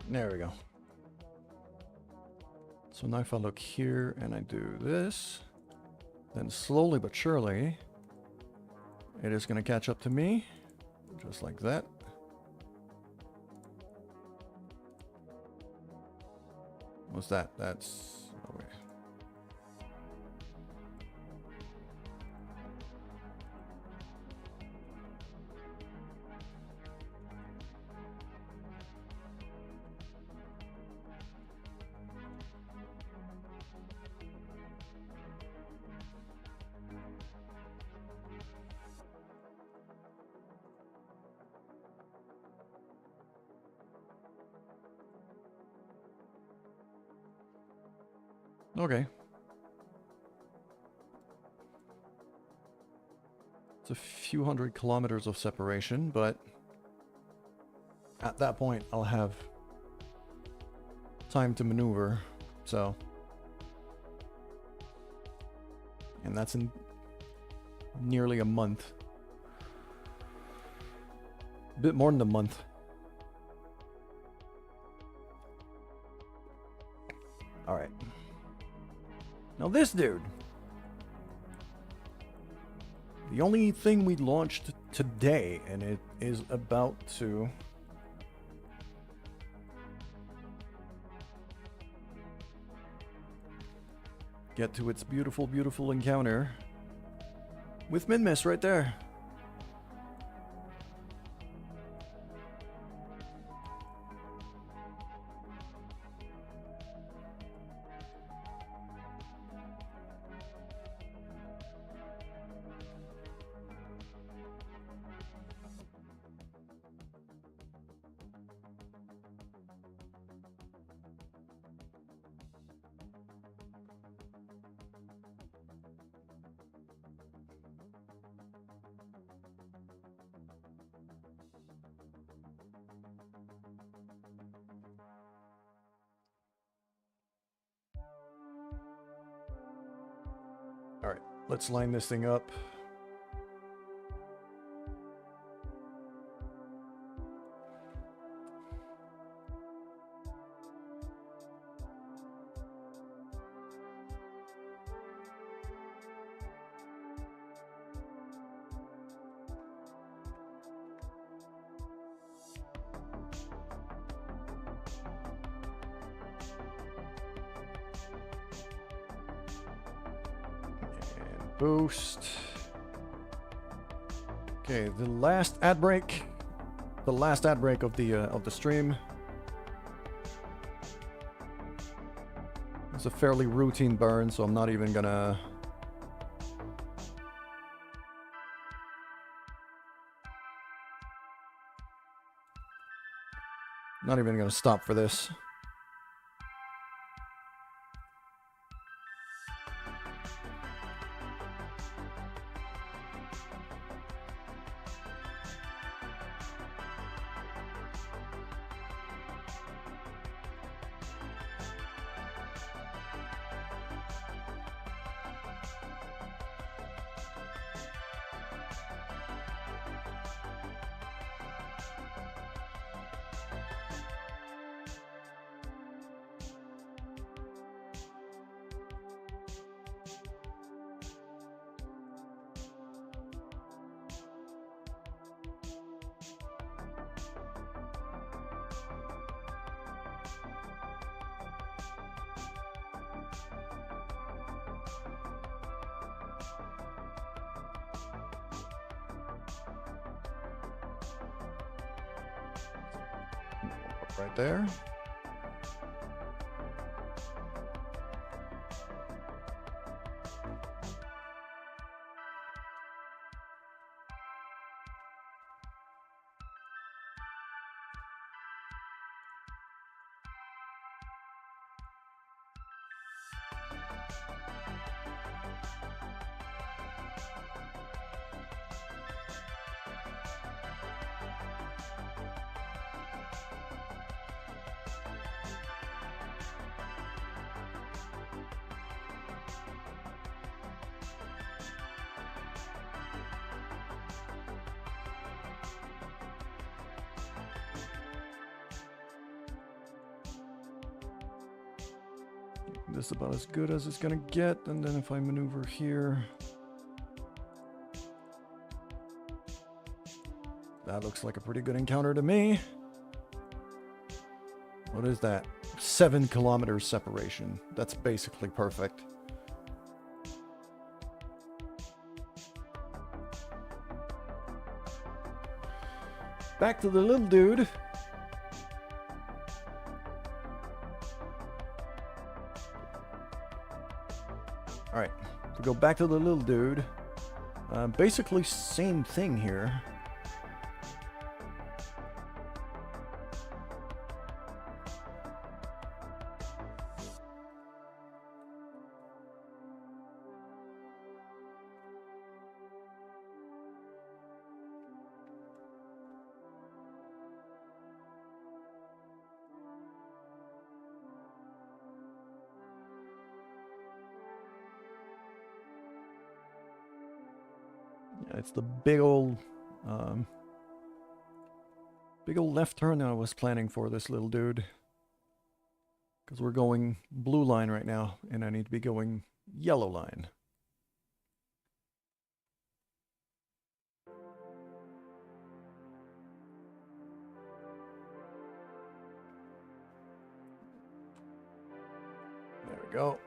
There we go. So now if I look here and I do this, then slowly but surely, it is going to catch up to me, just like that. What's that? That's... oh, wait. Okay. It's a few hundred kilometers of separation, but at that point I'll have time to maneuver, so. And that's in nearly a month. A bit more than a month. Alright. Now this dude. The only thing we launched today, and it is about to... get to its beautiful, beautiful encounter with Minmus right there. Alright, let's line this thing up. Boost. Okay, the last ad break. The last ad break of the stream. It's a fairly routine burn, so I'm not even gonna... not even gonna stop for this. Right there. This is about as good as it's gonna get, and then if I maneuver here... That looks like a pretty good encounter to me. What is that? 7 kilometers separation. That's basically perfect. Back to the little dude. Alright, to go back to the little dude. Basically same thing here. It's the big old left turn that I was planning for this little dude. Because we're going blue line right now, and I need to be going yellow line. There we go.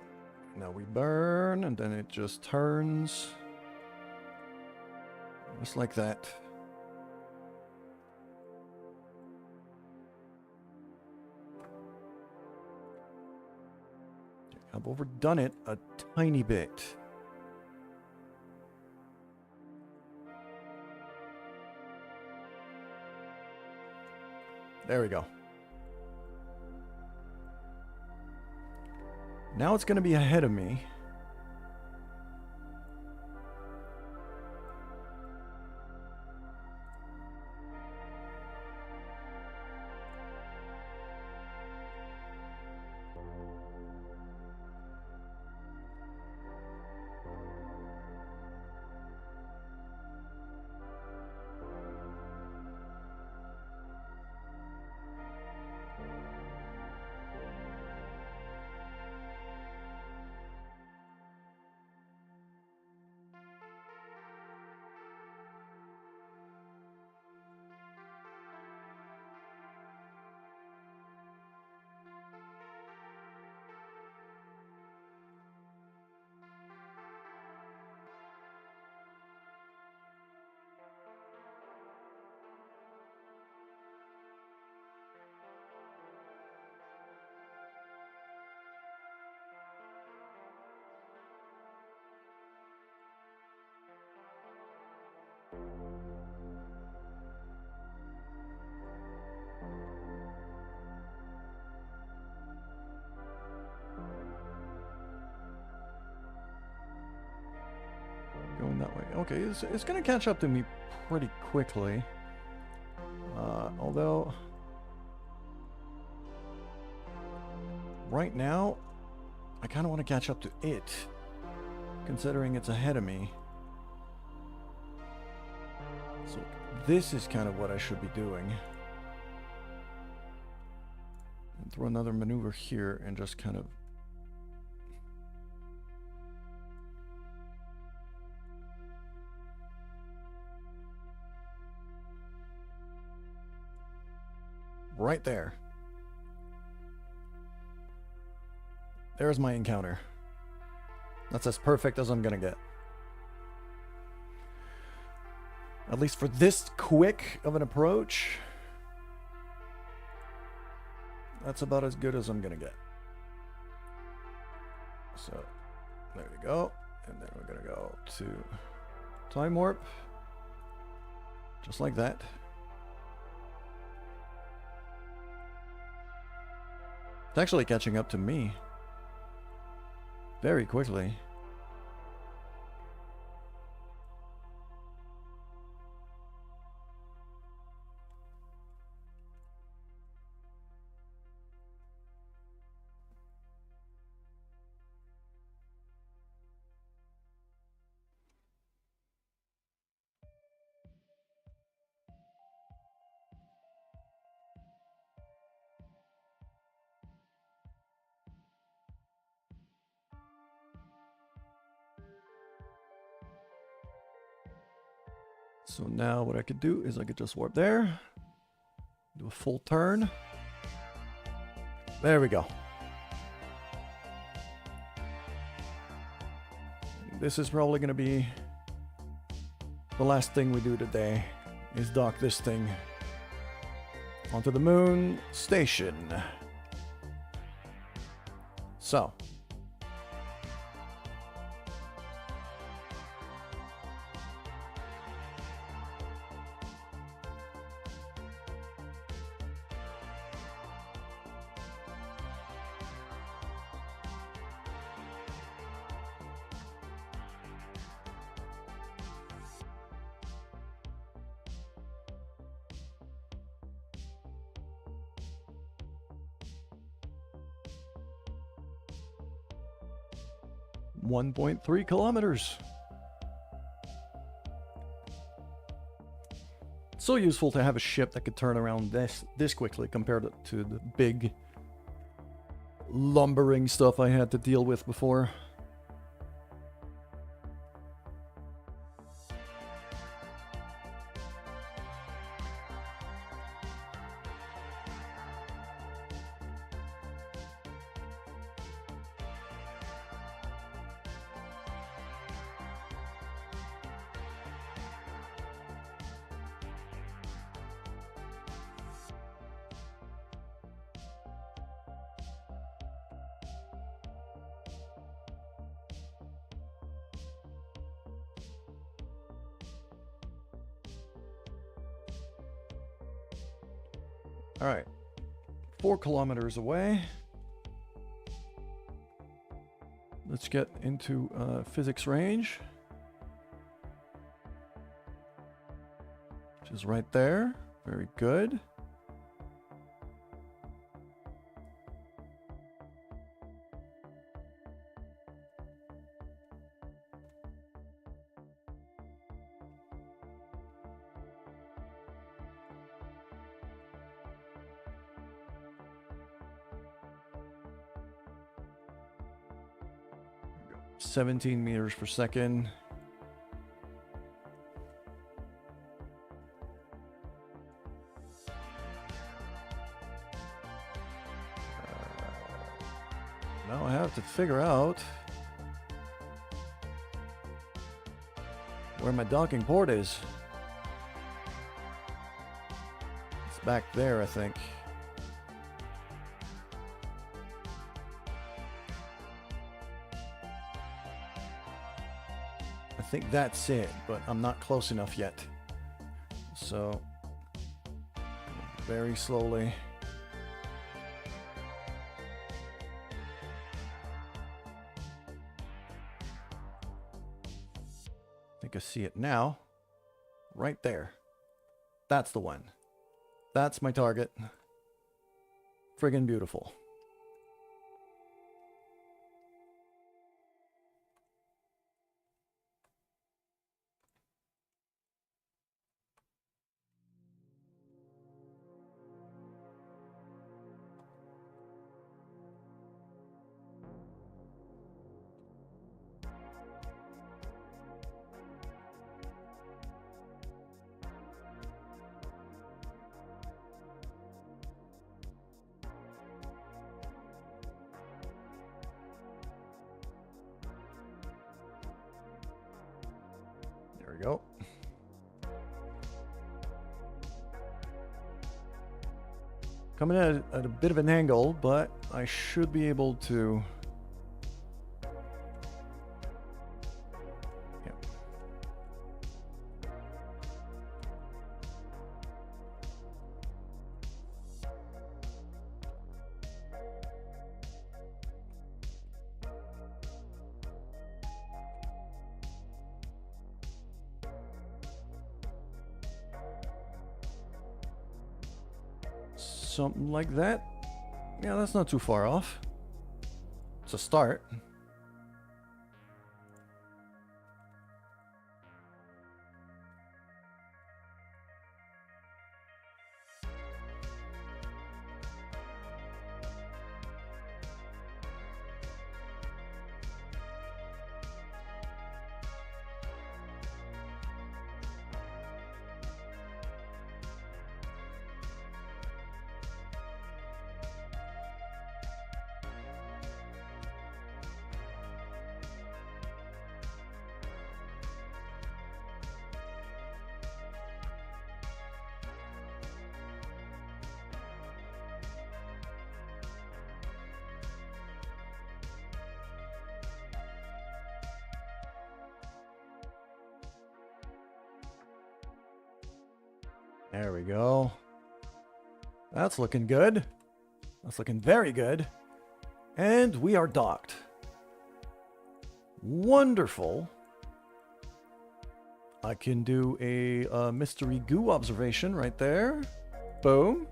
Now we burn, and then it just turns. Just like that. I've overdone it a tiny bit. There we go. Now it's going to be ahead of me. Going that way. Okay, it's going to catch up to me pretty quickly. Although... right now, I kind of want to catch up to it. Considering it's ahead of me. So this is kind of what I should be doing. And throw another maneuver here and just kind of... right there. There's my encounter. That's as perfect as I'm gonna get. At least for this quick of an approach, that's about as good as I'm gonna get. So, there we go. And then we're gonna go to time warp. Just like that. It's actually catching up to me very quickly. So now what I could do is I could just warp there, do a full turn. There we go. This is probably going to be the last thing we do today, is dock this thing onto the moon station. So. .3 kilometers. So useful to have a ship that could turn around this quickly compared to the big lumbering stuff I had to deal with before. All right, 4 kilometers away. Let's get into physics range, which is right there. Very good. There we go. 17 meters per second. Now I have to figure out where my docking port is. It's back there, I think. I think that's it, but I'm not close enough yet. So, very slowly. I think I see it now. Right there. That's the one. That's my target. Friggin' beautiful. There we go. Coming at a bit of an angle, but I should be able to. Yeah. Something like that. Yeah, that's not too far off. It's a start. There we go. That's looking good. That's looking very good. And we are docked. Wonderful. I can do a mystery goo observation right there. Boom.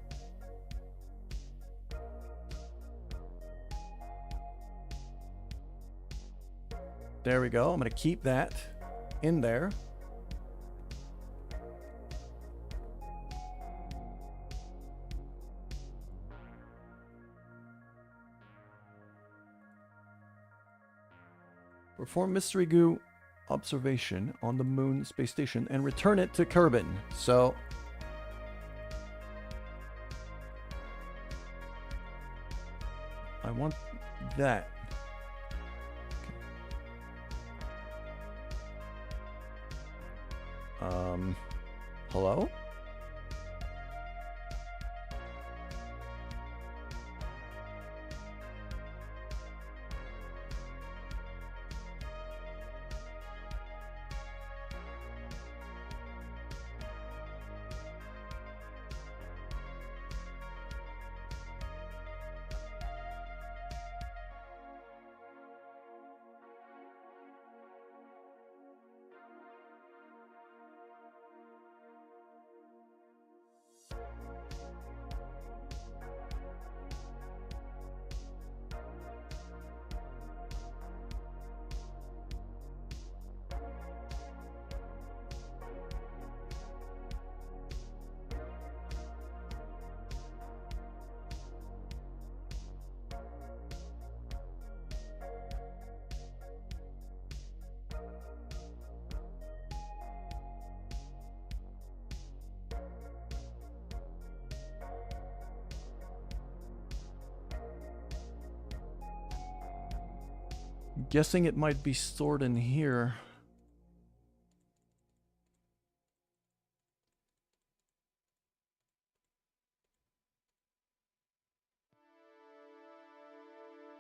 There we go. I'm going to keep that in there. Perform mystery goo observation on the moon space station and return it to Kerbin. So I want that. Hello? Guessing it might be stored in here.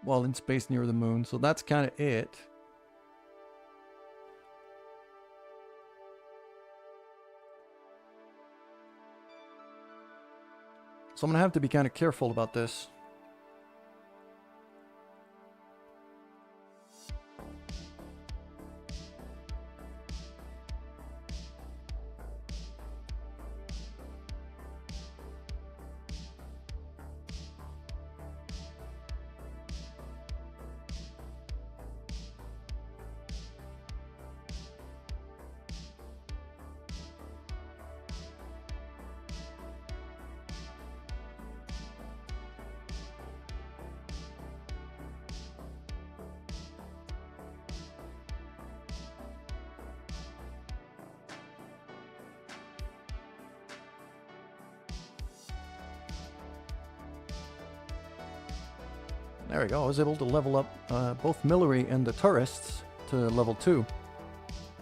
Well, in space near the moon, so that's kind of it. So I'm gonna have to be kind of careful about this. There we go. I was able to level up both Millery and the tourists to level 2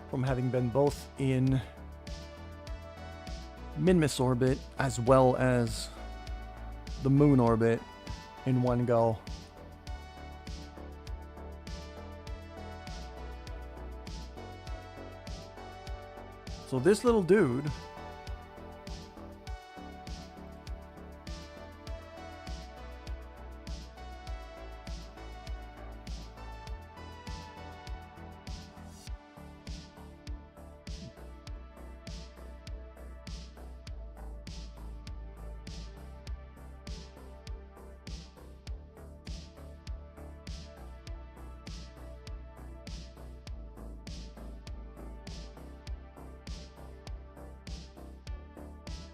from having been both in Minmus orbit as well as the moon orbit in one go. So this little dude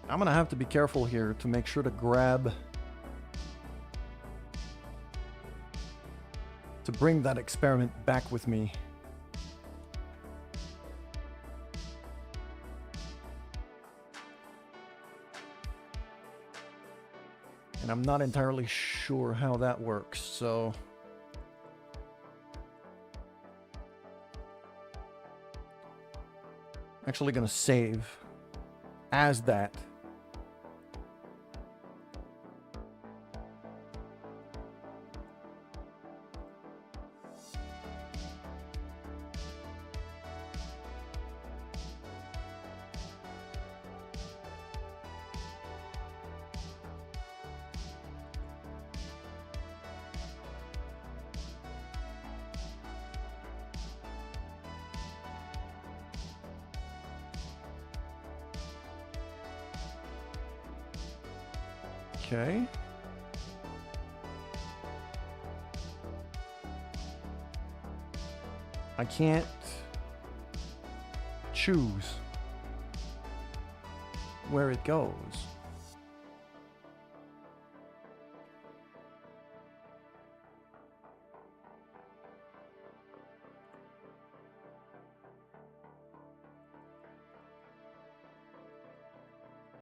I'm gonna have to be careful here to make sure to grab, to bring that experiment back with me. And I'm not entirely sure how that works, so I'm actually gonna save as that. Okay. I can't choose where it goes.